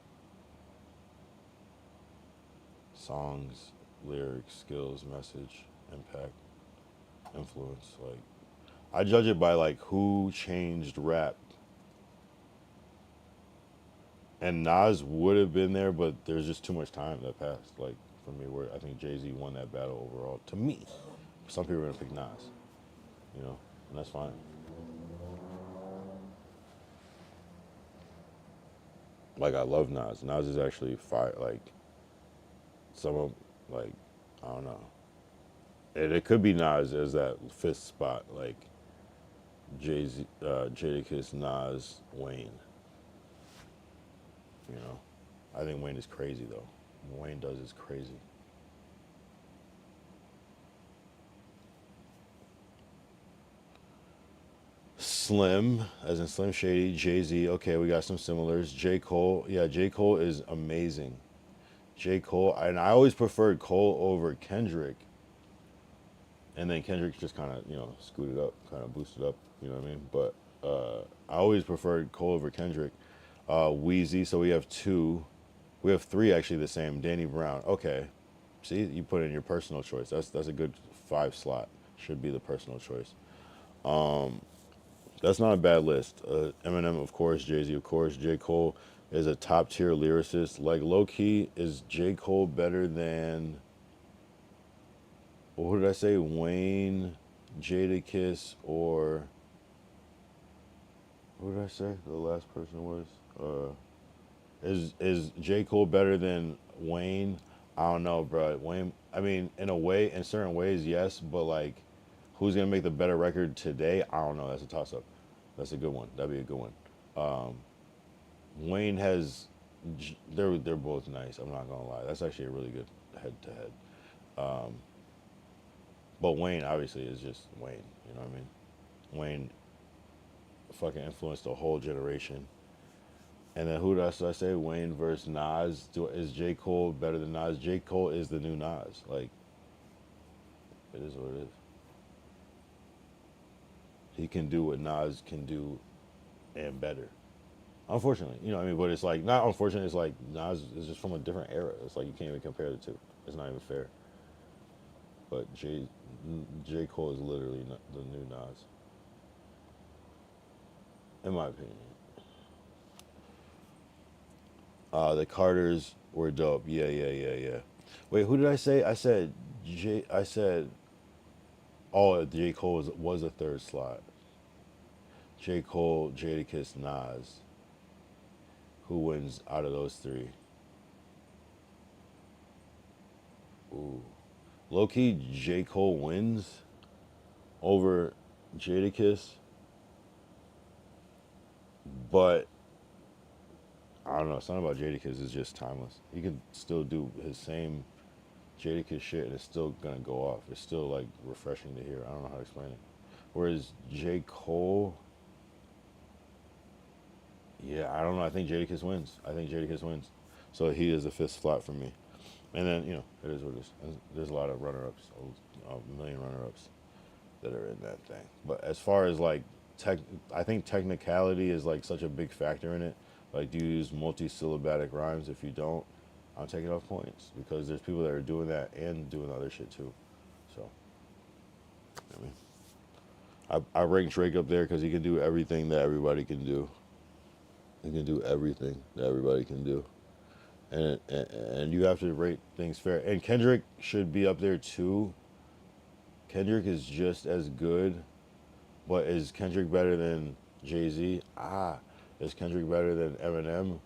Songs, lyrics, skills, message, impact, influence. Like, I judge it by like who changed rap. And Nas would have been there, but there's just too much time that passed. Like, for me, where I think Jay-Z won that battle overall. To me, some people are gonna pick Nas, you know, and that's fine. Like, I love Nas. Nas is actually fire. Like, some of, like, I don't know. And it could be Nas as that fifth spot, like Jay-Z, Jadakiss, Nas, Wayne. You know, I think Wayne is crazy though. What Wayne does is crazy. Slim, as in Slim Shady, Jay-Z. Okay, we got some similars. J. Cole, yeah, J. Cole is amazing. J. Cole, and I always preferred Cole over Kendrick. And then Kendrick just kind of, you know, scooted up, kind of boosted up, you know what I mean? But I always preferred Cole over Kendrick. Wheezy, so we have two. We have three actually the same. Danny Brown. Okay. See, you put in your personal choice. That's a good 5 slot. Should be the personal choice. That's not a bad list. Eminem, of course. Jay-Z, of course. J. Cole is a top tier lyricist. Like, low key, is J. Cole better than, what did I say? Wayne, Jadakiss, or what did I say? The last person was. Is J. Cole better than Wayne? I don't know, bro. Wayne, I mean, in a way, in certain ways, yes, but like, who's gonna make the better record today? I don't know. That's a toss up. That's a good one. That'd be a good one. Wayne has, they're both nice. I'm not gonna lie. That's actually a really good head to head. But Wayne obviously is just Wayne. You know what I mean? Wayne fucking influenced a whole generation. And then who else did I say? Wayne versus Nas. Is J. Cole better than Nas? J. Cole is the new Nas. Like, it is what it is. He can do what Nas can do and better. Unfortunately, you know what I mean? But it's like, not unfortunate, it's like Nas is just from a different era. It's like you can't even compare the two. It's not even fair. But J. Cole is literally the new Nas. In my opinion. The Carters were dope. Yeah. Wait, who did I say? I said, oh, J. Cole was a third slot. J. Cole, Jadakiss, Nas. Who wins out of those three? Ooh. Low-key, J. Cole wins over Jadakiss. But I don't know. Something about Jadakiss is just timeless. He can still do his same Jadakiss shit and it's still gonna go off. It's still like refreshing to hear. I don't know how to explain it. Whereas J. Cole, yeah, I don't know. I think Jadakiss wins. So he is the fifth slot for me. And then, you know, it is what it is. There's a lot of runner-ups, a million runner-ups that are in that thing. But as far as like I think technicality is like such a big factor in it. Like, do you use multi-syllabic rhymes? If you don't, I'm taking off points because there's people that are doing that and doing other shit too. So, I mean, I rank Drake up there because he can do everything that everybody can do. He can do everything that everybody can do. And you have to rate things fair. And Kendrick should be up there too. Kendrick is just as good, but is Kendrick better than Jay-Z? Is Kendrick better than Eminem?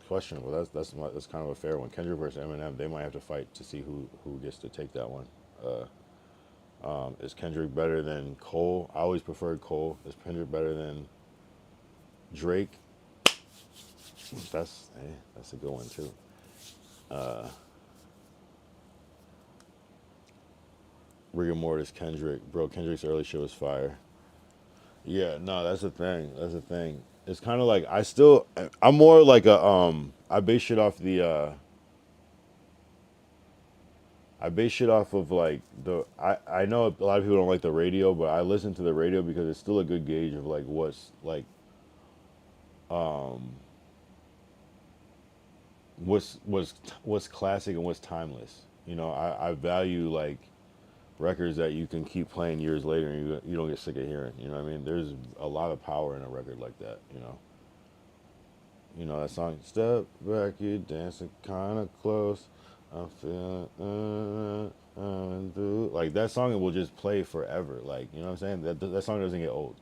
Questionable. That's kind of a fair one. Kendrick versus Eminem, they might have to fight to see who gets to take that one. Is Kendrick better than Cole? I always preferred Cole. Is Kendrick better than Drake? That's a good one too. Rigor Mortis, Kendrick. Bro, Kendrick's early shit was fire. Yeah, no, that's the thing. It's kind of like I'm more like I base shit off of like I know a lot of people don't like the radio, but I listen to the radio because it's still a good gauge of like what's classic and what's timeless. You know, I value like records that you can keep playing years later and you don't get sick of hearing. You know what I mean? There's a lot of power in a record like that. You know that song, Step Back, you dancing kind of close. I'm feeling through. Like that song will just play forever. Like, you know what I'm saying? That song doesn't get old.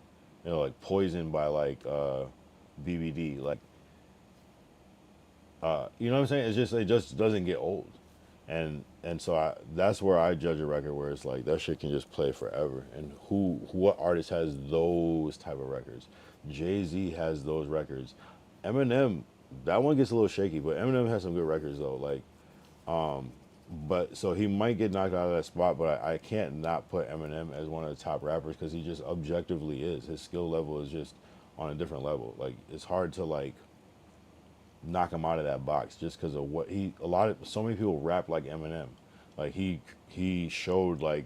You know, like Poison by like BBD. Like, you know what I'm saying? It just doesn't get old. And so that's where I judge a record where it's like that shit can just play forever. And what artist has those type of records? Jay-Z has those records. Eminem, that one gets a little shaky, but Eminem has some good records though. Like, but so he might get knocked out of that spot, but I can't not put Eminem as one of the top rappers because he just objectively is. His skill level is just on a different level. Like, it's hard to like knock him out of that box just because of what so many people rap like Eminem. Like he showed like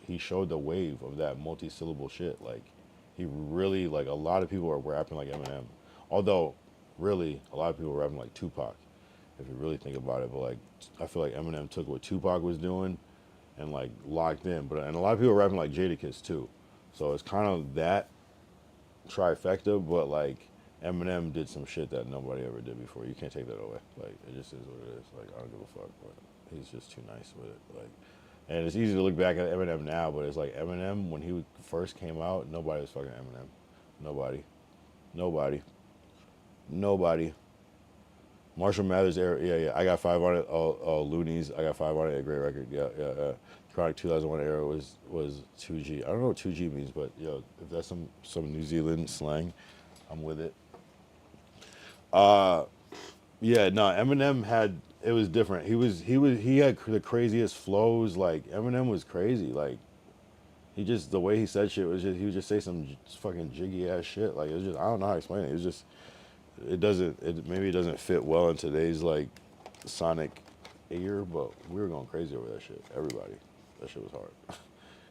he showed the wave of that multi-syllable shit. Like, he really, like, a lot of people are rapping like Eminem. Although, really, a lot of people are rapping like Tupac, if you really think about it. But, like, I feel like Eminem took what Tupac was doing and, like, locked in. And a lot of people are rapping like Jadakiss, too. So it's kind of that trifecta, but, like, Eminem did some shit that nobody ever did before. You can't take that away. Like, it just is what it is. Like, I don't give a fuck. But he's just too nice with it. Like, and it's easy to look back at Eminem now, but it's like Eminem, when he first came out, nobody was fucking Eminem. Nobody. Marshall Mathers era, yeah. I got 5 on it. Oh, Loonies, I got 5 on it. A great record. Yeah. Chronic 2001 era was 2G. I don't know what 2G means, but yo, if that's some New Zealand slang, I'm with it. Yeah, no, Eminem it was different. He had the craziest flows. Like, Eminem was crazy. Like, the way he said shit was just, he would just say some fucking jiggy ass shit. Like, it was just, I don't know how to explain it. It was just, maybe it doesn't fit well in today's like sonic ear, but we were going crazy over that shit. Everybody, that shit was hard. Cause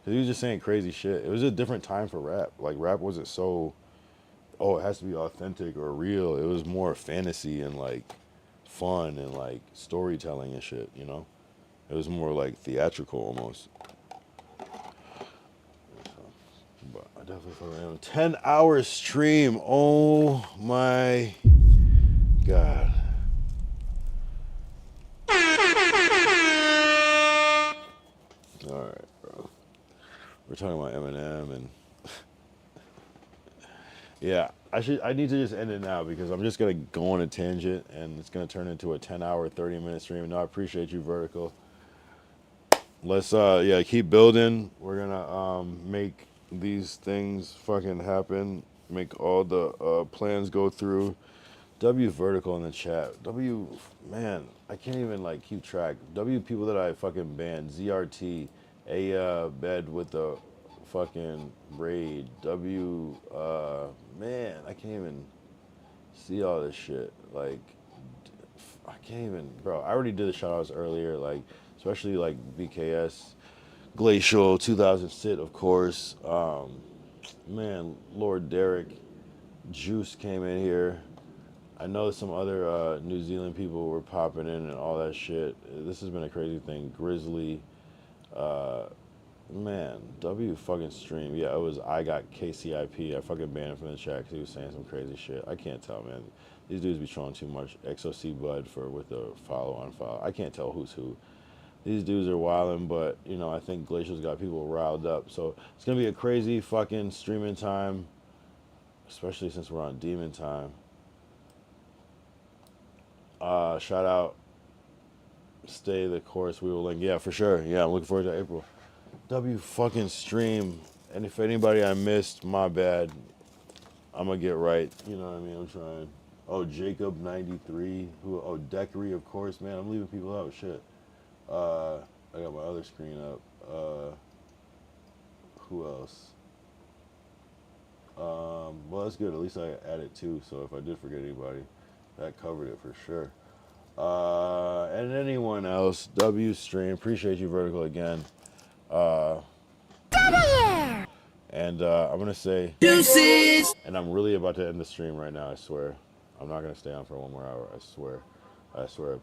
he was just saying crazy shit. It was a different time for rap. Like, rap wasn't so, it has to be authentic or real. It was more fantasy and like fun and like storytelling and shit, you know? It was more like theatrical almost. But I definitely feel like 10-hour stream. Oh my God. All right, bro. We're talking about Eminem and Yeah, I need to just end it now because I'm just gonna go on a tangent and it's gonna turn into a 10-hour, 30-minute stream. No, I appreciate you, Vertical. Let's yeah, keep building. We're gonna make these things fucking happen. Make all the plans go through. W Vertical in the chat. W, man, I can't even like keep track. W people that I fucking banned. ZRT, a bed with the fucking raid. W, man, I can't even see all this shit. Like, I can't even, bro. I already did the shout outs earlier, like, especially like BKS, Glacial, 2000 Sit, of course. Man, Lord Derek, Juice came in here. I know some other New Zealand people were popping in and all that shit. This has been a crazy thing. Grizzly, man, W fucking stream. Yeah, it was I got KCIP. I fucking banned him from the chat because he was saying some crazy shit. I can't tell, man. These dudes be showing too much. XOC Bud with the follow on follow. I can't tell who's who. These dudes are wilding, but you know I think Glacial's got people riled up. So it's gonna be a crazy fucking streaming time, especially since we're on demon time. Shout out, stay the course. We will link. Yeah, for sure. Yeah, I'm looking forward to April. W fucking stream. And if anybody I missed, my bad. I'm gonna get right. You know what I mean? I'm trying. Oh, Jacob 93. Who? Oh, Deckery, of course. Man, I'm leaving people out. Shit. I got my other screen up. Who else? Well, that's good. At least I added two. So if I did forget anybody, that covered it for sure. And anyone else, W stream. Appreciate you, Vertical, again. And I'm gonna say, deuces. And I'm really about to end the stream right now. I swear. I'm not gonna stay on for one more hour. I swear. I swear.